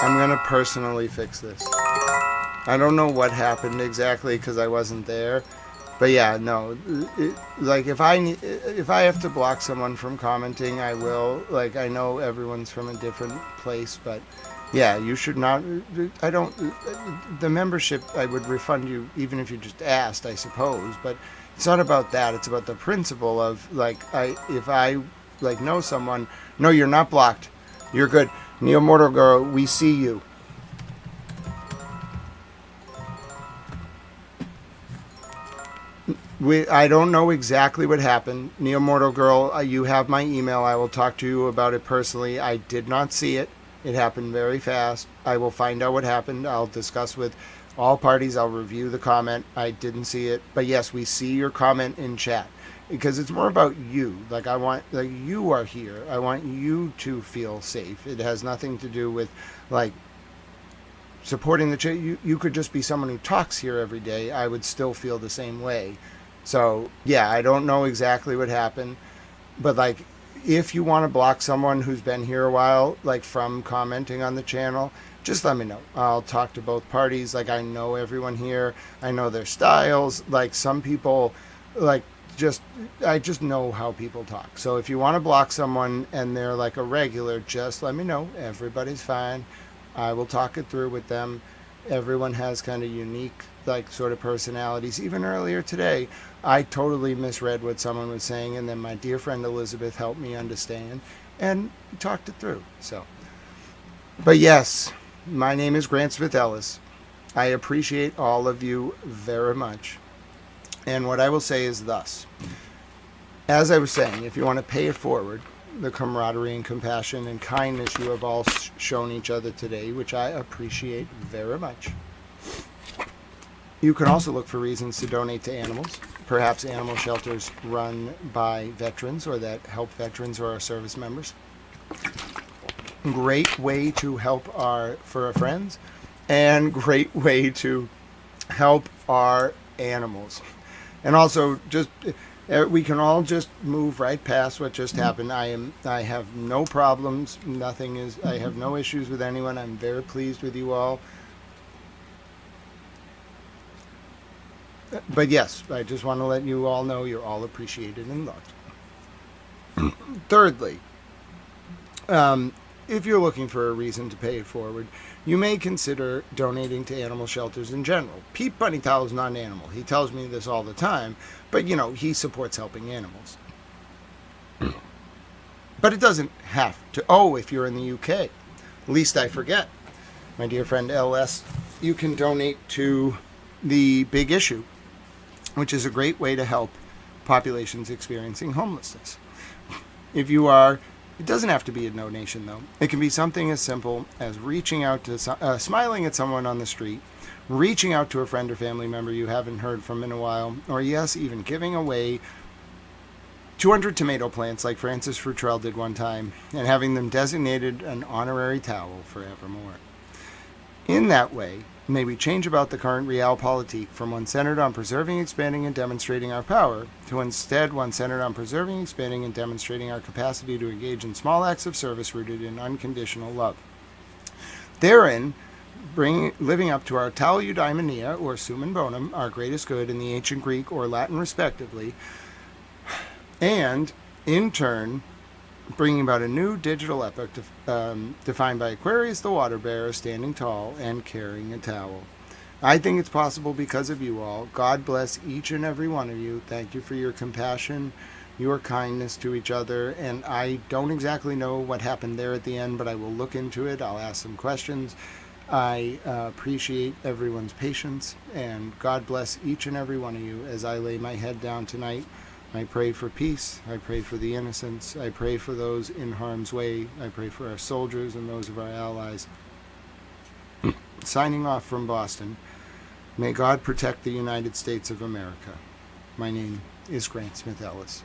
I'm going to personally fix this. I don't know what happened exactly because I wasn't there. But yeah, no, like if I have to block someone from commenting, I will. Like, I know everyone's from a different place, but yeah, you should not. The membership, I would refund you even if you just asked, I suppose. But it's not about that. It's about the principle of if I know someone. No, you're not blocked. You're good. Neo Mortal Girl, we see you. I don't know exactly what happened. Neo Mortal Girl, you have my email. I will talk to you about it personally. I did not see it. It happened very fast. I will find out what happened. I'll discuss with all parties. I'll review the comment. I didn't see it. But yes, we see your comment in chat. Because it's more about you. You are here. I want you to feel safe. It has nothing to do with, supporting the chat. You could just be someone who talks here every day. I would still feel the same way. So, yeah, I don't know exactly what happened, but if you want to block someone who's been here a while, from commenting on the channel, just let me know. I'll talk to both parties. I know everyone here. I know their styles. Some people, I just know how people talk. So if you want to block someone and they're a regular, just let me know. Everybody's fine. I will talk it through with them. Everyone has kind of unique, sort of personalities. Even earlier today, I totally misread what someone was saying, and then my dear friend Elizabeth helped me understand, and we talked it through. So, but yes, my name is Grant Smith Ellis. I appreciate all of you very much. And what I will say is thus. As I was saying, if you want to pay it forward, the camaraderie and compassion and kindness you have all shown each other today, which I appreciate very much. You can also look for reasons to donate to animals, perhaps animal shelters run by veterans or that help veterans or our service members. Great way to help for our friends, and great way to help our animals. And also, just we can all just move right past what just happened. I have no problems. I have no issues with anyone. I'm very pleased with you all. But yes, I just want to let you all know you're all appreciated and loved. Thirdly, if you're looking for a reason to pay it forward, you may consider donating to animal shelters in general. Pete Bunnytail is not an animal. He tells me this all the time, but he supports helping animals. But it doesn't have to. Oh, if you're in the UK, least I forget, my dear friend LS, you can donate to the Big Issue, which is a great way to help populations experiencing homelessness. If you are, it doesn't have to be a donation though. It can be something as simple as reaching out to, smiling at someone on the street, reaching out to a friend or family member you haven't heard from in a while, or yes, even giving away 200 tomato plants like Francis Futrell did one time, and having them designated an honorary towel forevermore. In that way, may we change about the current realpolitik from one centered on preserving, expanding, and demonstrating our power, to instead one centered on preserving, expanding, and demonstrating our capacity to engage in small acts of service rooted in unconditional love. Therein, living up to our Tau Eudaimonia, or Summum Bonum, our greatest good in the ancient Greek or Latin respectively, and in turn bringing about a new digital epoch defined by Aquarius the water bearer standing tall and carrying a towel. I think it's possible because of you all. God bless each and every one of you. Thank you for your compassion, your kindness to each other, and I don't exactly know what happened there at the end, but I will look into it. I'll ask some questions. I appreciate everyone's patience, and God bless each and every one of you as I lay my head down tonight. I pray for peace. I pray for the innocents. I pray for those in harm's way. I pray for our soldiers and those of our allies. Signing off from Boston, may God protect the United States of America. My name is Grant Smith Ellis.